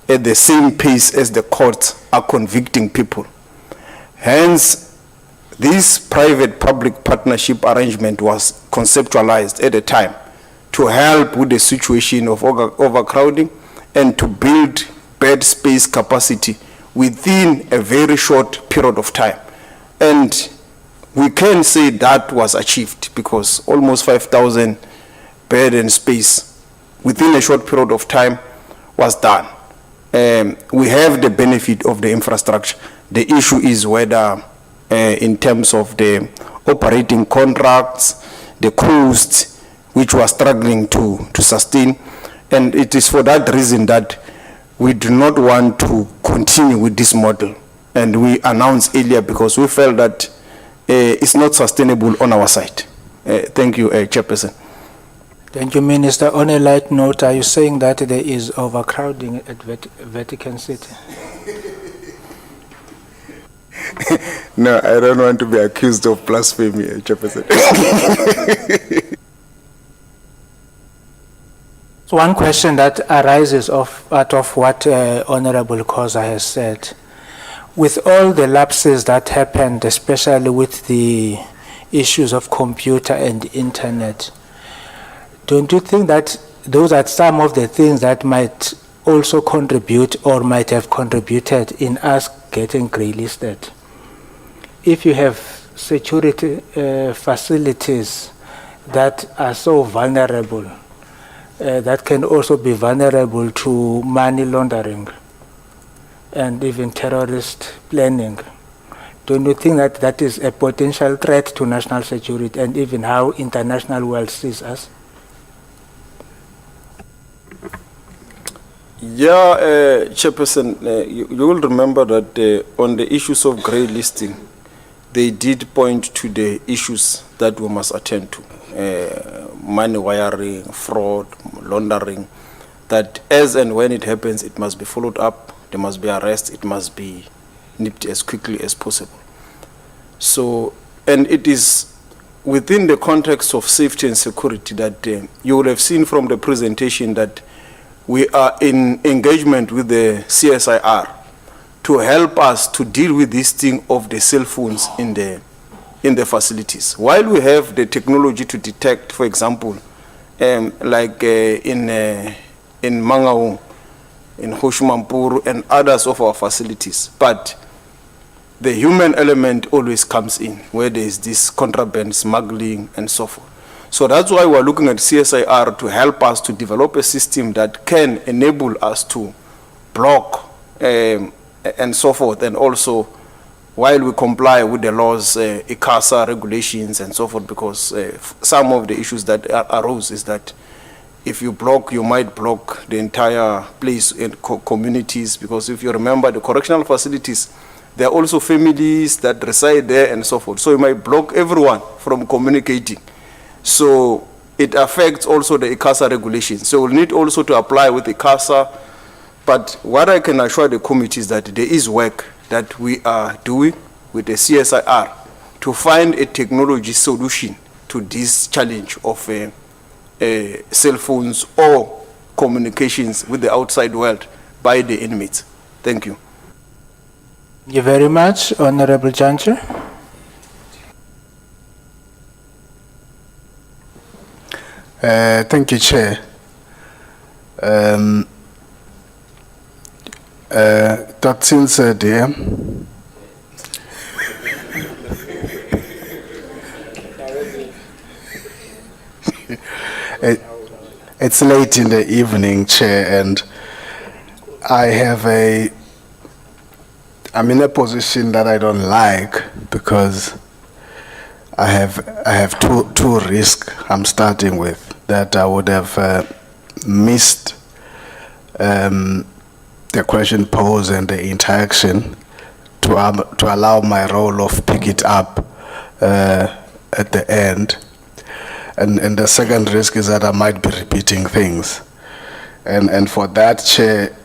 at the same pace as the courts are convicting people. Hence, this private-public partnership arrangement was conceptualized at the time to help with the situation of overcrowding and to build bed space capacity within a very short period of time. And we can say that was achieved because almost 5,000 bed and space within a short period of time was done. We have the benefit of the infrastructure. The issue is whether in terms of the operating contracts, the costs, which were struggling to sustain. And it is for that reason that we do not want to continue with this model. And we announced earlier because we felt that it's not sustainable on our side. Thank you, Chairperson.
Thank you, Minister. On a light note, are you saying that there is overcrowding at Vatican City?
No, I don't want to be accused of blasphemy, Chairperson.
So one question that arises out of what Honorable Khoza has said. With all the lapses that happened, especially with the issues of computer and internet, don't you think that those are some of the things that might also contribute or might have contributed in us getting grey-listed? If you have security facilities that are so vulnerable, that can also be vulnerable to money laundering and even terrorist planning, don't you think that that is a potential threat to national security and even how international world sees us?
Yeah, Chairperson, you will remember that on the issues of grey listing, they did point to the issues that we must attend to. Money wiring, fraud, laundering, that as and when it happens, it must be followed up, there must be arrest, it must be nipped as quickly as possible. So, and it is within the context of safety and security that you would have seen from the presentation that we are in engagement with the CSIR to help us to deal with this thing of the cell phones in the facilities. While we have the technology to detect, for example, like in Mangaung, in Hoshimampuru and others of our facilities, but the human element always comes in where there is this contraband, smuggling and so forth. So that's why we're looking at CSIR to help us to develop a system that can enable us to block and so forth, and also while we comply with the laws, ICASA regulations and so forth, because some of the issues that arose is that if you block, you might block the entire place and communities, because if you remember the correctional facilities, there are also families that reside there and so forth. So you might block everyone from communicating. So it affects also the ICASA regulations. So we'll need also to apply with ICASA. But what I can assure the committee is that there is work that we are doing with the CSIR to find a technology solution to this challenge of cell phones or communications with the outside world by the inmates? Thank you.
Thank you very much, Honorable Jancher.
Thank you, Chair. Since dear, it's late in the evening, Chair, and I'm in a position that I don't like because I have two risks I'm starting with that I would have missed the question posed and the interaction to allow my role of pick it up at the end. And the second risk is that I might be repeating things. And for that, Chair,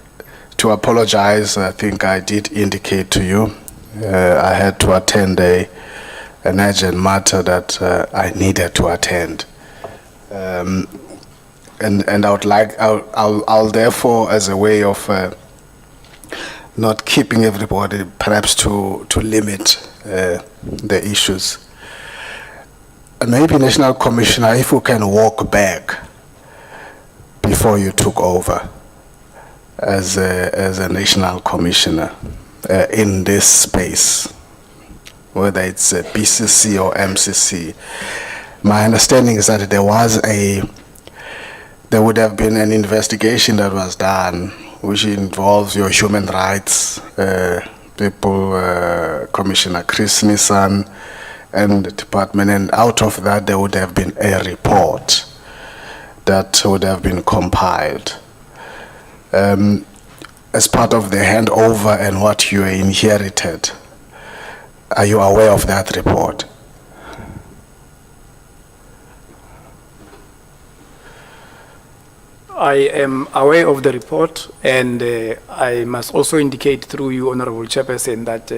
to apologize, I think I did indicate to you, I had to attend an urgent matter that I needed to attend. And I would like, I'll therefore, as a way of not keeping everybody, perhaps to limit the issues. Maybe National Commissioner, if we can walk back before you took over as a National Commissioner in this space, whether it's a BCC or MCC. My understanding is that there would have been an investigation that was done which involves your human rights people, Commissioner Chris Nissan and the department, and out of that there would have been a report that would have been compiled. As part of the handover and what you inherited, are you aware of that report?
I am aware of the report, and I must also indicate through you, Honorable Chairperson, that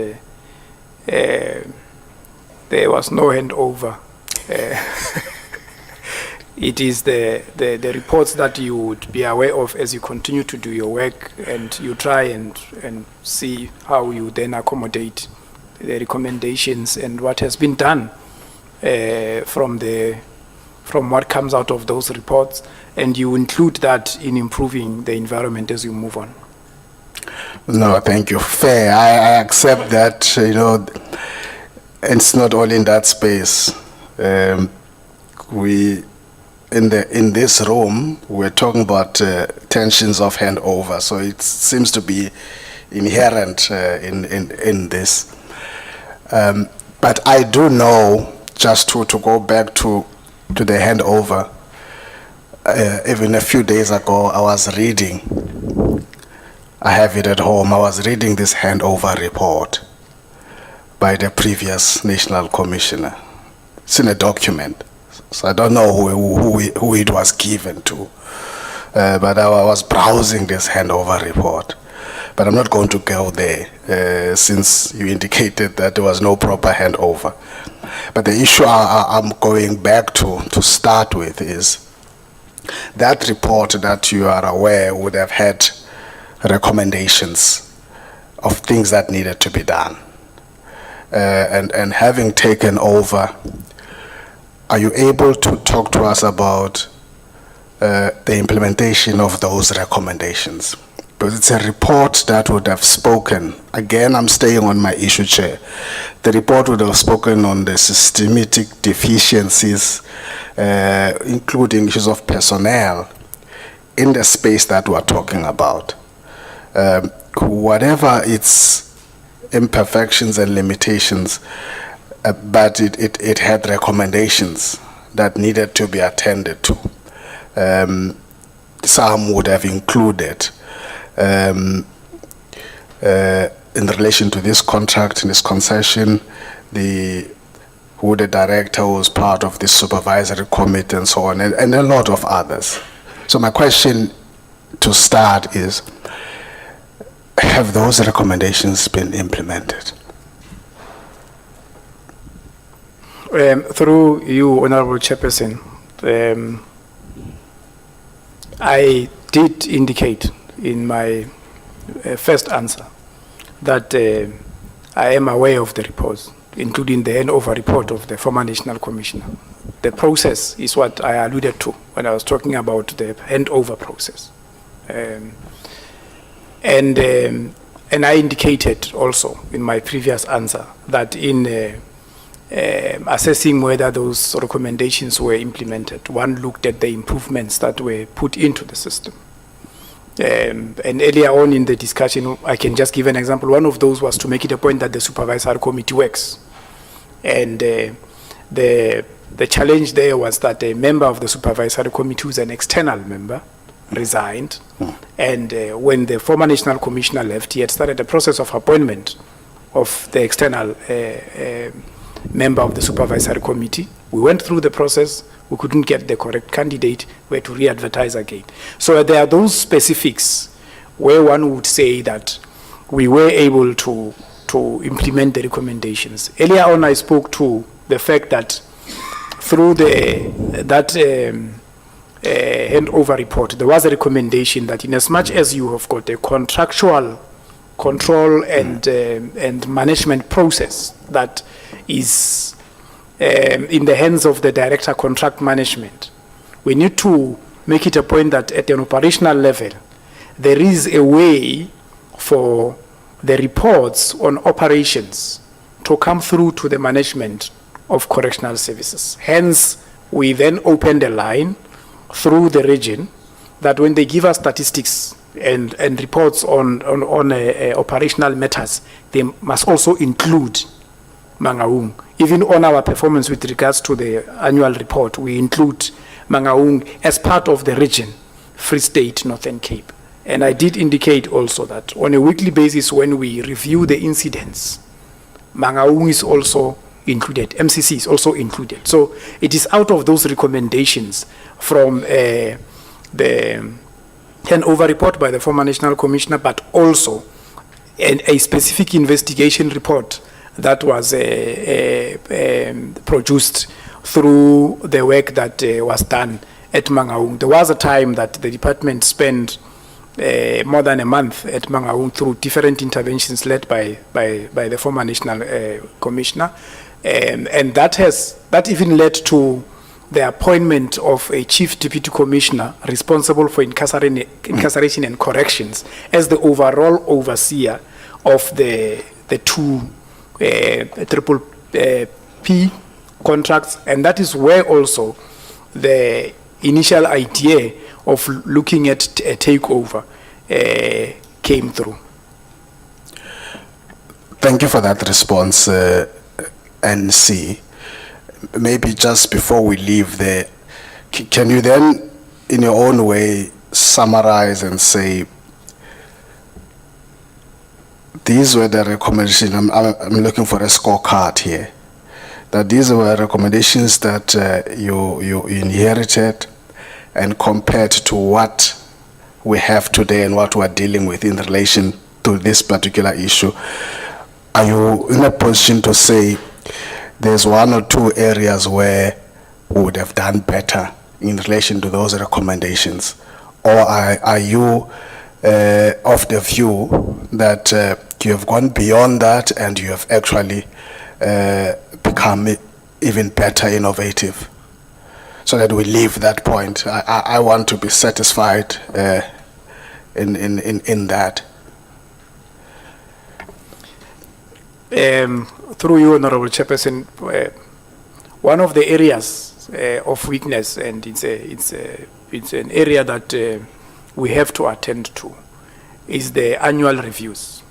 there was no handover. It is the reports that you would be aware of as you continue to do your work, and you try and see how you then accommodate the recommendations and what has been done from what comes out of those reports, and you include that in improving the environment as you move on.
No, thank you. Fair. I accept that, it's not all in that space. In this room, we're talking about tensions of handover, so it seems to be inherent in this. But I do know, just to go back to the handover, even a few days ago, I was reading, I have it at home, I was reading this handover report by the previous National Commissioner. It's in a document, so I don't know who it was given to, but I was browsing this handover report. But I'm not going to go there, since you indicated that there was no proper handover. But the issue I'm going back to start with is that report that you are aware would have had recommendations of things that needed to be done. And having taken over, are you able to talk to us about the implementation of those recommendations? Because it's a report that would have spoken, again I'm staying on my issue, Chair, the report would have spoken on the systematic deficiencies, including issues of personnel in the space that we're talking about. Whatever its imperfections and limitations, but it had recommendations that needed to be attended to. Some would have included in relation to this contract, in this concession, the director was part of the supervisory committee and so on, and a lot of others. So my question to start is, have those recommendations been implemented?
Through you, Honorable Chairperson, I did indicate in my first answer that I am aware of the reports, including the handover report of the former National Commissioner. The process is what I alluded to when I was talking about the handover process. And I indicated also in my previous answer that in assessing whether those recommendations were implemented, one looked at the improvements that were put into the system. And earlier on in the discussion, I can just give an example. One of those was to make it a point that the supervisory committee works. And the challenge there was that a member of the supervisory committee, who's an external member, resigned. And when the former National Commissioner left, he had started a process of appointment of the external member of the supervisory committee. We went through the process. We couldn't get the correct candidate. We had to re-advertise again. So there are those specifics where one would say that we were able to implement the recommendations. Earlier on, I spoke to the fact that through that handover report, there was a recommendation that in as much as you have got a contractual control and management process that is in the hands of the director contract management, we need to make it a point that at an operational level, there is a way for the reports on operations to come through to the management of correctional services. Hence, we then opened a line through the region that when they give us statistics and reports on operational matters, they must also include Mangaung. Even on our performance with regards to the annual report, we include Mangaung as part of the region, Free State, Northern Cape. And I did indicate also that on a weekly basis when we review the incidents, Mangaung is also included, MCC is also included. So it is out of those recommendations from the handover report by the former National Commissioner, but also a specific investigation report that was produced through the work that was done at Mangaung. There was a time that the department spent more than a month at Mangaung through different interventions led by the former National Commissioner. And that even led to the appointment of a Chief Deputy Commissioner responsible for incarceration and corrections as the overall overseer of the two triple P contracts. And that is where also the initial idea of looking at a takeover came through.
Thank you for that response, NC. Maybe just before we leave there, can you then, in your own way, summarize and say, these were the recommendations, I'm looking for a scorecard here, that these were recommendations that you inherited and compared to what we have today and what we're dealing with in relation to this particular issue. Are you in a position to say there's one or two areas where we would have done better in relation to those recommendations? Or are you of the view that you have gone beyond that and you have actually become even better innovative? So that we leave that point. I want to be satisfied in that.
Through you, Honorable Chairperson, one of the areas of weakness, and it's an area that we have to attend to, is the annual reviews.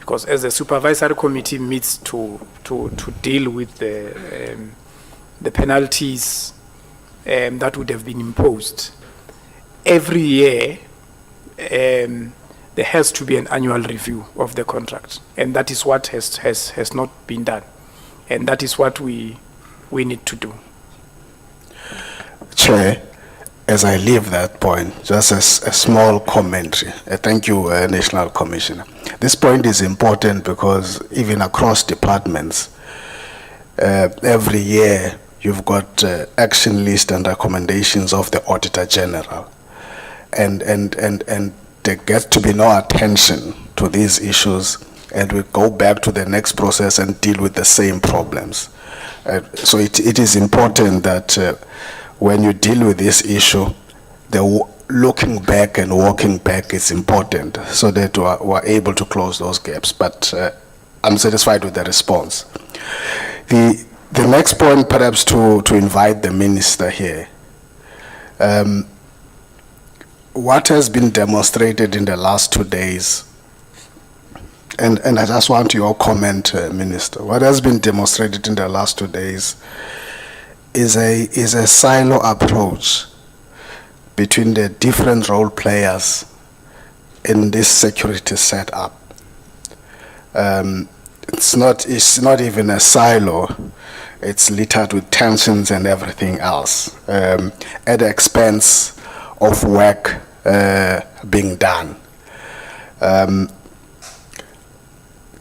Because as the supervisory committee meets to deal with the penalties that would have been imposed, every year there has to be an annual review of the contract, and that is what has not been done, and that is what we need to do.
Chair, as I leave that point, just a small commentary. Thank you, National Commissioner. This point is important because even across departments, every year you've got action list and recommendations of the Auditor General. And there gets to be no attention to these issues, and we go back to the next process and deal with the same problems. So it is important that when you deal with this issue, looking back and walking back is important so that we're able to close those gaps. But I'm satisfied with the response. The next point, perhaps to invite the minister here. What has been demonstrated in the last 2 days, and I just want your comment, Minister. What has been demonstrated in the last 2 days is a silo approach between the different role players in this security setup. It's not even a silo. It's littered with tensions and everything else, at the expense of work being done.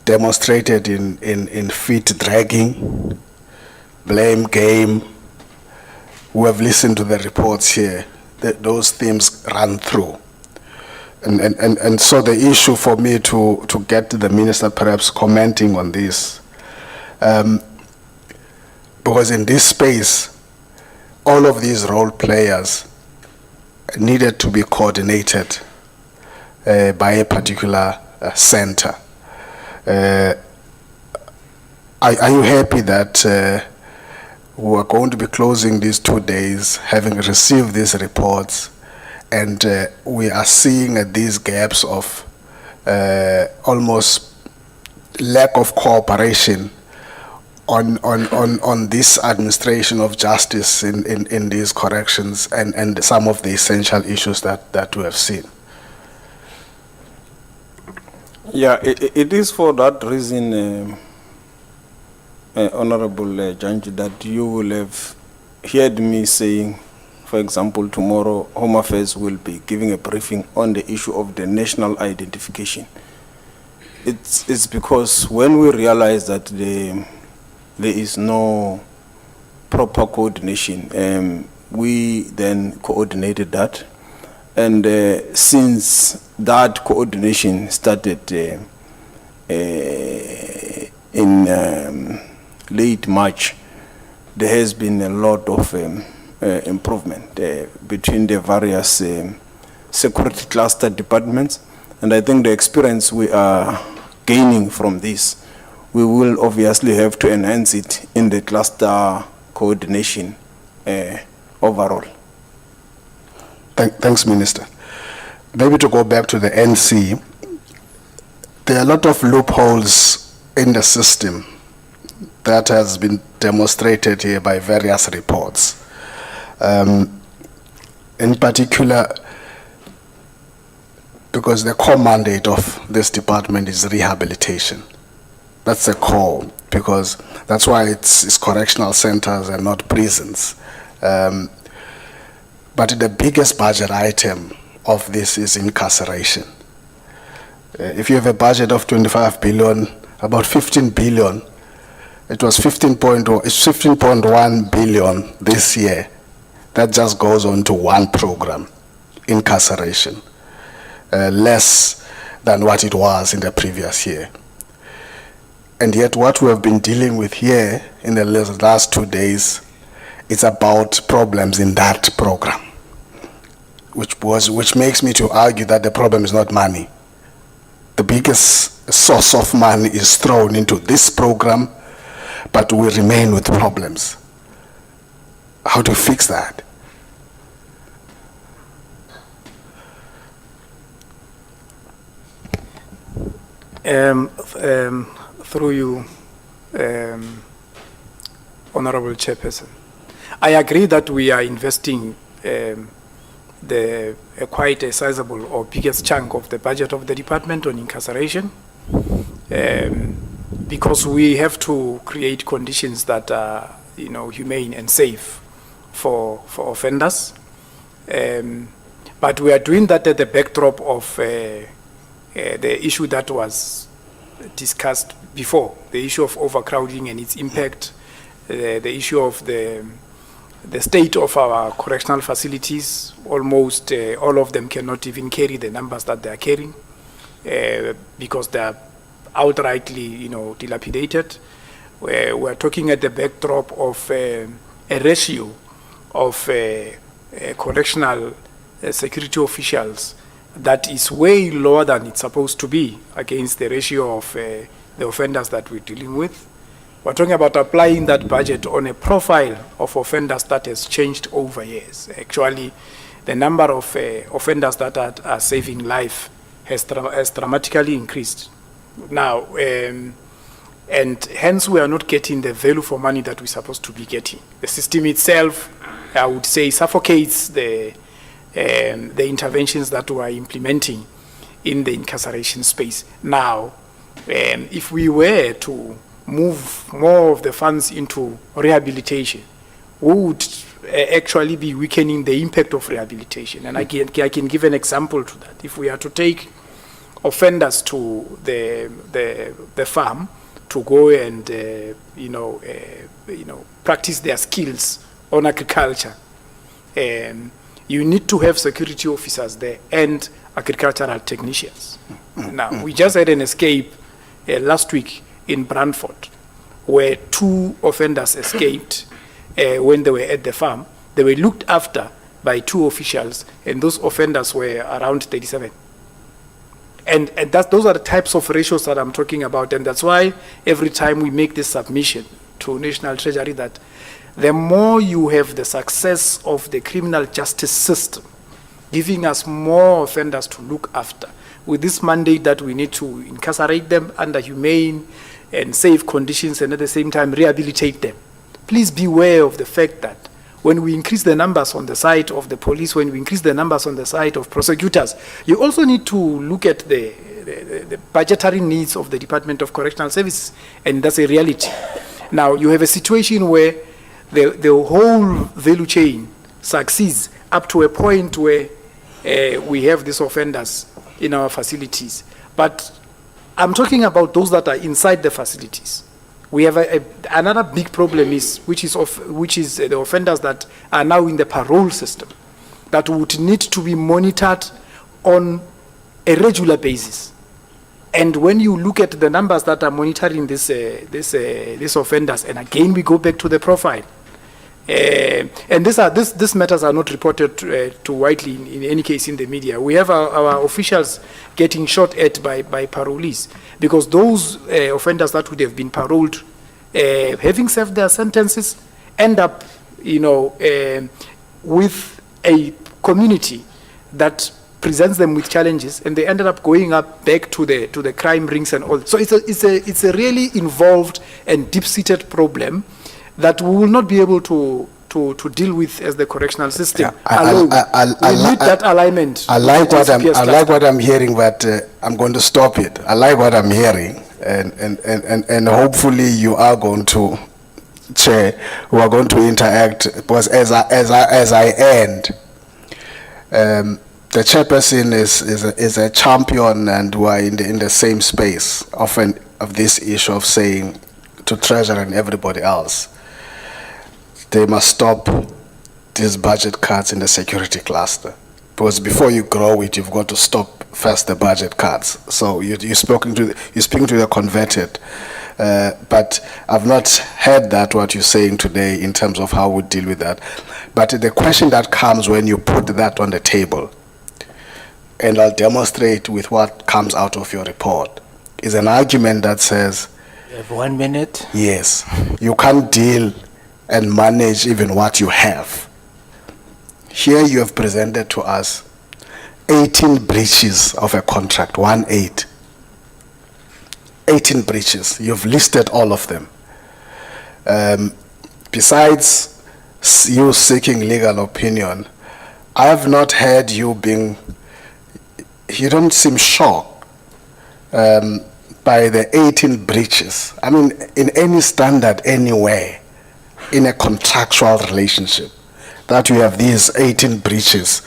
Demonstrated in feet dragging, blame game. We have listened to the reports here. Those themes run through. And so the issue for me to get the minister perhaps commenting on this, because in this space, all of these role players needed to be coordinated by a particular center. Are you happy that we are going to be closing these 2 days, having received these reports, and we are seeing these gaps of almost lack of cooperation on this administration of justice in these corrections and some of the essential issues that we have seen?
Yeah, it is for that reason, Honorable Judge, that you will have heard me saying, for example, tomorrow Home Affairs will be giving a briefing on the issue of the national identification. It's because when we realize that there is no proper coordination, we then coordinated that. And since that coordination started in late March, there has been a lot of improvement between the various security cluster departments. And I think the experience we are gaining from this, we will obviously have to enhance it in the cluster coordination overall.
Thanks, Minister. Maybe to go back to the NC, there are a lot of loopholes in the system that has been demonstrated here by various reports. In particular, because the core mandate of this department is rehabilitation. That's the core, because that's why it's correctional centers and not prisons. But the biggest budget item of this is incarceration. If you have a budget of 25 billion, about 15 billion, it was 15.1 billion this year. That just goes on to one program, incarceration, less than what it was in the previous year. And yet what we have been dealing with here in the last 2 days, it's about problems in that program, which makes me to argue that the problem is not money. The biggest source of money is thrown into this program, but we remain with problems. How to fix that?
Through you, Honorable Chairperson, I agree that we are investing quite a sizable or biggest chunk of the budget of the department on incarceration, because we have to create conditions that are, humane and safe for offenders. But we are doing that at the backdrop of the issue that was discussed before, the issue of overcrowding and its impact the issue of the state of our correctional facilities. Almost all of them cannot even carry the numbers that they are carrying because they are outrightly, dilapidated. We're talking at the backdrop of a ratio of correctional security officials that is way lower than it's supposed to be against the ratio of the offenders that we're dealing with. We're talking about applying that budget on a profile of offenders that has changed over years. Actually, the number of offenders that are saving life has dramatically increased. Now, and hence we are not getting the value for money that we're supposed to be getting. The system itself, I would say, suffocates the interventions that we are implementing in the incarceration space. Now, if we were to move more of the funds into rehabilitation, we would actually be weakening the impact of rehabilitation. And I can give an example to that. If we are to take offenders to the farm to go and practice their skills on agriculture, you need to have security officers there and agricultural technicians. Now, we just had an escape last week in Brantford, where 2 offenders escaped when they were at the farm. They were looked after by 2 officials, and those offenders were around 37. And those are the types of ratios that I'm talking about, and that's why every time we make this submission to National Treasury that the more you have the success of the criminal justice system, giving us more offenders to look after, with this mandate that we need to incarcerate them under humane and safe conditions and at the same time rehabilitate them. Please be aware of the fact that when we increase the numbers on the side of the police, when we increase the numbers on the side of prosecutors, you also need to look at the budgetary needs of the Department of Correctional Services, and that's a reality. Now, you have a situation where the whole value chain succeeds up to a point where we have these offenders in our facilities. But I'm talking about those that are inside the facilities. We have another big problem which is the offenders that are now in the parole system that would need to be monitored on a regular basis. And when you look at the numbers that are monitoring these offenders, and again we go back to the profile, and these matters are not reported too widely in any case in the media. We have our officials getting shot at by parolees because those offenders that would have been paroled, having served their sentences, end up, with a community that presents them with challenges, and they ended up going back to the crime rings and all. So it's a really involved and deep-seated problem that we will not be able to deal with as the correctional system. We need that alignment.
I like what I'm hearing, but I'm going to stop it. I like what I'm hearing, and hopefully you are going to, Chair, we are going to interact, because as I end, the chairperson is a champion, and we are in the same space often of this issue of saying to Treasurer and everybody else, they must stop these budget cuts in the security cluster. Because before you grow it, you've got to stop first the budget cuts. So you're speaking to the converted. But I've not heard that, what you're saying today, in terms of how we deal with that. But the question that comes when you put that on the table, and I'll demonstrate with what comes out of your report, is an argument that says,
You have 1 minute?
Yes, you can't deal and manage even what you have. Here you have presented to us 18 breaches of a contract, 18. 18 breaches, you've listed all of them. Besides you seeking legal opinion, I have not heard you don't seem shocked by the 18 breaches. I mean, in any standard, anywhere, in a contractual relationship, that you have these 18 breaches,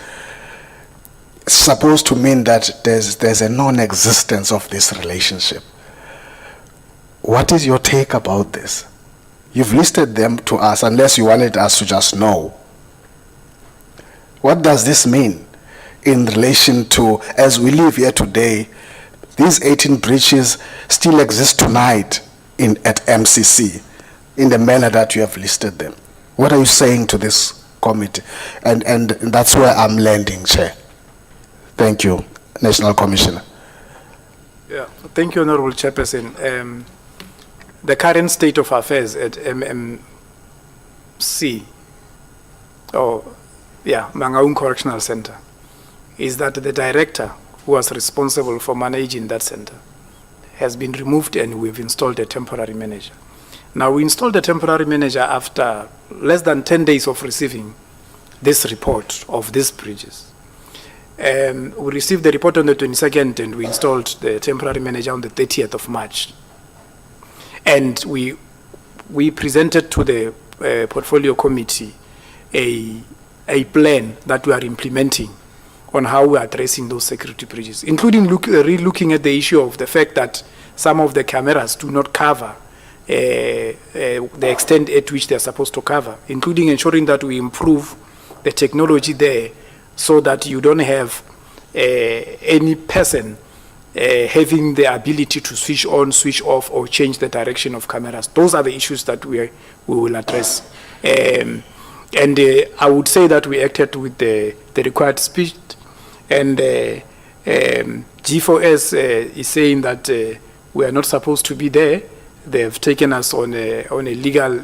it's supposed to mean that there's a non-existence of this relationship. What is your take about this? You've listed them to us unless you wanted us to just know. What does this mean in relation to, as we live here today, these 18 breaches still exist tonight at MCC in the manner that you have listed them? What are you saying to this committee? And that's where I'm landing, Chair. Thank you, National Commissioner.
Yeah, thank you, Honorable Chairperson. The current state of affairs at MMC, Mangaung Correctional Centre, is that the director who was responsible for managing that center has been removed and we've installed a temporary manager. Now, we installed a temporary manager after less than 10 days of receiving this report of these breaches. We received the report on the 22nd and we installed the temporary manager on the 30th of March. And we presented to the portfolio committee a plan that we are implementing on how we are addressing those security breaches, including re-looking at the issue of the fact that some of the cameras do not cover the extent at which they are supposed to cover, including ensuring that we improve the technology there so that you don't have any person having the ability to switch on, switch off, or change the direction of cameras. Those are the issues that we will address. And I would say that we acted with the required speed. And G4S is saying that we are not supposed to be there. They have taken us on a legal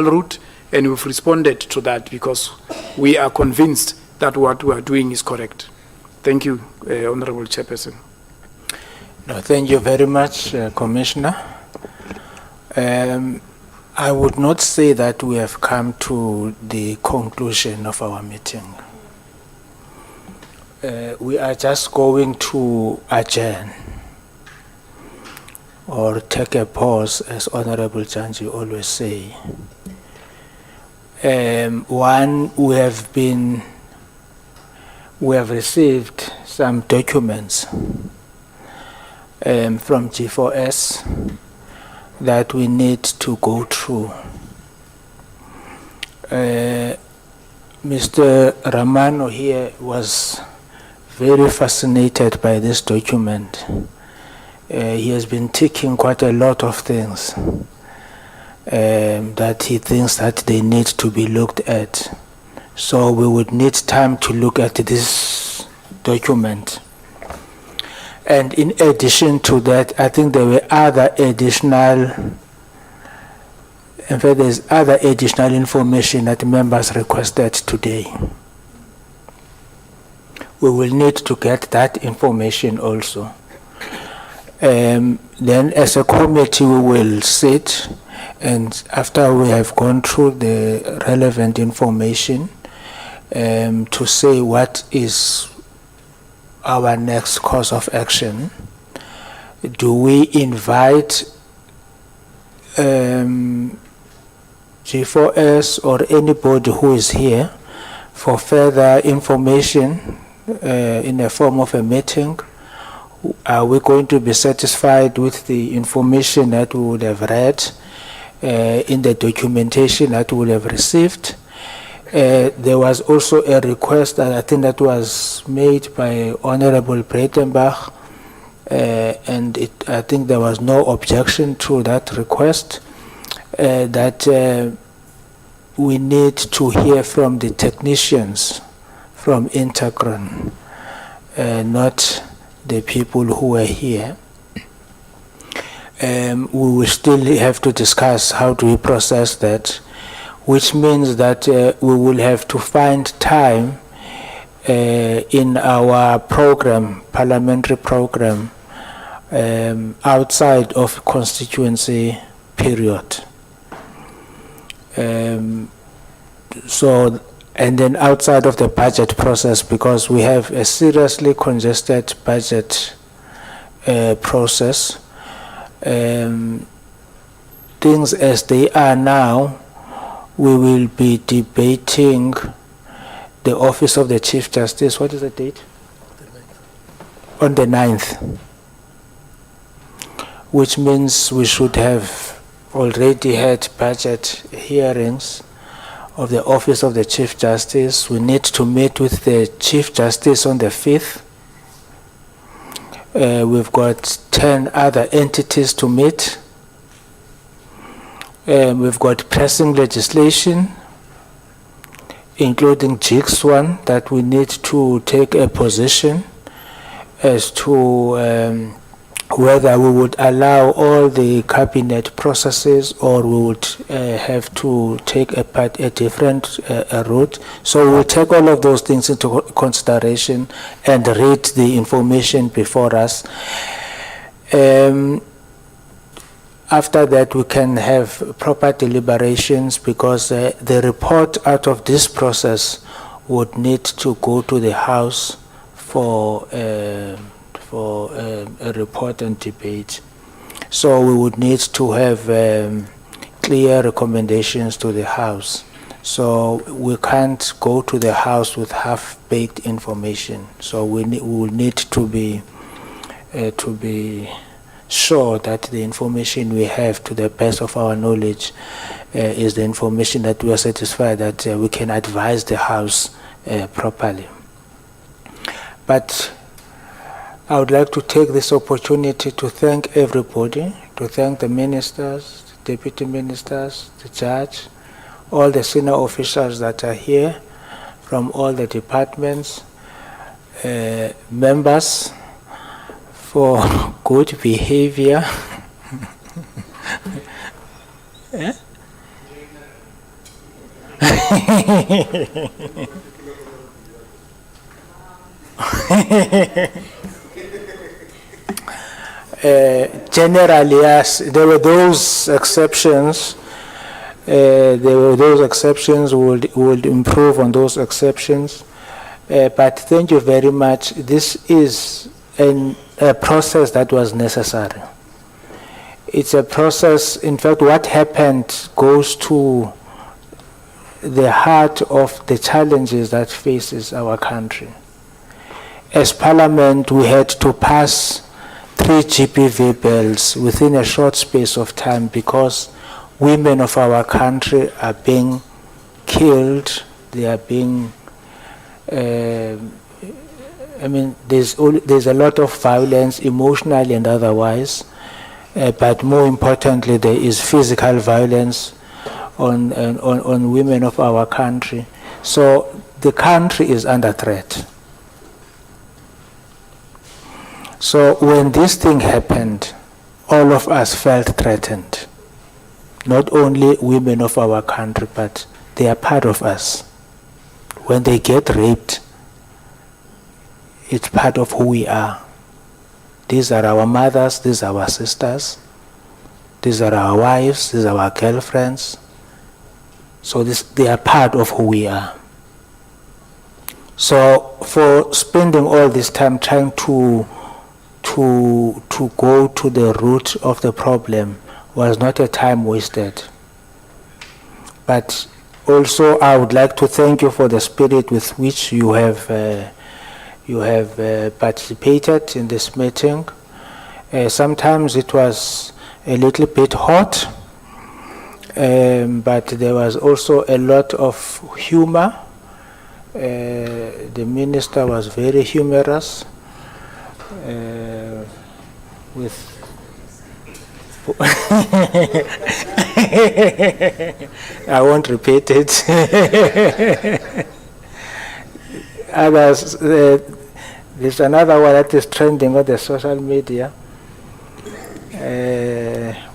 route, and we've responded to that because we are convinced that what we are doing is correct. Thank you, Honorable Chairperson.
No, thank you very much, Commissioner. I would not say that we have come to the conclusion of our meeting. We are just going to adjourn or take a pause, as Honorable Janji always say. One, we have received some documents from G4S that we need to go through. Mr. Ramano here was very fascinated by this document. He has been ticking quite a lot of things that he thinks that they need to be looked at. So we would need time to look at this document. And in addition to that, I think there were other additional, in fact, there's other additional information that members requested today. We will need to get that information also. Then as a committee, we will sit, and after we have gone through the relevant information, to say what is our next course of action. Do we invite G4S or anybody who is here for further information in the form of a meeting? Are we going to be satisfied with the information that we would have read in the documentation that we would have received? There was also a request that I think that was made by Honorable Breitenbach, and I think there was no objection to that request, that we need to hear from the technicians from Integron, not the people who were here. We will still have to discuss how do we process that, which means that we will have to find time in our program, parliamentary program, outside of constituency period. And then outside of the budget process, because we have a seriously congested budget process. Things as they are now, we will be debating the Office of the Chief Justice. What is the date? On the 9th. which means we should have already had budget hearings of the Office of the Chief Justice. We need to meet with the Chief Justice on the 5th. We've got 10 other entities to meet. We've got pressing legislation, including JICS one, that we need to take a position as to whether we would allow all the cabinet processes or we would have to take a different route. So we'll take all of those things into consideration and read the information before us. After that, we can have proper deliberations, because the report out of this process would need to go to the House for a report and debate. So we would need to have clear recommendations to the House. So we can't go to the House with half-baked information. So we will need to be sure that the information we have, to the best of our knowledge, is the information that we are satisfied that we can advise the House properly. But I would like to take this opportunity to thank everybody, to thank the ministers, the deputy ministers, the judge, all the senior officials that are here from all the departments, members for good behavior. Yeah? Generally, yes, there were those exceptions. Would improve on those exceptions. But thank you very much. This is a process that was necessary. It's a process, in fact, what happened goes to the heart of the challenges that faces our country. As Parliament, we had to pass 3 GBV bills within a short space of time, because women of our country are being killed, they are being, there's a lot of violence, emotionally and otherwise, but more importantly, there is physical violence on women of our country. So the country is under threat. So when this thing happened, all of us felt threatened. Not only women of our country, but they are part of us. When they get raped, it's part of who we are. These are our mothers, these are our sisters, these are our wives, these are our girlfriends. So they are part of who we are. So for spending all this time trying to go to the root of the problem was not a time wasted. But also I would like to thank you for the spirit with which you have participated in this meeting. Sometimes it was a little bit hot, but there was also a lot of humor. The minister was very humorous. I won't repeat it. Others, there's another one that is trending on the social media.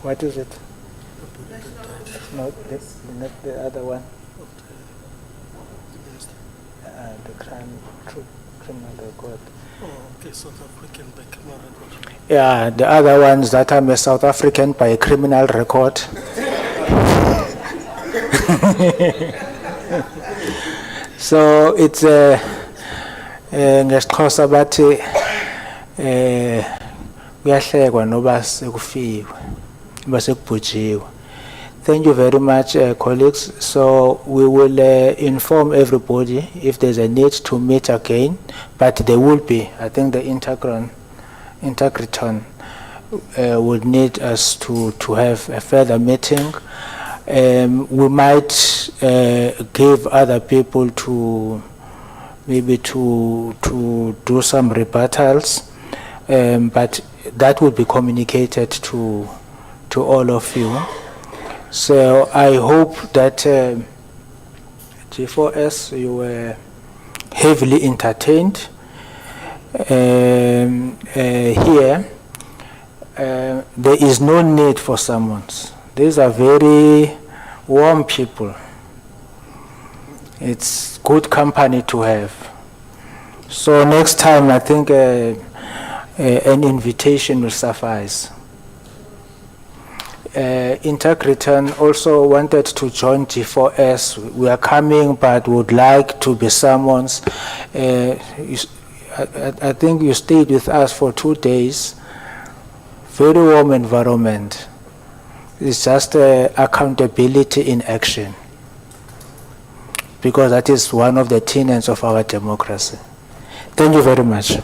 What is it? Not the other one. The criminal record.
Okay, South African by criminal record.
Yeah, the other ones that I'm a South African by a criminal record. So it's ngesixhosa bathi kuyahlekwa noba sekufiwe noba sekubhujiwe. Thank you very much, colleagues. So we will inform everybody if there's a need to meet again, but there will be, I think the Integriton would need us to have a further meeting. We might give other people to maybe to do some rebuttals, but that will be communicated to all of you. So I hope that G4S, you were heavily entertained here. There is no need for summons. These are very warm people. It's good company to have. So next time, I think an invitation will suffice. Integritan also wanted to join G4S. We are coming, but would like to be summoned. I think you stayed with us for 2 days. Very warm environment. It's just accountability in action, because that is one of the tenets of our democracy. Thank you very much.